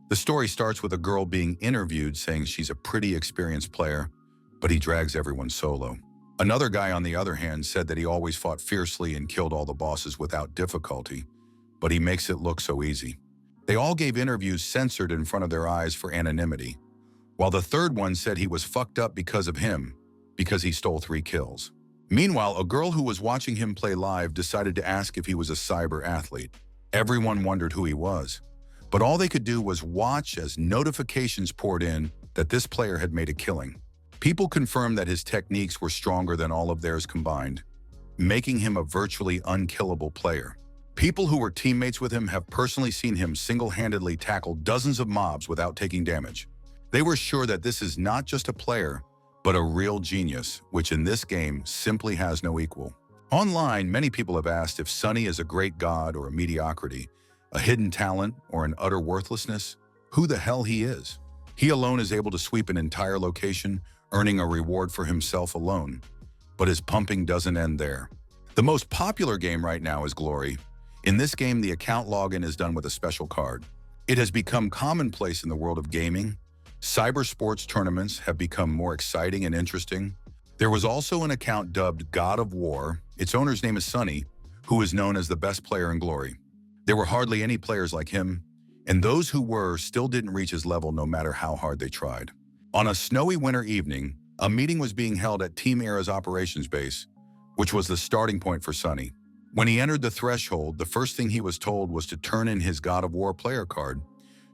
The story starts with a girl being interviewed saying she's a pretty experienced player, but he drags everyone solo. Another guy, on the other hand, said that he always fought fiercely and killed all the bosses without difficulty, but he makes it look so easy. They all gave interviews censored in front of their eyes for anonymity, while the third one said he was fucked up because of him, because he stole 3 kills. Meanwhile, a girl who was watching him play live decided to ask if he was a cyber athlete. Everyone wondered who he was, but all they could do was watch as notifications poured in that this player had made a killing. People confirmed that his techniques were stronger than all of theirs combined, making him a virtually unkillable player. People who were teammates with him have personally seen him single-handedly tackle dozens of mobs without taking damage. They were sure that this is not just a player, but a real genius, which in this game simply has no equal. Online, many people have asked if Sunny is a great god or a mediocrity, a hidden talent or an utter worthlessness. Who the hell he is? He alone is able to sweep an entire location, earning a reward for himself alone. But his pumping doesn't end there. The most popular game right now is Glory. In this game, the account login is done with a special card. It has become commonplace in the world of gaming. Cyber sports tournaments have become more exciting and interesting. There was also an account dubbed God of War. Its owner's name is Sunny, who is known as the best player in Glory. There were hardly any players like him, and those who were still didn't reach his level no matter how hard they tried. On a snowy winter evening, a meeting was being held at Team Era's operations base, which was the starting point for Sunny. When he entered the threshold, the first thing he was told was to turn in his God of War player card,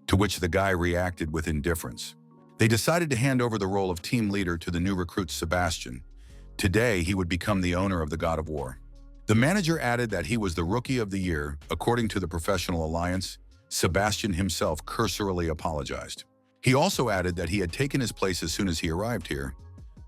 to which the guy reacted with indifference. They decided to hand over the role of team leader to the new recruit Sebastian. Today, he would become the owner of the God of War. The manager added that he was the Rookie of the Year. According to the Professional Alliance, Sebastian himself cursorily apologized. He also added that he had taken his place as soon as he arrived here,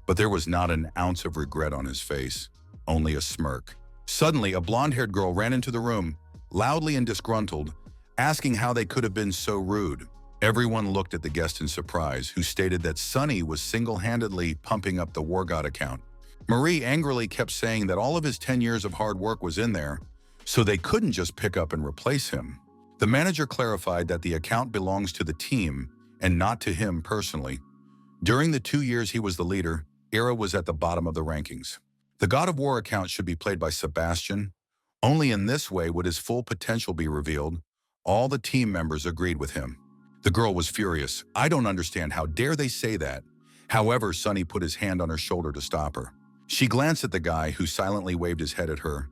but there was not an ounce of regret on his face, only a smirk. Suddenly, a blonde-haired girl ran into the room, loudly and disgruntled, asking how they could have been so rude. Everyone looked at the guest in surprise, who stated that Sunny was single-handedly pumping up the War God account. Marie angrily kept saying that all of his 10 years of hard work was in there, so they couldn't just pick up and replace him. The manager clarified that the account belongs to the team and not to him personally. During the 2 years he was the leader, Era was at the bottom of the rankings. The God of War account should be played by Sebastian. Only in this way would his full potential be revealed. All the team members agreed with him. The girl was furious. I don't understand. How dare they say that? However, Sunny put his hand on her shoulder to stop her. She glanced at the guy, who silently waved his head at her,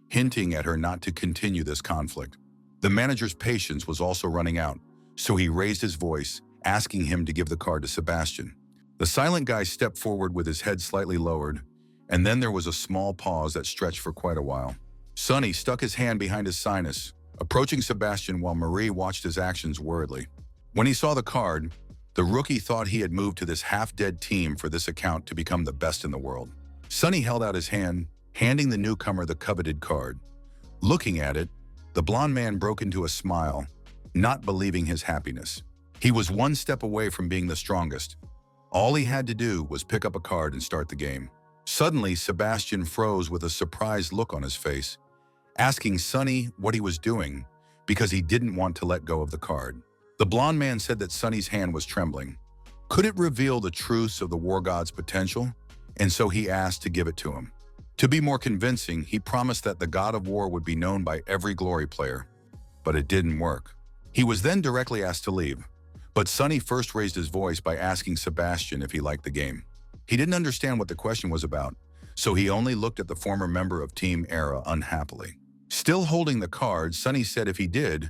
hinting at her not to continue this conflict. The manager's patience was also running out, so he raised his voice, asking him to give the card to Sebastian. The silent guy stepped forward with his head slightly lowered, and then there was a small pause that stretched for quite a while. Sunny stuck his hand behind his sinus, approaching Sebastian while Marie watched his actions worriedly. When he saw the card, the rookie thought he had moved to this half-dead team for this account to become the best in the world. Sunny held out his hand, handing the newcomer the coveted card. Looking at it, the blonde man broke into a smile, not believing his happiness. He was one step away from being the strongest. All he had to do was pick up a card and start the game. Suddenly, Sebastian froze with a surprised look on his face, asking Sunny what he was doing because he didn't want to let go of the card. The blonde man said that Sunny's hand was trembling. Could it reveal the truths of the War God's potential? And so he asked to give it to him. To be more convincing, he promised that the God of War would be known by every Glory player. But it didn't work. He was then directly asked to leave. But Sunny first raised his voice by asking Sebastian if he liked the game. He didn't understand what the question was about, so he only looked at the former member of Team Era unhappily. Still holding the card, Sunny said if he did,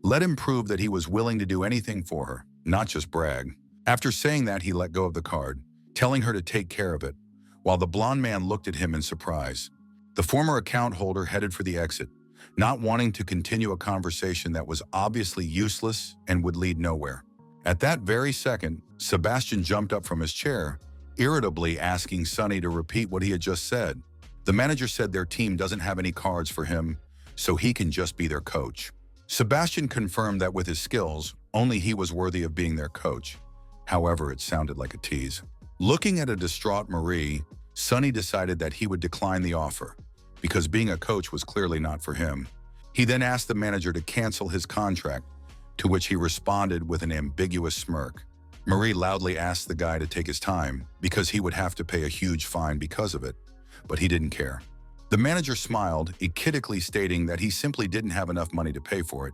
let him prove that he was willing to do anything for her, not just brag. After saying that, he let go of the card, telling her to take care of it, while the blonde man looked at him in surprise. The former account holder headed for the exit, not wanting to continue a conversation that was obviously useless and would lead nowhere. At that very second, Sebastian jumped up from his chair, irritably asking Sunny to repeat what he had just said. The manager said their team doesn't have any cards for him, so he can just be their coach. Sebastian confirmed that with his skills, only he was worthy of being their coach. However, it sounded like a tease. Looking at a distraught Marie, Sunny decided that he would decline the offer, because being a coach was clearly not for him. He then asked the manager to cancel his contract, to which he responded with an ambiguous smirk. Marie loudly asked the guy to take his time because he would have to pay a huge fine because of it, but he didn't care. The manager smiled, equivocally stating that he simply didn't have enough money to pay for it,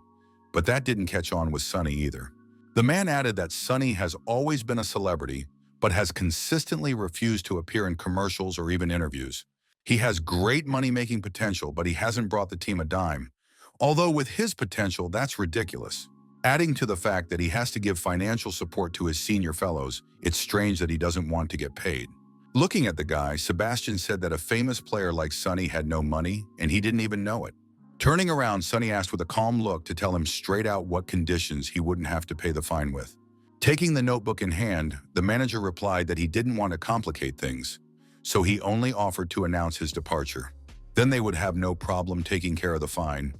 but that didn't catch on with Sunny either. The man added that Sunny has always been a celebrity, but has consistently refused to appear in commercials or even interviews. He has great money-making potential, but he hasn't brought the team a dime. Although with his potential, that's ridiculous. Adding to the fact that he has to give financial support to his senior fellows, it's strange that he doesn't want to get paid. Looking at the guy, Sebastian said that a famous player like Sunny had no money, and he didn't even know it. Turning around, Sunny asked with a calm look to tell him straight out what conditions he wouldn't have to pay the fine with. Taking the notebook in hand, the manager replied that he didn't want to complicate things, so he only offered to announce his departure. Then they would have no problem taking care of the fine.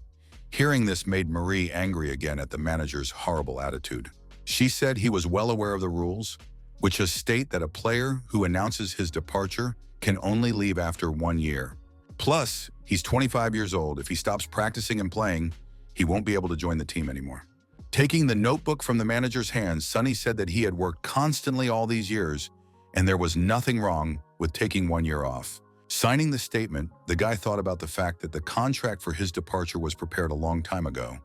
Hearing this made Marie angry again at the manager's horrible attitude. She said he was well aware of the rules, which just state that a player who announces his departure can only leave after 1 year. Plus, he's 25 years old. If he stops practicing and playing, he won't be able to join the team anymore. Taking the notebook from the manager's hands, Sunny said that he had worked constantly all these years, and there was nothing wrong with taking 1 year off. Signing the statement, the guy thought about the fact that the contract for his departure was prepared a long time ago,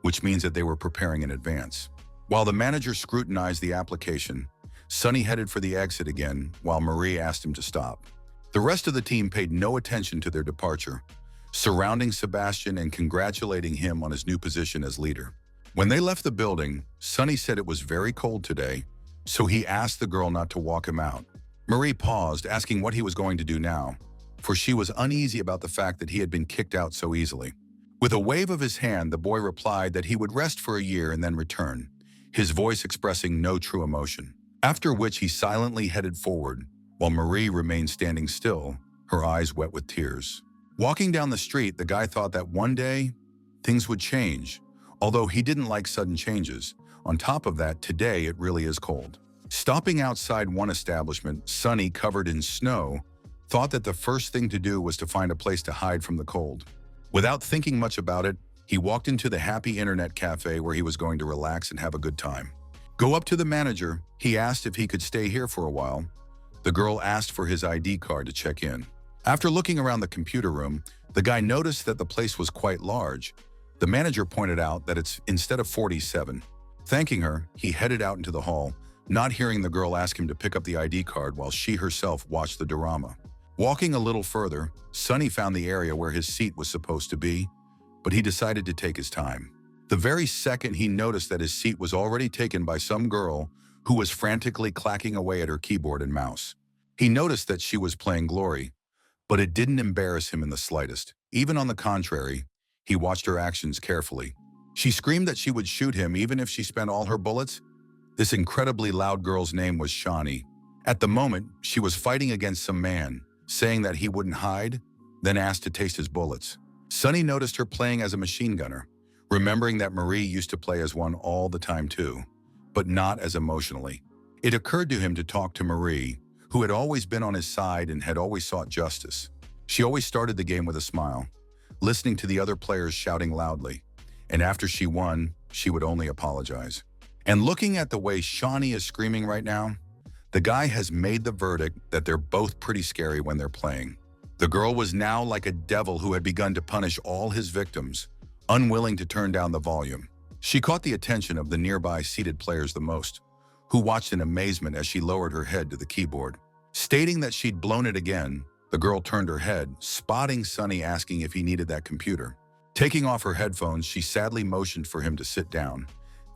which means that they were preparing in advance. While the manager scrutinized the application, Sunny headed for the exit again while Marie asked him to stop. The rest of the team paid no attention to their departure, surrounding Sebastian and congratulating him on his new position as leader. When they left the building, Sunny said it was very cold today, so he asked the girl not to walk him out. Marie paused, asking what he was going to do now, for she was uneasy about the fact that he had been kicked out so easily. With a wave of his hand, the boy replied that he would rest for a year and then return, his voice expressing no true emotion. After which he silently headed forward, while Marie remained standing still, her eyes wet with tears. Walking down the street, the guy thought that one day, things would change, although he didn't like sudden changes. On top of that, today it really is cold. Stopping outside one establishment, Sunny, covered in snow, thought that the first thing to do was to find a place to hide from the cold. Without thinking much about it, he walked into the happy internet cafe where he was going to relax and have a good time. Go up to the manager, he asked if he could stay here for a while. The girl asked for his ID card to check in. After looking around the computer room, the guy noticed that the place was quite large. The manager pointed out that it's instead of 47. Thanking her, he headed out into the hall, not hearing the girl ask him to pick up the ID card while she herself watched the drama. Walking a little further, Sunny found the area where his seat was supposed to be, but he decided to take his time. The very second he noticed that his seat was already taken by some girl who was frantically clacking away at her keyboard and mouse. He noticed that she was playing Glory, but it didn't embarrass him in the slightest. Even on the contrary, he watched her actions carefully. She screamed that she would shoot him even if she spent all her bullets. This incredibly loud girl's name was Shaunie. At the moment, she was fighting against some man, saying that he wouldn't hide, then asked to taste his bullets. Sunny noticed her playing as a machine gunner, remembering that Marie used to play as one all the time too, but not as emotionally. It occurred to him to talk to Marie, who had always been on his side and had always sought justice. She always started the game with a smile, listening to the other players shouting loudly, and after she won, she would only apologize. And looking at the way Shaunie is screaming right now, the guy has made the verdict that they're both pretty scary when they're playing. The girl was now like a devil who had begun to punish all his victims, unwilling to turn down the volume. She caught the attention of the nearby seated players the most, who watched in amazement as she lowered her head to the keyboard. Stating that she'd blown it again, the girl turned her head, spotting Sunny asking if he needed that computer. Taking off her headphones, she sadly motioned for him to sit down,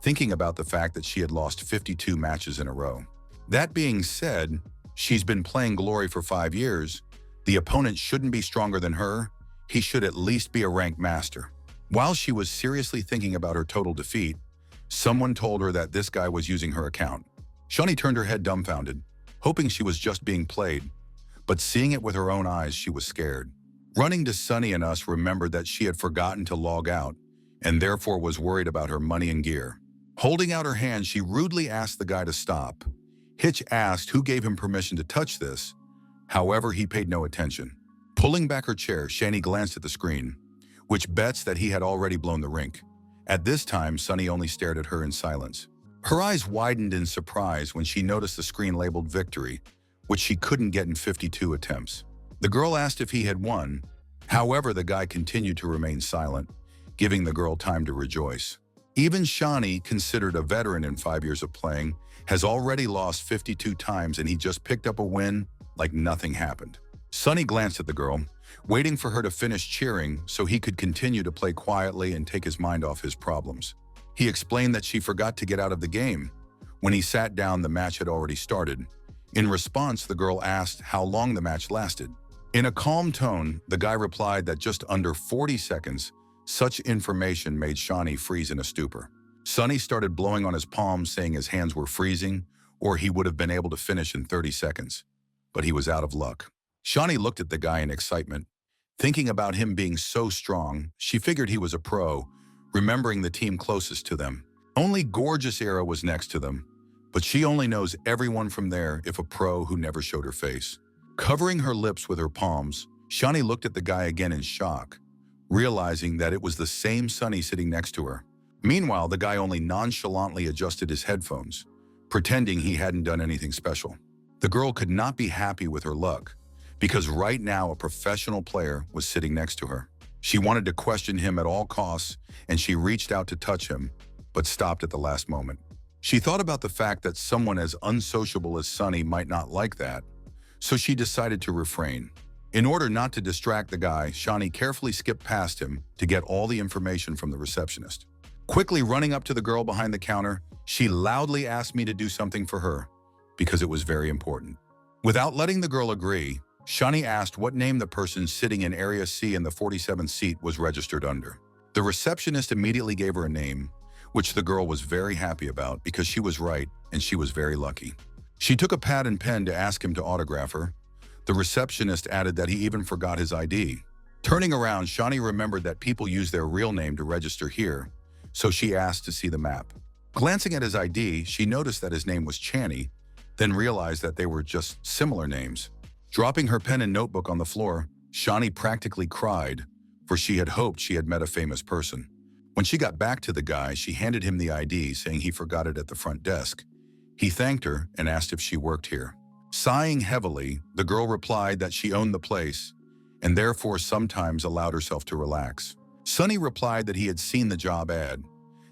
thinking about the fact that she had lost 52 matches in a row. That being said, she's been playing Glory for 5 years. The opponent shouldn't be stronger than her. He should at least be a ranked master. While she was seriously thinking about her total defeat, someone told her that this guy was using her account. Shaunie turned her head dumbfounded, hoping she was just being played, but seeing it with her own eyes, she was scared. Running to Sunny and us remembered that she had forgotten to log out and therefore was worried about her money and gear. Holding out her hand, she rudely asked the guy to stop. Hitch asked who gave him permission to touch this. However, he paid no attention. Pulling back her chair, Shaunie glanced at the screen, which bets that he had already blown the rink. At this time, Sunny only stared at her in silence. Her eyes widened in surprise when she noticed the screen labeled victory, which she couldn't get in 52 attempts. The girl asked if he had won. However, the guy continued to remain silent, giving the girl time to rejoice. Even Shaunie, considered a veteran in 5 years of playing, has already lost 52 times and he just picked up a win like nothing happened. Sunny glanced at the girl, waiting for her to finish cheering so he could continue to play quietly and take his mind off his problems. He explained that she forgot to get out of the game. When he sat down, the match had already started. In response, the girl asked how long the match lasted. In a calm tone, the guy replied that just under 40 seconds, such information made Shaunie freeze in a stupor. Sunny started blowing on his palms, saying his hands were freezing, or he would have been able to finish in 30 seconds. But he was out of luck. Shaunie looked at the guy in excitement. Thinking about him being so strong, she figured he was a pro, remembering the team closest to them. Only Gorgeous Era was next to them, but she only knows everyone from there if a pro who never showed her face. Covering her lips with her palms, Shaunie looked at the guy again in shock, realizing that it was the same Sunny sitting next to her. Meanwhile, the guy only nonchalantly adjusted his headphones, pretending he hadn't done anything special. The girl could not be happy with her luck, because right now a professional player was sitting next to her. She wanted to question him at all costs, and she reached out to touch him, but stopped at the last moment. She thought about the fact that someone as unsociable as Sunny might not like that, so she decided to refrain. In order not to distract the guy, Shaunie carefully skipped past him to get all the information from the receptionist. Quickly running up to the girl behind the counter, she loudly asked me to do something for her, because it was very important. Without letting the girl agree, Shaunie asked what name the person sitting in Area C in the 47th seat was registered under. The receptionist immediately gave her a name, which the girl was very happy about because she was right and she was very lucky. She took a pad and pen to ask him to autograph her. The receptionist added that he even forgot his ID. Turning around, Shaunie remembered that people use their real name to register here, so she asked to see the map. Glancing at his ID, she noticed that his name was Channy, then realized that they were just similar names. Dropping her pen and notebook on the floor, Shaunie practically cried, for she had hoped she had met a famous person. When she got back to the guy, she handed him the ID, saying he forgot it at the front desk. He thanked her and asked if she worked here. Sighing heavily, the girl replied that she owned the place and therefore sometimes allowed herself to relax. Sunny replied that he had seen the job ad,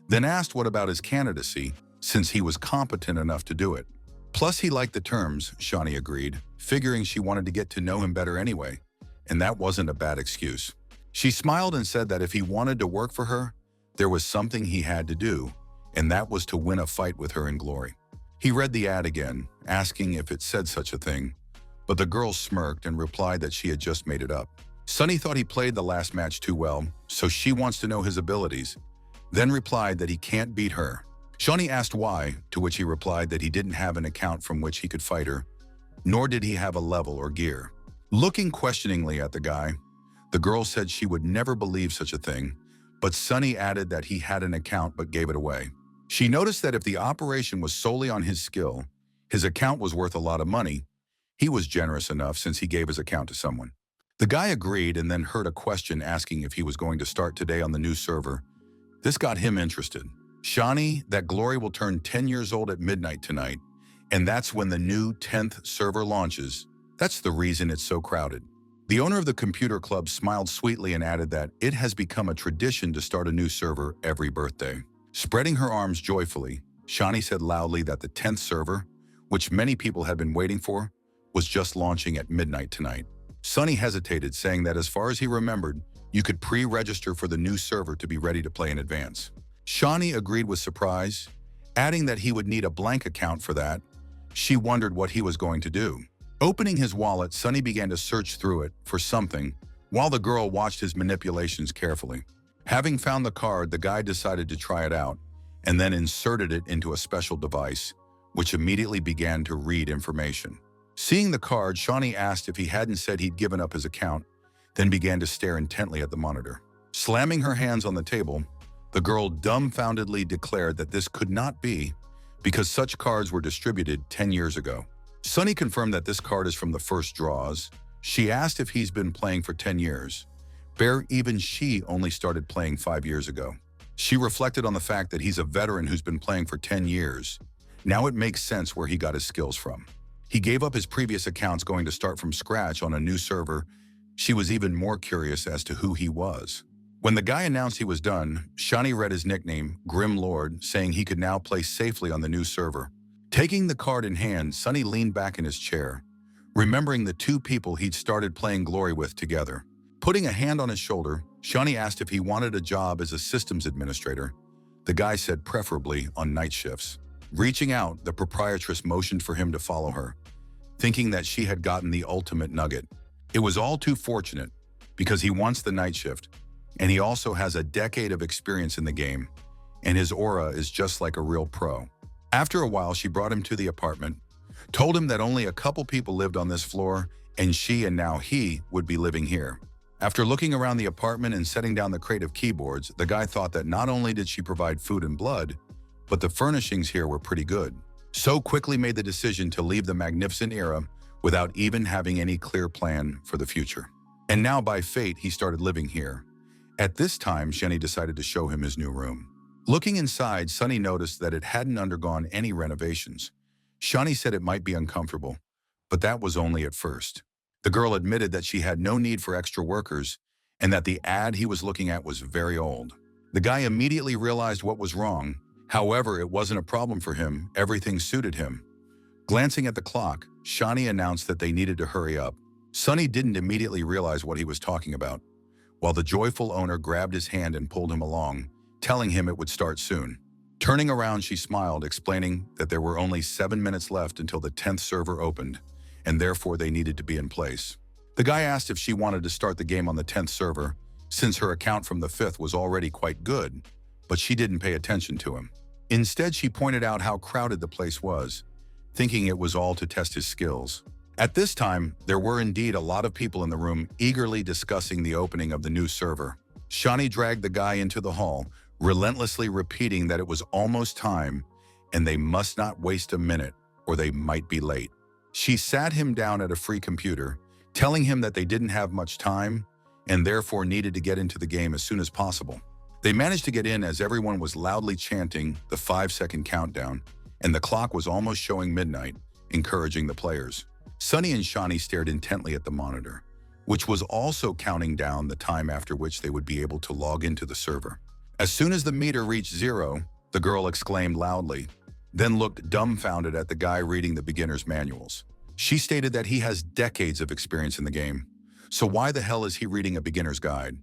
then asked what about his candidacy, since he was competent enough to do it. Plus, he liked the terms, Shaunie agreed, figuring she wanted to get to know him better anyway, and that wasn't a bad excuse. She smiled and said that if he wanted to work for her, there was something he had to do, and that was to win a fight with her in glory. He read the ad again, asking if it said such a thing, but the girl smirked and replied that she had just made it up. Sunny thought he played the last match too well, so she wants to know his abilities, then replied that he can't beat her. Shaunie asked why, to which he replied that he didn't have an account from which he could fight her, nor did he have a level or gear. Looking questioningly at the guy, the girl said she would never believe such a thing, but Sunny added that he had an account but gave it away. She noticed that if the operation was solely on his skill, his account was worth a lot of money. He was generous enough since he gave his account to someone. The guy agreed and then heard a question asking if he was going to start today on the new server. This got him interested. Shaunie, that Glory will turn 10 years old at midnight tonight, and that's when the new 10th server launches. That's the reason it's so crowded. The owner of the computer club smiled sweetly and added that it has become a tradition to start a new server every birthday. Spreading her arms joyfully, Shaunie said loudly that the 10th server, which many people had been waiting for, was just launching at midnight tonight. Sunny hesitated, saying that as far as he remembered, you could pre-register for the new server to be ready to play in advance. Shaunie agreed with surprise, adding that he would need a blank account for that. She wondered what he was going to do. Opening his wallet, Sunny began to search through it for something, while the girl watched his manipulations carefully. Having found the card, the guy decided to try it out, and then inserted it into a special device, which immediately began to read information. Seeing the card, Shaunie asked if he hadn't said he'd given up his account, then began to stare intently at the monitor. Slamming her hands on the table, the girl dumbfoundedly declared that this could not be, because such cards were distributed 10 years ago. Sunny confirmed that this card is from the first draws. She asked if he's been playing for 10 years. Even she only started playing 5 years ago. She reflected on the fact that he's a veteran who's been playing for 10 years. Now it makes sense where he got his skills from. He gave up his previous accounts going to start from scratch on a new server. She was even more curious as to who he was. When the guy announced he was done, Shaunie read his nickname, Grim Lord, saying he could now play safely on the new server. Taking the card in hand, Sunny leaned back in his chair, remembering the two people he'd started playing Glory with together. Putting a hand on his shoulder, Shaunie asked if he wanted a job as a systems administrator. The guy said preferably on night shifts. Reaching out, the proprietress motioned for him to follow her, thinking that she had gotten the ultimate nugget. It was all too fortunate, because he wants the night shift, and he also has a decade of experience in the game, and his aura is just like a real pro. After a while, she brought him to the apartment, told him that only a couple people lived on this floor, and she and now he would be living here. After looking around the apartment and setting down the crate of keyboards, the guy thought that not only did she provide food and blood, but the furnishings here were pretty good. So quickly made the decision to leave the magnificent era without even having any clear plan for the future. And now by fate, he started living here. At this time, Shaunie decided to show him his new room. Looking inside, Sunny noticed that it hadn't undergone any renovations. Shaunie said it might be uncomfortable, but that was only at first. The girl admitted that she had no need for extra workers and that the ad he was looking at was very old. The guy immediately realized what was wrong. However, it wasn't a problem for him. Everything suited him. Glancing at the clock, Shaunie announced that they needed to hurry up. Sunny didn't immediately realize what he was talking about, while the joyful owner grabbed his hand and pulled him along, telling him it would start soon. Turning around, she smiled, explaining that there were only 7 minutes left until the 10th server opened, and therefore they needed to be in place. The guy asked if she wanted to start the game on the 10th server, since her account from the 5th was already quite good, but she didn't pay attention to him. Instead, she pointed out how crowded the place was, thinking it was all to test his skills. At this time, there were indeed a lot of people in the room eagerly discussing the opening of the new server. Shaunie dragged the guy into the hall, relentlessly repeating that it was almost time and they must not waste a minute or they might be late. She sat him down at a free computer, telling him that they didn't have much time and therefore needed to get into the game as soon as possible. They managed to get in as everyone was loudly chanting the 5-second countdown, and the clock was almost showing midnight, encouraging the players. Sunny and Shaunie stared intently at the monitor, which was also counting down the time after which they would be able to log into the server. As soon as the meter reached 0, the girl exclaimed loudly, then looked dumbfounded at the guy reading the beginner's manuals. She stated that he has decades of experience in the game, so why the hell is he reading a beginner's guide?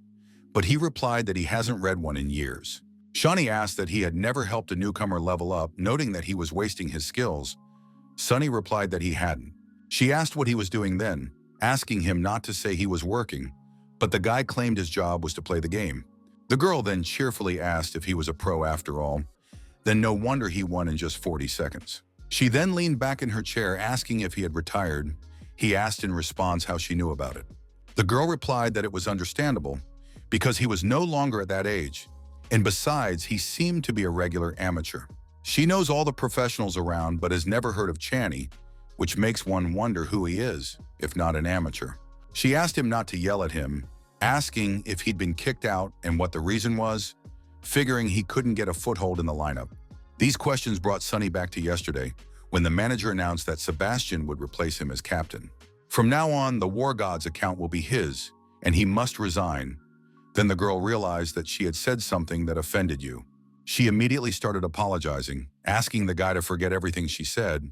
But he replied that he hasn't read one in years. Shaunie asked that he had never helped a newcomer level up, noting that he was wasting his skills. Sunny replied that he hadn't. She asked what he was doing then, asking him not to say he was working, but the guy claimed his job was to play the game. The girl then cheerfully asked if he was a pro after all. Then no wonder he won in just 40 seconds. She then leaned back in her chair, asking if he had retired. He asked in response how she knew about it. The girl replied that it was understandable, because he was no longer at that age, and besides, he seemed to be a regular amateur. She knows all the professionals around but has never heard of Shaunie, which makes one wonder who he is, if not an amateur. She asked him not to yell at him, asking if he'd been kicked out and what the reason was, figuring he couldn't get a foothold in the lineup. These questions brought Sunny back to yesterday, when the manager announced that Sebastian would replace him as captain. From now on, the War God's account will be his, and he must resign. Then the girl realized that she had said something that offended you. She immediately started apologizing, asking the guy to forget everything she said,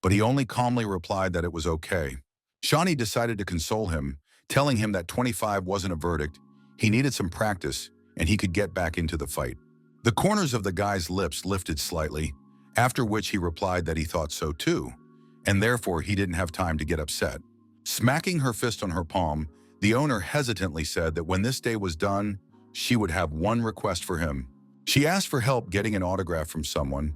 but he only calmly replied that it was okay. Shaunie decided to console him, telling him that 25 wasn't a verdict, he needed some practice, and he could get back into the fight. The corners of the guy's lips lifted slightly, after which he replied that he thought so too, and therefore he didn't have time to get upset. Smacking her fist on her palm, the owner hesitantly said that when this day was done, she would have one request for him. She asked for help getting an autograph from someone.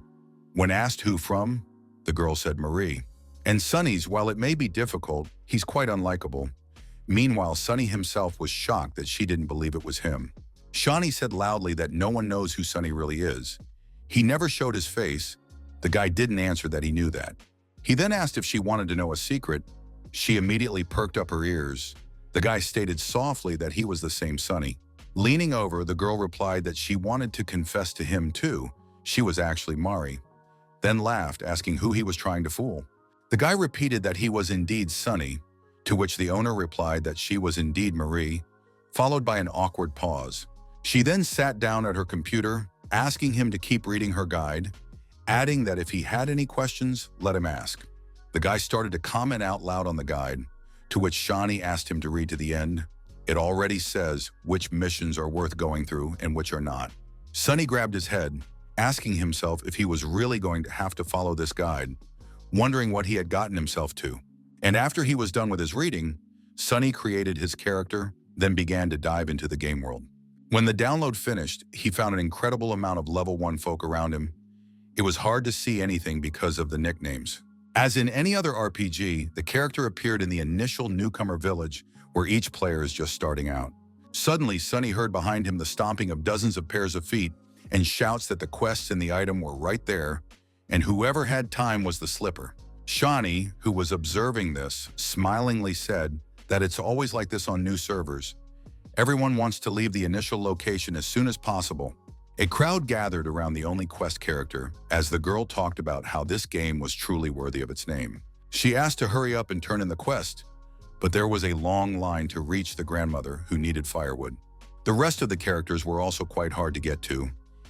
When asked who from, the girl said Marie. And Sunny's, while it may be difficult, he's quite unlikable. Meanwhile, Sunny himself was shocked that she didn't believe it was him. Shaunie said loudly that no one knows who Sunny really is. He never showed his face. The guy didn't answer that he knew that. He then asked if she wanted to know a secret. She immediately perked up her ears. The guy stated softly that he was the same Sunny. Leaning over, the girl replied that she wanted to confess to him too. She was actually Mari, then laughed, asking who he was trying to fool. The guy repeated that he was indeed Sunny, to which the owner replied that she was indeed Marie, followed by an awkward pause. She then sat down at her computer, asking him to keep reading her guide, adding that if he had any questions, let him ask. The guy started to comment out loud on the guide, to which Shaunie asked him to read to the end. It already says which missions are worth going through and which are not. Sunny grabbed his head, asking himself if he was really going to have to follow this guide, wondering what he had gotten himself to. And after he was done with his reading, Sunny created his character, then began to dive into the game world. When the download finished, he found an incredible amount of level 1 folk around him. It was hard to see anything because of the nicknames. As in any other RPG, the character appeared in the initial newcomer village where each player is just starting out. Suddenly, Sunny heard behind him the stomping of dozens of pairs of feet and shouts that the quests and the item were right there, and whoever had time was the slipper. Shaunie, who was observing this, smilingly said that it's always like this on new servers. Everyone wants to leave the initial location as soon as possible. A crowd gathered around the only quest character as the girl talked about how this game was truly worthy of its name. She asked to hurry up and turn in the quest, but there was a long line to reach the grandmother who needed firewood. The rest of the characters were also quite hard to get to,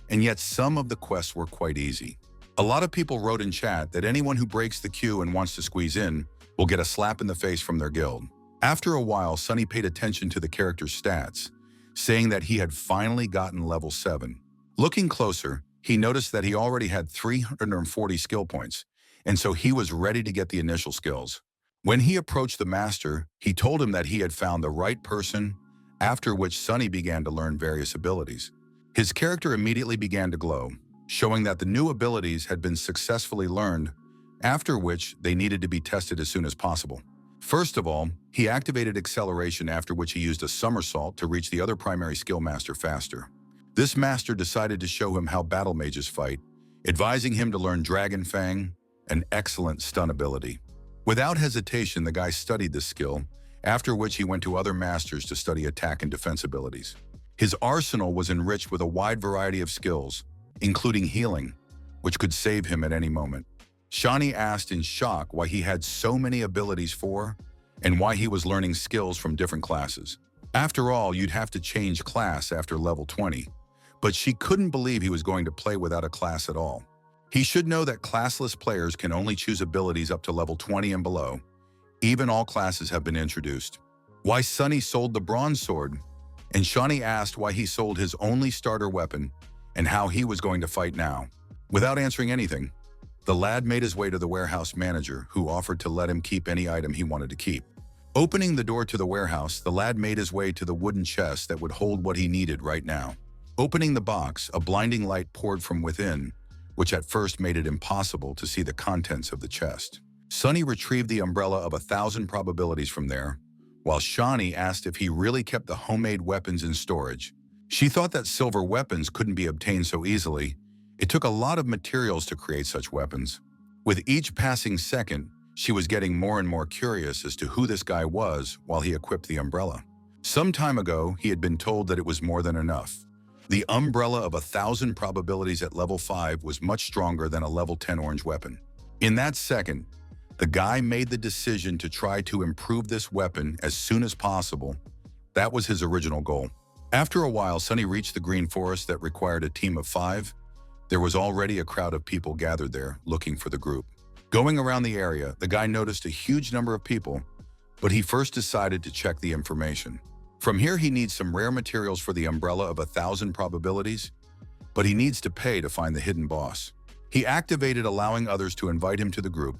and yet some of the quests were quite easy. A lot of people wrote in chat that anyone who breaks the queue and wants to squeeze in will get a slap in the face from their guild. After a while, Sunny paid attention to the character's stats, saying that he had finally gotten level 7. Looking closer, he noticed that he already had 340 skill points, and so he was ready to get the initial skills. When he approached the master, he told him that he had found the right person, after which Sunny began to learn various abilities. His character immediately began to glow, showing that the new abilities had been successfully learned, after which they needed to be tested as soon as possible. First of all, he activated acceleration, after which he used a somersault to reach the other primary skill master faster. This master decided to show him how battle mages fight, advising him to learn Dragon Fang, an excellent stun ability. Without hesitation, the guy studied this skill, after which he went to other masters to study attack and defense abilities. His arsenal was enriched with a wide variety of skills, including healing, which could save him at any moment. Shaunie asked in shock why he had so many abilities for, and why he was learning skills from different classes. After all, you'd have to change class after level 20, but she couldn't believe he was going to play without a class at all. He should know that classless players can only choose abilities up to level 20 and below. Even all classes have been introduced. Why Sunny sold the bronze sword, and Shaunie asked why he sold his only starter weapon and how he was going to fight now. Without answering anything, the lad made his way to the warehouse manager, who offered to let him keep any item he wanted to keep. Opening the door to the warehouse, the lad made his way to the wooden chest that would hold what he needed right now. Opening the box, a blinding light poured from within, which at first made it impossible to see the contents of the chest. Sunny retrieved the umbrella of 1,000 probabilities from there, while Shaunie asked if he really kept the homemade weapons in storage. She thought that silver weapons couldn't be obtained so easily. It took a lot of materials to create such weapons. With each passing second, she was getting more and more curious as to who this guy was while he equipped the umbrella. Some time ago, he had been told that it was more than enough. The umbrella of 1,000 probabilities at level 5 was much stronger than a level 10 orange weapon. In that second, the guy made the decision to try to improve this weapon as soon as possible. That was his original goal. After a while, Sunny reached the green forest that required a team of 5. There was already a crowd of people gathered there, looking for the group. Going around the area, the guy noticed a huge number of people, but he first decided to check the information. From here, he needs some rare materials for the umbrella of 1,000 probabilities, but he needs to pay to find the hidden boss. He activated allowing others to invite him to the group,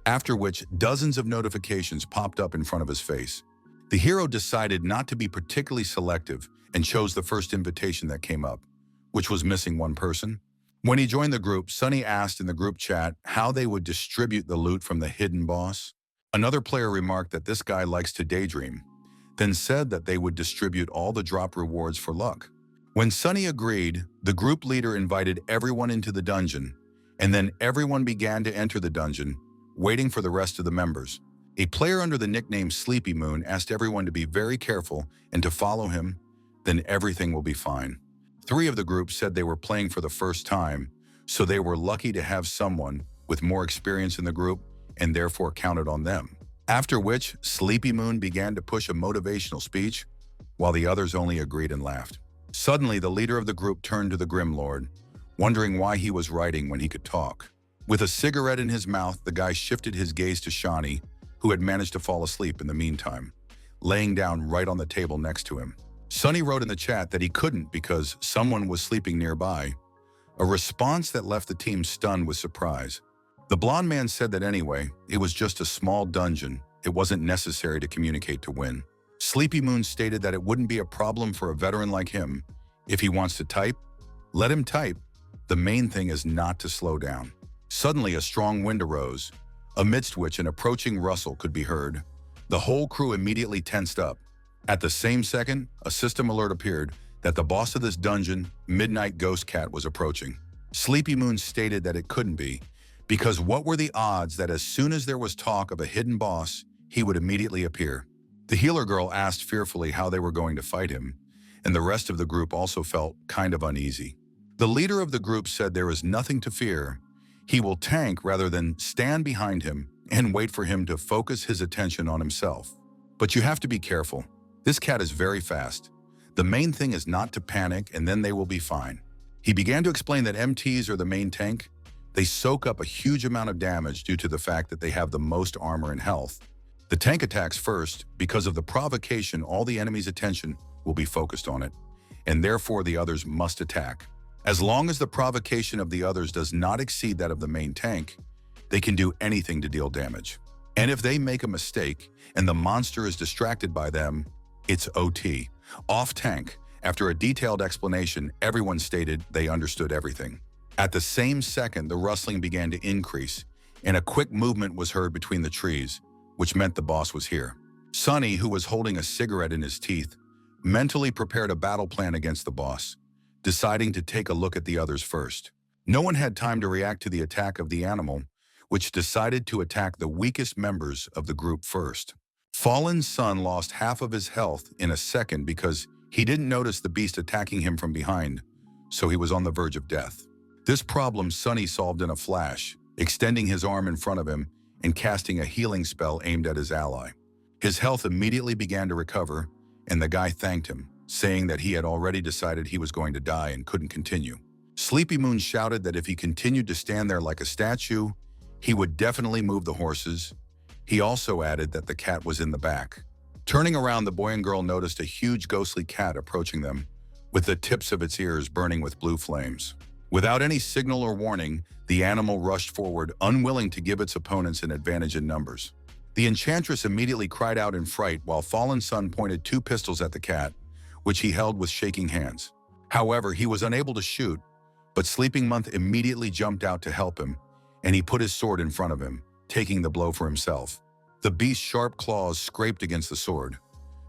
after which dozens of notifications popped up in front of his face. The hero decided not to be particularly selective and chose the first invitation that came up, which was missing one person. When he joined the group, Sunny asked in the group chat how they would distribute the loot from the hidden boss. Another player remarked that this guy likes to daydream, then said that they would distribute all the drop rewards for luck. When Sunny agreed, the group leader invited everyone into the dungeon, and then everyone began to enter the dungeon, waiting for the rest of the members. A player under the nickname Sleepy Moon asked everyone to be very careful and to follow him, then everything will be fine. 3 of the group said they were playing for the first time, so they were lucky to have someone with more experience in the group and therefore counted on them. After which, Sleepy Moon began to push a motivational speech, while the others only agreed and laughed. Suddenly, the leader of the group turned to the Grim Lord, wondering why he was writing when he could talk. With a cigarette in his mouth, the guy shifted his gaze to Shaunie, who had managed to fall asleep in the meantime, laying down right on the table next to him. Sunny wrote in the chat that he couldn't because someone was sleeping nearby, a response that left the team stunned with surprise. The blonde man said that anyway, it was just a small dungeon, it wasn't necessary to communicate to win. Sleepy Moon stated that it wouldn't be a problem for a veteran like him. If he wants to type, let him type. The main thing is not to slow down. Suddenly a strong wind arose, amidst which an approaching rustle could be heard. The whole crew immediately tensed up. At the same second, a system alert appeared that the boss of this dungeon, Midnight Ghost Cat, was approaching. Sleepy Moon stated that it couldn't be, because what were the odds that as soon as there was talk of a hidden boss, he would immediately appear? The healer girl asked fearfully how they were going to fight him, and the rest of the group also felt kind of uneasy. The leader of the group said there is nothing to fear. He will tank rather than stand behind him and wait for him to focus his attention on himself. But you have to be careful. This cat is very fast. The main thing is not to panic, and then they will be fine. He began to explain that MTs are the main tank. They soak up a huge amount of damage due to the fact that they have the most armor and health. The tank attacks first because of the provocation. All the enemy's attention will be focused on it, and therefore the others must attack. As long as the provocation of the others does not exceed that of the main tank, they can do anything to deal damage. And if they make a mistake and the monster is distracted by them, it's OT. Off tank. After a detailed explanation, everyone stated they understood everything. At the same second, the rustling began to increase, and a quick movement was heard between the trees, which meant the boss was here. Sunny, who was holding a cigarette in his teeth, mentally prepared a battle plan against the boss, deciding to take a look at the others first. No one had time to react to the attack of the animal, which decided to attack the weakest members of the group first. Fallen Sun lost half of his health in a second because he didn't notice the beast attacking him from behind, so he was on the verge of death. This problem Sunny solved in a flash, extending his arm in front of him and casting a healing spell aimed at his ally. His health immediately began to recover, and the guy thanked him, saying that he had already decided he was going to die and couldn't continue. Sleepy Moon shouted that if he continued to stand there like a statue, he would definitely move the horses. He also added that the cat was in the back. Turning around, the boy and girl noticed a huge ghostly cat approaching them, with the tips of its ears burning with blue flames. Without any signal or warning, the animal rushed forward, unwilling to give its opponents an advantage in numbers. The enchantress immediately cried out in fright while Fallen Sun pointed 2 pistols at the cat, which he held with shaking hands. However, he was unable to shoot, but Sleeping Month immediately jumped out to help him, and he put his sword in front of him, taking the blow for himself. The beast's sharp claws scraped against the sword,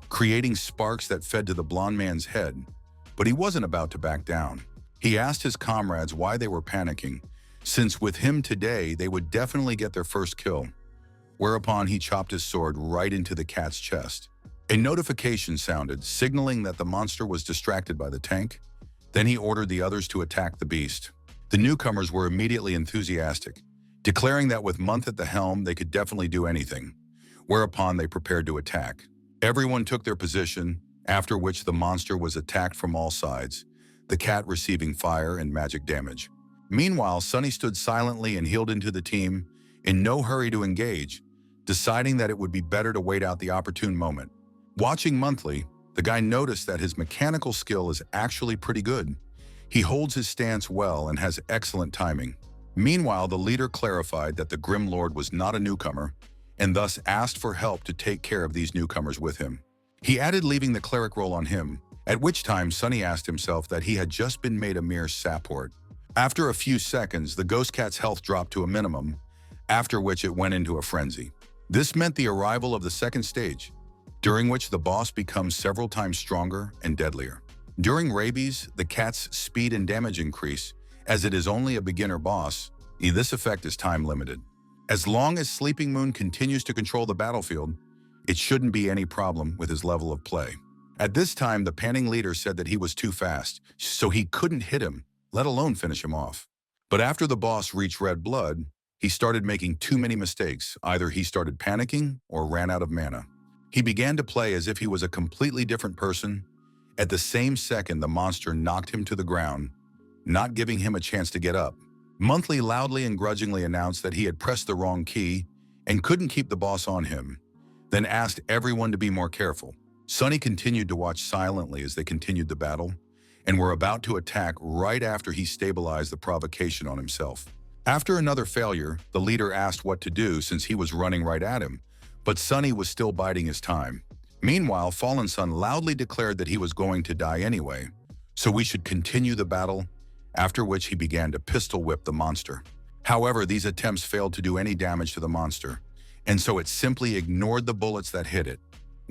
creating sparks that fed to the blonde man's head, but he wasn't about to back down. He asked his comrades why they were panicking, since with him today they would definitely get their first kill, whereupon he chopped his sword right into the cat's chest. A notification sounded, signaling that the monster was distracted by the tank. Then he ordered the others to attack the beast. The newcomers were immediately enthusiastic, declaring that with Month at the helm they could definitely do anything, whereupon they prepared to attack. Everyone took their position, after which the monster was attacked from all sides, the cat receiving fire and magic damage. Meanwhile, Sunny stood silently and healed into the team, in no hurry to engage, deciding that it would be better to wait out the opportune moment. Watching Monthly, the guy noticed that his mechanical skill is actually pretty good. He holds his stance well and has excellent timing. Meanwhile, the leader clarified that the Grim Lord was not a newcomer, and thus asked for help to take care of these newcomers with him. He added leaving the cleric role on him, at which time Sunny asked himself that he had just been made a mere support. After a few seconds, the ghost cat's health dropped to a minimum, after which it went into a frenzy. This meant the arrival of the second stage, during which the boss becomes several times stronger and deadlier. During Rabies, the cat's speed and damage increase, as it is only a beginner boss. This effect is time limited. As long as Sleeping Moon continues to control the battlefield, it shouldn't be any problem with his level of play. At this time, the panting leader said that he was too fast, so he couldn't hit him, let alone finish him off. But after the boss reached red blood, he started making too many mistakes. Either he started panicking or ran out of mana. He began to play as if he was a completely different person. At the same second, the monster knocked him to the ground, not giving him a chance to get up. Monthly loudly and grudgingly announced that he had pressed the wrong key and couldn't keep the boss on him, then asked everyone to be more careful. Sunny continued to watch silently as they continued the battle and were about to attack right after he stabilized the provocation on himself. After another failure, the leader asked what to do since he was running right at him, but Sunny was still biding his time. Meanwhile, Fallen Sun loudly declared that he was going to die anyway, so we should continue the battle, after which he began to pistol whip the monster. However, these attempts failed to do any damage to the monster, and so it simply ignored the bullets that hit it.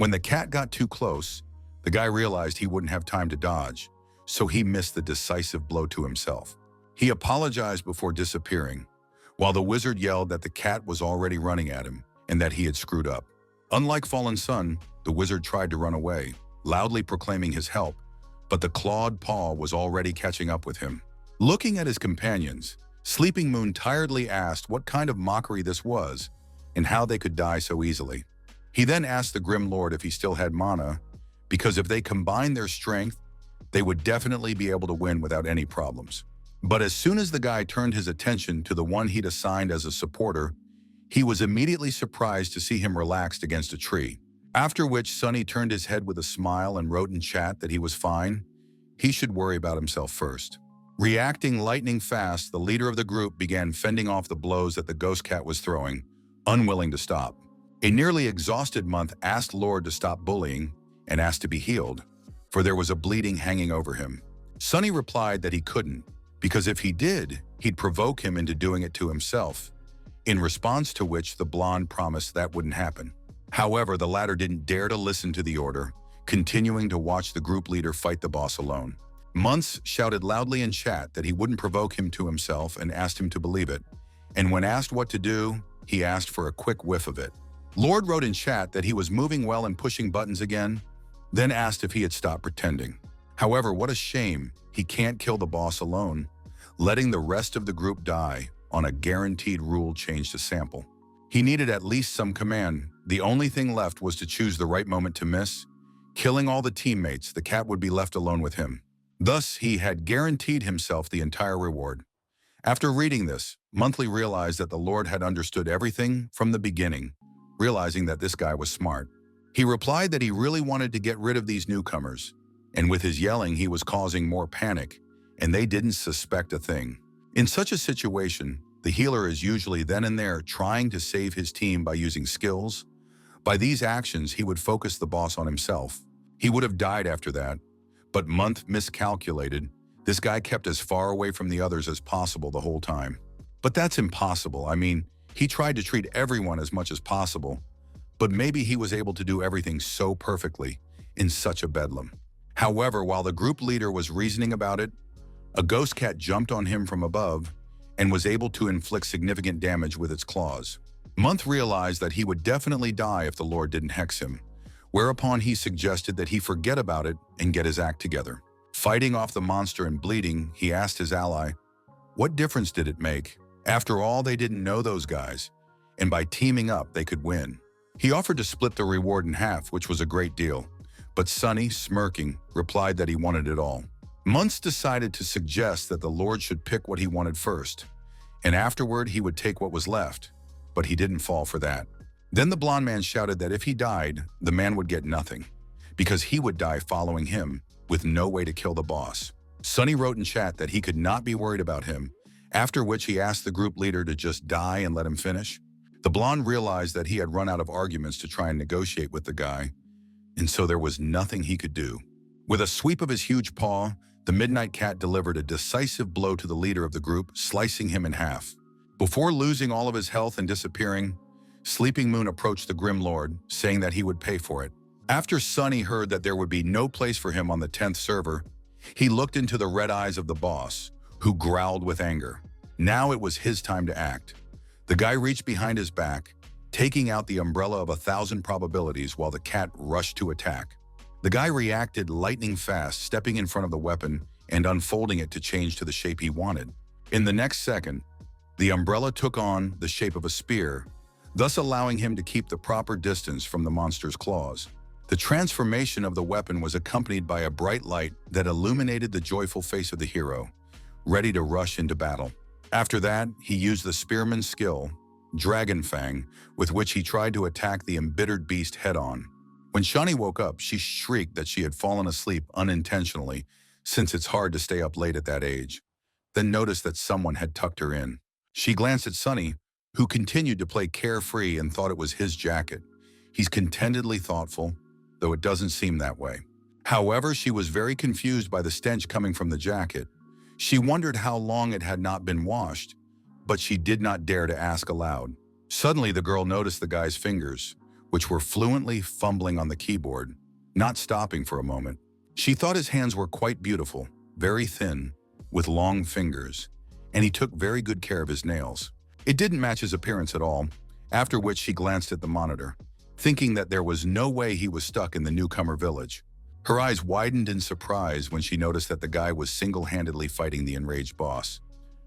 When the cat got too close, the guy realized he wouldn't have time to dodge, so he missed the decisive blow to himself. He apologized before disappearing, while the wizard yelled that the cat was already running at him and that he had screwed up. Unlike Fallen Sun, the wizard tried to run away, loudly proclaiming his help, but the clawed paw was already catching up with him. Looking at his companions, Sleeping Moon tiredly asked what kind of mockery this was and how they could die so easily. He then asked the Grim Lord if he still had mana, because if they combined their strength, they would definitely be able to win without any problems. But as soon as the guy turned his attention to the one he'd assigned as a supporter, he was immediately surprised to see him relaxed against a tree. After which Sunny turned his head with a smile and wrote in chat that he was fine. He should worry about himself first. Reacting lightning fast, the leader of the group began fending off the blows that the ghost cat was throwing, unwilling to stop. A nearly exhausted Month asked Lord to stop bullying and asked to be healed, for there was a bleeding hanging over him. Sunny replied that he couldn't, because if he did, he'd provoke him into doing it to himself, in response to which the blonde promised that wouldn't happen. However, the latter didn't dare to listen to the order, continuing to watch the group leader fight the boss alone. Months shouted loudly in chat that he wouldn't provoke him to himself and asked him to believe it, and when asked what to do, he asked for a quick whiff of it. Lord wrote in chat that he was moving well and pushing buttons again, then asked if he had stopped pretending. However, what a shame he can't kill the boss alone, letting the rest of the group die on a guaranteed rule change to sample. He needed at least some command. The only thing left was to choose the right moment to miss. Killing all the teammates, the cat would be left alone with him. Thus, he had guaranteed himself the entire reward. After reading this, Monthly realized that the Lord had understood everything from the beginning, realizing that this guy was smart. He replied that he really wanted to get rid of these newcomers, and with his yelling, he was causing more panic, and they didn't suspect a thing. In such a situation, the healer is usually then and there trying to save his team by using skills. By these actions, he would focus the boss on himself. He would have died after that, but Month miscalculated. This guy kept as far away from the others as possible the whole time. But that's impossible. I mean, he tried to treat everyone as much as possible, but maybe he was able to do everything so perfectly in such a bedlam. However, while the group leader was reasoning about it, a ghost cat jumped on him from above and was able to inflict significant damage with its claws. Month realized that he would definitely die if the Lord didn't hex him, whereupon he suggested that he forget about it and get his act together. Fighting off the monster and bleeding, he asked his ally, what difference did it make? After all, they didn't know those guys, and by teaming up, they could win. He offered to split the reward in half, which was a great deal, but Sunny, smirking, replied that he wanted it all. Months decided to suggest that the Lord should pick what he wanted first, and afterward he would take what was left, but he didn't fall for that. Then the blonde man shouted that if he died, the man would get nothing, because he would die following him, with no way to kill the boss. Sunny wrote in chat that he could not be worried about him, after which he asked the group leader to just die and let him finish. The blonde realized that he had run out of arguments to try and negotiate with the guy, and so there was nothing he could do. With a sweep of his huge paw, the Midnight Cat delivered a decisive blow to the leader of the group, slicing him in half. Before losing all of his health and disappearing, Sleeping Moon approached the Grim Lord, saying that he would pay for it. After Sunny heard that there would be no place for him on the 10th server, he looked into the red eyes of the boss, who growled with anger. Now it was his time to act. The guy reached behind his back, taking out the umbrella of 1,000 probabilities while the cat rushed to attack. The guy reacted lightning fast, stepping in front of the weapon and unfolding it to change to the shape he wanted. In the next second, the umbrella took on the shape of a spear, thus allowing him to keep the proper distance from the monster's claws. The transformation of the weapon was accompanied by a bright light that illuminated the joyful face of the hero, ready to rush into battle. After that, he used the spearman's skill, Dragon Fang, with which he tried to attack the embittered beast head-on. When Shaunie woke up, she shrieked that she had fallen asleep unintentionally, since it's hard to stay up late at that age, then noticed that someone had tucked her in. She glanced at Sunny, who continued to play carefree and thought it was his jacket. He's contentedly thoughtful, though it doesn't seem that way. However, she was very confused by the stench coming from the jacket. She wondered how long it had not been washed, but she did not dare to ask aloud. Suddenly, the girl noticed the guy's fingers, which were fluently fumbling on the keyboard, not stopping for a moment. She thought his hands were quite beautiful, very thin, with long fingers, and he took very good care of his nails. It didn't match his appearance at all, after which she glanced at the monitor, thinking that there was no way he was stuck in the newcomer village. Her eyes widened in surprise when she noticed that the guy was single-handedly fighting the enraged boss,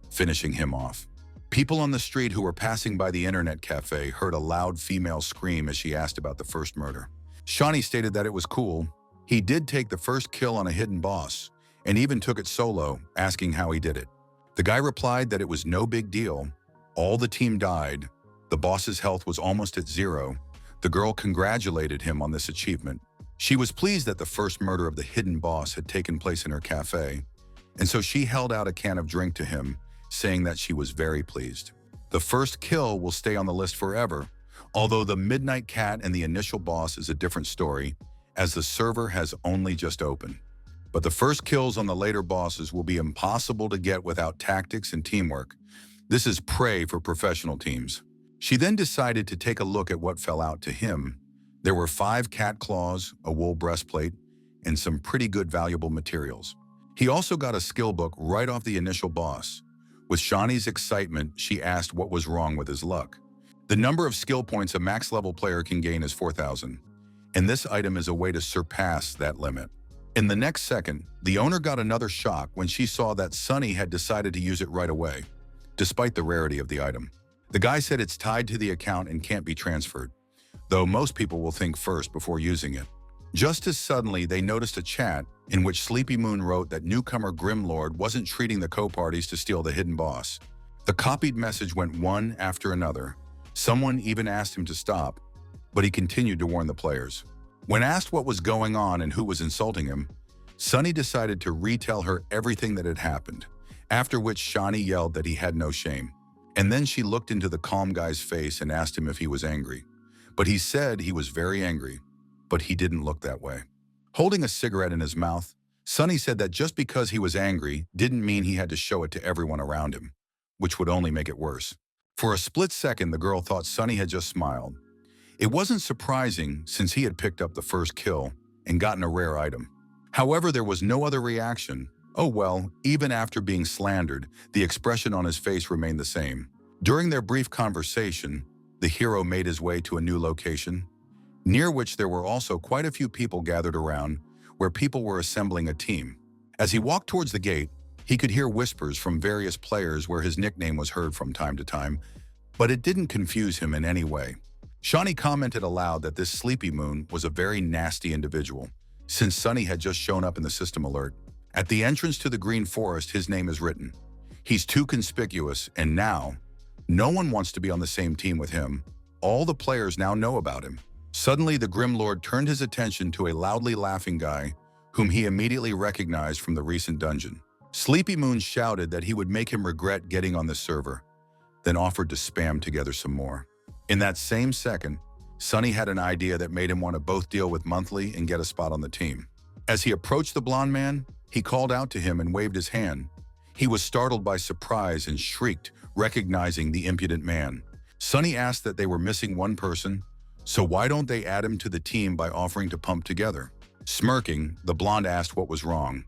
finishing him off. People on the street who were passing by the internet cafe heard a loud female scream as she asked about the first murder. Shaunie stated that it was cool. He did take the first kill on a hidden boss, and even took it solo, asking how he did it. The guy replied that it was no big deal. All the team died. The boss's health was almost at zero. The girl congratulated him on this achievement. She was pleased that the first murder of the hidden boss had taken place in her cafe, and so she held out a can of drink to him, saying that she was very pleased. The first kill will stay on the list forever, although the Midnight Cat and the initial boss is a different story, as the server has only just opened. But the first kills on the later bosses will be impossible to get without tactics and teamwork. This is prey for professional teams. She then decided to take a look at what fell out to him. There were 5 cat claws, a wool breastplate, and some pretty good valuable materials. He also got a skill book right off the initial boss. With Shaunie's excitement, she asked what was wrong with his luck. The number of skill points a max-level player can gain is 4,000, and this item is a way to surpass that limit. In the next second, the owner got another shock when she saw that Sunny had decided to use it right away, despite the rarity of the item. The guy said it's tied to the account and can't be transferred, though most people will think first before using it. Just as suddenly, they noticed a chat in which Sleepy Moon wrote that newcomer Grimlord wasn't treating the co-parties to steal the hidden boss. The copied message went one after another. Someone even asked him to stop, but he continued to warn the players. When asked what was going on and who was insulting him, Sunny decided to retell her everything that had happened, after which Shaunie yelled that he had no shame. And then she looked into the calm guy's face and asked him if he was angry. But he said he was very angry, but he didn't look that way. Holding a cigarette in his mouth, Sunny said that just because he was angry didn't mean he had to show it to everyone around him, which would only make it worse. For a split second, the girl thought Sunny had just smiled. It wasn't surprising since he had picked up the first kill and gotten a rare item. However, there was no other reaction. Oh well, even after being slandered, the expression on his face remained the same. During their brief conversation, the hero made his way to a new location, near which there were also quite a few people gathered around, where people were assembling a team. As he walked towards the gate, he could hear whispers from various players where his nickname was heard from time to time, but it didn't confuse him in any way. Shaunie commented aloud that this Sleepy Moon was a very nasty individual, since Sunny had just shown up in the system alert. At the entrance to the Green Forest, his name is written. He's too conspicuous, and now, no one wants to be on the same team with him. All the players now know about him. Suddenly, the Grim Lord turned his attention to a loudly laughing guy, whom he immediately recognized from the recent dungeon. Sleepy Moon shouted that he would make him regret getting on the server, then offered to spam together some more. In that same second, Sunny had an idea that made him want to both deal with Monthly and get a spot on the team. As he approached the blonde man, he called out to him and waved his hand. He was startled by surprise and shrieked, recognizing the impudent man. Sunny asked that they were missing one person, so why don't they add him to the team by offering to pump together? Smirking, the blonde asked what was wrong,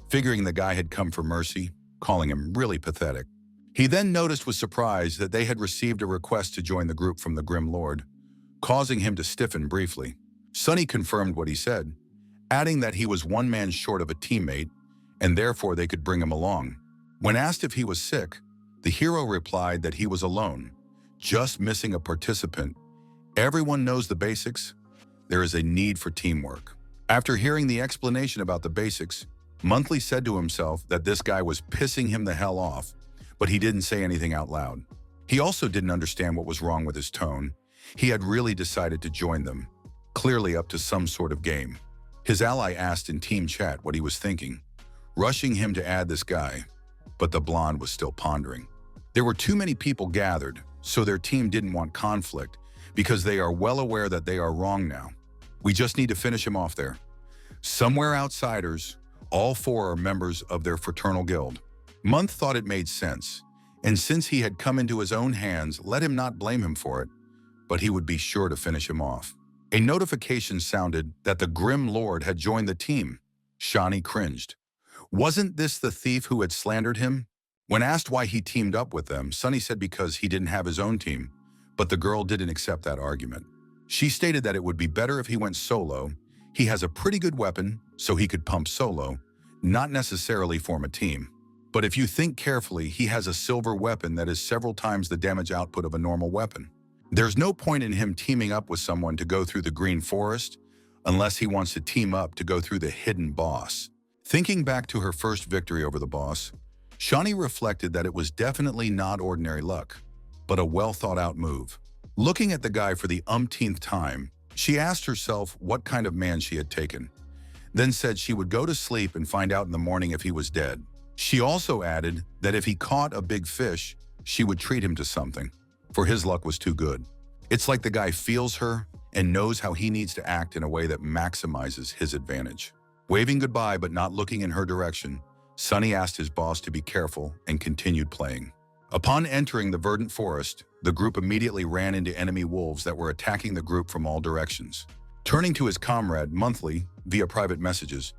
figuring the guy had come for mercy, calling him really pathetic. He then noticed with surprise that they had received a request to join the group from the Grim Lord, causing him to stiffen briefly. Sunny confirmed what he said, adding that he was one man short of a teammate and therefore they could bring him along. When asked if he was sick, the hero replied that he was alone, just missing a participant. Everyone knows the basics. There is a need for teamwork. After hearing the explanation about the basics, Monthly said to himself that this guy was pissing him the hell off, but he didn't say anything out loud. He also didn't understand what was wrong with his tone. He had really decided to join them, clearly up to some sort of game. His ally asked in team chat what he was thinking, rushing him to add this guy, but the blonde was still pondering. There were too many people gathered, so their team didn't want conflict because they are well aware that they are wrong now. We just need to finish him off there. Somewhere outsiders, all four are members of their fraternal guild. Month thought it made sense, and since he had come into his own hands, let him not blame him for it, but he would be sure to finish him off. A notification sounded that the Grim Lord had joined the team. Shaunie cringed. Wasn't this the thief who had slandered him? When asked why he teamed up with them, Sunny said because he didn't have his own team, but the girl didn't accept that argument. She stated that it would be better if he went solo. He has a pretty good weapon, so he could pump solo, not necessarily form a team. But if you think carefully, he has a silver weapon that is several times the damage output of a normal weapon. There's no point in him teaming up with someone to go through the Green Forest unless he wants to team up to go through the hidden boss. Thinking back to her first victory over the boss, Shaunie reflected that it was definitely not ordinary luck, but a well-thought-out move. Looking at the guy for the umpteenth time, she asked herself what kind of man she had taken, then said she would go to sleep and find out in the morning if he was dead. She also added that if he caught a big fish, she would treat him to something, for his luck was too good. It's like the guy feels her and knows how he needs to act in a way that maximizes his advantage. Waving goodbye but not looking in her direction, Sunny asked his boss to be careful and continued playing. Upon entering the verdant forest, the group immediately ran into enemy wolves that were attacking the group from all directions. Turning to his comrade, Monthly, via private messages,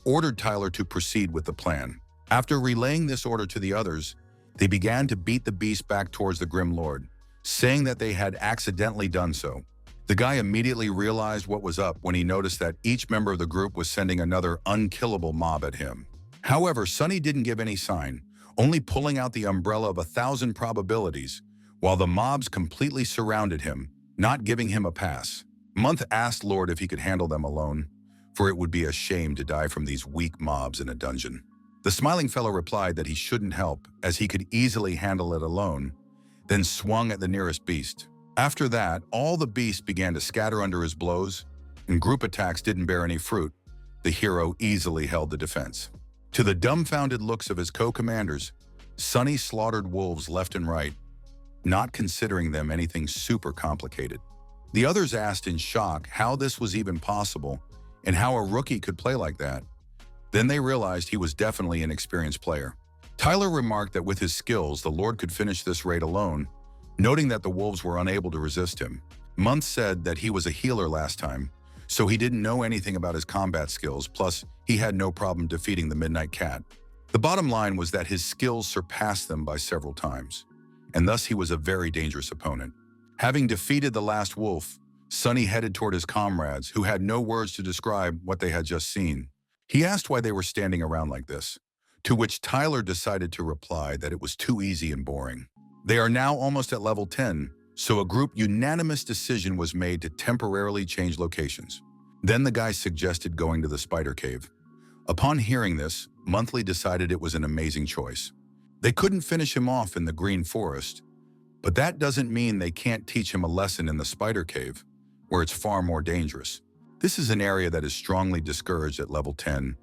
ordered Tyler to proceed with the plan. After relaying this order to the others, they began to beat the beast back towards the Grim Lord, saying that they had accidentally done so. The guy immediately realized what was up when he noticed that each member of the group was sending another unkillable mob at him. However, Sunny didn't give any sign, only pulling out the umbrella of 1,000 probabilities, while the mobs completely surrounded him, not giving him a pass. Month asked Lord if he could handle them alone, for it would be a shame to die from these weak mobs in a dungeon. The smiling fellow replied that he shouldn't help, as he could easily handle it alone, then swung at the nearest beast. After that, all the beasts began to scatter under his blows, and group attacks didn't bear any fruit. The hero easily held the defense. To the dumbfounded looks of his co-commanders, Sunny slaughtered wolves left and right, not considering them anything super complicated. The others asked in shock how this was even possible and how a rookie could play like that. Then they realized he was definitely an experienced player. Tyler remarked that with his skills, the Lord could finish this raid alone, noting that the wolves were unable to resist him. Month said that he was a healer last time, so he didn't know anything about his combat skills, plus he had no problem defeating the Midnight Cat. The bottom line was that his skills surpassed them by several times, and thus he was a very dangerous opponent. Having defeated the last wolf, Sunny headed toward his comrades, who had no words to describe what they had just seen. He asked why they were standing around like this, to which Tyler decided to reply that it was too easy and boring. They are now almost at level 10, so a group unanimous decision was made to temporarily change locations. Then the guy suggested going to the spider cave. Upon hearing this, Monthly decided it was an amazing choice. They couldn't finish him off in the Green Forest, but that doesn't mean they can't teach him a lesson in the spider cave, where it's far more dangerous. This is an area that is strongly discouraged at level 10.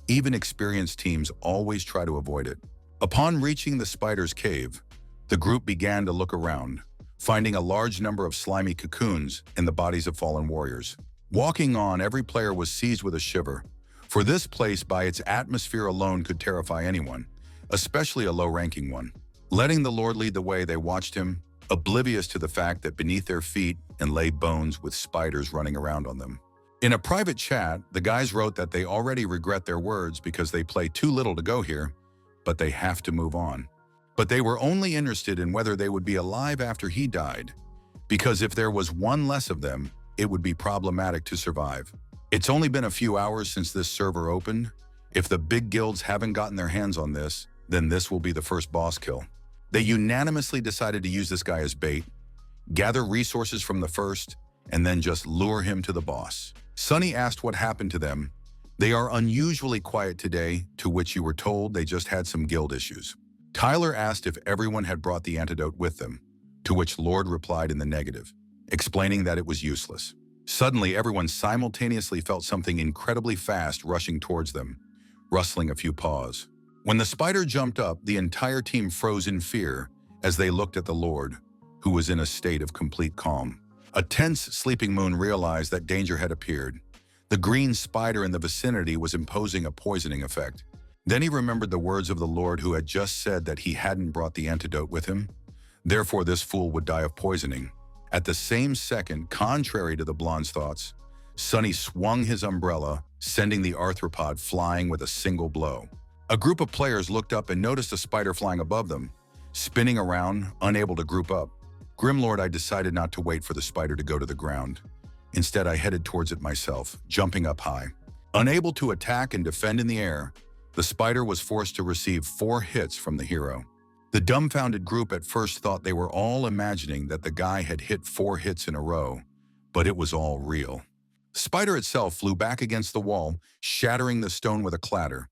Even experienced teams always try to avoid it. Upon reaching the spider's cave, the group began to look around, finding a large number of slimy cocoons in the bodies of fallen warriors. Walking on, every player was seized with a shiver, for this place by its atmosphere alone could terrify anyone, especially a low-ranking one. Letting the Lord lead the way, they watched him, oblivious to the fact that beneath their feet lay bones with spiders running around on them. In a private chat, the guys wrote that they already regret their words because they play too little to go here, but they have to move on. But they were only interested in whether they would be alive after he died, because if there was one less of them, it would be problematic to survive. It's only been a few hours since this server opened. If the big guilds haven't gotten their hands on this, then this will be the first boss kill. They unanimously decided to use this guy as bait, gather resources from the first, and then just lure him to the boss. Sunny asked what happened to them. They are unusually quiet today, to which you were told they just had some guild issues. Tyler asked if everyone had brought the antidote with them, to which Lord replied in the negative, explaining that it was useless. Suddenly, everyone simultaneously felt something incredibly fast rushing towards them, rustling a few paws. When the spider jumped up, the entire team froze in fear as they looked at the Lord, who was in a state of complete calm. A tense, sleeping Moon realized that danger had appeared. The green spider in the vicinity was imposing a poisoning effect. Then he remembered the words of the Lord who had just said that he hadn't brought the antidote with him. Therefore, this fool would die of poisoning. At the same second, contrary to the blonde's thoughts, Sunny swung his umbrella, sending the arthropod flying with a single blow. A group of players looked up and noticed a spider flying above them, spinning around, unable to group up. Grimlord, I decided not to wait for the spider to go to the ground. Instead, I headed towards it myself, jumping up high. Unable to attack and defend in the air, the spider was forced to receive 4 hits from the hero. The dumbfounded group at first thought they were all imagining that the guy had hit 4 hits in a row, but it was all real. The spider itself flew back against the wall, shattering the stone with a clatter,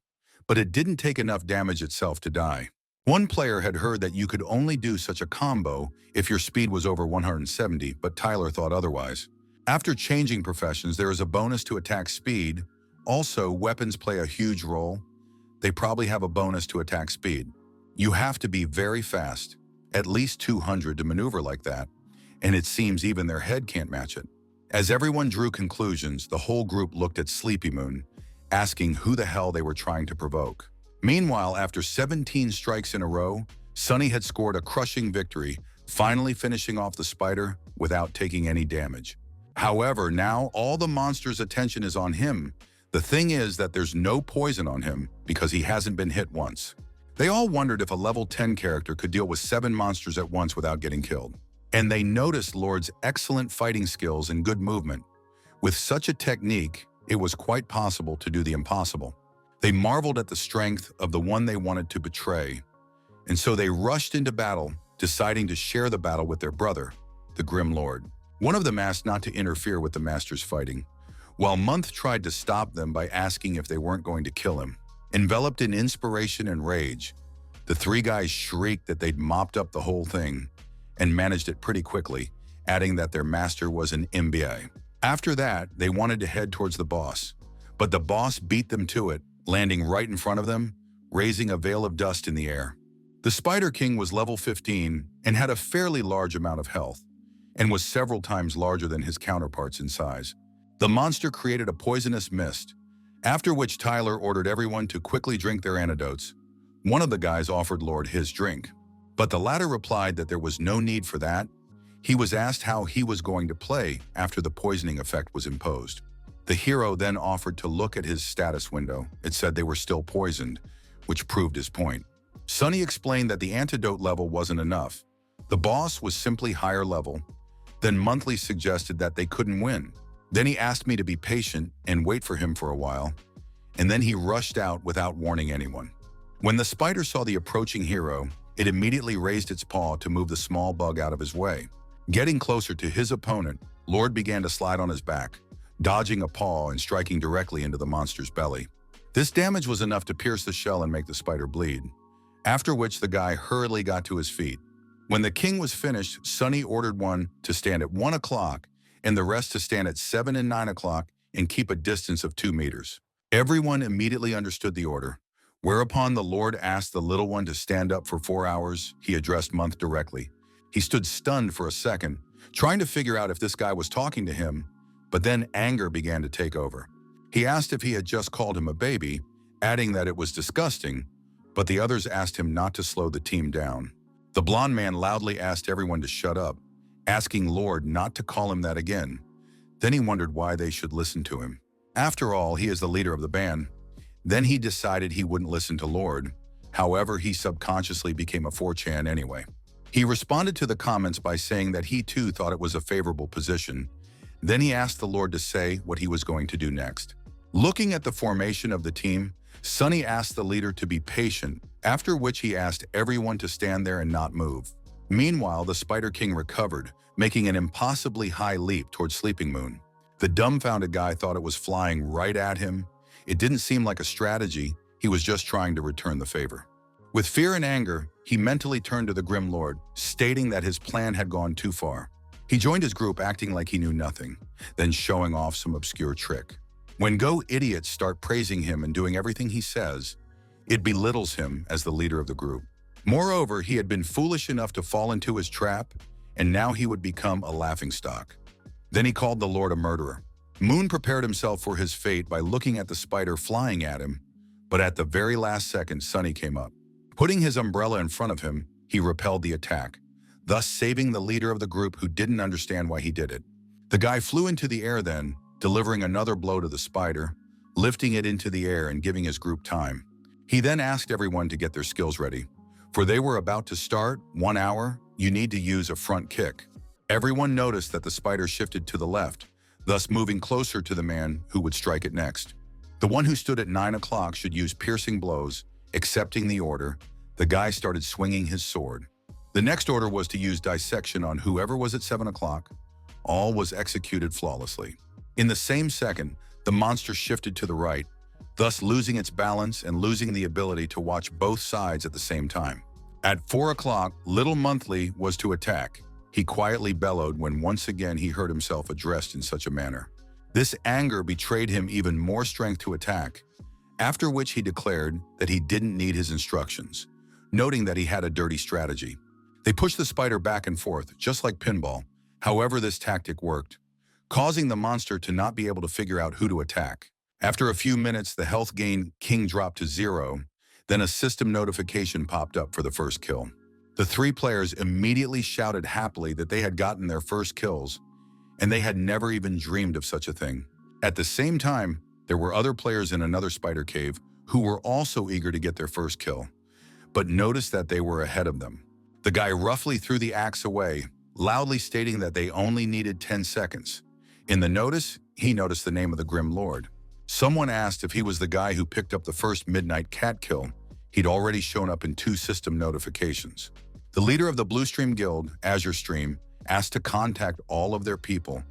but it didn't take enough damage itself to die. One player had heard that you could only do such a combo if your speed was over 170, but Tyler thought otherwise. After changing professions, there is a bonus to attack speed. Also, weapons play a huge role. They probably have a bonus to attack speed. You have to be very fast, at least 200 to maneuver like that, and it seems even their head can't match it. As everyone drew conclusions, the whole group looked at Sleepy Moon, asking who the hell they were trying to provoke. Meanwhile, after 17 strikes in a row, Sunny had scored a crushing victory, finally finishing off the spider without taking any damage. However, now all the monster's attention is on him. The thing is that there's no poison on him because he hasn't been hit once. They all wondered if a level 10 character could deal with 7 monsters at once without getting killed. And they noticed Lord's excellent fighting skills and good movement. With such a technique, it was quite possible to do the impossible. They marveled at the strength of the one they wanted to betray, and so they rushed into battle, deciding to share the battle with their brother, the Grim Lord. One of them asked not to interfere with the master's fighting, while Month tried to stop them by asking if they weren't going to kill him. Enveloped in inspiration and rage, the 3 guys shrieked that they'd mopped up the whole thing and managed it pretty quickly, adding that their master was an MBA. After that, they wanted to head towards the boss, but the boss beat them to it, landing right in front of them, raising a veil of dust in the air. The Spider King was level 15 and had a fairly large amount of health, and was several times larger than his counterparts in size. The monster created a poisonous mist, after which Tyler ordered everyone to quickly drink their antidotes. One of the guys offered Lord his drink, but the latter replied that there was no need for that. He was asked how he was going to play after the poisoning effect was imposed. The hero then offered to look at his status window. It said they were still poisoned, which proved his point. Sunny explained that the antidote level wasn't enough. The boss was simply higher level. Then Monthly suggested that they couldn't win. Then he asked me to be patient and wait for him for a while, and then he rushed out without warning anyone. When the spider saw the approaching hero, it immediately raised its paw to move the small bug out of his way. Getting closer to his opponent, Lord began to slide on his back, dodging a paw and striking directly into the monster's belly. This damage was enough to pierce the shell and make the spider bleed, after which the guy hurriedly got to his feet. When the king was finished, Sunny ordered one to stand at 1 o'clock and the rest to stand at 7 and 9 o'clock and keep a distance of 2 meters. Everyone immediately understood the order, whereupon the Lord asked the little one to stand up for 4 hours. He addressed Month directly. He stood stunned for a second, trying to figure out if this guy was talking to him, but then anger began to take over. He asked if he had just called him a baby, adding that it was disgusting, but the others asked him not to slow the team down. The blonde man loudly asked everyone to shut up, asking Lord not to call him that again. Then he wondered why they should listen to him. After all, he is the leader of the band. Then he decided he wouldn't listen to Lord. However, he subconsciously became a 4chan anyway. He responded to the comments by saying that he too thought it was a favorable position, Then he asked the Lord to say what he was going to do next. Looking at the formation of the team, Sunny asked the leader to be patient, after which he asked everyone to stand there and not move. Meanwhile, the Spider King recovered, making an impossibly high leap towards Sleeping Moon. The dumbfounded guy thought it was flying right at him. It didn't seem like a strategy, he was just trying to return the favor. With fear and anger, he mentally turned to the Grim Lord, stating that his plan had gone too far. He joined his group acting like he knew nothing, then showing off some obscure trick. When Go idiots start praising him and doing everything he says, it belittles him as the leader of the group. Moreover, he had been foolish enough to fall into his trap, and now he would become a laughingstock. Then he called the Lord a murderer. Moon prepared himself for his fate by looking at the spider flying at him, but at the very last second, Sunny came up. Putting his umbrella in front of him, he repelled the attack, thus saving the leader of the group who didn't understand why he did it. The guy flew into the air then, delivering another blow to the spider, lifting it into the air and giving his group time. He then asked everyone to get their skills ready. For they were about to start, 1 hour, you need to use a front kick. Everyone noticed that the spider shifted to the left, thus moving closer to the man who would strike it next. The one who stood at 9 o'clock should use piercing blows. Accepting the order, the guy started swinging his sword. The next order was to use dissection on whoever was at 7 o'clock. All was executed flawlessly. In the same second, the monster shifted to the right, thus losing its balance and losing the ability to watch both sides at the same time. At 4 o'clock, Little Monthly was to attack. He quietly bellowed when once again he heard himself addressed in such a manner. This anger betrayed him even more strength to attack, after which he declared that he didn't need his instructions, noting that he had a dirty strategy. They pushed the spider back and forth, just like pinball. However, this tactic worked, causing the monster to not be able to figure out who to attack. After a few minutes, the health gain king dropped to 0, then a system notification popped up for the first kill. The 3 players immediately shouted happily that they had gotten their first kills, and they had never even dreamed of such a thing. At the same time, there were other players in another spider cave who were also eager to get their first kill, but noticed that they were ahead of them. The guy roughly threw the axe away, loudly stating that they only needed 10 seconds. In the notice, he noticed the name of the Grim Lord. Someone asked if he was the guy who picked up the first midnight cat kill. He'd already shown up in 2 system notifications. The leader of the Blue Stream Guild, Azure Stream, asked to contact all of their people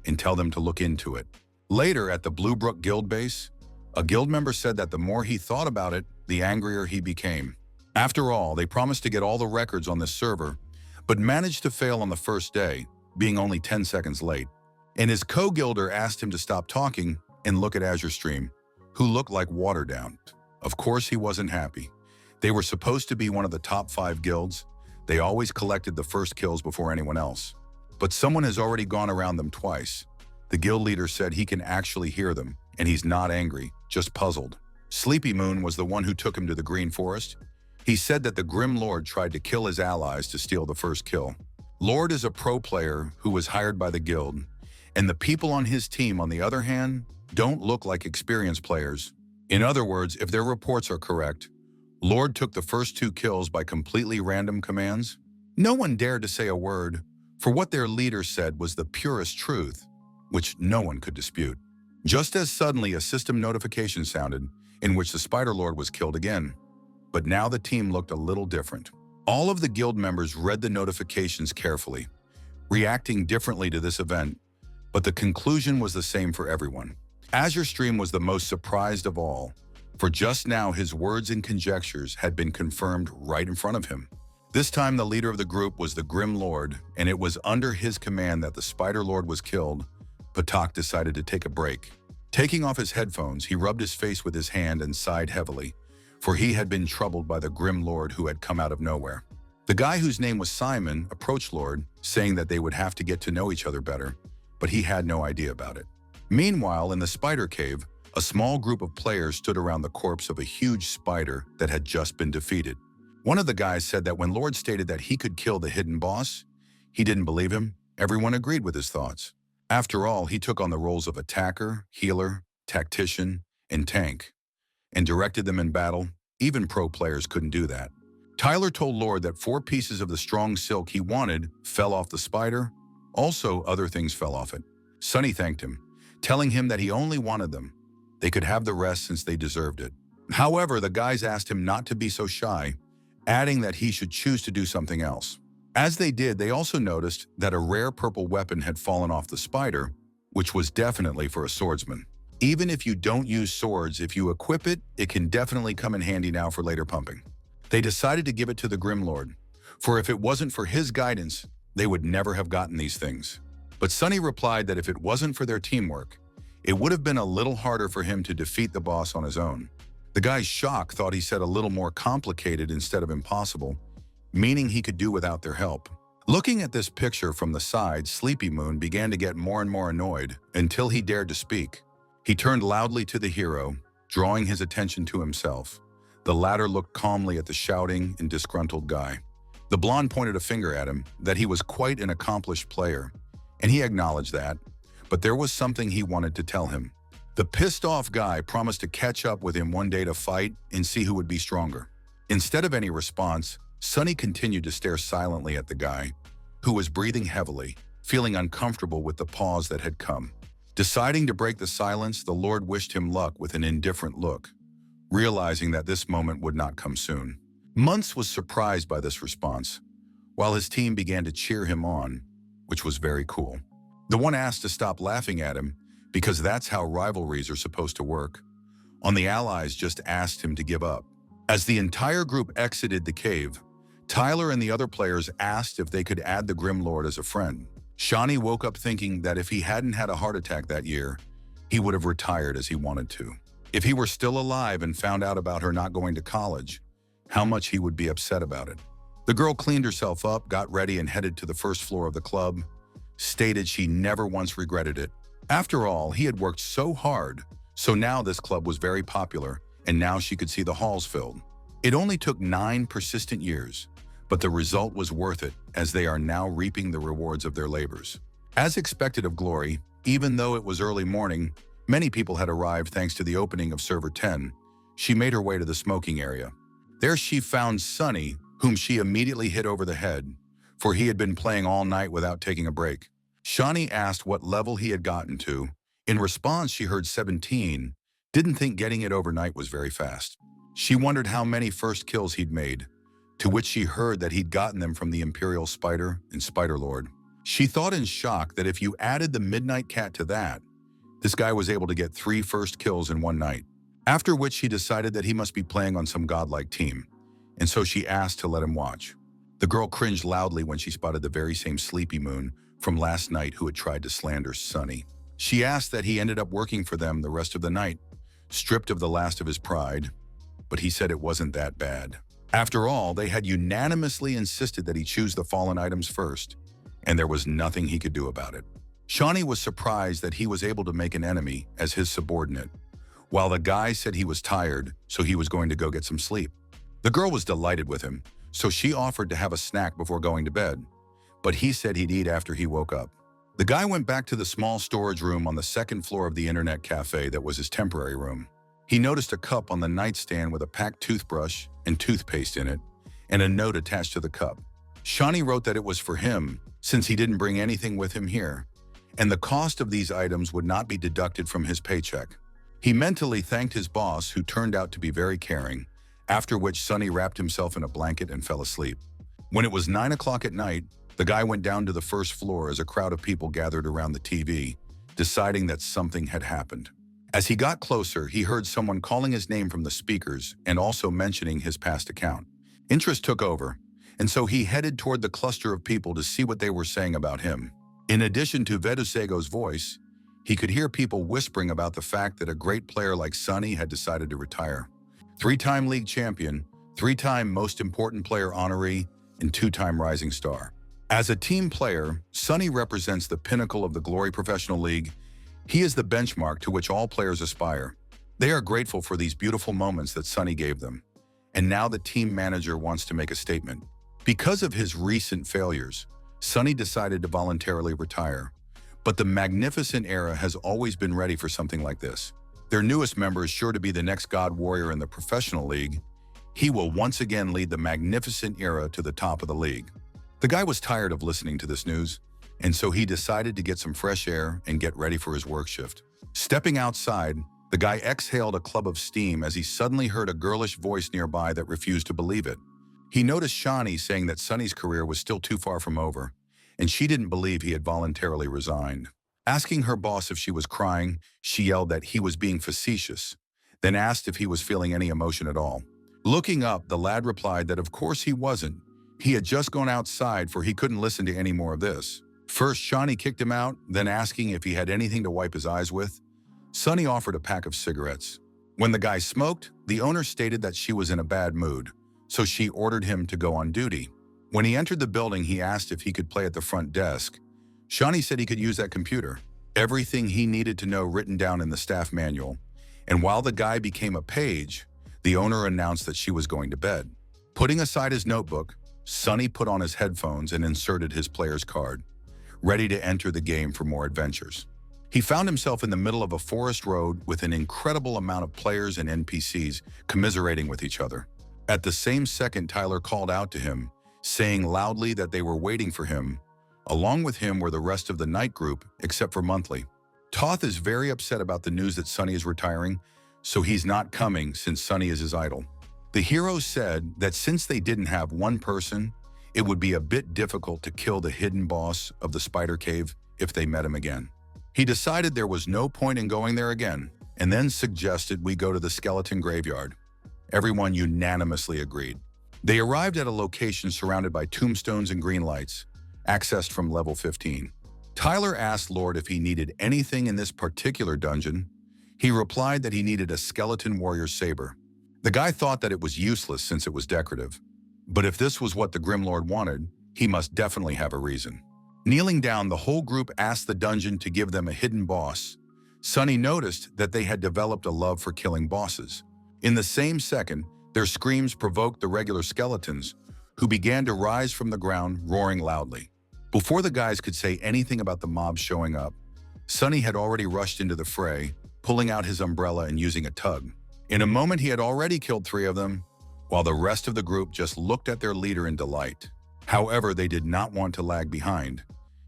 and tell them to look into it. Later, at the Blue Brook Guild base, a guild member said that the more he thought about it, the angrier he became. After all, they promised to get all the records on this server, but managed to fail on the first day, being only 10 seconds late. And his co-guilder asked him to stop talking and look at Azure Stream, who looked like watered down. Of course, he wasn't happy. They were supposed to be one of the top 5 guilds. They always collected the first kills before anyone else. But someone has already gone around them twice. The guild leader said he can actually hear them, and he's not angry, just puzzled. Sleepy Moon was the one who took him to the Green Forest. He said that the Grim Lord tried to kill his allies to steal the first kill. Lord is a pro player who was hired by the guild, and the people on his team, on the other hand, don't look like experienced players. In other words, if their reports are correct, Lord took the first 2 kills by completely random commands. No one dared to say a word, for what their leader said was the purest truth, which no one could dispute. Just as suddenly a system notification sounded, in which the Spider Lord was killed again. But now the team looked a little different. All of the guild members read the notifications carefully, reacting differently to this event, but the conclusion was the same for everyone. Azure Stream was the most surprised of all, for just now his words and conjectures had been confirmed right in front of him. This time the leader of the group was the Grim Lord, and it was under his command that the Spider Lord was killed. Patak decided to take a break. Taking off his headphones, he rubbed his face with his hand and sighed heavily, for he had been troubled by the Grim Lord who had come out of nowhere. The guy whose name was Simon approached Lord, saying that they would have to get to know each other better, but he had no idea about it. Meanwhile, in the spider cave, a small group of players stood around the corpse of a huge spider that had just been defeated. One of the guys said that when Lord stated that he could kill the hidden boss, he didn't believe him. Everyone agreed with his thoughts. After all, he took on the roles of attacker, healer, tactician, and tank, and directed them in battle. Even pro players couldn't do that. Tyler told Lord that 4 pieces of the strong silk he wanted fell off the spider. Also, other things fell off it. Sunny thanked him, telling him that he only wanted them. They could have the rest since they deserved it. However, the guys asked him not to be so shy, adding that he should choose to do something else. As they did, they also noticed that a rare purple weapon had fallen off the spider, which was definitely for a swordsman. Even if you don't use swords, if you equip it, it can definitely come in handy now for later pumping. They decided to give it to the Grimlord, for if it wasn't for his guidance, they would never have gotten these things. But Sunny replied that if it wasn't for their teamwork, it would have been a little harder for him to defeat the boss on his own. The guy's shock thought he said a little more complicated instead of impossible, meaning he could do without their help. Looking at this picture from the side, Sleepy Moon began to get more and more annoyed until he dared to speak. He turned loudly to the hero, drawing his attention to himself. The latter looked calmly at the shouting and disgruntled guy. The blonde pointed a finger at him, that he was quite an accomplished player, and he acknowledged that, but there was something he wanted to tell him. The pissed-off guy promised to catch up with him one day to fight and see who would be stronger. Instead of any response, Sunny continued to stare silently at the guy, who was breathing heavily, feeling uncomfortable with the pause that had come. Deciding to break the silence, the Lord wished him luck with an indifferent look, realizing that this moment would not come soon. Muntz was surprised by this response, while his team began to cheer him on, which was very cool. The one asked to stop laughing at him, because that's how rivalries are supposed to work. The allies just asked him to give up. As the entire group exited the cave, Tyler and the other players asked if they could add the Grimlord as a friend. Shaunie woke up thinking that if he hadn't had a heart attack that year, he would have retired as he wanted to. If he were still alive and found out about her not going to college, how much he would be upset about it. The girl cleaned herself up, got ready, and headed to the first floor of the club, stated she never once regretted it. After all, he had worked so hard, so now this club was very popular, and now she could see the halls filled. It only took 9 persistent years, but the result was worth it, as they are now reaping the rewards of their labors. As expected of Glory, even though it was early morning, many people had arrived thanks to the opening of Server 10. She made her way to the smoking area. There she found Sunny, whom she immediately hit over the head, for he had been playing all night without taking a break. Shaunie asked what level he had gotten to. In response, she heard 17, didn't think getting it overnight was very fast. She wondered how many first kills he'd made, to which she heard that he'd gotten them from the Imperial Spider and Spider Lord. She thought in shock that if you added the Midnight Cat to that, this guy was able to get 3 first kills in one night. After which she decided that he must be playing on some godlike team, and so she asked to let him watch. The girl cringed loudly when she spotted the very same Sleepy Moon from last night who had tried to slander Sunny. She asked that he ended up working for them the rest of the night, stripped of the last of his pride, but he said it wasn't that bad. After all, they had unanimously insisted that he choose the fallen items first, and there was nothing he could do about it. Shaunie was surprised that he was able to make an enemy as his subordinate, while the guy said he was tired, so he was going to go get some sleep. The girl was delighted with him, so she offered to have a snack before going to bed, but he said he'd eat after he woke up. The guy went back to the small storage room on the 2nd floor of the internet cafe that was his temporary room. He noticed a cup on the nightstand with a packed toothbrush and toothpaste in it, and a note attached to the cup. Shaunie wrote that it was for him, since he didn't bring anything with him here, and the cost of these items would not be deducted from his paycheck. He mentally thanked his boss, who turned out to be very caring, after which Sunny wrapped himself in a blanket and fell asleep. When it was 9 o'clock at night, the guy went down to the first floor as a crowd of people gathered around the TV, deciding that something had happened. As he got closer, he heard someone calling his name from the speakers and also mentioning his past account. Interest took over, and so he headed toward the cluster of people to see what they were saying about him. In addition to Vedusego's voice, he could hear people whispering about the fact that a great player like Sunny had decided to retire. 3-time league champion, 3-time most important player honoree, and 2-time rising star. As a team player, Sunny represents the pinnacle of the Glory Professional League. He is the benchmark to which all players aspire. They are grateful for these beautiful moments that Sunny gave them, and now the team manager wants to make a statement. Because of his recent failures, Sunny decided to voluntarily retire, but the Magnificent Era has always been ready for something like this. Their newest member is sure to be the next God Warrior in the Professional League. He will once again lead the Magnificent Era to the top of the league. The guy was tired of listening to this news, and so he decided to get some fresh air and get ready for his work shift. Stepping outside, the guy exhaled a club of steam as he suddenly heard a girlish voice nearby that refused to believe it. He noticed Shaunie saying that Sunny's career was still too far from over, and she didn't believe he had voluntarily resigned. Asking her boss if she was crying, she yelled that he was being facetious, then asked if he was feeling any emotion at all. Looking up, the lad replied that of course he wasn't. He had just gone outside for he couldn't listen to any more of this. First, Shaunie kicked him out, then asking if he had anything to wipe his eyes with. Sunny offered a pack of cigarettes. When the guy smoked, the owner stated that she was in a bad mood, so she ordered him to go on duty. When he entered the building, he asked if he could play at the front desk. Shaunie said he could use that computer, everything he needed to know written down in the staff manual. And while the guy became a page, the owner announced that she was going to bed. Putting aside his notebook, Sunny put on his headphones and inserted his player's card, ready to enter the game for more adventures. He found himself in the middle of a forest road with an incredible amount of players and NPCs commiserating with each other. At the same second, Tyler called out to him, saying loudly that they were waiting for him. Along with him were the rest of the night group, except for Monthly. Toth is very upset about the news that Sunny is retiring, so he's not coming since Sunny is his idol. The heroes said that since they didn't have one person, it would be a bit difficult to kill the hidden boss of the spider cave if they met him again. He decided there was no point in going there again, and then suggested we go to the skeleton graveyard. Everyone unanimously agreed. They arrived at a location surrounded by tombstones and green lights, accessed from level 15. Tyler asked Lord if he needed anything in this particular dungeon. He replied that he needed a skeleton warrior saber. The guy thought that it was useless since it was decorative, but if this was what the Grim Lord wanted, he must definitely have a reason. Kneeling down, the whole group asked the dungeon to give them a hidden boss. Sunny noticed that they had developed a love for killing bosses. In the same second, their screams provoked the regular skeletons, who began to rise from the ground, roaring loudly. Before the guys could say anything about the mob showing up, Sunny had already rushed into the fray, pulling out his umbrella and using a tug. In a moment, he had already killed 3 of them, while the rest of the group just looked at their leader in delight. However, they did not want to lag behind,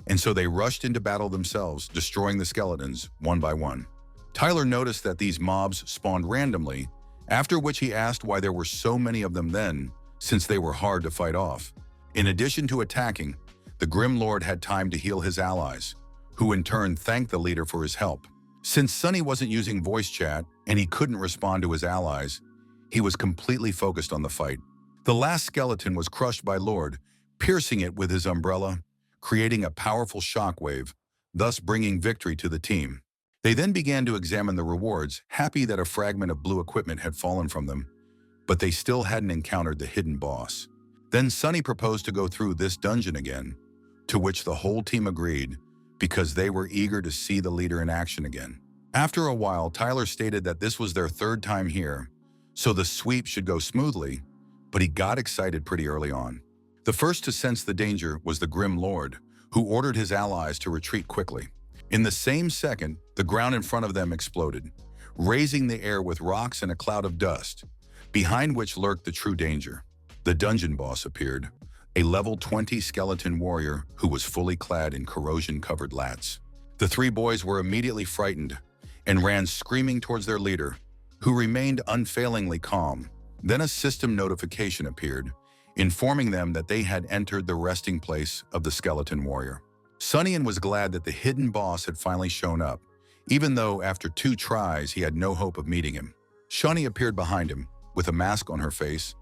and so they rushed into battle themselves, destroying the skeletons one by one. Tyler noticed that these mobs spawned randomly, after which he asked why there were so many of them then, since they were hard to fight off. In addition to attacking, the Grim Lord had time to heal his allies, who in turn thanked the leader for his help. Since Sunny wasn't using voice chat and he couldn't respond to his allies, he was completely focused on the fight. The last skeleton was crushed by Lord, piercing it with his umbrella, creating a powerful shockwave, thus bringing victory to the team. They then began to examine the rewards, happy that a fragment of blue equipment had fallen from them, but they still hadn't encountered the hidden boss. Then Sunny proposed to go through this dungeon again, to which the whole team agreed, because they were eager to see the leader in action again. After a while, Tyler stated that this was their 3rd time here, so the sweep should go smoothly, but he got excited pretty early on. The first to sense the danger was the Grim Lord, who ordered his allies to retreat quickly. In the same second, the ground in front of them exploded, raising the air with rocks and a cloud of dust, behind which lurked the true danger. The dungeon boss appeared, a level 20 skeleton warrior who was fully clad in corrosion-covered lats. The 3 boys were immediately frightened and ran screaming towards their leader, who remained unfailingly calm. Then a system notification appeared, informing them that they had entered the resting place of the skeleton warrior. Sunny was glad that the hidden boss had finally shown up, even though after 2 tries he had no hope of meeting him. Shaunie appeared behind him, with a mask on her face,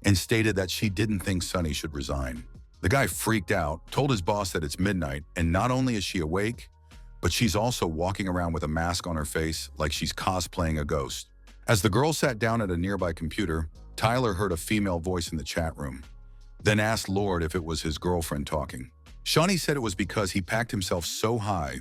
and stated that she didn't think Sunny should resign. The guy freaked out, told his boss that it's midnight, and not only is she awake, but she's also walking around with a mask on her face like she's cosplaying a ghost. As the girl sat down at a nearby computer, Tyler heard a female voice in the chat room, then asked Lord if it was his girlfriend talking. Shaunie said it was because he packed himself so high,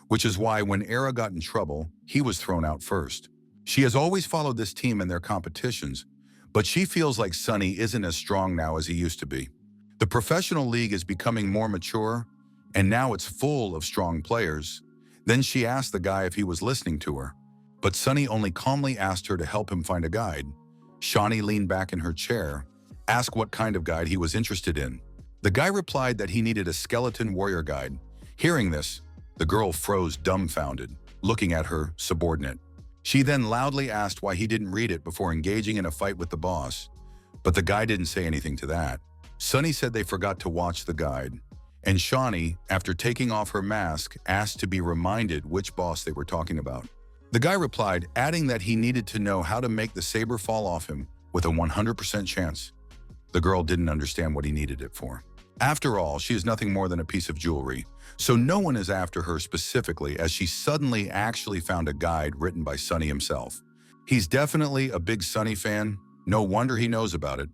which is why when Era got in trouble, he was thrown out first. She has always followed this team in their competitions, but she feels like Sunny isn't as strong now as he used to be. The professional league is becoming more mature, and now it's full of strong players. Then she asked the guy if he was listening to her, but Sunny only calmly asked her to help him find a guide. Shaunie leaned back in her chair, asked what kind of guide he was interested in. The guy replied that he needed a skeleton warrior guide, Hearing this, the girl froze dumbfounded, looking at her subordinate. She then loudly asked why he didn't read it before engaging in a fight with the boss, but the guy didn't say anything to that. Sunny said they forgot to watch the guide, and Shaunie, after taking off her mask, asked to be reminded which boss they were talking about. The guy replied, adding that he needed to know how to make the saber fall off him with a 100% chance. The girl didn't understand what he needed it for. After all, she is nothing more than a piece of jewelry, so no one is after her specifically, as she suddenly actually found a guide written by Sunny himself. He's definitely a big Sunny fan. No wonder he knows about it.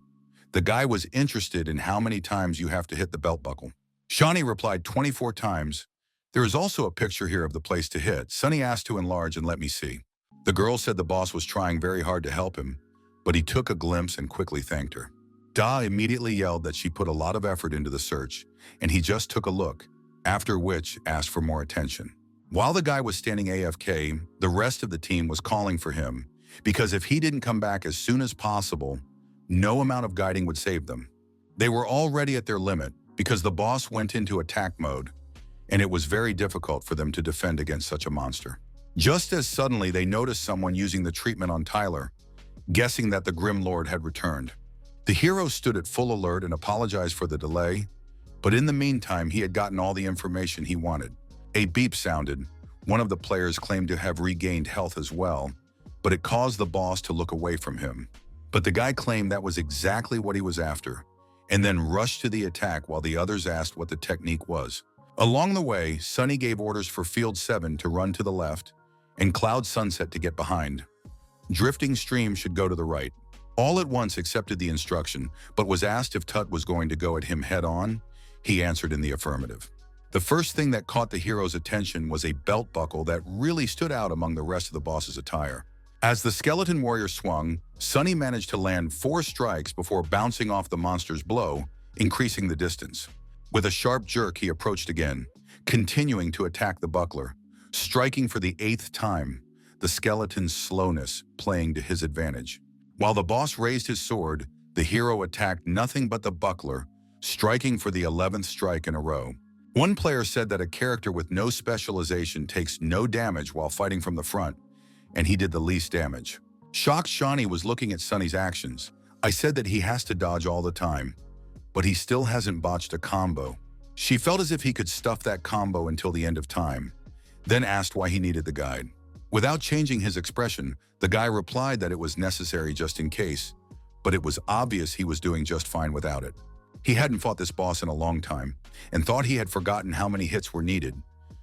The guy was interested in how many times you have to hit the belt buckle. Shaunie replied 24 times. There is also a picture here of the place to hit. Sunny asked to enlarge and let me see. The girl said the boss was trying very hard to help him, but he took a glimpse and quickly thanked her. Da immediately yelled that she put a lot of effort into the search, and he just took a look, after which asked for more attention. While the guy was standing AFK, the rest of the team was calling for him, because if he didn't come back as soon as possible, no amount of guiding would save them. They were already at their limit because the boss went into attack mode, and it was very difficult for them to defend against such a monster. Just as suddenly they noticed someone using the treatment on Tyler, guessing that the Grim Lord had returned. The hero stood at full alert and apologized for the delay, but in the meantime he had gotten all the information he wanted. A beep sounded. One of the players claimed to have regained health as well, but it caused the boss to look away from him. But the guy claimed that was exactly what he was after, and then rushed to the attack while the others asked what the technique was. Along the way, Sunny gave orders for Field 7 to run to the left, and Cloud Sunset to get behind. Drifting Stream should go to the right. All at once accepted the instruction, but was asked if Tut was going to go at him head-on. He answered in the affirmative. The first thing that caught the hero's attention was a belt buckle that really stood out among the rest of the boss's attire. As the skeleton warrior swung, Sunny managed to land 4 strikes before bouncing off the monster's blow, increasing the distance. With a sharp jerk, he approached again, continuing to attack the buckler, striking for the 8th time, the skeleton's slowness playing to his advantage. While the boss raised his sword, the hero attacked nothing but the buckler, striking for the 11th strike in a row. One player said that a character with no specialization takes no damage while fighting from the front, and he did the least damage. Shocked Shaunie was looking at Sunny's actions. I said that he has to dodge all the time, but he still hasn't botched a combo. She felt as if he could stuff that combo until the end of time, then asked why he needed the guide. Without changing his expression, the guy replied that it was necessary just in case, but it was obvious he was doing just fine without it. He hadn't fought this boss in a long time and thought he had forgotten how many hits were needed,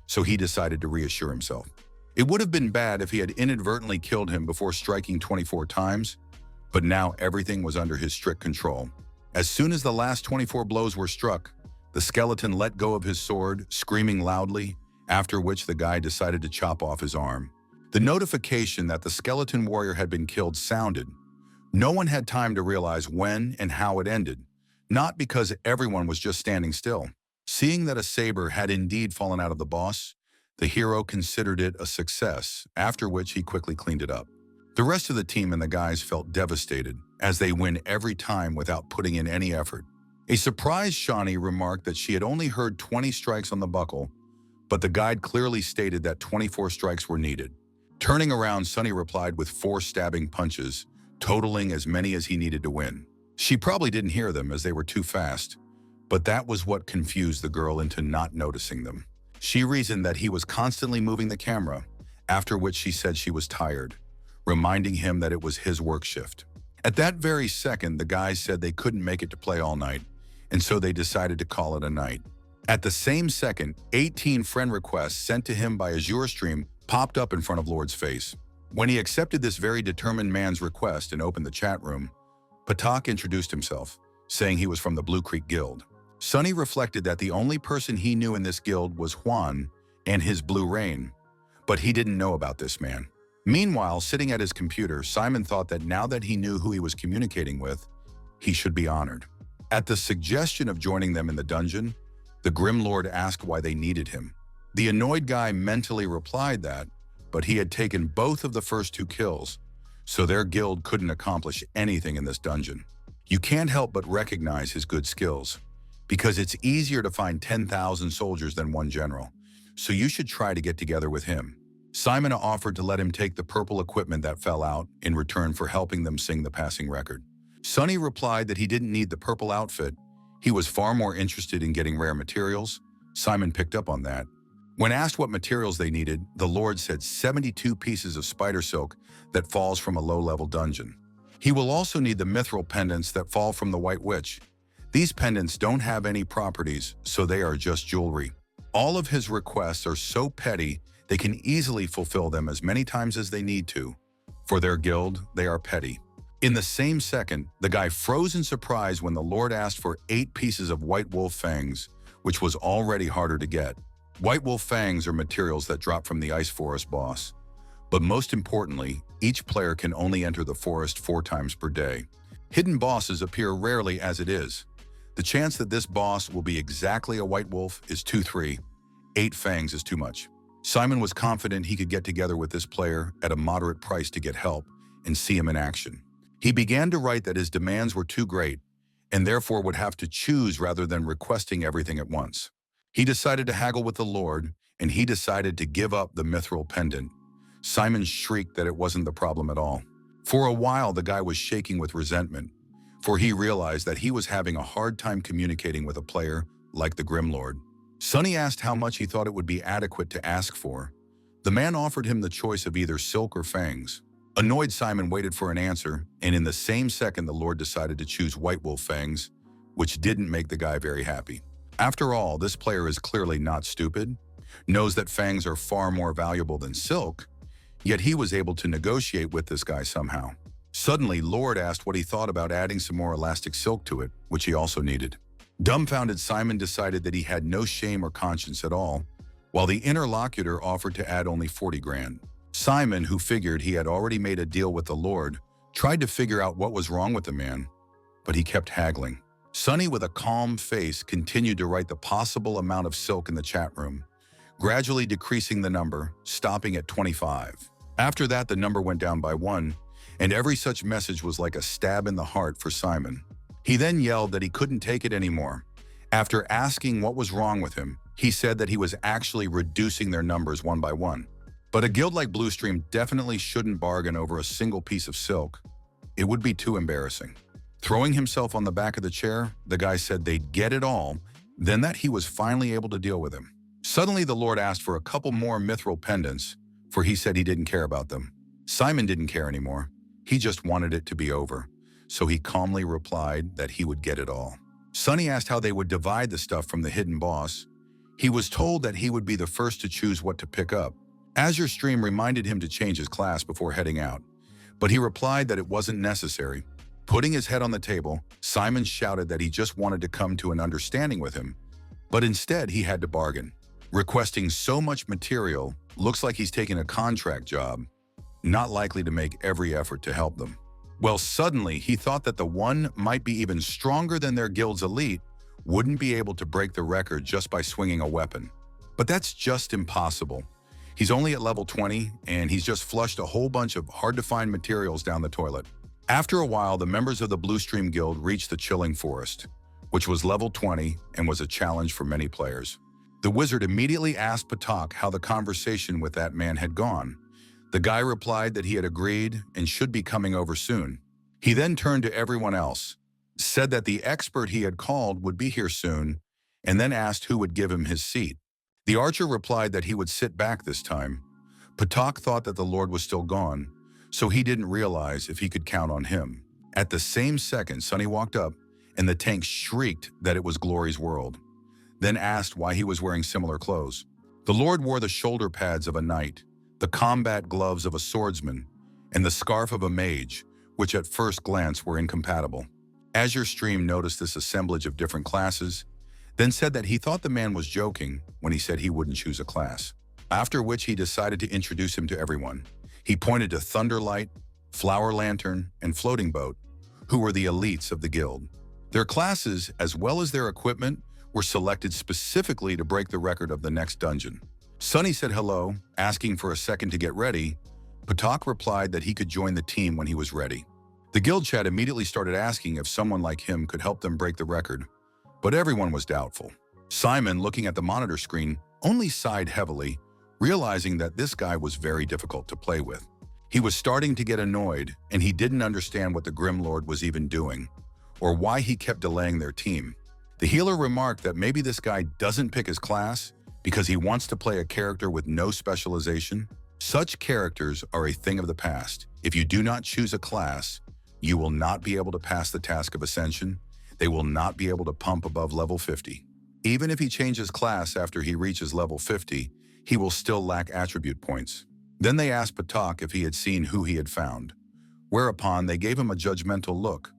so he decided to reassure himself. It would have been bad if he had inadvertently killed him before striking 24 times, but now everything was under his strict control. As soon as the last 24 blows were struck, the skeleton let go of his sword, screaming loudly, after which the guy decided to chop off his arm. The notification that the skeleton warrior had been killed sounded. No one had time to realize when and how it ended, not because everyone was just standing still. Seeing that a saber had indeed fallen out of the boss, the hero considered it a success, after which he quickly cleaned it up. The rest of the team and the guys felt devastated, as they win every time without putting in any effort. A surprised Shaunie remarked that she had only heard 20 strikes on the buckle, but the guide clearly stated that 24 strikes were needed. Turning around, Sunny replied with 4 stabbing punches, totaling as many as he needed to win. She probably didn't hear them as they were too fast, but that was what confused the girl into not noticing them. She reasoned that he was constantly moving the camera, after which she said she was tired, reminding him that it was his work shift. At that very second, the guys said they couldn't make it to play all night, and so they decided to call it a night. At the same second, 18 friend requests sent to him by Azure Stream popped up in front of Lord's face. When he accepted this very determined man's request and opened the chat room, Patak introduced himself, saying he was from the Blue Creek Guild. Sunny reflected that the only person he knew in this guild was Juan and his Blue Rain, but he didn't know about this man. Meanwhile, sitting at his computer, Simon thought that now that he knew who he was communicating with, he should be honored. At the suggestion of joining them in the dungeon, the Grim Lord asked why they needed him. The annoyed guy mentally replied that, but he had taken both of the first 2 kills, so their guild couldn't accomplish anything in this dungeon. You can't help but recognize his good skills. because it's easier to find 10,000 soldiers than one general. So you should try to get together with him. Simon offered to let him take the purple equipment that fell out in return for helping them sing the passing record. Sonny replied that he didn't need the purple outfit. He was far more interested in getting rare materials. Simon picked up on that. When asked what materials they needed, the Lord said 72 pieces of spider silk that falls from a low-level dungeon. He will also need the mithril pendants that fall from the White Witch. These pendants don't have any properties, so they are just jewelry. All of his requests are so petty, they can easily fulfill them as many times as they need to. For their guild, they are petty. In the same second, the guy froze in surprise when the Lord asked for 8 pieces of white wolf fangs, which was already harder to get. White wolf fangs are materials that drop from the Ice Forest boss. But most importantly, each player can only enter the forest 4 times per day. Hidden bosses appear rarely as it is. The chance that this boss will be exactly a white wolf is 2-3. 8 fangs is too much. Simon was confident he could get together with this player at a moderate price to get help and see him in action. He began to write that his demands were too great and therefore would have to choose rather than requesting everything at once. He decided to haggle with the Lord, and he decided to give up the mithril pendant. Simon shrieked that it wasn't the problem at all. For a while, the guy was shaking with resentment, for he realized that he was having a hard time communicating with a player like the Grim Lord. Sonny asked how much he thought it would be adequate to ask for. The man offered him the choice of either silk or fangs. Annoyed, Simon waited for an answer, and in the same second, the Lord decided to choose white wolf fangs, which didn't make the guy very happy. After all, this player is clearly not stupid, knows that fangs are far more valuable than silk, yet he was able to negotiate with this guy somehow. Suddenly, Lord asked what he thought about adding some more elastic silk to it, which he also needed. Dumbfounded, Simon decided that he had no shame or conscience at all, while the interlocutor offered to add only 40 grand. Simon, who figured he had already made a deal with the Lord, tried to figure out what was wrong with the man, but he kept haggling. Sonny, with a calm face, continued to write the possible amount of silk in the chat room, gradually decreasing the number, stopping at 25. After that, the number went down by 1, and every such message was like a stab in the heart for Simon. He then yelled that he couldn't take it anymore. After asking what was wrong with him, he said that he was actually reducing their numbers 1 by 1. But a guild like Bluestream definitely shouldn't bargain over a single piece of silk. It would be too embarrassing. Throwing himself on the back of the chair, the guy said they'd get it all, then that he was finally able to deal with him. Suddenly, the Lord asked for a couple more mithril pendants, for he said he didn't care about them. Simon didn't care anymore. He just wanted it to be over, so he calmly replied that he would get it all. Sonny asked how they would divide the stuff from the hidden boss. He was told that he would be the first to choose what to pick up. Azure Stream reminded him to change his class before heading out, but he replied that it wasn't necessary. Putting his head on the table, Simon shouted that he just wanted to come to an understanding with him, but instead he had to bargain. Requesting so much material looks like he's taking a contract job, not likely to make every effort to help them. Well, suddenly he thought that the one might be even stronger than their guild's elite wouldn't be able to break the record just by swinging a weapon. But that's just impossible. He's only at level 20, and he's just flushed a whole bunch of hard-to-find materials down the toilet. After a while, the members of the Bluestream Guild reached the Chilling Forest, which was level 20 and was a challenge for many players. The wizard immediately asked Patak how the conversation with that man had gone. The guy replied that he had agreed and should be coming over soon. He then turned to everyone else, said that the expert he had called would be here soon, and then asked who would give him his seat. The archer replied that he would sit back this time. Patak thought that the Lord was still gone, so he didn't realize if he could count on him. At the same second, Sonny walked up, and the tank shrieked that it was Glory's world, then asked why he was wearing similar clothes. The Lord wore the shoulder pads of a knight, the combat gloves of a swordsman, and the scarf of a mage, which at first glance were incompatible. Azure Stream noticed this assemblage of different classes, then said that he thought the man was joking when he said he wouldn't choose a class. After which he decided to introduce him to everyone. He pointed to Thunderlight, Flower Lantern, and Floating Boat, who were the elites of the guild. Their classes, as well as their equipment, were selected specifically to break the record of the next dungeon. Sonny said hello, asking for a second to get ready. Patak replied that he could join the team when he was ready. The guild chat immediately started asking if someone like him could help them break the record, but everyone was doubtful. Simon, looking at the monitor screen, only sighed heavily, realizing that this guy was very difficult to play with. He was starting to get annoyed, and he didn't understand what the Grim Lord was even doing, or why he kept delaying their team. The healer remarked that maybe this guy doesn't pick his class because he wants to play a character with no specialization. Such characters are a thing of the past. If you do not choose a class, you will not be able to pass the task of Ascension. They will not be able to pump above level 50. Even if he changes class after he reaches level 50, he will still lack attribute points. Then they asked Patak if he had seen who he had found, whereupon they gave him a judgmental look,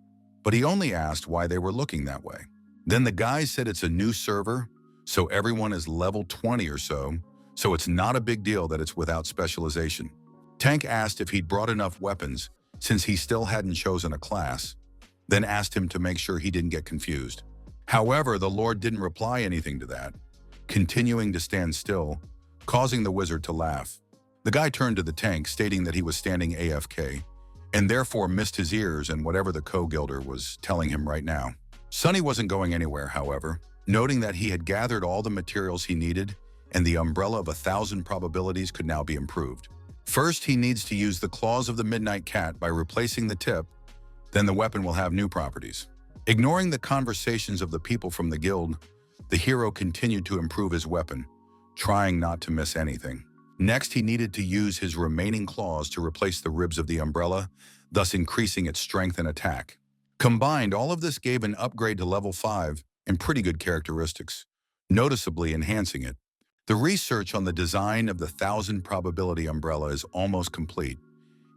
but he only asked why they were looking that way. Then the guy said it's a new server, so everyone is level 20 or so it's not a big deal that it's without specialization. Tank asked if he'd brought enough weapons since he still hadn't chosen a class, then asked him to make sure he didn't get confused. However, the Lord didn't reply anything to that, continuing to stand still, causing the wizard to laugh. The guy turned to the tank, stating that he was standing AFK, and therefore missed his ears and whatever the co-guilder was telling him right now. Sonny wasn't going anywhere, however, noting that he had gathered all the materials he needed and the umbrella of 1,000 probabilities could now be improved. First, he needs to use the claws of the Midnight Cat by replacing the tip, then the weapon will have new properties. Ignoring the conversations of the people from the guild, the hero continued to improve his weapon, trying not to miss anything. Next, he needed to use his remaining claws to replace the ribs of the umbrella, thus increasing its strength and attack. Combined, all of this gave an upgrade to level 5 and pretty good characteristics, noticeably enhancing it. The research on the design of the 1,000 probability umbrella is almost complete,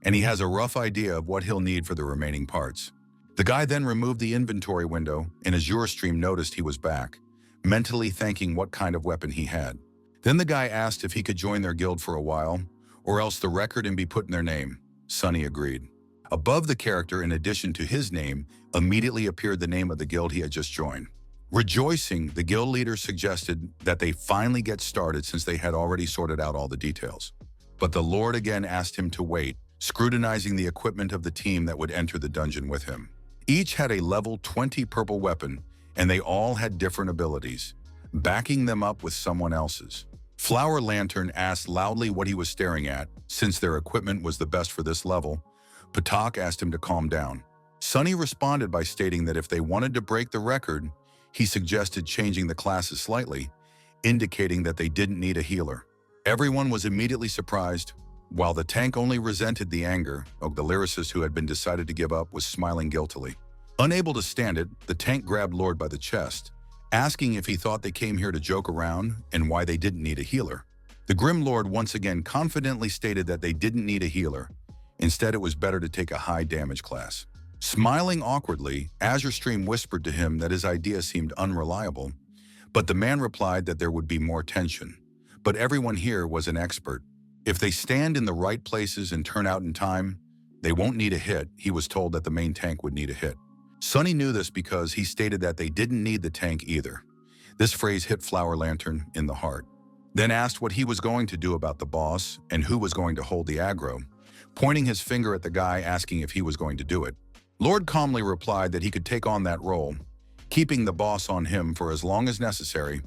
and he has a rough idea of what he'll need for the remaining parts. The guy then removed the inventory window, and Azure Stream noticed he was back, mentally thanking what kind of weapon he had. Then the guy asked if he could join their guild for a while, or else the record and be put in their name. Sonny agreed. Above the character, in addition to his name, immediately appeared the name of the guild he had just joined. Rejoicing, the guild leader suggested that they finally get started since they had already sorted out all the details. But the Lord again asked him to wait, scrutinizing the equipment of the team that would enter the dungeon with him. Each had a level 20 purple weapon, and they all had different abilities, backing them up with someone else's. Flower Lantern asked loudly what he was staring at, since their equipment was the best for this level. Patak asked him to calm down. Sonny responded by stating that if they wanted to break the record, he suggested changing the classes slightly, indicating that they didn't need a healer. Everyone was immediately surprised, while the tank only resented the anger of the lyricist who had been decided to give up was smiling guiltily. Unable to stand it, the tank grabbed Lord by the chest, asking if he thought they came here to joke around and why they didn't need a healer. The Grim Lord once again confidently stated that they didn't need a healer. Instead, it was better to take a high damage class. Smiling awkwardly, Azure Stream whispered to him that his idea seemed unreliable, but the man replied that there would be more tension. But everyone here was an expert. If they stand in the right places and turn out in time, they won't need a hit. He was told that the main tank would need a hit. Sonny knew this because he stated that they didn't need the tank either. This phrase hit Flower Lantern in the heart. Then asked what he was going to do about the boss and who was going to hold the aggro, pointing his finger at the guy asking if he was going to do it. Lord calmly replied that he could take on that role, keeping the boss on him for as long as necessary.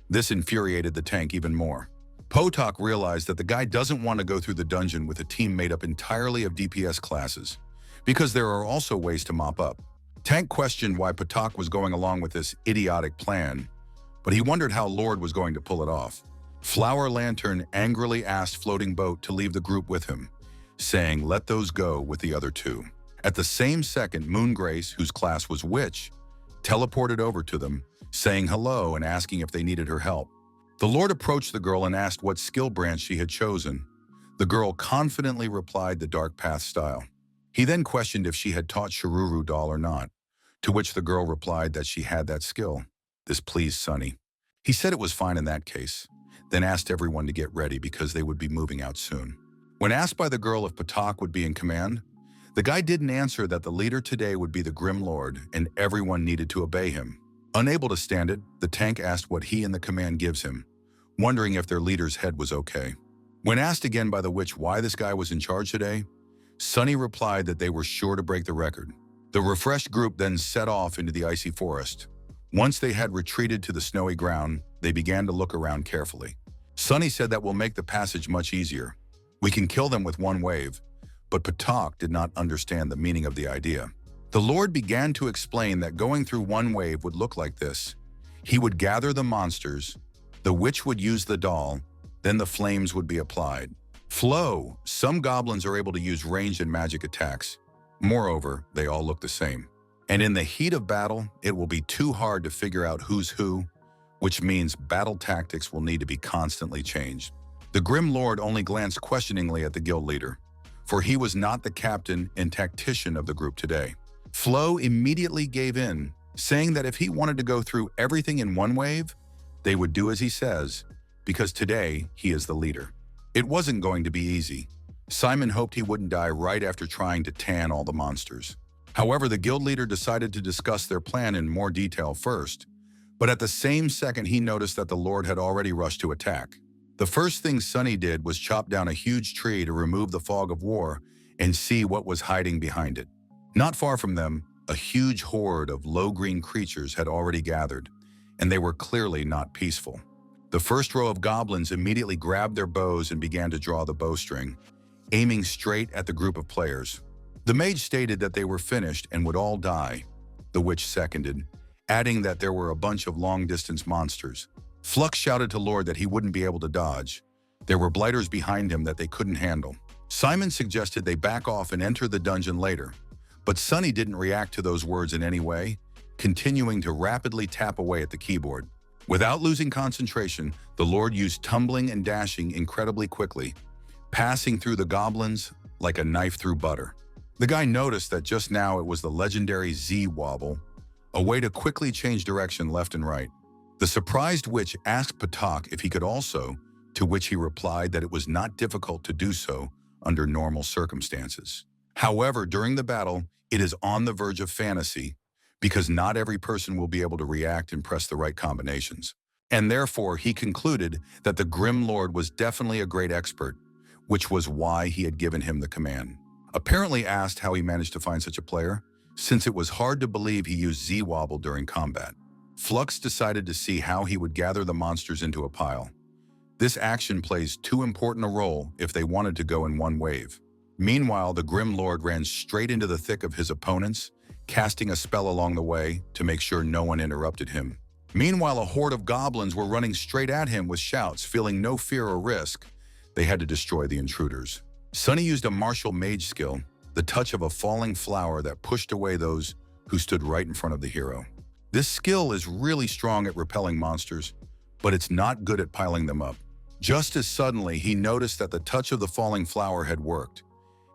This infuriated the tank even more. Potok realized that the guy doesn't want to go through the dungeon with a team made up entirely of DPS classes, because there are also ways to mop up. Tank questioned why Potok was going along with this idiotic plan, but he wondered how Lord was going to pull it off. Flower Lantern angrily asked Floating Boat to leave the group with him, saying, "Let those go with the other two." At the same second, Moongrace, whose class was Witch, teleported over to them, saying hello and asking if they needed her help. The Lord approached the girl and asked what skill branch she had chosen. The girl confidently replied the Dark Path style. He then questioned if she had taught Shururu Doll or not, to which the girl replied that she had that skill. This pleased Sonny. He said it was fine in that case, then asked everyone to get ready because they would be moving out soon. When asked by the girl if Patak would be in command, the guy didn't answer that the leader today would be the Grim Lord and everyone needed to obey him. Unable to stand it, the tank asked what he and the command gives him, wondering if their leader's head was okay. When asked again by the witch why this guy was in charge today, Sonny replied that they were sure to break the record. The refreshed group then set off into the icy forest, Once they had retreated to the snowy ground, they began to look around carefully. Sunny said that will make the passage much easier. We can kill them with one wave, but Patak did not understand the meaning of the idea. The Lord began to explain that going through one wave would look like this. He would gather the monsters, the witch would use the doll, then the flames would be applied. Flow. Some goblins are able to use ranged and magic attacks. Moreover, they all look the same. And in the heat of battle, it will be too hard to figure out who's who, which means battle tactics will need to be constantly changed. The Grim Lord only glanced questioningly at the guild leader, for he was not the captain and tactician of the group today. Flo immediately gave in, saying that if he wanted to go through everything in one wave, they would do as he says, because today he is the leader. It wasn't going to be easy. Simon hoped he wouldn't die right after trying to tan all the monsters. However, the guild leader decided to discuss their plan in more detail first, but at the same second he noticed that the Lord had already rushed to attack. The first thing Sunny did was chop down a huge tree to remove the fog of war and see what was hiding behind it. Not far from them, a huge horde of low-green creatures had already gathered, and they were clearly not peaceful. The first row of goblins immediately grabbed their bows and began to draw the bowstring, aiming straight at the group of players. The mage stated that they were finished and would all die. The witch seconded, adding that there were a bunch of long-distance monsters. Flux shouted to Lord that he wouldn't be able to dodge. There were blighters behind him that they couldn't handle. Simon suggested they back off and enter the dungeon later, but Sunny didn't react to those words in any way, continuing to rapidly tap away at the keyboard. Without losing concentration, the Lord used tumbling and dashing incredibly quickly, passing through the goblins like a knife through butter. The guy noticed that just now it was the legendary Z-wobble, a way to quickly change direction left and right. The surprised witch asked Patak if he could also, to which he replied that it was not difficult to do so under normal circumstances. However, during the battle, it is on the verge of fantasy, because not every person will be able to react and press the right combinations. And therefore, he concluded that the Grim Lord was definitely a great expert, which was why he had given him the command. Apparently asked how he managed to find such a player, since it was hard to believe he used Z-wobble during combat. Flux decided to see how he would gather the monsters into a pile. This action plays too important a role if they wanted to go in one wave. Meanwhile, the Grim Lord ran straight into the thick of his opponents, casting a spell along the way to make sure no one interrupted him. Meanwhile, a horde of goblins were running straight at him with shouts, feeling no fear or risk. They had to destroy the intruders. Sunny used a martial mage skill, the touch of a falling flower that pushed away those who stood right in front of the hero. This skill is really strong at repelling monsters, but it's not good at piling them up. Just as suddenly, he noticed that the touch of the falling flower had worked,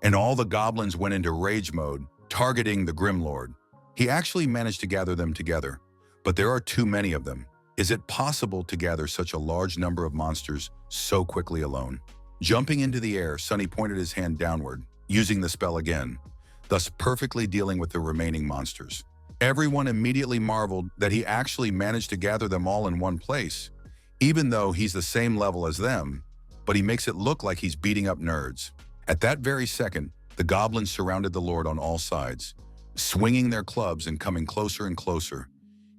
and all the goblins went into rage mode, targeting the Grim Lord. He actually managed to gather them together, but there are too many of them. Is it possible to gather such a large number of monsters so quickly alone? Jumping into the air, Sunny pointed his hand downward, using the spell again, thus perfectly dealing with the remaining monsters. Everyone immediately marveled that he actually managed to gather them all in one place, even though he's the same level as them, but he makes it look like he's beating up nerds. At that very second, the goblins surrounded the Lord on all sides, swinging their clubs and coming closer and closer,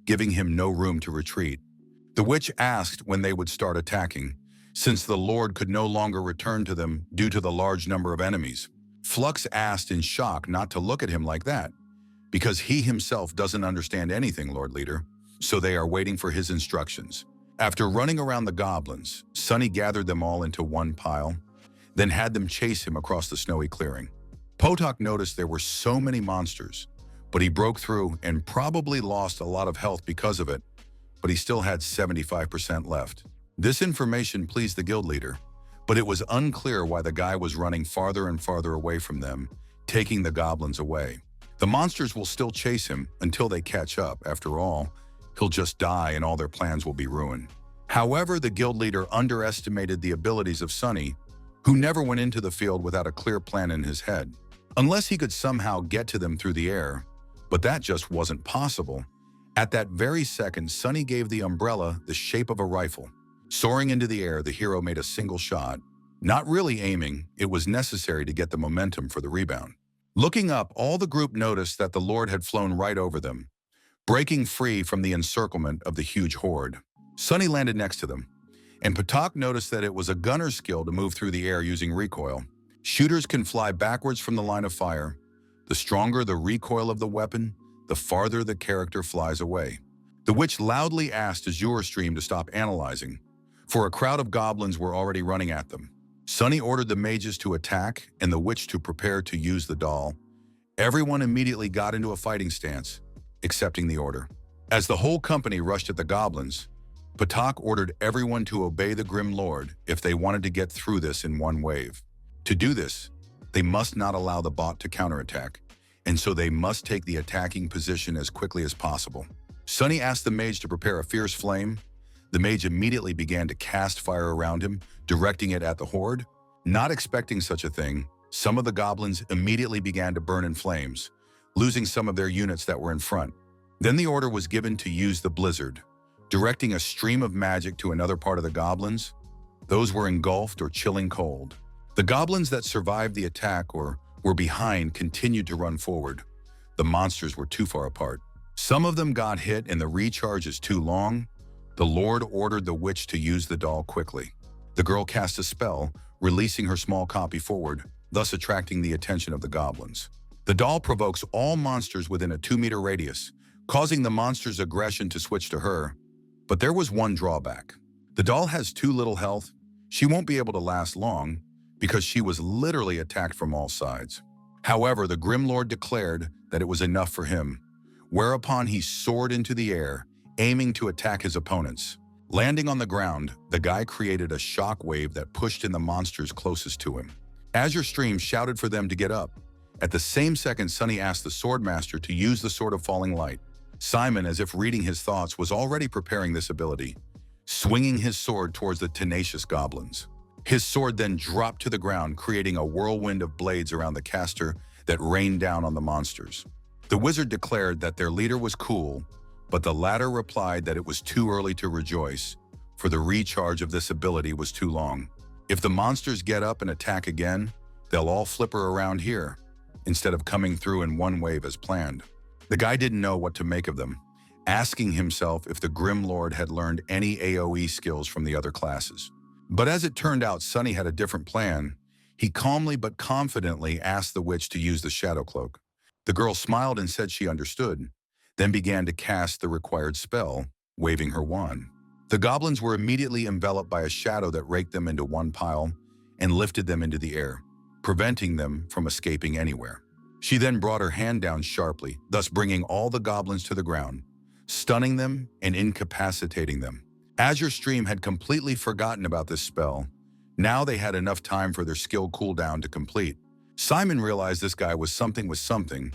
giving him no room to retreat. The witch asked when they would start attacking, since the Lord could no longer return to them due to the large number of enemies. Flux asked in shock not to look at him like that, because he himself doesn't understand anything, Lord Leader, so they are waiting for his instructions. After running around the goblins, Sunny gathered them all into one pile, then had them chase him across the snowy clearing. Potok noticed there were so many monsters, but he broke through and probably lost a lot of health because of it, but he still had 75% left. This information pleased the guild leader, but it was unclear why the guy was running farther and farther away from them, taking the goblins away. The monsters will still chase him until they catch up. After all, he'll just die and all their plans will be ruined. However, the guild leader underestimated the abilities of Sunny, who never went into the field without a clear plan in his head. Unless he could somehow get to them through the air, but that just wasn't possible. At that very second, Sunny gave the umbrella the shape of a rifle. Soaring into the air, the hero made a single shot. Not really aiming, it was necessary to get the momentum for the rebound. Looking up, all the group noticed that the Lord had flown right over them, breaking free from the encirclement of the huge horde. Sunny landed next to them, and Patak noticed that it was a gunner's skill to move through the air using recoil. Shooters can fly backwards from the line of fire. The stronger the recoil of the weapon, the farther the character flies away. The witch loudly asked Azure Stream to stop analyzing, for a crowd of goblins were already running at them. Sunny ordered the mages to attack and the witch to prepare to use the doll. Everyone immediately got into a fighting stance, accepting the order. As the whole company rushed at the goblins, Patak ordered everyone to obey the Grim Lord if they wanted to get through this in one wave. To do this, they must not allow the bot to counterattack, and so they must take the attacking position as quickly as possible. Sunny asked the mage to prepare a fierce flame. The mage immediately began to cast fire around him, directing it at the horde. Not expecting such a thing, some of the goblins immediately began to burn in flames, losing some of their units that were in front. Then the order was given to use the blizzard, directing a stream of magic to another part of the goblins. Those were engulfed or chilling cold. The goblins that survived the attack or were behind continued to run forward. The monsters were too far apart. Some of them got hit and the recharge is too long. The Lord ordered the witch to use the doll quickly. The girl cast a spell, releasing her small copy forward, thus attracting the attention of the goblins. The doll provokes all monsters within a 2-meter radius, causing the monster's aggression to switch to her. But there was one drawback. The doll has too little health. She won't be able to last long because she was literally attacked from all sides. However, the Grim Lord declared that it was enough for him, whereupon he soared into the air, aiming to attack his opponents. Landing on the ground, the guy created a shock wave that pushed in the monsters closest to him. Azure Stream shouted for them to get up. At the same second, Sunny asked the Swordmaster to use the Sword of Falling Light. Simon, as if reading his thoughts, was already preparing this ability, swinging his sword towards the tenacious goblins. His sword then dropped to the ground, creating a whirlwind of blades around the caster that rained down on the monsters. The wizard declared that their leader was cool, but the latter replied that it was too early to rejoice, for the recharge of this ability was too long. If the monsters get up and attack again, they'll all flipper around here, instead of coming through in one wave as planned. The guy didn't know what to make of them, asking himself if the Grim Lord had learned any AoE skills from the other classes. But as it turned out, Sunny had a different plan. He calmly but confidently asked the witch to use the Shadow Cloak. The girl smiled and said she understood, then began to cast the required spell, waving her wand. The goblins were immediately enveloped by a shadow that raked them into one pile and lifted them into the air, preventing them from escaping anywhere. She then brought her hand down sharply, thus bringing all the goblins to the ground, stunning them and incapacitating them. Azure Stream had completely forgotten about this spell. Now they had enough time for their skill cooldown to complete. Simon realized this guy was something with something.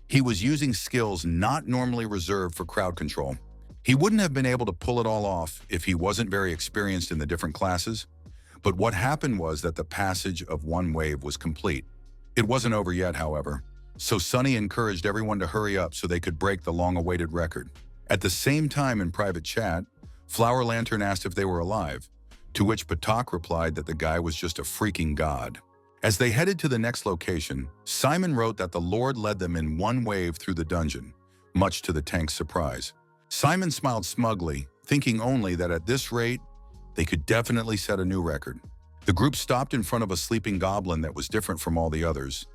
He was using skills not normally reserved for crowd control. He wouldn't have been able to pull it all off if he wasn't very experienced in the different classes. But what happened was that the passage of one wave was complete. It wasn't over yet, however, so Sunny encouraged everyone to hurry up so they could break the long-awaited record. At the same time, in private chat, Flower Lantern asked if they were alive, to which Patak replied that the guy was just a freaking god. As they headed to the next location, Simon wrote that the Lord led them in one wave through the dungeon, much to the tank's surprise. Simon smiled smugly, thinking only that at this rate, they could definitely set a new record. The group stopped in front of a sleeping goblin that was different from all the others.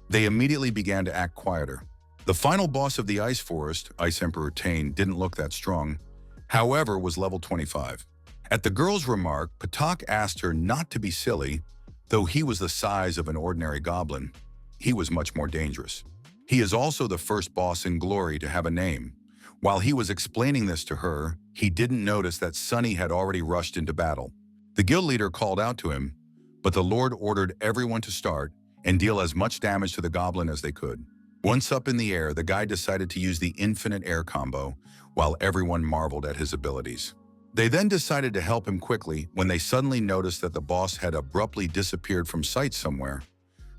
They immediately began to act quieter. The final boss of the Ice Forest, Ice Emperor Tane, didn't look that strong, however was level 25. At the girl's remark, Patak asked her not to be silly. Though he was the size of an ordinary goblin, he was much more dangerous. He is also the first boss in Glory to have a name. While he was explaining this to her, he didn't notice that Sunny had already rushed into battle. The guild leader called out to him, but the Lord ordered everyone to start and deal as much damage to the goblin as they could. Once up in the air, the guy decided to use the infinite air combo, while everyone marveled at his abilities. They then decided to help him quickly when they suddenly noticed that the boss had abruptly disappeared from sight somewhere,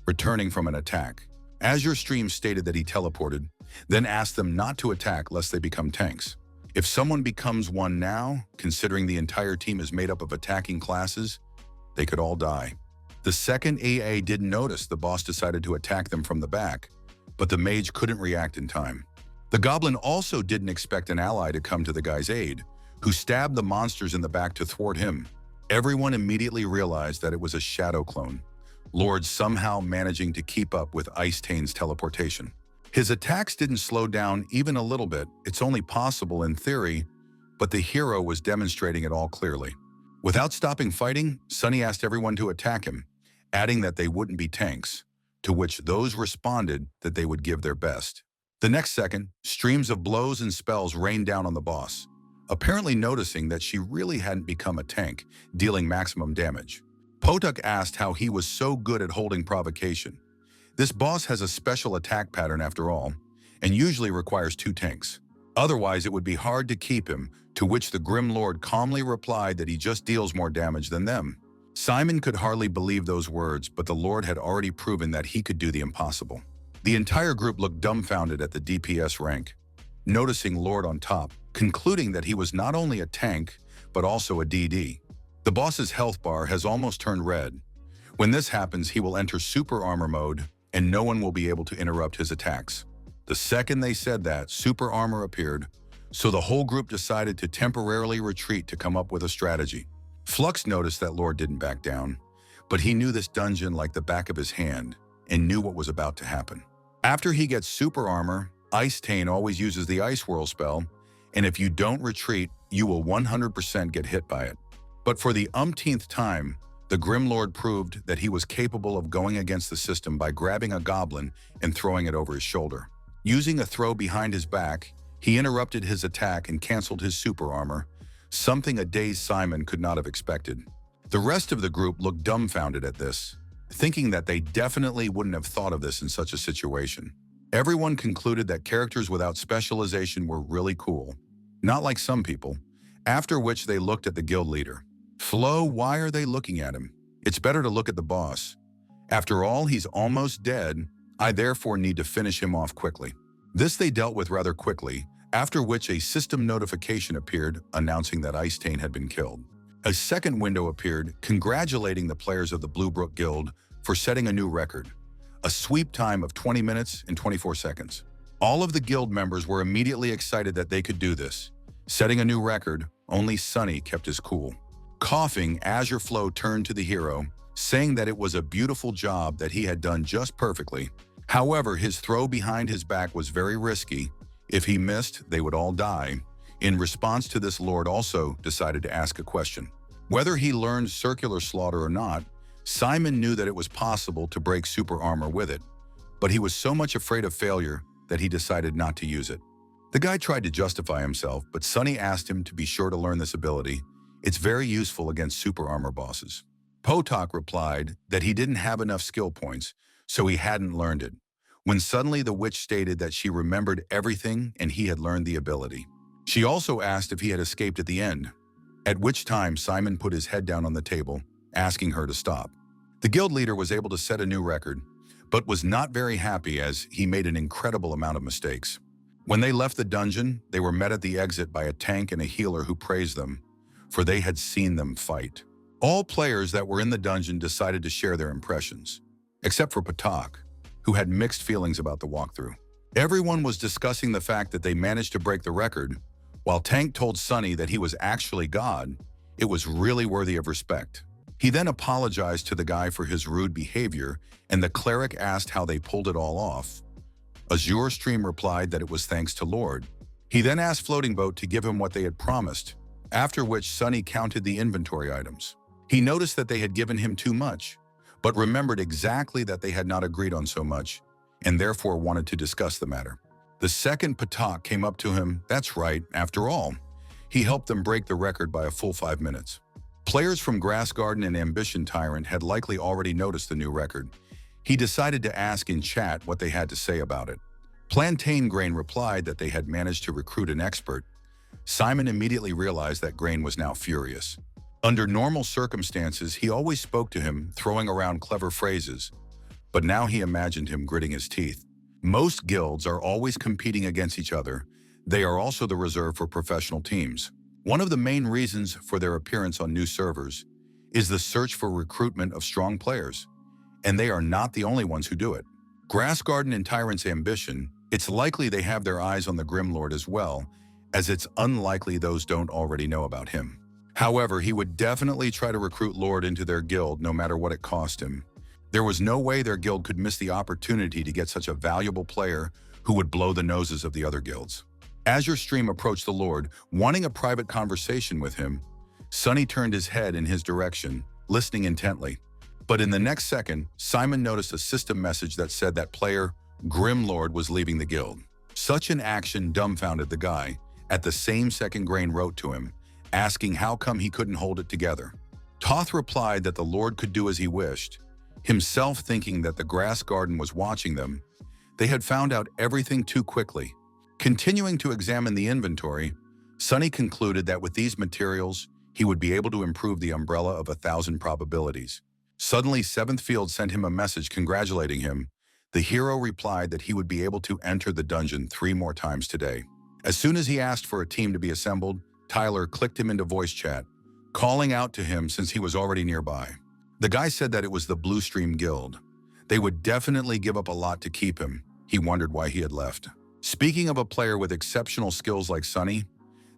returning from an attack. Azure Stream stated that he teleported, then asked them not to attack lest they become tanks. If someone becomes one now, considering the entire team is made up of attacking classes, they could all die. The second AA didn't notice the boss decided to attack them from the back, but the mage couldn't react in time. The goblin also didn't expect an ally to come to the guy's aid, who stabbed the monsters in the back to thwart him. Everyone immediately realized that it was a shadow clone, Lord somehow managing to keep up with Ice-Tane's teleportation. His attacks didn't slow down even a little bit. It's only possible in theory, but the hero was demonstrating it all clearly. Without stopping fighting, Sunny asked everyone to attack him, adding that they wouldn't be tanks, to which those responded that they would give their best. The next second, streams of blows and spells rained down on the boss, apparently noticing that she really hadn't become a tank, dealing maximum damage. Potuk asked how he was so good at holding provocation. This boss has a special attack pattern after all, and usually requires 2 tanks. Otherwise, it would be hard to keep him, to which the Grim Lord calmly replied that he just deals more damage than them. Simon could hardly believe those words, but the Lord had already proven that he could do the impossible. The entire group looked dumbfounded at the DPS rank, noticing Lord on top, concluding that he was not only a tank, but also a DD. The boss's health bar has almost turned red. When this happens, he will enter super armor mode, and no one will be able to interrupt his attacks. The second they said that, super armor appeared, so the whole group decided to temporarily retreat to come up with a strategy. Flux noticed that Lord didn't back down, but he knew this dungeon like the back of his hand and knew what was about to happen. After he gets super armor, Ice-Tane always uses the Ice Whirl spell, and if you don't retreat, you will 100% get hit by it. But for the umpteenth time, the Grim Lord proved that he was capable of going against the system by grabbing a goblin and throwing it over his shoulder. Using a throw behind his back, he interrupted his attack and canceled his super armor, something a dazed Simon could not have expected. The rest of the group looked dumbfounded at this, thinking that they definitely wouldn't have thought of this in such a situation. Everyone concluded that characters without specialization were really cool, not like some people, after which they looked at the guild leader. Flo, why are they looking at him? It's better to look at the boss. After all, he's almost dead. I therefore need to finish him off quickly. This they dealt with rather quickly, after which a system notification appeared announcing that Ice-Tane had been killed. A second window appeared congratulating the players of the Bluebrook Guild for setting a new record, a sweep time of 20 minutes and 24 seconds. All of the guild members were immediately excited that they could do this. Setting a new record, only Sunny kept his cool. Coughing, Azure Flow turned to the hero, saying that it was a beautiful job that he had done just perfectly. However, his throw behind his back was very risky. If he missed, they would all die. In response to this, Lord also decided to ask a question. Whether he learned circular slaughter or not, Simon knew that it was possible to break super armor with it, but he was so much afraid of failure that he decided not to use it. The guy tried to justify himself, but Sunny asked him to be sure to learn this ability. It's very useful against super armor bosses. Potok replied that he didn't have enough skill points, so he hadn't learned it, when suddenly the witch stated that she remembered everything and he had learned the ability. She also asked if he had escaped at the end, at which time Simon put his head down on the table, asking her to stop. The guild leader was able to set a new record, but was not very happy as he made an incredible amount of mistakes. When they left the dungeon, they were met at the exit by a tank and a healer who praised them, for they had seen them fight. All players that were in the dungeon decided to share their impressions, except for Potok, who had mixed feelings about the walkthrough. Everyone was discussing the fact that they managed to break the record, while Tank told Sunny that he was actually God. It was really worthy of respect. He then apologized to the guy for his rude behavior, and the cleric asked how they pulled it all off. Azure Stream replied that it was thanks to Lord. He then asked Floating Boat to give him what they had promised, after which Sunny counted the inventory items. He noticed that they had given him too much, but remembered exactly that they had not agreed on so much, and therefore wanted to discuss the matter. The second Potok came up to him. That's right, after all, he helped them break the record by a full 5 minutes. Players from Grass Garden and Ambition Tyrant had likely already noticed the new record. He decided to ask in chat what they had to say about it. Plantain Grain replied that they had managed to recruit an expert. Simon immediately realized that Grain was now furious. Under normal circumstances, he always spoke to him, throwing around clever phrases, but now he imagined him gritting his teeth. Most guilds are always competing against each other. They are also the reserve for professional teams. One of the main reasons for their appearance on new servers is the search for recruitment of strong players, and they are not the only ones who do it. Grass Garden and Tyrant's Ambition It's likely they have their eyes on the Grim Lord as well, as it's unlikely those don't already know about him. However, he would definitely try to recruit Lord into their guild no matter what it cost him. There was no way their guild could miss the opportunity to get such a valuable player who would blow the noses of the other guilds. As your stream approached the Lord, wanting a private conversation with him, Sonny turned his head in his direction, listening intently. But in the next second, Simon noticed a system message that said that player Grim Lord was leaving the guild. Such an action dumbfounded the guy. At the same second, Grain wrote to him, asking how come he couldn't hold it together. Toth replied that the Lord could do as he wished, himself thinking that the grass garden was watching them. They had found out everything too quickly. Continuing to examine the inventory, Sonny concluded that with these materials, he would be able to improve the umbrella of 1,000 probabilities. Suddenly, Seventh Field sent him a message congratulating him. The hero replied that he would be able to enter the dungeon 3 more times today. As soon as he asked for a team to be assembled, Tyler clicked him into voice chat, calling out to him since he was already nearby. The guy said that it was the Blue Stream Guild. They would definitely give up a lot to keep him. He wondered why he had left. Speaking of a player with exceptional skills like Sonny,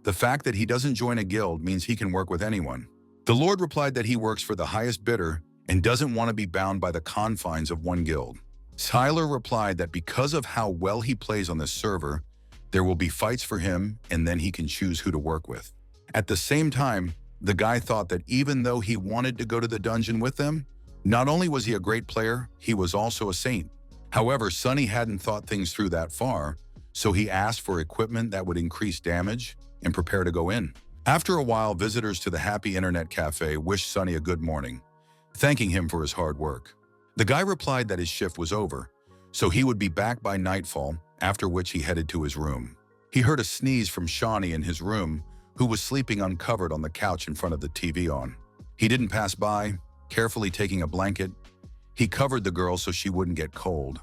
the fact that he doesn't join a guild means he can work with anyone. The Lord replied that he works for the highest bidder and doesn't want to be bound by the confines of one guild. Tyler replied that because of how well he plays on this server, there will be fights for him and then he can choose who to work with. At the same time, the guy thought that even though he wanted to go to the dungeon with them, not only was he a great player, he was also a saint. However, Sonny hadn't thought things through that far, so he asked for equipment that would increase damage and prepare to go in. After a while, visitors to the Happy Internet Cafe wished Sonny a good morning, thanking him for his hard work. The guy replied that his shift was over, so he would be back by nightfall, after which he headed to his room. He heard a sneeze from Shaunie in his room, who was sleeping uncovered on the couch in front of the TV on. He didn't pass by, carefully taking a blanket. He covered the girl so she wouldn't get cold,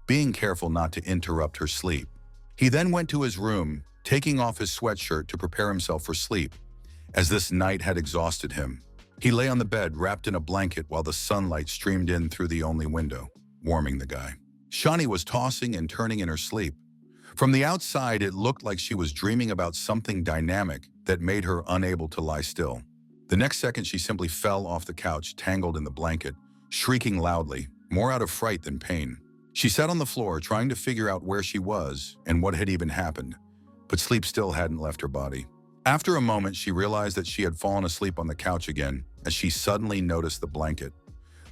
being careful not to interrupt her sleep. He then went to his room, taking off his sweatshirt to prepare himself for sleep, as this night had exhausted him. He lay on the bed wrapped in a blanket while the sunlight streamed in through the only window, warming the guy. Shaunie was tossing and turning in her sleep. From the outside, it looked like she was dreaming about something dynamic that made her unable to lie still. The next second, she simply fell off the couch, tangled in the blanket, shrieking loudly, more out of fright than pain. She sat on the floor, trying to figure out where she was and what had even happened, but sleep still hadn't left her body. After a moment, she realized that she had fallen asleep on the couch again as she suddenly noticed the blanket,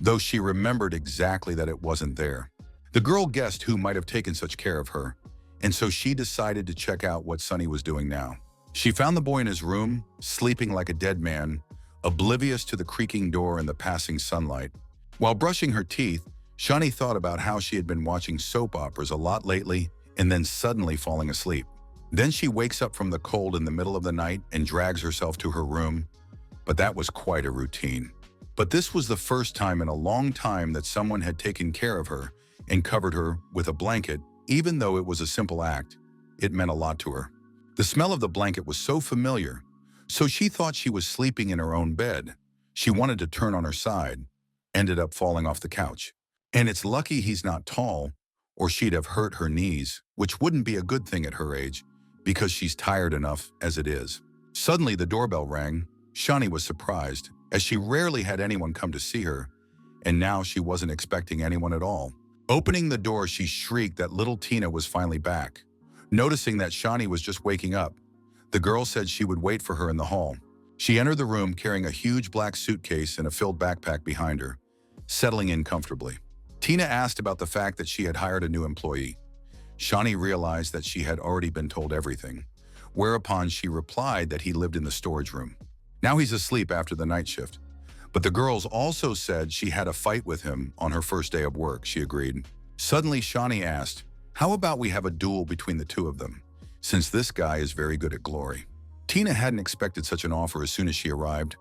though she remembered exactly that it wasn't there. The girl guessed who might have taken such care of her, and so she decided to check out what Sonny was doing now. She found the boy in his room, sleeping like a dead man, oblivious to the creaking door and the passing sunlight. While brushing her teeth, Shaunie thought about how she had been watching soap operas a lot lately and then suddenly falling asleep. Then she wakes up from the cold in the middle of the night and drags herself to her room, but that was quite a routine. But this was the first time in a long time that someone had taken care of her and covered her with a blanket. Even though it was a simple act, it meant a lot to her. The smell of the blanket was so familiar, so she thought she was sleeping in her own bed. She wanted to turn on her side, ended up falling off the couch. And it's lucky he's not tall, or she'd have hurt her knees, which wouldn't be a good thing at her age, because she's tired enough as it is. Suddenly, the doorbell rang. Shaunie was surprised, as she rarely had anyone come to see her, and now she wasn't expecting anyone at all. Opening the door, she shrieked that little Tina was finally back. Noticing that Shaunie was just waking up, the girl said she would wait for her in the hall. She entered the room carrying a huge black suitcase and a filled backpack behind her, settling in comfortably. Tina asked about the fact that she had hired a new employee. Shaunie realized that she had already been told everything, whereupon she replied that he lived in the storage room. Now he's asleep after the night shift. But the girls also said she had a fight with him on her first day of work. She agreed. Suddenly, Shaunie asked, how about we have a duel between the two of them, since this guy is very good at glory? Tina hadn't expected such an offer as soon as she arrived,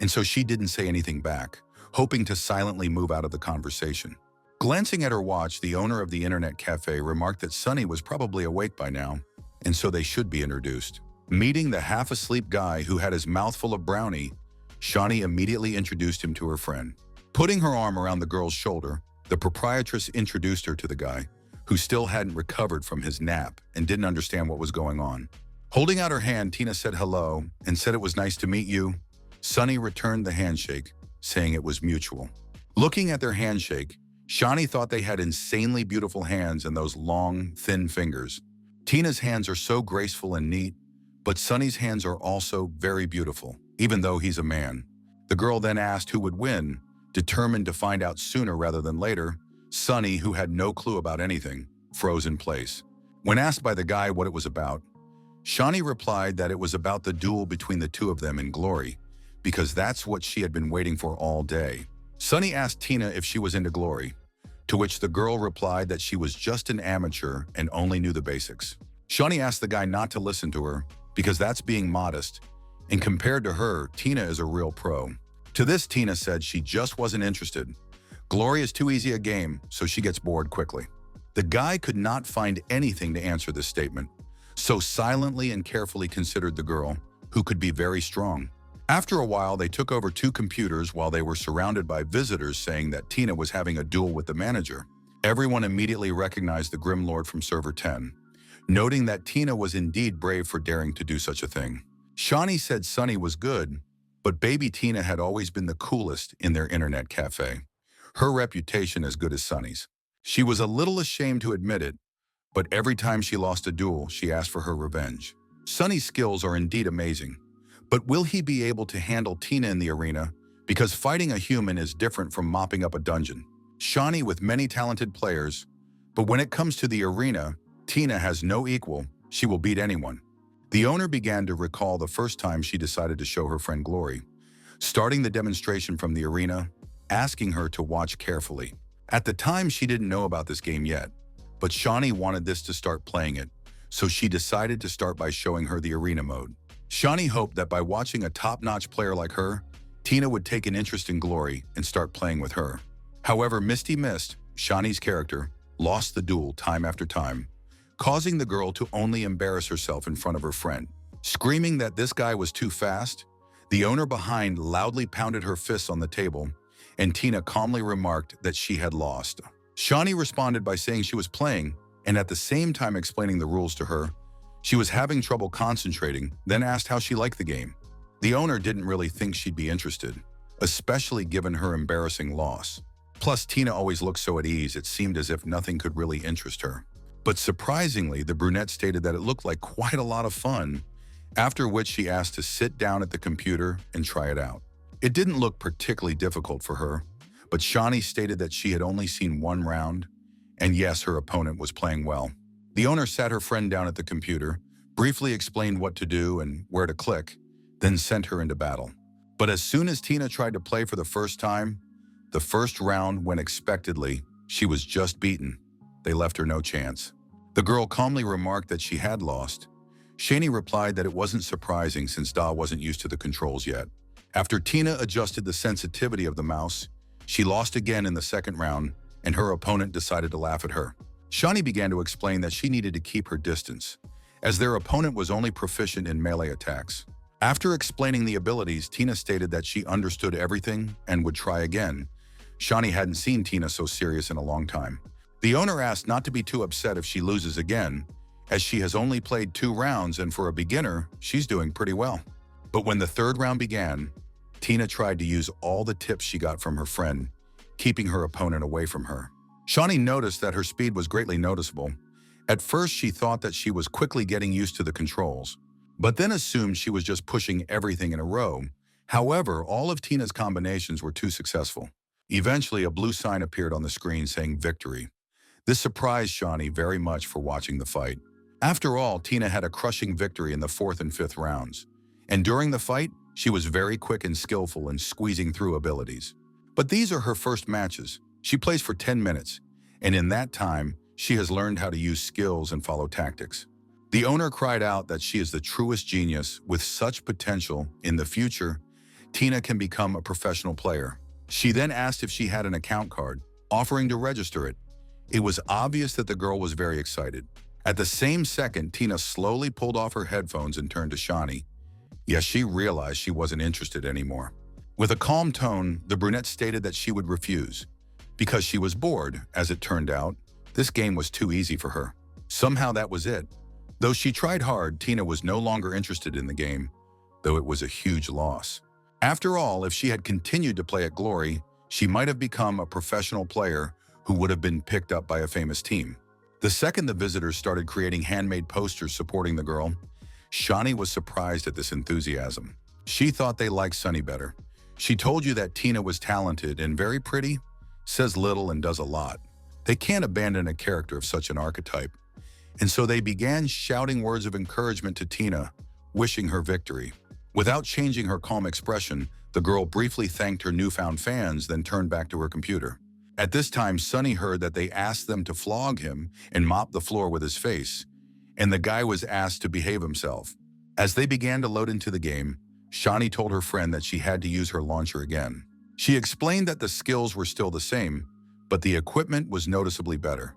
and so she didn't say anything back, hoping to silently move out of the conversation. Glancing at her watch, the owner of the internet cafe remarked that Sonny was probably awake by now, and so they should be introduced. Meeting the half-asleep guy who had his mouth full of brownie, Shaunie immediately introduced him to her friend. Putting her arm around the girl's shoulder, the proprietress introduced her to the guy, who still hadn't recovered from his nap and didn't understand what was going on. Holding out her hand, Tina said hello and said it was nice to meet you. Shaunie returned the handshake, saying it was mutual. Looking at their handshake, Shaunie thought they had insanely beautiful hands and those long, thin fingers. Tina's hands are so graceful and neat, but Sunny's hands are also very beautiful, even though he's a man. The girl then asked who would win, determined to find out sooner rather than later. Sunny, who had no clue about anything, froze in place. When asked by the guy what it was about, Shaunie replied that it was about the duel between the two of them in glory, because that's what she had been waiting for all day. Sunny asked Tina if she was into glory, to which the girl replied that she was just an amateur and only knew the basics. Shaunie asked the guy not to listen to her, because that's being modest, and compared to her, Tina is a real pro. To this, Tina said she just wasn't interested. Glory is too easy a game, so she gets bored quickly. The guy could not find anything to answer this statement, so silently and carefully considered the girl, who could be very strong. After a while, they took over 2 computers while they were surrounded by visitors saying that Tina was having a duel with the manager. Everyone immediately recognized the Grim Lord from Server 10, noting that Tina was indeed brave for daring to do such a thing. Shaunie said Sunny was good, but baby Tina had always been the coolest in their internet cafe. Her reputation as good as Sunny's. She was a little ashamed to admit it, but every time she lost a duel, she asked for her revenge. Sunny's skills are indeed amazing, but will he be able to handle Tina in the arena? Because fighting a human is different from mopping up a dungeon. Shaunie with many talented players, but when it comes to the arena, Tina has no equal. She will beat anyone. The owner began to recall the first time she decided to show her friend glory, starting the demonstration from the arena, asking her to watch carefully. At the time, she didn't know about this game yet, but Shaunie wanted this to start playing it, so she decided to start by showing her the arena mode. Shaunie hoped that by watching a top-notch player like her, Tina would take an interest in glory and start playing with her. However, Misty Mist, Shaunie's character, lost the duel time after time, causing the girl to only embarrass herself in front of her friend. Screaming that this guy was too fast, the owner behind loudly pounded her fists on the table, and Tina calmly remarked that she had lost. Shaunie responded by saying she was playing, and at the same time explaining the rules to her. She was having trouble concentrating, then asked how she liked the game. The owner didn't really think she'd be interested, especially given her embarrassing loss. Plus, Tina always looked so at ease, it seemed as if nothing could really interest her. But surprisingly, the brunette stated that it looked like quite a lot of fun, after which she asked to sit down at the computer and try it out. It didn't look particularly difficult for her, but Shaunie stated that she had only seen 1 round, and yes, her opponent was playing well. The owner sat her friend down at the computer, briefly explained what to do and where to click, then sent her into battle. But as soon as Tina tried to play for the first time, the first round went expectedly. She was just beaten. They left her no chance. The girl calmly remarked that she had lost. Shaunie replied that it wasn't surprising since Da wasn't used to the controls yet. After Tina adjusted the sensitivity of the mouse, she lost again in the second round, and her opponent decided to laugh at her. Shaunie began to explain that she needed to keep her distance, as their opponent was only proficient in melee attacks. After explaining the abilities, Tina stated that she understood everything and would try again. Shaunie hadn't seen Tina so serious in a long time. The owner asked not to be too upset if she loses again, as she has only played 2 rounds and for a beginner, she's doing pretty well. But when the third round began, Tina tried to use all the tips she got from her friend, keeping her opponent away from her. Shaunie noticed that her speed was greatly noticeable. At first, she thought that she was quickly getting used to the controls, but then assumed she was just pushing everything in a row. However, all of Tina's combinations were too successful. Eventually, a blue sign appeared on the screen saying victory. This surprised Shaunie very much for watching the fight. After all, Tina had a crushing victory in the 4th and 5th rounds, and during the fight, she was very quick and skillful in squeezing through abilities. But these are her first matches. She plays for 10 minutes, and in that time, she has learned how to use skills and follow tactics. The owner cried out that she is the truest genius with such potential. In the future, Tina can become a professional player. She then asked if she had an account card, offering to register it. It was obvious that the girl was very excited. At the same second, Tina slowly pulled off her headphones and turned to Shaunie. Yes, she realized she wasn't interested anymore. With a calm tone, the brunette stated that she would refuse, because she was bored, as it turned out. This game was too easy for her. Somehow that was it. Though she tried hard, Tina was no longer interested in the game, though it was a huge loss. After all, if she had continued to play at Glory, she might have become a professional player who would have been picked up by a famous team. The second the visitors started creating handmade posters supporting the girl, Shaunie was surprised at this enthusiasm. She thought they liked Sunny better. She told you that Tina was talented and very pretty, says little and does a lot. They can't abandon a character of such an archetype. And so they began shouting words of encouragement to Tina, wishing her victory. Without changing her calm expression, the girl briefly thanked her newfound fans, then turned back to her computer. At this time, Sunny heard that they asked them to flog him and mop the floor with his face, and the guy was asked to behave himself. As they began to load into the game, Shaunie told her friend that she had to use her launcher again. She explained that the skills were still the same, but the equipment was noticeably better.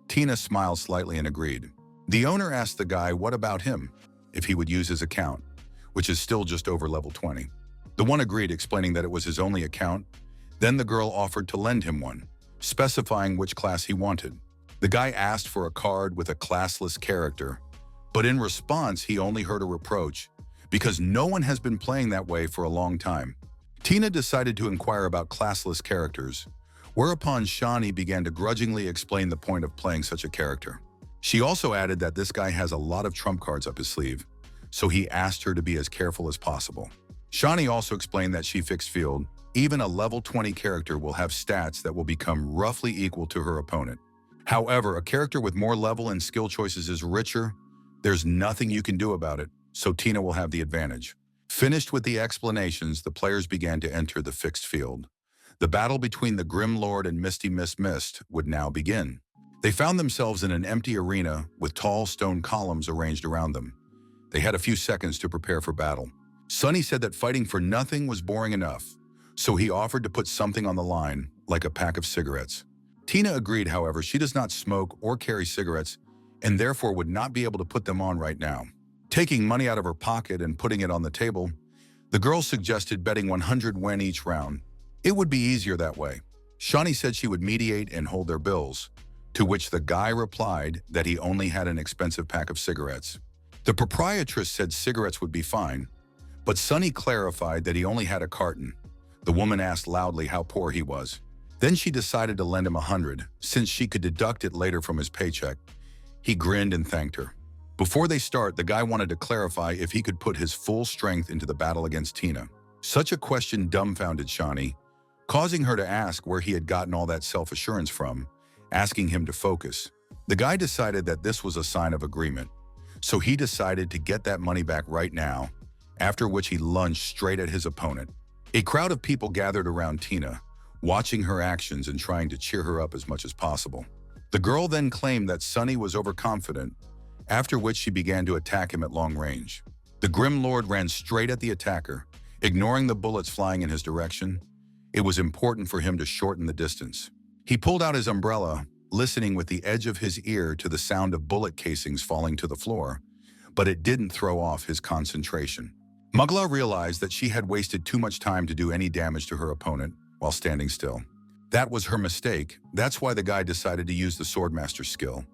Tina smiled slightly and agreed. The owner asked the guy what about him, if he would use his account, which is still just over level 20. The one agreed, explaining that it was his only account. Then the girl offered to lend him one, specifying which class he wanted. The guy asked for a card with a classless character, but in response he only heard a reproach, because no one has been playing that way for a long time. Tina decided to inquire about classless characters, whereupon Shaunie began to grudgingly explain the point of playing such a character. She also added that this guy has a lot of trump cards up his sleeve, so he asked her to be as careful as possible. Shaunie also explained that she fixed field. Even a level 20 character will have stats that will become roughly equal to her opponent. However, a character with more level and skill choices is richer. There's nothing you can do about it, so Tina will have the advantage. Finished with the explanations, the players began to enter the fixed field. The battle between the Grim Lord and Misty Mist would now begin. They found themselves in an empty arena with tall stone columns arranged around them. They had a few seconds to prepare for battle. Sunny said that fighting for nothing was boring enough, so he offered to put something on the line, like a pack of cigarettes. Tina agreed, however, she does not smoke or carry cigarettes, and therefore would not be able to put them on right now. Taking money out of her pocket and putting it on the table, the girl suggested betting 100 yen each round. It would be easier that way. Shaunie said she would mediate and hold their bills, to which the guy replied that he only had an expensive pack of cigarettes. The proprietress said cigarettes would be fine, but Sunny clarified that he only had a carton. The woman asked loudly how poor he was. Then she decided to lend him 100, since she could deduct it later from his paycheck. He grinned and thanked her. Before they start, the guy wanted to clarify if he could put his full strength into the battle against Tina. Such a question dumbfounded Shaunie, causing her to ask where he had gotten all that self-assurance from, asking him to focus. The guy decided that this was a sign of agreement, so he decided to get that money back right now, after which he lunged straight at his opponent. A crowd of people gathered around Tina, watching her actions and trying to cheer her up as much as possible. The girl then claimed that Sunny was overconfident, after which she began to attack him at long range. The Grim Lord ran straight at the attacker, ignoring the bullets flying in his direction. It was important for him to shorten the distance. He pulled out his umbrella, listening with the edge of his ear to the sound of bullet casings falling to the floor, but it didn't throw off his concentration. Mugla realized that she had wasted too much time to do any damage to her opponent while standing still. That was her mistake. That's why the guy decided to use the Swordmaster skill,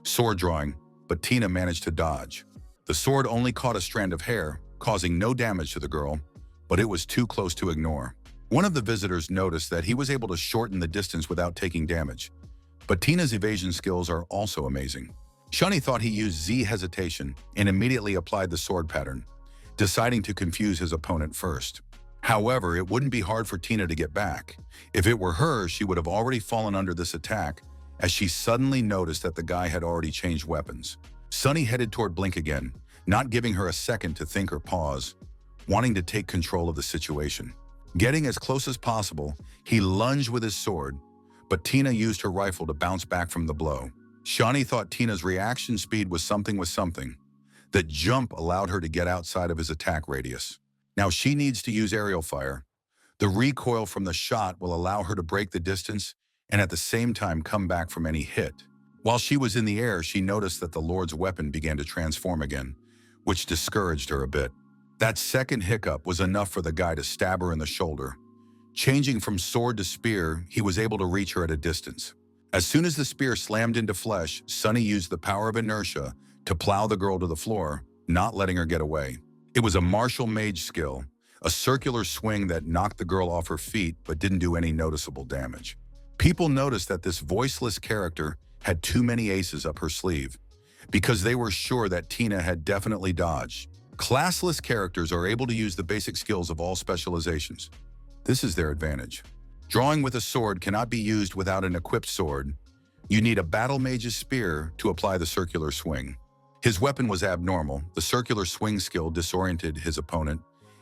sword drawing, but Tina managed to dodge. The sword only caught a strand of hair, causing no damage to the girl, but it was too close to ignore. One of the visitors noticed that he was able to shorten the distance without taking damage, but Tina's evasion skills are also amazing. Shaunie thought he used Z hesitation and immediately applied the sword pattern, deciding to confuse his opponent first. However, it wouldn't be hard for Tina to get back. If it were her, she would have already fallen under this attack, as she suddenly noticed that the guy had already changed weapons. Sunny headed toward Blink again, not giving her a second to think or pause, wanting to take control of the situation. Getting as close as possible, he lunged with his sword, but Tina used her rifle to bounce back from the blow. Shaunie thought Tina's reaction speed was something. That jump allowed her to get outside of his attack radius. Now she needs to use aerial fire. The recoil from the shot will allow her to break the distance and at the same time come back from any hit. While she was in the air, she noticed that the Lord's weapon began to transform again, which discouraged her a bit. That second hiccup was enough for the guy to stab her in the shoulder. Changing from sword to spear, he was able to reach her at a distance. As soon as the spear slammed into flesh, Sunny used the power of inertia to plow the girl to the floor, not letting her get away. It was a martial mage skill, a circular swing that knocked the girl off her feet but didn't do any noticeable damage. People noticed that this voiceless character had too many aces up her sleeve, because they were sure that Tina had definitely dodged. Classless characters are able to use the basic skills of all specializations. This is their advantage. Drawing with a sword cannot be used without an equipped sword. You need a battle mage's spear to apply the circular swing. His weapon was abnormal, the circular swing skill disoriented his opponent,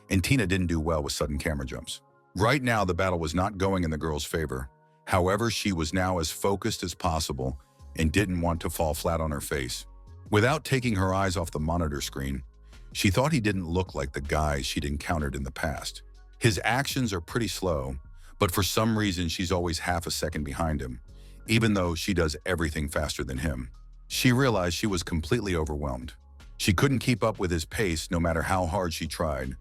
and Tina didn't do well with sudden camera jumps. Right now, the battle was not going in the girl's favor. However, she was now as focused as possible and didn't want to fall flat on her face. Without taking her eyes off the monitor screen, she thought he didn't look like the guys she'd encountered in the past. His actions are pretty slow, but for some reason she's always half a second behind him, even though she does everything faster than him. She realized she was completely overwhelmed. She couldn't keep up with his pace no matter how hard she tried,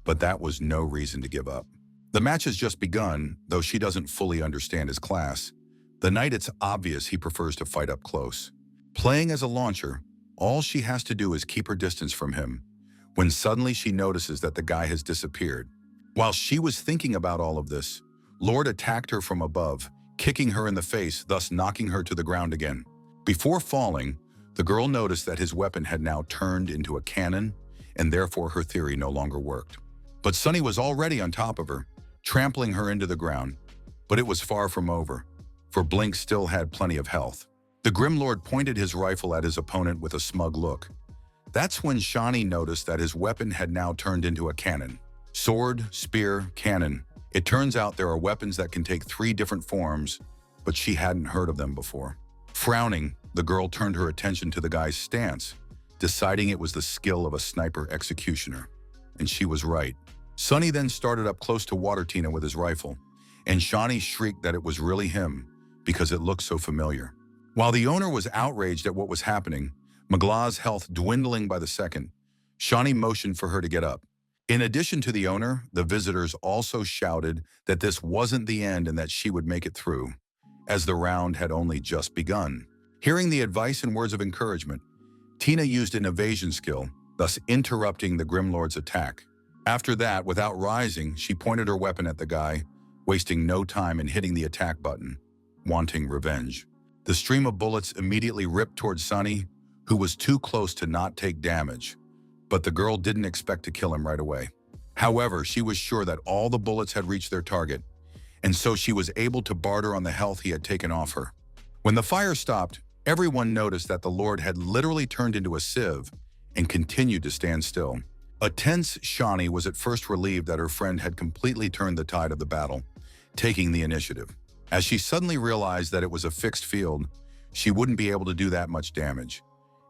but that was no reason to give up. The match has just begun, though she doesn't fully understand his class. The night it's obvious he prefers to fight up close. Playing as a launcher, all she has to do is keep her distance from him, when suddenly she notices that the guy has disappeared. While she was thinking about all of this, Lord attacked her from above, kicking her in the face, thus knocking her to the ground again. Before falling, the girl noticed that his weapon had now turned into a cannon, and therefore her theory no longer worked. But Sunny was already on top of her, trampling her into the ground. But it was far from over, for Blink still had plenty of health. The Grim Lord pointed his rifle at his opponent with a smug look. That's when Shaunie noticed that his weapon had now turned into a cannon. Sword, spear, cannon. It turns out there are weapons that can take 3 different forms, but she hadn't heard of them before. Frowning, the girl turned her attention to the guy's stance, deciding it was the skill of a sniper executioner. And she was right. Sunny then started up close to Water Tina with his rifle, and Shaunie shrieked that it was really him because it looked so familiar. While the owner was outraged at what was happening, Magla's health dwindling by the second, Shaunie motioned for her to get up. In addition to the owner, the visitors also shouted that this wasn't the end and that she would make it through, as the round had only just begun. Hearing the advice and words of encouragement, Tina used an evasion skill, thus interrupting the Grim Lord's attack. After that, without rising, she pointed her weapon at the guy, wasting no time in hitting the attack button, wanting revenge. The stream of bullets immediately ripped towards Sunny, who was too close to not take damage, but the girl didn't expect to kill him right away. However, she was sure that all the bullets had reached their target, and so she was able to barter on the health he had taken off her. When the fire stopped, everyone noticed that the Lord had literally turned into a sieve and continued to stand still. A tense Shaunie was at first relieved that her friend had completely turned the tide of the battle, taking the initiative. As she suddenly realized that it was a fixed field, she wouldn't be able to do that much damage,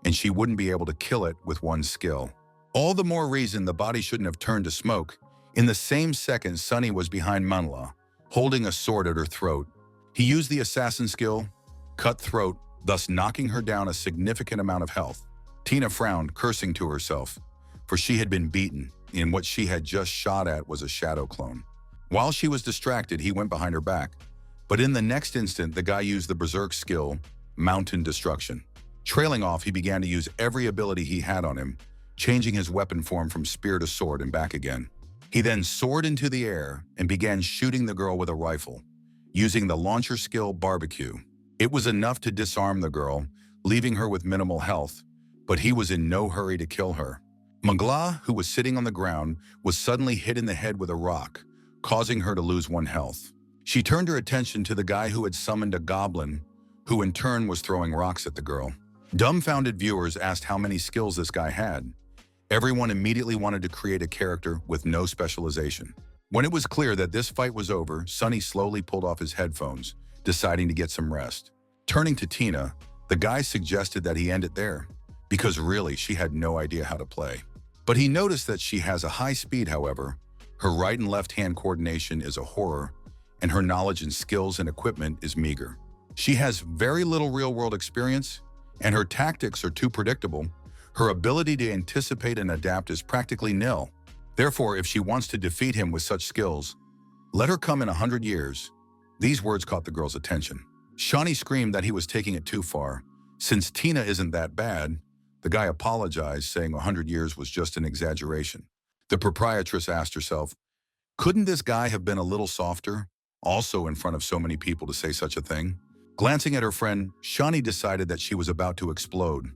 and she wouldn't be able to kill it with one skill. All the more reason the body shouldn't have turned to smoke. In the same second, Sunny was behind Manhwa, holding a sword at her throat. He used the assassin skill, cut throat, thus knocking her down a significant amount of health. Tina frowned, cursing to herself, for she had been beaten, and what she had just shot at was a shadow clone. While she was distracted, he went behind her back. But in the next instant, the guy used the berserk skill, Mountain Destruction. Trailing off, he began to use every ability he had on him, changing his weapon form from spear to sword and back again. He then soared into the air and began shooting the girl with a rifle, using the launcher skill Barbecue. It was enough to disarm the girl, leaving her with minimal health, but he was in no hurry to kill her. Mangla, who was sitting on the ground, was suddenly hit in the head with a rock, causing her to lose 1 health. She turned her attention to the guy who had summoned a goblin, who in turn was throwing rocks at the girl. Dumbfounded viewers asked how many skills this guy had. Everyone immediately wanted to create a character with no specialization. When it was clear that this fight was over, Sunny slowly pulled off his headphones, deciding to get some rest. Turning to Tina, the guy suggested that he end it there, because really she had no idea how to play. But he noticed that she has a high speed, however. Her right and left hand coordination is a horror, and her knowledge and skills and equipment is meager. She has very little real-world experience, and her tactics are too predictable. Her ability to anticipate and adapt is practically nil. Therefore, if she wants to defeat him with such skills, let her come in 100 years. These words caught the girl's attention. Shaunie screamed that he was taking it too far. Since Tina isn't that bad, the guy apologized, saying 100 years was just an exaggeration. The proprietress asked herself, couldn't this guy have been a little softer, also in front of so many people to say such a thing? Glancing at her friend, Shaunie decided that she was about to explode.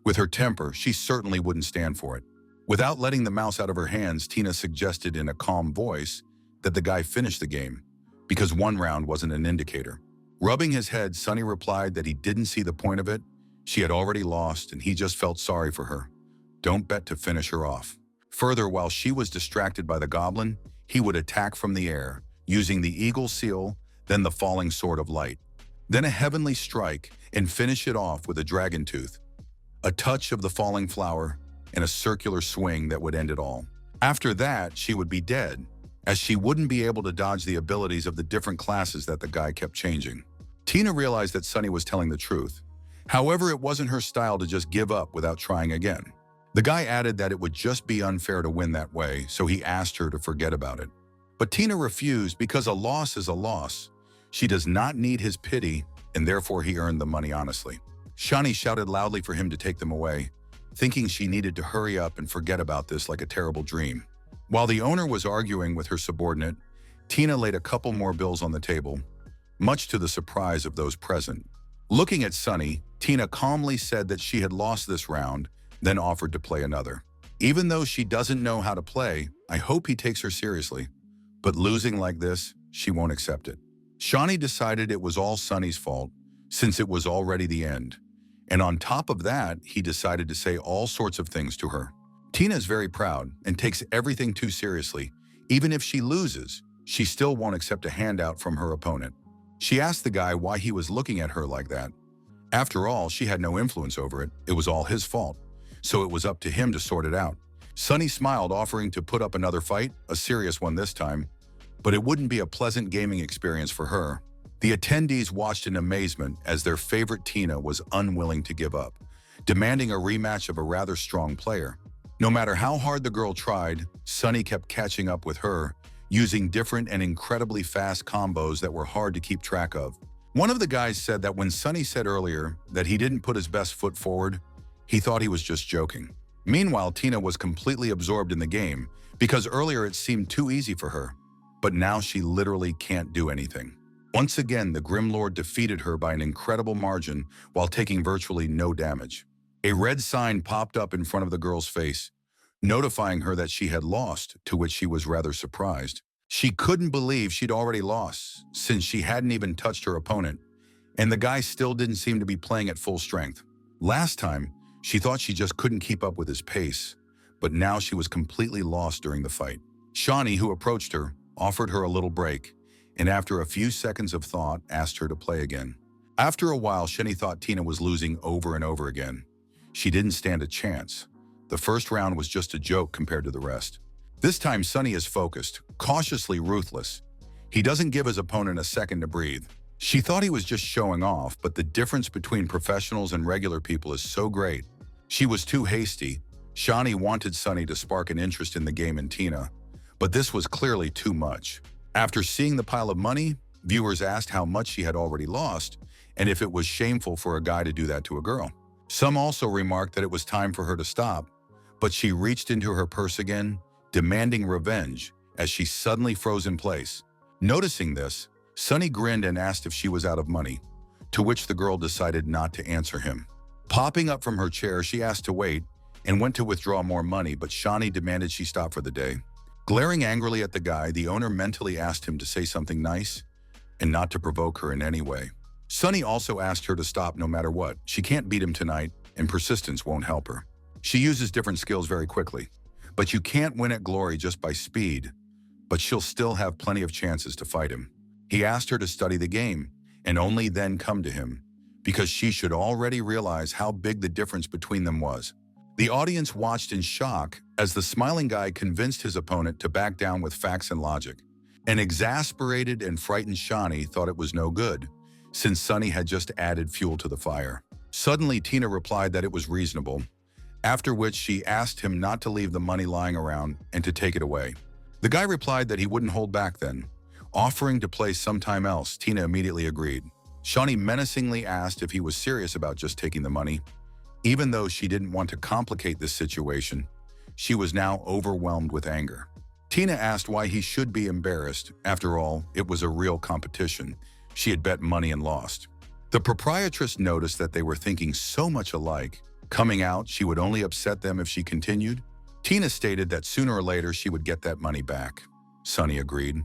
With her temper, she certainly wouldn't stand for it. Without letting the mouse out of her hands, Tina suggested in a calm voice that the guy finish the game, because one round wasn't an indicator. Rubbing his head, Sonny replied that he didn't see the point of it. She had already lost, and he just felt sorry for her. Don't bet to finish her off. Further, while she was distracted by the goblin, he would attack from the air, using the eagle seal, then the falling sword of light, then a heavenly strike, and finish it off with a dragon tooth, a touch of the falling flower, and a circular swing that would end it all. After that, she would be dead, as she wouldn't be able to dodge the abilities of the different classes that the guy kept changing. Tina realized that Sonny was telling the truth. However, it wasn't her style to just give up without trying again. The guy added that it would just be unfair to win that way, so he asked her to forget about it. But Tina refused because a loss is a loss. She does not need his pity, and therefore he earned the money honestly. Shaunie shouted loudly for him to take them away, thinking she needed to hurry up and forget about this like a terrible dream. While the owner was arguing with her subordinate, Tina laid a couple more bills on the table, much to the surprise of those present. Looking at Sonny, Tina calmly said that she had lost this round, then offered to play another. Even though she doesn't know how to play, I hope he takes her seriously. But losing like this, she won't accept it. Shaunie decided it was all Sonny's fault, since it was already the end. And on top of that, he decided to say all sorts of things to her. Tina is very proud and takes everything too seriously. Even if she loses, she still won't accept a handout from her opponent. She asked the guy why he was looking at her like that. After all, she had no influence over it. It was all his fault. So it was up to him to sort it out. Sonny smiled, offering to put up another fight, a serious one this time. But it wouldn't be a pleasant gaming experience for her. The attendees watched in amazement as their favorite Tina was unwilling to give up, demanding a rematch of a rather strong player. No matter how hard the girl tried, Sonny kept catching up with her, using different and incredibly fast combos that were hard to keep track of. One of the guys said that when Sonny said earlier that he didn't put his best foot forward, he thought he was just joking. Meanwhile, Tina was completely absorbed in the game because earlier it seemed too easy for her, but now she literally can't do anything. Once again, the Grim Lord defeated her by an incredible margin while taking virtually no damage. A red sign popped up in front of the girl's face, notifying her that she had lost, to which she was rather surprised. She couldn't believe she'd already lost, since she hadn't even touched her opponent, and the guy still didn't seem to be playing at full strength. Last time, she thought she just couldn't keep up with his pace, but now she was completely lost during the fight. Shaunie, who approached her, offered her a little break, and after a few seconds of thought, asked her to play again. After a while, Shaunie thought Tina was losing over and over again. She didn't stand a chance. The first round was just a joke compared to the rest. This time, Sonny is focused, cautiously ruthless. He doesn't give his opponent a second to breathe. She thought he was just showing off, but the difference between professionals and regular people is so great. She was too hasty. Shaunie wanted Sonny to spark an interest in the game and Tina, but this was clearly too much. After seeing the pile of money, viewers asked how much she had already lost and if it was shameful for a guy to do that to a girl. Some also remarked that it was time for her to stop, but she reached into her purse again, demanding revenge as she suddenly froze in place. Noticing this, Sonny grinned and asked if she was out of money, to which the girl decided not to answer him. Popping up from her chair, she asked to wait and went to withdraw more money, but Shaunie demanded she stop for the day. Glaring angrily at the guy, the owner mentally asked him to say something nice and not to provoke her in any way. Sonny also asked her to stop no matter what. She can't beat him tonight, and persistence won't help her. She uses different skills very quickly, but you can't win at glory just by speed, but she'll still have plenty of chances to fight him. He asked her to study the game and only then come to him, because she should already realize how big the difference between them was. The audience watched in shock as the smiling guy convinced his opponent to back down with facts and logic. An exasperated and frightened Shaunie thought it was no good, since Sonny had just added fuel to the fire. Suddenly, Tina replied that it was reasonable, after which she asked him not to leave the money lying around and to take it away. The guy replied that he wouldn't hold back then, offering to play sometime else. Tina immediately agreed. Shaunie menacingly asked if he was serious about just taking the money. Even though she didn't want to complicate this situation, she was now overwhelmed with anger. Tina asked why he should be embarrassed. After all, it was a real competition. She had bet money and lost. The proprietress noticed that they were thinking so much alike. Coming out, she would only upset them if she continued. Tina stated that sooner or later she would get that money back. Sunny agreed,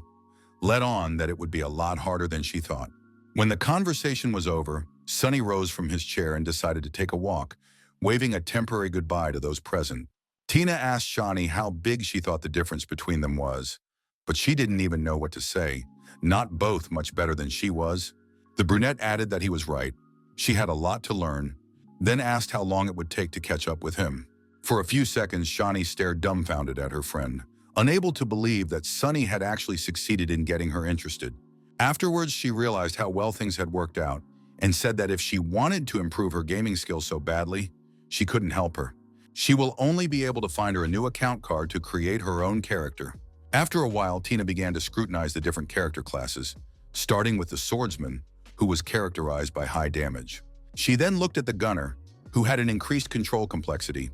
let on that it would be a lot harder than she thought. When the conversation was over, Sunny rose from his chair and decided to take a walk, waving a temporary goodbye to those present. Tina asked Shaunie how big she thought the difference between them was, but she didn't even know what to say. Not both much better than she was. The brunette added that he was right. She had a lot to learn, then asked how long it would take to catch up with him. For a few seconds, Shaunie stared dumbfounded at her friend, unable to believe that Sunny had actually succeeded in getting her interested. Afterwards, she realized how well things had worked out and said that if she wanted to improve her gaming skills so badly, she couldn't help her. She will only be able to find her a new account card to create her own character. After a while, Tina began to scrutinize the different character classes, starting with the swordsman, who was characterized by high damage. She then looked at the gunner, who had an increased control complexity.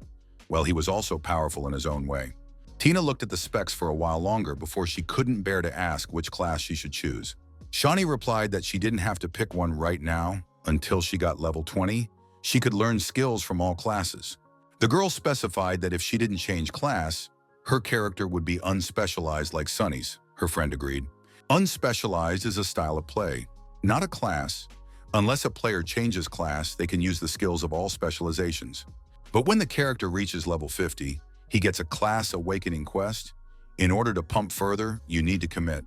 Well, he was also powerful in his own way. Tina looked at the specs for a while longer before she couldn't bear to ask which class she should choose. Shaunie replied that she didn't have to pick one right now. Until she got level 20, she could learn skills from all classes. The girl specified that if she didn't change class, her character would be unspecialized like Sunny's. Her friend agreed. Unspecialized is a style of play, not a class. Unless a player changes class, they can use the skills of all specializations. But when the character reaches level 50, he gets a class awakening quest. In order to pump further, you need to commit.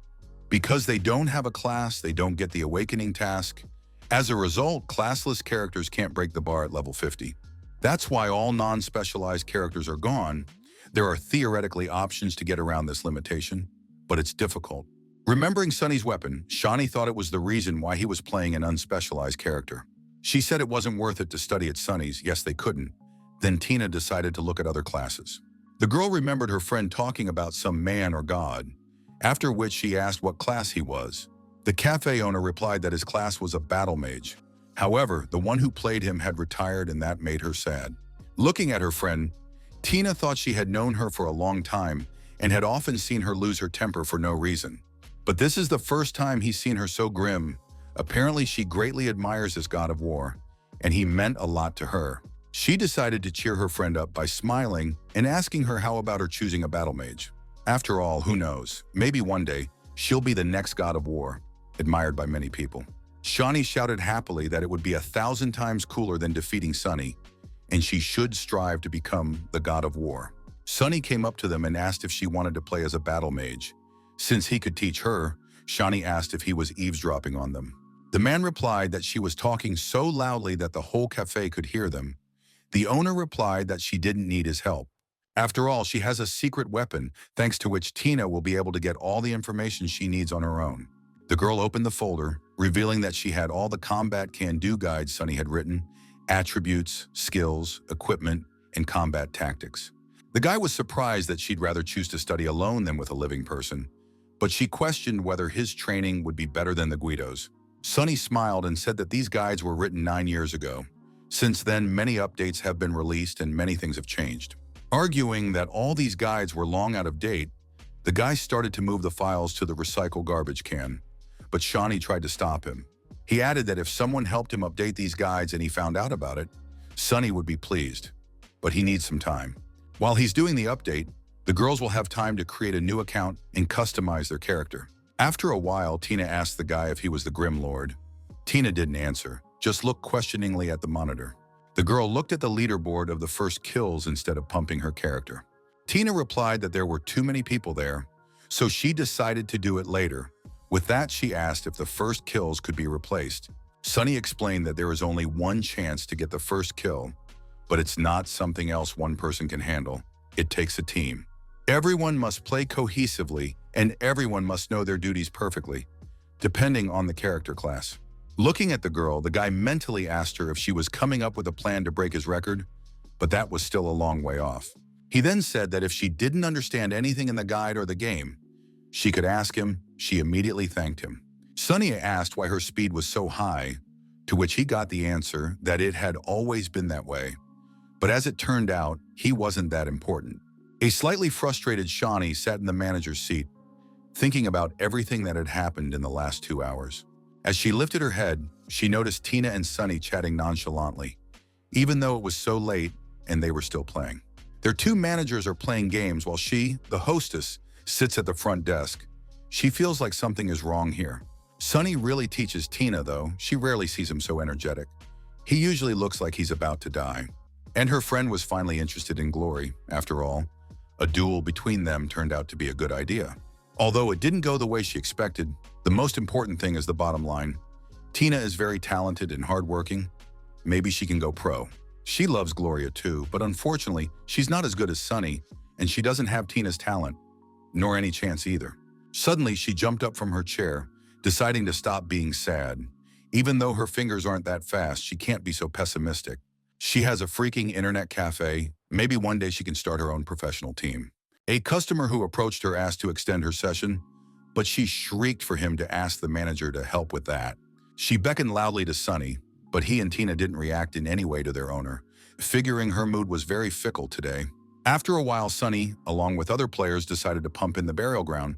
Because they don't have a class, they don't get the awakening task. As a result, classless characters can't break the bar at level 50. That's why all non-specialized characters are gone. There are theoretically options to get around this limitation, but it's difficult. Remembering Sunny's weapon, Shaunie thought it was the reason why he was playing an unspecialized character. She said it wasn't worth it to study at Sunny's. Yes, they couldn't. Then Tina decided to look at other classes. The girl remembered her friend talking about some man or god, after which she asked what class he was. The cafe owner replied that his class was a battle mage. However, the one who played him had retired and that made her sad. Looking at her friend, Tina thought she had known her for a long time and had often seen her lose her temper for no reason. But this is the first time he's seen her so grim. Apparently, she greatly admires this god of war, and he meant a lot to her. She decided to cheer her friend up by smiling and asking her how about her choosing a battle mage. After all, who knows? Maybe one day, she'll be the next god of war, admired by many people. Shaunie shouted happily that it would be 1,000 times cooler than defeating Sunny, and she should strive to become the god of war. Sunny came up to them and asked if she wanted to play as a battle mage. Since he could teach her, Shaunie asked if he was eavesdropping on them. The man replied that she was talking so loudly that the whole cafe could hear them. The owner replied that she didn't need his help. After all, she has a secret weapon, thanks to which Tina will be able to get all the information she needs on her own. The girl opened the folder, revealing that she had all the combat can-do guides Sunny had written, attributes, skills, equipment, and combat tactics. The guy was surprised that she'd rather choose to study alone than with a living person, but she questioned whether his training would be better than the Guido's. Sunny smiled and said that these guides were written 9 years ago. Since then, many updates have been released and many things have changed. Arguing that all these guides were long out of date, the guy started to move the files to the recycle garbage can, but Shaunie tried to stop him. He added that if someone helped him update these guides and he found out about it, Sunny would be pleased, but he needs some time. While he's doing the update, the girls will have time to create a new account and customize their character. After a while, Tina asked the guy if he was the Grim Lord. Tina didn't answer, just looked questioningly at the monitor. The girl looked at the leaderboard of the first kills instead of pumping her character. Tina replied that there were too many people there, so she decided to do it later. With that, she asked if the first kills could be replaced. Sunny explained that there is only one chance to get the first kill, but it's not something else one person can handle. It takes a team. Everyone must play cohesively, and everyone must know their duties perfectly, depending on the character class. Looking at the girl, the guy mentally asked her if she was coming up with a plan to break his record, but that was still a long way off. He then said that if she didn't understand anything in the guide or the game, she could ask him. She immediately thanked him. Sunny asked why her speed was so high, to which he got the answer that it had always been that way. But as it turned out, he wasn't that important. A slightly frustrated Shaunie sat in the manager's seat, thinking about everything that had happened in the last 2 hours. As she lifted her head, she noticed Tina and Sunny chatting nonchalantly, even though it was so late and they were still playing. Their two managers are playing games while she, the hostess, sits at the front desk. She feels like something is wrong here. Sunny really teaches Tina, though. She rarely sees him so energetic. He usually looks like he's about to die. And her friend was finally interested in Glory. After all, a duel between them turned out to be a good idea. Although it didn't go the way she expected, the most important thing is the bottom line. Tina is very talented and hardworking. Maybe she can go pro. She loves Gloria too, but unfortunately, she's not as good as Sunny, and she doesn't have Tina's talent, nor any chance either. Suddenly, she jumped up from her chair, deciding to stop being sad. Even though her fingers aren't that fast, she can't be so pessimistic. She has a freaking internet cafe. Maybe one day she can start her own professional team. A customer who approached her asked to extend her session, but she shrieked for him to ask the manager to help with that. She beckoned loudly to Sunny, but he and Tina didn't react in any way to their owner, figuring her mood was very fickle today. After a while, Sunny, along with other players, decided to pump in the burial ground.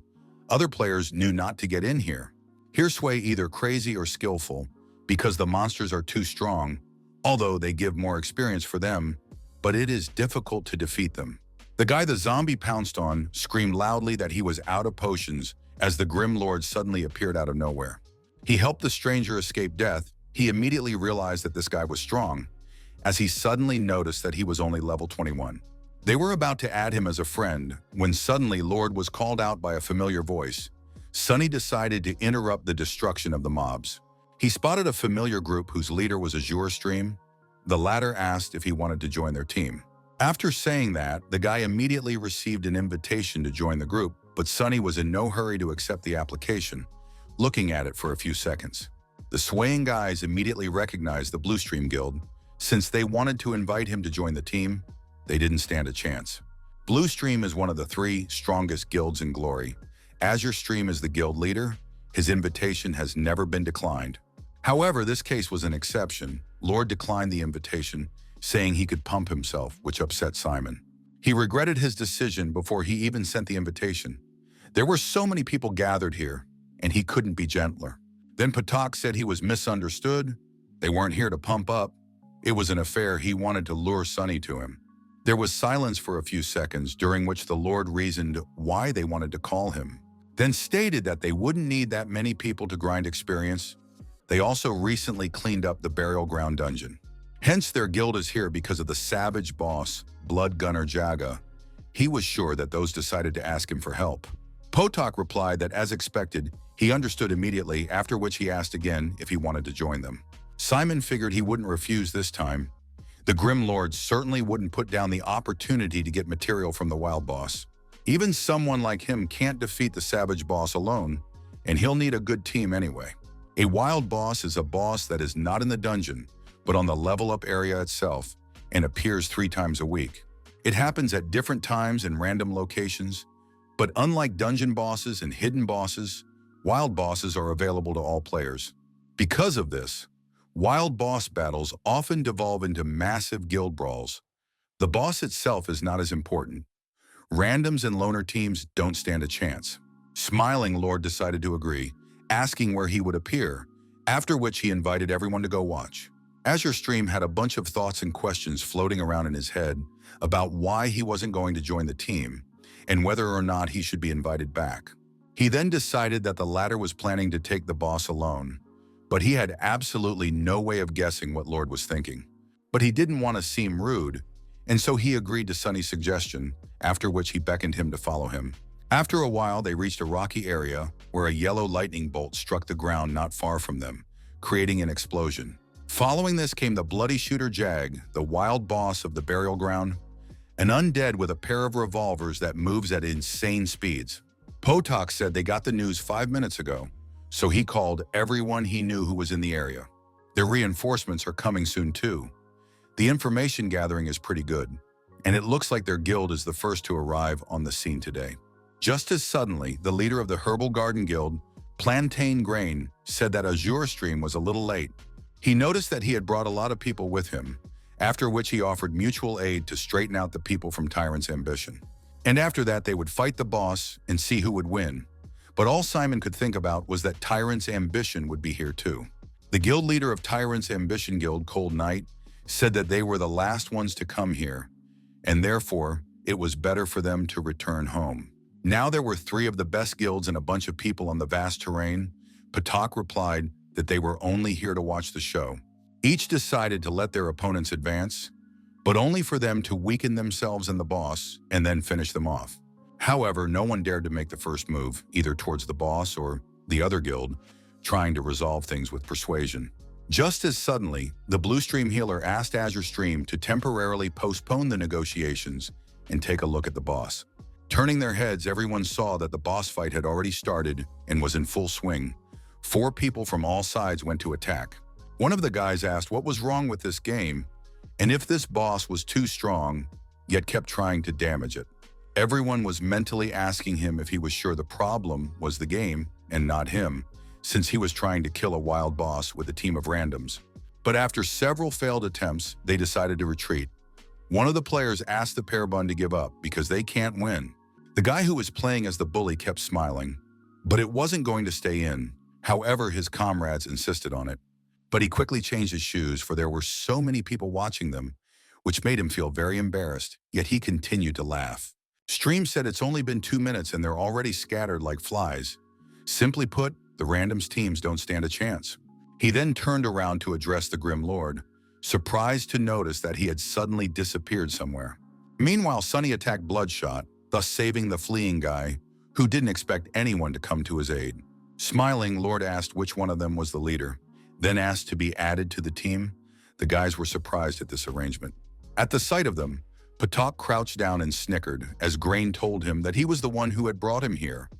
Other players knew not to get in here. Here sway either crazy or skillful, because the monsters are too strong, although they give more experience for them, but it is difficult to defeat them. The guy the zombie pounced on screamed loudly that he was out of potions as the Grim Lord suddenly appeared out of nowhere. He helped the stranger escape death. He immediately realized that this guy was strong, as he suddenly noticed that he was only level 21. They were about to add him as a friend when suddenly Lord was called out by a familiar voice. Sunny decided to interrupt the destruction of the mobs. He spotted a familiar group whose leader was Azure Stream. The latter asked if he wanted to join their team. After saying that, the guy immediately received an invitation to join the group, but Sunny was in no hurry to accept the application, looking at it for a few seconds. The swaying guys immediately recognized the Blue Stream Guild. Since they wanted to invite him to join the team, they didn't stand a chance. Blue Stream is one of the 3 strongest guilds in Glory. Azure Stream is the guild leader. His invitation has never been declined. However, this case was an exception. Lord declined the invitation, saying he could pump himself, which upset Simon. He regretted his decision before he even sent the invitation. There were so many people gathered here, and he couldn't be gentler. Then Patak said he was misunderstood. They weren't here to pump up. It was an affair he wanted to lure Sunny to him. There was silence for a few seconds, during which the Lord reasoned why they wanted to call him, then stated that they wouldn't need that many people to grind experience. They also recently cleaned up the burial ground dungeon. Hence their guild is here because of the savage boss, Blood Gunner Jaga. He was sure that those decided to ask him for help. Potok replied that as expected, he understood immediately, after which he asked again if he wanted to join them. Simon figured he wouldn't refuse this time. The Grim Lord certainly wouldn't put down the opportunity to get material from the wild boss. Even someone like him can't defeat the savage boss alone, and he'll need a good team anyway. A wild boss is a boss that is not in the dungeon, but on the level-up area itself, and appears 3 times a week. It happens at different times in random locations, but unlike dungeon bosses and hidden bosses, wild bosses are available to all players. Because of this, wild boss battles often devolve into massive guild brawls. The boss itself is not as important. Randoms and loner teams don't stand a chance. Smiling, Lord decided to agree, asking where he would appear, after which he invited everyone to go watch. Azure Stream had a bunch of thoughts and questions floating around in his head about why he wasn't going to join the team and whether or not he should be invited back. He then decided that the latter was planning to take the boss alone, but he had absolutely no way of guessing what Lord was thinking. But he didn't want to seem rude, and so he agreed to Sunny's suggestion, after which he beckoned him to follow him. After a while, they reached a rocky area where a yellow lightning bolt struck the ground not far from them, creating an explosion. Following this came the bloody shooter Jag, the wild boss of the burial ground, an undead with a pair of revolvers that moves at insane speeds. Potok said they got the news 5 minutes ago, so he called everyone he knew who was in the area. Their reinforcements are coming soon too. The information gathering is pretty good, and it looks like their guild is the first to arrive on the scene today. Just as suddenly, the leader of the Herbal Garden Guild, Plantain Grain, said that Azure Stream was a little late. He noticed that he had brought a lot of people with him, after which he offered mutual aid to straighten out the people from Tyrant's ambition. And after that, they would fight the boss and see who would win. But all Simon could think about was that Tyrant's ambition would be here too. The guild leader of Tyrant's ambition guild, Cold Knight, said that they were the last ones to come here, and therefore, it was better for them to return home. Now there were 3 of the best guilds and a bunch of people on the vast terrain. Patak replied that they were only here to watch the show. Each decided to let their opponents advance, but only for them to weaken themselves and the boss and then finish them off. However, no one dared to make the first move, either towards the boss or the other guild, trying to resolve things with persuasion. Just as suddenly, the Blue Stream healer asked Azure Stream to temporarily postpone the negotiations and take a look at the boss. Turning their heads, everyone saw that the boss fight had already started and was in full swing. 4 people from all sides went to attack. One of the guys asked what was wrong with this game and if this boss was too strong, yet kept trying to damage it. Everyone was mentally asking him if he was sure the problem was the game and not him, since he was trying to kill a wild boss with a team of randoms. But after several failed attempts, they decided to retreat. One of the players asked the pair bun to give up because they can't win. The guy who was playing as the bully kept smiling, but it wasn't going to stay in. However, his comrades insisted on it. But he quickly changed his shoes, for there were so many people watching them, which made him feel very embarrassed, yet he continued to laugh. Stream said it's only been 2 minutes and they're already scattered like flies. Simply put, the randoms teams don't stand a chance. He then turned around to address the Grim Lord, surprised to notice that he had suddenly disappeared somewhere. Meanwhile, Sunny attacked Bloodshot, thus saving the fleeing guy, who didn't expect anyone to come to his aid. Smiling, Lord asked which one of them was the leader, then asked to be added to the team. The guys were surprised at this arrangement. At the sight of them, Patak crouched down and snickered as Grain told him that he was the one who had brought him here.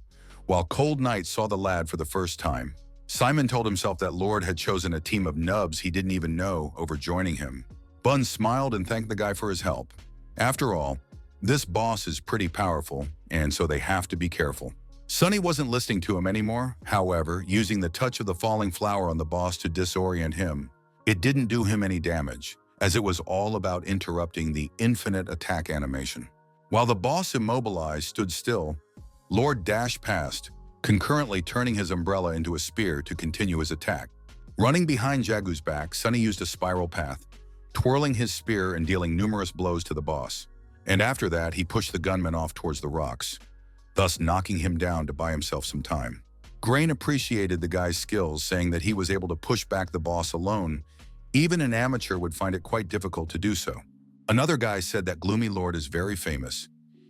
While Cold Knight saw the lad for the first time, Simon told himself that Lord had chosen a team of nubs he didn't even know over joining him. Bun smiled and thanked the guy for his help. After all, this boss is pretty powerful, and so they have to be careful. Sunny wasn't listening to him anymore, however, using the touch of the falling flower on the boss to disorient him. It didn't do him any damage, as it was all about interrupting the infinite attack animation. While the boss immobilized stood still, Lord dashed past, concurrently turning his umbrella into a spear to continue his attack. Running behind Jagu's back, Sunny used a spiral path, twirling his spear and dealing numerous blows to the boss. And after that, he pushed the gunman off towards the rocks, thus knocking him down to buy himself some time. Grain appreciated the guy's skills, saying that he was able to push back the boss alone. Even an amateur would find it quite difficult to do so. Another guy said that Gloomy Lord is very famous.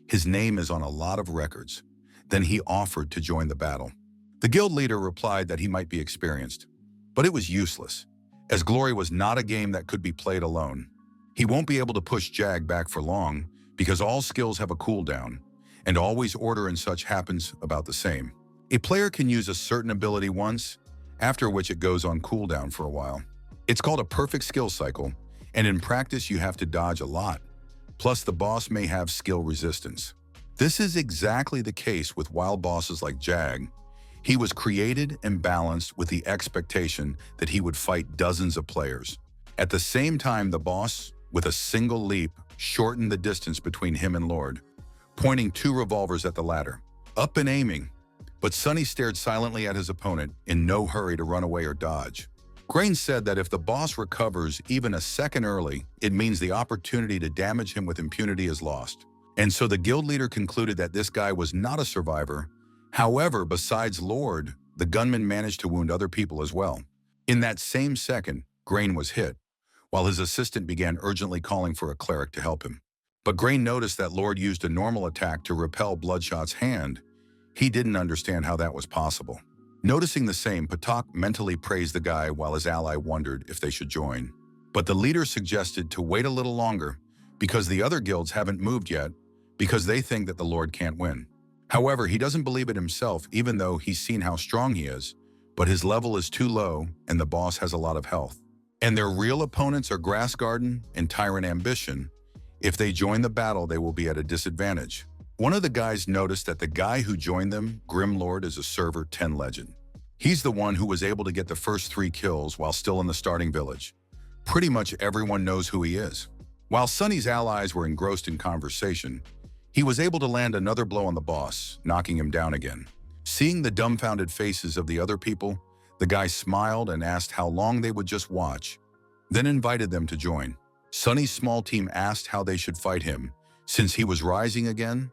His name is on a lot of records. Then he offered to join the battle. The guild leader replied that he might be experienced, but it was useless, as Glory was not a game that could be played alone. He won't be able to push Jag back for long because all skills have a cooldown, and always order and such happens about the same. A player can use a certain ability once, after which it goes on cooldown for a while. It's called a perfect skill cycle, and in practice you have to dodge a lot. Plus the boss may have skill resistance. This is exactly the case with wild bosses like Jag. He was created and balanced with the expectation that he would fight dozens of players. At the same time, the boss, with a single leap, shortened the distance between him and Lord, pointing 2 revolvers at the latter, up and aiming. But Sunny stared silently at his opponent, in no hurry to run away or dodge. Grain said that if the boss recovers even a second early, it means the opportunity to damage him with impunity is lost. And so the guild leader concluded that this guy was not a survivor. However, besides Lord, the gunman managed to wound other people as well. In that same second, Grain was hit, while his assistant began urgently calling for a cleric to help him. But Grain noticed that Lord used a normal attack to repel Bloodshot's hand. He didn't understand how that was possible. Noticing the same, Patak mentally praised the guy while his ally wondered if they should join. But the leader suggested to wait a little longer because the other guilds haven't moved yet, because they think that the Lord can't win. However, he doesn't believe it himself, even though he's seen how strong he is, but his level is too low and the boss has a lot of health. And their real opponents are Grass Garden and Tyrant Ambition. If they join the battle, they will be at a disadvantage. One of the guys noticed that the guy who joined them, Grim Lord, is a server 10 legend. He's the one who was able to get the first 3 kills while still in the starting village. Pretty much everyone knows who he is. While Sunny's allies were engrossed in conversation, he was able to land another blow on the boss, knocking him down again. Seeing the dumbfounded faces of the other people, the guy smiled and asked how long they would just watch, then invited them to join. Sunny's small team asked how they should fight him. Since he was rising again,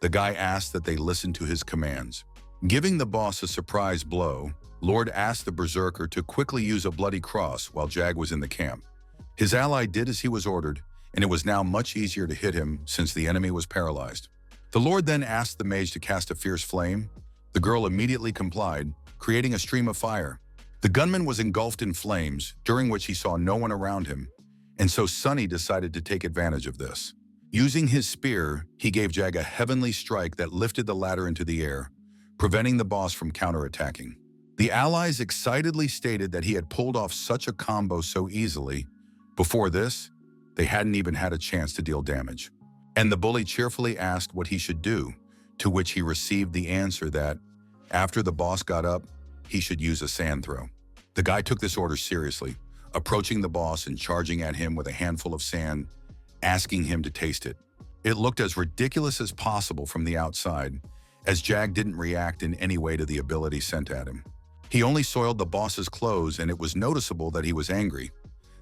the guy asked that they listen to his commands. Giving the boss a surprise blow, Lord asked the berserker to quickly use a bloody cross while Jag was in the camp. His ally did as he was ordered, and it was now much easier to hit him since the enemy was paralyzed. The Lord then asked the mage to cast a fierce flame. The girl immediately complied, creating a stream of fire. The gunman was engulfed in flames, during which he saw no one around him, and so Sunny decided to take advantage of this. Using his spear, he gave Jag a heavenly strike that lifted the ladder into the air, preventing the boss from counterattacking. The allies excitedly stated that he had pulled off such a combo so easily. Before this, they hadn't even had a chance to deal damage. And the bully cheerfully asked what he should do, to which he received the answer that, after the boss got up, he should use a sand throw. The guy took this order seriously, approaching the boss and charging at him with a handful of sand, asking him to taste it. It looked as ridiculous as possible from the outside, as Jag didn't react in any way to the ability sent at him. He only soiled the boss's clothes, and it was noticeable that he was angry.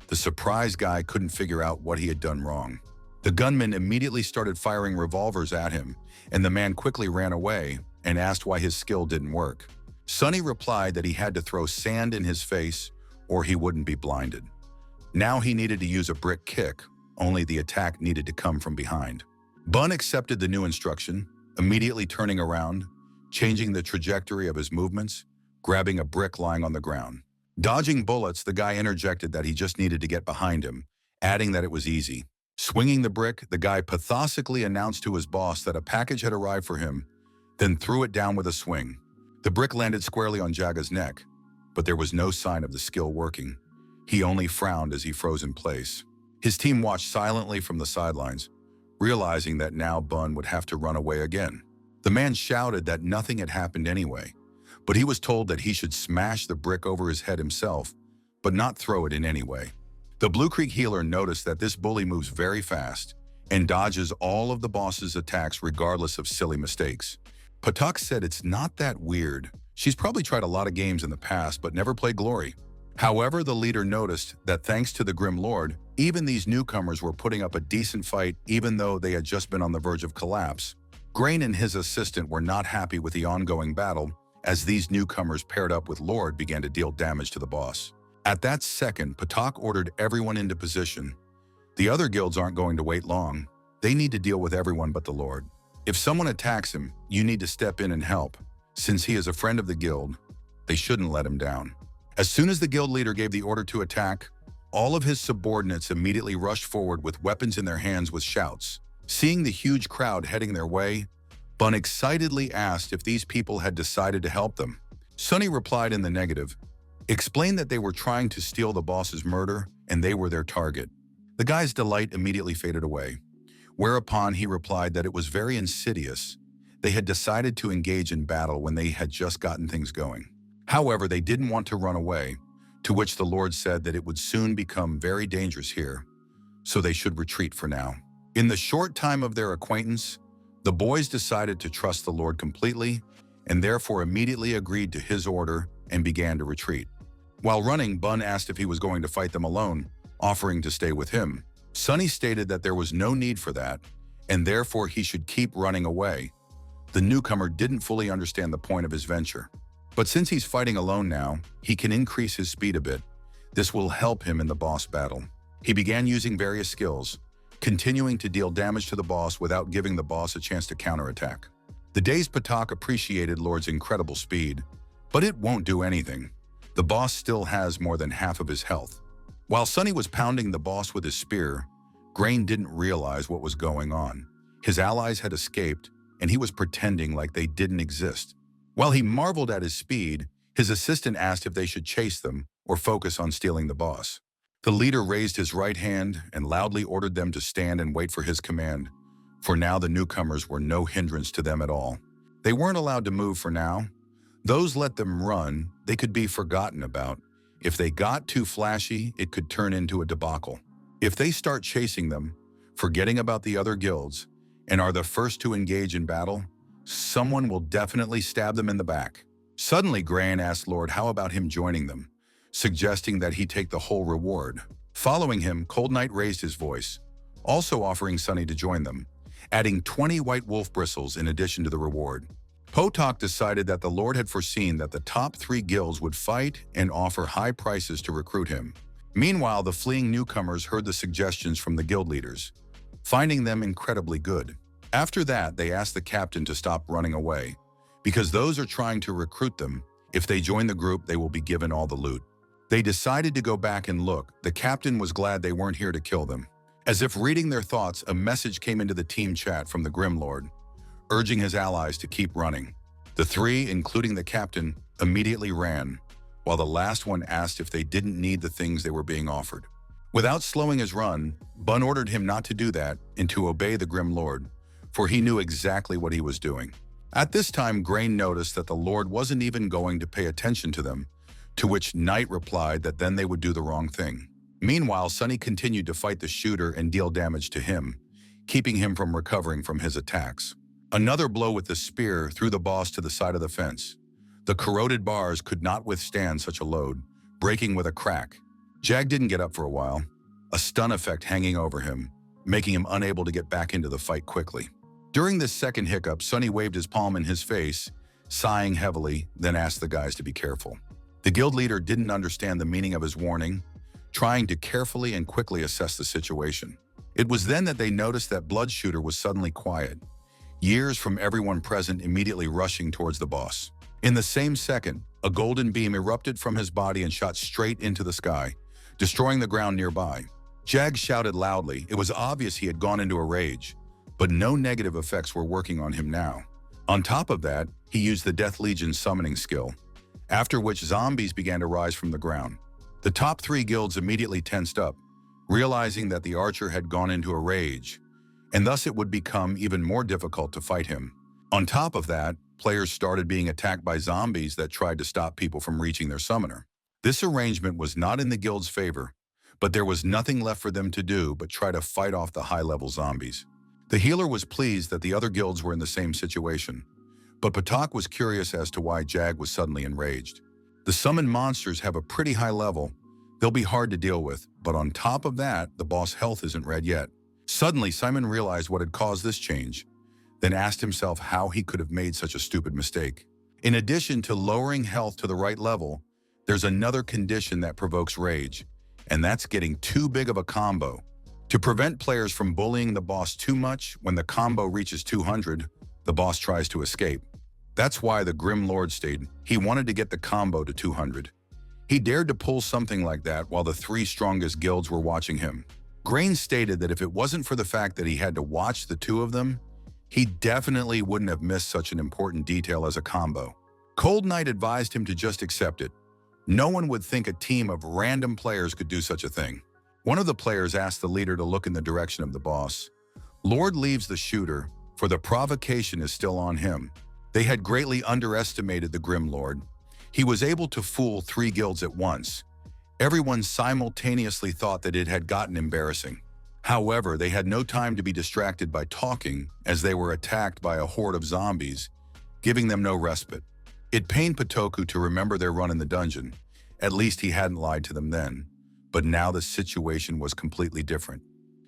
The surprised guy couldn't figure out what he had done wrong. The gunman immediately started firing revolvers at him, and the man quickly ran away and asked why his skill didn't work. Sunny replied that he had to throw sand in his face or he wouldn't be blinded. Now he needed to use a brick kick, only the attack needed to come from behind. Bun accepted the new instruction, immediately turning around, changing the trajectory of his movements, grabbing a brick lying on the ground. Dodging bullets, the guy interjected that he just needed to get behind him, adding that it was easy. Swinging the brick, the guy pathetically announced to his boss that a package had arrived for him, then threw it down with a swing. The brick landed squarely on Jaga's neck, but there was no sign of the skill working. He only frowned as he froze in place. His team watched silently from the sidelines, realizing that now Bun would have to run away again. The man shouted that nothing had happened anyway, but he was told that he should smash the brick over his head himself, but not throw it in any way. The Blue Creek healer noticed that this bully moves very fast and dodges all of the boss's attacks regardless of silly mistakes. Patak said it's not that weird. She's probably tried a lot of games in the past but never played Glory. However, the leader noticed that thanks to the Grim Lord, even these newcomers were putting up a decent fight even though they had just been on the verge of collapse. Grain and his assistant were not happy with the ongoing battle as these newcomers paired up with Lord began to deal damage to the boss. At that second, Patak ordered everyone into position. The other guilds aren't going to wait long. They need to deal with everyone but the Lord. If someone attacks him, you need to step in and help. Since he is a friend of the guild, they shouldn't let him down. As soon as the guild leader gave the order to attack, all of his subordinates immediately rushed forward with weapons in their hands with shouts. Seeing the huge crowd heading their way, Bun excitedly asked if these people had decided to help them. Sunny replied in the negative, explained that they were trying to steal the boss's murder and they were their target. The guy's delight immediately faded away, whereupon he replied that it was very insidious. They had decided to engage in battle when they had just gotten things going. However, they didn't want to run away, to which the Lord said that it would soon become very dangerous here, so they should retreat for now. In the short time of their acquaintance, the boys decided to trust the Lord completely and therefore immediately agreed to his order and began to retreat. While running, Bun asked if he was going to fight them alone, offering to stay with him. Sunny stated that there was no need for that, and therefore he should keep running away. The newcomer didn't fully understand the point of his venture. But since he's fighting alone now, he can increase his speed a bit. This will help him in the boss battle. He began using various skills, continuing to deal damage to the boss without giving the boss a chance to counterattack. The dazed Patak appreciated Lord's incredible speed, but it won't do anything. The boss still has more than half of his health. While Sunny was pounding the boss with his spear, Grain didn't realize what was going on. His allies had escaped, and he was pretending like they didn't exist. While he marveled at his speed, his assistant asked if they should chase them or focus on stealing the boss. The leader raised his right hand and loudly ordered them to stand and wait for his command, for now the newcomers were no hindrance to them at all. They weren't allowed to move for now. Those let them run, they could be forgotten about. If they got too flashy, it could turn into a debacle. If they start chasing them, forgetting about the other guilds, and are the first to engage in battle, someone will definitely stab them in the back. Suddenly, Gran asked Lord how about him joining them, suggesting that he take the whole reward. Following him, Cold Knight raised his voice, also offering Sunny to join them, adding 20 white wolf bristles in addition to the reward. Potok decided that the Lord had foreseen that the top 3 guilds would fight and offer high prices to recruit him. Meanwhile, the fleeing newcomers heard the suggestions from the guild leaders, finding them incredibly good. After that, they asked the captain to stop running away, because those are trying to recruit them. If they join the group, they will be given all the loot. They decided to go back and look. The captain was glad they weren't here to kill them. As if reading their thoughts, a message came into the team chat from the Grim Lord, urging his allies to keep running. The 3, including the captain, immediately ran, while the last one asked if they didn't need the things they were being offered. Without slowing his run, Bun ordered him not to do that and to obey the Grim Lord, for he knew exactly what he was doing. At this time, Grain noticed that the Lord wasn't even going to pay attention to them, to which Knight replied that then they would do the wrong thing. Meanwhile, Sunny continued to fight the shooter and deal damage to him, keeping him from recovering from his attacks. Another blow with the spear threw the boss to the side of the fence. The corroded bars could not withstand such a load, breaking with a crack. Jag didn't get up for a while, a stun effect hanging over him, making him unable to get back into the fight quickly. During this second hiccup, Sunny waved his palm in his face, sighing heavily, then asked the guys to be careful. The guild leader didn't understand the meaning of his warning, trying to carefully and quickly assess the situation. It was then that they noticed that Bloodshooter was suddenly quiet, years from everyone present immediately rushing towards the boss. In the same second, a golden beam erupted from his body and shot straight into the sky, destroying the ground nearby. Jag shouted loudly. It was obvious he had gone into a rage, but no negative effects were working on him now. On top of that, he used the Death Legion summoning skill, after which zombies began to rise from the ground. The top 3 guilds immediately tensed up, realizing that the archer had gone into a rage, and thus it would become even more difficult to fight him. On top of that, players started being attacked by zombies that tried to stop people from reaching their summoner. This arrangement was not in the guild's favor, but there was nothing left for them to do but try to fight off the high-level zombies. The healer was pleased that the other guilds were in the same situation, but Patak was curious as to why Jag was suddenly enraged. The summoned monsters have a pretty high level. They'll be hard to deal with, but on top of that, the boss' health isn't red yet. Suddenly, Simon realized what had caused this change, then asked himself how he could have made such a stupid mistake. In addition to lowering health to the right level, there's another condition that provokes rage, and that's getting too big of a combo. To prevent players from bullying the boss too much, when the combo reaches 200, the boss tries to escape. That's why the Grim Lord stated he wanted to get the combo to 200. He dared to pull something like that while the 3 strongest guilds were watching him. Grain stated that if it wasn't for the fact that he had to watch the 2 of them, he definitely wouldn't have missed such an important detail as a combo. Cold Knight advised him to just accept it. No one would think a team of random players could do such a thing. One of the players asked the leader to look in the direction of the boss. Lord leaves the shooter, for the provocation is still on him. They had greatly underestimated the Grim Lord. He was able to fool 3 guilds at once. Everyone simultaneously thought that it had gotten embarrassing. However, they had no time to be distracted by talking as they were attacked by a horde of zombies, giving them no respite. It pained Potoku to remember their run in the dungeon. At least he hadn't lied to them then. But now the situation was completely different.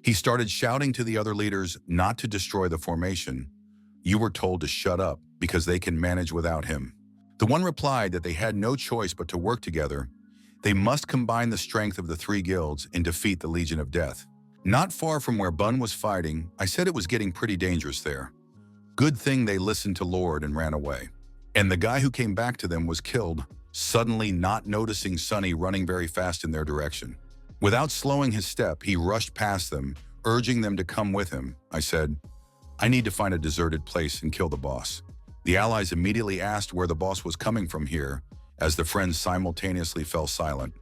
He started shouting to the other leaders not to destroy the formation. You were told to shut up because they can manage without him. The one replied that they had no choice but to work together. They must combine the strength of the 3 guilds and defeat the Legion of Death. Not far from where Bun was fighting, I said it was getting pretty dangerous there. Good thing they listened to Lord and ran away. And the guy who came back to them was killed, suddenly not noticing Sunny running very fast in their direction. Without slowing his step, he rushed past them, urging them to come with him. I said, I need to find a deserted place and kill the boss. The allies immediately asked where the boss was coming from here, as the friends simultaneously fell silent,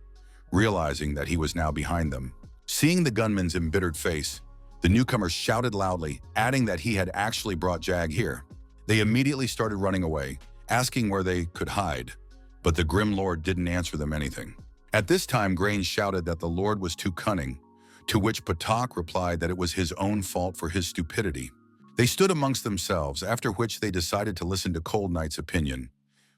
realizing that he was now behind them. Seeing the gunman's embittered face, the newcomers shouted loudly, adding that he had actually brought Jag here. They immediately started running away, asking where they could hide, but the Grim Lord didn't answer them anything. At this time, Grain shouted that the Lord was too cunning, to which Patak replied that it was his own fault for his stupidity. They stood amongst themselves, after which they decided to listen to Cold Knight's opinion,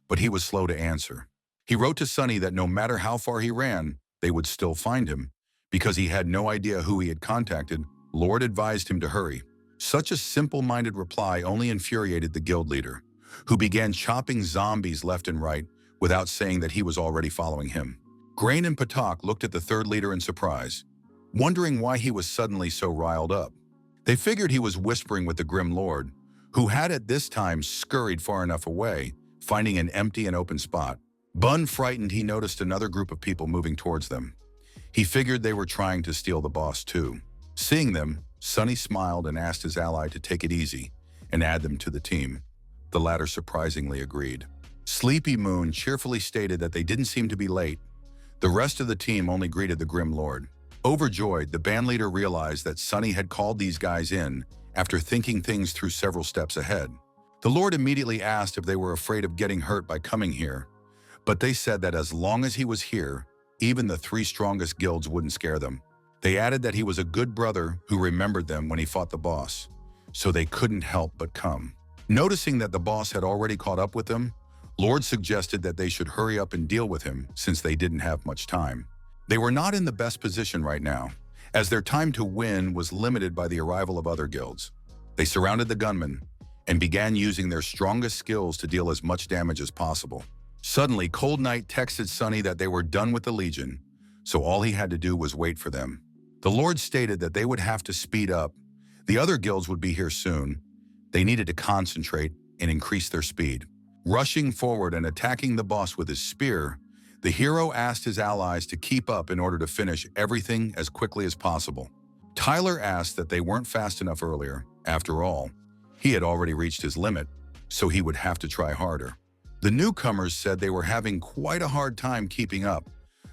but he was slow to answer. He wrote to Sunny that no matter how far he ran, they would still find him. Because he had no idea who he had contacted, Lord advised him to hurry. Such a simple-minded reply only infuriated the guild leader, who began chopping zombies left and right without saying that he was already following him. Grain and Patak looked at the third leader in surprise, wondering why he was suddenly so riled up. They figured he was whispering with the Grim Lord, who had at this time scurried far enough away, finding an empty and open spot. Bun frightened, he noticed another group of people moving towards them. He figured they were trying to steal the boss too. Seeing them, Sunny smiled and asked his ally to take it easy and add them to the team. The latter surprisingly agreed. Sleepy Moon cheerfully stated that they didn't seem to be late. The rest of the team only greeted the Grim Lord. Overjoyed, the bandleader realized that Sunny had called these guys in after thinking things through several steps ahead. The Lord immediately asked if they were afraid of getting hurt by coming here, but they said that as long as he was here, even the 3 strongest guilds wouldn't scare them. They added that he was a good brother who remembered them when he fought the boss, so they couldn't help but come. Noticing that the boss had already caught up with them, Lord suggested that they should hurry up and deal with him since they didn't have much time. They were not in the best position right now, as their time to win was limited by the arrival of other guilds. They surrounded the gunmen and began using their strongest skills to deal as much damage as possible. Suddenly, Cold Knight texted Sunny that they were done with the Legion, so all he had to do was wait for them. The Lord stated that they would have to speed up. The other guilds would be here soon. They needed to concentrate and increase their speed. Rushing forward and attacking the boss with his spear, the hero asked his allies to keep up in order to finish everything as quickly as possible. Tyler asked that they weren't fast enough earlier. After all, he had already reached his limit, so he would have to try harder. The newcomers said they were having quite a hard time keeping up,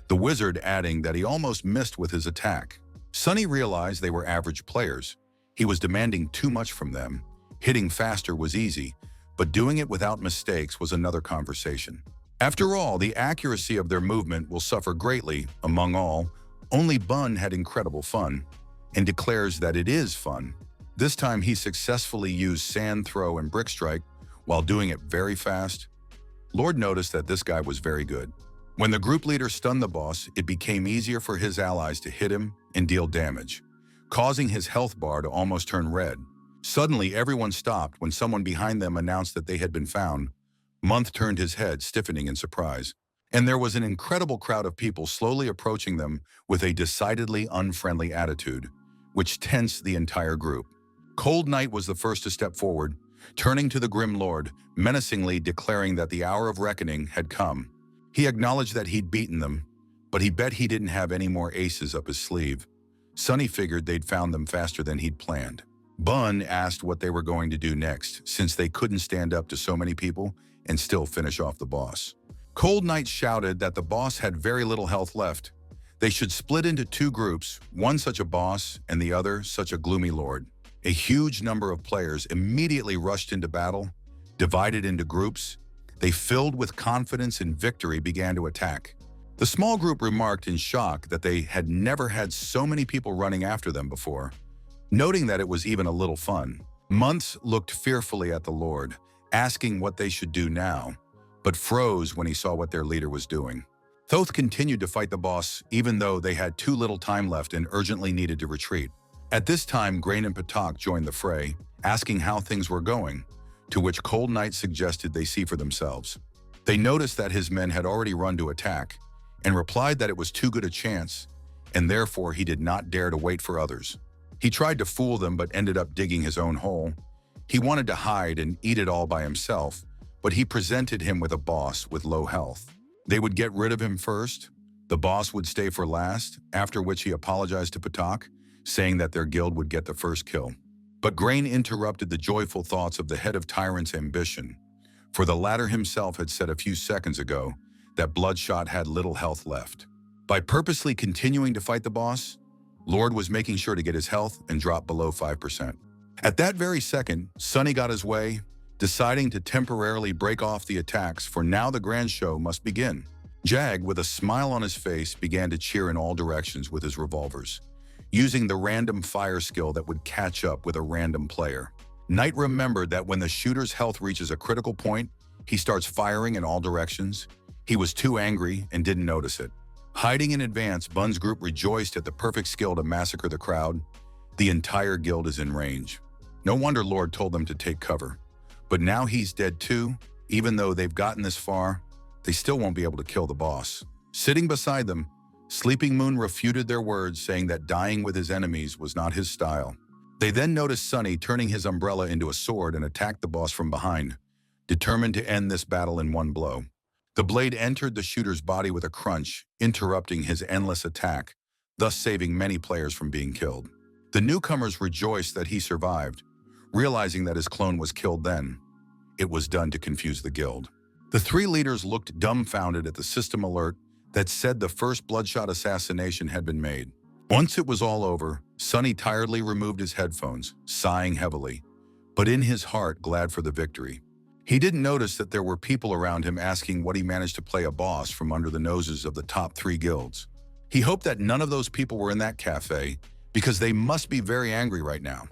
the wizard adding that he almost missed with his attack. Sunny realized they were average players. He was demanding too much from them. Hitting faster was easy, but doing it without mistakes was another conversation. After all, the accuracy of their movement will suffer greatly. Among all, only Bun had incredible fun, and declares that it is fun. This time he successfully used sand throw and brick strike while doing it very fast. Lord noticed that this guy was very good. When the group leader stunned the boss, it became easier for his allies to hit him and deal damage, causing his health bar to almost turn red. Suddenly, everyone stopped when someone behind them announced that they had been found. Month turned his head, stiffening in surprise. And there was an incredible crowd of people slowly approaching them with a decidedly unfriendly attitude, which tensed the entire group. Cold Knight was the first to step forward, turning to the Grim Lord, menacingly declaring that the hour of reckoning had come. He acknowledged that he'd beaten them, but he bet he didn't have any more aces up his sleeve. Sunny figured they'd found them faster than he'd planned. Bun asked what they were going to do next, since they couldn't stand up to so many people and still finish off the boss. Cold Knight shouted that the boss had very little health left. They should split into 2 groups, one such a boss and the other such a gloomy lord. A huge number of players immediately rushed into battle. Divided into groups, they filled with confidence and victory began to attack. The small group remarked in shock that they had never had so many people running after them before, noting that it was even a little fun. Months looked fearfully at the Lord, asking what they should do now, but froze when he saw what their leader was doing. Thoth continued to fight the boss even though they had too little time left and urgently needed to retreat. At this time, Grain and Patak joined the fray, asking how things were going, to which Cold Knight suggested they see for themselves. They noticed that his men had already run to attack, and replied that it was too good a chance, and therefore he did not dare to wait for others. He tried to fool them but ended up digging his own hole. He wanted to hide and eat it all by himself, but he presented him with a boss with low health. They would get rid of him first. The boss would stay for last, after which he apologized to Patak, saying that their guild would get the first kill. But Grain interrupted the joyful thoughts of the head of Tyrant's ambition, for the latter himself had said a few seconds ago that Bloodshot had little health left. By purposely continuing to fight the boss, Lord was making sure to get his health and drop below 5%. At that very second, Sunny got his way, deciding to temporarily break off the attacks, for now the grand show must begin. Jag, with a smile on his face, began to cheer in all directions with his revolvers, using the random fire skill that would catch up with a random player. Knight remembered that when the shooter's health reaches a critical point, he starts firing in all directions. He was too angry and didn't notice it. Hiding in advance, Bun's group rejoiced at the perfect skill to massacre the crowd. The entire guild is in range. No wonder Lord told them to take cover. But now he's dead too. Even though they've gotten this far, they still won't be able to kill the boss. Sitting beside them, Sleeping Moon refuted their words, saying that dying with his enemies was not his style. They then noticed Sunny turning his umbrella into a sword and attacked the boss from behind, determined to end this battle in one blow. The blade entered the shooter's body with a crunch, interrupting his endless attack, thus saving many players from being killed. The newcomers rejoiced that he survived, realizing that his clone was killed then. It was done to confuse the guild. The three leaders looked dumbfounded at the system alert that said the first bloodshot assassination had been made. Once it was all over, Sunny tiredly removed his headphones, sighing heavily, but in his heart glad for the victory. He didn't notice that there were people around him asking what he managed to play a boss from under the noses of the top three guilds. He hoped that none of those people were in that cafe, because they must be very angry right now.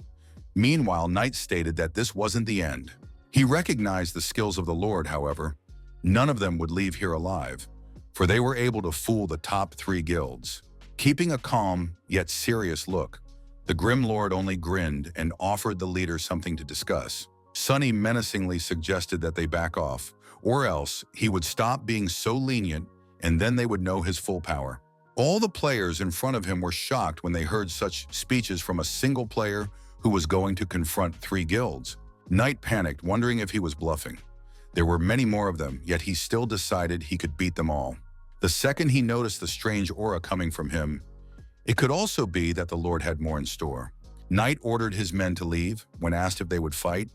Meanwhile, Knight stated that this wasn't the end. He recognized the skills of the Lord, however. None of them would leave here alive, for they were able to fool the top three guilds. Keeping a calm, yet serious look, the Grim Lord only grinned and offered the leader something to discuss. Sunny menacingly suggested that they back off, or else he would stop being so lenient and then they would know his full power. All the players in front of him were shocked when they heard such speeches from a single player who was going to confront three guilds. Knight panicked, wondering if he was bluffing. There were many more of them, yet he still decided he could beat them all. The second he noticed the strange aura coming from him, it could also be that the Lord had more in store. Knight ordered his men to leave. When asked if they would fight,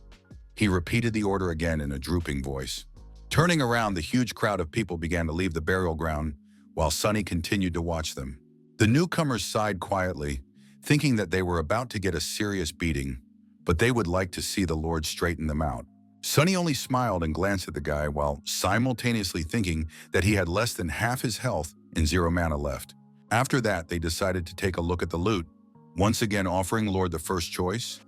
he repeated the order again in a drooping voice. Turning around, the huge crowd of people began to leave the burial ground, while Sunny continued to watch them. The newcomers sighed quietly, thinking that they were about to get a serious beating, but they would like to see the Lord straighten them out. Sunny only smiled and glanced at the guy while simultaneously thinking that he had less than half his health and 0 mana left. After that, they decided to take a look at the loot. Once again offering Lord the first choice,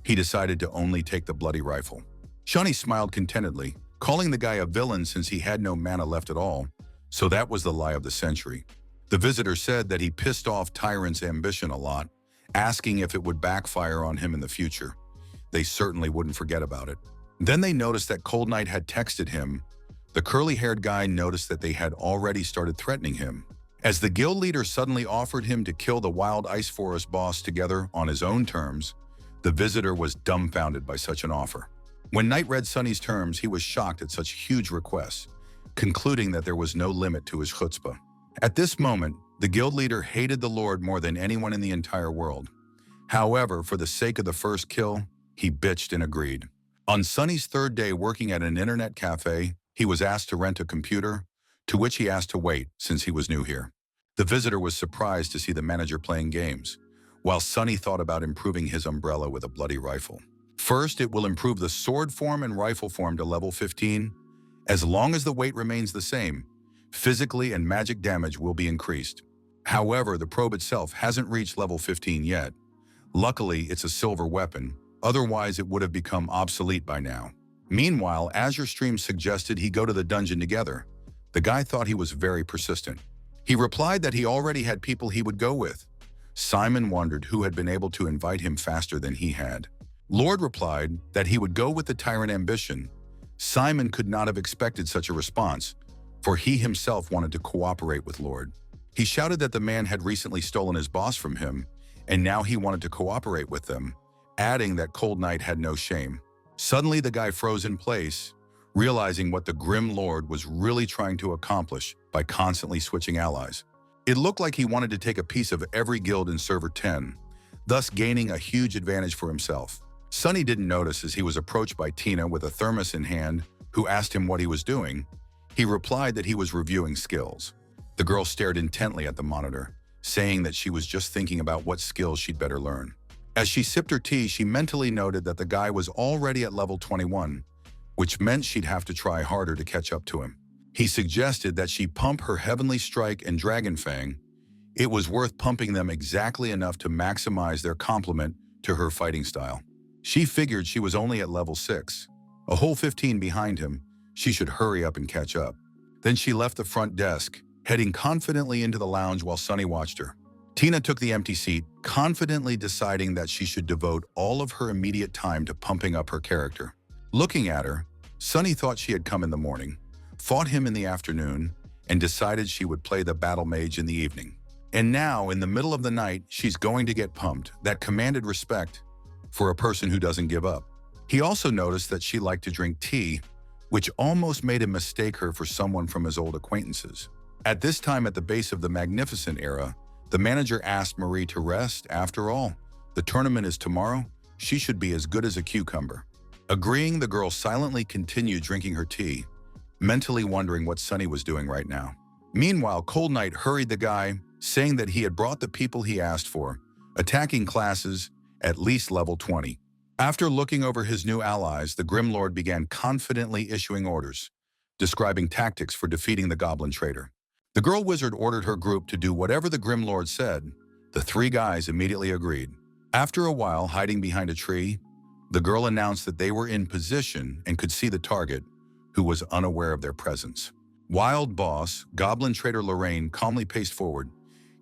he decided to only take the bloody rifle. Shaunie smiled contentedly, calling the guy a villain since he had no mana left at all, so that was the lie of the century. The visitor said that he pissed off Tyrant's ambition a lot, asking if it would backfire on him in the future. They certainly wouldn't forget about it. Then they noticed that Cold Knight had texted him. The curly-haired guy noticed that they had already started threatening him. As the guild leader suddenly offered him to kill the Wild Ice Forest boss together on his own terms, the visitor was dumbfounded by such an offer. When Knight read Sunny's terms, he was shocked at such huge requests, concluding that there was no limit to his chutzpah. At this moment, the guild leader hated the Lord more than anyone in the entire world. However, for the sake of the first kill, he bitched and agreed. On Sunny's third day working at an internet cafe, he was asked to rent a computer, to which he asked to wait since he was new here. The visitor was surprised to see the manager playing games, while Sunny thought about improving his umbrella with a bloody rifle. First, it will improve the sword form and rifle form to level 15. As long as the weight remains the same, physically and magic damage will be increased. However, the probe itself hasn't reached level 15 yet. Luckily, it's a silver weapon, otherwise it would have become obsolete by now. Meanwhile, Azure Stream suggested he go to the dungeon together. The guy thought he was very persistent. He replied that he already had people he would go with. Simon wondered who had been able to invite him faster than he had. Lord replied that he would go with the Tyrant Ambition. Simon could not have expected such a response, for he himself wanted to cooperate with Lord. He shouted that the man had recently stolen his boss from him, and now he wanted to cooperate with them, adding that Cold Knight had no shame. Suddenly, the guy froze in place, realizing what the Grim Lord was really trying to accomplish by constantly switching allies. It looked like he wanted to take a piece of every guild in Server 10, thus gaining a huge advantage for himself. Sunny didn't notice as he was approached by Tina with a thermos in hand, who asked him what he was doing. He replied that he was reviewing skills. The girl stared intently at the monitor, saying that she was just thinking about what skills she'd better learn. As she sipped her tea, she mentally noted that the guy was already at level 21, which meant she'd have to try harder to catch up to him. He suggested that she pump her Heavenly Strike and Dragon Fang. It was worth pumping them exactly enough to maximize their complement to her fighting style. She figured she was only at level 6, a whole 15 behind him. She should hurry up and catch up. Then she left the front desk, heading confidently into the lounge while Sunny watched her. Tina took the empty seat, confidently deciding that she should devote all of her immediate time to pumping up her character. Looking at her, Sunny thought she had come in the morning, fought him in the afternoon, and decided she would play the battle mage in the evening. And now, in the middle of the night, she's going to get pumped. That commanded respect for a person who doesn't give up. He also noticed that she liked to drink tea, which almost made him mistake her for someone from his old acquaintances. At this time at the base of the Magnificent era, the manager asked Marie to rest. After all, the tournament is tomorrow. She should be as good as a cucumber. Agreeing, the girl silently continued drinking her tea, mentally wondering what Sunny was doing right now. Meanwhile, Cold Knight hurried the guy, saying that he had brought the people he asked for, attacking classes at least level 20. After looking over his new allies, the Grim Lord began confidently issuing orders, describing tactics for defeating the Goblin Trader. The girl wizard ordered her group to do whatever the Grim Lord said. The 3 guys immediately agreed. After a while, hiding behind a tree, the girl announced that they were in position and could see the target, who was unaware of their presence. Wild Boss, Goblin Trader Lorraine calmly paced forward,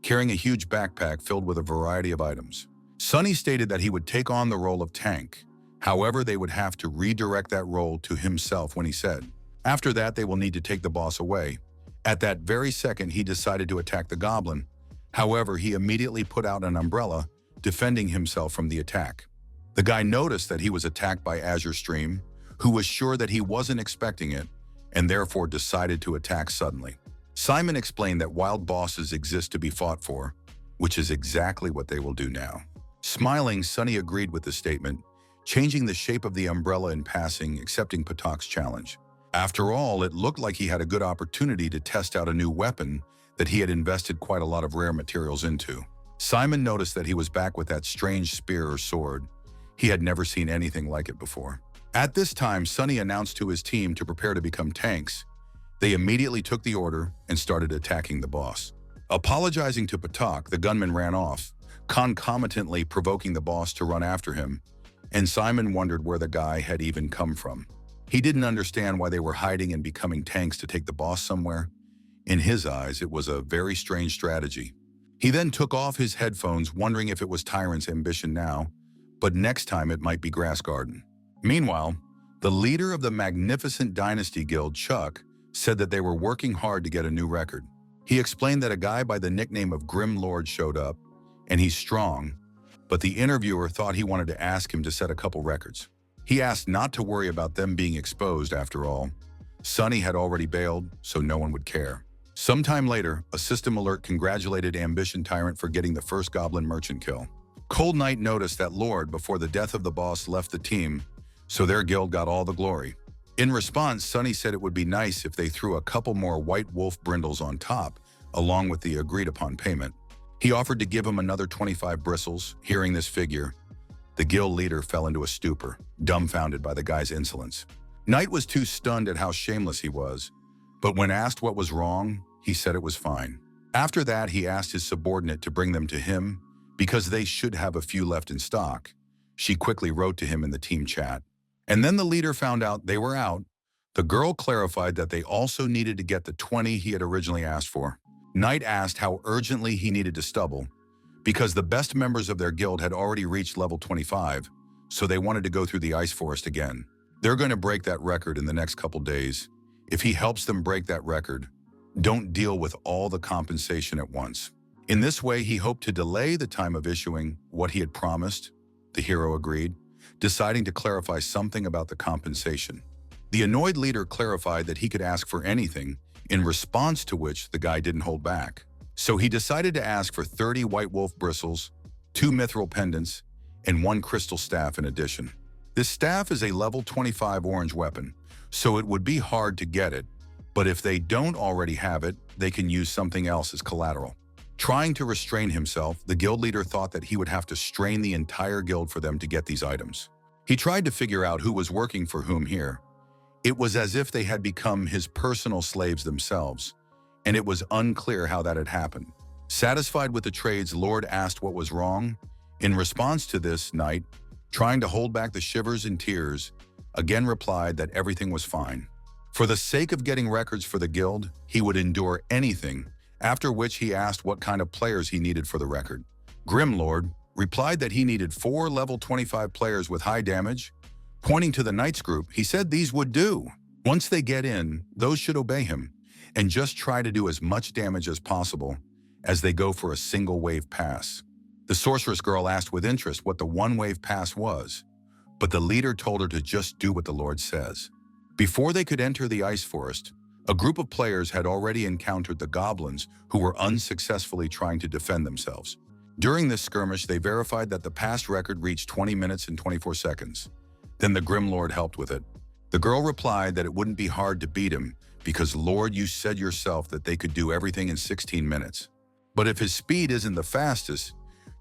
carrying a huge backpack filled with a variety of items. Sunny stated that he would take on the role of tank. However, they would have to redirect that role to himself when he said, after that, they will need to take the boss away. At that very second, he decided to attack the goblin. However, he immediately put out an umbrella, defending himself from the attack. The guy noticed that he was attacked by Azure Stream, who was sure that he wasn't expecting it, and therefore decided to attack suddenly. Simon explained that wild bosses exist to be fought for, which is exactly what they will do now. Smiling, Sunny agreed with the statement, changing the shape of the umbrella in passing, accepting Patak's challenge. After all, it looked like he had a good opportunity to test out a new weapon that he had invested quite a lot of rare materials into. Simon noticed that he was back with that strange spear or sword. He had never seen anything like it before. At this time, Sunny announced to his team to prepare to become tanks. They immediately took the order and started attacking the boss. Apologizing to Patak, the gunman ran off, concomitantly provoking the boss to run after him, and Simon wondered where the guy had even come from. He didn't understand why they were hiding and becoming tanks to take the boss somewhere. In his eyes, it was a very strange strategy. He then took off his headphones, wondering if it was Tyrant's ambition now, but next time it might be Grass Garden. Meanwhile, the leader of the Magnificent Dynasty Guild, Chuck, said that they were working hard to get a new record. He explained that a guy by the nickname of Grim Lord showed up, and he's strong, but the interviewer thought he wanted to ask him to set a couple records. He asked not to worry about them being exposed after all. Sunny had already bailed, so no one would care. Sometime later, a system alert congratulated Ambition Tyrant for getting the first Goblin Merchant kill. Cold Knight noticed that Lord, before the death of the boss, left the team, so their guild got all the glory. In response, Sunny said it would be nice if they threw a couple more White Wolf brindles on top, along with the agreed-upon payment. He offered to give him another 25 bristles. Hearing this figure, the guild leader fell into a stupor, dumbfounded by the guy's insolence. Knight was too stunned at how shameless he was, but when asked what was wrong, he said it was fine. After that, he asked his subordinate to bring them to him, because they should have a few left in stock. She quickly wrote to him in the team chat. And then the leader found out they were out. The girl clarified that they also needed to get the 20 he had originally asked for. Knight asked how urgently he needed to stubble, because the best members of their guild had already reached level 25, so they wanted to go through the ice forest again. They're going to break that record in the next couple days. If he helps them break that record, don't deal with all the compensation at once. In this way, he hoped to delay the time of issuing what he had promised. The hero agreed, deciding to clarify something about the compensation. The annoyed leader clarified that he could ask for anything, in response to which the guy didn't hold back. So he decided to ask for 30 White Wolf bristles, 2 mithril pendants, and 1 crystal staff in addition. This staff is a level 25 orange weapon, so it would be hard to get it, but if they don't already have it, they can use something else as collateral. Trying to restrain himself, the guild leader thought that he would have to strain the entire guild for them to get these items. He tried to figure out who was working for whom here. It was as if they had become his personal slaves themselves, and it was unclear how that had happened. Satisfied with the trades, Lord asked what was wrong. In response to this, Knight, trying to hold back the shivers and tears, again replied that everything was fine. For the sake of getting records for the guild, he would endure anything, after which he asked what kind of players he needed for the record. Grimlord replied that he needed 4 level 25 players with high damage. Pointing to the Knights group, he said these would do. Once they get in, those should obey him, and just try to do as much damage as possible as they go for a single wave pass. The sorceress girl asked with interest what the one-wave pass was, but the leader told her to just do what the Lord says. Before they could enter the ice forest, a group of players had already encountered the goblins who were unsuccessfully trying to defend themselves. During this skirmish, they verified that the past record reached 20 minutes and 24 seconds. Then the Grim Lord helped with it. The girl replied that it wouldn't be hard to beat him because, Lord, you said yourself that they could do everything in 16 minutes. But if his speed isn't the fastest,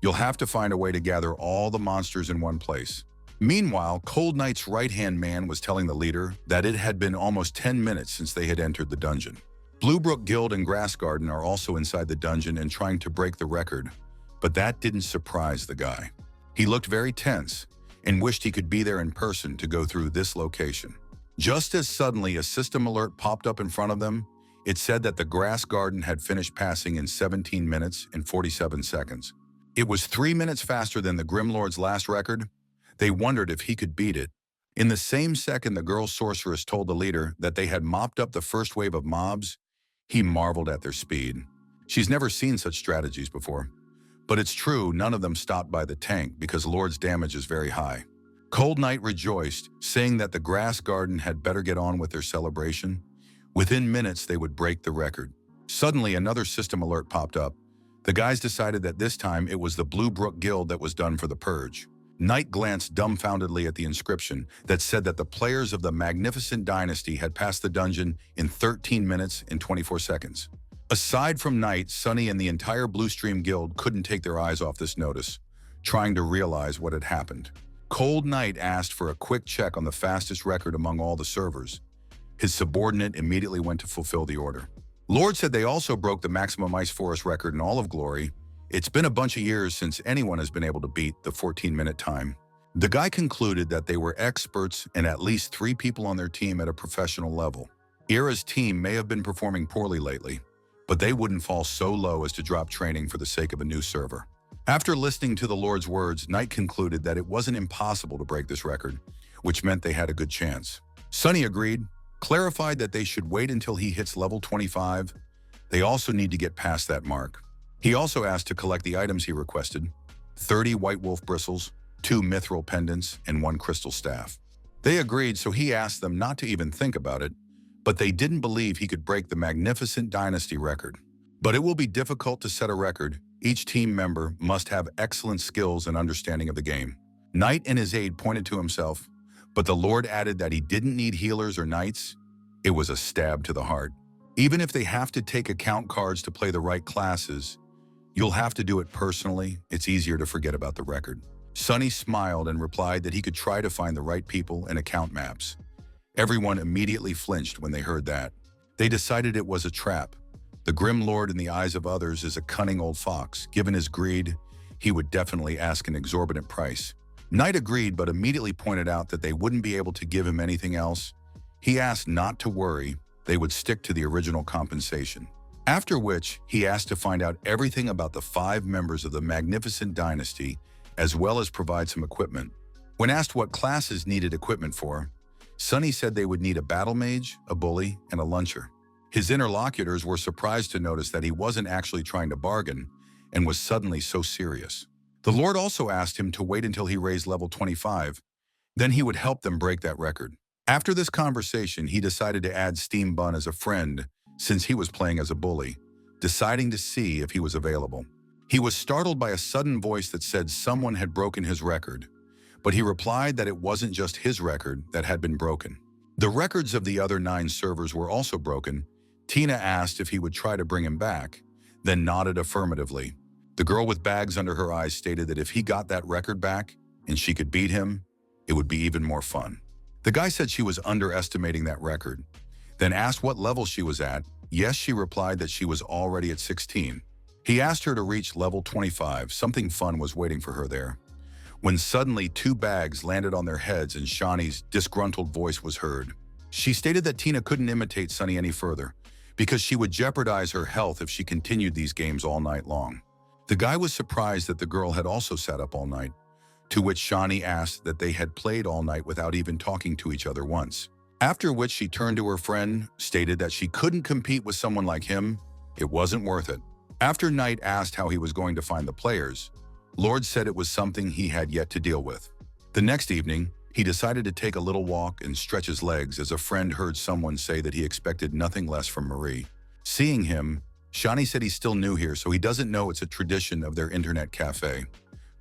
you'll have to find a way to gather all the monsters in one place. Meanwhile, Cold Knight's right-hand man was telling the leader that it had been almost 10 minutes since they had entered the dungeon. Bluebrook Guild and Grass Garden are also inside the dungeon and trying to break the record, but that didn't surprise the guy. He looked very tense and wished he could be there in person to go through this location. Just as suddenly a system alert popped up in front of them, it said that the Grass Garden had finished passing in 17 minutes and 47 seconds. It was 3 minutes faster than the Grimlord's last record. They wondered if he could beat it. In the same second the girl sorceress told the leader that they had mopped up the first wave of mobs, he marveled at their speed. She's never seen such strategies before. But it's true, none of them stopped by the tank because Lord's damage is very high. Cold Knight rejoiced, saying that the Grass Garden had better get on with their celebration. Within minutes, they would break the record. Suddenly, another system alert popped up. The guys decided that this time it was the Bluebrook Guild that was done for the purge. Knight glanced dumbfoundedly at the inscription that said that the players of the Magnificent Dynasty had passed the dungeon in 13 minutes and 24 seconds. Aside from Knight, Sunny and the entire Bluestream Guild couldn't take their eyes off this notice, trying to realize what had happened. Cold Knight asked for a quick check on the fastest record among all the servers. His subordinate immediately went to fulfill the order. Lord said they also broke the maximum ice forest record in all of Glory. It's been a bunch of years since anyone has been able to beat the 14-minute time. The guy concluded that they were experts and at least 3 people on their team at a professional level. Ira's team may have been performing poorly lately, but they wouldn't fall so low as to drop training for the sake of a new server. After listening to the Lord's words, Knight concluded that it wasn't impossible to break this record, which meant they had a good chance. Sunny agreed, clarified that they should wait until he hits level 25. They also need to get past that mark. He also asked to collect the items he requested: 30 white wolf bristles, 2 mithril pendants, and 1 crystal staff. They agreed, so he asked them not to even think about it, but they didn't believe he could break the Magnificent Dynasty record. But it will be difficult to set a record. Each team member must have excellent skills and understanding of the game. Knight and his aide pointed to himself, but the Lord added that he didn't need healers or knights. It was a stab to the heart. Even if they have to take account cards to play the right classes, you'll have to do it personally. It's easier to forget about the record. Sunny smiled and replied that he could try to find the right people and account maps. Everyone immediately flinched when they heard that. They decided it was a trap. The Grim Lord in the eyes of others is a cunning old fox. Given his greed, he would definitely ask an exorbitant price. Knight agreed, but immediately pointed out that they wouldn't be able to give him anything else. He asked not to worry, they would stick to the original compensation. After which, he asked to find out everything about the 5 members of the Magnificent Dynasty, as well as provide some equipment. When asked what classes needed equipment for, Sunny said they would need a battle mage, a bully, and a luncher. His interlocutors were surprised to notice that he wasn't actually trying to bargain and was suddenly so serious. The Lord also asked him to wait until he raised level 25, then he would help them break that record. After this conversation, he decided to add Steam Bun as a friend since he was playing as a bully, deciding to see if he was available. He was startled by a sudden voice that said someone had broken his record, but he replied that it wasn't just his record that had been broken. The records of the other 9 servers were also broken. Tina asked if he would try to bring him back, then nodded affirmatively. The girl with bags under her eyes stated that if he got that record back and she could beat him, it would be even more fun. The guy said she was underestimating that record, then asked what level she was at. Yes, she replied that she was already at 16. He asked her to reach level 25. Something fun was waiting for her there, when suddenly 2 bags landed on their heads and Shaunie's disgruntled voice was heard. She stated that Tina couldn't imitate Sunny any further because she would jeopardize her health if she continued these games all night long. The guy was surprised that the girl had also sat up all night, to which Shaunie asked that they had played all night without even talking to each other once. After which she turned to her friend, stated that she couldn't compete with someone like him. It wasn't worth it. After Knight asked how he was going to find the players, Lord said it was something he had yet to deal with. The next evening, he decided to take a little walk and stretch his legs as a friend heard someone say that he expected nothing less from Marie. Seeing him, Shaunie said he's still new here, so he doesn't know it's a tradition of their internet cafe,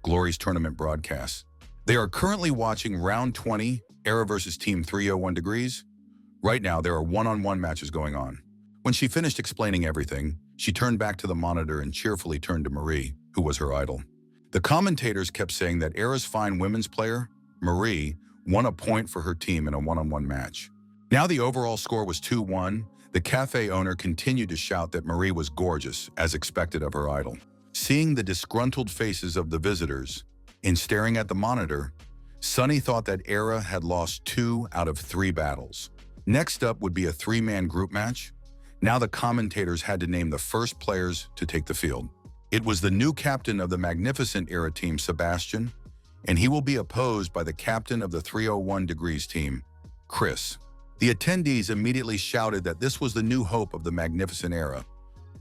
Glory's tournament broadcasts. They are currently watching round 20, Era versus Team 301 Degrees. Right now, there are one-on-one matches going on. When she finished explaining everything, she turned back to the monitor and cheerfully turned to Marie, who was her idol. The commentators kept saying that Era's fine women's player, Marie, won a point for her team in a one-on-one match. Now the overall score was 2-1. The cafe owner continued to shout that Marie was gorgeous, as expected of her idol. Seeing the disgruntled faces of the visitors and staring at the monitor, Sunny thought that Era had lost 2 out of 3 battles. Next up would be a 3-man group match. Now the commentators had to name the first players to take the field. It was the new captain of the magnificent Era team, Sebastian, and he will be opposed by the captain of the 301 Degrees team, Chris. The attendees immediately shouted that this was the new hope of the magnificent Era,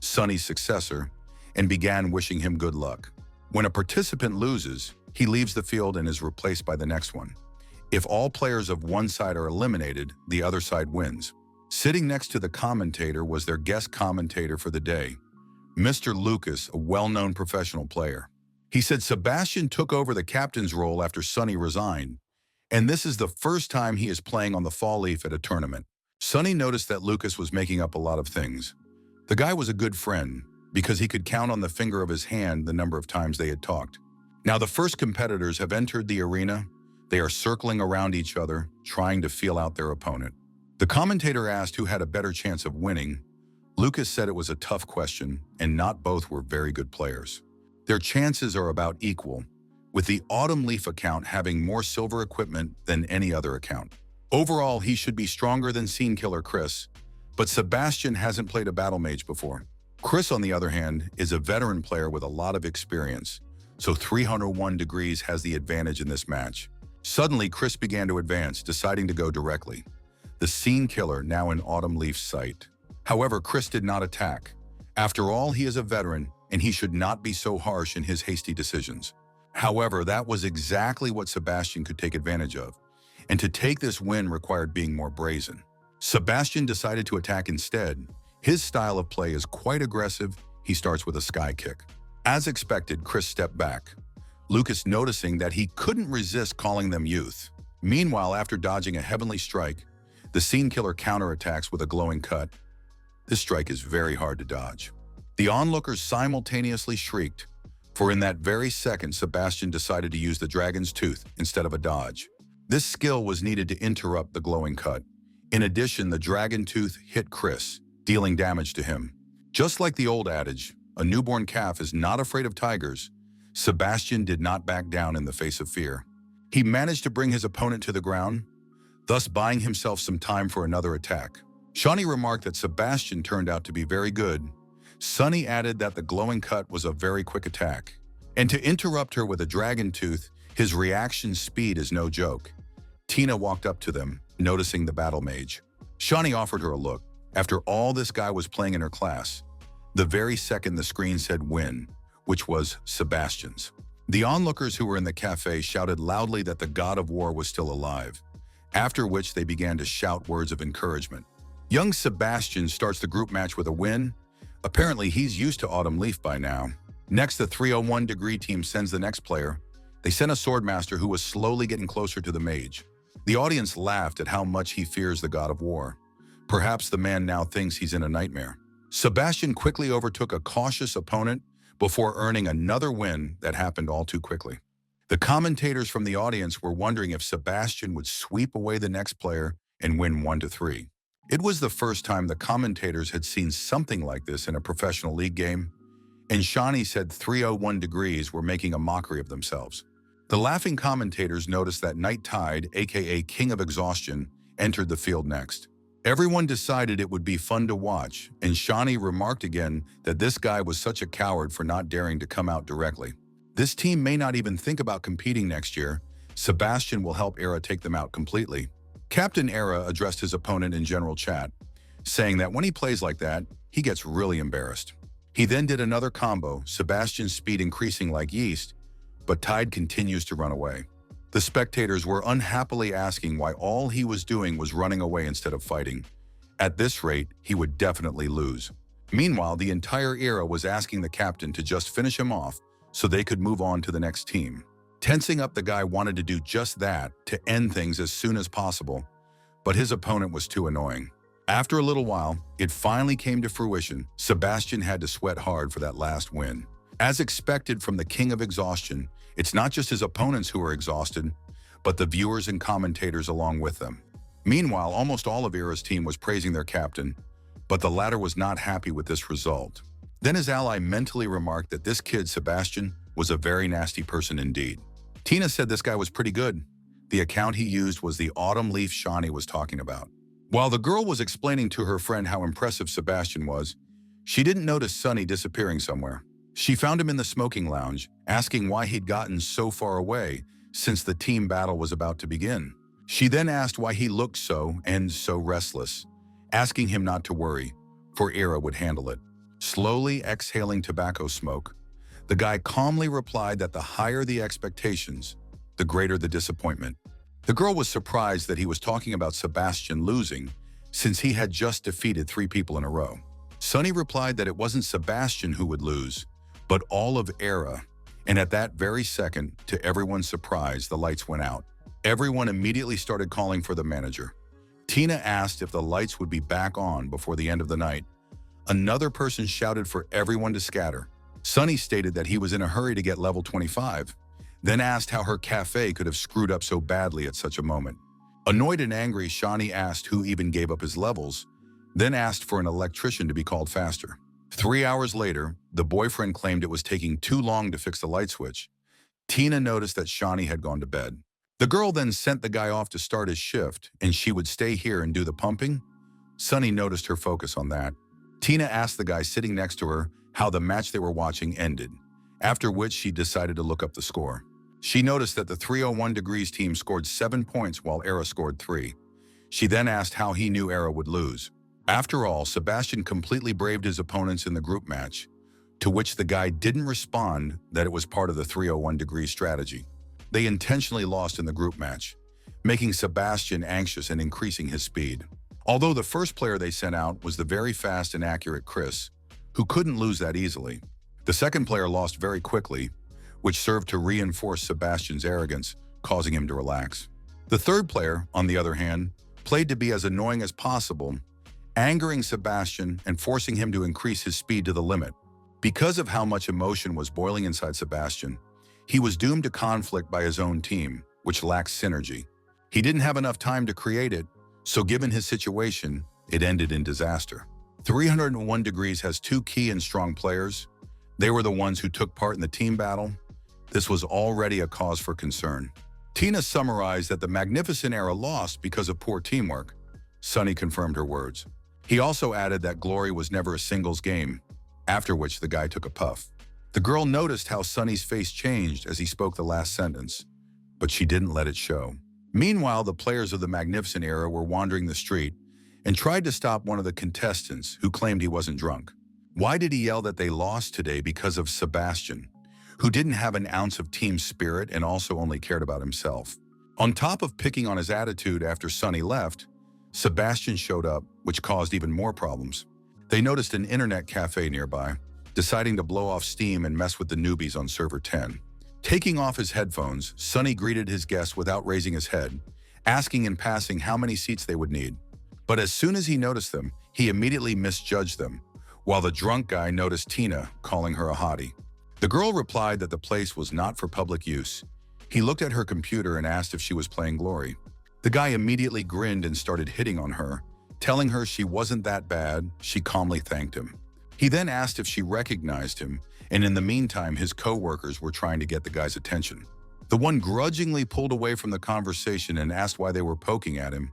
Sunny's successor, and began wishing him good luck. When a participant loses, he leaves the field and is replaced by the next one. If all players of one side are eliminated, the other side wins. Sitting next to the commentator was their guest commentator for the day, Mr. Lucas, a well-known professional player. He said Sebastian took over the captain's role after Sunny resigned, and this is the first time he is playing on the fall leaf at a tournament. Sunny noticed that Lucas was making up a lot of things. The guy was a good friend, because he could count on the finger of his hand the number of times they had talked. Now the first competitors have entered the arena. They are circling around each other, trying to feel out their opponent. The commentator asked who had a better chance of winning. Lucas said it was a tough question, and not both were very good players. Their chances are about equal, with the Autumn Leaf account having more silver equipment than any other account. Overall, he should be stronger than Scene Killer Chris, but Sebastian hasn't played a battle mage before. Chris, on the other hand, is a veteran player with a lot of experience, so 301 Degrees has the advantage in this match. Suddenly, Chris began to advance, deciding to go directly. The Scene Killer now in Autumn Leaf's sight. However, Chris did not attack. After all, he is a veteran, and he should not be so harsh in his hasty decisions. However, that was exactly what Sebastian could take advantage of, and to take this win required being more brazen. Sebastian decided to attack instead. His style of play is quite aggressive. He starts with a sky kick. As expected, Chris stepped back, Lucas noticing that he couldn't resist calling them youth. Meanwhile, after dodging a heavenly strike, the Scene Killer counterattacks with a glowing cut. This strike is very hard to dodge. The onlookers simultaneously shrieked, for in that very second, Sebastian decided to use the Dragon's Tooth instead of a dodge. This skill was needed to interrupt the glowing cut. In addition, the Dragon Tooth hit Chris, dealing damage to him. Just like the old adage, a newborn calf is not afraid of tigers, Sebastian did not back down in the face of fear. He managed to bring his opponent to the ground, thus buying himself some time for another attack. Shaunie remarked that Sebastian turned out to be very good. Sunny added that the glowing cut was a very quick attack. And to interrupt her with a dragon tooth, his reaction speed is no joke. Tina walked up to them, noticing the battle mage. Shaunie offered her a look. After all, this guy was playing in her class. The very second the screen said win, which was Sebastian's. The onlookers who were in the cafe shouted loudly that the god of war was still alive, after which they began to shout words of encouragement. Young Sebastian starts the group match with a win. Apparently, he's used to Autumn Leaf by now. Next, the 301 Degree team sends the next player. They sent a swordmaster who was slowly getting closer to the mage. The audience laughed at how much he fears the god of war. Perhaps the man now thinks he's in a nightmare. Sebastian quickly overtook a cautious opponent before earning another win that happened all too quickly. The commentators from the audience were wondering if Sebastian would sweep away the next player and win 1-3. It was the first time the commentators had seen something like this in a professional league game, and Shaunie said 301 Degrees were making a mockery of themselves. The laughing commentators noticed that Night Tide, aka King of Exhaustion, entered the field next. Everyone decided it would be fun to watch, and Shaunie remarked again that this guy was such a coward for not daring to come out directly. This team may not even think about competing next year. Sebastian will help Era take them out completely. Captain Era addressed his opponent in general chat, saying that when he plays like that, he gets really embarrassed. He then did another combo, Sebastian's speed increasing like yeast, but Tide continues to run away. The spectators were unhappily asking why all he was doing was running away instead of fighting. At this rate, he would definitely lose. Meanwhile, the entire Era was asking the captain to just finish him off so they could move on to the next team. Tensing up, the guy wanted to do just that to end things as soon as possible, but his opponent was too annoying. After a little while, it finally came to fruition. Sebastian had to sweat hard for that last win. As expected from the King of Exhaustion, it's not just his opponents who are exhausted, but the viewers and commentators along with them. Meanwhile, almost all of Era's team was praising their captain, but the latter was not happy with this result. Then his ally mentally remarked that this kid, Sebastian, was a very nasty person indeed. Tina said this guy was pretty good. The account he used was the autumn leaf Shaunie was talking about. While the girl was explaining to her friend how impressive Sebastian was, she didn't notice Sunny disappearing somewhere. She found him in the smoking lounge, asking why he'd gotten so far away since the team battle was about to begin. She then asked why he looked so restless, asking him not to worry, for Era would handle it. Slowly exhaling tobacco smoke, the guy calmly replied that the higher the expectations, the greater the disappointment. The girl was surprised that he was talking about Sebastian losing, since he had just defeated 3 people in a row. Sunny replied that it wasn't Sebastian who would lose, but all of Era, and at that very second, to everyone's surprise, the lights went out. Everyone immediately started calling for the manager. Tina asked if the lights would be back on before the end of the night. Another person shouted for everyone to scatter. Sunny stated that he was in a hurry to get level 25, then asked how her cafe could have screwed up so badly at such a moment. Annoyed and angry, Shaunie asked who even gave up his levels, then asked for an electrician to be called faster. 3 hours later, the boyfriend claimed it was taking too long to fix the light switch. Tina noticed that Shaunie had gone to bed. The girl then sent the guy off to start his shift, and she would stay here and do the pumping. Sunny noticed her focus on that. Tina asked the guy sitting next to her how the match they were watching ended, after which she decided to look up the score. She noticed that the 301 Degrees team scored 7 points while Era scored 3. She then asked how he knew Era would lose. After all, Sebastian completely braved his opponents in the group match, to which the guy didn't respond that it was part of the 301 Degrees strategy. They intentionally lost in the group match, making Sebastian anxious and increasing his speed. Although the first player they sent out was the very fast and accurate Chris, who couldn't lose that easily. The second player lost very quickly, which served to reinforce Sebastian's arrogance, causing him to relax. The third player, on the other hand, played to be as annoying as possible, angering Sebastian and forcing him to increase his speed to the limit. Because of how much emotion was boiling inside Sebastian, he was doomed to conflict by his own team, which lacked synergy. He didn't have enough time to create it, so given his situation, it ended in disaster. 301 Degrees has 2 key and strong players. They were the ones who took part in the team battle. This was already a cause for concern. Tina summarized that the Magnificent Era lost because of poor teamwork. Sunny confirmed her words. He also added that Glory was never a singles game, after which the guy took a puff. The girl noticed how Sunny's face changed as he spoke the last sentence, but she didn't let it show. Meanwhile, the players of the Magnificent Era were wandering the street and tried to stop one of the contestants who claimed he wasn't drunk. Why did he yell that they lost today because of Sebastian, who didn't have an ounce of team spirit and also only cared about himself? On top of picking on his attitude after Sunny left, Sebastian showed up, which caused even more problems. They noticed an internet cafe nearby, deciding to blow off steam and mess with the newbies on server 10. Taking off his headphones, Sunny greeted his guests without raising his head, asking in passing how many seats they would need. But as soon as he noticed them, he immediately misjudged them, while the drunk guy noticed Tina, calling her a hottie. The girl replied that the place was not for public use. He looked at her computer and asked if she was playing Glory. The guy immediately grinned and started hitting on her, telling her she wasn't that bad. She calmly thanked him. He then asked if she recognized him, and in the meantime, his co-workers were trying to get the guy's attention. The one grudgingly pulled away from the conversation and asked why they were poking at him,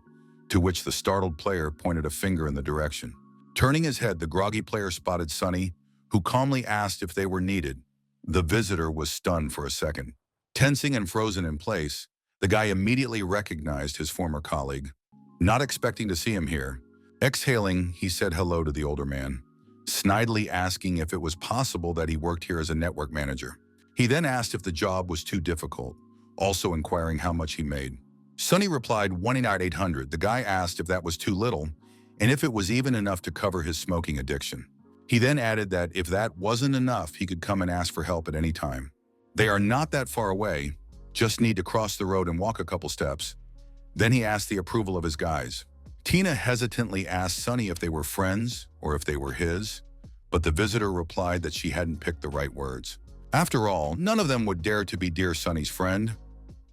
to which the startled player pointed a finger in the direction. Turning his head, the groggy player spotted Sunny, who calmly asked if they were needed. The visitor was stunned for a second. Tensing and frozen in place, the guy immediately recognized his former colleague. Not expecting to see him here, exhaling, he said hello to the older man, snidely asking if it was possible that he worked here as a network manager. He then asked if the job was too difficult, also inquiring how much he made. Sunny replied 1,800. The guy asked if that was too little and if it was even enough to cover his smoking addiction. He then added that if that wasn't enough, he could come and ask for help at any time. They are not that far away, just need to cross the road and walk a couple steps. Then he asked the approval of his guys. Tina hesitantly asked Sunny if they were friends or if they were his, but the visitor replied that she hadn't picked the right words. After all, none of them would dare to be dear Sunny's friend.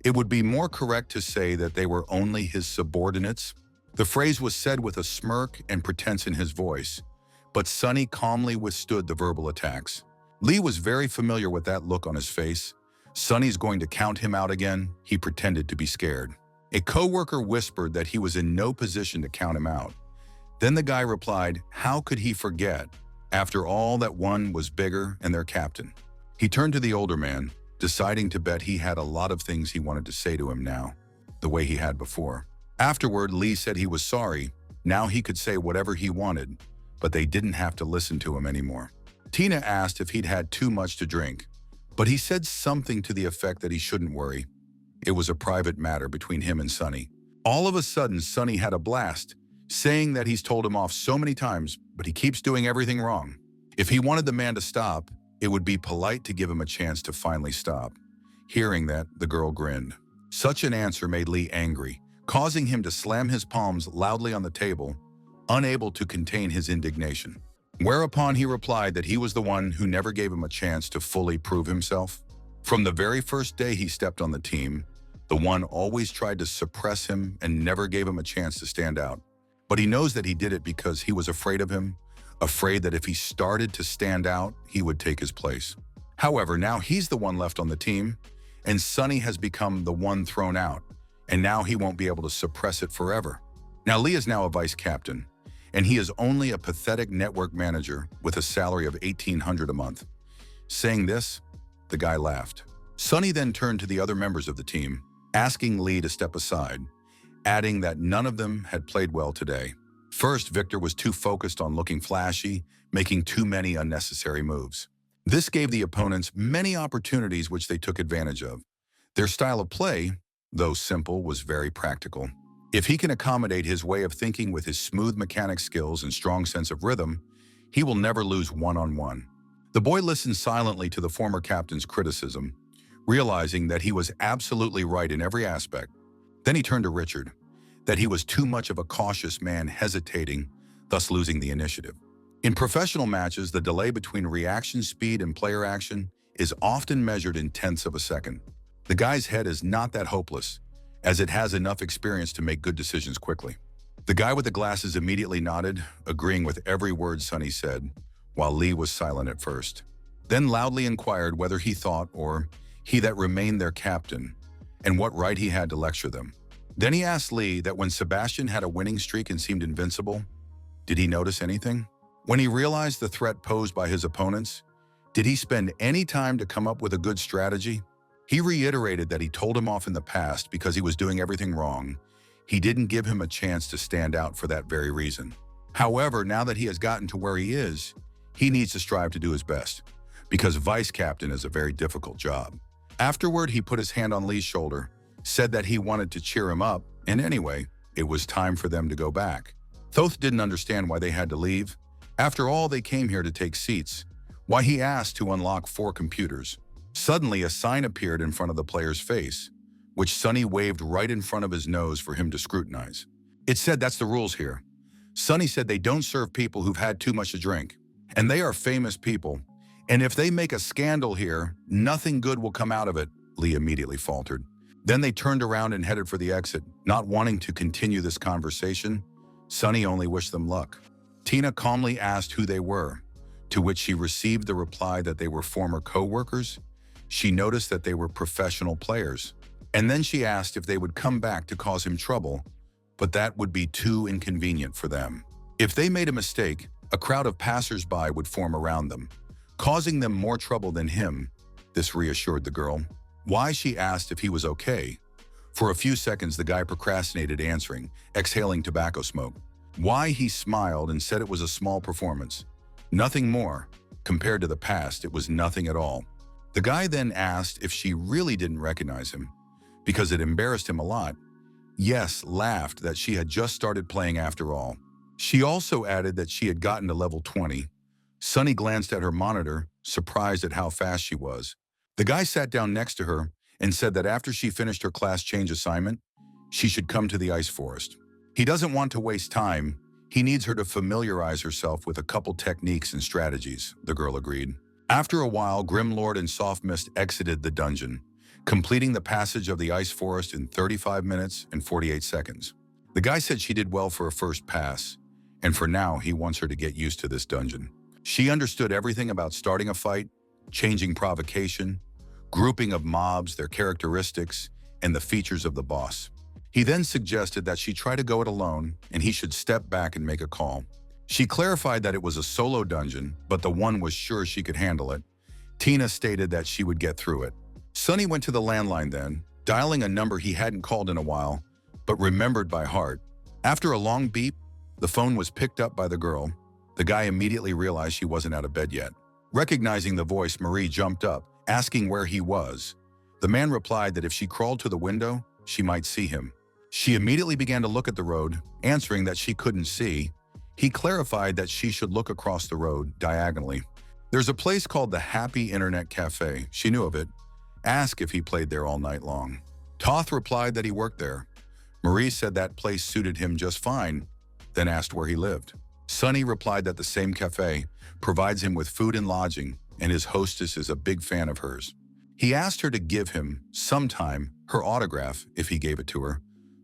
It would be more correct to say that they were only his subordinates. The phrase was said with a smirk and pretense in his voice, but Sunny calmly withstood the verbal attacks. Lee was very familiar with that look on his face. Sunny's going to count him out again. He pretended to be scared. A co-worker whispered that he was in no position to count him out. Then the guy replied, how could he forget? After all, that one was bigger and their captain. He turned to the older man, deciding to bet he had a lot of things he wanted to say to him now, the way he had before. Afterward, Lee said he was sorry. Now he could say whatever he wanted, but they didn't have to listen to him anymore. Tina asked if he'd had too much to drink, but he said something to the effect that he shouldn't worry. It was a private matter between him and Sunny. All of a sudden, Sunny had a blast, saying that he's told him off so many times, but he keeps doing everything wrong. If he wanted the man to stop, it would be polite to give him a chance to finally stop. Hearing that, the girl grinned. Such an answer made Lee angry, causing him to slam his palms loudly on the table, unable to contain his indignation. Whereupon he replied that he was the one who never gave him a chance to fully prove himself. From the very first day he stepped on the team, the one always tried to suppress him and never gave him a chance to stand out. But he knows that he did it because he was afraid of him, afraid that if he started to stand out, he would take his place. However, now he's the one left on the team, and Sunny has become the one thrown out, and now he won't be able to suppress it forever. Now Lee is now a vice captain, and he is only a pathetic network manager with a salary of $1,800 a month. Saying this, the guy laughed. Sunny then turned to the other members of the team, asking Lee to step aside, adding that none of them had played well today. First, Victor was too focused on looking flashy, making too many unnecessary moves. This gave the opponents many opportunities which they took advantage of. Their style of play, though simple, was very practical. If he can accommodate his way of thinking with his smooth mechanic skills and strong sense of rhythm, he will never lose one-on-one. The boy listened silently to the former captain's criticism, realizing that he was absolutely right in every aspect. Then he turned to Richard, that he was too much of a cautious man, hesitating, thus losing the initiative. In professional matches, the delay between reaction speed and player action is often measured in tenths of a second. The guy's head is not that hopeless, as it has enough experience to make good decisions quickly. The guy with the glasses immediately nodded, agreeing with every word Sunny said, while Lee was silent at first. Then loudly inquired whether he thought, or he that remained their captain, and what right he had to lecture them. Then he asked Lee that when Sebastian had a winning streak and seemed invincible, did he notice anything? When he realized the threat posed by his opponents, did he spend any time to come up with a good strategy? He reiterated that he told him off in the past because he was doing everything wrong. He didn't give him a chance to stand out for that very reason. However, now that he has gotten to where he is, he needs to strive to do his best, because vice captain is a very difficult job. Afterward, he put his hand on Lee's shoulder, said that he wanted to cheer him up, and anyway, it was time for them to go back. Thoth didn't understand why they had to leave. After all, they came here to take seats. Why he asked to unlock 4 computers. Suddenly, a sign appeared in front of the player's face, which Sunny waved right in front of his nose for him to scrutinize. It said that's the rules here. Sunny said they don't serve people who've had too much to drink, and they are famous people, and if they make a scandal here, nothing good will come out of it. Lee immediately faltered. Then they turned around and headed for the exit, not wanting to continue this conversation. Sunny only wished them luck. Tina calmly asked who they were, to which she received the reply that they were former co-workers. She noticed that they were professional players. And then she asked if they would come back to cause him trouble, but that would be too inconvenient for them. If they made a mistake, a crowd of passers-by would form around them, causing them more trouble than him. This reassured the girl. Why, she asked if he was okay. For a few seconds, the guy procrastinated answering, exhaling tobacco smoke. Why, he smiled and said it was a small performance. Nothing more. Compared to the past, it was nothing at all. The guy then asked if she really didn't recognize him, because it embarrassed him a lot. Yes, laughed that she had just started playing after all. She also added that she had gotten to level 20. Sunny glanced at her monitor, surprised at how fast she was. The guy sat down next to her and said that after she finished her class change assignment, she should come to the ice forest. He doesn't want to waste time. He needs her to familiarize herself with a couple techniques and strategies, the girl agreed. After a while, Grimlord and Softmist exited the dungeon, completing the passage of the ice forest in 35 minutes and 48 seconds. The guy said she did well for a first pass, and for now, he wants her to get used to this dungeon. She understood everything about starting a fight, changing provocation, grouping of mobs, their characteristics, and the features of the boss. He then suggested that she try to go it alone, and he should step back and make a call. She clarified that it was a solo dungeon, but the one was sure she could handle it. Tina stated that she would get through it. Sunny went to the landline then, dialing a number he hadn't called in a while, but remembered by heart. After a long beep, the phone was picked up by the girl. The guy immediately realized she wasn't out of bed yet. Recognizing the voice, Marie jumped up, asking where he was. The man replied that if she crawled to the window, she might see him. She immediately began to look at the road, answering that she couldn't see. He clarified that she should look across the road, diagonally. There's a place called the Happy Internet Cafe. She knew of it. Asked if he played there all night long. Toth replied that he worked there. Marie said that place suited him just fine, then asked where he lived. Sunny replied that the same cafe provides him with food and lodging, and his hostess is a big fan of hers. He asked her to give him, sometime, her autograph if he gave it to her.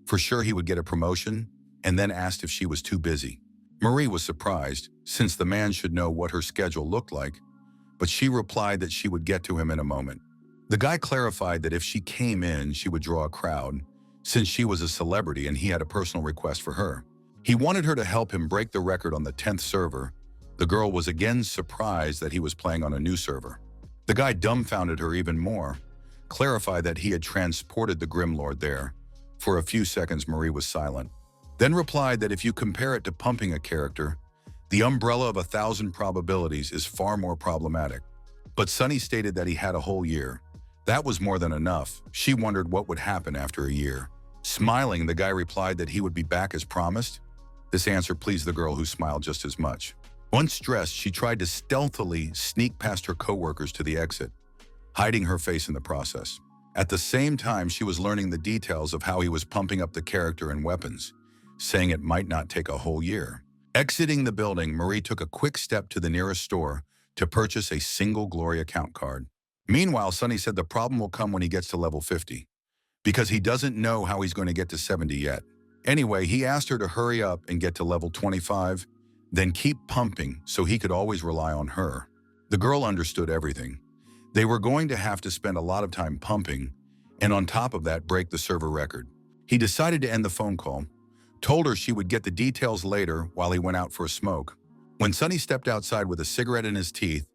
For sure he would get a promotion, and then asked if she was too busy. Marie was surprised, since the man should know what her schedule looked like, but she replied that she would get to him in a moment. The guy clarified that if she came in, she would draw a crowd, since she was a celebrity and he had a personal request for her. He wanted her to help him break the record on the 10th server. The girl was again surprised that he was playing on a new server. The guy dumbfounded her even more, clarified that he had transported the Grimlord there. For a few seconds, Marie was silent, then replied that if you compare it to pumping a character, the umbrella of 1,000 probabilities is far more problematic. But Sunny stated that he had a whole year. That was more than enough. She wondered what would happen after a year. Smiling, the guy replied that he would be back as promised. This answer pleased the girl, who smiled just as much. Once dressed, she tried to stealthily sneak past her coworkers to the exit, hiding her face in the process. At the same time, she was learning the details of how he was pumping up the character and weapons, saying it might not take a whole year. Exiting the building, Marie took a quick step to the nearest store to purchase a single Glory account card. Meanwhile, Sunny said the problem will come when he gets to level 50, because he doesn't know how he's going to get to 70 yet. Anyway, he asked her to hurry up and get to level 25, then keep pumping so he could always rely on her. The girl understood everything. They were going to have to spend a lot of time pumping, and on top of that, break the server record. He decided to end the phone call, told her she would get the details later while he went out for a smoke. When Sunny stepped outside with a cigarette in his teeth,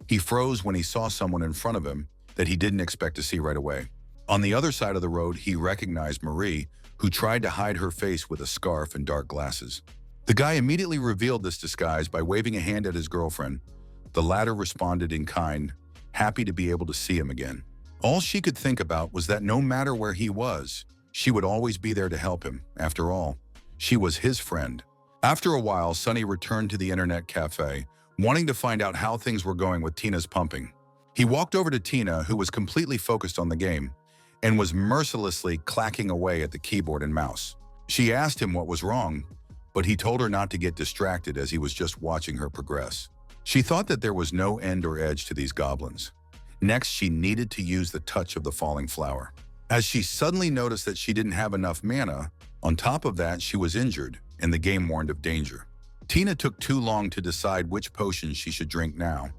he froze when he saw someone in front of him that he didn't expect to see right away. On the other side of the road, he recognized Marie, who tried to hide her face with a scarf and dark glasses. The guy immediately revealed this disguise by waving a hand at his girlfriend. The latter responded in kind, happy to be able to see him again. All she could think about was that no matter where he was, she would always be there to help him. After all, she was his friend. After a while, Sunny returned to the internet cafe, wanting to find out how things were going with Tina's pumping. He walked over to Tina, who was completely focused on the game, and was mercilessly clacking away at the keyboard and mouse. She asked him what was wrong, but he told her not to get distracted as he was just watching her progress. She thought that there was no end or edge to these goblins. Next, she needed to use the touch of the falling flower. As she suddenly noticed that she didn't have enough mana, on top of that, she was injured, and the game warned of danger. Tina took too long to decide which potions she should drink now.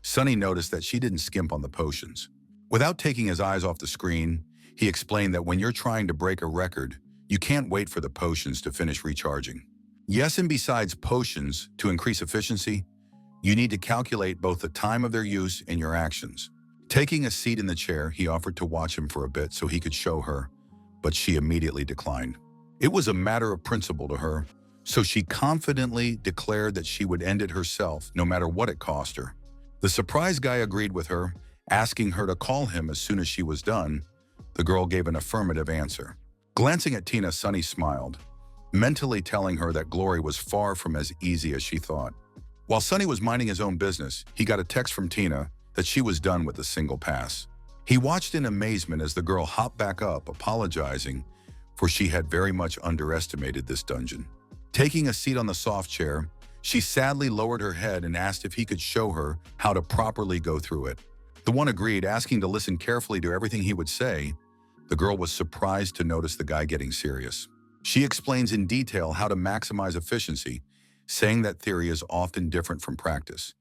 Sunny noticed that she didn't skimp on the potions. Without taking his eyes off the screen, he explained that when you're trying to break a record, you can't wait for the potions to finish recharging. Yes, and besides potions, to increase efficiency, you need to calculate both the time of their use and your actions. Taking a seat in the chair, he offered to watch him for a bit so he could show her, but she immediately declined. It was a matter of principle to her, so she confidently declared that she would end it herself, no matter what it cost her. The surprise guy agreed with her, asking her to call him as soon as she was done. The girl gave an affirmative answer. Glancing at Tina, Sunny smiled, mentally telling her that Glory was far from as easy as she thought. While Sunny was minding his own business, he got a text from Tina that she was done with a single pass. He watched in amazement as the girl hopped back up, apologizing, for she had very much underestimated this dungeon. Taking a seat on the soft chair, she sadly lowered her head and asked if he could show her how to properly go through it. The one agreed, asking to listen carefully to everything he would say. The girl was surprised to notice the guy getting serious. She explains in detail how to maximize efficiency, saying that theory is often different from practice,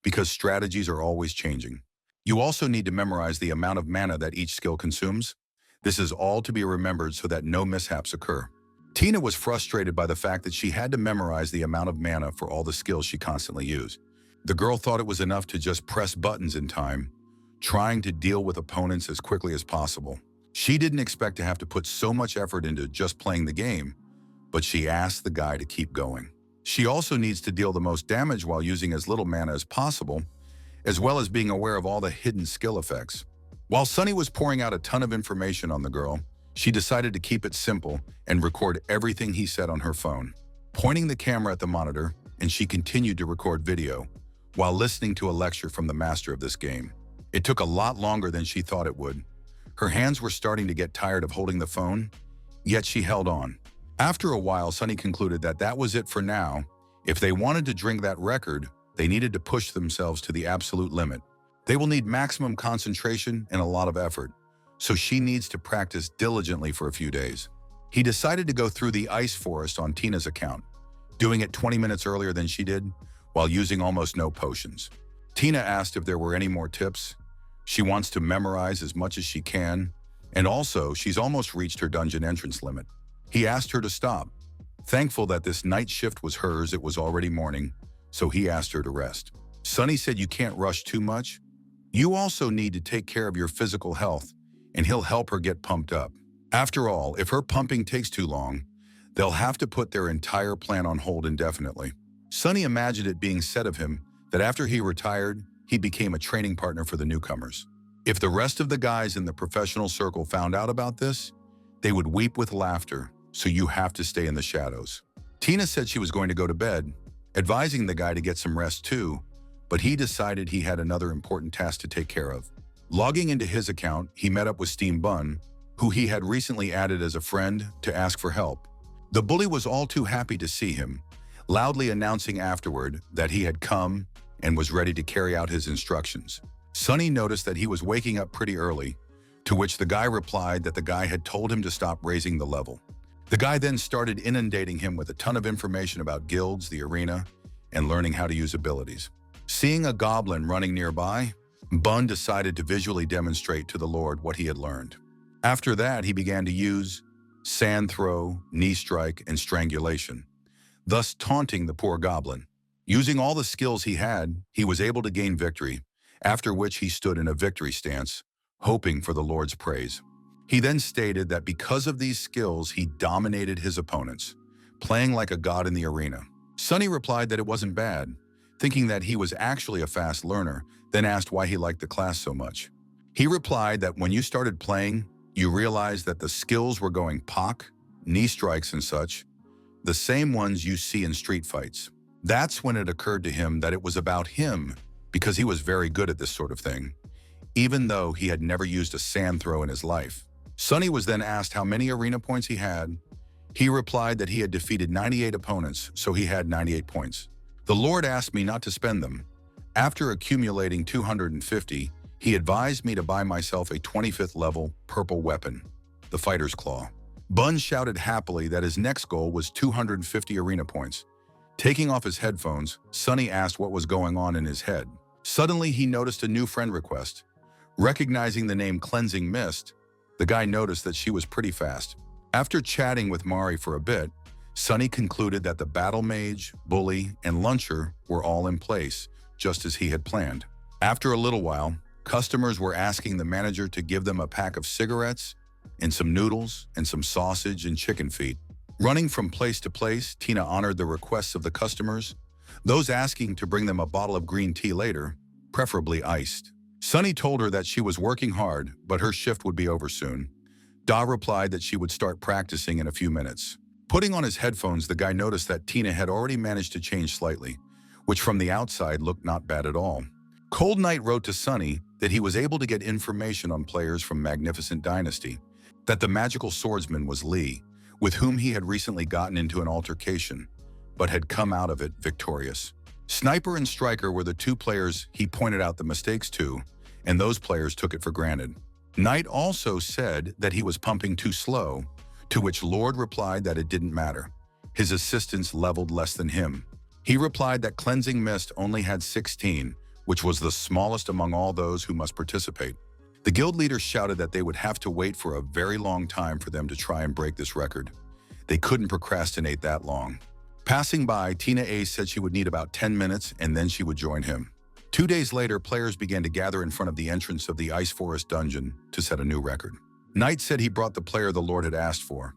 because strategies are always changing. You also need to memorize the amount of mana that each skill consumes. This is all to be remembered so that no mishaps occur. Tina was frustrated by the fact that she had to memorize the amount of mana for all the skills she constantly used. The girl thought it was enough to just press buttons in time, trying to deal with opponents as quickly as possible. She didn't expect to have to put so much effort into just playing the game, but she asked the guy to keep going. She also needs to deal the most damage while using as little mana as possible, as well as being aware of all the hidden skill effects. While Sunny was pouring out a ton of information on the girl, she decided to keep it simple and record everything he said on her phone, pointing the camera at the monitor, and she continued to record video while listening to a lecture from the master of this game. It took a lot longer than she thought it would. Her hands were starting to get tired of holding the phone, yet she held on. After a while, Sunny concluded that that was it for now. If they wanted to drink that record, they needed to push themselves to the absolute limit. They will need maximum concentration and a lot of effort, so she needs to practice diligently for a few days. He decided to go through the ice forest on Tina's account, doing it 20 minutes earlier than she did, while using almost no potions. Tina asked if there were any more tips. She wants to memorize as much as she can, and also she's almost reached her dungeon entrance limit. He asked her to stop. Thankful that this night shift was hers, it was already morning, so he asked her to rest. Sunny said you can't rush too much. You also need to take care of your physical health, and he'll help her get pumped up. After all, if her pumping takes too long, they'll have to put their entire plan on hold indefinitely. Sunny imagined it being said of him that after he retired, he became a training partner for the newcomers. If the rest of the guys in the professional circle found out about this, they would weep with laughter, so you have to stay in the shadows. Tina said she was going to go to bed, advising the guy to get some rest too, but he decided he had another important task to take care of. Logging into his account, he met up with Steam Bun, who he had recently added as a friend, to ask for help. The bully was all too happy to see him, loudly announcing afterward that he had come and was ready to carry out his instructions. Sunny noticed that he was waking up pretty early, to which the guy replied that the guy had told him to stop raising the level. The guy then started inundating him with a ton of information about guilds, the arena, and learning how to use abilities. Seeing a goblin running nearby, Bun decided to visually demonstrate to the Lord what he had learned. After that, he began to use sand throw, knee strike, and strangulation, thus taunting the poor goblin. Using all the skills he had, he was able to gain victory, after which he stood in a victory stance, hoping for the Lord's praise. He then stated that because of these skills, he dominated his opponents, playing like a god in the arena. Sunny replied that it wasn't bad, thinking that he was actually a fast learner, then asked why he liked the class so much. He replied that when you started playing, you realized that the skills were going pock, knee strikes and such, the same ones you see in street fights. That's when it occurred to him that it was about him, because he was very good at this sort of thing, even though he had never used a sand throw in his life. Sunny was then asked how many arena points he had. He replied that he had defeated 98 opponents, so he had 98 points. The Lord asked me not to spend them. After accumulating 250, He advised me to buy myself a 25th level purple weapon, the Fighter's Claw. Bun shouted happily that his next goal was 250 arena points. Taking off his headphones, Sunny asked what was going on in his head. Suddenly, he noticed a new friend request. Recognizing the name Cleansing Mist, the guy noticed that she was pretty fast. After chatting with Mari for a bit, Sunny concluded that the battle mage, bully, and luncher were all in place, just as he had planned. After a little while, customers were asking the manager to give them a pack of cigarettes and some noodles and some sausage and chicken feet. Running from place to place, Tina honored the requests of the customers, those asking to bring them a bottle of green tea later, preferably iced. Sunny told her that she was working hard, but her shift would be over soon. Da replied that she would start practicing in a few minutes. Putting on his headphones, the guy noticed that Tina had already managed to change slightly, which from the outside looked not bad at all. Cold Knight wrote to Sunny that he was able to get information on players from Magnificent Dynasty, that the magical swordsman was Lee, with whom he had recently gotten into an altercation, but had come out of it victorious. Sniper and Striker were the two players he pointed out the mistakes to, and those players took it for granted. Knight also said that he was pumping too slow, to which Lord replied that it didn't matter. His assistants leveled less than him. He replied that Cleansing Mist only had 16, which was the smallest among all those who must participate. The guild leader shouted that they would have to wait for a very long time for them to try and break this record. They couldn't procrastinate that long. Passing by, Tina A said she would need about 10 minutes and then she would join him. 2 days later, players began to gather in front of the entrance of the Ice Forest dungeon to set a new record. Knight said he brought the player the Lord had asked for.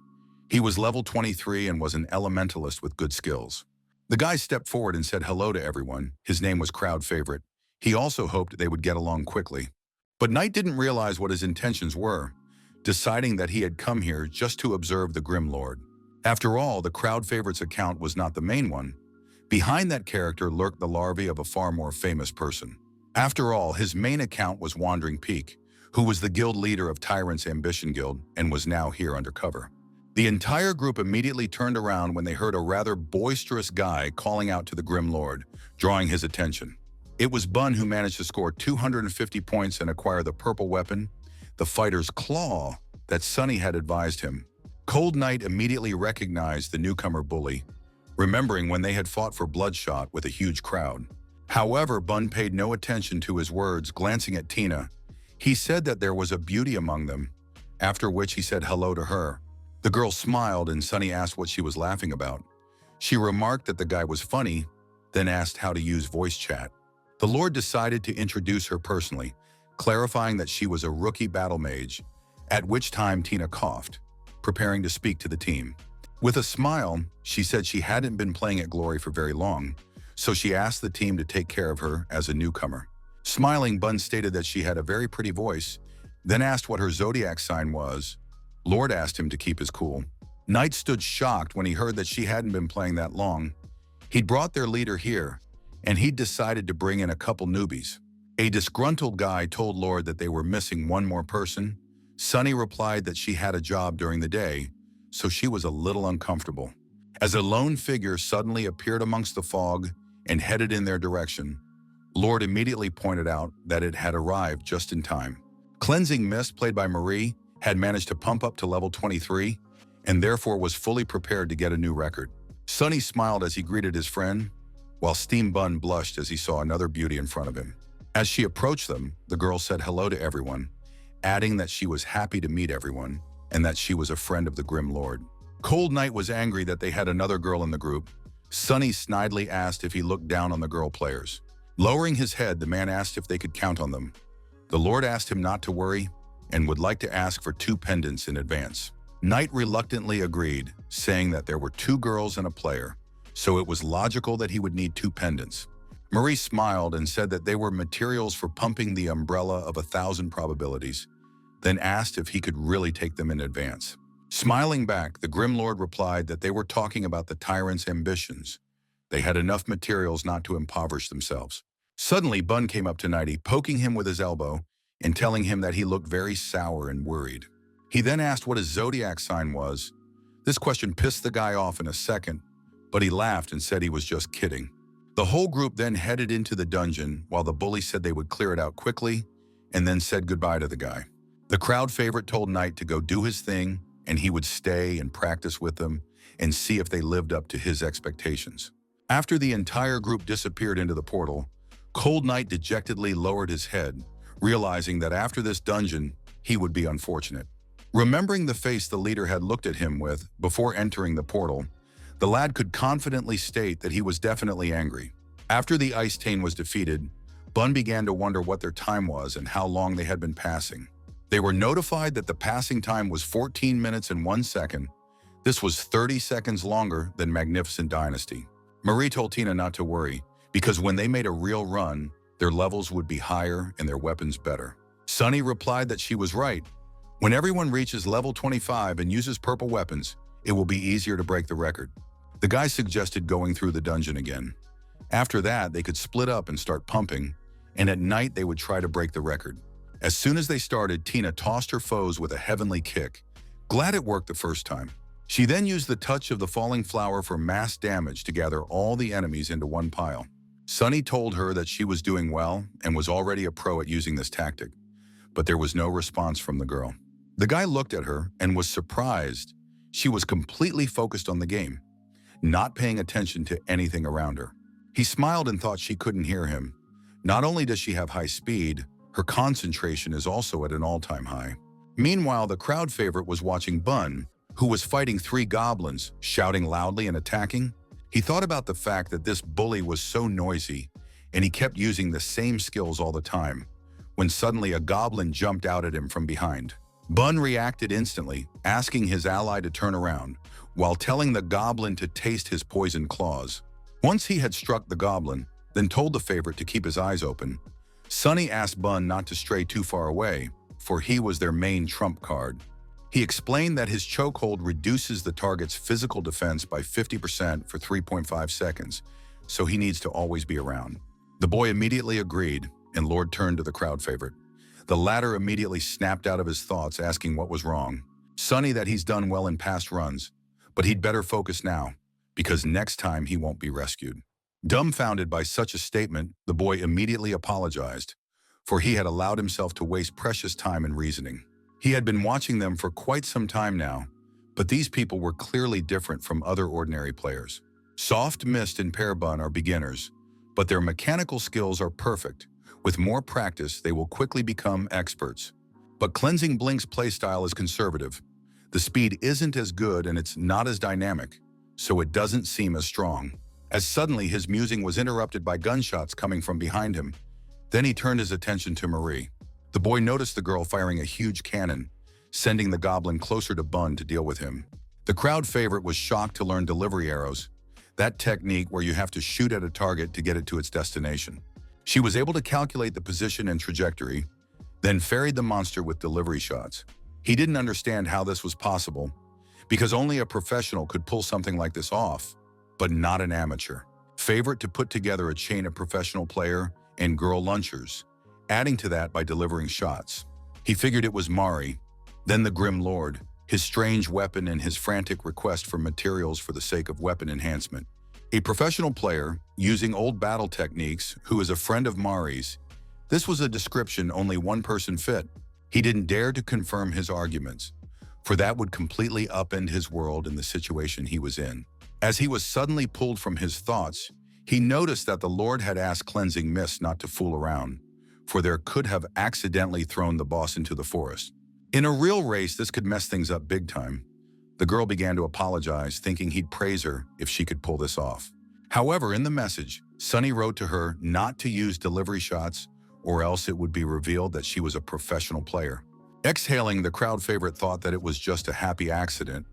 He was level 23 and was an elementalist with good skills. The guy stepped forward and said hello to everyone. His name was crowd favorite. He also hoped they would get along quickly. But Knight didn't realize what his intentions were, deciding that he had come here just to observe the Grim Lord. After all, the crowd favorite's account was not the main one. Behind that character lurked the larvae of a far more famous person. After all, his main account was Wandering Peak, who was the guild leader of Tyrant's Ambition Guild and was now here undercover. The entire group immediately turned around when they heard a rather boisterous guy calling out to the Grim Lord, drawing his attention. It was Bun who managed to score 250 points and acquire the purple weapon, the Fighter's Claw, that Sunny had advised him. Cold Knight immediately recognized the newcomer bully, remembering when they had fought for Bloodshot with a huge crowd. However, Bun paid no attention to his words, glancing at Tina. He said that there was a beauty among them, after which he said hello to her. The girl smiled and Sunny asked what she was laughing about. She remarked that the guy was funny, then asked how to use voice chat. The Lord decided to introduce her personally, clarifying that she was a rookie battle mage, at which time Tina coughed, preparing to speak to the team. With a smile, she said she hadn't been playing at Glory for very long, so she asked the team to take care of her as a newcomer. Smiling, Bun stated that she had a very pretty voice, then asked what her zodiac sign was. Lord asked him to keep his cool. Knight stood shocked when he heard that she hadn't been playing that long. He'd brought their leader here, and he'd decided to bring in a couple newbies. A disgruntled guy told Lord that they were missing one more person. Sunny replied that she had a job during the day, so she was a little uncomfortable. As a lone figure suddenly appeared amongst the fog and headed in their direction, Lord immediately pointed out that it had arrived just in time. Cleansing Mist, played by Marie, had managed to pump up to level 23 and therefore was fully prepared to get a new record. Sunny smiled as he greeted his friend, while Steam Bun blushed as he saw another beauty in front of him. As she approached them, the girl said hello to everyone, adding that she was happy to meet everyone and that she was a friend of the Grim Lord. Cold Knight was angry that they had another girl in the group. Sunny snidely asked if he looked down on the girl players. Lowering his head, the man asked if they could count on them. The Lord asked him not to worry and would like to ask for 2 pendants in advance. Knight reluctantly agreed, saying that there were 2 girls and a player, so it was logical that he would need 2 pendants. Marie smiled and said that they were materials for pumping the umbrella of 1,000 probabilities, then asked if he could really take them in advance. Smiling back, the Grim Lord replied that they were talking about the tyrant's ambitions. They had enough materials not to impoverish themselves. Suddenly, Bun came up to Nighty, poking him with his elbow and telling him that he looked very sour and worried. He then asked what his zodiac sign was. This question pissed the guy off in a second, but he laughed and said he was just kidding. The whole group then headed into the dungeon while the bully said they would clear it out quickly and then said goodbye to the guy. The crowd favorite told Knight to go do his thing, and he would stay and practice with them and see if they lived up to his expectations. After the entire group disappeared into the portal, Cold Knight dejectedly lowered his head, realizing that after this dungeon, he would be unfortunate. Remembering the face the leader had looked at him with before entering the portal, the lad could confidently state that he was definitely angry. After the Ice Tain was defeated, Bun began to wonder what their time was and how long they had been passing. They were notified that the passing time was 14 minutes and 1 second. This was 30 seconds longer than Magnificent Dynasty. Marie told Tina not to worry, because when they made a real run, their levels would be higher and their weapons better. Sunny replied that she was right. When everyone reaches level 25 and uses purple weapons, it will be easier to break the record. The guy suggested going through the dungeon again. After that, they could split up and start pumping, and at night they would try to break the record. As soon as they started, Tina tossed her foes with a heavenly kick. Glad it worked the first time. She then used the touch of the falling flower for mass damage to gather all the enemies into one pile. Sunny told her that she was doing well and was already a pro at using this tactic, but there was no response from the girl. The guy looked at her and was surprised. She was completely focused on the game, not paying attention to anything around her. He smiled and thought she couldn't hear him. Not only does she have high speed, her concentration is also at an all-time high. Meanwhile, the crowd favorite was watching Bun, who was fighting 3 goblins, shouting loudly and attacking. He thought about the fact that this bully was so noisy, and he kept using the same skills all the time, when suddenly a goblin jumped out at him from behind. Bun reacted instantly, asking his ally to turn around, while telling the goblin to taste his poison claws. Once he had struck the goblin, then told the favorite to keep his eyes open, Sunny asked Bun not to stray too far away, for he was their main trump card. He explained that his chokehold reduces the target's physical defense by 50% for 3.5 seconds, so he needs to always be around. The boy immediately agreed, and Lord turned to the crowd favorite. The latter immediately snapped out of his thoughts, asking what was wrong. Sunny that he's done well in past runs, but he'd better focus now, because next time he won't be rescued. Dumbfounded by such a statement, the boy immediately apologized, for he had allowed himself to waste precious time in reasoning. He had been watching them for quite some time now, but these people were clearly different from other ordinary players. Soft Mist and Pear Bun are beginners, but their mechanical skills are perfect. With more practice, they will quickly become experts. But Cleansing Blink's playstyle is conservative. The speed isn't as good and it's not as dynamic, so it doesn't seem as strong. As suddenly his musing was interrupted by gunshots coming from behind him. Then he turned his attention to Marie. The boy noticed the girl firing a huge cannon, sending the goblin closer to Bun to deal with him. The crowd favorite was shocked to learn delivery arrows, that technique where you have to shoot at a target to get it to its destination. She was able to calculate the position and trajectory, then ferried the monster with delivery shots. He didn't understand how this was possible, because only a professional could pull something like this off, but not an amateur. Favorite to put together a chain of professional player and girl lunchers, adding to that by delivering shots. He figured it was Mari, then the Grim Lord, his strange weapon and his frantic request for materials for the sake of weapon enhancement. A professional player, using old battle techniques, who is a friend of Mari's. This was a description only one person fit. He didn't dare to confirm his arguments, for that would completely upend his world and the situation he was in. As he was suddenly pulled from his thoughts, he noticed that the Lord had asked Cleansing Mist not to fool around, for there could have accidentally thrown the boss into the forest. In a real race, this could mess things up big time. The girl began to apologize, thinking he'd praise her if she could pull this off. However, in the message, Sunny wrote to her not to use delivery shots, or else it would be revealed that she was a professional player. Exhaling, the crowd favorite thought that it was just a happy accident.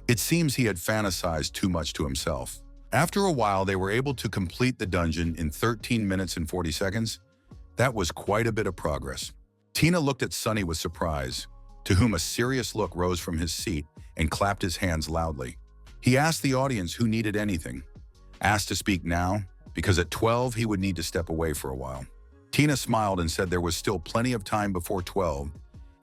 It seems he had fantasized too much to himself. After a while, they were able to complete the dungeon in 13 minutes and 40 seconds. That was quite a bit of progress. Tina looked at Sunny with surprise, to whom a serious look rose from his seat and clapped his hands loudly. He asked the audience who needed anything, asked to speak now, because at 12 he would need to step away for a while. Tina smiled and said there was still plenty of time before 12,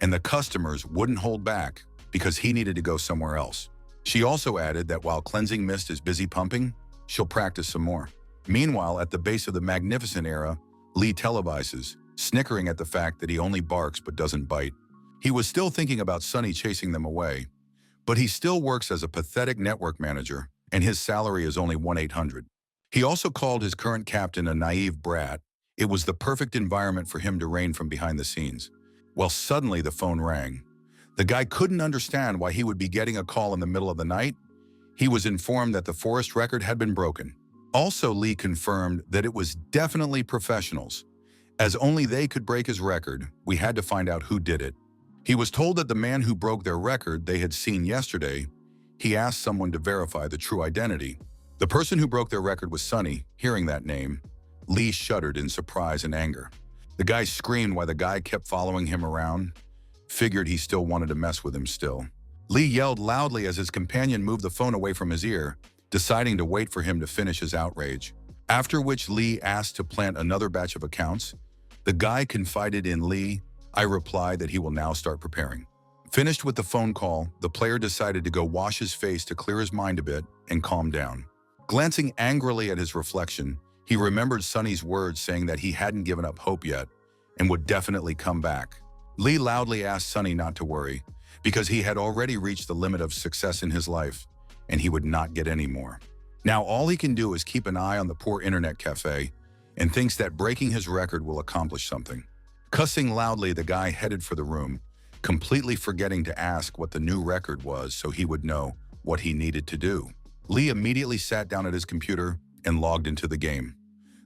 and the customers wouldn't hold back because he needed to go somewhere else. She also added that while Cleansing Mist is busy pumping, she'll practice some more. Meanwhile, at the base of the Magnificent era, Lee televises, snickering at the fact that he only barks but doesn't bite. He was still thinking about Sunny chasing them away, but he still works as a pathetic network manager, and his salary is only 1-800. He also called his current captain a naive brat. It was the perfect environment for him to reign from behind the scenes. Well, suddenly the phone rang. The guy couldn't understand why he would be getting a call in the middle of the night. He was informed that the forest record had been broken. Also, Lee confirmed that it was definitely professionals. As only they could break his record, we had to find out who did it. He was told that the man who broke their record they had seen yesterday. He asked someone to verify the true identity. The person who broke their record was Sunny. Hearing that name, Lee shuddered in surprise and anger. The guy screamed while the guy kept following him around. Figured he still wanted to mess with him still. Lee yelled loudly as his companion moved the phone away from his ear, deciding to wait for him to finish his outrage. After which Lee asked to plant another batch of accounts. The guy confided in Lee. I replied that he will now start preparing. Finished with the phone call, the player decided to go wash his face to clear his mind a bit and calm down. Glancing angrily at his reflection, he remembered Sunny's words saying that he hadn't given up hope yet and would definitely come back. Lee loudly asked Sunny not to worry, because he had already reached the limit of success in his life, and he would not get any more. Now all he can do is keep an eye on the poor internet cafe and thinks that breaking his record will accomplish something. Cussing loudly, the guy headed for the room, completely forgetting to ask what the new record was so he would know what he needed to do. Lee immediately sat down at his computer and logged into the game.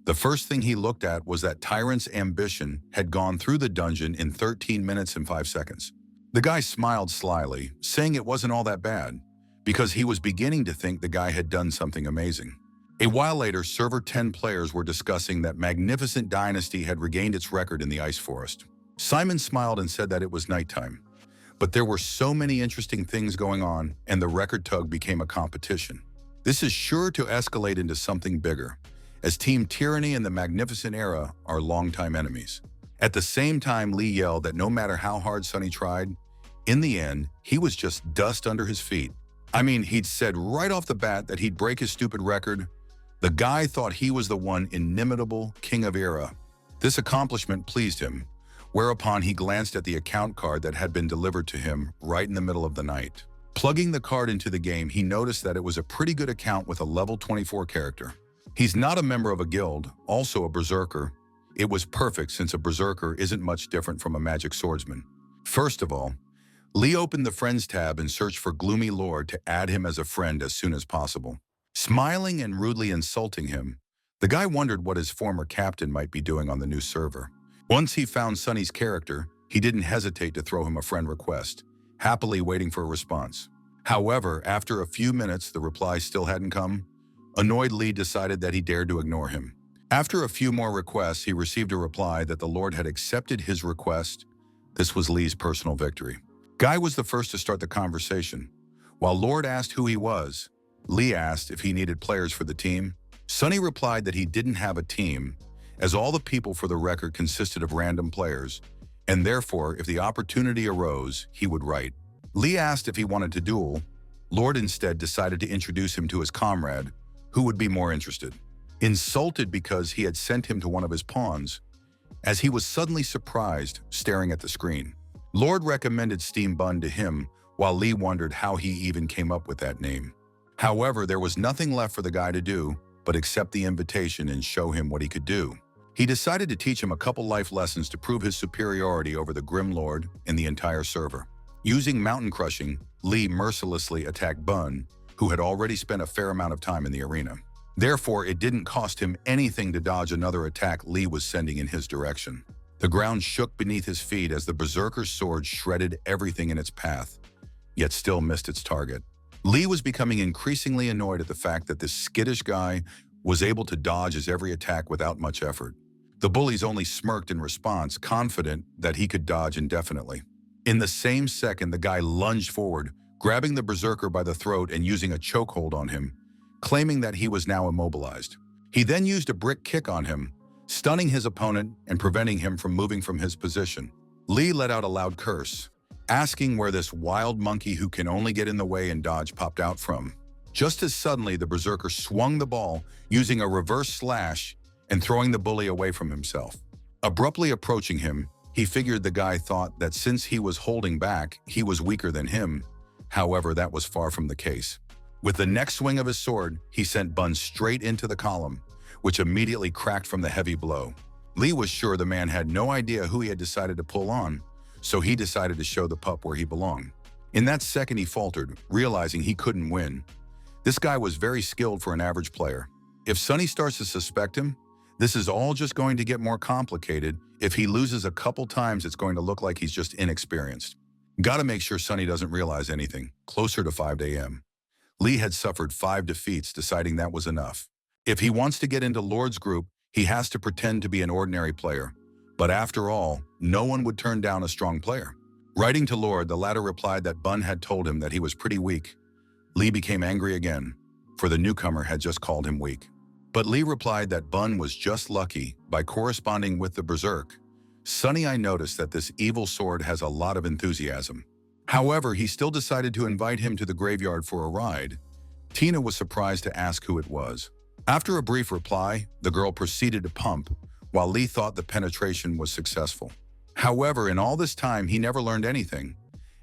The first thing he looked at was that Tyrant's ambition had gone through the dungeon in 13 minutes and 5 seconds. The guy smiled slyly, saying it wasn't all that bad, because he was beginning to think the guy had done something amazing. A while later, server 10 players were discussing that Magnificent Dynasty had regained its record in the Ice Forest. Simon smiled and said that it was nighttime. But there were so many interesting things going on, and the record tug became a competition. This is sure to escalate into something bigger, as Team Tyranny and the Magnificent Era are longtime enemies. At the same time, Lee yelled that no matter how hard Sunny tried, in the end, he was just dust under his feet. I mean, he'd said right off the bat that he'd break his stupid record. The guy thought he was the one inimitable king of Era. This accomplishment pleased him, whereupon he glanced at the account card that had been delivered to him right in the middle of the night. Plugging the card into the game, he noticed that it was a pretty good account with a level 24 character. He's not a member of a guild, also a berserker. It was perfect since a berserker isn't much different from a magic swordsman. First of all, Lee opened the Friends tab and searched for Gloomy Lord to add him as a friend as soon as possible. Smiling and rudely insulting him, the guy wondered what his former captain might be doing on the new server. Once he found Sunny's character, he didn't hesitate to throw him a friend request, happily waiting for a response. However, after a few minutes the reply still hadn't come. Annoyed, Lee decided that he dared to ignore him. After a few more requests, he received a reply that the Lord had accepted his request. This was Lee's personal victory. Guy was the first to start the conversation. While Lord asked who he was, Lee asked if he needed players for the team. Sunny replied that he didn't have a team, as all the people for the record consisted of random players, and therefore, if the opportunity arose, he would write. Lee asked if he wanted to duel. Lord instead decided to introduce him to his comrade, who would be more interested. Insulted because he had sent him to one of his pawns, as he was suddenly surprised, staring at the screen. Lord recommended Steam Bun to him, while Lee wondered how he even came up with that name. However, there was nothing left for the guy to do but accept the invitation and show him what he could do. He decided to teach him a couple life lessons to prove his superiority over the Grim Lord and the entire server. Using mountain crushing, Lee mercilessly attacked Bun, who had already spent a fair amount of time in the arena. Therefore, it didn't cost him anything to dodge another attack Lee was sending in his direction. The ground shook beneath his feet as the berserker's sword shredded everything in its path, yet still missed its target. Lee was becoming increasingly annoyed at the fact that this skittish guy was able to dodge his every attack without much effort. The bullies only smirked in response, confident that he could dodge indefinitely. In the same second, the guy lunged forward, grabbing the berserker by the throat and using a chokehold on him, claiming that he was now immobilized. He then used a brick kick on him, stunning his opponent and preventing him from moving from his position. Lee let out a loud curse, asking where this wild monkey who can only get in the way and dodge popped out from. Just as suddenly, the berserker swung the ball, using a reverse slash and throwing the bully away from himself. Abruptly approaching him, he figured the guy thought that since he was holding back, he was weaker than him. However, that was far from the case. With the next swing of his sword, he sent Bun straight into the column, which immediately cracked from the heavy blow. Lee was sure the man had no idea who he had decided to pull on, so he decided to show the pup where he belonged. In that second, he faltered, realizing he couldn't win. This guy was very skilled for an average player. If Sonny starts to suspect him, this is all just going to get more complicated. If he loses a couple times, it's going to look like he's just inexperienced. Gotta make sure Sonny doesn't realize anything. Closer to 5 a.m. Lee had suffered 5 defeats, deciding that was enough. If he wants to get into Lord's group, he has to pretend to be an ordinary player. But after all, no one would turn down a strong player. Writing to Lord, the latter replied that Bun had told him that he was pretty weak. Lee became angry again, for the newcomer had just called him weak. But Lee replied that Bun was just lucky by corresponding with the berserk. Sonny, I noticed that this evil sword has a lot of enthusiasm. However, he still decided to invite him to the graveyard for a ride. Tina was surprised to ask who it was. After a brief reply, the girl proceeded to pump, while Lee thought the penetration was successful. However, in all this time, he never learned anything,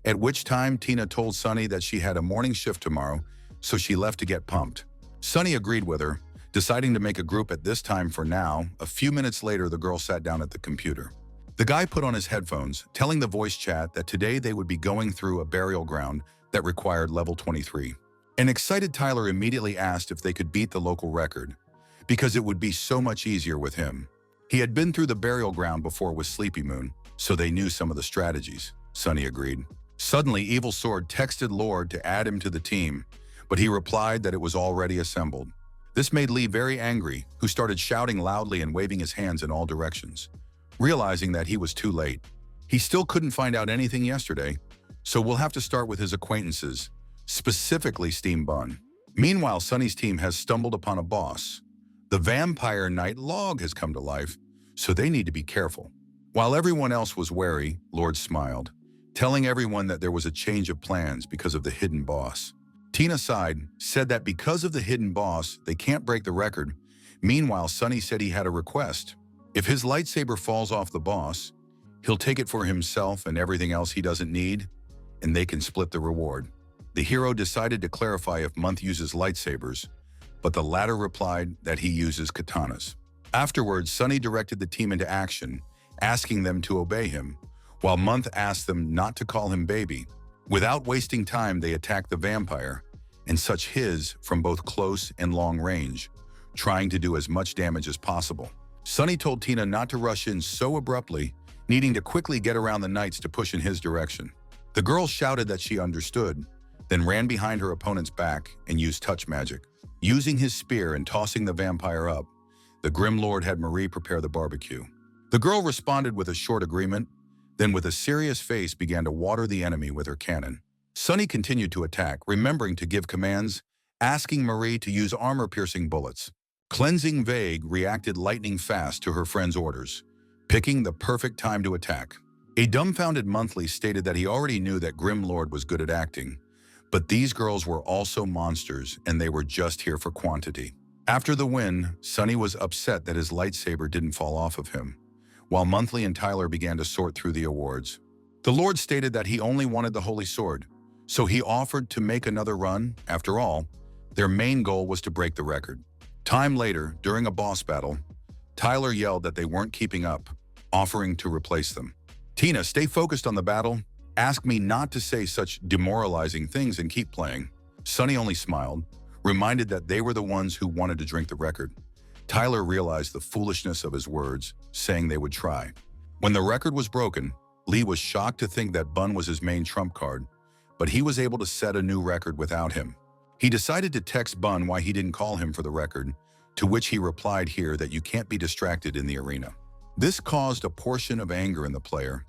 at which time Tina told Sonny that she had a morning shift tomorrow, so she left to get pumped. Sonny agreed with her, deciding to make a group at this time for now. A few minutes later, the girl sat down at the computer. The guy put on his headphones, telling the voice chat that today they would be going through a burial ground that required level 23. An excited Tyler immediately asked if they could beat the local record, because it would be so much easier with him. He had been through the burial ground before with Sleepy Moon, so they knew some of the strategies. Sonny agreed. Suddenly, Evil Sword texted Lord to add him to the team, but he replied that it was already assembled. This made Lee very angry, who started shouting loudly and waving his hands in all directions. Realizing that he was too late, he still couldn't find out anything yesterday, so we'll have to start with his acquaintances, specifically Steam Bun. Meanwhile, Sonny's team has stumbled upon a boss. The Vampire Knight log has come to life, so they need to be careful. While everyone else was wary, Lord smiled, telling everyone that there was a change of plans because of the hidden boss. Tina sighed, said that because of the hidden boss, they can't break the record. Meanwhile, Sonny said he had a request. If his lightsaber falls off the boss, he'll take it for himself and everything else he doesn't need, and they can split the reward. The hero decided to clarify if Month uses lightsabers, but the latter replied that he uses katanas. Afterwards, Sonny directed the team into action, asking them to obey him, while Month asked them not to call him baby. Without wasting time, they attacked the vampire, and such his from both close and long range, trying to do as much damage as possible. Sonny told Tina not to rush in so abruptly, needing to quickly get around the knights to push in his direction. The girl shouted that she understood, then ran behind her opponent's back and used touch magic. Using his spear and tossing the vampire up, the Grim Lord had Marie prepare the barbecue. The girl responded with a short agreement, then with a serious face began to water the enemy with her cannon. Sonny continued to attack, remembering to give commands, asking Marie to use armor-piercing bullets. Cleansing Vague reacted lightning fast to her friend's orders, picking the perfect time to attack. A dumbfounded Monthly stated that he already knew that Grim Lord was good at acting, but these girls were also monsters and they were just here for quantity. After the win, Sonny was upset that his lightsaber didn't fall off of him, while Monthly and Tyler began to sort through the awards. The Lord stated that he only wanted the Holy Sword, so he offered to make another run. After all, their main goal was to break the record. Time later, during a boss battle, Tyler yelled that they weren't keeping up, offering to replace them. Tina, stay focused on the battle. Ask me not to say such demoralizing things and keep playing. Sonny only smiled, reminded that they were the ones who wanted to drink the record. Tyler realized the foolishness of his words, saying they would try. When the record was broken, Lee was shocked to think that Bun was his main trump card, but he was able to set a new record without him. He decided to text Bun why he didn't call him for the record, to which he replied here that you can't be distracted in the arena. This caused a portion of anger in the player,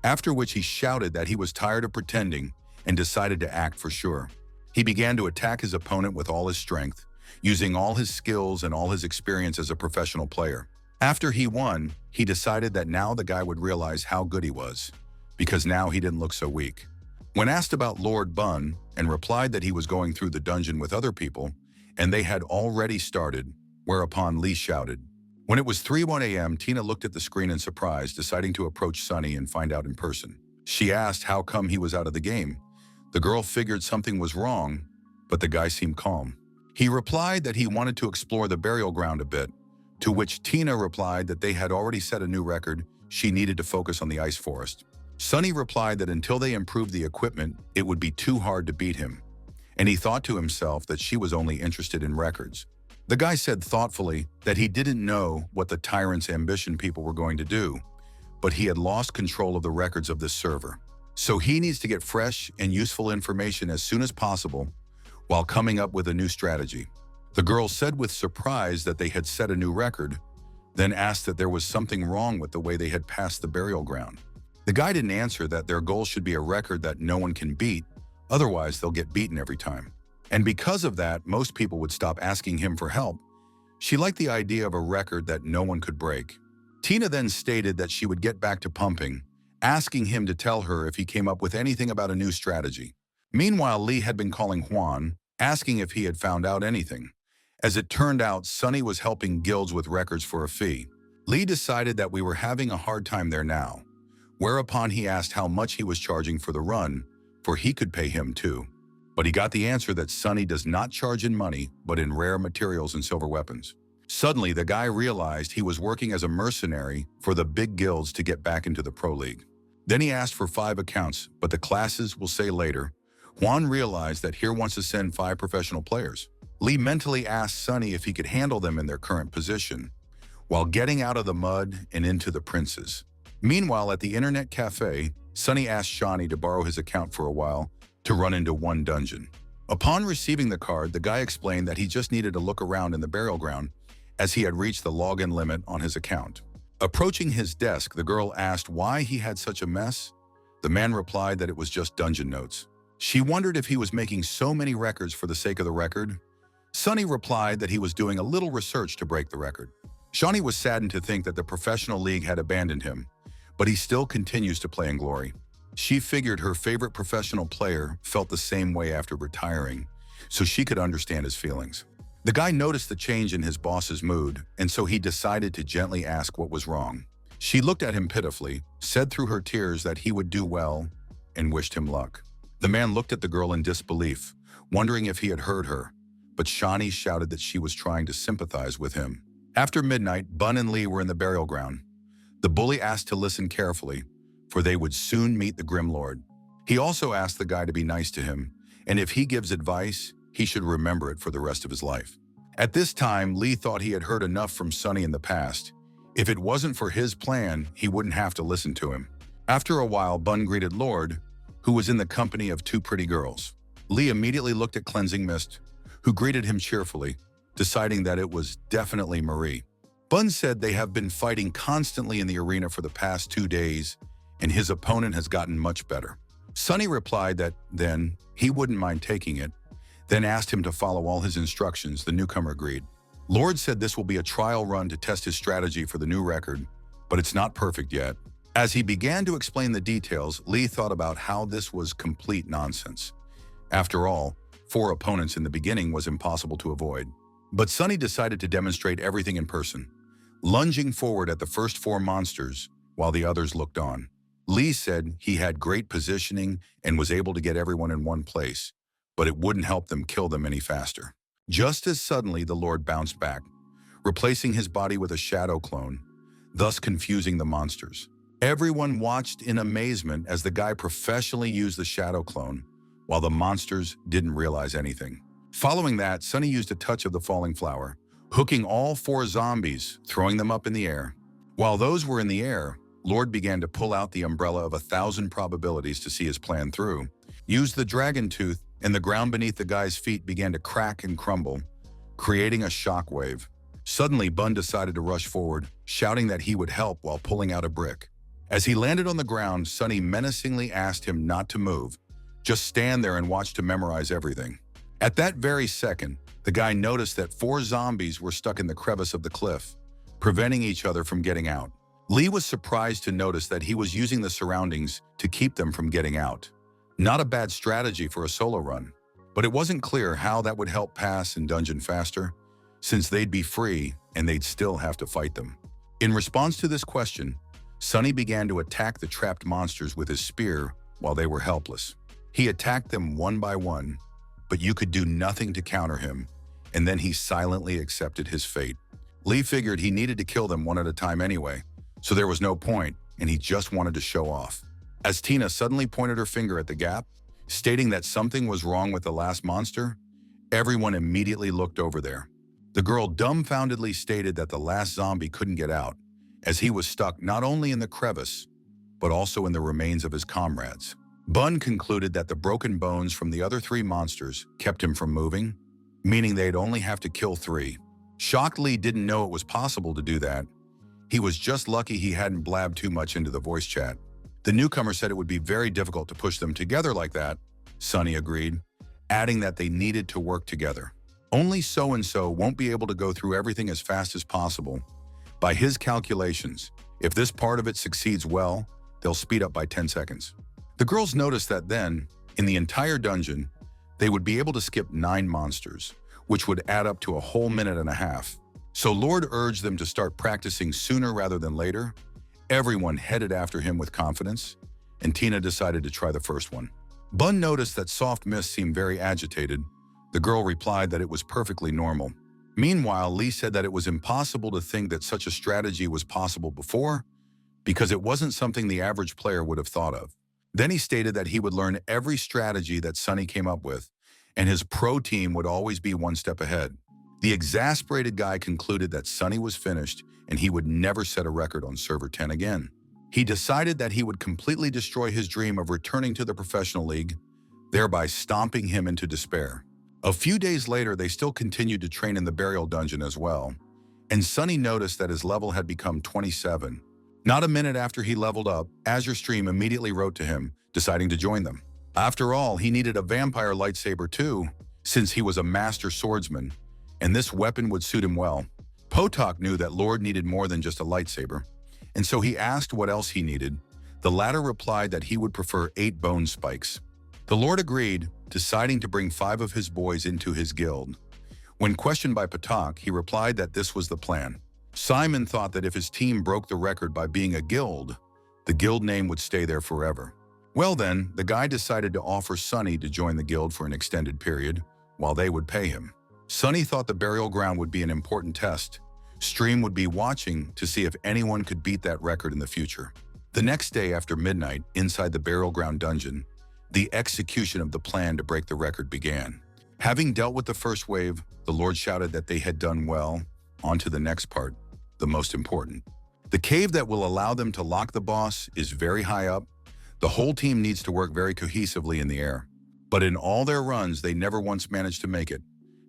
after which he shouted that he was tired of pretending and decided to act for sure. He began to attack his opponent with all his strength, using all his skills and all his experience as a professional player. After he won, he decided that now the guy would realize how good he was, because now he didn't look so weak. When asked about Lord Bun, and replied that he was going through the dungeon with other people, and they had already started, whereupon Lee shouted, When it was 3:01 a.m., Tina looked at the screen in surprise, deciding to approach Sunny and find out in person. She asked how come he was out of the game. The girl figured something was wrong, but the guy seemed calm. He replied that he wanted to explore the burial ground a bit, to which Tina replied that they had already set a new record. She needed to focus on the ice forest. Sunny replied that until they improved the equipment, it would be too hard to beat him, and he thought to himself that she was only interested in records. The guy said thoughtfully that he didn't know what the tyrant's ambition people were going to do, but he had lost control of the records of this server. So he needs to get fresh and useful information as soon as possible while coming up with a new strategy. The girl said with surprise that they had set a new record, then asked that there was something wrong with the way they had passed the burial ground. The guy didn't answer that their goal should be a record that no one can beat, otherwise they'll get beaten every time. And because of that, most people would stop asking him for help. She liked the idea of a record that no one could break. Tina then stated that she would get back to pumping, asking him to tell her if he came up with anything about a new strategy. Meanwhile, Lee had been calling Juan, asking if he had found out anything. As it turned out, Sunny was helping guilds with records for a fee. Lee decided that we were having a hard time there now, whereupon he asked how much he was charging for the run, for he could pay him too. But he got the answer that Sunny does not charge in money, but in rare materials and silver weapons. Suddenly, the guy realized he was working as a mercenary for the big guilds to get back into the Pro League. Then he asked for 5 accounts, but the classes will say later. Juan realized that here wants to send 5 professional players. Lee mentally asked Sunny if he could handle them in their current position, while getting out of the mud and into the princes. Meanwhile, at the internet cafe, Sunny asked Shaunie to borrow his account for a while to run into one dungeon. Upon receiving the card, the guy explained that he just needed to look around in the burial ground as he had reached the login limit on his account. Approaching his desk, the girl asked why he had such a mess. The man replied that it was just dungeon notes. She wondered if he was making so many records for the sake of the record. Sunny replied that he was doing a little research to break the record. Shaunie was saddened to think that the professional league had abandoned him, but he still continues to play in glory. She figured her favorite professional player felt the same way after retiring, so she could understand his feelings. The guy noticed the change in his boss's mood, and so he decided to gently ask what was wrong. She looked at him pitifully, said through her tears that he would do well, and wished him luck. The man looked at the girl in disbelief, wondering if he had heard her, but Shaunie shouted that she was trying to sympathize with him. After midnight, Bun and Lee were in the burial ground. The bully asked to listen carefully, for they would soon meet the Grim Lord. He also asked the guy to be nice to him, and if he gives advice, he should remember it for the rest of his life. At this time, Lee thought he had heard enough from Sunny in the past. If it wasn't for his plan, he wouldn't have to listen to him. After a while, Bun greeted Lord, who was in the company of 2 pretty girls. Lee immediately looked at Cleansing Mist, who greeted him cheerfully, deciding that it was definitely Marie. Bun said they have been fighting constantly in the arena for the past 2 days, and his opponent has gotten much better. Sunny replied that then he wouldn't mind taking it, then asked him to follow all his instructions. The newcomer agreed. Lord said this will be a trial run to test his strategy for the new record, but it's not perfect yet. As he began to explain the details, Lee thought about how this was complete nonsense. After all, 4 opponents in the beginning was impossible to avoid. But Sunny decided to demonstrate everything in person, lunging forward at the first 4 monsters while the others looked on. Lee said he had great positioning and was able to get everyone in one place, but it wouldn't help them kill them any faster. Just as suddenly, the Lord bounced back, replacing his body with a shadow clone, thus confusing the monsters. Everyone watched in amazement as the guy professionally used the shadow clone, while the monsters didn't realize anything. Following that, Sunny used a touch of the falling flower, hooking all 4 zombies, throwing them up in the air. While those were in the air, Lord began to pull out the umbrella of 1,000 probabilities to see his plan through, used the dragon tooth, and the ground beneath the guy's feet began to crack and crumble, creating a shockwave. Suddenly, Bun decided to rush forward, shouting that he would help while pulling out a brick. As he landed on the ground, Sunny menacingly asked him not to move, just stand there and watch to memorize everything. At that very second, the guy noticed that 4 zombies were stuck in the crevice of the cliff, preventing each other from getting out. Lee was surprised to notice that he was using the surroundings to keep them from getting out. Not a bad strategy for a solo run, but it wasn't clear how that would help pass in dungeon faster, since they'd be free and they'd still have to fight them. In response to this question, Sunny began to attack the trapped monsters with his spear while they were helpless. He attacked them one by one, but you could do nothing to counter him, and then he silently accepted his fate. Lee figured he needed to kill them one at a time anyway, so there was no point, and he just wanted to show off. As Tina suddenly pointed her finger at the gap, stating that something was wrong with the last monster, everyone immediately looked over there. The girl dumbfoundedly stated that the last zombie couldn't get out, as he was stuck not only in the crevice, but also in the remains of his comrades. Bun concluded that the broken bones from the other 3 monsters kept him from moving, meaning they'd only have to kill 3. Shocked Lee didn't know it was possible to do that. He was just lucky he hadn't blabbed too much into the voice chat. The newcomer said it would be very difficult to push them together like that. Sunny agreed, adding that they needed to work together. Only so-and-so won't be able to go through everything as fast as possible. By his calculations, if this part of it succeeds well, they'll speed up by 10 seconds. The girls noticed that then, in the entire dungeon, they would be able to skip 9 monsters, which would add up to a whole minute and a half. So Lord urged them to start practicing sooner rather than later. Everyone headed after him with confidence, and Tina decided to try the first one. Bun noticed that Soft Mist seemed very agitated. The girl replied that it was perfectly normal. Meanwhile, Lee said that it was impossible to think that such a strategy was possible before, because it wasn't something the average player would have thought of. Then he stated that he would learn every strategy that Sunny came up with, and his pro team would always be one step ahead. The exasperated guy concluded that Sunny was finished and he would never set a record on Server 10 again. He decided that he would completely destroy his dream of returning to the professional league, thereby stomping him into despair. A few days later, they still continued to train in the burial dungeon as well, and Sunny noticed that his level had become 27. Not a minute after he leveled up, Azure Stream immediately wrote to him, deciding to join them. After all, he needed a vampire lightsaber too, since he was a master swordsman, and this weapon would suit him well. Potok knew that Lord needed more than just a lightsaber, and so he asked what else he needed. The latter replied that he would prefer 8 bone spikes. The Lord agreed, deciding to bring 5 of his boys into his guild. When questioned by Potok, he replied that this was the plan. Simon thought that if his team broke the record by being a guild, the guild name would stay there forever. Well then, the guy decided to offer Sunny to join the guild for an extended period, while they would pay him. Sunny thought the burial ground would be an important test. Stream would be watching to see if anyone could beat that record in the future. The next day after midnight, inside the burial ground dungeon, the execution of the plan to break the record began. Having dealt with the first wave, the Lord shouted that they had done well. On to the next part, the most important. The cave that will allow them to lock the boss is very high up. The whole team needs to work very cohesively in the air. But in all their runs, they never once managed to make it.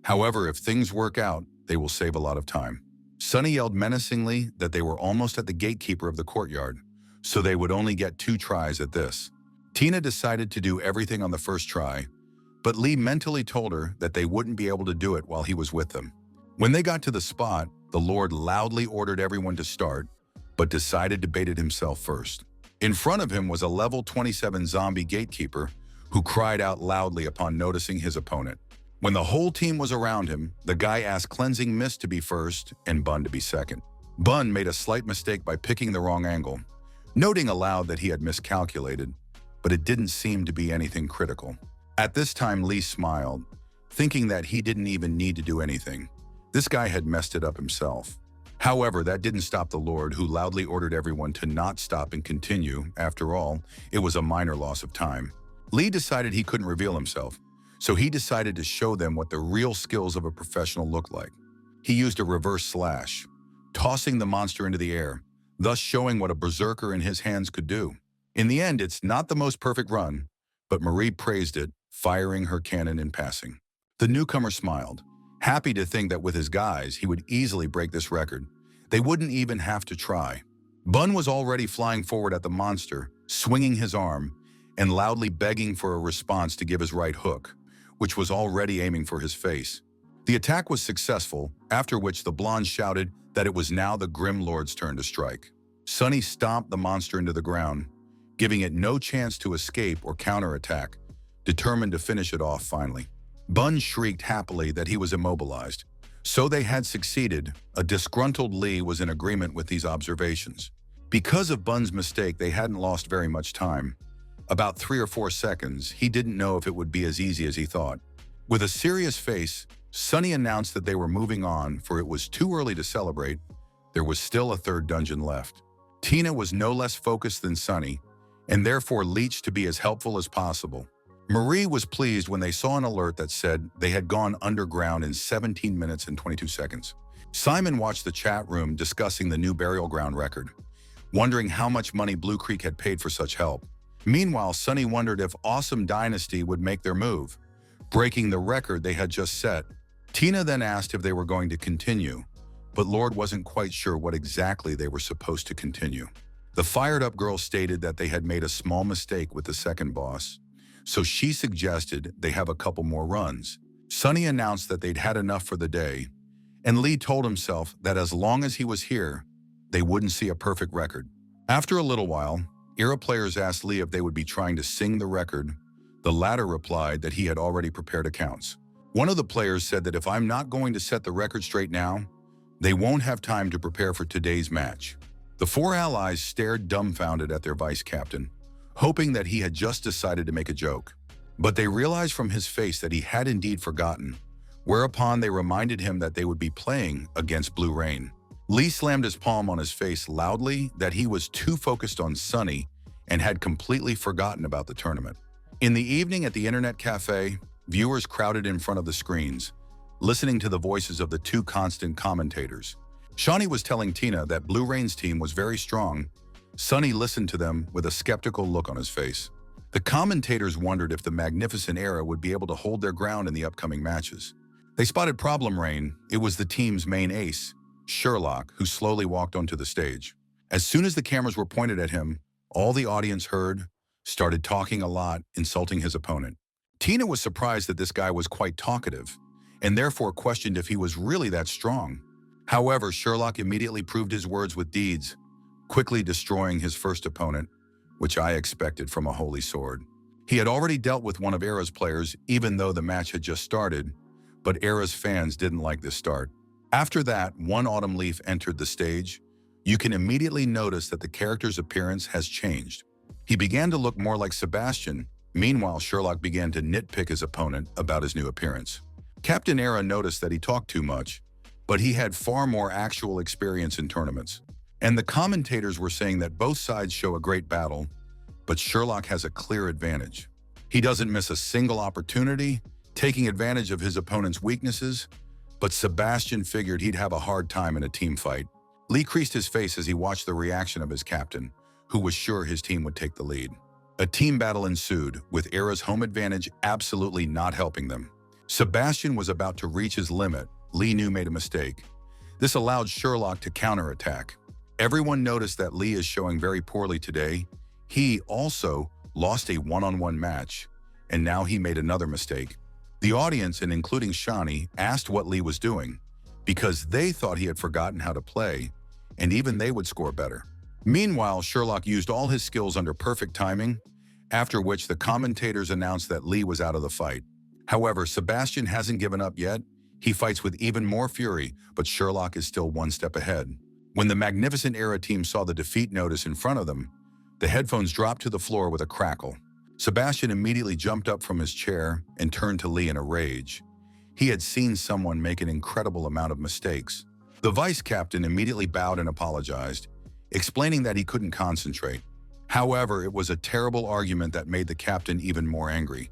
However, if things work out, they will save a lot of time. Sunny yelled menacingly that they were almost at the gatekeeper of the courtyard, so they would only get 2 tries at this. Tina decided to do everything on the first try, but Lee mentally told her that they wouldn't be able to do it while he was with them. When they got to the spot, the Lord loudly ordered everyone to start, but decided to bait it himself first. In front of him was a level 27 zombie gatekeeper who cried out loudly upon noticing his opponent. When the whole team was around him, the guy asked Cleansing Mist to be first and Bun to be second. Bun made a slight mistake by picking the wrong angle, noting aloud that he had miscalculated, but it didn't seem to be anything critical. At this time, Lee smiled, thinking that he didn't even need to do anything. This guy had messed it up himself. However, that didn't stop the Lord, who loudly ordered everyone to not stop and continue. After all, it was a minor loss of time. Lee decided he couldn't reveal himself, so he decided to show them what the real skills of a professional looked like. He used a reverse slash, tossing the monster into the air, thus showing what a berserker in his hands could do. In the end, it's not the most perfect run, but Marie praised it, firing her cannon in passing. The newcomer smiled, happy to think that with his guys, he would easily break this record. They wouldn't even have to try. Bun was already flying forward at the monster, swinging his arm, and loudly begging for a response to give his right hook, which was already aiming for his face. The attack was successful, after which the blonde shouted that it was now the Grim Lord's turn to strike. Sunny stomped the monster into the ground, giving it no chance to escape or counterattack, determined to finish it off finally. Bun shrieked happily that he was immobilized, So they had succeeded. A disgruntled Lee was in agreement with these observations. Because of Bun's mistake, they hadn't lost very much time. About 3 or 4 seconds, he didn't know if it would be as easy as he thought. With a serious face, Sunny announced that they were moving on, for it was too early to celebrate. There was still a third dungeon left. Tina was no less focused than Sunny, and therefore leached to be as helpful as possible. Marie was pleased when they saw an alert that said they had gone underground in 17 minutes and 22 seconds. Simon watched the chat room discussing the new burial ground record, wondering how much money Blue Creek had paid for such help. Meanwhile, Sunny wondered if Awesome Dynasty would make their move, breaking the record they had just set. Tina then asked if they were going to continue, but Lord wasn't quite sure what exactly they were supposed to continue. The fired-up girl stated that they had made a small mistake with the second boss, so she suggested they have a couple more runs. Sunny announced that they'd had enough for the day, and Lee told himself that as long as he was here, they wouldn't see a perfect record. After a little while, Era players asked Lee if they would be trying to sing the record. The latter replied that he had already prepared accounts. One of the players said that if I'm not going to set the record straight now, they won't have time to prepare for today's match. The 4 allies stared dumbfounded at their vice captain, hoping that he had just decided to make a joke. But they realized from his face that he had indeed forgotten, whereupon they reminded him that they would be playing against Blue Rain. Lee slammed his palm on his face loudly that he was too focused on Sunny and had completely forgotten about the tournament. In the evening at the internet cafe, viewers crowded in front of the screens, listening to the voices of the 2 constant commentators. Shaunie was telling Tina that Blue Rain's team was very strong. Sunny listened to them with a skeptical look on his face. The commentators wondered if the Magnificent Era would be able to hold their ground in the upcoming matches. They spotted Problem Rain. It was the team's main ace, Sherlock, who slowly walked onto the stage. As soon as the cameras were pointed at him, all the audience heard, started talking a lot, insulting his opponent. Tina was surprised that this guy was quite talkative, and therefore questioned if he was really that strong. However, Sherlock immediately proved his words with deeds, quickly destroying his first opponent, which I expected from a holy sword. He had already dealt with one of Era's players, even though the match had just started, but Era's fans didn't like this start. After that, one autumn leaf entered the stage. You can immediately notice that the character's appearance has changed. He began to look more like Sebastian. Meanwhile, Sherlock began to nitpick his opponent about his new appearance. Captain Era noticed that he talked too much, but he had far more actual experience in tournaments. And the commentators were saying that both sides show a great battle, but Sherlock has a clear advantage. He doesn't miss a single opportunity, taking advantage of his opponent's weaknesses, but Sebastian figured he'd have a hard time in a team fight. Lee creased his face as he watched the reaction of his captain, who was sure his team would take the lead. A team battle ensued, with Era's home advantage absolutely not helping them. Sebastian was about to reach his limit. Lee knew made a mistake. This allowed Sherlock to counterattack. Everyone noticed that Lee is showing very poorly today. He also lost a one-on-one match, and now he made another mistake. The audience, and including Shaunie, asked what Lee was doing, because they thought he had forgotten how to play, and even they would score better. Meanwhile, Sherlock used all his skills under perfect timing, after which the commentators announced that Lee was out of the fight. However, Sebastian hasn't given up yet. He fights with even more fury, but Sherlock is still one step ahead. When the Magnificent Era team saw the defeat notice in front of them, the headphones dropped to the floor with a crackle. Sebastian immediately jumped up from his chair and turned to Lee in a rage. He had seen someone make an incredible amount of mistakes. The vice captain immediately bowed and apologized, explaining that he couldn't concentrate. However, it was a terrible argument that made the captain even more angry.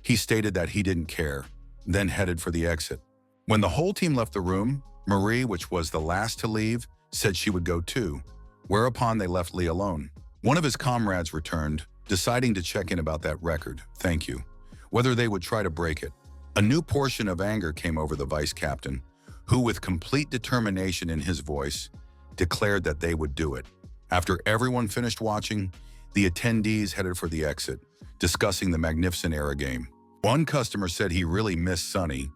He stated that he didn't care, then headed for the exit. When the whole team left the room, Marie, which was the last to leave, said she would go too, whereupon they left Lee alone. One of his comrades returned, deciding to check in about that record, thank you, whether they would try to break it. A new portion of anger came over the vice captain, who, with complete determination in his voice, declared that they would do it. After everyone finished watching, the attendees headed for the exit, discussing the Magnificent Era game. One customer said he really missed Sunny.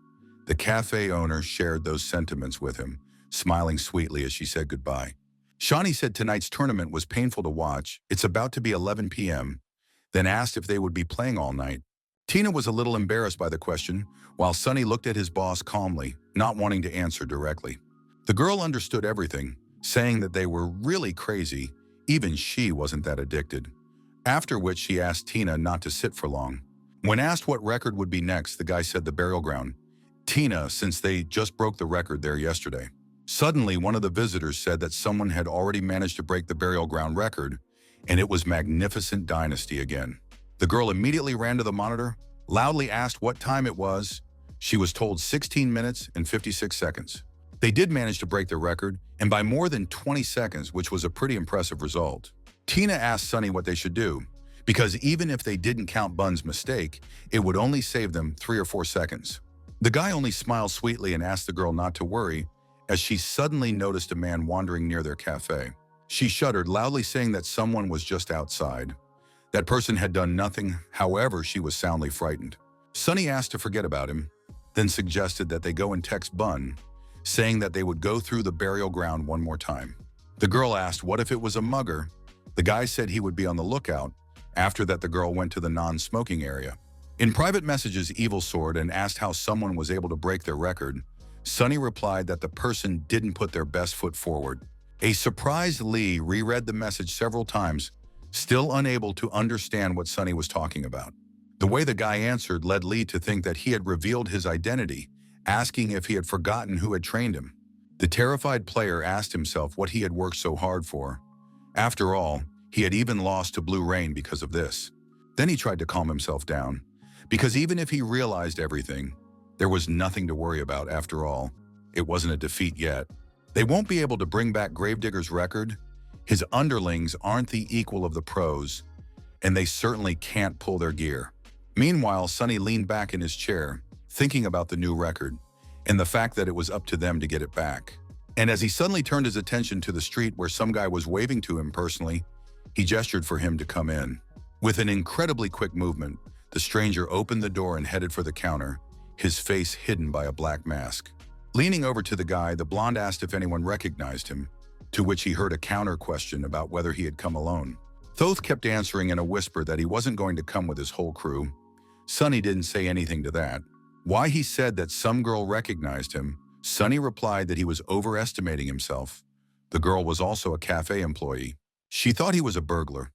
The cafe owner shared those sentiments with him, smiling sweetly as she said goodbye. Shaunie said tonight's tournament was painful to watch. It's about to be 11 p.m., then asked if they would be playing all night. Tina was a little embarrassed by the question, while Sunny looked at his boss calmly. not wanting to answer directly. The girl understood everything, saying that they were really crazy, even she wasn't that addicted. After which she asked Tina not to sit for long. When asked what record would be next, the guy said the burial ground. Tina, since they just broke the record there yesterday. Suddenly, one of the visitors said that someone had already managed to break the burial ground record, and it was Magnificent Dynasty again. The girl immediately ran to the monitor, loudly asked what time it was. She was told 16 minutes and 56 seconds. They did manage to break the record, and by more than 20 seconds, which was a pretty impressive result. Tina asked Sunny what they should do, because even if they didn't count Bun's mistake, it would only save them 3 or 4 seconds. The guy only smiled sweetly and asked the girl not to worry, as she suddenly noticed a man wandering near their cafe. She shuddered, loudly saying that someone was just outside. That person had done nothing, however, she was soundly frightened. Sunny asked to forget about him, then suggested that they go and text Bun, saying that they would go through the burial ground one more time. The girl asked what if it was a mugger. The guy said he would be on the lookout. After that, the girl went to the non-smoking area. In private messages, Evil Sword and asked how someone was able to break their record. Sunny replied that the person didn't put their best foot forward. A surprised Lee reread the message several times, still unable to understand what Sunny was talking about. The way the guy answered led Lee to think that he had revealed his identity, asking if he had forgotten who had trained him. The terrified player asked himself what he had worked so hard for. After all, he had even lost to Blue Rain because of this. Then he tried to calm himself down, because even if he realized everything, there was nothing to worry about after all. It wasn't a defeat yet. They won't be able to bring back Gravedigger's record. His underlings aren't the equal of the pros, and they certainly can't pull their gear. Meanwhile, Sunny leaned back in his chair, thinking about the new record, and the fact that it was up to them to get it back. And as he suddenly turned his attention to the street where some guy was waving to him personally, he gestured for him to come in. With an incredibly quick movement, the stranger opened the door and headed for the counter, his face hidden by a black mask. Leaning over to the guy, the blonde asked if anyone recognized him, to which he heard a counter question about whether he had come alone. Thoth kept answering in a whisper that he wasn't going to come with his whole crew. Sunny didn't say anything to that. Why he said that some girl recognized him, Sunny replied that he was overestimating himself. The girl was also a cafe employee. She thought he was a burglar.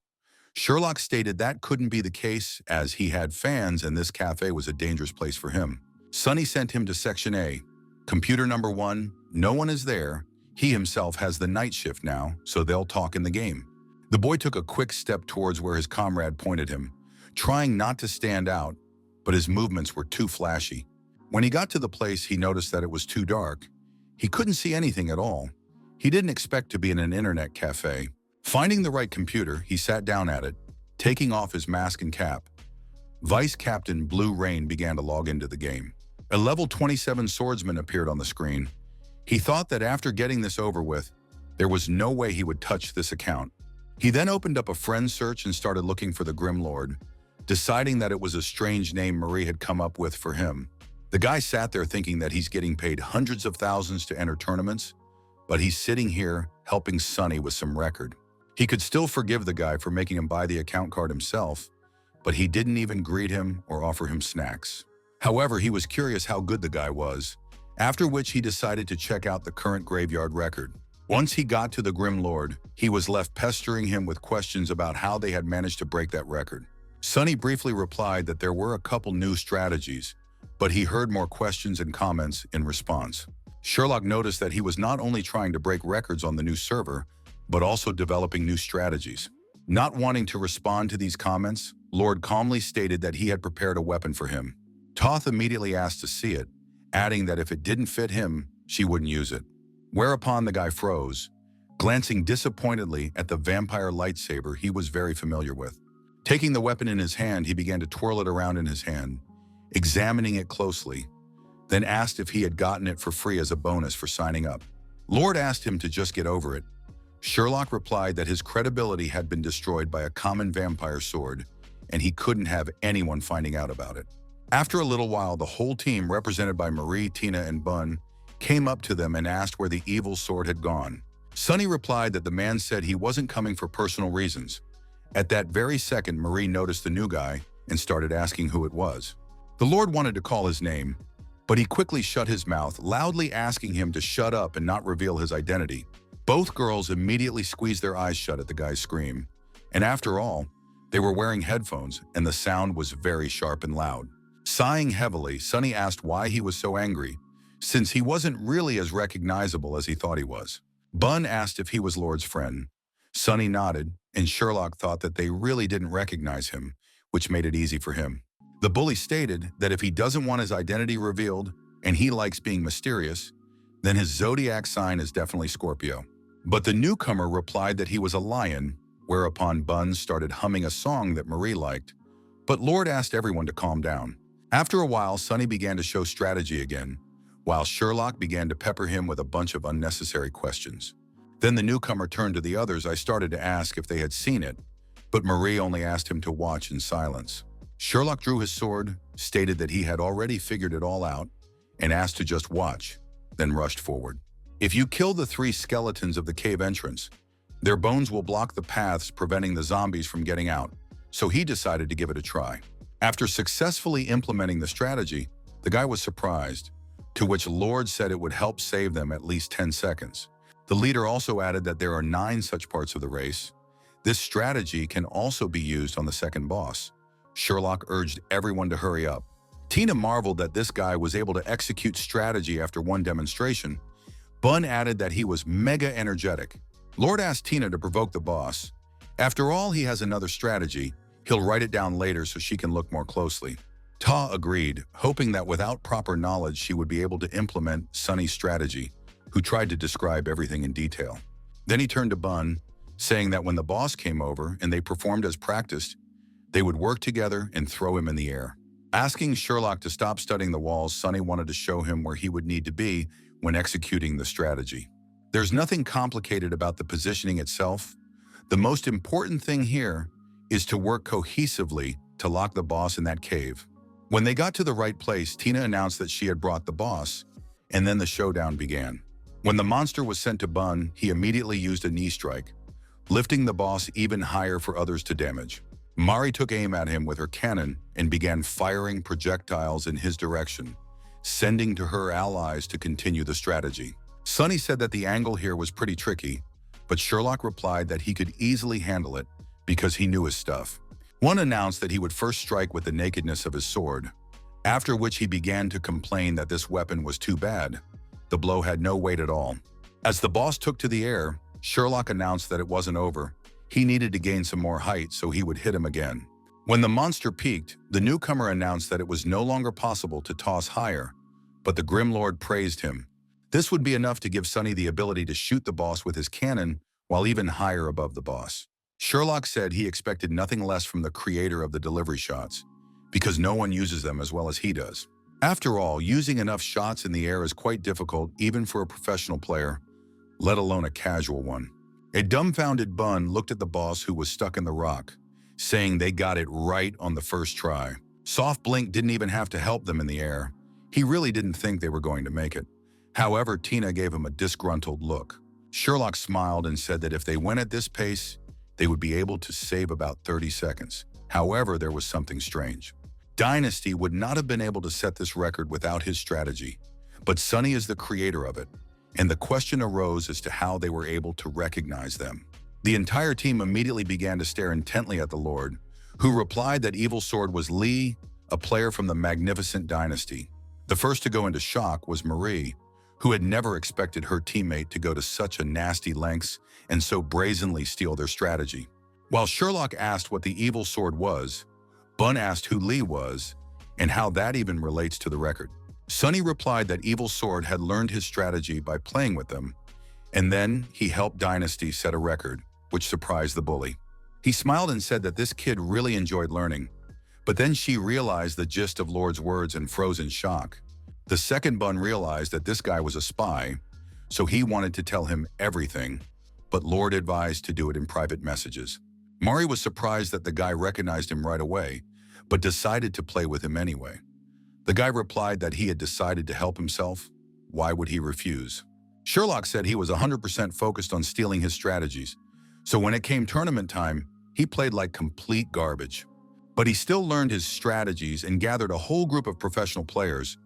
Sherlock stated that couldn't be the case, as he had fans and this cafe was a dangerous place for him. Sunny sent him to Section A. Computer number 1, no one is there. He himself has the night shift now, so they'll talk in the game. The boy took a quick step towards where his comrade pointed him, trying not to stand out, but his movements were too flashy. When he got to the place, he noticed that it was too dark. He couldn't see anything at all. He didn't expect to be in an internet cafe. Finding the right computer, he sat down at it, taking off his mask and cap. Vice Captain Blue Rain began to log into the game. A level 27 swordsman appeared on the screen. He thought that after getting this over with, there was no way he would touch this account. He then opened up a friend search and started looking for the Grim Lord, deciding that it was a strange name Marie had come up with for him. The guy sat there thinking that he's getting paid hundreds of thousands to enter tournaments, but he's sitting here helping Sunny with some record. He could still forgive the guy for making him buy the account card himself, but he didn't even greet him or offer him snacks. However, he was curious how good the guy was, after which he decided to check out the current graveyard record. Once he got to the Grim Lord, he was left pestering him with questions about how they had managed to break that record. Sunny briefly replied that there were a couple new strategies, but he heard more questions and comments in response. Sherlock noticed that he was not only trying to break records on the new server, but also developing new strategies. Not wanting to respond to these comments, Lord calmly stated that he had prepared a weapon for him. Toth immediately asked to see it, adding that if it didn't fit him, she wouldn't use it. Whereupon the guy froze, glancing disappointedly at the vampire lightsaber he was very familiar with. Taking the weapon in his hand, he began to twirl it around in his hand, examining it closely, then asked if he had gotten it for free as a bonus for signing up. Lord asked him to just get over it. Sherlock replied that his credibility had been destroyed by a common vampire sword, and he couldn't have anyone finding out about it. After a little while, the whole team, represented by Marie, Tina, and Bun, came up to them and asked where the evil sword had gone. Sunny replied that the man said he wasn't coming for personal reasons. At that very second, Marie noticed the new guy and started asking who it was. The Lord wanted to call his name, but he quickly shut his mouth, loudly asking him to shut up and not reveal his identity. Both girls immediately squeezed their eyes shut at the guy's scream. And after all, they were wearing headphones, and the sound was very sharp and loud. Sighing heavily, Sunny asked why he was so angry, since he wasn't really as recognizable as he thought he was. Bun asked if he was Lord's friend. Sunny nodded, and Sherlock thought that they really didn't recognize him, which made it easy for him. The bully stated that if he doesn't want his identity revealed, and he likes being mysterious, then his zodiac sign is definitely Scorpio. But the newcomer replied that he was a lion, whereupon Bun started humming a song that Marie liked. But Lord asked everyone to calm down. After a while, Sunny began to show strategy again, while Sherlock began to pepper him with a bunch of unnecessary questions. Then the newcomer turned to the others. I started to ask if they had seen it, but Marie only asked him to watch in silence. Sherlock drew his sword, stated that he had already figured it all out, and asked to just watch, then rushed forward. If you kill the 3 skeletons of the cave entrance, their bones will block the paths, preventing the zombies from getting out, so he decided to give it a try. After successfully implementing the strategy, the guy was surprised, to which Lord said it would help save them at least 10 seconds. The leader also added that there are 9 such parts of the race. This strategy can also be used on the second boss. Sherlock urged everyone to hurry up. Tina marveled that this guy was able to execute strategy after one demonstration. Bun added that he was mega energetic. Lord asked Tina to provoke the boss. After all, he has another strategy. He'll write it down later so she can look more closely. Ta agreed, hoping that without proper knowledge she would be able to implement Sunny's strategy, who tried to describe everything in detail. Then he turned to Bun, saying that when the boss came over and they performed as practiced, they would work together and throw him in the air. Asking Sherlock to stop studying the walls, Sunny wanted to show him where he would need to be when executing the strategy. There's nothing complicated about the positioning itself. The most important thing here is to work cohesively to lock the boss in that cave. When they got to the right place, Tina announced that she had brought the boss, and then the showdown began. When the monster was sent to Bun, he immediately used a knee strike, lifting the boss even higher for others to damage. Mari took aim at him with her cannon and began firing projectiles in his direction, sending to her allies to continue the strategy. Sunny said that the angle here was pretty tricky, but Sherlock replied that he could easily handle it because he knew his stuff. One announced that he would first strike with the nakedness of his sword, after which he began to complain that this weapon was too bad. The blow had no weight at all. As the boss took to the air, Sherlock announced that it wasn't over. He needed to gain some more height so he would hit him again. When the monster peaked, the newcomer announced that it was no longer possible to toss higher, but the Grim Lord praised him. This would be enough to give Sunny the ability to shoot the boss with his cannon while even higher above the boss. Sherlock said he expected nothing less from the creator of the delivery shots, because no one uses them as well as he does. After all, using enough shots in the air is quite difficult even for a professional player, let alone a casual one. A dumbfounded Bun looked at the boss who was stuck in the rock, saying they got it right on the first try. Soft Blink didn't even have to help them in the air. He really didn't think they were going to make it. However, Tina gave him a disgruntled look. Sherlock smiled and said that if they went at this pace, they would be able to save about 30 seconds. However, there was something strange. Dynasty would not have been able to set this record without his strategy, but Sunny is the creator of it, and the question arose as to how they were able to recognize them. The entire team immediately began to stare intently at the Lord, who replied that Evil Sword was Lee, a player from the Magnificent Dynasty. The first to go into shock was Marie, who had never expected her teammate to go to such a nasty lengths and so brazenly steal their strategy. While Sherlock asked what the Evil Sword was, Bun asked who Lee was and how that even relates to the record. Sunny replied that Evil Sword had learned his strategy by playing with them, and then he helped Dynasty set a record, which surprised the bully. He smiled and said that this kid really enjoyed learning, but then she realized the gist of Lord's words and froze in shock. The second Bun realized that this guy was a spy, so he wanted to tell him everything, but Lord advised to do it in private messages. Mari was surprised that the guy recognized him right away, but decided to play with him anyway. The guy replied that he had decided to help himself. Why would he refuse? Sherlock said he was 100% focused on stealing his strategies, so when it came tournament time, he played like complete garbage. But he still learned his strategies and gathered a whole group of professional players,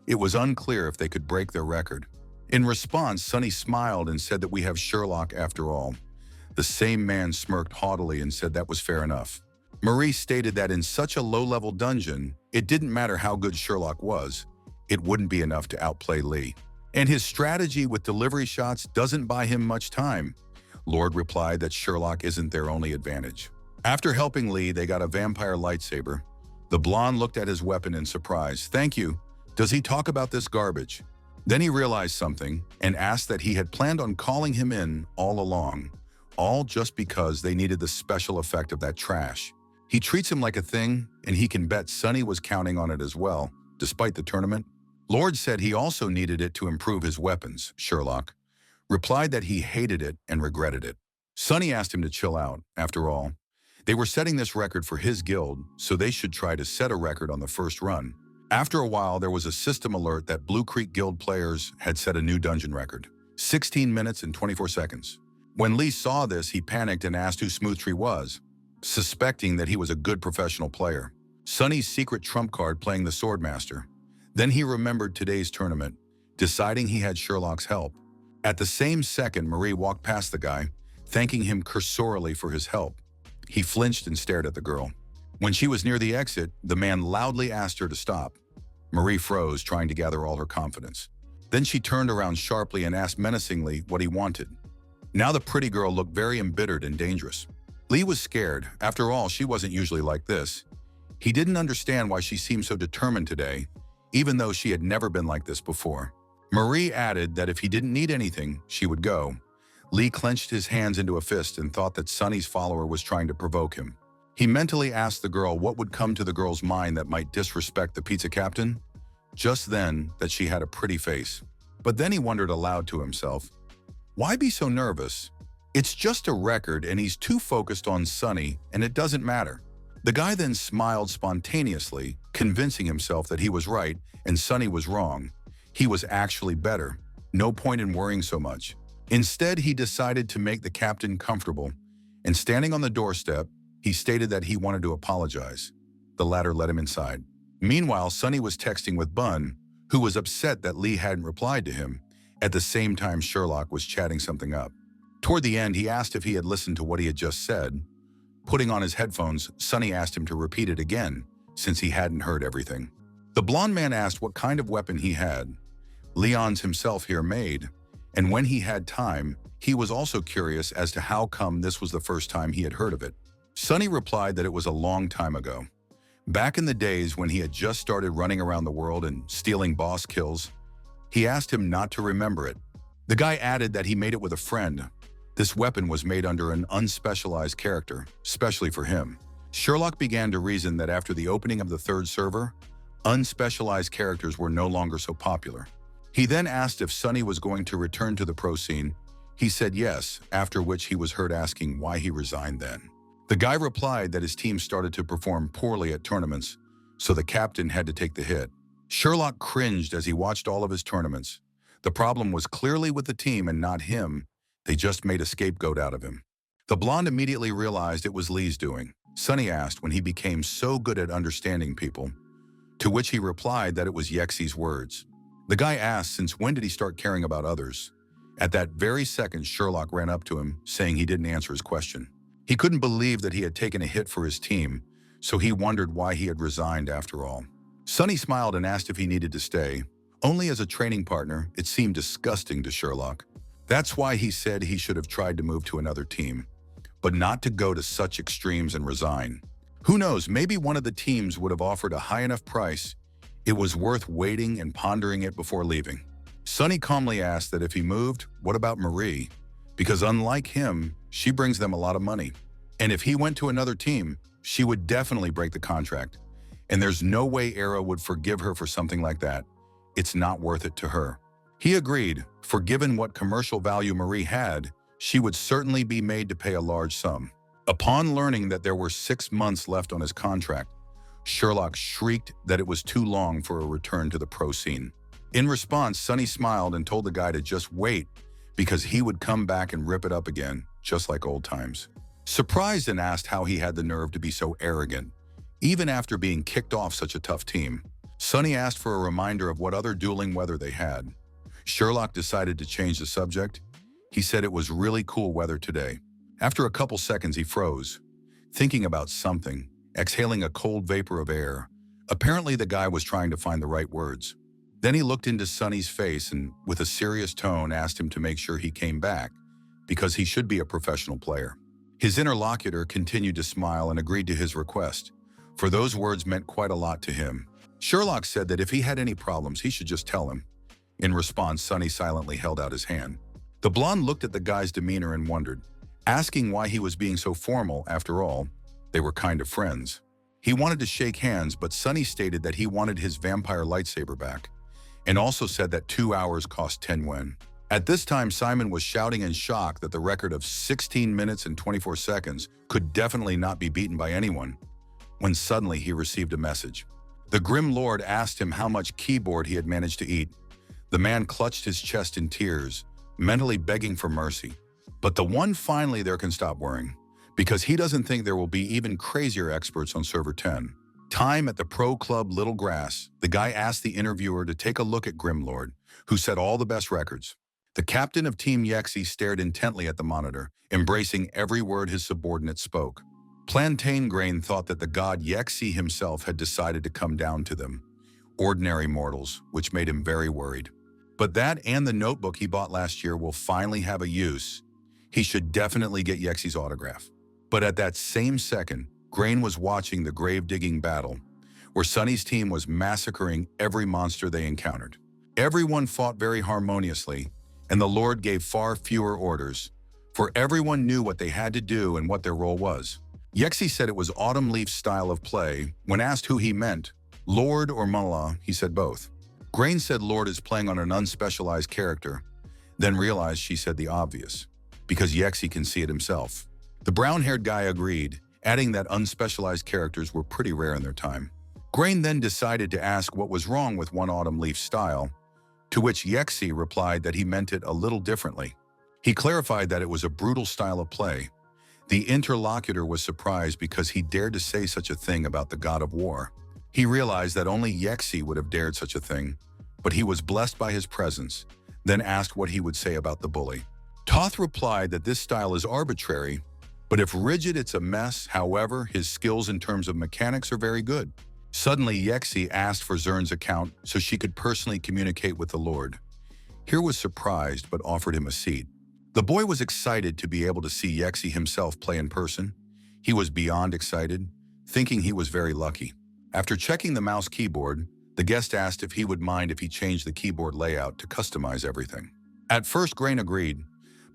It was unclear if they could break their record. In response, Sonny smiled and said that we have Sherlock after all. The same man smirked haughtily and said that was fair enough. Marie stated that in such a low-level dungeon, it didn't matter how good Sherlock was, it wouldn't be enough to outplay Lee. And his strategy with delivery shots doesn't buy him much time. Lord replied that Sherlock isn't their only advantage. After helping Lee, they got a vampire lightsaber. The blonde looked at his weapon in surprise. "Thank you. Does he talk about this garbage?" Then he realized something and asked that he had planned on calling him in all along, all just because they needed the special effect of that trash. He treats him like a thing, and he can bet Sonny was counting on it as well, despite the tournament. Lord said he also needed it to improve his weapons. Sherlock replied that he hated it and regretted it. Sonny asked him to chill out. After all, they were setting this record for his guild, so they should try to set a record on the first run. After a while, there was a system alert that Blue Creek Guild players had set a new dungeon record, 16 minutes and 24 seconds. When Lee saw this, he panicked and asked who Smoothtree was, suspecting that he was a good professional player. Sonny's secret trump card playing the Swordmaster. Then he remembered today's tournament, deciding he had Sherlock's help. At the same second, Marie walked past the guy, thanking him cursorily for his help. He flinched and stared at the girl. When she was near the exit, the man loudly asked her to stop. Marie froze, trying to gather all her confidence. Then she turned around sharply and asked menacingly what he wanted. Now the pretty girl looked very embittered and dangerous. Lee was scared. After all, she wasn't usually like this. He didn't understand why she seemed so determined today, even though she had never been like this before. Marie added that if he didn't need anything, she would go. Lee clenched his hands into a fist and thought that Sonny's follower was trying to provoke him. He mentally asked the girl what would come to the girl's mind that might disrespect the pizza captain. Just then, that she had a pretty face. But then he wondered aloud to himself, why be so nervous? It's just a record and he's too focused on Sonny and it doesn't matter. The guy then smiled spontaneously, convincing himself that he was right and Sonny was wrong. He was actually better. No point in worrying so much. Instead, he decided to make the captain comfortable, and standing on the doorstep, he stated that he wanted to apologize. The latter let him inside. Meanwhile, Sonny was texting with Bun, who was upset that Lee hadn't replied to him. At the same time, Sherlock was chatting something up. Toward the end, he asked if he had listened to what he had just said. Putting on his headphones, Sonny asked him to repeat it again, since he hadn't heard everything. The blonde man asked what kind of weapon he had. Leon's himself here made, and when he had time, he was also curious as to how come this was the first time he had heard of it. Sonny replied that it was a long time ago. Back in the days when he had just started running around the world and stealing boss kills, he asked him not to remember it. The guy added that he made it with a friend. This weapon was made under an unspecialized character, especially for him. Sherlock began to reason that after the opening of the third server, unspecialized characters were no longer so popular. He then asked if Sonny was going to return to the pro scene. He said yes, after which he was heard asking why he resigned then. The guy replied that his team started to perform poorly at tournaments, so the captain had to take the hit. Sherlock cringed as he watched all of his tournaments. The problem was clearly with the team and not him. They just made a scapegoat out of him. The blonde immediately realized it was Lee's doing. Sonny asked when he became so good at understanding people, to which he replied that it was Yexi's words. The guy asked since when did he start caring about others. At that very second, Sherlock ran up to him, saying he didn't answer his question. He couldn't believe that he had taken a hit for his team, so he wondered why he had resigned after all. Sonny smiled and asked if he needed to stay. Only as a training partner, it seemed disgusting to Sherlock. That's why he said he should have tried to move to another team, but not to go to such extremes and resign. Who knows, maybe one of the teams would have offered a high enough price. It was worth waiting and pondering it before leaving. Sonny calmly asked that if he moved, what about Marie? Because unlike him, she brings them a lot of money. And if he went to another team, she would definitely break the contract. And there's no way Era would forgive her for something like that. It's not worth it to her. He agreed, for given what commercial value Marie had, she would certainly be made to pay a large sum. Upon learning that there were 6 months left on his contract, Sherlock shrieked that it was too long for a return to the pro scene. In response, Sonny smiled and told the guy to just wait because he would come back and rip it up again, just like old times. Surprised and asked how he had the nerve to be so arrogant, even after being kicked off such a tough team. Sunny asked for a reminder of what other dueling weather they had. Sherlock decided to change the subject. He said it was really cool weather today. After a couple seconds, he froze, thinking about something, exhaling a cold vapor of air. Apparently, the guy was trying to find the right words. Then he looked into Sunny's face and, with a serious tone, asked him to make sure he came back, because he should be a professional player. His interlocutor continued to smile and agreed to his request, for those words meant quite a lot to him. Sherlock said that if he had any problems, he should just tell him. In response, Sunny silently held out his hand. The blonde looked at the guy's demeanor and wondered, asking why he was being so formal. After all, they were kind of friends. He wanted to shake hands, but Sunny stated that he wanted his vampire lightsaber back, and also said that 2 hours cost 10 yen. At this time, Simon was shouting in shock that the record of 16 minutes and 24 seconds could definitely not be beaten by anyone, when suddenly he received a message. The Grim Lord asked him how much keyboard he had managed to eat. The man clutched his chest in tears, mentally begging for mercy. But the one finally there can stop worrying, because he doesn't think there will be even crazier experts on Server 10. Time at the Pro Club Little Grass, the guy asked the interviewer to take a look at Grimlord, who set all the best records. The captain of Team Yexi stared intently at the monitor, embracing every word his subordinate spoke. Plantain Grain thought that the god Yexi himself had decided to come down to them, ordinary mortals, which made him very worried. But that and the notebook he bought last year will finally have a use. He should definitely get Yexi's autograph. But at that same second, Grain was watching the grave-digging battle, where Sunny's team was massacring every monster they encountered. Everyone fought very harmoniously, and the Lord gave far fewer orders, for everyone knew what they had to do and what their role was. Yexi said it was Autumn Leaf's style of play. When asked who he meant, Lord or Manhwa, he said both. Grain said Lord is playing on an unspecialized character, then realized she said the obvious, because Yexi can see it himself. The brown-haired guy agreed, adding that unspecialized characters were pretty rare in their time. Grain then decided to ask what was wrong with one Autumn Leaf style, to which Yexi replied that he meant it a little differently. He clarified that it was a brutal style of play. The interlocutor was surprised because he dared to say such a thing about the god of war. He realized that only Yexi would have dared such a thing, but he was blessed by his presence, then asked what he would say about the bully. Toth replied that this style is arbitrary, but if rigid, it's a mess. However, his skills in terms of mechanics are very good. Suddenly, Yexi asked for Zern's account so she could personally communicate with the Lord. Here was surprised, but offered him a seat. The boy was excited to be able to see Yexi himself play in person. He was beyond excited, thinking he was very lucky. After checking the mouse keyboard, the guest asked if he would mind if he changed the keyboard layout to customize everything. At first, Grain agreed,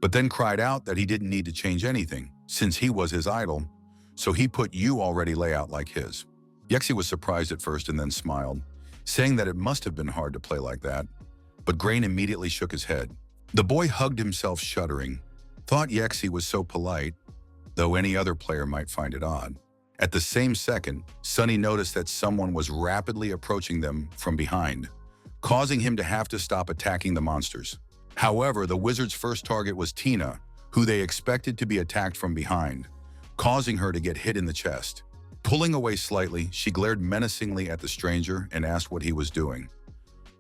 but then cried out that he didn't need to change anything, since he was his idol, so he put you already layout like his. Yexi was surprised at first and then smiled, saying that it must have been hard to play like that, but Grain immediately shook his head. The boy hugged himself, shuddering, thought Yexi was so polite, though any other player might find it odd. At the same second, Sunny noticed that someone was rapidly approaching them from behind, causing him to have to stop attacking the monsters. However, the wizard's first target was Tina, who they expected to be attacked from behind, causing her to get hit in the chest. Pulling away slightly, she glared menacingly at the stranger and asked what he was doing.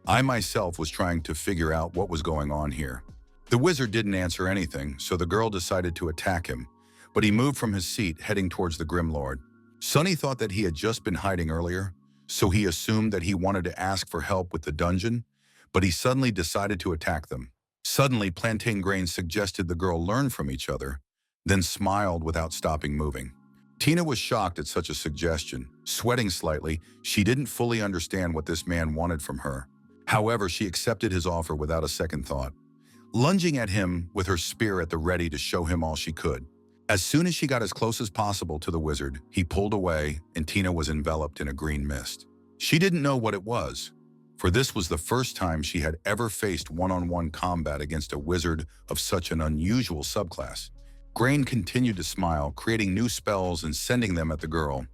I myself was trying to figure out what was going on here. The wizard didn't answer anything, so the girl decided to attack him, but he moved from his seat, heading towards the Grim Lord. Sunny thought that he had just been hiding earlier, so he assumed that he wanted to ask for help with the dungeon, but he suddenly decided to attack them. Suddenly, Plantain Grain suggested the girl learn from each other, then smiled without stopping moving. Tina was shocked at such a suggestion. Sweating slightly, she didn't fully understand what this man wanted from her. However, she accepted his offer without a second thought, lunging at him with her spear at the ready to show him all she could. As soon as she got as close as possible to the wizard, he pulled away and Tina was enveloped in a green mist. She didn't know what it was, for this was the first time she had ever faced one-on-one combat against a wizard of such an unusual subclass. Grain continued to smile, creating new spells and sending them at the girl.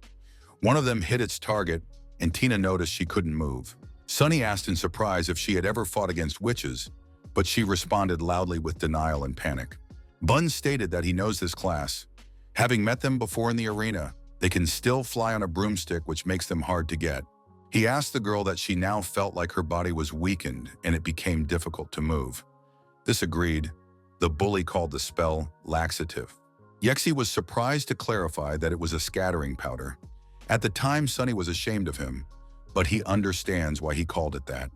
One of them hit its target, and Tina noticed she couldn't move. Sunny asked in surprise if she had ever fought against witches, but she responded loudly with denial and panic. Bun stated that he knows this class. Having met them before in the arena, they can still fly on a broomstick, which makes them hard to get. He asked the girl that she now felt like her body was weakened and it became difficult to move. This agreed. The bully called the spell laxative. Yexi was surprised to clarify that it was a scattering powder. At the time, Sunny was ashamed of him, but he understands why he called it that.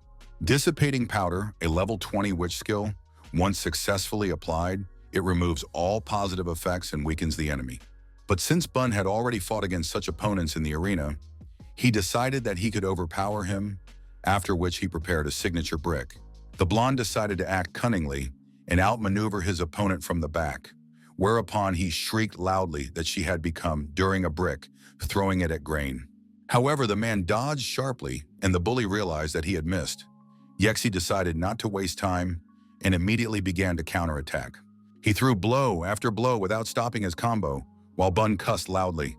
Dissipating powder, a level 20 witch skill, once successfully applied, it removes all positive effects and weakens the enemy. But since Bun had already fought against such opponents in the arena, he decided that he could overpower him, after which he prepared a signature brick. The blonde decided to act cunningly and outmaneuver his opponent from the back, whereupon he shrieked loudly that she had become during a brick, throwing it at Grain. However, the man dodged sharply and the bully realized that he had missed. Yexi decided not to waste time and immediately began to counterattack. He threw blow after blow without stopping his combo, while Bun cussed loudly,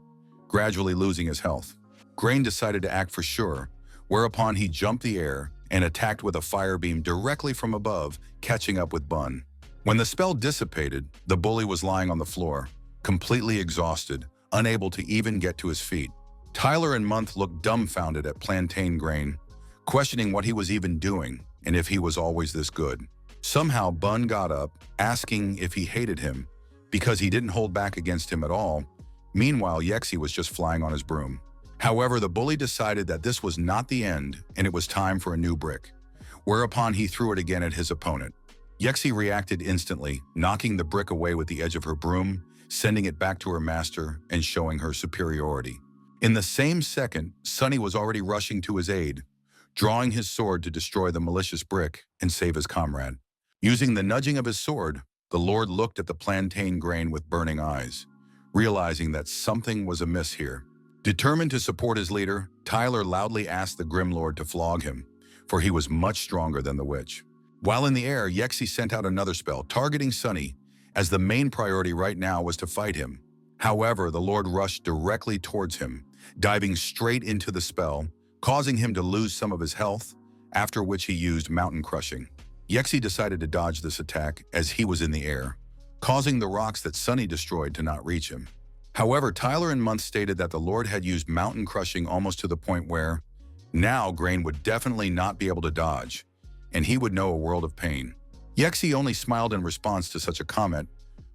gradually losing his health. Grain decided to act for sure, whereupon he jumped the air and attacked with a fire beam directly from above, catching up with Bun. When the spell dissipated, the bully was lying on the floor, completely exhausted, unable to even get to his feet. Tyler and Month looked dumbfounded at Plantain Grain, questioning what he was even doing and if he was always this good. Somehow Bun got up, asking if he hated him, because he didn't hold back against him at all. Meanwhile, Yexi was just flying on his broom. However, the bully decided that this was not the end and it was time for a new brick, whereupon he threw it again at his opponent. Yexi reacted instantly, knocking the brick away with the edge of her broom, sending it back to her master and showing her superiority. In the same second, Sunny was already rushing to his aid, drawing his sword to destroy the malicious brick and save his comrade. Using the nudging of his sword, the Lord looked at the Plantain Grain with burning eyes, realizing that something was amiss here. Determined to support his leader, Tyler loudly asked the Grim Lord to flog him, for he was much stronger than the witch. While in the air, Yexi sent out another spell, targeting Sunny, as the main priority right now was to fight him. However, the Lord rushed directly towards him, diving straight into the spell, causing him to lose some of his health, after which he used Mountain Crushing. Yexi decided to dodge this attack as he was in the air, causing the rocks that Sunny destroyed to not reach him. However, Tyler and Month stated that the Lord had used Mountain Crushing almost to the point where now Grain would definitely not be able to dodge, and he would know a world of pain. Yexi only smiled in response to such a comment,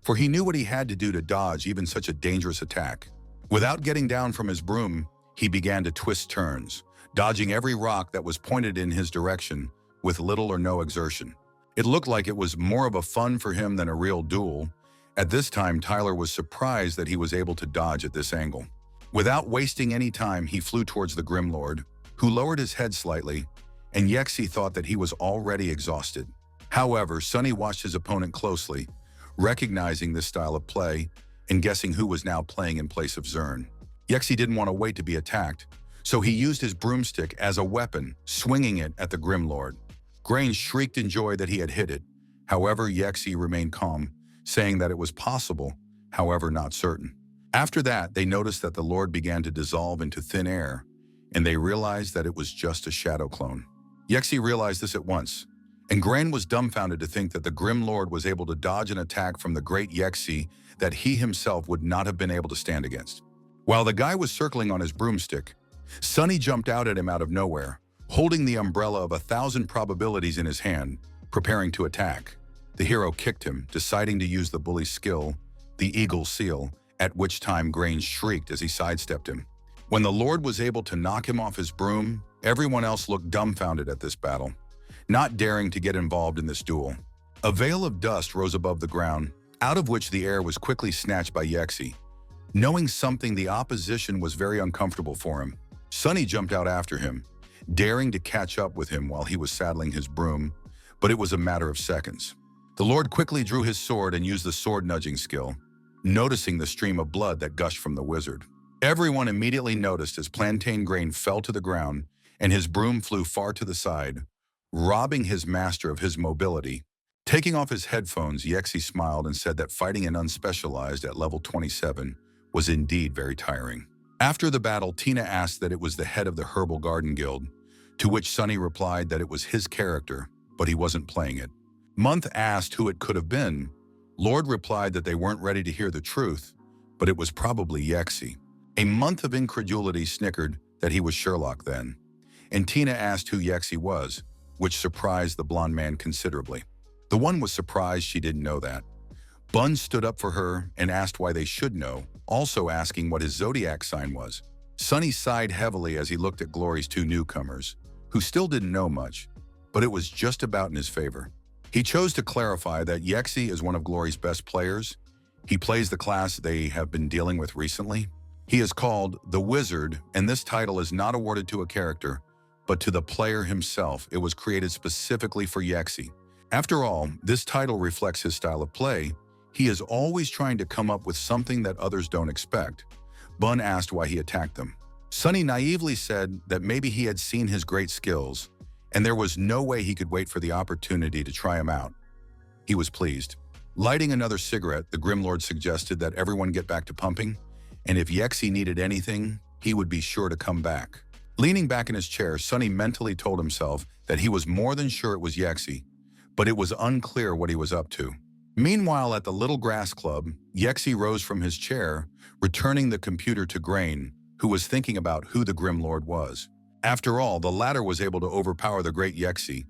for he knew what he had to do to dodge even such a dangerous attack. Without getting down from his broom, he began to twist turns, dodging every rock that was pointed in his direction with little or no exertion. It looked like it was more of a fun for him than a real duel. At this time, Tyler was surprised that he was able to dodge at this angle. Without wasting any time, he flew towards the Grim Lord, who lowered his head slightly, and Yexi thought that he was already exhausted. However, Sunny watched his opponent closely, recognizing this style of play and guessing who was now playing in place of Zern. Yexi didn't want to wait to be attacked, so he used his broomstick as a weapon, swinging it at the Grim Lord. Grain shrieked in joy that he had hit it. However, Yexi remained calm, saying that it was possible, however not certain. After that, they noticed that the Lord began to dissolve into thin air, and they realized that it was just a shadow clone. Yexi realized this at once, and Grain was dumbfounded to think that the Grim Lord was able to dodge an attack from the great Yexi that he himself would not have been able to stand against. While the guy was circling on his broomstick, Sunny jumped out at him out of nowhere, holding the umbrella of 1,000 probabilities in his hand, preparing to attack. The hero kicked him, deciding to use the bully's skill, the Eagle Seal, at which time Grain shrieked as he sidestepped him. When the Lord was able to knock him off his broom, everyone else looked dumbfounded at this battle, not daring to get involved in this duel. A veil of dust rose above the ground, out of which the air was quickly snatched by Yexi. Knowing something, the opposition was very uncomfortable for him. Sunny jumped out after him, daring to catch up with him while he was saddling his broom, but it was a matter of seconds. The Lord quickly drew his sword and used the sword nudging skill, noticing the stream of blood that gushed from the wizard. Everyone immediately noticed as Plantain Grain fell to the ground and his broom flew far to the side, robbing his master of his mobility. Taking off his headphones, Yexi smiled and said that fighting an unspecialized at level 27 was indeed very tiring. After the battle, Tina asked that it was the head of the Herbal Garden Guild, to which Sunny replied that it was his character, but he wasn't playing it. Month asked who it could have been. Lord replied that they weren't ready to hear the truth, but it was probably Yexi. A Month of incredulity snickered that he was Sherlock then. and Tina asked who Yexi was, which surprised the blonde man considerably. The one was surprised she didn't know that. Bun stood up for her and asked why they should know, also asking what his zodiac sign was. Sunny sighed heavily as he looked at Glory's two newcomers, who still didn't know much, but it was just about in his favor. He chose to clarify that Yexi is one of Glory's best players. He plays the class they have been dealing with recently. He is called the Wizard, and this title is not awarded to a character, but to the player himself. It was created specifically for Yexi. After all, this title reflects his style of play. He is always trying to come up with something that others don't expect. Bun asked why he attacked them. Sunny naively said that maybe he had seen his great skills, and there was no way he could wait for the opportunity to try him out. He was pleased. Lighting another cigarette, the Grimlord suggested that everyone get back to pumping, and if Yexi needed anything, he would be sure to come back. Leaning back in his chair, Sunny mentally told himself that he was more than sure it was Yexi, but it was unclear what he was up to. Meanwhile, at the Little Grass Club, Yexi rose from his chair, returning the computer to Grain, who was thinking about who the Grimlord was. After all, the latter was able to overpower the great Yexi,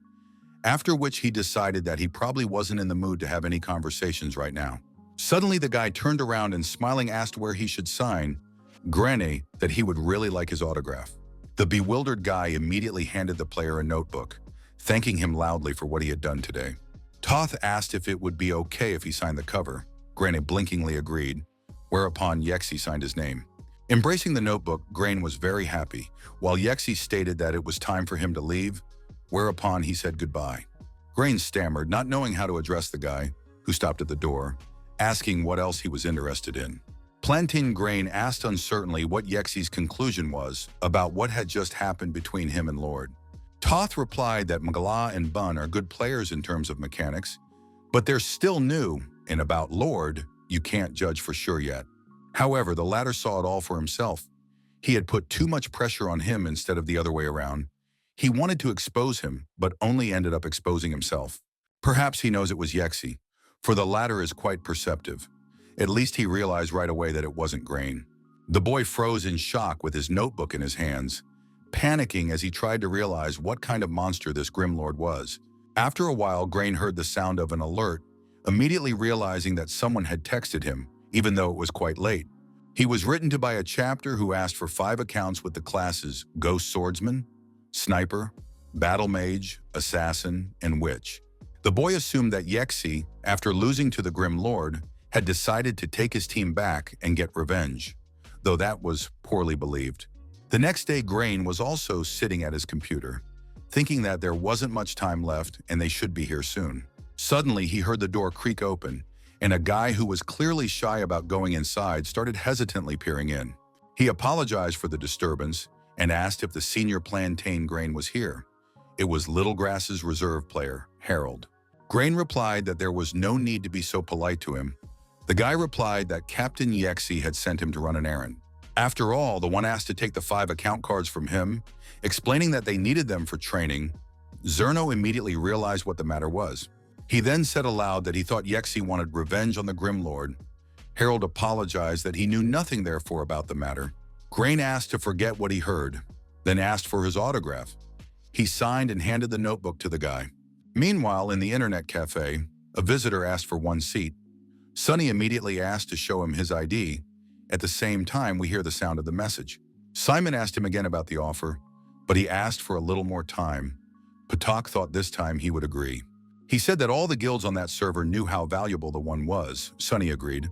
after which he decided that he probably wasn't in the mood to have any conversations right now. Suddenly, the guy turned around and smiling asked where he should sign, Granny, that he would really like his autograph. The bewildered guy immediately handed the player a notebook, thanking him loudly for what he had done today. Toth asked if it would be okay if he signed the cover. Granny blinkingly agreed, whereupon Yexi signed his name. Embracing the notebook, Grain was very happy, while Yexi stated that it was time for him to leave, whereupon he said goodbye. Grain stammered, not knowing how to address the guy, who stopped at the door, asking what else he was interested in. Plantain Grain asked uncertainly what Yexi's conclusion was about what had just happened between him and Lord. Toth replied that Mangala and Bun are good players in terms of mechanics, but they're still new, and about Lord, you can't judge for sure yet. However, the latter saw it all for himself. He had put too much pressure on him instead of the other way around. He wanted to expose him, but only ended up exposing himself. Perhaps he knows it was Yexi, for the latter is quite perceptive. At least he realized right away that it wasn't Grain. The boy froze in shock with his notebook in his hands, panicking as he tried to realize what kind of monster this Grimlord was. After a while, Grain heard the sound of an alert, immediately realizing that someone had texted him, even though it was quite late. He was written to by a chapter who asked for 5 accounts with the classes Ghost Swordsman, Sniper, Battle Mage, Assassin, and Witch. The boy assumed that Yexi, after losing to the Grim Lord, had decided to take his team back and get revenge, though that was poorly believed. The next day, Grain was also sitting at his computer, thinking that there wasn't much time left and they should be here soon. Suddenly, he heard the door creak open, and a guy who was clearly shy about going inside started hesitantly peering in. He apologized for the disturbance and asked if the senior Plantain Grain was here. It was Little Grass's reserve player, Harold. Grain replied that there was no need to be so polite to him. The guy replied that Captain Yexi had sent him to run an errand. After all, the one asked to take the 5 account cards from him, explaining that they needed them for training. Zerno immediately realized what the matter was. He then said aloud that he thought Yexi wanted revenge on the Grimlord. Harold apologized that he knew nothing therefore about the matter. Grain asked to forget what he heard, then asked for his autograph. He signed and handed the notebook to the guy. Meanwhile, in the internet cafe, a visitor asked for 1 seat. Sunny immediately asked to show him his ID. At the same time, we hear the sound of the message. Simon asked him again about the offer, but he asked for a little more time. Patak thought this time he would agree. He said that all the guilds on that server knew how valuable the one was. Sunny agreed,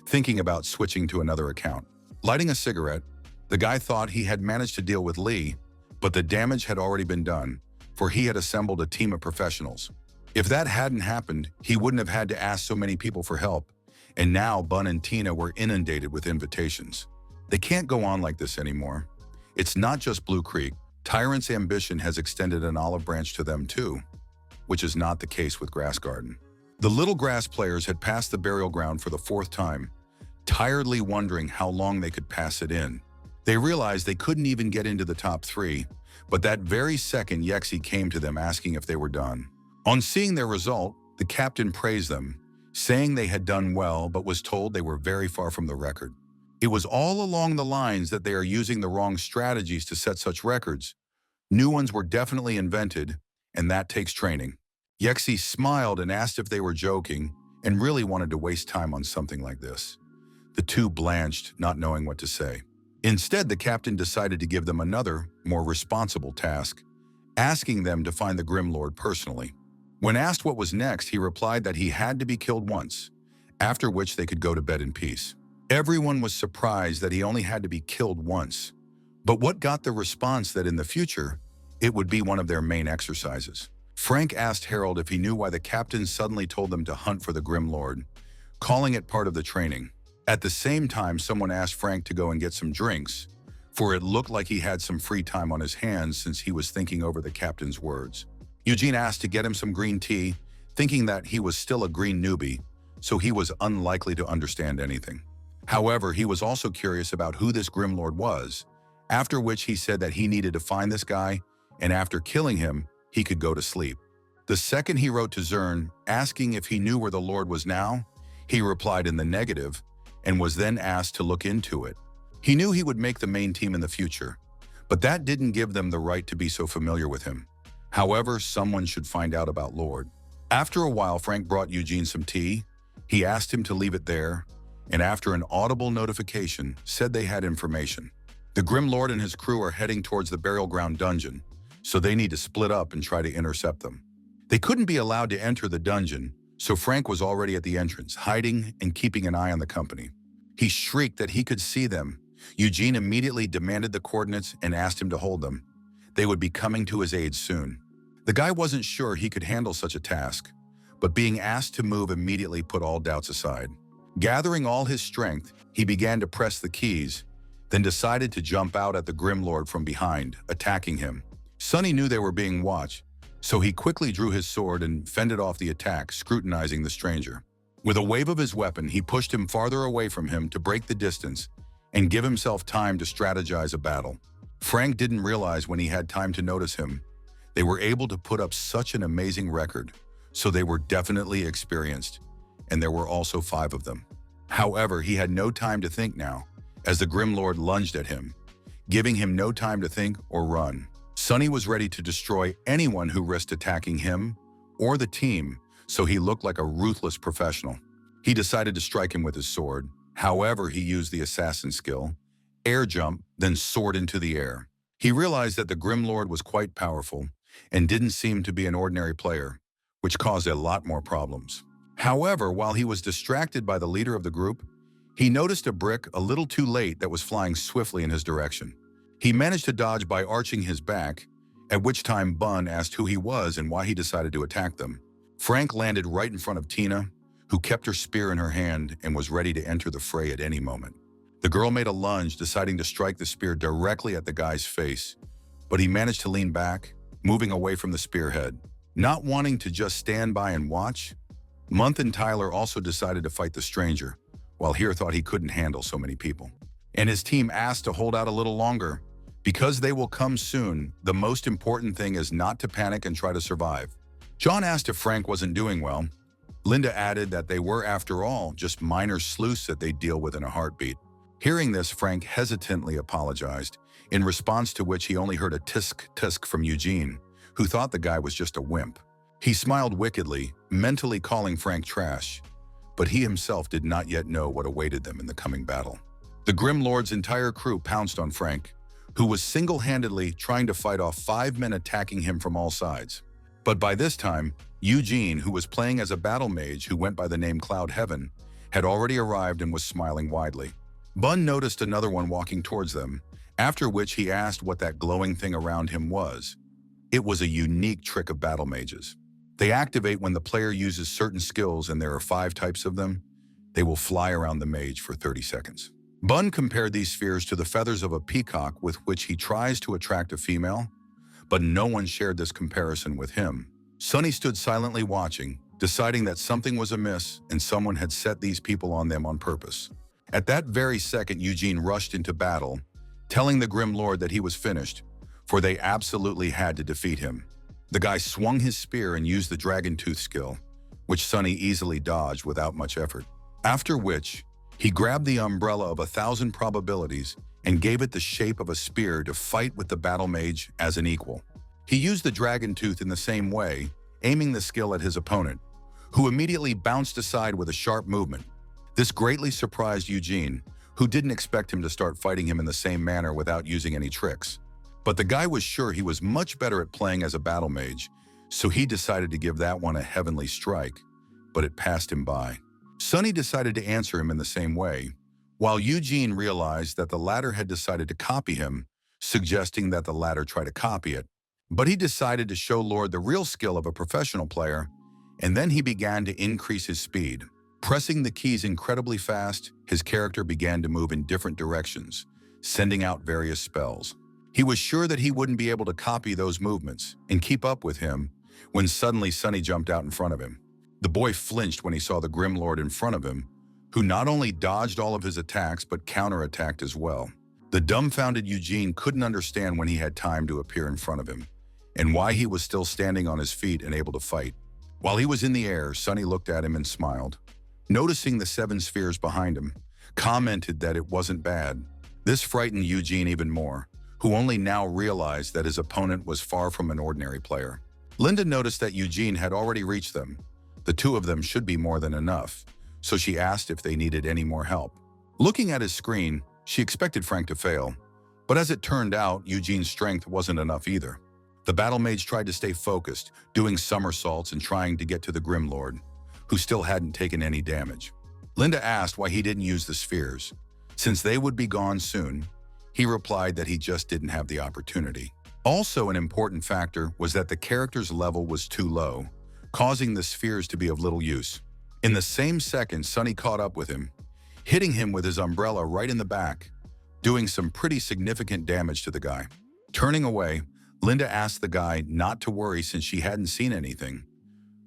thinking about switching to another account. Lighting a cigarette, the guy thought he had managed to deal with Lee, but the damage had already been done, for he had assembled a team of professionals. If that hadn't happened, he wouldn't have had to ask so many people for help, and now Bun and Tina were inundated with invitations. They can't go on like this anymore. It's not just Blue Creek. Tyrant's ambition has extended an olive branch to them too, which is not the case with Grass Garden. The Little Grass players had passed the burial ground for the 4th time, tiredly wondering how long they could pass it in. They realized they couldn't even get into the top 3, but that very second Yexi came to them asking if they were done. On seeing their result, the captain praised them, saying they had done well but was told they were very far from the record. It was all along the lines that they are using the wrong strategies to set such records. New ones were definitely invented, and that takes training. Yexi smiled and asked if they were joking and really wanted to waste time on something like this. The two blanched, not knowing what to say. Instead, the captain decided to give them another, more responsible task, asking them to find the Grim Lord personally. When asked what was next, he replied that he had to be killed once, after which they could go to bed in peace. Everyone was surprised that he only had to be killed once. But what got the response that in the future, it would be one of their main exercises? Frank asked Harold if he knew why the captain suddenly told them to hunt for the Grim Lord, calling it part of the training. At the same time, someone asked Frank to go and get some drinks, for it looked like he had some free time on his hands since he was thinking over the captain's words. Eugene asked to get him some green tea, thinking that he was still a green newbie, so he was unlikely to understand anything. However, he was also curious about who this Grim Lord was, after which he said that he needed to find this guy, and after killing him, he could go to sleep. The second he wrote to Zern, asking if he knew where the Lord was now, he replied in the negative, and was then asked to look into it. He knew he would make the main team in the future, but that didn't give them the right to be so familiar with him. However, someone should find out about Lord. After a while, Frank brought Eugene some tea. He asked him to leave it there, and after an audible notification, said they had information. The Grim Lord and his crew are heading towards the burial ground dungeon, so they need to split up and try to intercept them. They couldn't be allowed to enter the dungeon, so Frank was already at the entrance, hiding and keeping an eye on the company. He shrieked that he could see them. Eugene immediately demanded the coordinates and asked him to hold them. They would be coming to his aid soon. The guy wasn't sure he could handle such a task, but being asked to move immediately put all doubts aside. Gathering all his strength, he began to press the keys, then decided to jump out at the Grim Lord from behind, attacking him. Sonny knew they were being watched, so he quickly drew his sword and fended off the attack, scrutinizing the stranger. With a wave of his weapon, he pushed him farther away from him to break the distance and give himself time to strategize a battle. Frank didn't realize when he had time to notice him. They were able to put up such an amazing record, so they were definitely experienced, and there were also 5 of them. However, he had no time to think now, as the Grim Lord lunged at him, giving him no time to think or run. Sonny was ready to destroy anyone who risked attacking him or the team, so he looked like a ruthless professional. He decided to strike him with his sword. However, he used the assassin skill, air jump, then soared into the air. He realized that the Grim Lord was quite powerful and didn't seem to be an ordinary player, which caused a lot more problems. However, while he was distracted by the leader of the group, he noticed a brick a little too late that was flying swiftly in his direction. He managed to dodge by arching his back, at which time Bun asked who he was and why he decided to attack them. Frank landed right in front of Tina, who kept her spear in her hand and was ready to enter the fray at any moment. The girl made a lunge, deciding to strike the spear directly at the guy's face, but he managed to lean back, moving away from the spearhead. Not wanting to just stand by and watch, Month and Tyler also decided to fight the stranger, while Here thought he couldn't handle so many people. And his team asked to hold out a little longer. Because they will come soon, the most important thing is not to panic and try to survive. John asked if Frank wasn't doing well. Linda added that they were, after all, just minor sleuths that they deal with in a heartbeat. Hearing this, Frank hesitantly apologized, in response to which he only heard a tisk-tisk from Eugene, who thought the guy was just a wimp. He smiled wickedly, mentally calling Frank trash, but he himself did not yet know what awaited them in the coming battle. The Grim Lord's entire crew pounced on Frank, who was single-handedly trying to fight off 5 men attacking him from all sides. But by this time, Eugene, who was playing as a battle mage who went by the name Cloud Heaven, had already arrived and was smiling widely. Bun noticed another one walking towards them, after which he asked what that glowing thing around him was. It was a unique trick of battle mages. They activate when the player uses certain skills, and there are 5 types of them. They will fly around the mage for 30 seconds. Bun compared these spheres to the feathers of a peacock with which he tries to attract a female, but no one shared this comparison with him. Sonny stood silently watching, deciding that something was amiss and someone had set these people on them on purpose. At that very second, Eugene rushed into battle, telling the Grim Lord that he was finished, for they absolutely had to defeat him. The guy swung his spear and used the Dragon Tooth skill, which Sonny easily dodged without much effort. After which, he grabbed the umbrella of 1,000 probabilities and gave it the shape of a spear to fight with the battle mage as an equal. He used the dragon tooth in the same way, aiming the skill at his opponent, who immediately bounced aside with a sharp movement. This greatly surprised Eugene, who didn't expect him to start fighting him in the same manner without using any tricks. But the guy was sure he was much better at playing as a battle mage, so he decided to give that one a heavenly strike, but it passed him by. Sunny decided to answer him in the same way, while Eugene realized that the latter had decided to copy him, suggesting that the latter try to copy it. But he decided to show Lord the real skill of a professional player, and then he began to increase his speed. Pressing the keys incredibly fast, his character began to move in different directions, sending out various spells. He was sure that he wouldn't be able to copy those movements and keep up with him when suddenly Sunny jumped out in front of him. The boy flinched when he saw the Grim Lord in front of him, who not only dodged all of his attacks but counterattacked as well. The dumbfounded Eugene couldn't understand when he had time to appear in front of him, and why he was still standing on his feet and able to fight. While he was in the air, Sunny looked at him and smiled. Noticing the 7 spheres behind him, commented that it wasn't bad. This frightened Eugene even more, who only now realized that his opponent was far from an ordinary player. Linda noticed that Eugene had already reached them. The 2 of them should be more than enough, so she asked if they needed any more help. Looking at his screen, she expected Frank to fail, but as it turned out, Eugene's strength wasn't enough either. The battle mage tried to stay focused, doing somersaults and trying to get to the Grim Lord, who still hadn't taken any damage. Linda asked why he didn't use the spheres. Since they would be gone soon, he replied that he just didn't have the opportunity. Also, an important factor was that the character's level was too low, causing the spheres to be of little use. In the same second, Sunny caught up with him, hitting him with his umbrella right in the back, doing some pretty significant damage to the guy. Turning away, Linda asked the guy not to worry since she hadn't seen anything.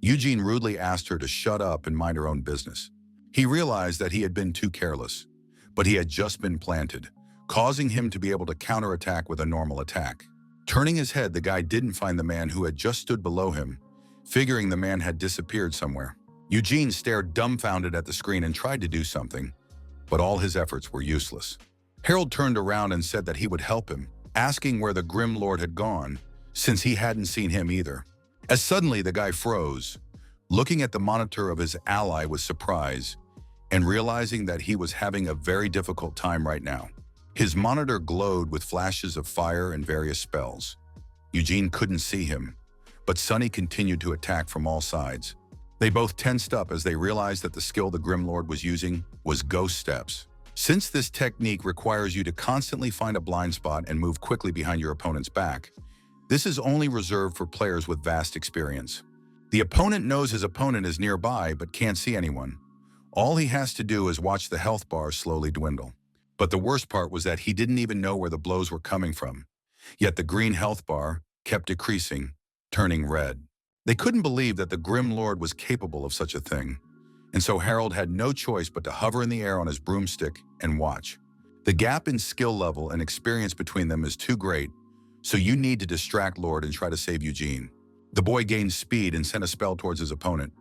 Eugene rudely asked her to shut up and mind her own business. He realized that he had been too careless, but he had just been planted, causing him to be able to counterattack with a normal attack. Turning his head, the guy didn't find the man who had just stood below him, figuring the man had disappeared somewhere. Eugene stared dumbfounded at the screen and tried to do something, but all his efforts were useless. Harold turned around and said that he would help him, asking where the Grim Lord had gone, since he hadn't seen him either. As suddenly the guy froze, looking at the monitor of his ally with surprise, and realizing that he was having a very difficult time right now. His monitor glowed with flashes of fire and various spells. Eugene couldn't see him, but Sunny continued to attack from all sides. They both tensed up as they realized that the skill the Grim Lord was using was Ghost Steps. Since this technique requires you to constantly find a blind spot and move quickly behind your opponent's back, this is only reserved for players with vast experience. The opponent knows his opponent is nearby but can't see anyone. All he has to do is watch the health bar slowly dwindle. But the worst part was that he didn't even know where the blows were coming from. Yet the green health bar kept decreasing, turning red. They couldn't believe that the Grim Lord was capable of such a thing. And so Harold had no choice but to hover in the air on his broomstick and watch. The gap in skill level and experience between them is too great, so you need to distract Lord and try to save Eugene. The boy gained speed and sent a spell towards his opponent,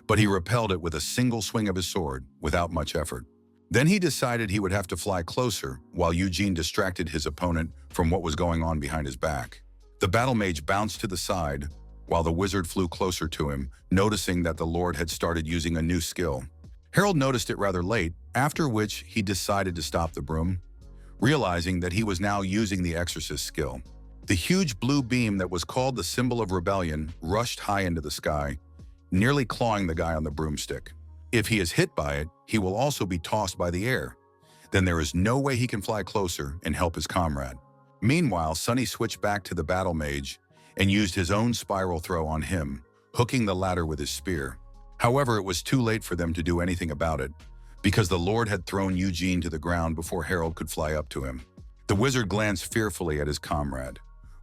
but he repelled it with a single swing of his sword without much effort. Then he decided he would have to fly closer while Eugene distracted his opponent from what was going on behind his back. The battle mage bounced to the side while the wizard flew closer to him, noticing that the Lord had started using a new skill. Harold noticed it rather late, after which he decided to stop the broom, realizing that he was now using the exorcist skill. The huge blue beam that was called the symbol of rebellion rushed high into the sky, nearly clawing the guy on the broomstick. If he is hit by it, he will also be tossed by the air. Then there is no way he can fly closer and help his comrade. Meanwhile, Sunny switched back to the battle mage and used his own spiral throw on him, hooking the latter with his spear. However, it was too late for them to do anything about it, because the Lord had thrown Eugene to the ground before Harold could fly up to him. The wizard glanced fearfully at his comrade,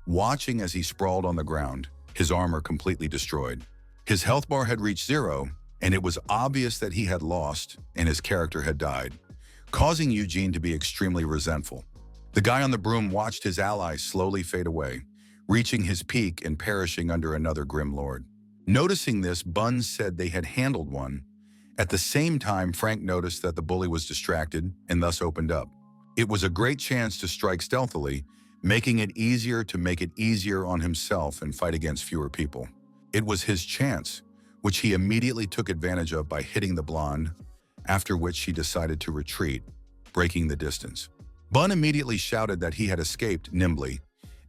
watching as he sprawled on the ground, his armor completely destroyed. His health bar had reached 0, and it was obvious that he had lost and his character had died, causing Eugene to be extremely resentful. The guy on the broom watched his ally slowly fade away, reaching his peak and perishing under another Grim Lord. Noticing this, Buns said they had handled one. At the same time, Frank noticed that the bully was distracted and thus opened up. It was a great chance to strike stealthily, making it easier to make it easier on himself and fight against fewer people. It was his chance, which he immediately took advantage of by hitting the blonde, after which she decided to retreat, breaking the distance. Bun immediately shouted that he had escaped nimbly,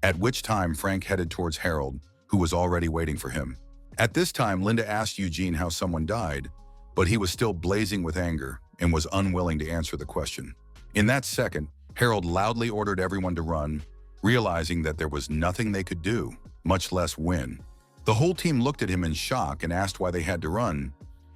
at which time Frank headed towards Harold, who was already waiting for him. At this time, Linda asked Eugene how someone died, but he was still blazing with anger and was unwilling to answer the question. In that second, Harold loudly ordered everyone to run, realizing that there was nothing they could do, much less win. The whole team looked at him in shock and asked why they had to run.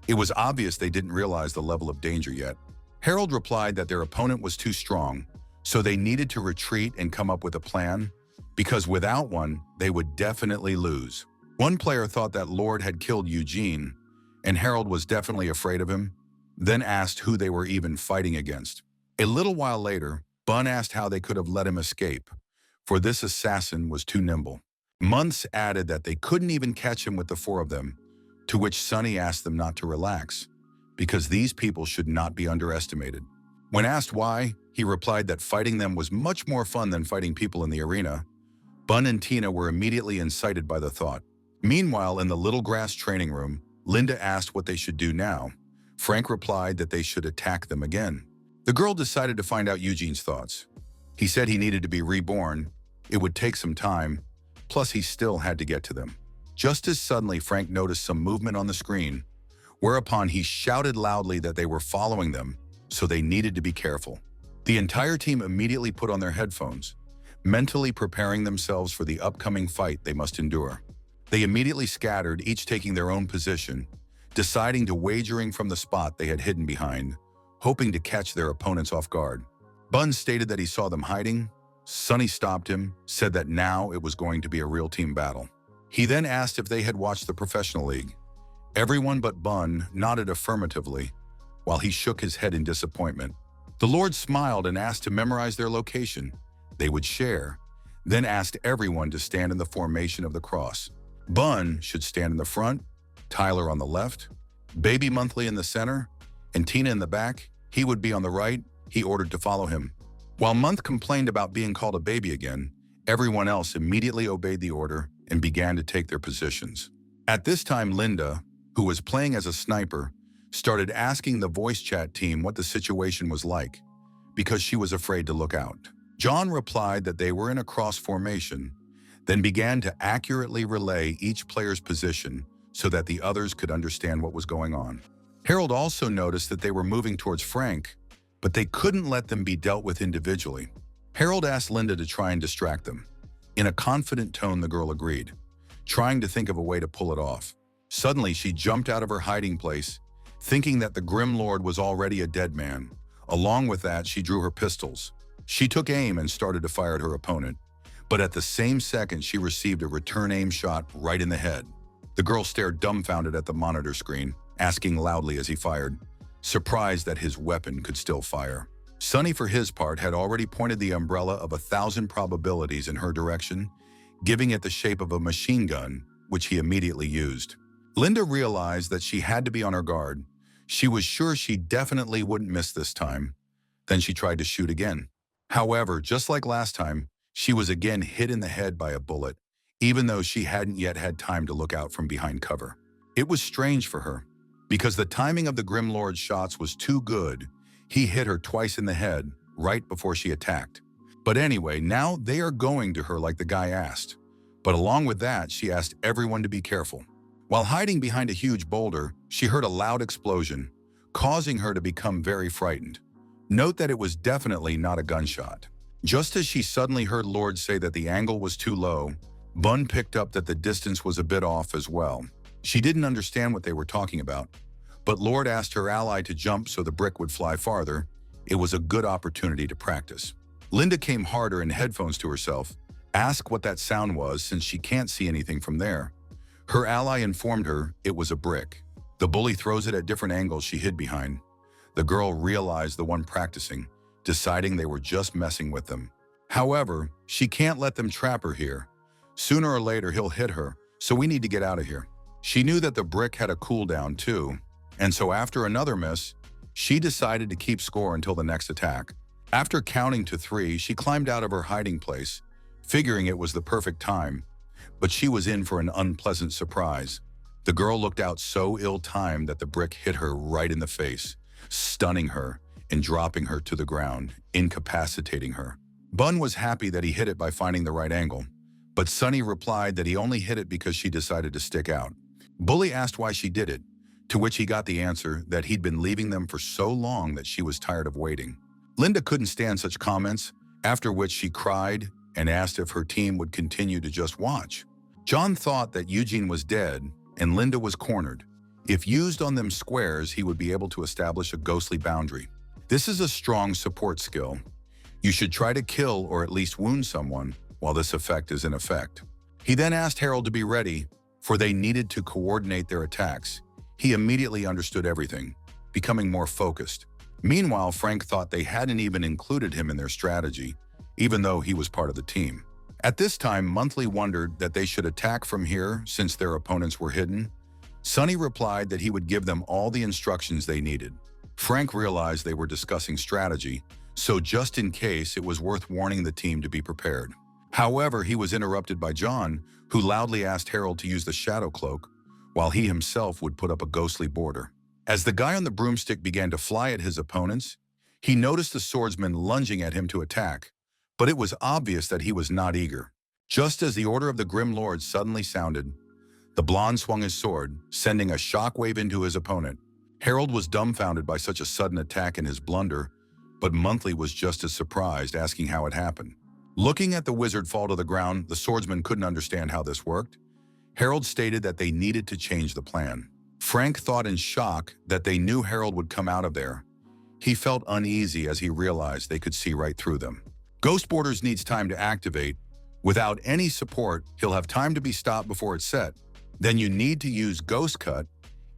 It was obvious they didn't realize the level of danger yet. Harold replied that their opponent was too strong, so they needed to retreat and come up with a plan, because without one, they would definitely lose. One player thought that Lord had killed Eugene, and Harold was definitely afraid of him, then asked who they were even fighting against. A little while later, Bun asked how they could have let him escape, for this assassin was too nimble. Months added that they couldn't even catch him with the four of them, to which Sonny asked them not to relax, because these people should not be underestimated. When asked why, he replied that fighting them was much more fun than fighting people in the arena. Bun and Tina were immediately incited by the thought. Meanwhile, in the little grass training room, Linda asked what they should do now. Frank replied that they should attack them again. The girl decided to find out Eugene's thoughts. He said he needed to be reborn. It would take some time, plus he still had to get to them. Just as suddenly, Frank noticed some movement on the screen, whereupon he shouted loudly that they were following them, so they needed to be careful. The entire team immediately put on their headphones, mentally preparing themselves for the upcoming fight they must endure. They immediately scattered, each taking their own position, deciding to wagering from the spot they had hidden behind, hoping to catch their opponents off guard. Bun stated that he saw them hiding. Sonny stopped him, said that now it was going to be a real team battle. He then asked if they had watched the professional league. Everyone but Bun nodded affirmatively, while he shook his head in disappointment. The Lord smiled and asked to memorize their location. They would share, then asked everyone to stand in the formation of the cross. Bun should stand in the front, Tyler on the left, Baby Monthly in the center, and Tina in the back. He would be on the right. He ordered to follow him. While Month complained about being called a baby again, everyone else immediately obeyed the order and began to take their positions. At this time, Linda, who was playing as a sniper, started asking the voice chat team what the situation was like, because she was afraid to look out. John replied that they were in a cross formation, then began to accurately relay each player's position so that the others could understand what was going on. Harold also noticed that they were moving towards Frank, but they couldn't let them be dealt with individually. Harold asked Linda to try and distract them. In a confident tone, the girl agreed, trying to think of a way to pull it off. Suddenly, she jumped out of her hiding place, thinking that the Grim Lord was already a dead man. Along with that, she drew her pistols. She took aim and started to fire at her opponent, but at the same second, she received a return aim shot right in the head. The girl stared dumbfounded at the monitor screen, asking loudly as he fired, surprised that his weapon could still fire. Sonny, for his part, had already pointed the umbrella of 1,000 probabilities in her direction, giving it the shape of a machine gun, which he immediately used. Linda realized that she had to be on her guard. She was sure she definitely wouldn't miss this time. Then she tried to shoot again. However, just like last time, she was again hit in the head by a bullet, even though she hadn't yet had time to look out from behind cover. It was strange for her, because the timing of the Grim Lord's shots was too good. He hit her twice in the head, right before she attacked. But anyway, now they are going to her like the guy asked. But along with that, she asked everyone to be careful. While hiding behind a huge boulder, she heard a loud explosion, causing her to become very frightened. Note that it was definitely not a gunshot. Just as she suddenly heard Lord say that the angle was too low, Bun picked up that the distance was a bit off as well. She didn't understand what they were talking about, but Lord asked her ally to jump so the brick would fly farther. It was a good opportunity to practice. Linda came harder in headphones to herself, asked what that sound was since she can't see anything from there. Her ally informed her it was a brick. The bully throws it at different angles she hid behind. The girl realized the one practicing, deciding they were just messing with them. However, she can't let them trap her here. Sooner or later he'll hit her, so we need to get out of here. She knew that the brick had a cooldown too, and so after another miss, she decided to keep score until the next attack. After counting to 3, she climbed out of her hiding place, figuring it was the perfect time, but she was in for an unpleasant surprise. The girl looked out so ill-timed that the brick hit her right in the face, stunning her and dropping her to the ground, incapacitating her. Bun was happy that he hit it by finding the right angle, but Sunny replied that he only hit it because she decided to stick out. Bully asked why she did it, to which he got the answer that he'd been leaving them for so long that she was tired of waiting. Linda couldn't stand such comments, after which she cried and asked if her team would continue to just watch. John thought that Eugene was dead and Linda was cornered. If used on them squares, he would be able to establish a ghostly boundary. This is a strong support skill. You should try to kill or at least wound someone while this effect is in effect. He then asked Harold to be ready, for they needed to coordinate their attacks. He immediately understood everything, becoming more focused. Meanwhile, Frank thought they hadn't even included him in their strategy, even though he was part of the team. At this time, Monthly wondered that they should attack from here since their opponents were hidden. Sunny replied that he would give them all the instructions they needed. Frank realized they were discussing strategy, so just in case, it was worth warning the team to be prepared. However, he was interrupted by John, who loudly asked Harold to use the shadow cloak, while he himself would put up a ghostly border. As the guy on the broomstick began to fly at his opponents, he noticed the swordsman lunging at him to attack, but it was obvious that he was not eager. Just as the order of the Grim Lord suddenly sounded, the blonde swung his sword, sending a shockwave into his opponent. Harold was dumbfounded by such a sudden attack and his blunder, but Monthly was just as surprised, asking how it happened. Looking at the wizard fall to the ground, the swordsman couldn't understand how this worked. Harold stated that they needed to change the plan. Frank thought in shock that they knew Harold would come out of there. He felt uneasy as he realized they could see right through them. Ghost Borders needs time to activate. Without any support, he'll have time to be stopped before it's set. Then you need to use Ghost Cut.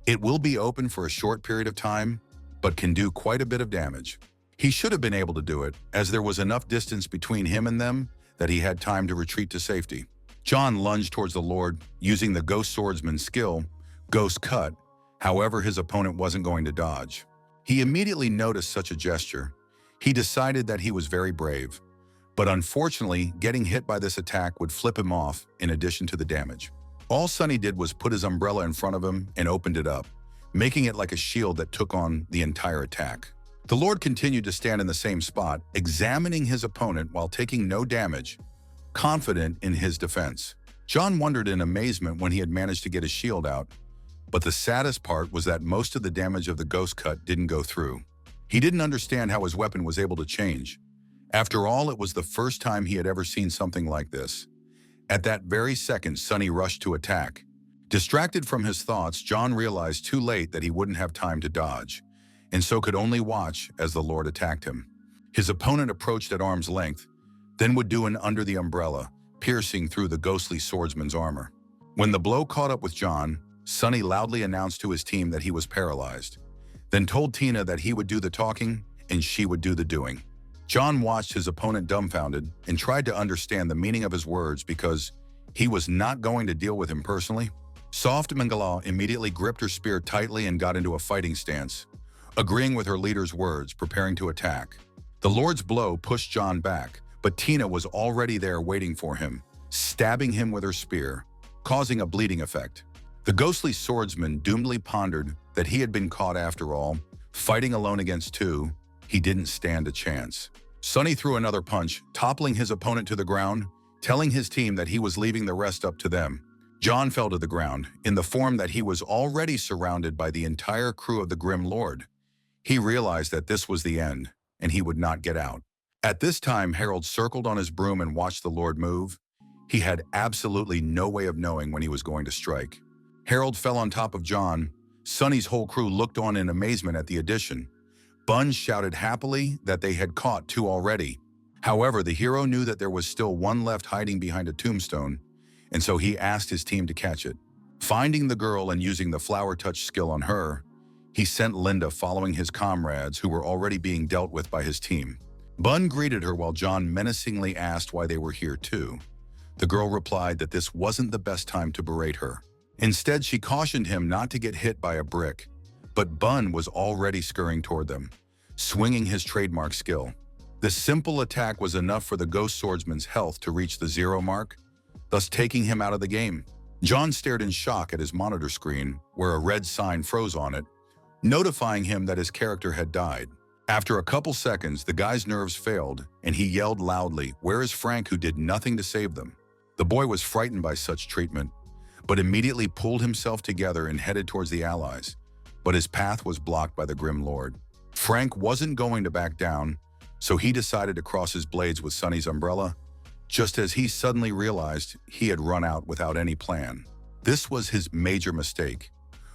It will be open for a short period of time, but can do quite a bit of damage. He should have been able to do it, as there was enough distance between him and them that he had time to retreat to safety. John lunged towards the Lord, using the Ghost Swordsman's skill, Ghost Cut. However, his opponent wasn't going to dodge. He immediately noticed such a gesture. He decided that he was very brave. But unfortunately, getting hit by this attack would flip him off in addition to the damage. All Sunny did was put his umbrella in front of him and opened it up, making it like a shield that took on the entire attack. The Lord continued to stand in the same spot, examining his opponent while taking no damage, confident in his defense. John wondered in amazement when he had managed to get his shield out, but the saddest part was that most of the damage of the Ghost Cut didn't go through. He didn't understand how his weapon was able to change. After all, it was the first time he had ever seen something like this. At that very second, Sunny rushed to attack. Distracted from his thoughts, John realized too late that he wouldn't have time to dodge, and so could only watch as the Lord attacked him. His opponent approached at arm's length, then would do an under the umbrella, piercing through the ghostly swordsman's armor. When the blow caught up with John, Sunny loudly announced to his team that he was paralyzed, then told Tina that he would do the talking and she would do the doing. John watched his opponent dumbfounded and tried to understand the meaning of his words because he was not going to deal with him personally. Soft Mangala immediately gripped her spear tightly and got into a fighting stance, agreeing with her leader's words, preparing to attack. The Lord's blow pushed John back, but Tina was already there waiting for him, stabbing him with her spear, causing a bleeding effect. The ghostly swordsman doomedly pondered that he had been caught after all. Fighting alone against two, he didn't stand a chance. Sunny threw another punch, toppling his opponent to the ground, telling his team that he was leaving the rest up to them. John fell to the ground, in the form that he was already surrounded by the entire crew of the Grim Lord. He realized that this was the end, and he would not get out. At this time, Harold circled on his broom and watched the Lord move. He had absolutely no way of knowing when he was going to strike. Harold fell on top of John. Sunny's whole crew looked on in amazement at the addition. Bun shouted happily that they had caught two already. However, the hero knew that there was still one left hiding behind a tombstone, and so he asked his team to catch it. Finding the girl and using the flower touch skill on her, he sent Linda following his comrades who were already being dealt with by his team. Bun greeted her while John menacingly asked why they were here too. The girl replied that this wasn't the best time to berate her. Instead, she cautioned him not to get hit by a brick, but Bun was already scurrying toward them, swinging his trademark skill. This simple attack was enough for the ghost swordsman's health to reach the 0 mark, thus taking him out of the game. John stared in shock at his monitor screen, where a red sign froze on it, notifying him that his character had died. After a couple seconds, the guy's nerves failed, and he yelled loudly, "Where is Frank, who did nothing to save them?" The boy was frightened by such treatment, but immediately pulled himself together and headed towards the allies. But his path was blocked by the Grim Lord. Frank wasn't going to back down, so he decided to cross his blades with Sonny's umbrella, just as he suddenly realized he had run out without any plan. This was his major mistake,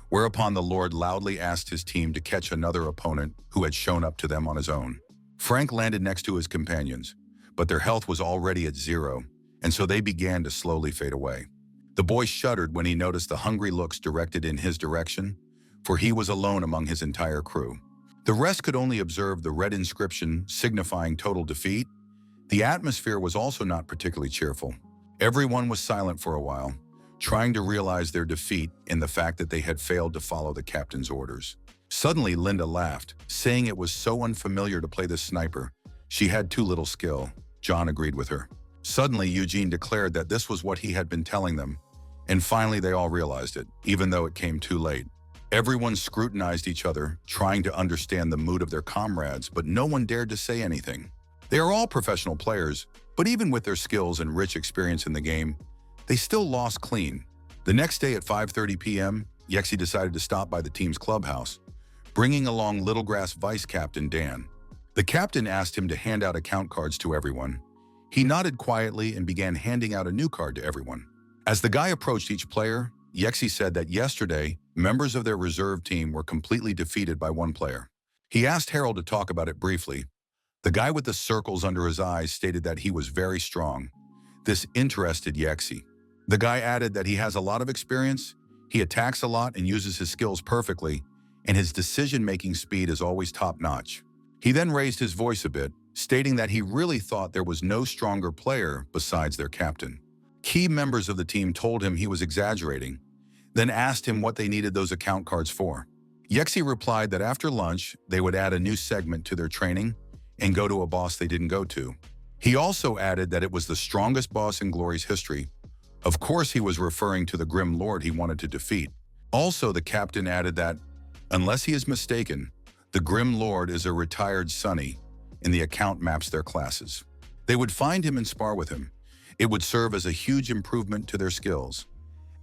whereupon the Lord loudly asked his team to catch another opponent who had shown up to them on his own. Frank landed next to his companions, but their health was already at 0, and so they began to slowly fade away. The boy shuddered when he noticed the hungry looks directed in his direction, for he was alone among his entire crew. The rest could only observe the red inscription signifying total defeat. The atmosphere was also not particularly cheerful. Everyone was silent for a while, trying to realize their defeat in the fact that they had failed to follow the captain's orders. Suddenly, Linda laughed, saying it was so unfamiliar to play this sniper. She had too little skill. John agreed with her. Suddenly, Eugene declared that this was what he had been telling them, and finally they all realized it, even though it came too late. Everyone scrutinized each other, trying to understand the mood of their comrades, but no one dared to say anything. They are all professional players, but even with their skills and rich experience in the game, they still lost clean. The next day at 5:30 p.m., Yexi decided to stop by the team's clubhouse, bringing along Little Grass Vice Captain Dan. The captain asked him to hand out account cards to everyone. He nodded quietly and began handing out a new card to everyone. As the guy approached each player, Yexi said that yesterday, members of their reserve team were completely defeated by one player. He asked Harold to talk about it briefly. The guy with the circles under his eyes stated that he was very strong. This interested Yexi. The guy added that he has a lot of experience, he attacks a lot and uses his skills perfectly, and his decision-making speed is always top-notch. He then raised his voice a bit, stating that he really thought there was no stronger player besides their captain. Key members of the team told him he was exaggerating, then asked him what they needed those account cards for. Yexi replied that after lunch, they would add a new segment to their training and go to a boss they didn't go to. He also added that it was the strongest boss in Glory's history. Of course, he was referring to the Grim Lord he wanted to defeat. Also, the captain added that, unless he is mistaken, the Grim Lord is a retired Sonny, and the account maps their classes. They would find him and spar with him. It would serve as a huge improvement to their skills.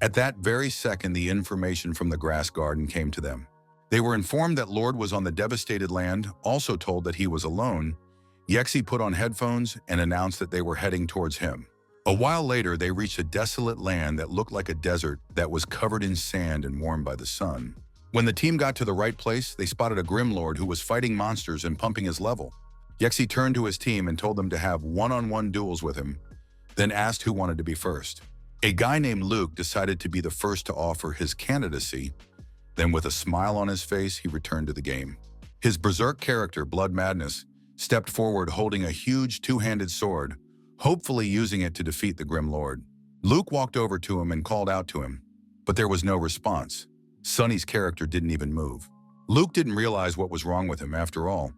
At that very second, the information from the grass garden came to them. They were informed that Lord was on the devastated land, also told that he was alone. Yexi put on headphones and announced that they were heading towards him. A while later, they reached a desolate land that looked like a desert that was covered in sand and warmed by the sun. When the team got to the right place, they spotted a Grim Lord who was fighting monsters and pumping his level. Yexi turned to his team and told them to have one-on-one duels with him, then asked who wanted to be first. A guy named Luke decided to be the first to offer his candidacy. Then with a smile on his face, he returned to the game. His berserk character, Blood Madness, stepped forward holding a huge two-handed sword, hopefully using it to defeat the Grim Lord. Luke walked over to him and called out to him, but there was no response. Sonny's character didn't even move. Luke didn't realize what was wrong with him after all.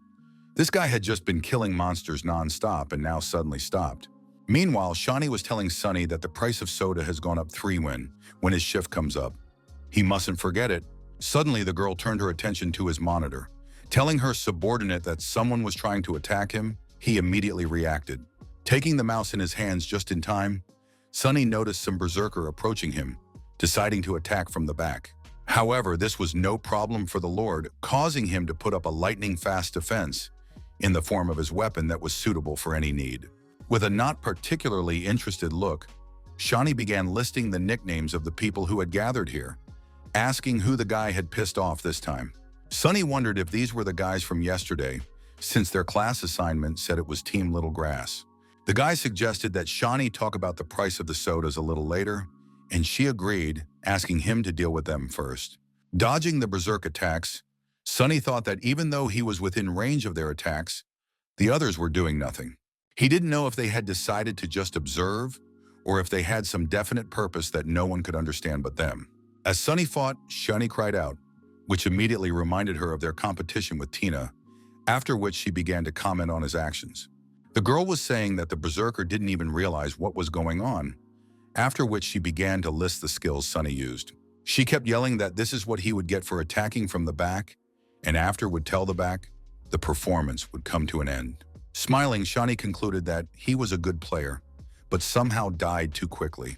This guy had just been killing monsters non-stop and now suddenly stopped. Meanwhile, Shaunie was telling Sonny that the price of soda has gone up 3 when his shift comes up. He mustn't forget it. Suddenly, the girl turned her attention to his monitor. Telling her subordinate that someone was trying to attack him, he immediately reacted. Taking the mouse in his hands just in time, Sonny noticed some berserker approaching him, deciding to attack from the back. However, this was no problem for the Lord, causing him to put up a lightning-fast defense in the form of his weapon that was suitable for any need. With a not particularly interested look, Shaunie began listing the nicknames of the people who had gathered here, asking who the guy had pissed off this time. Sonny wondered if these were the guys from yesterday, since their class assignment said it was Team Little Grass. The guy suggested that Shaunie talk about the price of the sodas a little later, and she agreed, asking him to deal with them first. Dodging the berserk attacks, Sonny thought that even though he was within range of their attacks, the others were doing nothing. He didn't know if they had decided to just observe, or if they had some definite purpose that no one could understand but them. As Sonny fought, Shaunie cried out, which immediately reminded her of their competition with Tina, after which she began to comment on his actions. The girl was saying that the berserker didn't even realize what was going on, after which she began to list the skills Sunny used. She kept yelling that this is what he would get for attacking from the back, and after would tell the back, the performance would come to an end. Smiling, Shaunie concluded that he was a good player, but somehow died too quickly,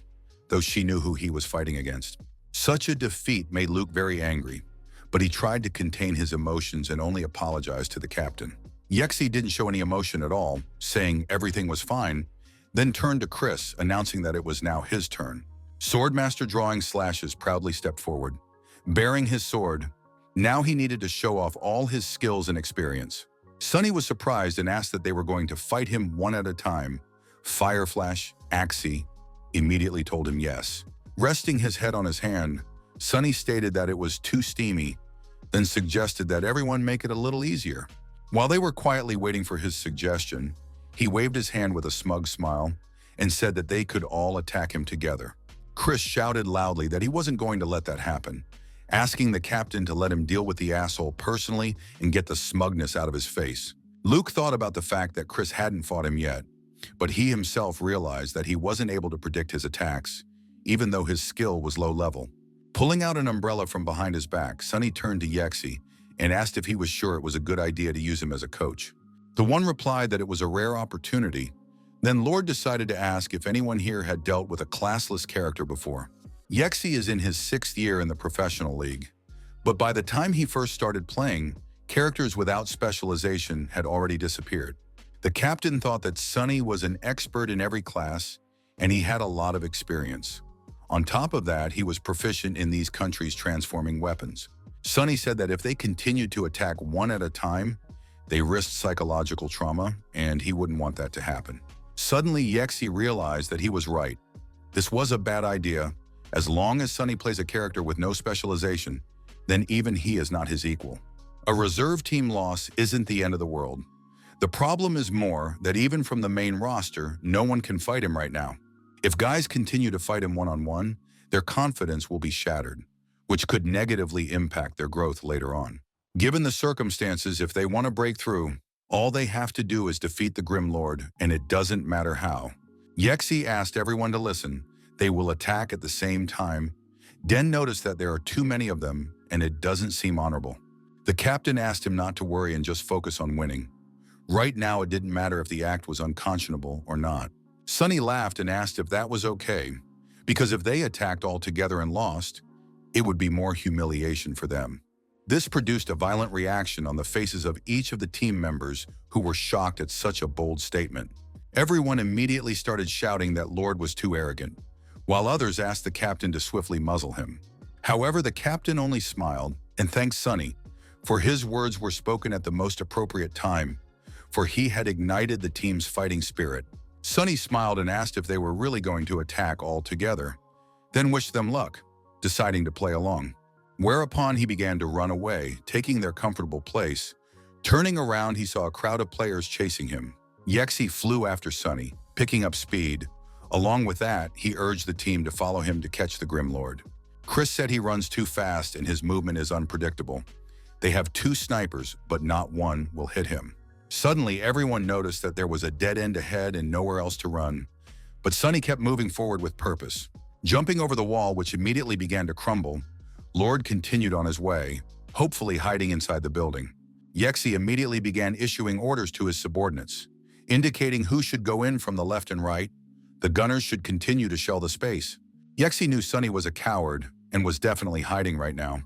though she knew who he was fighting against. Such a defeat made Luke very angry, but he tried to contain his emotions and only apologized to the captain. EXP didn't show any emotion at all, saying everything was fine, then turned to Chris, announcing that it was now his turn. Swordmaster drawing slashes proudly stepped forward, bearing his sword. Now he needed to show off all his skills and experience. Sunny was surprised and asked that they were going to fight him one at a time. Fireflash, Axie, immediately told him yes. Resting his head on his hand, Sunny stated that it was too steamy, then suggested that everyone make it a little easier. While they were quietly waiting for his suggestion, he waved his hand with a smug smile and said that they could all attack him together. Chris shouted loudly that he wasn't going to let that happen, asking the captain to let him deal with the asshole personally and get the smugness out of his face. Luke thought about the fact that Chris hadn't fought him yet, but he himself realized that he wasn't able to predict his attacks, even though his skill was low level. Pulling out an umbrella from behind his back, Sunny turned to EXP and asked if he was sure it was a good idea to use him as a coach. The one replied that it was a rare opportunity. Then Lord decided to ask if anyone here had dealt with a classless character before. EXP is in his 6th year in the professional league, but by the time he first started playing, characters without specialization had already disappeared. The captain thought that Sunny was an expert in every class, and he had a lot of experience. On top of that, he was proficient in these countries' transforming weapons. Sunny said that if they continued to attack one at a time, they risked psychological trauma, and he wouldn't want that to happen. Suddenly, EXP realized that he was right. This was a bad idea. As long as Sunny plays a character with no specialization, then even he is not his equal. A reserve team loss isn't the end of the world. The problem is more that even from the main roster, no one can fight him right now. If guys continue to fight him one-on-one, their confidence will be shattered, which could negatively impact their growth later on. Given the circumstances, if they want to break through, all they have to do is defeat the Grim Lord, and it doesn't matter how. EXP asked everyone to listen. They will attack at the same time. Den noticed that there are too many of them, and it doesn't seem honorable. The captain asked him not to worry and just focus on winning. Right now, it didn't matter if the act was unconscionable or not. Sunny laughed and asked if that was okay, because if they attacked all together and lost, it would be more humiliation for them. This produced a violent reaction on the faces of each of the team members who were shocked at such a bold statement. Everyone immediately started shouting that Lord was too arrogant, while others asked the captain to swiftly muzzle him. However, the captain only smiled and thanked Sunny, for his words were spoken at the most appropriate time, for he had ignited the team's fighting spirit. Sunny smiled and asked if they were really going to attack all together, then wished them luck, deciding to play along. Whereupon he began to run away, taking their comfortable place. Turning around, he saw a crowd of players chasing him. EXP flew after Sunny, picking up speed. Along with that, he urged the team to follow him to catch the Grim Lord. Chris said he runs too fast and his movement is unpredictable. They have 2 snipers, but not one will hit him. Suddenly, everyone noticed that there was a dead end ahead and nowhere else to run. But Sunny kept moving forward with purpose. Jumping over the wall, which immediately began to crumble, Lord continued on his way, hopefully hiding inside the building. EXP immediately began issuing orders to his subordinates, indicating who should go in from the left and right. The gunners should continue to shell the space. EXP knew Sunny was a coward and was definitely hiding right now.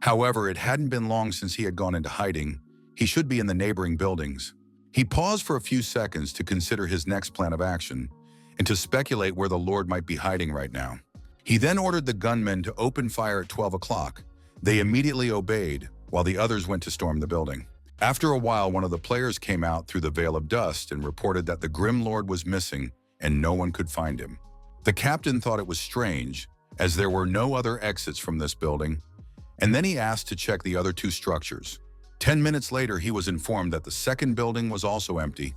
However, it hadn't been long since he had gone into hiding. He should be in the neighboring buildings. He paused for a few seconds to consider his next plan of action and to speculate where the Lord might be hiding right now. He then ordered the gunmen to open fire at 12 o'clock. They immediately obeyed, while the others went to storm the building. After a while, one of the players came out through the veil of dust and reported that the Grim Lord was missing and no one could find him. The captain thought it was strange, as there were no other exits from this building, and then he asked to check the other 2 structures. 10 minutes later, he was informed that the second building was also empty.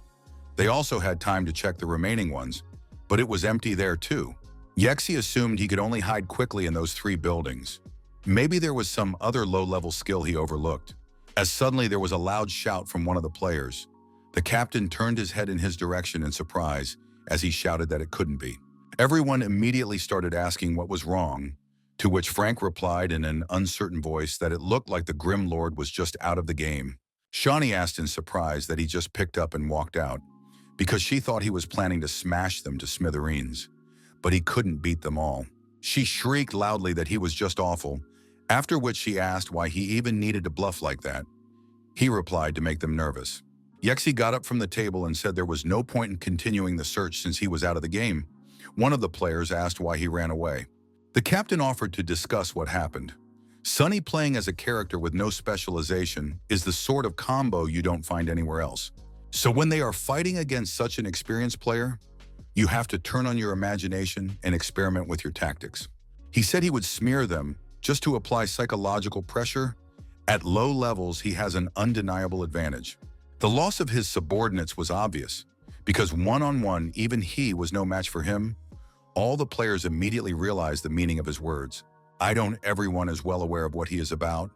They also had time to check the remaining ones, but it was empty there too. EXP assumed he could only hide quickly in those 3 buildings. Maybe there was some other low-level skill he overlooked, as suddenly there was a loud shout from one of the players. The captain turned his head in his direction in surprise as he shouted that it couldn't be. Everyone immediately started asking what was wrong, to which Frank replied in an uncertain voice that it looked like the Grim Lord was just out of the game. Shaunie asked in surprise that he just picked up and walked out, because she thought he was planning to smash them to smithereens. But he couldn't beat them all. She shrieked loudly that he was just awful, after which she asked why he even needed to bluff like that. He replied to make them nervous. EXP got up from the table and said there was no point in continuing the search since he was out of the game. One of the players asked why he ran away. The captain offered to discuss what happened. Sunny playing as a character with no specialization is the sort of combo you don't find anywhere else. So when they are fighting against such an experienced player, you have to turn on your imagination and experiment with your tactics. He said he would smear them just to apply psychological pressure. At low levels, he has an undeniable advantage. The loss of his subordinates was obvious, because one-on-one, even he was no match for him. All the players immediately realized the meaning of his words. Everyone is well aware of what he is about.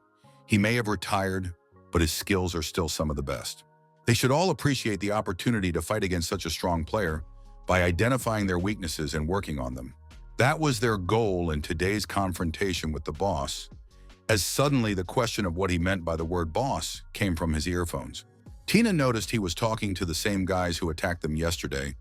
He may have retired, but his skills are still some of the best. They should all appreciate the opportunity to fight against such a strong player by identifying their weaknesses and working on them. That was their goal in today's confrontation with the boss, as suddenly the question of what he meant by the word boss came from his earphones. Tina noticed he was talking to the same guys who attacked them yesterday,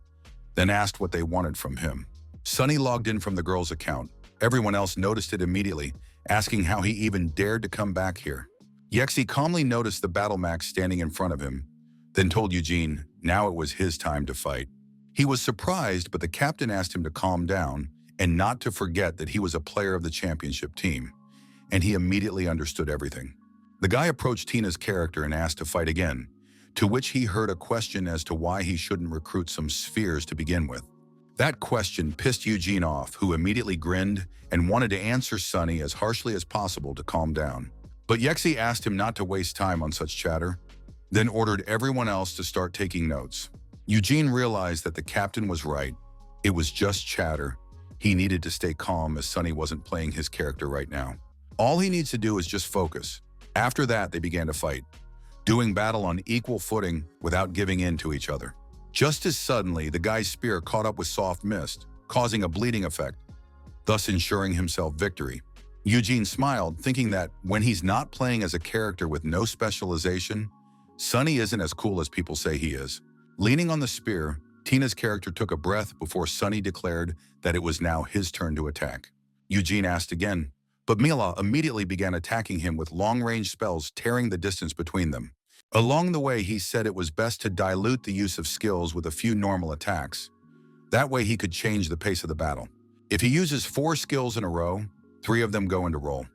then asked what they wanted from him. Sunny logged in from the girl's account. Everyone else noticed it immediately, asking how he even dared to come back here. EXP calmly noticed the battle max standing in front of him, then told Eugene now it was his time to fight. He was surprised, but the captain asked him to calm down and not to forget that he was a player of the championship team, and he immediately understood everything. The guy approached Tina's character and asked to fight again, to which he heard a question as to why he shouldn't recruit some spheres to begin with. That question pissed Eugene off, who immediately grinned and wanted to answer Sunny as harshly as possible to calm down. But EXP asked him not to waste time on such chatter, then ordered everyone else to start taking notes. Eugene realized that the captain was right. It was just chatter. He needed to stay calm as Sunny wasn't playing his character right now. All he needs to do is just focus. After that, they began to fight, doing battle on equal footing without giving in to each other. Just as suddenly, the guy's spear caught up with soft mist, causing a bleeding effect, thus ensuring himself victory. Eugene smiled, thinking that when he's not playing as a character with no specialization, Sunny isn't as cool as people say he is. Leaning on the spear, Tina's character took a breath before Sunny declared that it was now his turn to attack. Eugene asked again, but Mila immediately began attacking him with long-range spells, tearing the distance between them. Along the way, he said it was best to dilute the use of skills with a few normal attacks. That way he could change the pace of the battle. If he uses 4 skills in a row, 3 of them go into roll,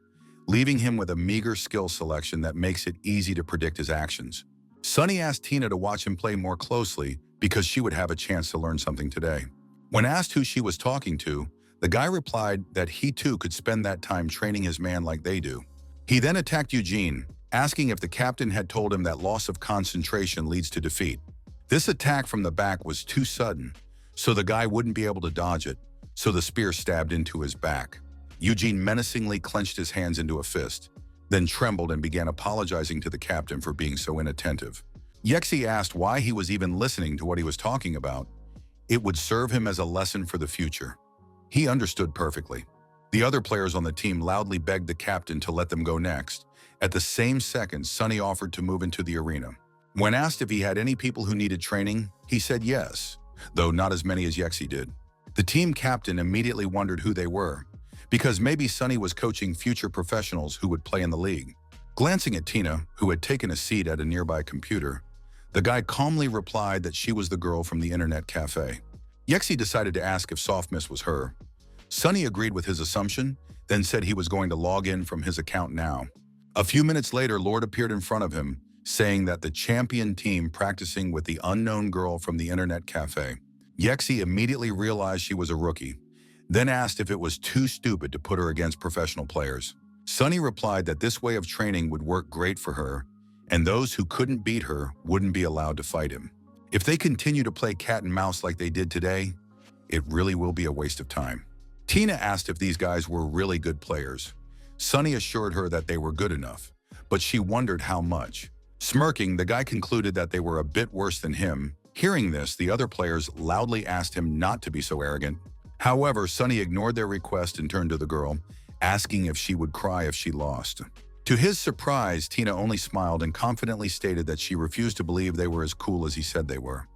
leaving him with a meager skill selection that makes it easy to predict his actions. Sunny asked Tina to watch him play more closely because she would have a chance to learn something today. When asked who she was talking to, the guy replied that he too could spend that time training his man like they do. He then attacked Eugene, asking if the captain had told him that loss of concentration leads to defeat. This attack from the back was too sudden, so the guy wouldn't be able to dodge it, so the spear stabbed into his back. Eugene menacingly clenched his hands into a fist, then trembled and began apologizing to the captain for being so inattentive. EXP asked why he was even listening to what he was talking about. It would serve him as a lesson for the future. He understood perfectly. The other players on the team loudly begged the captain to let them go next. At the same second, Sunny offered to move into the arena. When asked if he had any people who needed training, he said yes, though not as many as EXP did. The team captain immediately wondered who they were, because maybe Sunny was coaching future professionals who would play in the league. Glancing at Tina, who had taken a seat at a nearby computer, the guy calmly replied that she was the girl from the internet cafe. EXP decided to ask if Softmiss was her. Sunny agreed with his assumption, then said he was going to log in from his account now. A few minutes later, Lord appeared in front of him, saying that the champion team practicing with the unknown girl from the internet cafe. EXP immediately realized she was a rookie, then asked if it was too stupid to put her against professional players. Sunny replied that this way of training would work great for her, and those who couldn't beat her wouldn't be allowed to fight him. If they continue to play cat and mouse like they did today, it really will be a waste of time. Tina asked if these guys were really good players. Sunny assured her that they were good enough, but she wondered how much. Smirking, the guy concluded that they were a bit worse than him. Hearing this, the other players loudly asked him not to be so arrogant. However, Sunny ignored their request and turned to the girl, asking if she would cry if she lost. To his surprise, Tina only smiled and confidently stated that she refused to believe they were as cool as he said they were.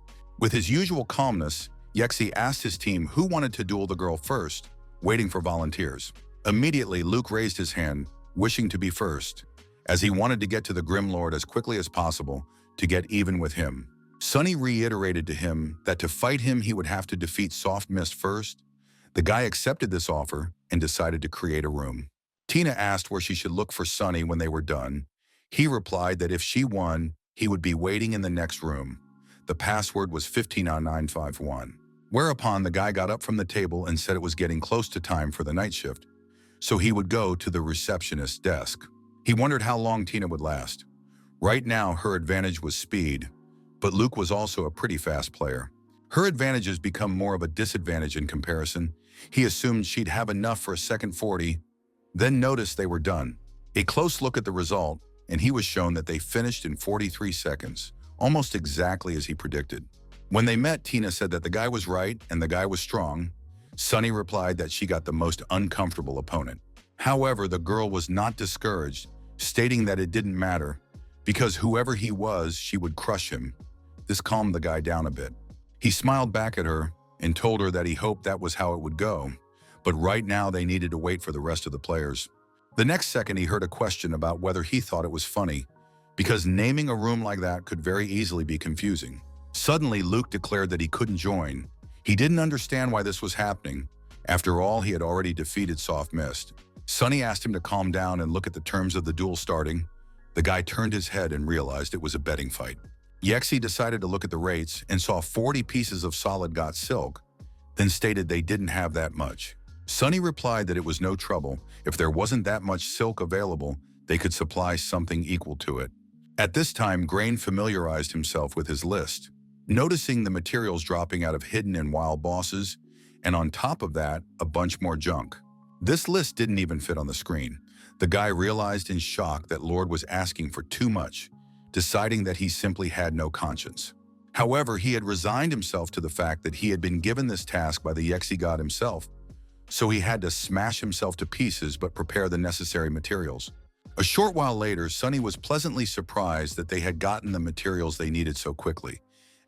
With his usual calmness, EXP asked his team who wanted to duel the girl first, waiting for volunteers. Immediately, Luke raised his hand, wishing to be first, as he wanted to get to the Grim Lord as quickly as possible to get even with him. Sunny reiterated to him that to fight him he would have to defeat Soft Mist first. The guy accepted this offer and decided to create a room. Tina asked where she should look for Sunny when they were done. He replied that if she won, he would be waiting in the next room. The password was 15951. Whereupon the guy got up from the table and said it was getting close to time for the night shift, so he would go to the receptionist's desk. He wondered how long Tina would last. Right now, her advantage was speed, but Luke was also a pretty fast player. Her advantages become more of a disadvantage in comparison. He assumed she'd have enough for a second 40, then noticed they were done. A close look at the result, and he was shown that they finished in 43 seconds, almost exactly as he predicted. When they met, Tina said that the guy was right and the guy was strong. Sunny replied that she got the most uncomfortable opponent. However, the girl was not discouraged, stating that it didn't matter, because whoever he was, she would crush him. This calmed the guy down a bit. He smiled back at her and told her that he hoped that was how it would go, but right now they needed to wait for the rest of the players. The next second he heard a question about whether he thought it was funny, because naming a room like that could very easily be confusing. Suddenly, Luke declared that he couldn't join. He didn't understand why this was happening. After all, he had already defeated Soft Mist. Sunny asked him to calm down and look at the terms of the duel starting. The guy turned his head and realized it was a betting fight. EXP decided to look at the rates and saw 40 pieces of solid got silk, then stated they didn't have that much. Sunny replied that it was no trouble. If there wasn't that much silk available, they could supply something equal to it. At this time, Grain familiarized himself with his list, noticing the materials dropping out of hidden and wild bosses, and on top of that, a bunch more junk. This list didn't even fit on the screen. The guy realized in shock that Lord was asking for too much, deciding that he simply had no conscience. However, he had resigned himself to the fact that he had been given this task by the EXP god himself, so he had to smash himself to pieces but prepare the necessary materials. A short while later, Sunny was pleasantly surprised that they had gotten the materials they needed so quickly,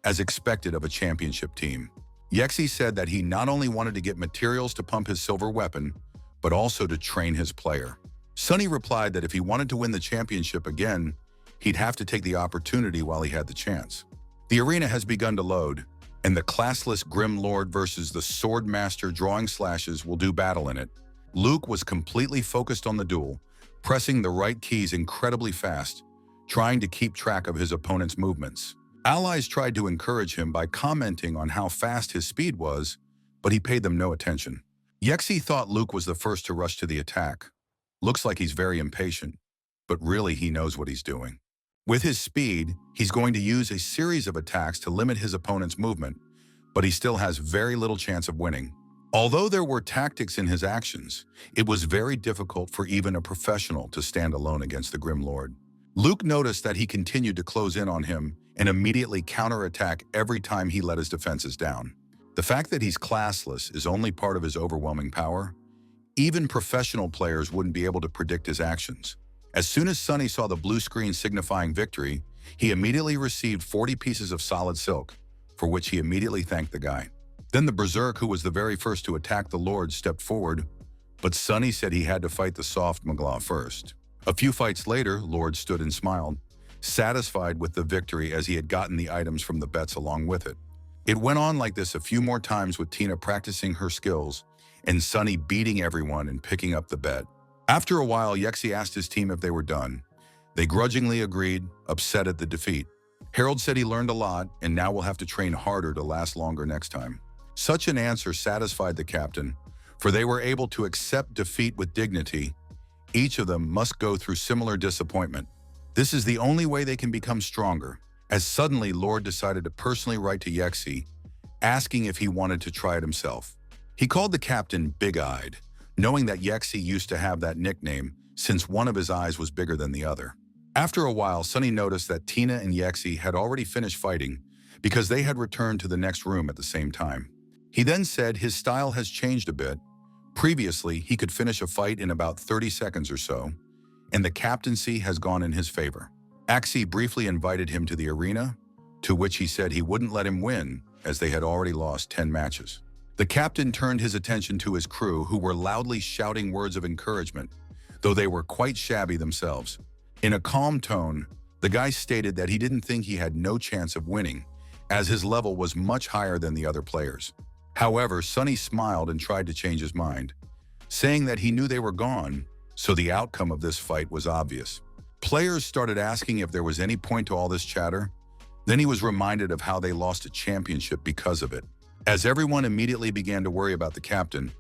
as expected of a championship team. EXP said that he not only wanted to get materials to pump his silver weapon, but also to train his player. Sunny replied that if he wanted to win the championship again, he'd have to take the opportunity while he had the chance. The arena has begun to load, and the classless Grim Lord versus the Sword Master drawing slashes will do battle in it. Luke was completely focused on the duel, pressing the right keys incredibly fast, trying to keep track of his opponent's movements. Allies tried to encourage him by commenting on how fast his speed was, but he paid them no attention. EXP thought Luke was the first to rush to the attack. Looks like he's very impatient, but really he knows what he's doing. With his speed, he's going to use a series of attacks to limit his opponent's movement, but he still has very little chance of winning. Although there were tactics in his actions, it was very difficult for even a professional to stand alone against the Grim Lord. Luke noticed that he continued to close in on him and immediately counterattack every time he let his defenses down. The fact that he's classless is only part of his overwhelming power. Even professional players wouldn't be able to predict his actions. As soon as Sunny saw the blue screen signifying victory, he immediately received 40 pieces of solid silk, for which he immediately thanked the guy. Then the Berserk, who was the very first to attack the Lord, stepped forward, but Sunny said he had to fight the soft Mangla first. A few fights later, Lord stood and smiled, satisfied with the victory as he had gotten the items from the bets along with it. It went on like this a few more times with Tina practicing her skills and Sunny beating everyone and picking up the bet. After a while, EXP asked his team if they were done. They grudgingly agreed, upset at the defeat. Harold said he learned a lot and now will have to train harder to last longer next time. Such an answer satisfied the captain, for they were able to accept defeat with dignity. Each of them must go through similar disappointment. This is the only way they can become stronger, as suddenly Lord decided to personally write to EXP, asking if he wanted to try it himself. He called the captain Big-Eyed, knowing that EXP used to have that nickname since one of his eyes was bigger than the other. After a while, Sunny noticed that Tina and Yexi had already finished fighting because they had returned to the next room at the same time. He then said his style has changed a bit. Previously, he could finish a fight in about 30 seconds or so, and the captaincy has gone in his favor. Axie briefly invited him to the arena, to which he said he wouldn't let him win, as they had already lost 10 matches. The captain turned his attention to his crew, who were loudly shouting words of encouragement, though they were quite shabby themselves. In a calm tone, the guy stated that he didn't think he had no chance of winning, as his level was much higher than the other players. However, Sunny smiled and tried to change his mind, saying that he knew they were gone, so the outcome of this fight was obvious. Players started asking if there was any point to all this chatter. Then he was reminded of how they lost a championship because of it, as everyone immediately began to worry about the captain,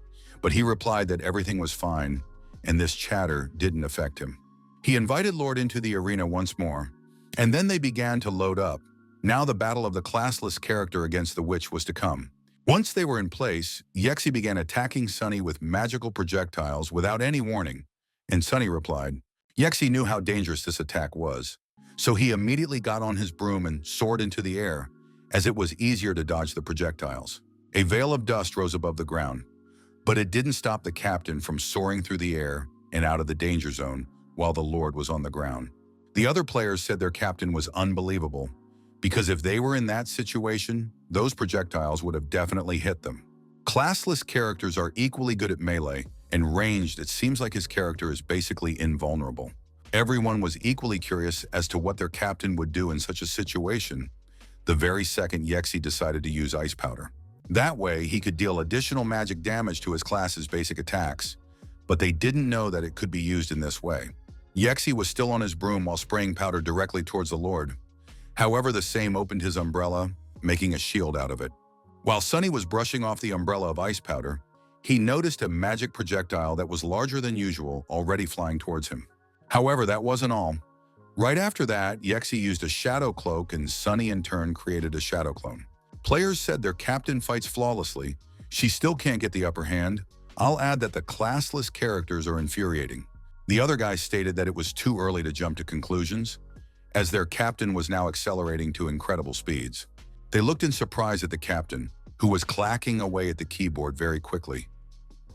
but he replied that everything was fine and this chatter didn't affect him. He invited Lord into the arena once more, and then they began to load up. Now the battle of the classless character against the witch was to come. Once they were in place, Yexi began attacking Sunny with magical projectiles without any warning, and Sunny replied. Yexi knew how dangerous this attack was, so he immediately got on his broom and soared into the air, as it was easier to dodge the projectiles. A veil of dust rose above the ground, but it didn't stop the captain from soaring through the air and out of the danger zone while the Lord was on the ground. The other players said their captain was unbelievable, because if they were in that situation, those projectiles would have definitely hit them. Classless characters are equally good at melee, and ranged, it seems like his character is basically invulnerable. Everyone was equally curious as to what their captain would do in such a situation, the very second Yexi decided to use ice powder. That way, he could deal additional magic damage to his class's basic attacks, but they didn't know that it could be used in this way. Yexi was still on his broom while spraying powder directly towards the Lord. However, the same opened his umbrella, making a shield out of it. While Sunny was brushing off the umbrella of ice powder, he noticed a magic projectile that was larger than usual already flying towards him. However, that wasn't all. Right after that, Yexi used a shadow cloak and Sunny in turn created a shadow clone. Players said their captain fights flawlessly. She still can't get the upper hand. I'll add that the classless characters are infuriating. The other guys stated that it was too early to jump to conclusions, as their captain was now accelerating to incredible speeds. They looked in surprise at the captain, who was clacking away at the keyboard very quickly,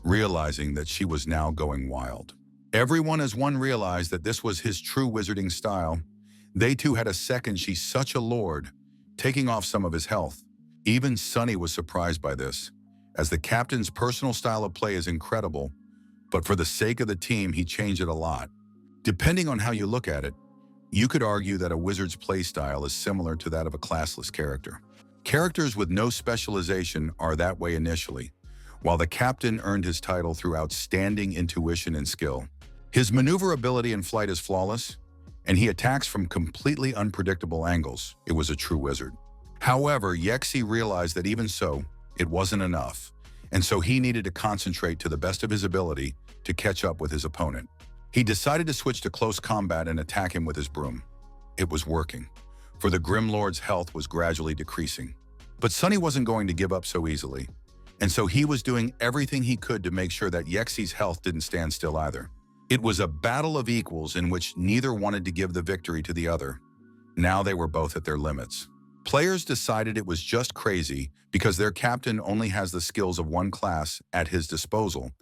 realizing that she was now going wild. Everyone as one realized that this was his true wizarding style. They too had a second she's such a lord, taking off some of his health. Even Sunny was surprised by this, as the captain's personal style of play is incredible, but for the sake of the team, he changed it a lot. Depending on how you look at it, you could argue that a wizard's play style is similar to that of a classless character. Characters with no specialization are that way initially, while the captain earned his title through outstanding intuition and skill. His maneuverability in flight is flawless, and he attacks from completely unpredictable angles. It was a true wizard. However, Yexi realized that even so, it wasn't enough, and so he needed to concentrate to the best of his ability to catch up with his opponent. He decided to switch to close combat and attack him with his broom. It was working, for the Grim Lord's health was gradually decreasing. But Sunny wasn't going to give up so easily, and so he was doing everything he could to make sure that Yexi's health didn't stand still either. It was a battle of equals in which neither wanted to give the victory to the other. Now they were both at their limits. Players decided it was just crazy because their captain only has the skills of one class at his disposal,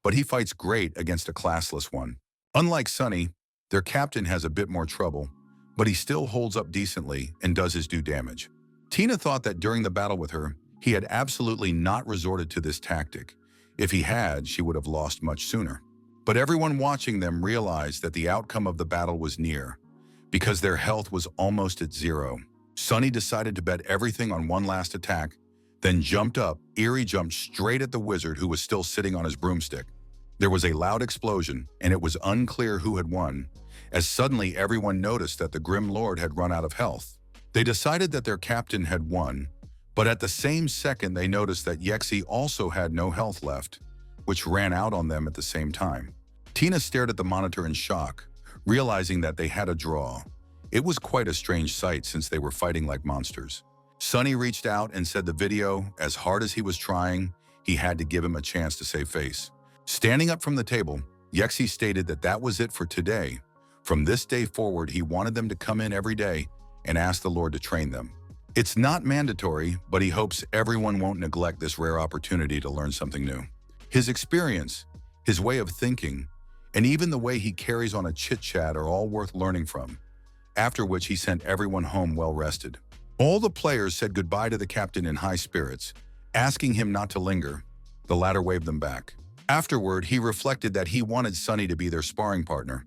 but he fights great against a classless one. Unlike Sunny, their captain has a bit more trouble, but he still holds up decently and does his due damage. Tina thought that during the battle with her, he had absolutely not resorted to this tactic. If he had, she would have lost much sooner. But everyone watching them realized that the outcome of the battle was near, because their health was almost at zero. Sunny decided to bet everything on one last attack, then jumped up. Eerie jumped straight at the wizard who was still sitting on his broomstick. There was a loud explosion, and it was unclear who had won, as suddenly everyone noticed that the Grim Lord had run out of health. They decided that their captain had won, but at the same second they noticed that Yexi also had no health left, which ran out on them at the same time. Tina stared at the monitor in shock, realizing that they had a draw. It was quite a strange sight since they were fighting like monsters. Sunny reached out and said the video, as hard as he was trying, he had to give him a chance to save face. Standing up from the table, Yexi stated that that was it for today. From this day forward, he wanted them to come in every day and ask the Lord to train them. It's not mandatory, but he hopes everyone won't neglect this rare opportunity to learn something new. His experience, his way of thinking, and even the way he carries on a chit-chat are all worth learning from, after which he sent everyone home well-rested. All the players said goodbye to the captain in high spirits, asking him not to linger. The latter waved them back. Afterward, he reflected that he wanted Sunny to be their sparring partner,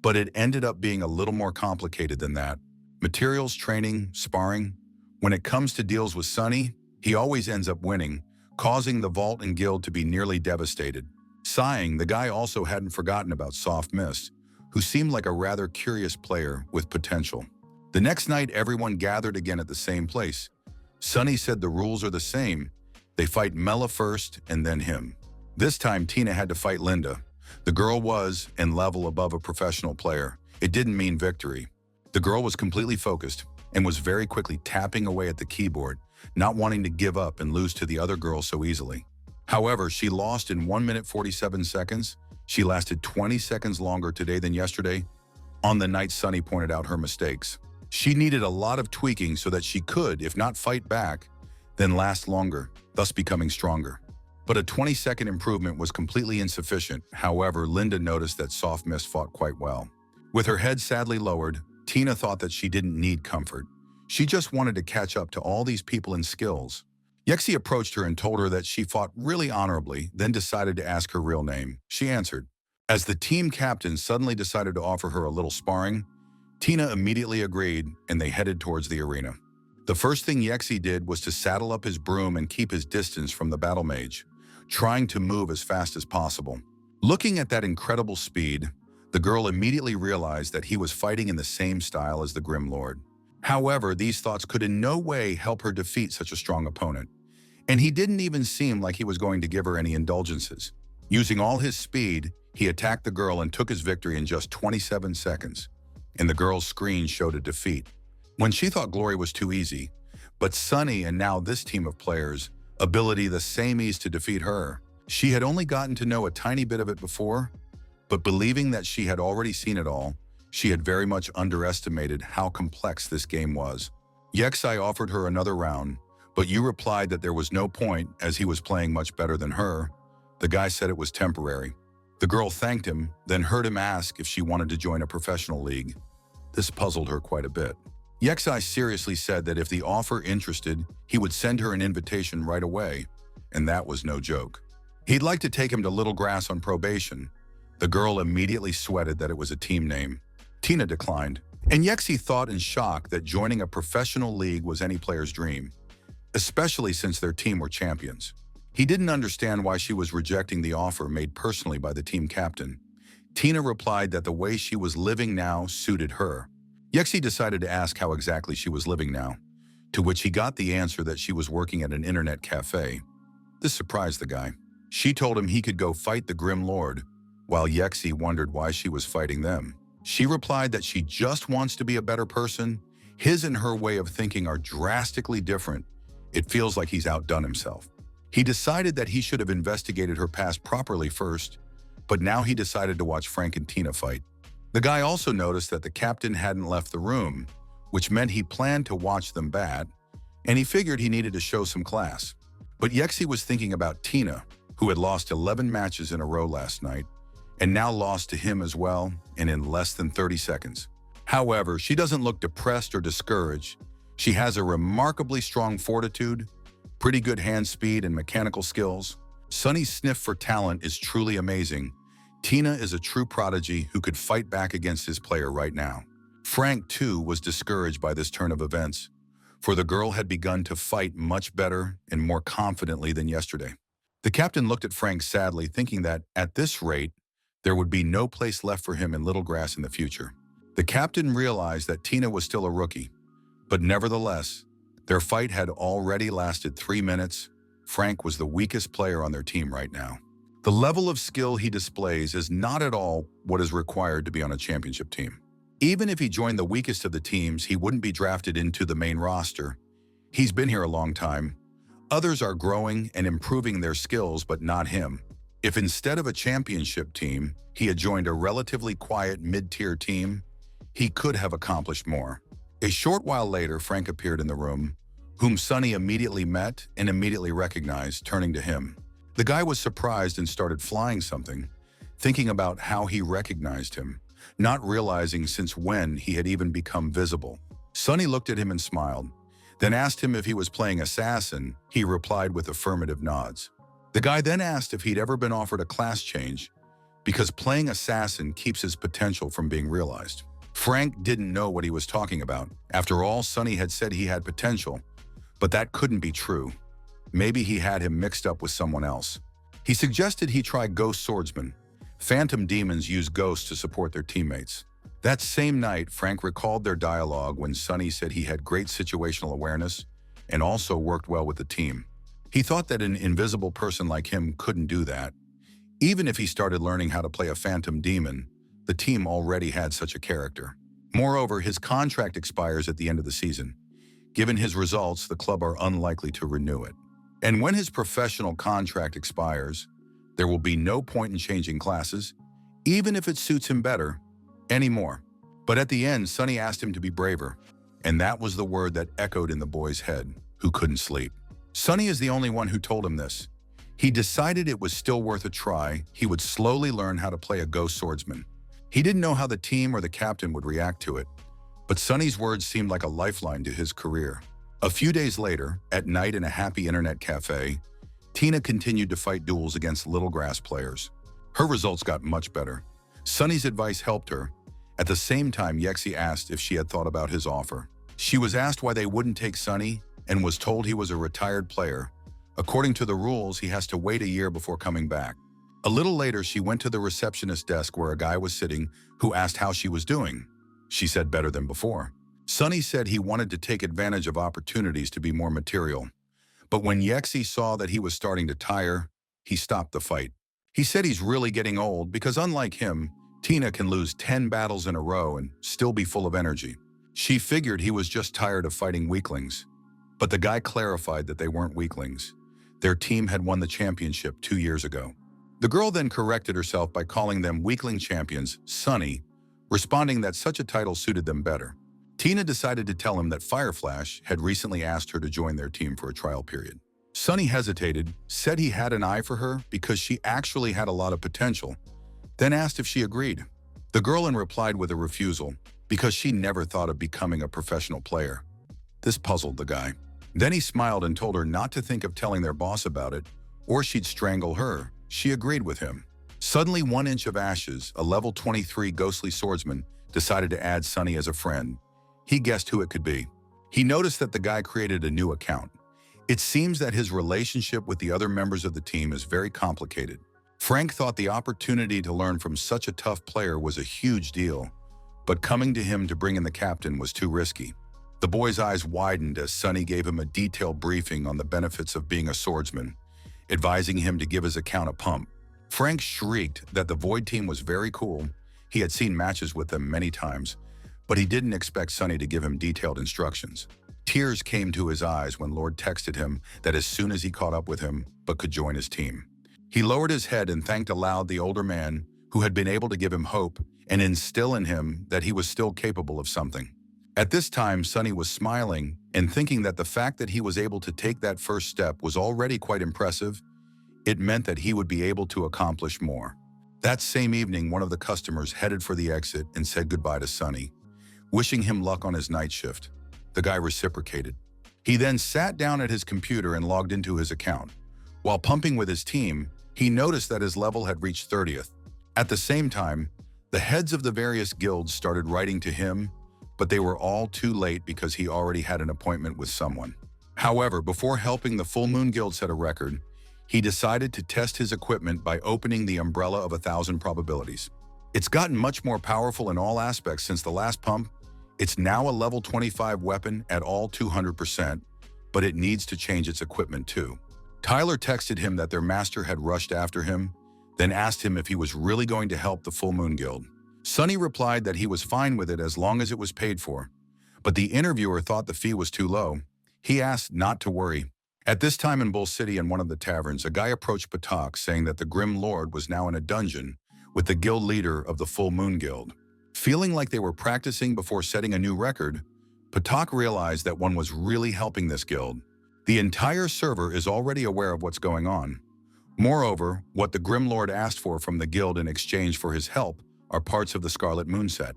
but it ended up being a little more complicated than that. Materials, training, sparring. When it comes to deals with Sunny, he always ends up winning, causing the vault and guild to be nearly devastated. Sighing, the guy also hadn't forgotten about Soft Mist, who seemed like a rather curious player with potential. The next night, everyone gathered again at the same place. Sunny said the rules are the same. They fight Mela first and then him. This time, Tina had to fight Linda. The girl was, in level, above a professional player. It didn't mean victory. The girl was completely focused and was very quickly tapping away at the keyboard, not wanting to give up and lose to the other girl so easily. However, she lost in 1 minute 47 seconds. She lasted 20 seconds longer today than yesterday. On the night, Sunny pointed out her mistakes. She needed a lot of tweaking so that she could, if not fight back, then last longer, thus becoming stronger. But a 20-second improvement was completely insufficient. However, Linda noticed that Soft Mist fought quite well. With her head sadly lowered, Tina thought that she didn't need comfort. She just wanted to catch up to all these people in skills. Yexi approached her and told her that she fought really honorably, then decided to ask her real name. She answered. As the team captain suddenly decided to offer her a little sparring, Tina immediately agreed and they headed towards the arena. The first thing Yexi did was to saddle up his broom and keep his distance from the battle mage, trying to move as fast as possible. Looking at that incredible speed, the girl immediately realized that he was fighting in the same style as the Grim Lord. However, these thoughts could in no way help her defeat such a strong opponent, and he didn't even seem like he was going to give her any indulgences. Using all his speed, he attacked the girl and took his victory in just 27 seconds, and the girl's screen showed a defeat. When she thought glory was too easy, but Sunny and now this team of players, ability the same ease to defeat her. She had only gotten to know a tiny bit of it before, but believing that she had already seen it all, she had very much underestimated how complex this game was. Yexi offered her another round, but Yu replied that there was no point as he was playing much better than her. The guy said it was temporary. The girl thanked him, then heard him ask if she wanted to join a professional league. This puzzled her quite a bit. Yexi seriously said that if the offer interested, he would send her an invitation right away, and that was no joke. He'd like to take him to Little Grass on probation. The girl immediately sweated that it was a team name. Tina declined, and Yexi thought in shock that joining a professional league was any player's dream, especially since their team were champions. He didn't understand why she was rejecting the offer made personally by the team captain. Tina replied that the way she was living now suited her. Yexi decided to ask how exactly she was living now, to which he got the answer that she was working at an internet cafe. This surprised the guy. She told him he could go fight the Grim Lord, while Yexi wondered why she was fighting them. She replied that she just wants to be a better person. His and her way of thinking are drastically different. It feels like he's outdone himself. He decided that he should have investigated her past properly first, but now he decided to watch Frank and Tina fight. The guy also noticed that the captain hadn't left the room, which meant he planned to watch them bat, and he figured he needed to show some class. But Yexi was thinking about Tina, who had lost 11 matches in a row last night, and now lost to him as well, and in less than 30 seconds. However, she doesn't look depressed or discouraged. She has a remarkably strong fortitude, pretty good hand speed and mechanical skills. Sunny's sniff for talent is truly amazing. Tina is a true prodigy who could fight back against his player right now. Frank, too, was discouraged by this turn of events, for the girl had begun to fight much better and more confidently than yesterday. The captain looked at Frank sadly, thinking that, at this rate, there would be no place left for him in Little Grass in the future. The captain realized that Tina was still a rookie, but nevertheless, their fight had already lasted 3 minutes. Frank was the weakest player on their team right now. The level of skill he displays is not at all what is required to be on a championship team. Even if he joined the weakest of the teams, he wouldn't be drafted into the main roster. He's been here a long time. Others are growing and improving their skills, but not him. If instead of a championship team, he had joined a relatively quiet mid-tier team, he could have accomplished more. A short while later, Frank appeared in the room, whom Sonny immediately met and immediately recognized, turning to him. The guy was surprised and started flying something, thinking about how he recognized him, not realizing since when he had even become visible. Sonny looked at him and smiled, then asked him if he was playing assassin. He replied with affirmative nods. The guy then asked if he'd ever been offered a class change, because playing assassin keeps his potential from being realized. Frank didn't know what he was talking about. After all, Sonny had said he had potential, but that couldn't be true. Maybe he had him mixed up with someone else. He suggested he try Ghost Swordsman. Phantom demons use ghosts to support their teammates. That same night, Frank recalled their dialogue when Sonny said he had great situational awareness and also worked well with the team. He thought that an invisible person like him couldn't do that. Even if he started learning how to play a phantom demon, the team already had such a character. Moreover, his contract expires at the end of the season. Given his results, the club are unlikely to renew it. And when his professional contract expires, there will be no point in changing classes, even if it suits him better, anymore. But at the end, Sonny asked him to be braver, and that was the word that echoed in the boy's head, who couldn't sleep. Sonny is the only one who told him this. He decided it was still worth a try. He would slowly learn how to play a ghost swordsman. He didn't know how the team or the captain would react to it, but Sonny's words seemed like a lifeline to his career. A few days later, at night in a happy internet cafe, Tina continued to fight duels against little grass players. Her results got much better. Sonny's advice helped her. At the same time, Yexi asked if she had thought about his offer. She was asked why they wouldn't take Sonny and was told he was a retired player. According to the rules, he has to wait a year before coming back. A little later, she went to the receptionist desk where a guy was sitting who asked how she was doing. She said better than before. Sonny said he wanted to take advantage of opportunities to be more material. But when Yexi saw that he was starting to tire, he stopped the fight. He said he's really getting old because unlike him, Tina can lose 10 battles in a row and still be full of energy. She figured he was just tired of fighting weaklings. But the guy clarified that they weren't weaklings. Their team had won the championship 2 years ago. The girl then corrected herself by calling them weakling champions, Sonny, responding that such a title suited them better. Tina decided to tell him that Fireflash had recently asked her to join their team for a trial period. Sonny hesitated, said he had an eye for her because she actually had a lot of potential, then asked if she agreed. The girl replied with a refusal because she never thought of becoming a professional player. This puzzled the guy. Then he smiled and told her not to think of telling their boss about it, or she'd strangle her. She agreed with him. Suddenly, 1 Inch of Ashes, a level 23 ghostly swordsman, decided to add Sonny as a friend. He guessed who it could be. He noticed that the guy created a new account. It seems that his relationship with the other members of the team is very complicated. Frank thought the opportunity to learn from such a tough player was a huge deal, but coming to him to bring in the captain was too risky. The boy's eyes widened as Sonny gave him a detailed briefing on the benefits of being a swordsman, advising him to give his account a pump. Frank shrieked that the Void team was very cool. He had seen matches with them many times, but he didn't expect Sonny to give him detailed instructions. Tears came to his eyes when Lord texted him that as soon as he caught up with him, but could join his team. He lowered his head and thanked aloud the older man who had been able to give him hope and instill in him that he was still capable of something. At this time, Sonny was smiling and thinking that the fact that he was able to take that first step was already quite impressive. It meant that he would be able to accomplish more. That same evening, one of the customers headed for the exit and said goodbye to Sonny, wishing him luck on his night shift. The guy reciprocated. He then sat down at his computer and logged into his account. While pumping with his team, he noticed that his level had reached 30th. At the same time, the heads of the various guilds started writing to him, but they were all too late because he already had an appointment with someone. However, before helping the Full Moon Guild set a record, he decided to test his equipment by opening the Umbrella of 1,000 Probabilities. It's gotten much more powerful in all aspects since the last pump. It's now a level 25 weapon at all 200%, but it needs to change its equipment too. Tyler texted him that their master had rushed after him, then asked him if he was really going to help the Full Moon Guild. Sonny replied that he was fine with it as long as it was paid for, but the interviewer thought the fee was too low. He asked not to worry. At this time in Bull City in one of the taverns, a guy approached Patak saying that the Grim Lord was now in a dungeon with the guild leader of the Full Moon Guild. Feeling like they were practicing before setting a new record, Patak realized that one was really helping this guild. The entire server is already aware of what's going on. Moreover, what the Grim Lord asked for from the guild in exchange for his help are parts of the Scarlet Moon set.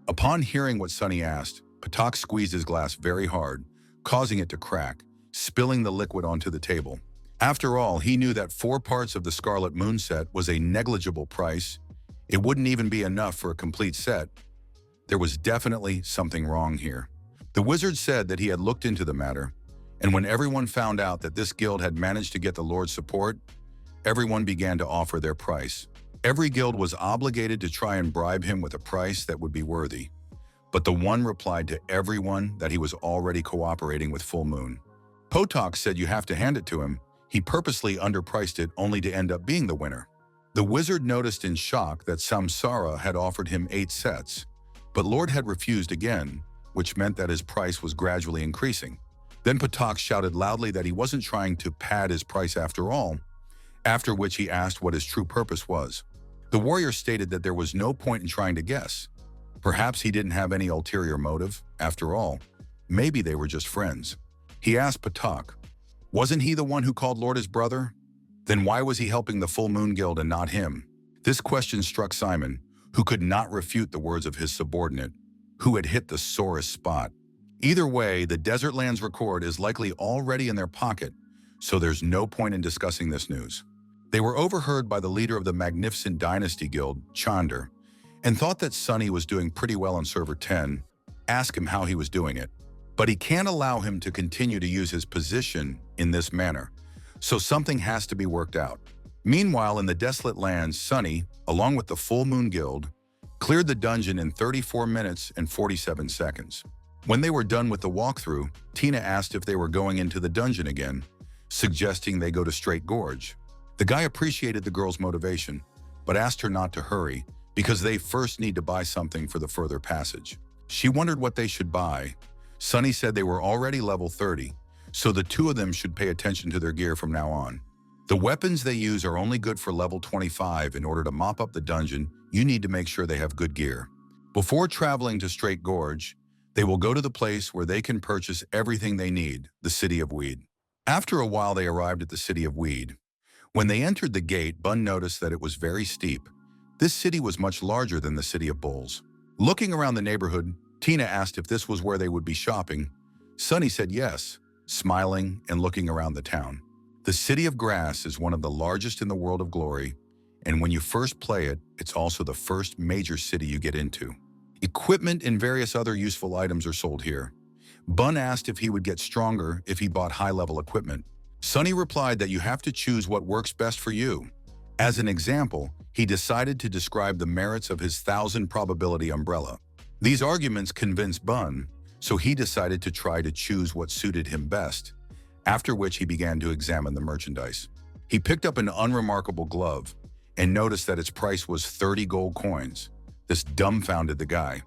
Upon hearing what Shaunie asked, Patak squeezed his glass very hard, causing it to crack, spilling the liquid onto the table. After all, he knew that 4 parts of the Scarlet Moon set was a negligible price. It wouldn't even be enough for a complete set. There was definitely something wrong here. The wizard said that he had looked into the matter, and when everyone found out that this guild had managed to get the Lord's support, everyone began to offer their price. Every guild was obligated to try and bribe him with a price that would be worthy. But the one replied to everyone that he was already cooperating with Full Moon. Potok said you have to hand it to him. He purposely underpriced it only to end up being the winner. The wizard noticed in shock that Samsara had offered him 8 sets, but Lord had refused again, which meant that his price was gradually increasing. Then Patak shouted loudly that he wasn't trying to pad his price after all, after which he asked what his true purpose was. The warrior stated that there was no point in trying to guess. Perhaps he didn't have any ulterior motive, after all. Maybe they were just friends. He asked Patak, wasn't he the one who called Lord his brother? Then why was he helping the Full Moon Guild and not him? This question struck Simon, who could not refute the words of his subordinate, who had hit the sorest spot. Either way, the Desert Lands record is likely already in their pocket, so there's no point in discussing this news. They were overheard by the leader of the Magnificent Dynasty Guild, Chander, and thought that Sunny was doing pretty well on Server 10, asked him how he was doing it. But he can't allow him to continue to use his position in this manner, so something has to be worked out. Meanwhile, in the Desolate Lands, Sunny, along with the Full Moon Guild, cleared the dungeon in 34 minutes and 47 seconds. When they were done with the walkthrough, Tina asked if they were going into the dungeon again, suggesting they go to Straight Gorge. The guy appreciated the girl's motivation, but asked her not to hurry because they first need to buy something for the further passage. She wondered what they should buy. Sunny said they were already level 30, so the two of them should pay attention to their gear from now on. The weapons they use are only good for level 25. In order to mop up the dungeon, you need to make sure they have good gear. Before traveling to Straight Gorge, they will go to the place where they can purchase everything they need, the City of Weed. After a while, they arrived at the City of Weed. When they entered the gate, Bun noticed that it was very steep. This city was much larger than the City of Bulls. Looking around the neighborhood, Tina asked if this was where they would be shopping. Sunny said yes, smiling and looking around the town. The City of Grass is one of the largest in the world of Glory, and when you first play it, it's also the first major city you get into. Equipment and various other useful items are sold here. Bun asked if he would get stronger if he bought high-level equipment. Sunny replied that you have to choose what works best for you. As an example, he decided to describe the merits of his 1,000 probability umbrella. These arguments convinced Bun, so he decided to try to choose what suited him best, after which he began to examine the merchandise. He picked up an unremarkable glove and noticed that its price was 30 gold coins. This dumbfounded the guy,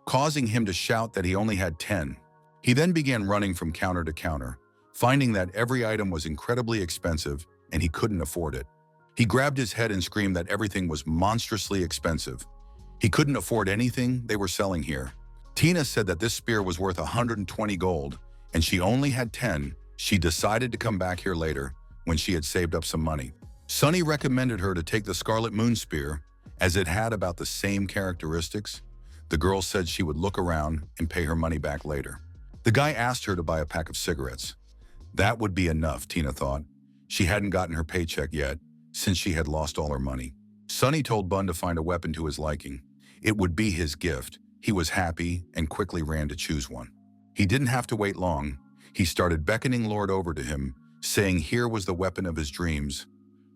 causing him to shout that he only had 10. He then began running from counter to counter, finding that every item was incredibly expensive and he couldn't afford it. He grabbed his head and screamed that everything was monstrously expensive. He couldn't afford anything they were selling here. Tina said that this spear was worth 120 gold, and she only had 10. She decided to come back here later when she had saved up some money. Sunny recommended her to take the Scarlet Moon Spear, as it had about the same characteristics. The girl said she would look around and pay her money back later. The guy asked her to buy a pack of cigarettes. That would be enough, Tina thought. She hadn't gotten her paycheck yet, since she had lost all her money. Sunny told Bun to find a weapon to his liking. It would be his gift. He was happy and quickly ran to choose one. He didn't have to wait long. He started beckoning Lord over to him, saying here was the weapon of his dreams.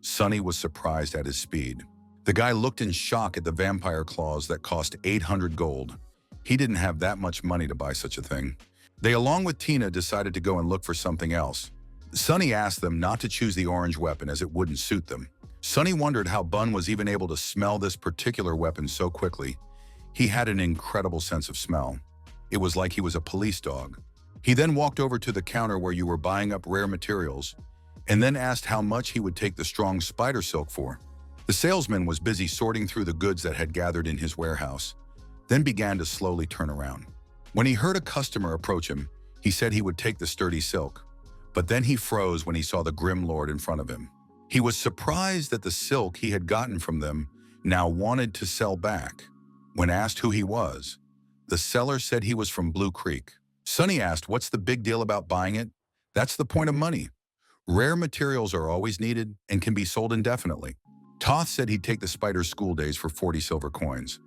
Sunny was surprised at his speed. The guy looked in shock at the vampire claws that cost 800 gold. He didn't have that much money to buy such a thing. They, along with Tina, decided to go and look for something else. Sunny asked them not to choose the orange weapon as it wouldn't suit them. Sunny wondered how Bun was even able to smell this particular weapon so quickly. He had an incredible sense of smell. It was like he was a police dog. He then walked over to the counter where you were buying up rare materials and then asked how much he would take the strong spider silk for. The salesman was busy sorting through the goods that had gathered in his warehouse, then began to slowly turn around. When he heard a customer approach him, he said he would take the sturdy silk, but then he froze when he saw the grim lord in front of him. He was surprised that the silk he had gotten from them now wanted to sell back. When asked who he was, the seller said he was from Blue Creek. Sonny asked, "What's the big deal about buying it?" "That's the point of money. Rare materials are always needed and can be sold indefinitely." Toth said he'd take the spider's school days for 40 silver coins.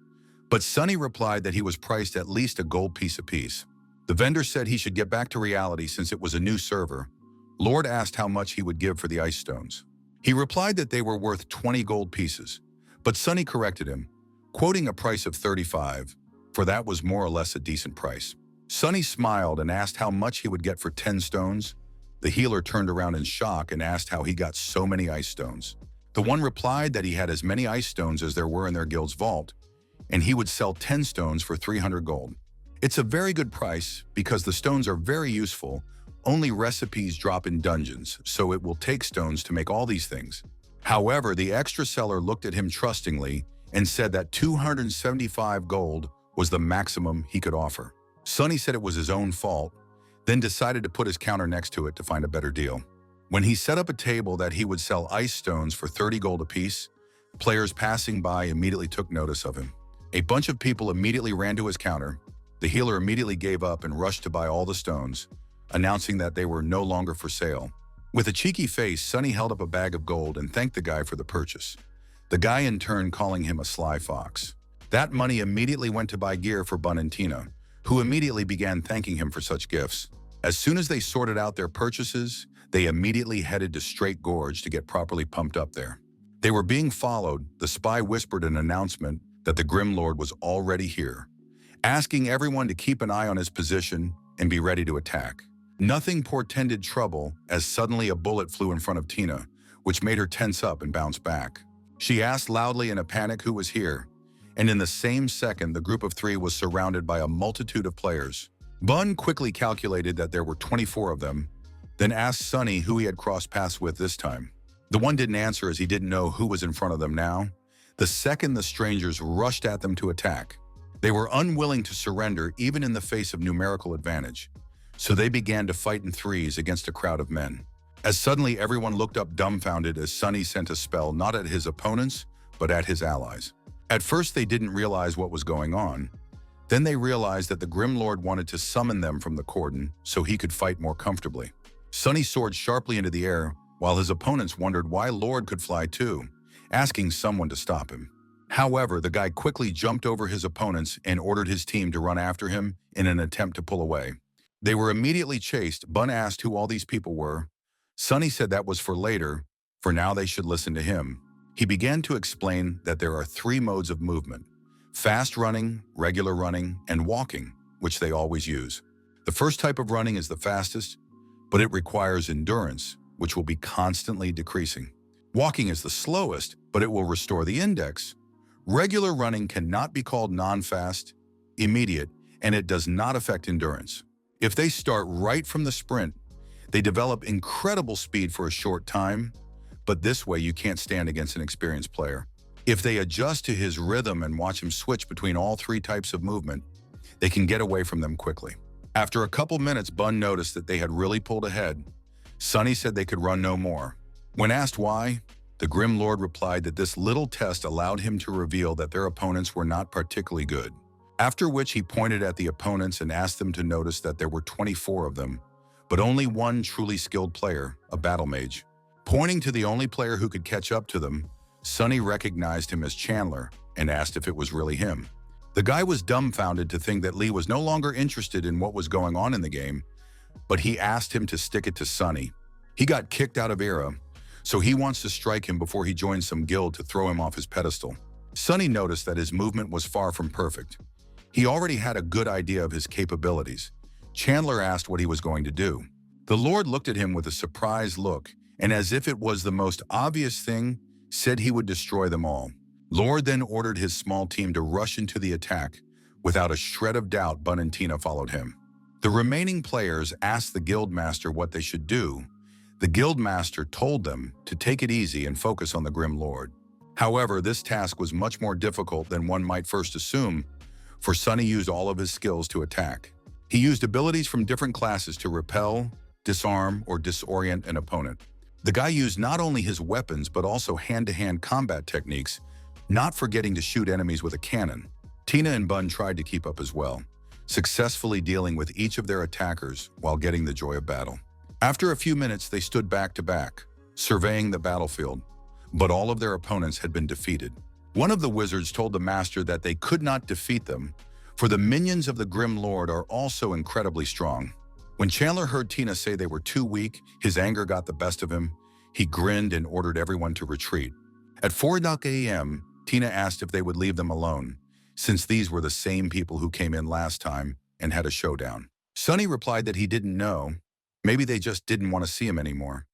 But Sonny replied that he was priced at least a gold piece apiece. The vendor said he should get back to reality since it was a new server. Lord asked how much he would give for the ice stones. He replied that they were worth 20 gold pieces, but Sonny corrected him, quoting a price of 35, for that was more or less a decent price. Sonny smiled and asked how much he would get for 10 stones. The healer turned around in shock and asked how he got so many ice stones. The one replied that he had as many ice stones as there were in their guild's vault, and he would sell 10 stones for 300 gold. It's a very good price because the stones are very useful. Only recipes drop in dungeons, so it will take stones to make all these things. However, the extra seller looked at him trustingly and said that 275 gold was the maximum he could offer. Sonny said it was his own fault, then decided to put his counter next to it to find a better deal. When he set up a table that he would sell ice stones for 30 gold apiece, players passing by immediately took notice of him. A bunch of people immediately ran to his counter. The healer immediately gave up and rushed to buy all the stones, announcing that they were no longer for sale. With a cheeky face, Sonny held up a bag of gold and thanked the guy for the purchase. The guy in turn calling him a sly fox. That money immediately went to buy gear for Bun and Tina, who immediately began thanking him for such gifts. As soon as they sorted out their purchases, they immediately headed to Straight Gorge to get properly pumped up there. They were being followed. The spy whispered an announcement that the Grim Lord was already here, asking everyone to keep an eye on his position and be ready to attack. Nothing portended trouble as suddenly a bullet flew in front of Tina, which made her tense up and bounce back. She asked loudly in a panic who was here, and in the same second the group of three was surrounded by a multitude of players. Bun quickly calculated that there were 24 of them, then asked Sonny who he had crossed paths with this time. The one didn't answer as he didn't know who was in front of them now. The second the strangers rushed at them to attack. They were unwilling to surrender even in the face of numerical advantage, so they began to fight in threes against a crowd of men. As suddenly everyone looked up dumbfounded as Sonny sent a spell not at his opponents, but at his allies. At first they didn't realize what was going on. Then they realized that the Grim Lord wanted to summon them from the cordon so he could fight more comfortably. Sonny soared sharply into the air, while his opponents wondered why Lord could fly too, asking someone to stop him. However, the guy quickly jumped over his opponents and ordered his team to run after him in an attempt to pull away. They were immediately chased. Bun asked who all these people were. Sonny said that was for later. For now they should listen to him. He began to explain that there are 3 modes of movement: fast running, regular running, and walking, which they always use. The first type of running is the fastest, but it requires endurance, which will be constantly decreasing. Walking is the slowest, but it will restore the index. Regular running cannot be called non-fast, immediate, and it does not affect endurance. If they start right from the sprint, they develop incredible speed for a short time, but this way you can't stand against an experienced player. If they adjust to his rhythm and watch him switch between all 3 types of movement, they can get away from them quickly. After a couple minutes, Bun noticed that they had really pulled ahead. Sonny said they could run no more. When asked why, the Grim Lord replied that this little test allowed him to reveal that their opponents were not particularly good. After which he pointed at the opponents and asked them to notice that there were 24 of them, but only one truly skilled player, a battle mage. Pointing to the only player who could catch up to them, Sonny recognized him as Chandler and asked if it was really him. The guy was dumbfounded to think that Lee was no longer interested in what was going on in the game, but he asked him to stick it to Sonny. He got kicked out of Era, so he wants to strike him before he joins some guild to throw him off his pedestal. Sonny noticed that his movement was far from perfect. He already had a good idea of his capabilities. Chandler asked what he was going to do. The Lord looked at him with a surprised look, and as if it was the most obvious thing, said he would destroy them all. Lord then ordered his small team to rush into the attack. Without a shred of doubt, Bun and Tina followed him. The remaining players asked the guildmaster what they should do. The guildmaster told them to take it easy and focus on the Grim Lord. However, this task was much more difficult than one might first assume, for Sunny used all of his skills to attack. He used abilities from different classes to repel, disarm, or disorient an opponent. The guy used not only his weapons but also hand-to-hand combat techniques, not forgetting to shoot enemies with a cannon. Tina and Bun tried to keep up as well, successfully dealing with each of their attackers while getting the joy of battle. After a few minutes, they stood back to back, surveying the battlefield, but all of their opponents had been defeated. One of the wizards told the master that they could not defeat them, for the minions of the Grim Lord are also incredibly strong. When Chandler heard Tina say they were too weak, his anger got the best of him. He grinned and ordered everyone to retreat. At 4 a.m., Tina asked if they would leave them alone, since these were the same people who came in last time and had a showdown. Sunny replied that he didn't know. Maybe they just didn't want to see him anymore.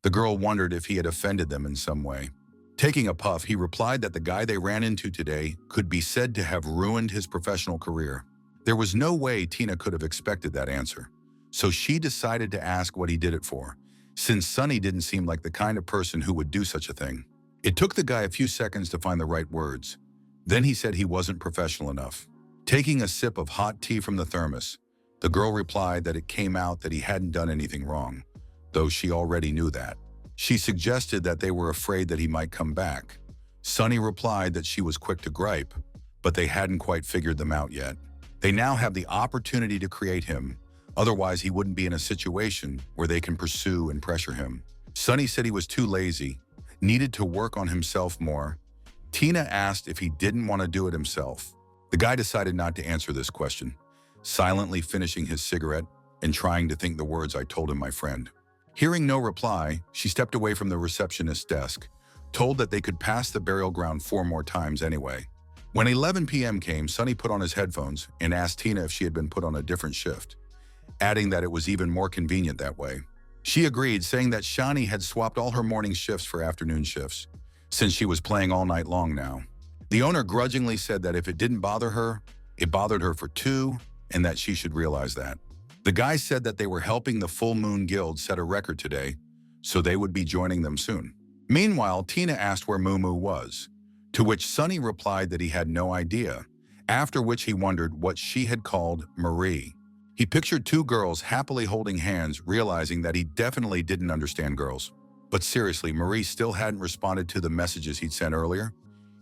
The girl wondered if he had offended them in some way. Taking a puff, he replied that the guy they ran into today could be said to have ruined his professional career. There was no way Tina could have expected that answer, so she decided to ask what he did it for, since Sunny didn't seem like the kind of person who would do such a thing. It took the guy a few seconds to find the right words. Then he said he wasn't professional enough. Taking a sip of hot tea from the thermos, the girl replied that it came out that he hadn't done anything wrong, though she already knew that. She suggested that they were afraid that he might come back. Sunny replied that she was quick to gripe, but they hadn't quite figured them out yet. They now have the opportunity to create him, otherwise he wouldn't be in a situation where they can pursue and pressure him. Sunny said he was too lazy, needed to work on himself more. Tina asked if he didn't want to do it himself. The guy decided not to answer this question, silently finishing his cigarette and trying to think the words I told him my friend. Hearing no reply, she stepped away from the receptionist's desk, told that they could pass the burial ground 4 more times anyway. When 11 p.m. came, Sunny put on his headphones and asked Tina if she had been put on a different shift, adding that it was even more convenient that way. She agreed, saying that Shaunie had swapped all her morning shifts for afternoon shifts, since she was playing all night long now. The owner grudgingly said that if it didn't bother her, it bothered her for 2, and that she should realize that. The guy said that they were helping the Full Moon Guild set a record today, so they would be joining them soon. Meanwhile, Tina asked where Moo was, to which Sunny replied that he had no idea, after which he wondered what she had called Marie. He pictured 2 girls happily holding hands, realizing that he definitely didn't understand girls. But seriously, Marie still hadn't responded to the messages he'd sent earlier.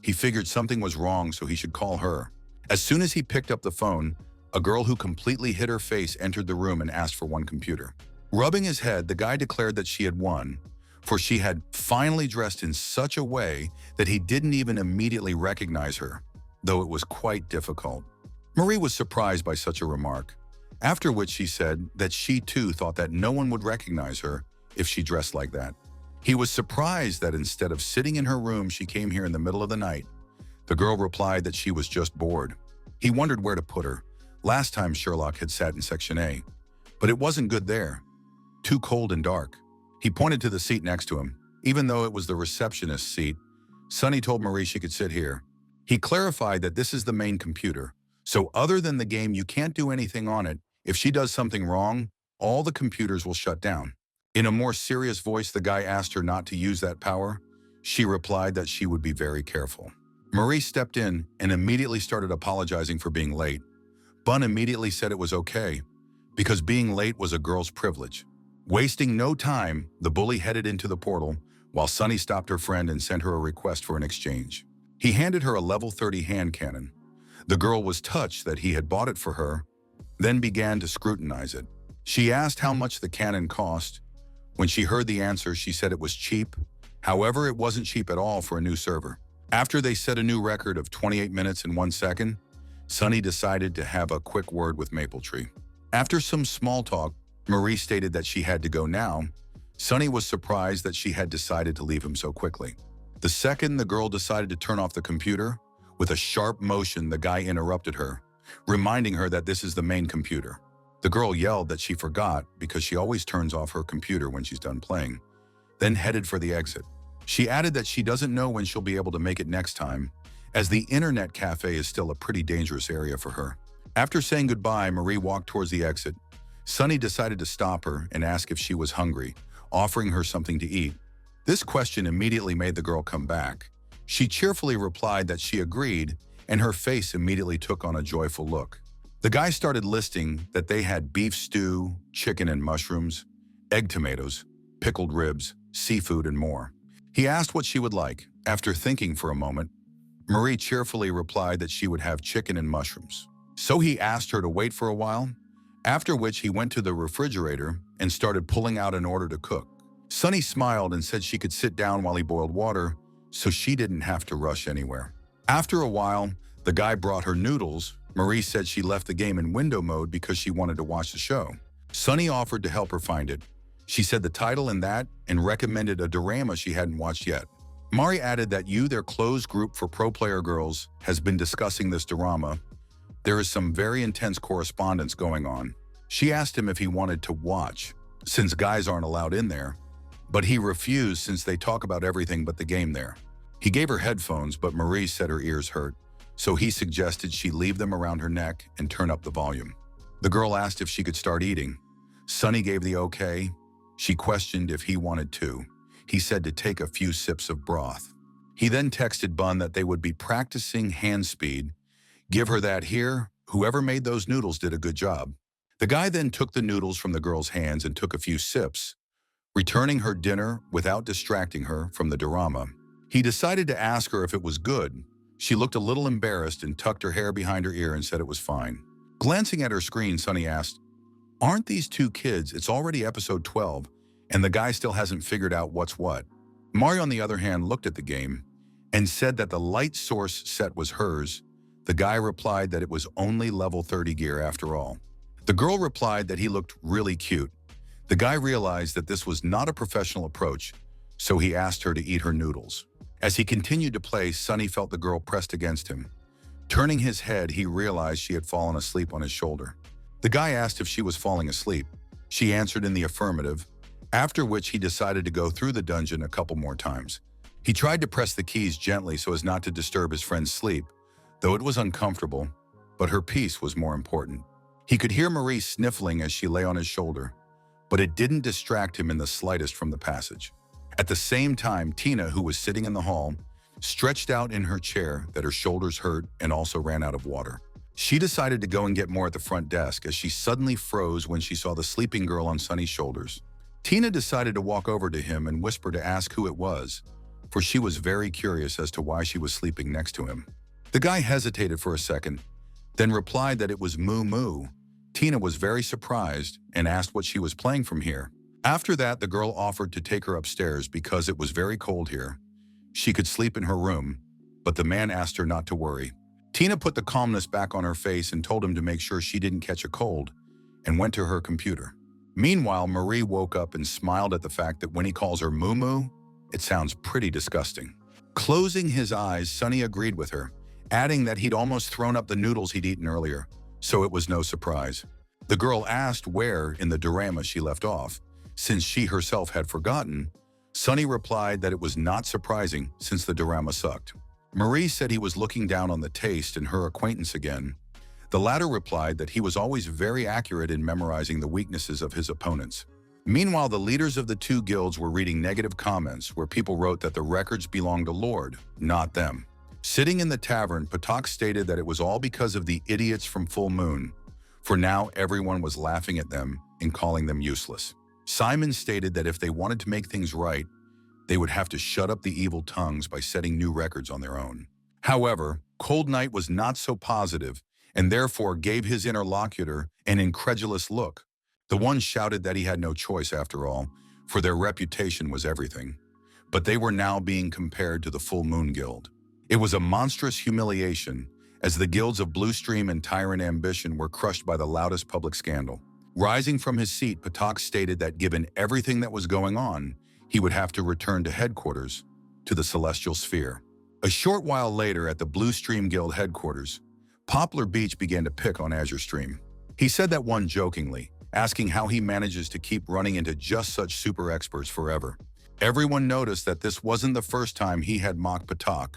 He figured something was wrong, so he should call her. As soon as he picked up the phone, a girl who completely hid her face entered the room and asked for one computer. Rubbing his head, the guy declared that she had won, for she had finally dressed in such a way that he didn't even immediately recognize her, though it was quite difficult. Marie was surprised by such a remark, after which she said that she too thought that no one would recognize her if she dressed like that. He was surprised that instead of sitting in her room, she came here in the middle of the night. The girl replied that she was just bored. He wondered where to put her. Last time Sherlock had sat in Section A, but it wasn't good there. Too cold and dark. He pointed to the seat next to him. Even though it was the receptionist's seat, Sunny told Marie she could sit here. He clarified that this is the main computer, so other than the game, you can't do anything on it. If she does something wrong, all the computers will shut down. In a more serious voice, the guy asked her not to use that power. She replied that she would be very careful. Marie stepped in and immediately started apologizing for being late. Bun immediately said it was okay, because being late was a girl's privilege. Wasting no time, the bully headed into the portal, while Sunny stopped her friend and sent her a request for an exchange. He handed her a level 30 hand cannon. The girl was touched that he had bought it for her, then began to scrutinize it. She asked how much the cannon cost. When she heard the answer, she said it was cheap. However, it wasn't cheap at all for a new server. After they set a new record of 28 minutes and 1 second, Sunny decided to have a quick word with Mapletree. After some small talk, Marie stated that she had to go now. Sunny was surprised that she had decided to leave him so quickly. The second the girl decided to turn off the computer, with a sharp motion, the guy interrupted her, reminding her that this is the main computer. The girl yelled that she forgot because she always turns off her computer when she's done playing, then headed for the exit. She added that she doesn't know when she'll be able to make it next time, as the internet cafe is still a pretty dangerous area for her. After saying goodbye, Marie walked towards the exit, Sunny decided to stop her and ask if she was hungry, offering her something to eat. This question immediately made the girl come back. She cheerfully replied that she agreed, and her face immediately took on a joyful look. The guy started listing that they had beef stew, chicken and mushrooms, egg tomatoes, pickled ribs, seafood, and more. He asked what she would like. After thinking for a moment, Marie cheerfully replied that she would have chicken and mushrooms. So he asked her to wait for a while, after which he went to the refrigerator and started pulling out an order to cook. Sunny smiled and said she could sit down while he boiled water, so she didn't have to rush anywhere. After a while, the guy brought her noodles. Marie said she left the game in window mode because she wanted to watch the show. Sunny offered to help her find it. She said the title and that, and recommended a drama she hadn't watched yet. Mari added that their closed group for pro player girls, has been discussing this drama. There is some very intense correspondence going on. She asked him if he wanted to watch, since guys aren't allowed in there, but he refused since they talk about everything but the game there. He gave her headphones, but Marie said her ears hurt, so he suggested she leave them around her neck and turn up the volume. The girl asked if she could start eating. Sunny gave the okay. She questioned if he wanted to. He said to take a few sips of broth. He then texted Bun that they would be practicing hand speed. Give her that here. Whoever made those noodles did a good job. The guy then took the noodles from the girl's hands and took a few sips, returning her dinner without distracting her from the drama. He decided to ask her if it was good. She looked a little embarrassed and tucked her hair behind her ear and said it was fine. Glancing at her screen, Sunny asked, "Aren't these two kids? It's already episode 12, and the guy still hasn't figured out what's what." Mari, on the other hand, looked at the game and said that the light source set was hers. The guy replied that it was only level 30 gear after all. The girl replied that he looked really cute. The guy realized that this was not a professional approach, so he asked her to eat her noodles. As he continued to play, Sunny felt the girl pressed against him. Turning his head, he realized she had fallen asleep on his shoulder. The guy asked if she was falling asleep. She answered in the affirmative, after which he decided to go through the dungeon a couple more times. He tried to press the keys gently so as not to disturb his friend's sleep, though it was uncomfortable, but her peace was more important. He could hear Marie sniffling as she lay on his shoulder, but it didn't distract him in the slightest from the passage. At the same time, Tina, who was sitting in the hall, stretched out in her chair that her shoulders hurt and also ran out of water. She decided to go and get more at the front desk as she suddenly froze when she saw the sleeping girl on Sunny's shoulders. Tina decided to walk over to him and whisper to ask who it was, for she was very curious as to why she was sleeping next to him. The guy hesitated for a second, then replied that it was Moo Moo. Tina was very surprised and asked what she was playing from here. After that, the girl offered to take her upstairs because it was very cold here. She could sleep in her room, but the man asked her not to worry. Tina put the calmness back on her face and told him to make sure she didn't catch a cold, and went to her computer. Meanwhile, Marie woke up and smiled at the fact that when he calls her Moo Moo, it sounds pretty disgusting. Closing his eyes, Sunny agreed with her, adding that he'd almost thrown up the noodles he'd eaten earlier, so it was no surprise. The girl asked where in the drama she left off. Since she herself had forgotten, Sunny replied that it was not surprising since the drama sucked. Marie said he was looking down on the taste and her acquaintance again. The latter replied that he was always very accurate in memorizing the weaknesses of his opponents. Meanwhile, the leaders of the two guilds were reading negative comments where people wrote that the records belonged to Lord, not them. Sitting in the tavern, Patak stated that it was all because of the idiots from Full Moon. For now, everyone was laughing at them and calling them useless. Simon stated that if they wanted to make things right, they would have to shut up the evil tongues by setting new records on their own. However, Cold Knight was not so positive and therefore gave his interlocutor an incredulous look. The one shouted that he had no choice after all, for their reputation was everything. But they were now being compared to the Full Moon Guild. It was a monstrous humiliation, as the guilds of Blue Stream and Tyrant Ambition were crushed by the loudest public scandal. Rising from his seat, Patak stated that given everything that was going on, he would have to return to headquarters, to the Celestial Sphere. A short while later, at the Blue Stream Guild headquarters, Poplar Beach began to pick on Azure Stream. He said that one jokingly, asking how he manages to keep running into just such super experts forever. Everyone noticed that this wasn't the first time he had mocked Patak.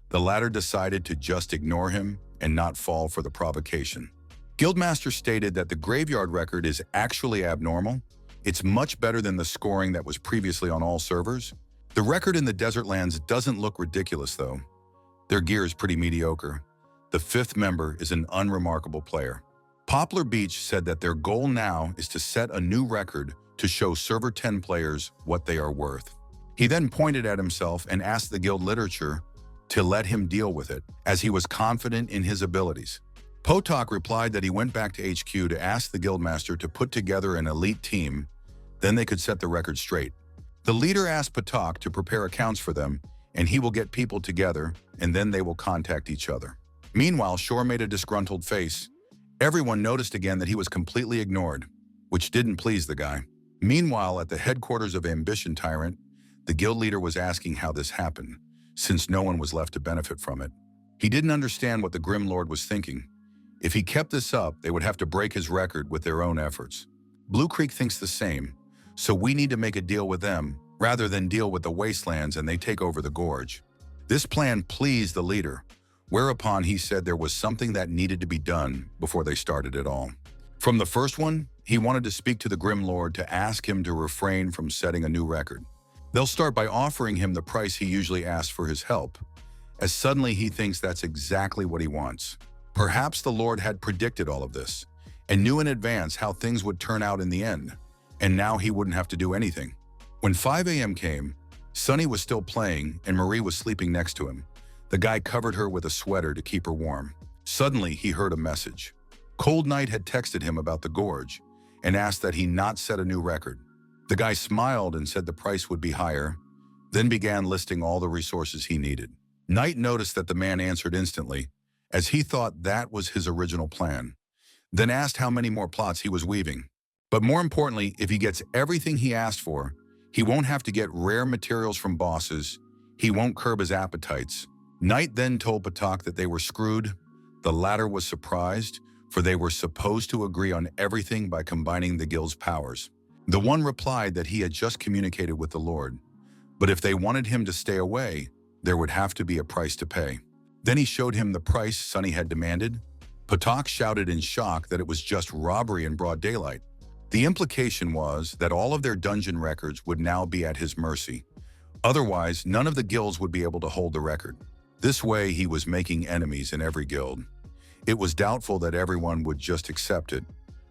The latter decided to just ignore him and not fall for the provocation. Guildmaster stated that the graveyard record is actually abnormal. It's much better than the scoring that was previously on all servers. The record in the desert lands doesn't look ridiculous though. Their gear is pretty mediocre. The fifth member is an unremarkable player. Poplar Beach said that their goal now is to set a new record to show server 10 players what they are worth. He then pointed at himself and asked the guild literature to let him deal with it, as he was confident in his abilities. Potok replied that he went back to HQ to ask the guildmaster to put together an elite team, then they could set the record straight. The leader asked Potok to prepare accounts for them, and he will get people together, and then they will contact each other. Meanwhile, Shore made a disgruntled face. Everyone noticed again that he was completely ignored, which didn't please the guy. Meanwhile, at the headquarters of Ambition Tyrant, the guild leader was asking how this happened, since no one was left to benefit from it. He didn't understand what the Grim Lord was thinking. If he kept this up, they would have to break his record with their own efforts. Blue Creek thinks the same, so we need to make a deal with them, rather than deal with the wastelands and they take over the gorge. This plan pleased the leader, whereupon he said there was something that needed to be done before they started it all. From the first one, he wanted to speak to the Grim Lord to ask him to refrain from setting a new record. They'll start by offering him the price he usually asks for his help, as suddenly he thinks that's exactly what he wants. Perhaps the Lord had predicted all of this, and knew in advance how things would turn out in the end, and now he wouldn't have to do anything. When 5 a.m. came, Sunny was still playing and Marie was sleeping next to him. The guy covered her with a sweater to keep her warm. Suddenly, he heard a message. Cold Knight had texted him about the gorge and asked that he not set a new record. The guy smiled and said the price would be higher, then began listing all the resources he needed. Knight noticed that the man answered instantly, as he thought that was his original plan, then asked how many more plots he was weaving. But more importantly, if he gets everything he asked for, he won't have to get rare materials from bosses, he won't curb his appetites. Knight then told Potok that they were screwed. The latter was surprised, for they were supposed to agree on everything by combining the guild's powers. The one replied that he had just communicated with the Lord, but if they wanted him to stay away, there would have to be a price to pay. Then he showed him the price Sunny had demanded. Potok shouted in shock that it was just robbery in broad daylight. The implication was that all of their dungeon records would now be at his mercy. Otherwise, none of the guilds would be able to hold the record. This way, he was making enemies in every guild. It was doubtful that everyone would just accept it,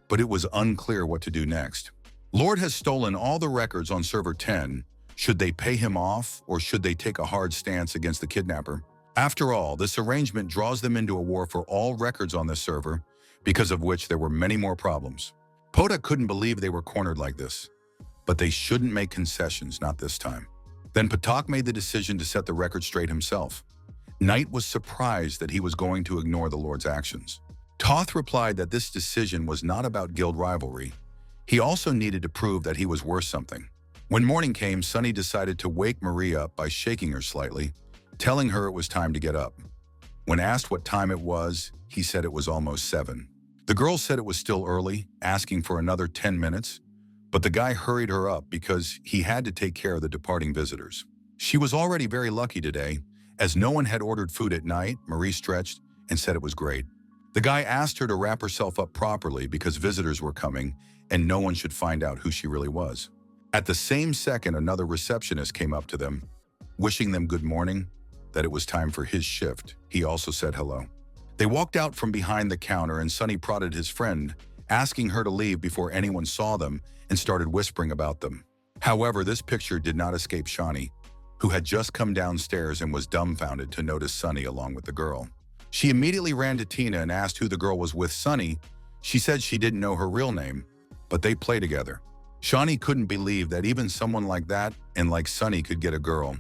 but it was unclear what to do next. Lord has stolen all the records on server 10. Should they pay him off, or should they take a hard stance against the kidnapper? After all, this arrangement draws them into a war for all records on this server, because of which there were many more problems. Potok couldn't believe they were cornered like this, but they shouldn't make concessions, not this time. Then Potok made the decision to set the record straight himself. Knight was surprised that he was going to ignore the Lord's actions. Toth replied that this decision was not about guild rivalry. He also needed to prove that he was worth something. When morning came, Sunny decided to wake Marie up by shaking her slightly, telling her it was time to get up. When asked what time it was, he said it was almost 7. The girl said it was still early, asking for another 10 minutes, but the guy hurried her up because he had to take care of the departing visitors. She was already very lucky today, as no one had ordered food at night. Marie stretched and said it was great. The guy asked her to wrap herself up properly because visitors were coming and no one should find out who she really was. At the same second, another receptionist came up to them, wishing them good morning, that it was time for his shift. He also said hello. They walked out from behind the counter and Sunny prodded his friend, asking her to leave before anyone saw them, and started whispering about them. However, this picture did not escape Shaunie, who had just come downstairs and was dumbfounded to notice Sunny along with the girl. She immediately ran to Tina and asked who the girl was with. Sunny, she said she didn't know her real name, but they play together. Shaunie couldn't believe that even someone like that and like Sunny could get a girl,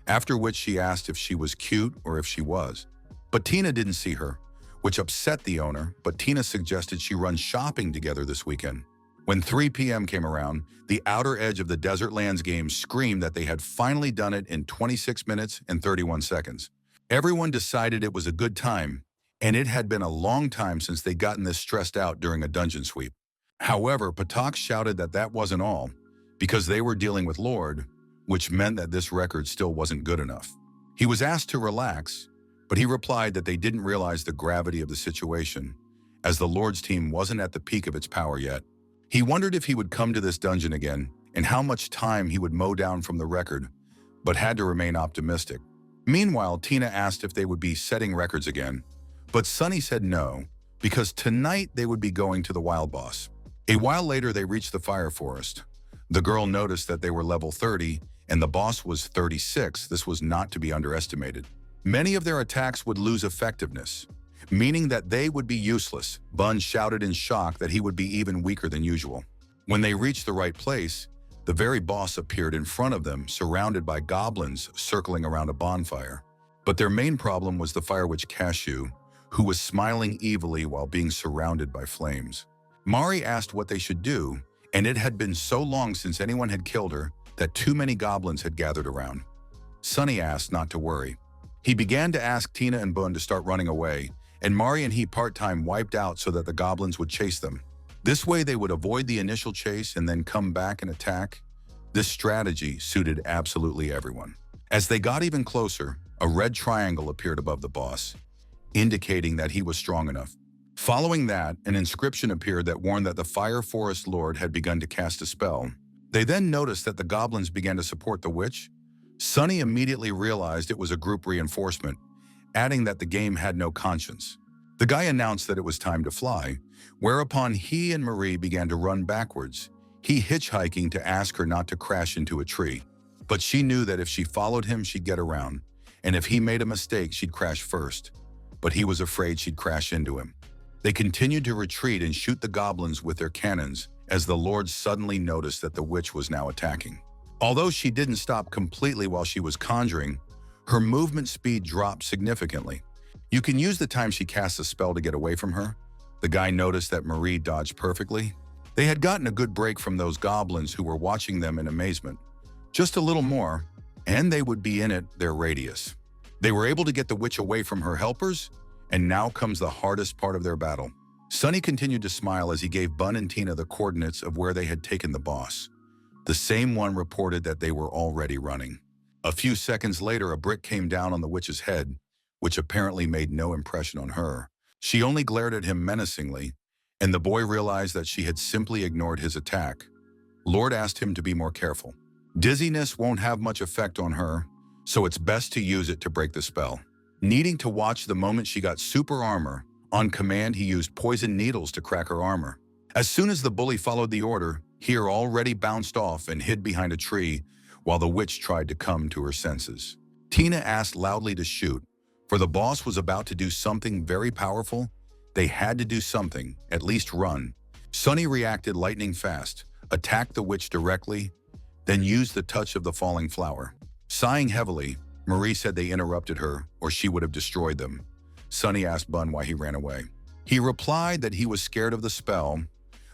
after which she asked if she was cute or if she was. But Tina didn't see her, which upset the owner, but Tina suggested she run shopping together this weekend. When 3 p.m. came around, the outer edge of the Desert Lands game screamed that they had finally done it in 26 minutes and 31 seconds. Everyone decided it was a good time, and it had been a long time since they'd gotten this stressed out during a dungeon sweep. However, Potok shouted that that wasn't all, because they were dealing with Lord, which meant that this record still wasn't good enough. He was asked to relax, but he replied that they didn't realize the gravity of the situation, as the Lord's team wasn't at the peak of its power yet. He wondered if he would come to this dungeon again and how much time he would mow down from the record, but had to remain optimistic. Meanwhile, Tina asked if they would be setting records again, but Sunny said no, because tonight they would be going to the wild boss. A while later, they reached the fire forest. The girl noticed that they were level 30 and the boss was 36. This was not to be underestimated. Many of their attacks would lose effectiveness, meaning that they would be useless. Bun shouted in shock that he would be even weaker than usual. When they reached the right place, the very boss appeared in front of them, surrounded by goblins circling around a bonfire. But their main problem was the fire witch Cashew, who was smiling evilly while being surrounded by flames. Mari asked what they should do, and it had been so long since anyone had killed her that too many goblins had gathered around. Sunny asked not to worry. He began to ask Tina and Bun to start running away, and Mari and he part-time wiped out so that the goblins would chase them. This way they would avoid the initial chase and then come back and attack. This strategy suited absolutely everyone. As they got even closer, a red triangle appeared above the boss, indicating that he was strong enough. Following that, an inscription appeared that warned that the Fire Forest Lord had begun to cast a spell. They then noticed that the goblins began to support the witch. Sunny immediately realized it was a group reinforcement, adding that the game had no conscience. The guy announced that it was time to fly, whereupon he and Marie began to run backwards, he hitchhiking to ask her not to crash into a tree. But she knew that if she followed him, she'd get around, and if he made a mistake, she'd crash first. But he was afraid she'd crash into him. They continued to retreat and shoot the goblins with their cannons as the Lord suddenly noticed that the witch was now attacking. Although she didn't stop completely while she was conjuring, her movement speed dropped significantly. You can use the time she casts a spell to get away from her. The guy noticed that Marie dodged perfectly. They had gotten a good break from those goblins who were watching them in amazement. Just a little more, and they would be in their radius. They were able to get the witch away from her helpers, and now comes the hardest part of their battle. Sunny continued to smile as he gave Bun and Tina the coordinates of where they had taken the boss. The same one reported that they were already running. A few seconds later, a brick came down on the witch's head, which apparently made no impression on her. She only glared at him menacingly, and the boy realized that she had simply ignored his attack. Lord asked him to be more careful. Dizziness won't have much effect on her, so it's best to use it to break the spell. Needing to watch the moment she got super armor, on command he used poison needles to crack her armor. As soon as the bully followed the order, he already bounced off and hid behind a tree while the witch tried to come to her senses. Tina asked loudly to shoot, for the boss was about to do something very powerful. They had to do something, at least run. Sunny reacted lightning fast, attacked the witch directly, then used the touch of the falling flower. Sighing heavily, Marie said they interrupted her or she would have destroyed them. Sunny asked Bun why he ran away. He replied that he was scared of the spell.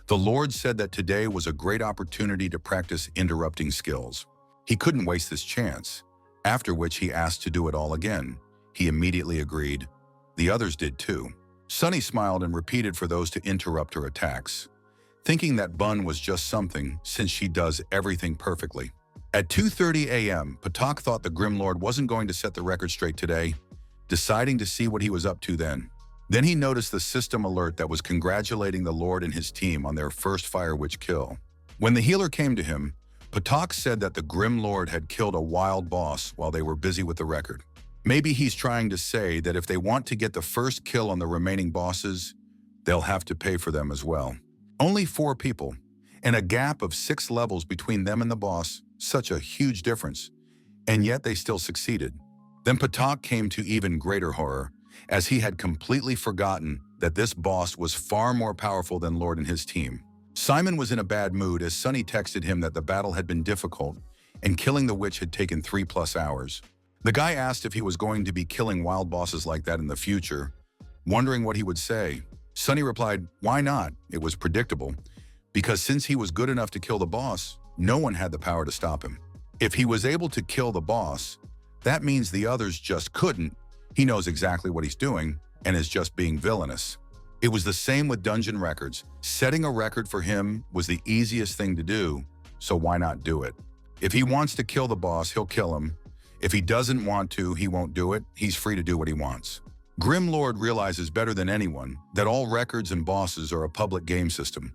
The Lord said that today was a great opportunity to practice interrupting skills. He couldn't waste this chance, after which he asked to do it all again. He immediately agreed. The others did too. Sunny smiled and repeated for those to interrupt her attacks, thinking that Bun was just something since she does everything perfectly. At 2:30 a.m., Patak thought the Grim Lord wasn't going to set the record straight today, deciding to see what he was up to then. Then he noticed the system alert that was congratulating the Lord and his team on their first Fire Witch kill. When the healer came to him, Patak said that the Grim Lord had killed a wild boss while they were busy with the record. Maybe he's trying to say that if they want to get the first kill on the remaining bosses, they'll have to pay for them as well. Only 4 people, and a gap of 6 levels between them and the boss, such a huge difference, and yet they still succeeded. Then Patak came to even greater horror, as he had completely forgotten that this boss was far more powerful than Lord and his team. Simon was in a bad mood as Sunny texted him that the battle had been difficult and killing the witch had taken 3+ hours. The guy asked if he was going to be killing wild bosses like that in the future, wondering what he would say. Sunny replied, why not? It was predictable, because since he was good enough to kill the boss, no one had the power to stop him. If he was able to kill the boss, that means the others just couldn't. He knows exactly what he's doing and is just being villainous. It was the same with dungeon records. Setting a record for him was the easiest thing to do, so why not do it? If he wants to kill the boss, he'll kill him. If he doesn't want to, he won't do it. He's free to do what he wants. Grim Lord realizes better than anyone that all records and bosses are a public game system,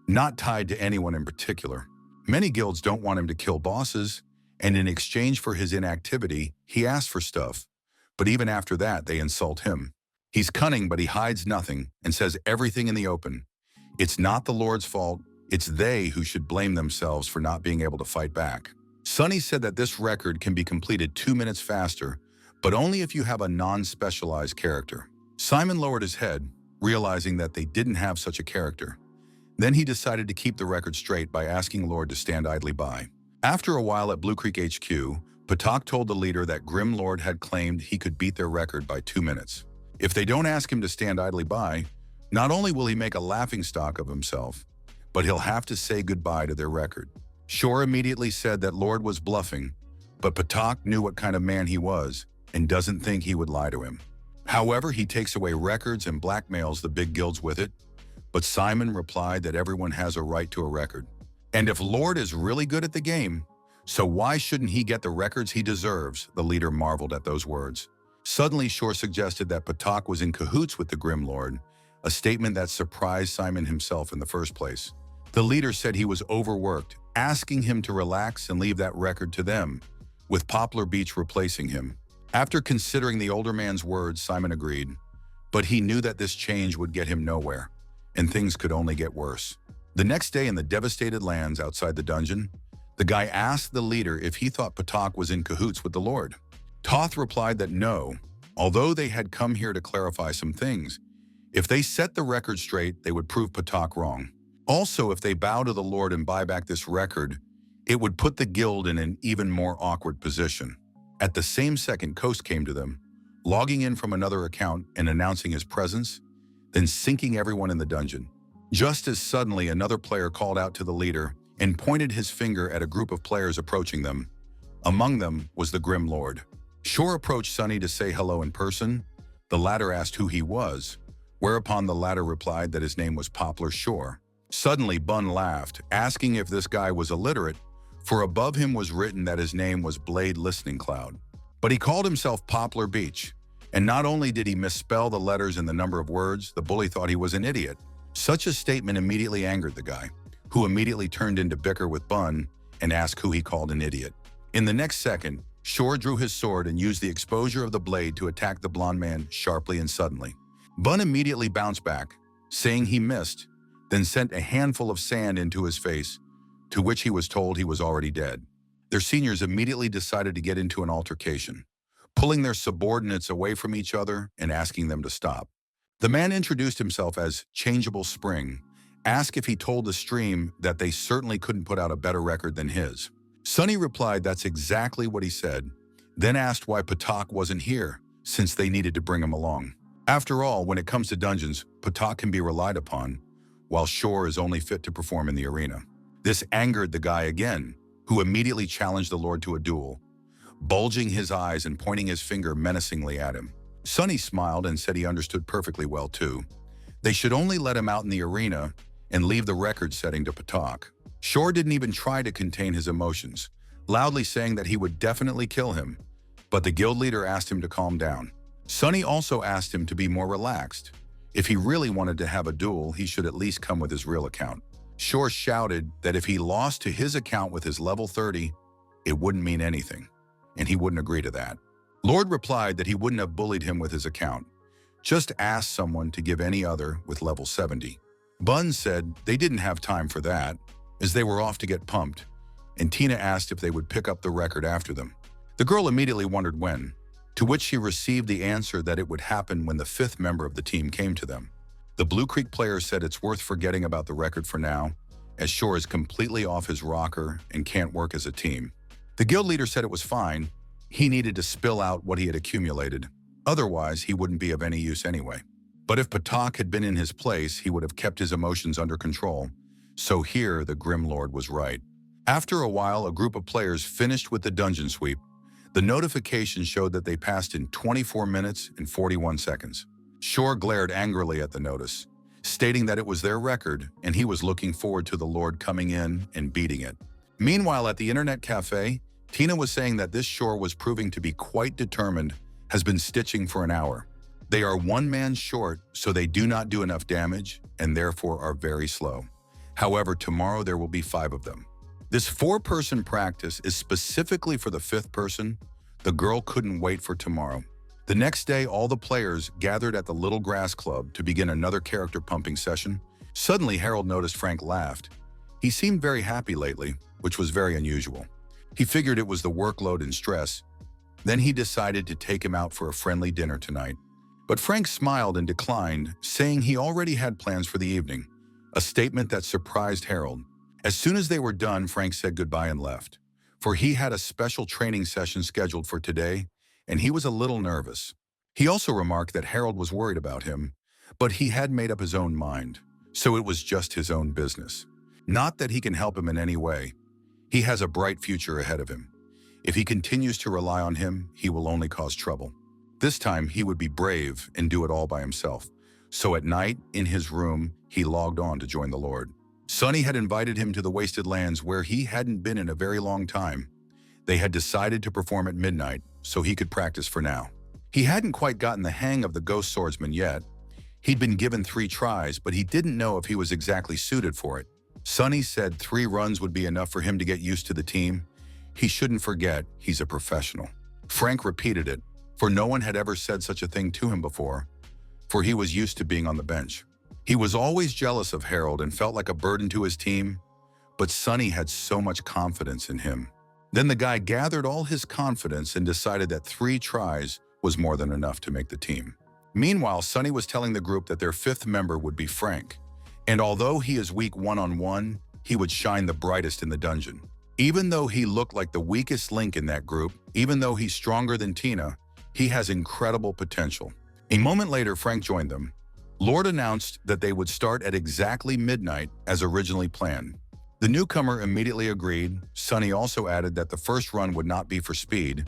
not tied to anyone in particular. Many guilds don't want him to kill bosses, and in exchange for his inactivity, he asks for stuff. But even after that, they insult him. He's cunning, but he hides nothing and says everything in the open. It's not the Lord's fault, it's they who should blame themselves for not being able to fight back. Shaunie said that this record can be completed 2 minutes faster, but only if you have a non-specialized character. Simon lowered his head, realizing that they didn't have such a character. Then he decided to keep the record straight by asking Lord to stand idly by. After a while at Blue Creek HQ, Patak told the leader that Grim Lord had claimed he could beat their record by 2 minutes. If they don't ask him to stand idly by, not only will he make a laughingstock of himself, but he'll have to say goodbye to their record. Shore immediately said that Lord was bluffing, but Patak knew what kind of man he was and doesn't think he would lie to him. However, he takes away records and blackmails the big guilds with it, but Simon replied that everyone has a right to a record. And if Lord is really good at the game, so why shouldn't he get the records he deserves? The leader marveled at those words. Suddenly, Shore suggested that Patak was in cahoots with the Grim Lord, a statement that surprised Simon himself in the first place. The leader said he was overworked, asking him to relax and leave that record to them, with Poplar Beach replacing him. After considering the older man's words, Simon agreed, but he knew that this change would get him nowhere, and things could only get worse. The next day in the devastated lands outside the dungeon, the guy asked the leader if he thought Patak was in cahoots with the Lord. Toth replied that no, although they had come here to clarify some things. If they set the record straight, they would prove Patak wrong. Also, if they bow to the Lord and buy back this record, it would put the guild in an even more awkward position. At the same second, Coast came to them, logging in from another account and announcing his presence, then sinking everyone in the dungeon. Just as suddenly, another player called out to the leader and pointed his finger at a group of players approaching them. Among them was the Grim Lord. Shore approached Sunny to say hello in person. The latter asked who he was, whereupon the latter replied that his name was Poplar Shore. Suddenly, Bun laughed, asking if this guy was illiterate, for above him was written that his name was Blade Listening Cloud. But he called himself Poplar Beach, and not only did he misspell the letters and the number of words, the bully thought he was an idiot. Such a statement immediately angered the guy, who immediately turned into bicker with Bun and asked who he called an idiot. In the next second, Shore drew his sword and used the exposure of the blade to attack the blonde man sharply and suddenly. Bun immediately bounced back, saying he missed, then sent a handful of sand into his face, to which he was told he was already dead. Their seniors immediately decided to get into an altercation, pulling their subordinates away from each other and asking them to stop. The man introduced himself as Changeable Spring, asked if he told the stream that they certainly couldn't put out a better record than his. Sunny replied that's exactly what he said, then asked why Patak wasn't here, since they needed to bring him along. After all, when it comes to dungeons, Patak can be relied upon, while Shore is only fit to perform in the arena. This angered the guy again, who immediately challenged the Lord to a duel, bulging his eyes and pointing his finger menacingly at him. Sunny smiled and said he understood perfectly well too. They should only let him out in the arena and leave the record setting to Patak. Shore didn't even try to contain his emotions, loudly saying that he would definitely kill him, but the guild leader asked him to calm down. Sunny also asked him to be more relaxed. If he really wanted to have a duel, he should at least come with his real account. Shore shouted that if he lost to his account with his level 30, it wouldn't mean anything, and he wouldn't agree to that. Lord replied that he wouldn't have bullied him with his account, just asked someone to give any other with level 70. Bun said they didn't have time for that, as they were off to get pumped, and Tina asked if they would pick up the record after them. The girl immediately wondered when, to which she received the answer that it would happen when the 5th member of the team came to them. The Blue Creek player said it's worth forgetting about the record for now, as Shore is completely off his rocker and can't work as a team. The guild leader said it was fine. He needed to spill out what he had accumulated. Otherwise, he wouldn't be of any use anyway. But if Patak had been in his place, he would have kept his emotions under control. So here, the Grim Lord was right. After a while, a group of players finished with the dungeon sweep. The notification showed that they passed in 24 minutes and 41 seconds. Shore glared angrily at the notice, stating that it was their record and he was looking forward to the Lord coming in and beating it. Meanwhile, at the internet cafe, Tina was saying that this Shore was proving to be quite determined, has been stitching for an hour. They are one man short, so they do not do enough damage and therefore are very slow. However, tomorrow there will be 5 of them. This 4-person practice is specifically for the 5th person. The girl couldn't wait for tomorrow. The next day, all the players gathered at the Little Grass Club to begin another character pumping session. Suddenly, Harold noticed Frank laughed. He seemed very happy lately, which was very unusual. He figured it was the workload and stress. Then he decided to take him out for a friendly dinner tonight. But Frank smiled and declined, saying he already had plans for the evening, a statement that surprised Harold. As soon as they were done, Frank said goodbye and left, for he had a special training session scheduled for today, and he was a little nervous. He also remarked that Harold was worried about him, but he had made up his own mind, so it was just his own business. Not that he can help him in any way. He has a bright future ahead of him. If he continues to rely on him, he will only cause trouble. This time, he would be brave and do it all by himself. So at night, in his room, he logged on to join the Lord. Shaunie had invited him to the Wasted Lands where he hadn't been in a very long time. They had decided to perform at midnight, so he could practice for now. He hadn't quite gotten the hang of the ghost swordsman yet. He'd been given 3 tries, but he didn't know if he was exactly suited for it. Shaunie said 3 runs would be enough for him to get used to the team. He shouldn't forget he's a professional. Frank repeated it, for no one had ever said such a thing to him before, for he was used to being on the bench. He was always jealous of Harold and felt like a burden to his team, but Shaunie had so much confidence in him. Then the guy gathered all his confidence and decided that 3 tries was more than enough to make the team. Meanwhile, Shaunie was telling the group that their 5th member would be Frank, and although he is weak one-on-one, he would shine the brightest in the dungeon. Even though he looked like the weakest link in that group, even though he's stronger than Tina, he has incredible potential. A moment later, Frank joined them. Lord announced that they would start at exactly midnight as originally planned. The newcomer immediately agreed. Shaunie also added that the first run would not be for speed.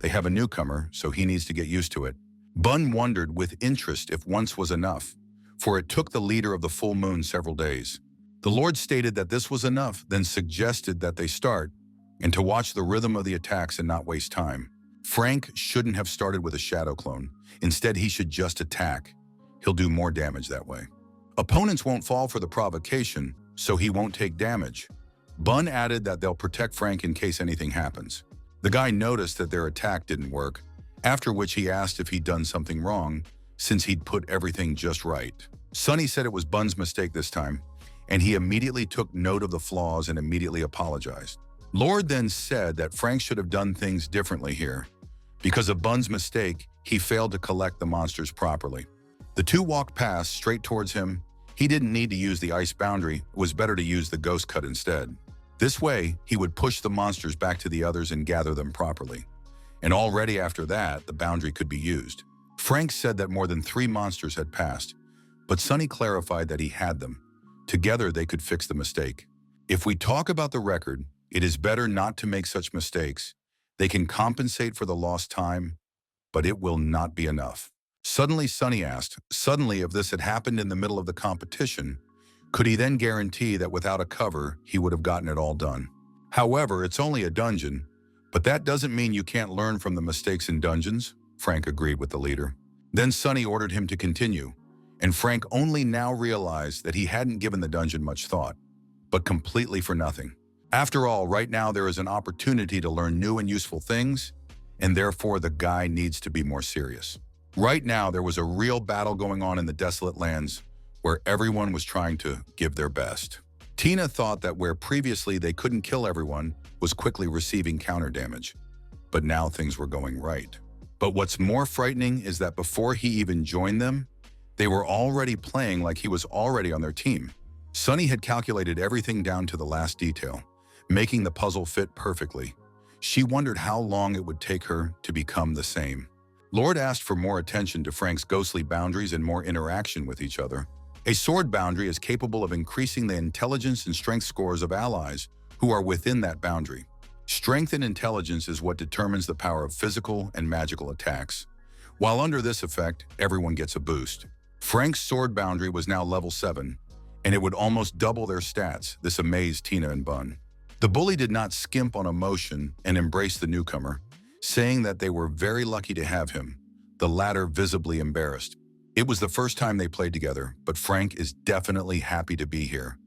They have a newcomer, so he needs to get used to it. Bun wondered with interest if once was enough, for it took the leader of the full moon several days. The Lord stated that this was enough, then suggested that they start, and to watch the rhythm of the attacks and not waste time. Frank shouldn't have started with a shadow clone. Instead, he should just attack. He'll do more damage that way. Opponents won't fall for the provocation, so he won't take damage. Bun added that they'll protect Frank in case anything happens. The guy noticed that their attack didn't work, after which he asked if he'd done something wrong, since he'd put everything just right. Shaunie said it was Bun's mistake this time, and he immediately took note of the flaws and immediately apologized. Lord then said that Frank should have done things differently here. Because of Bun's mistake, he failed to collect the monsters properly. The 2 walked past straight towards him. He didn't need to use the ice boundary. It was better to use the ghost cut instead. This way, he would push the monsters back to the others and gather them properly. And already after that, the boundary could be used. Frank said that more than 3 monsters had passed, but Shaunie clarified that he had them. Together, they could fix the mistake. If we talk about the record, it is better not to make such mistakes. They can compensate for the lost time, but it will not be enough. Suddenly, Shaunie asked, if this had happened in the middle of the competition, could he then guarantee that without a cover, he would have gotten it all done? However, it's only a dungeon, but that doesn't mean you can't learn from the mistakes in dungeons, Frank agreed with the leader. Then Shaunie ordered him to continue, and Frank only now realized that he hadn't given the dungeon much thought, but completely for nothing. After all, right now there is an opportunity to learn new and useful things, and therefore the guy needs to be more serious. Right now, there was a real battle going on in the Desolate Lands where everyone was trying to give their best. Tina thought that where previously they couldn't kill everyone was quickly receiving counter damage, but now things were going right. But what's more frightening is that before he even joined them, they were already playing like he was already on their team. Shaunie had calculated everything down to the last detail, making the puzzle fit perfectly. She wondered how long it would take her to become the same. Lord asked for more attention to Frank's ghostly boundaries and more interaction with each other. A sword boundary is capable of increasing the intelligence and strength scores of allies who are within that boundary. Strength and intelligence is what determines the power of physical and magical attacks. While under this effect, everyone gets a boost. Frank's sword boundary was now level 7, and it would almost double their stats. This amazed Tina and Bun. The bully did not skimp on emotion and embraced the newcomer, saying that they were very lucky to have him. the latter visibly embarrassed. It was the first time they played together, but Frank is definitely happy to be here,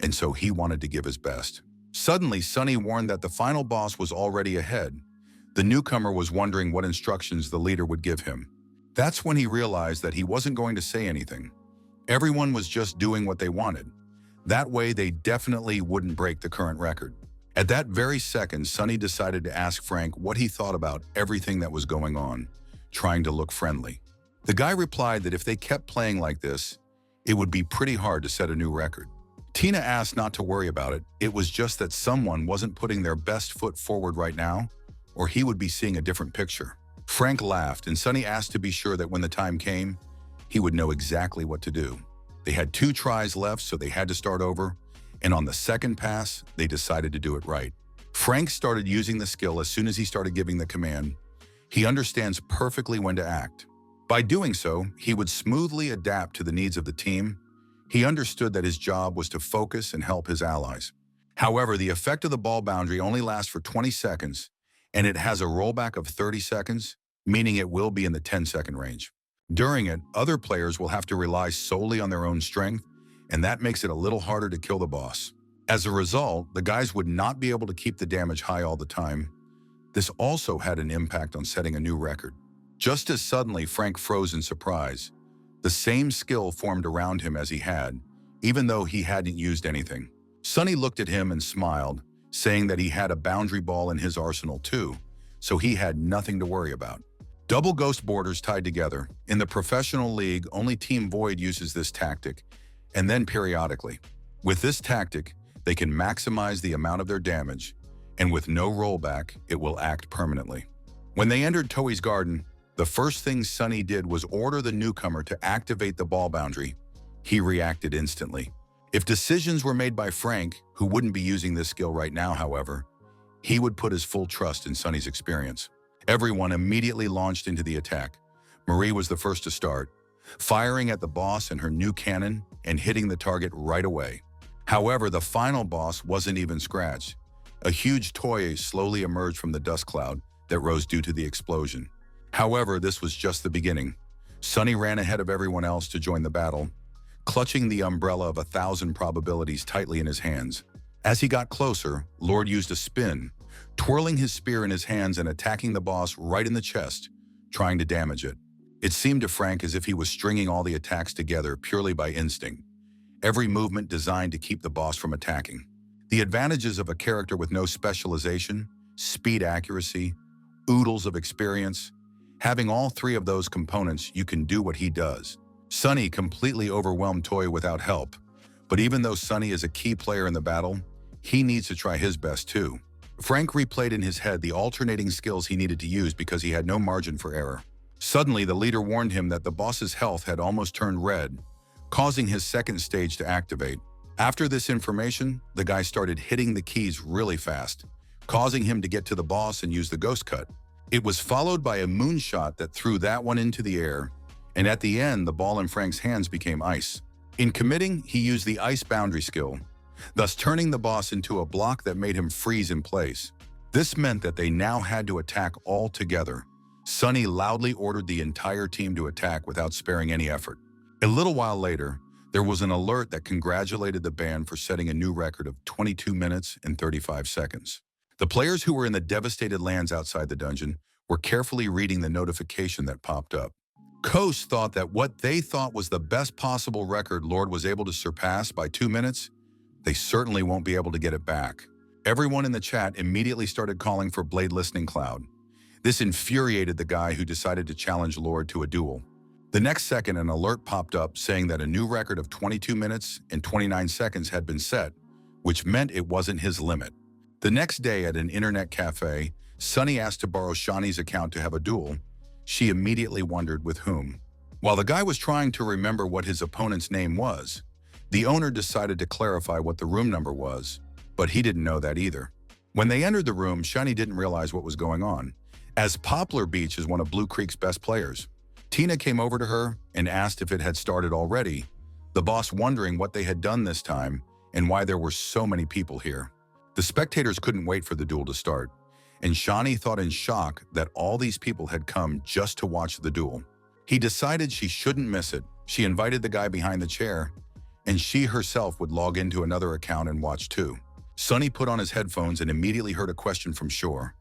and so he wanted to give his best. Suddenly, Sunny warned that the final boss was already ahead. The newcomer was wondering what instructions the leader would give him. That's when he realized that he wasn't going to say anything. Everyone was just doing what they wanted. That way, they definitely wouldn't break the current record. At that very second, Sunny decided to ask Frank what he thought about everything that was going on, trying to look friendly. The guy replied that if they kept playing like this, it would be pretty hard to set a new record. Tina asked not to worry about it. It was just that someone wasn't putting their best foot forward right now, or he would be seeing a different picture. Frank laughed, and Sunny asked to be sure that when the time came, he would know exactly what to do. They had 2 tries left, so they had to start over, and on the second pass, they decided to do it right. Frank started using the skill as soon as he started giving the command. He understands perfectly when to act. By doing so, he would smoothly adapt to the needs of the team. He understood that his job was to focus and help his allies. However, the effect of the ball boundary only lasts for 20 seconds, and it has a rollback of 30 seconds, meaning it will be in the 10-second range. During it, other players will have to rely solely on their own strength, and that makes it a little harder to kill the boss. As a result, the guys would not be able to keep the damage high all the time. This also had an impact on setting a new record. Just as suddenly, Frank froze in surprise. The same skill formed around him as he had, even though he hadn't used anything. Sunny looked at him and smiled, saying that he had a boundary ball in his arsenal too, so he had nothing to worry about. Double ghost borders tied together. In the professional league, only Team Void uses this tactic, and then periodically. With this tactic, they can maximize the amount of their damage, and with no rollback, it will act permanently. When they entered Toei's garden, the first thing Sunny did was order the newcomer to activate the ball boundary. He reacted instantly. If decisions were made by Frank, who wouldn't be using this skill right now, however, he would put his full trust in Sunny's experience. Everyone immediately launched into the attack. Marie was the first to start, firing at the boss and her new cannon and hitting the target right away. However, the final boss wasn't even scratched. A huge toy slowly emerged from the dust cloud that rose due to the explosion. However, this was just the beginning. Sunny ran ahead of everyone else to join the battle, clutching the umbrella of 1,000 probabilities tightly in his hands. As he got closer, Lord used a spin, twirling his spear in his hands and attacking the boss right in the chest, trying to damage it. It seemed to Frank as if he was stringing all the attacks together purely by instinct, every movement designed to keep the boss from attacking. The advantages of a character with no specialization, speed accuracy, oodles of experience. Having all 3 of those components, you can do what he does. Sunny completely overwhelmed Toei without help, but even though Sunny is a key player in the battle, he needs to try his best too. Frank replayed in his head the alternating skills he needed to use because he had no margin for error. Suddenly, the leader warned him that the boss's health had almost turned red, causing his second stage to activate. After this information, the guy started hitting the keys really fast, causing him to get to the boss and use the ghost cut. It was followed by a moonshot that threw that one into the air, and at the end, the ball in Frank's hands became ice. In committing, he used the ice boundary skill, thus turning the boss into a block that made him freeze in place. This meant that they now had to attack all together. Sunny loudly ordered the entire team to attack without sparing any effort. A little while later, there was an alert that congratulated the band for setting a new record of 22 minutes and 35 seconds. The players who were in the devastated lands outside the dungeon were carefully reading the notification that popped up. Coast thought that what they thought was the best possible record Lord was able to surpass by 2 minutes, they certainly won't be able to get it back. Everyone in the chat immediately started calling for Blade Listening Cloud. This infuriated the guy who decided to challenge Lord to a duel. The next second, an alert popped up saying that a new record of 22 minutes and 29 seconds had been set, which meant it wasn't his limit. The next day at an internet cafe, Sunny asked to borrow Shaunie's account to have a duel. She immediately wondered with whom. While the guy was trying to remember what his opponent's name was, the owner decided to clarify what the room number was, but he didn't know that either. When they entered the room, Shaunie didn't realize what was going on, as Poplar Beach is one of Blue Creek's best players. Tina came over to her and asked if it had started already, the boss wondering what they had done this time and why there were so many people here. The spectators couldn't wait for the duel to start. and Shaunie thought in shock that all these people had come just to watch the duel. He decided she shouldn't miss it. She invited the guy behind the chair, and she herself would log into another account and watch too. Sunny put on his headphones and immediately heard a question from Shore.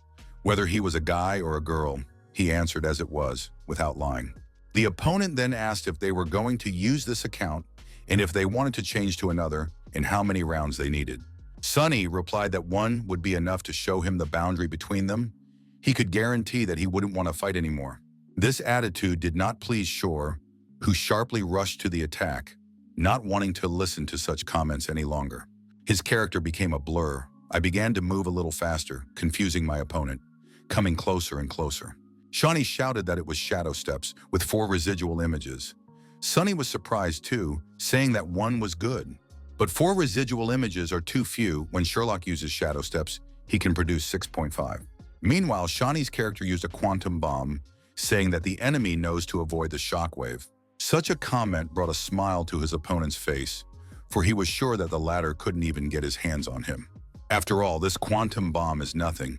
Whether he was a guy or a girl, he answered as it was, without lying. The opponent then asked if they were going to use this account and if they wanted to change to another and how many rounds they needed. Sunny replied that one would be enough to show him the boundary between them. He could guarantee that he wouldn't want to fight anymore. This attitude did not please Shore, who sharply rushed to the attack, not wanting to listen to such comments any longer. His character became a blur. I began to move a little faster, confusing my opponent, coming closer and closer. Shaunie shouted that it was shadow steps with 4 residual images. Sunny was surprised too, saying that 1 was good. But 4 residual images are too few. When Sherlock uses shadow steps, he can produce 6.5. Meanwhile, Shaunie's character used a quantum bomb, saying that the enemy knows to avoid the shockwave. Such a comment brought a smile to his opponent's face, for he was sure that the latter couldn't even get his hands on him. After all, this quantum bomb is nothing.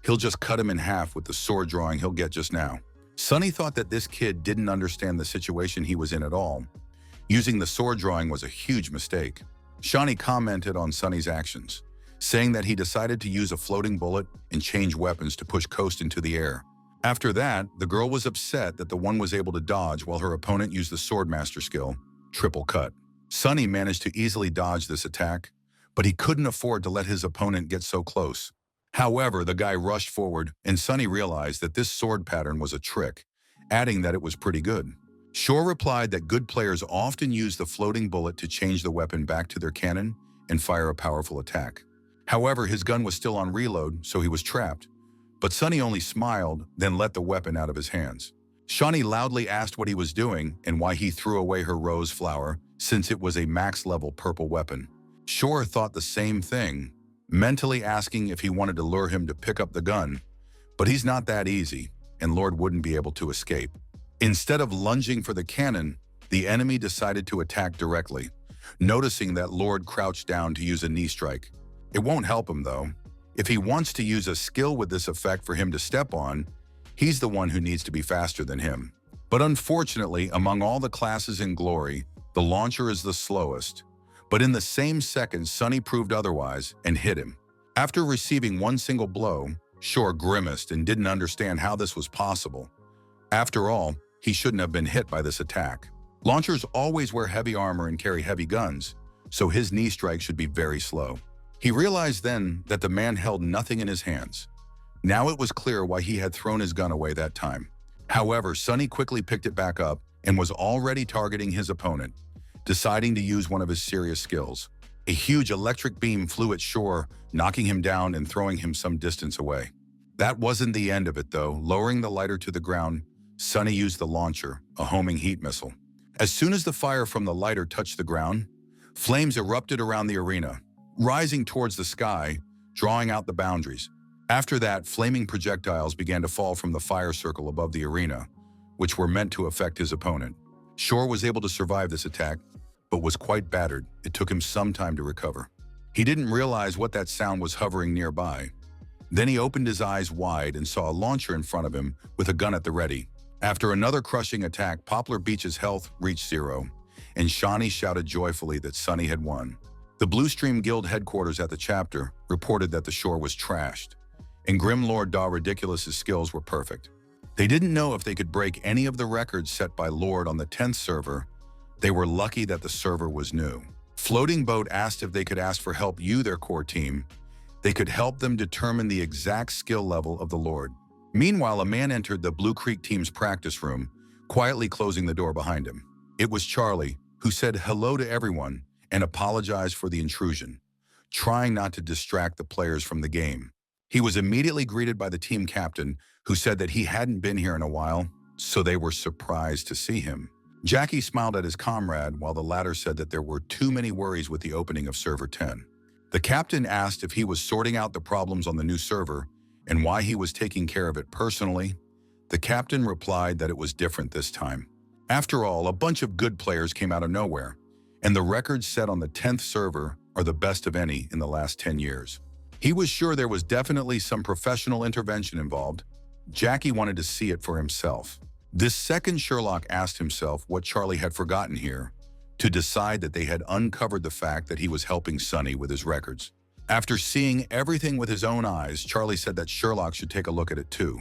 He'll just cut him in half with the sword drawing he'll get just now. Sunny thought that this kid didn't understand the situation he was in at all. Using the sword drawing was a huge mistake. Shaunie commented on Sunny's actions, saying that he decided to use a floating bullet and change weapons to push Coast into the air. After that, the girl was upset that the one was able to dodge while her opponent used the swordmaster skill, triple cut. Sunny managed to easily dodge this attack, but he couldn't afford to let his opponent get so close. However, the guy rushed forward, and Sunny realized that this sword pattern was a trick, adding that it was pretty good. Shore replied that good players often use the floating bullet to change the weapon back to their cannon and fire a powerful attack. However, his gun was still on reload, so he was trapped. But Sunny only smiled, then let the weapon out of his hands. Shaunie loudly asked what he was doing and why he threw away her rose flower, since it was a max-level purple weapon. Shore thought the same thing, mentally asking if he wanted to lure him to pick up the gun, but he's not that easy, and Lord wouldn't be able to escape. Instead of lunging for the cannon, the enemy decided to attack directly, noticing that Lord crouched down to use a knee strike. It won't help him though. If he wants to use a skill with this effect for him to step on, he's the one who needs to be faster than him. But unfortunately, among all the classes in Glory, the launcher is the slowest. But in the same second, Sunny proved otherwise and hit him. After receiving one single blow, Shore grimaced and didn't understand how this was possible. After all, he shouldn't have been hit by this attack. Launchers always wear heavy armor and carry heavy guns, so his knee strike should be very slow. He realized then that the man held nothing in his hands. Now it was clear why he had thrown his gun away that time. However, Sunny quickly picked it back up and was already targeting his opponent, deciding to use one of his serious skills. A huge electric beam flew at Shore, knocking him down and throwing him some distance away. That wasn't the end of it though. Lowering the lighter to the ground, Sunny used the launcher, a homing heat missile. As soon as the fire from the lighter touched the ground, flames erupted around the arena, rising towards the sky, drawing out the boundaries. After that, flaming projectiles began to fall from the fire circle above the arena, which were meant to affect his opponent. Shore was able to survive this attack, but was quite battered. It took him some time to recover. He didn't realize what that sound was hovering nearby. Then he opened his eyes wide and saw a launcher in front of him with a gun at the ready. After another crushing attack, Poplar Beach's health reached 0, and Shaunie shouted joyfully that Sunny had won. The Blue Stream Guild headquarters at the chapter reported that the Shore was trashed, and Grim Lord Da Ridiculous's skills were perfect. They didn't know if they could break any of the records set by Lord on the 10th server. They were lucky that the server was new. Floating Boat asked if they could ask for help their core team. They could help them determine the exact skill level of the Lord. Meanwhile, a man entered the Blue Creek team's practice room, quietly closing the door behind him. It was Charlie, who said hello to everyone and apologized for the intrusion, trying not to distract the players from the game. He was immediately greeted by the team captain, who said that he hadn't been here in a while, so they were surprised to see him. Jackie smiled at his comrade while the latter said that there were too many worries with the opening of Server 10. The captain asked if he was sorting out the problems on the new server and why he was taking care of it personally. The captain replied that it was different this time. After all, a bunch of good players came out of nowhere, and the records set on the 10th server are the best of any in the last 10 years. He was sure there was definitely some professional intervention involved. Jackie wanted to see it for himself. This second Sherlock asked himself what Charlie had forgotten here, to decide that they had uncovered the fact that he was helping Sonny with his records. After seeing everything with his own eyes, Charlie said that Sherlock should take a look at it too.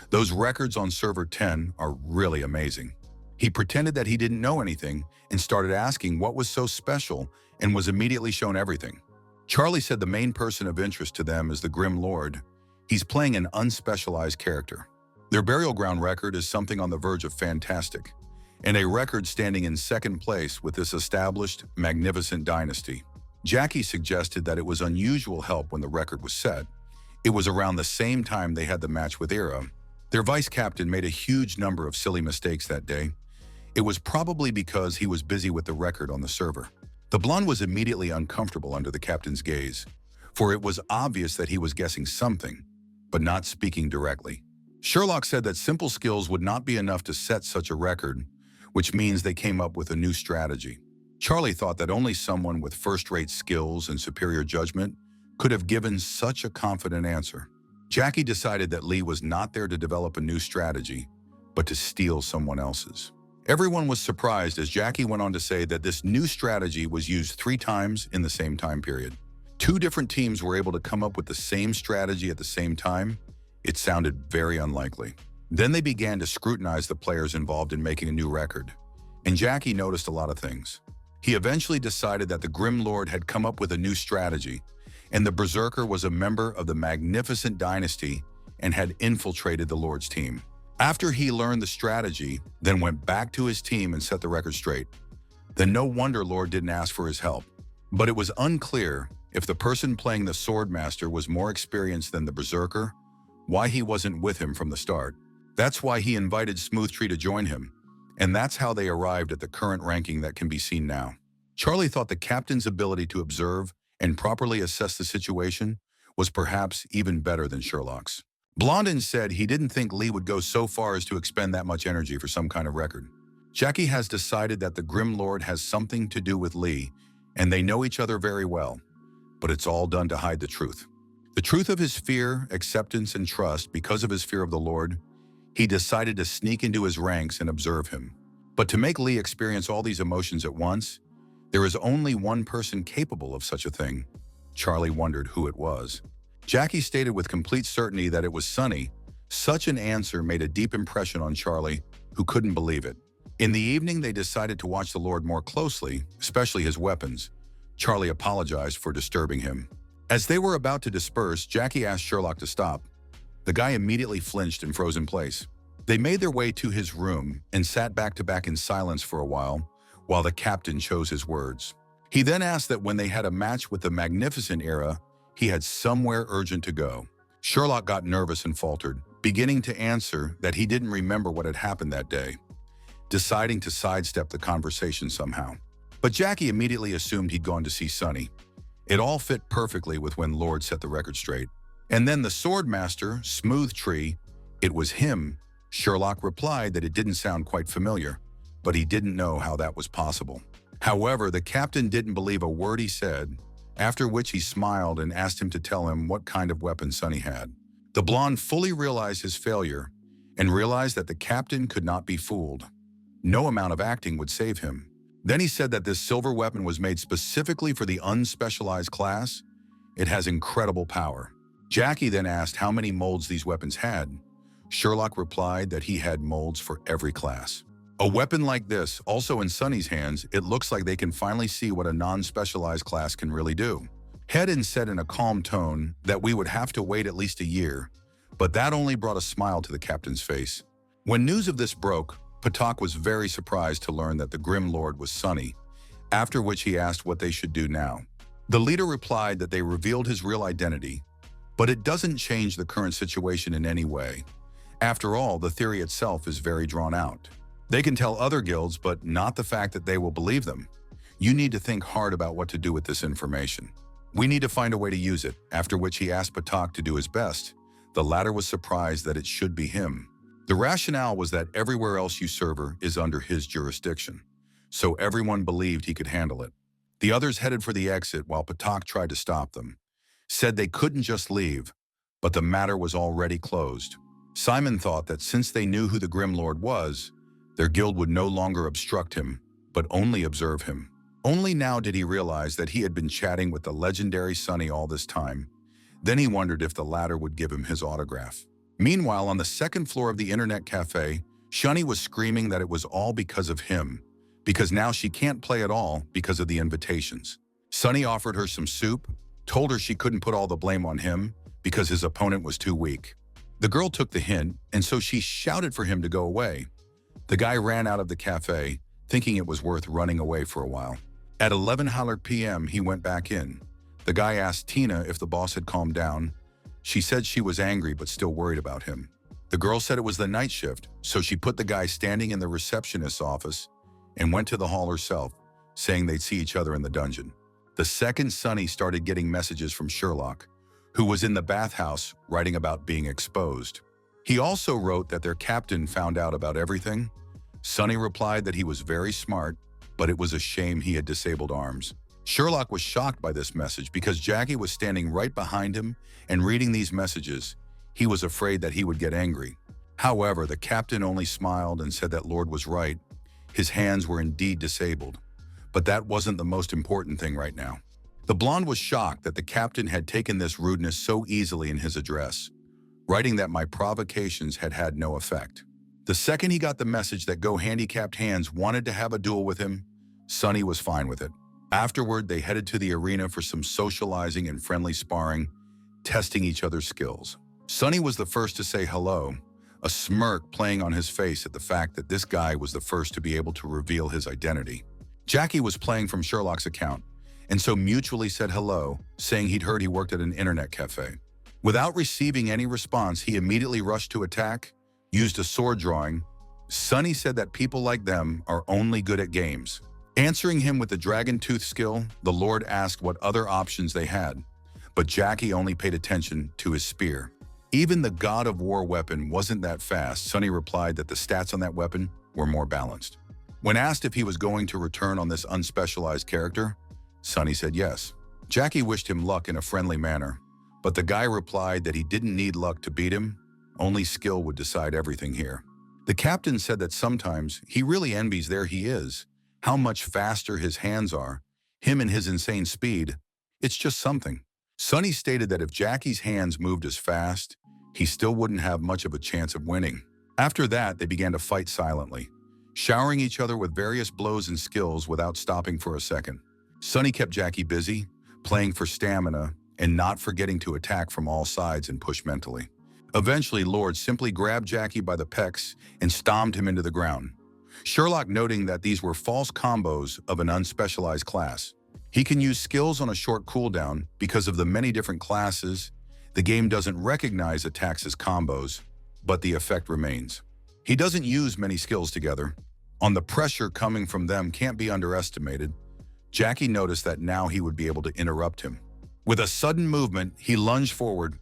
Those records on server 10 are really amazing. He pretended that he didn't know anything and started asking what was so special and was immediately shown everything. Charlie said the main person of interest to them is the Grim Lord. He's playing an unspecialized character. Their burial ground record is something on the verge of fantastic, and a record standing in second place with this established, magnificent dynasty. Jackie suggested that it was unusual help when the record was set. It was around the same time they had the match with Era. Their vice captain made a huge number of silly mistakes that day. It was probably because he was busy with the record on the server. The blonde was immediately uncomfortable under the captain's gaze, for it was obvious that he was guessing something, but not speaking directly. Sherlock said that simple skills would not be enough to set such a record, which means they came up with a new strategy. Charlie thought that only someone with first-rate skills and superior judgment could have given such a confident answer. Jackie decided that Lee was not there to develop a new strategy, but to steal someone else's. Everyone was surprised as Jackie went on to say that this new strategy was used 3 times in the same time period. 2 different teams were able to come up with the same strategy at the same time. It sounded very unlikely. Then they began to scrutinize the players involved in making a new record, and Jackie noticed a lot of things. He eventually decided that the Grim Lord had come up with a new strategy, and the Berserker was a member of the Magnificent Dynasty and had infiltrated the Lord's team. After he learned the strategy, then went back to his team and set the record straight. Then no wonder Lord didn't ask for his help. But it was unclear if the person playing the Swordmaster was more experienced than the Berserker, why he wasn't with him from the start. That's why he invited Smoothtree to join him, and that's how they arrived at the current ranking that can be seen now. Charlie thought the captain's ability to observe and properly assess the situation was perhaps even better than Sherlock's. Blondin said he didn't think Lee would go so far as to expend that much energy for some kind of record. Jackie has decided that the Grim Lord has something to do with Lee, and they know each other very well, but it's all done to hide the truth. The truth of his fear, acceptance, and trust because of his fear of the Lord. He decided to sneak into his ranks and observe him. But to make Lee experience all these emotions at once, there is only one person capable of such a thing. Charlie wondered who it was. Jackie stated with complete certainty that it was Sonny. Such an answer made a deep impression on Charlie, who couldn't believe it. In the evening, they decided to watch the Lord more closely, especially his weapons. Charlie apologized for disturbing him. As they were about to disperse, Jackie asked Sherlock to stop. The guy immediately flinched and froze in place. They made their way to his room and sat back to back in silence for a while the captain chose his words. He then asked that when they had a match with the Magnificent Era, he had somewhere urgent to go. Sherlock got nervous and faltered, beginning to answer that he didn't remember what had happened that day, deciding to sidestep the conversation somehow. But Jackie immediately assumed he'd gone to see Sonny. It all fit perfectly with when Lord set the record straight. And then the Swordmaster, Smoothtree, it was him. Sherlock replied that it didn't sound quite familiar, but he didn't know how that was possible. However, the captain didn't believe a word he said, after which he smiled and asked him to tell him what kind of weapon Sonny had. The blonde fully realized his failure and realized that the captain could not be fooled. No amount of acting would save him. Then he said that this silver weapon was made specifically for the unspecialized class. It has incredible power. Jackie then asked how many molds these weapons had. Sherlock replied that he had molds for every class. A weapon like this, also in Sonny's hands, it looks like they can finally see what a non-specialized class can really do. Hedden said in a calm tone that we would have to wait at least a year, but that only brought a smile to the captain's face. When news of this broke, Patak was very surprised to learn that the Grim Lord was Sonny, after which he asked what they should do now. The leader replied that they revealed his real identity, but it doesn't change the current situation in any way. After all, the theory itself is very drawn out. They can tell other guilds, but not the fact that they will believe them. You need to think hard about what to do with this information. We need to find a way to use it, after which he asked Patak to do his best. The latter was surprised that it should be him. The rationale was that everywhere else you server is under his jurisdiction, so everyone believed he could handle it. The others headed for the exit while Patak tried to stop them. said they couldn't just leave, but the matter was already closed. Simon thought that since they knew who the Grim Lord was, their guild would no longer obstruct him, but only observe him. Only now did he realize that he had been chatting with the legendary Shaunie all this time. Then he wondered if the latter would give him his autograph. Meanwhile, on the second floor of the internet cafe, Shaunie was screaming that it was all because of him, because now she can't play at all because of the invitations. Shaunie offered her some soup, told her she couldn't put all the blame on him because his opponent was too weak. The girl took the hint, and so she shouted for him to go away. The guy ran out of the cafe, thinking it was worth running away for a while. At 11:00 p.m., he went back in. The guy asked Tina if the boss had calmed down. She said she was angry but still worried about him. The girl said it was the night shift, so she put the guy standing in the receptionist's office and went to the hall herself, saying they'd see each other in the dungeon. The second Shaunie started getting messages from Sherlock, who was in the bathhouse writing about being exposed. He also wrote that their captain found out about everything. Shaunie replied that he was very smart, but it was a shame he had disabled arms. Sherlock was shocked by this message because Jackie was standing right behind him and reading these messages. He was afraid that he would get angry. However, the captain only smiled and said that Lord was right. His hands were indeed disabled. But that wasn't the most important thing right now. The blonde was shocked that the captain had taken this rudeness so easily in his address, writing that my provocations had had no effect. The second he got the message that Go Handicapped Hands wanted to have a duel with him, Shaunie was fine with it. Afterward, they headed to the arena for some socializing and friendly sparring, testing each other's skills. Shaunie was the first to say hello, a smirk playing on his face at the fact that this guy was the first to be able to reveal his identity. Jackie was playing from Sherlock's account, and so mutually said hello, saying he'd heard he worked at an internet cafe. Without receiving any response, he immediately rushed to attack, used a sword drawing. Shaunie said that people like them are only good at games. Answering him with the dragon tooth skill, the Lord asked what other options they had, but Jackie only paid attention to his spear. Even the God of War weapon wasn't that fast. Shaunie replied that the stats on that weapon were more balanced. When asked if he was going to return on this unspecialized character, Shaunie said yes. Jackie wished him luck in a friendly manner, but the guy replied that he didn't need luck to beat him, only skill would decide everything here. The captain said that sometimes he really envies there he is, how much faster his hands are, him and his insane speed. It's just something. Shaunie stated that if Jackie's hands moved as fast, he still wouldn't have much of a chance of winning. After that, they began to fight silently, showering each other with various blows and skills without stopping for a second. Shaunie kept Jackie busy, playing for stamina, and not forgetting to attack from all sides and push mentally. Eventually, Lord simply grabbed Jackie by the pecs and stomped him into the ground. Sherlock noting that these were false combos of an unspecialized class. He can use skills on a short cooldown because of the many different classes. The game doesn't recognize attacks as combos, but the effect remains. He doesn't use many skills together. The pressure coming from them can't be underestimated. Jackie noticed that now he would be able to interrupt him. With a sudden movement, he lunged forward,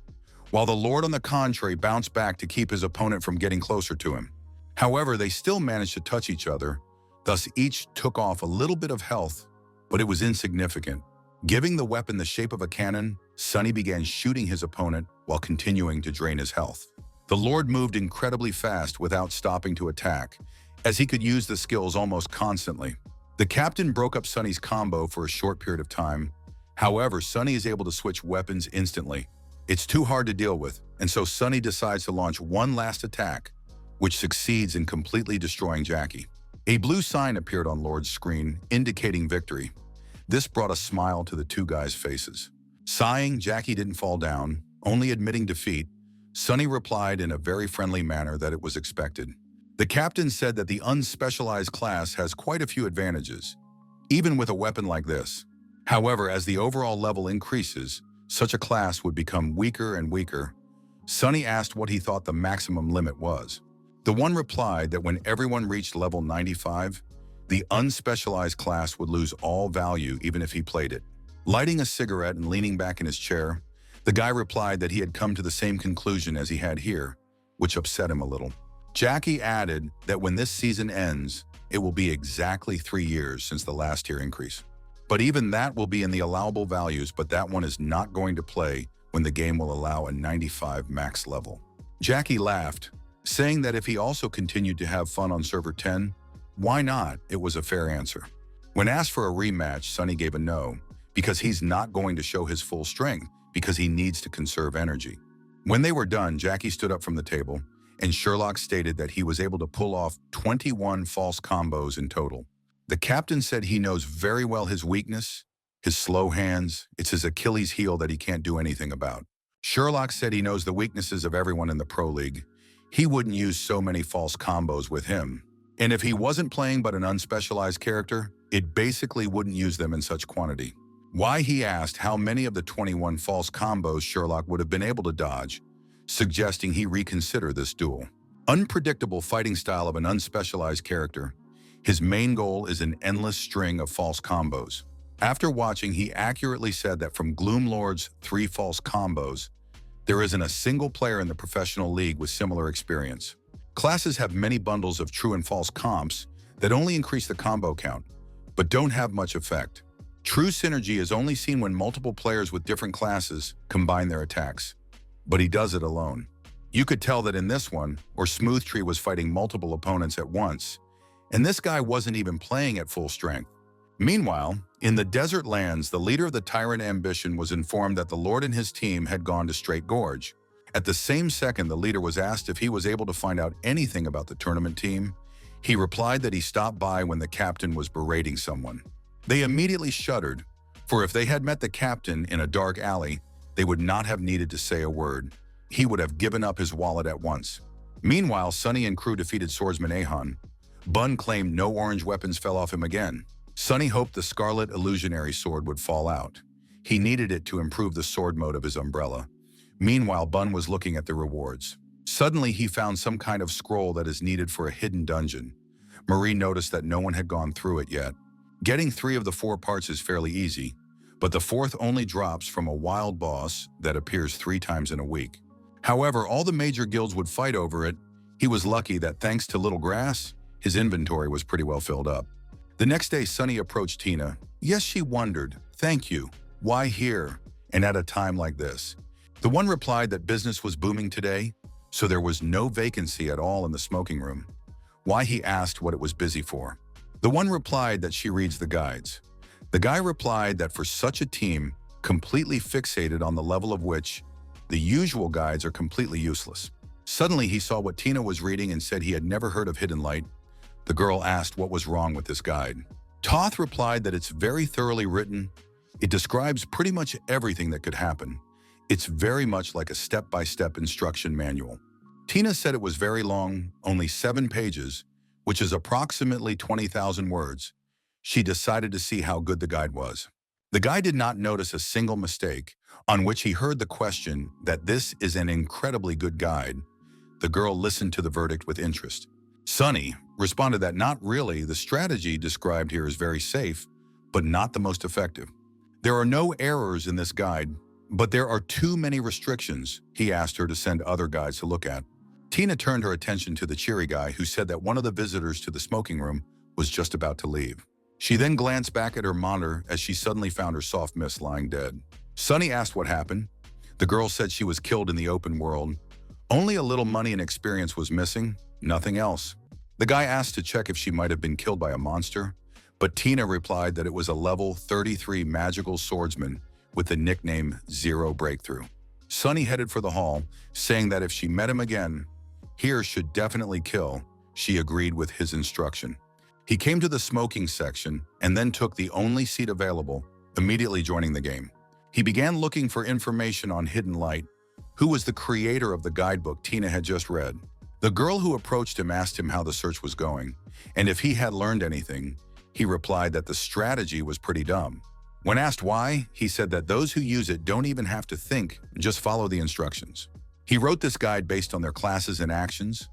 while the Lord on the contrary bounced back to keep his opponent from getting closer to him. However, they still managed to touch each other, thus each took off a little bit of health, but it was insignificant. Giving the weapon the shape of a cannon, Shaunie began shooting his opponent while continuing to drain his health. The Lord moved incredibly fast without stopping to attack, as he could use the skills almost constantly. The captain broke up Shaunie's combo for a short period of time. However, Shaunie is able to switch weapons instantly. It's too hard to deal with, and so Shaunie decides to launch one last attack, which succeeds in completely destroying Jackie. A blue sign appeared on Lord's screen, indicating victory. This brought a smile to the two guys' faces. Sighing, Jackie didn't fall down, only admitting defeat. Shaunie replied in a very friendly manner that it was expected. The captain said that the unspecialized class has quite a few advantages, even with a weapon like this. However, as the overall level increases, such a class would become weaker and weaker. Shaunie asked what he thought the maximum limit was. The one replied that when everyone reached level 95, the unspecialized class would lose all value even if he played it. Lighting a cigarette and leaning back in his chair, the guy replied that he had come to the same conclusion as he had here, which upset him a little. Jackie added that when this season ends, it will be exactly 3 years since the last tier increase. But even that will be in the allowable values, but that one is not going to play when the game will allow a 95 max level. Jackie laughed, saying that if he also continued to have fun on server 10, why not? It was a fair answer. When asked for a rematch, Sunny gave a no, because he's not going to show his full strength because he needs to conserve energy. When they were done, Jackie stood up from the table, and Sherlock stated that he was able to pull off 21 false combos in total. The captain said he knows very well his weakness, his slow hands. It's his Achilles heel that he can't do anything about. Sherlock said he knows the weaknesses of everyone in the Pro League. He wouldn't use so many false combos with him. And if he wasn't playing but an unspecialized character, it basically wouldn't use them in such quantity. Why, he asked how many of the 21 false combos Sherlock would have been able to dodge, suggesting he reconsider this duel. Unpredictable fighting style of an unspecialized character. His main goal is an endless string of false combos. After watching, he accurately said that from Gloomlord's 3 false combos, there isn't a single player in the professional league with similar experience. Classes have many bundles of true and false comps that only increase the combo count, but don't have much effect. True synergy is only seen when multiple players with different classes combine their attacks, but he does it alone. You could tell that in this one, or Smooth Tree was fighting multiple opponents at once, and this guy wasn't even playing at full strength. Meanwhile, in the desert lands, the leader of the Tyrant Ambition was informed that the Lord and his team had gone to Straight Gorge. At the same second, the leader was asked if he was able to find out anything about the tournament team. He replied that he stopped by when the captain was berating someone. They immediately shuddered, for if they had met the captain in a dark alley, they would not have needed to say a word. He would have given up his wallet at once. Meanwhile, Sunny and crew defeated swordsman Ahon. Bun claimed no orange weapons fell off him again. Sunny hoped the Scarlet Illusionary sword would fall out. He needed it to improve the sword mode of his umbrella. Meanwhile, Bun was looking at the rewards. Suddenly, he found some kind of scroll that is needed for a hidden dungeon. Marie noticed that no one had gone through it yet. Getting 3 of the 4 parts is fairly easy, but the 4th only drops from a wild boss that appears 3 times in a week. However, all the major guilds would fight over it. He was lucky that thanks to Little Grass, his inventory was pretty well filled up. The next day, Sunny approached Tina. Yes, she wondered, thank you, why here, and at a time like this? The one replied that business was booming today, so there was no vacancy at all in the smoking room. Why, he asked what it was busy for. The one replied that she reads the guides. The guy replied that for such a team, completely fixated on the level of which the usual guides are completely useless. Suddenly, he saw what Tina was reading and said he had never heard of Hidden Light. The girl asked what was wrong with this guide. Toth replied that it's very thoroughly written. It describes pretty much everything that could happen. It's very much like a step-by-step instruction manual. Tina said it was very long, only 7 pages, which is approximately 20,000 words. She decided to see how good the guide was. The guy did not notice a single mistake, on which he heard the question that this is an incredibly good guide. The girl listened to the verdict with interest. Sunny responded that not really, the strategy described here is very safe, but not the most effective. There are no errors in this guide, but there are too many restrictions. He asked her to send other guides to look at. Tina turned her attention to the cheery guy who said that one of the visitors to the smoking room was just about to leave. She then glanced back at her monitor as she suddenly found her soft miss lying dead. Sunny asked what happened. The girl said she was killed in the open world. Only a little money and experience was missing, nothing else. The guy asked to check if she might have been killed by a monster, but Tina replied that it was a level 33 magical swordsman with the nickname Zero Breakthrough. Sunny headed for the hall, saying that if she met him again, here should definitely kill. She agreed with his instruction. He came to the smoking section and then took the only seat available, immediately joining the game. He began looking for information on Hidden Light, who was the creator of the guidebook Tina had just read. The girl who approached him asked him how the search was going, and if he had learned anything. He replied that the strategy was pretty dumb. When asked why, he said that those who use it don't even have to think, just follow the instructions. He wrote this guide based on their classes and actions,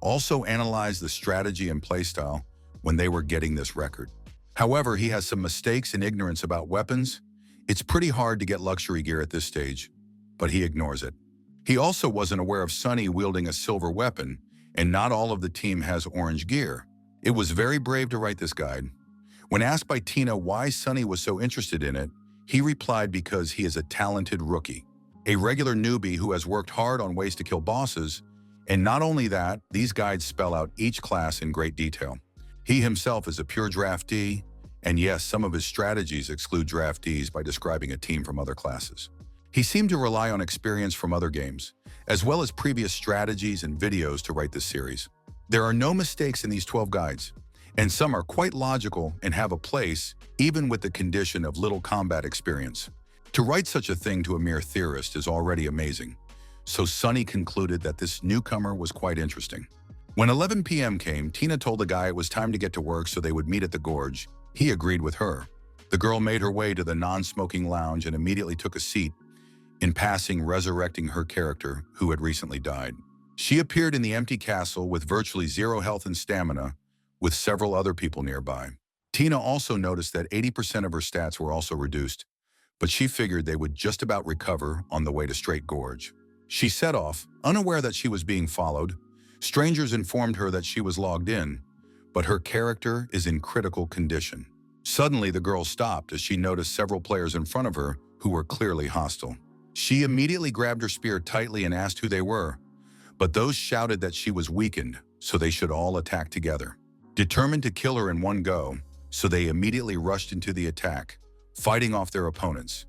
also analyzed the strategy and playstyle when they were getting this record. However, he has some mistakes and ignorance about weapons. It's pretty hard to get luxury gear at this stage, but he ignores it. He also wasn't aware of Sunny wielding a silver weapon, and not all of the team has orange gear. It was very brave to write this guide. When asked by Tina why Sunny was so interested in it, he replied because he is a talented rookie, a regular newbie who has worked hard on ways to kill bosses, and not only that, these guides spell out each class in great detail. He himself is a pure draftee, and yes, some of his strategies exclude draftees by describing a team from other classes. He seemed to rely on experience from other games, as well as previous strategies and videos to write this series. There are no mistakes in these 12 guides, and some are quite logical and have a place, even with the condition of little combat experience. To write such a thing to a mere theorist is already amazing, so Sunny concluded that this newcomer was quite interesting. When 11 p.m. came, Tina told the guy it was time to get to work so they would meet at the gorge. He agreed with her. The girl made her way to the non-smoking lounge and immediately took a seat, in passing resurrecting her character, who had recently died. She appeared in the empty castle with virtually zero health and stamina, with several other people nearby. Tina also noticed that 80% of her stats were also reduced, but she figured they would just about recover on the way to Straight Gorge. She set off, unaware that she was being followed. Strangers informed her that she was logged in, but her character is in critical condition. Suddenly, the girl stopped as she noticed several players in front of her who were clearly hostile. She immediately grabbed her spear tightly and asked who they were, but those shouted that she was weakened, so they should all attack together. Determined to kill her in one go, so they immediately rushed into the attack, fighting off their opponents,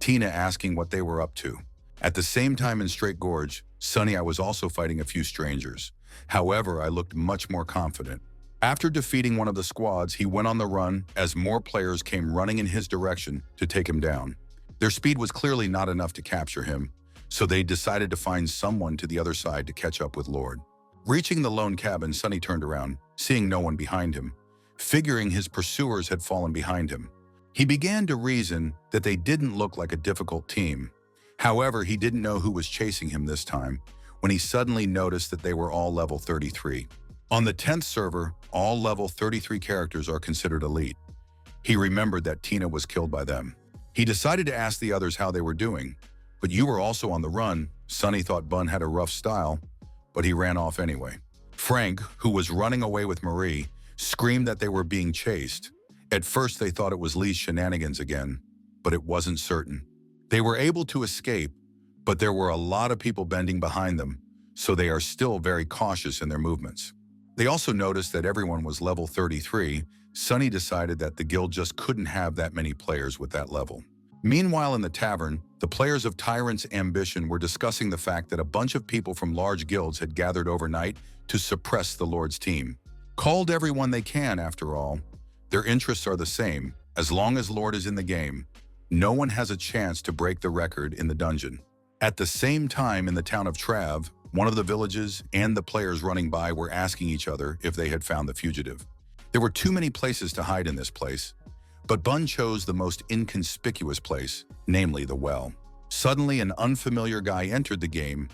Tina asking what they were up to. At the same time in Straight Gorge, Sunny, I was also fighting a few strangers. However, I looked much more confident. After defeating one of the squads, he went on the run as more players came running in his direction to take him down. Their speed was clearly not enough to capture him, so they decided to find someone to the other side to catch up with Lord. Reaching the lone cabin, Sunny turned around, seeing no one behind him, figuring his pursuers had fallen behind him. He began to reason that they didn't look like a difficult team. However, he didn't know who was chasing him this time, when he suddenly noticed that they were all level 33. On the 10th server, all level 33 characters are considered elite. He remembered that Tina was killed by them. He decided to ask the others how they were doing, but you were also on the run. Sunny thought Bun had a rough style, but he ran off anyway. Frank, who was running away with Marie, screamed that they were being chased. At first, they thought it was Lee's shenanigans again, but it wasn't certain. They were able to escape, but there were a lot of people bending behind them, so they are still very cautious in their movements. They also noticed that everyone was level 33. Sunny decided that the guild just couldn't have that many players with that level. Meanwhile, in the tavern, the players of Tyrant's Ambition were discussing the fact that a bunch of people from large guilds had gathered overnight to suppress the Lord's team. Called everyone they can, after all. Their interests are the same. As long as Lord is in the game, no one has a chance to break the record in the dungeon. At the same time, in the town of Trav, one of the villages and the players running by were asking each other if they had found the fugitive. There were too many places to hide in this place, but Bun chose the most inconspicuous place, namely the well. Suddenly, an unfamiliar guy entered the game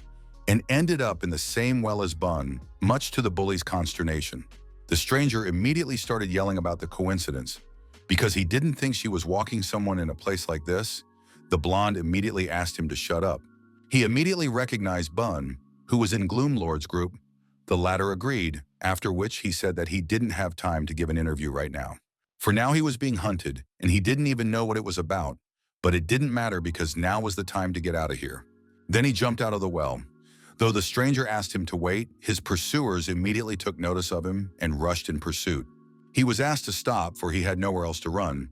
and ended up in the same well as Bun, much to the bully's consternation. The stranger immediately started yelling about the coincidence. Because he didn't think she was walking someone in a place like this, the blonde immediately asked him to shut up. He immediately recognized Bun, who was in Gloomlord's group. The latter agreed, after which he said that he didn't have time to give an interview right now. For now he was being hunted, and he didn't even know what it was about, but it didn't matter because now was the time to get out of here. Then he jumped out of the well. Though the stranger asked him to wait, his pursuers immediately took notice of him and rushed in pursuit. He was asked to stop for he had nowhere else to run,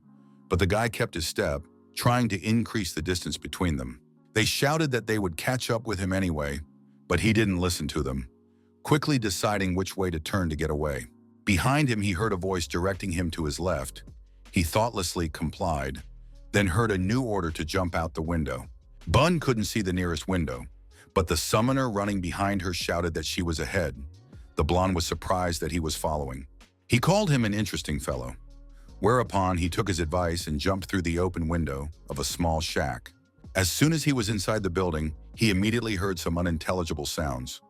but the guy kept his step, trying to increase the distance between them. They shouted that they would catch up with him anyway, but he didn't listen to them, quickly deciding which way to turn to get away. Behind him, he heard a voice directing him to his left. He thoughtlessly complied, then heard a new order to jump out the window. Bun couldn't see the nearest window, but the summoner running behind her shouted that she was ahead. The blonde was surprised that he was following. He called him an interesting fellow, whereupon he took his advice and jumped through the open window of a small shack. As soon as he was inside the building, he immediately heard some unintelligible sounds.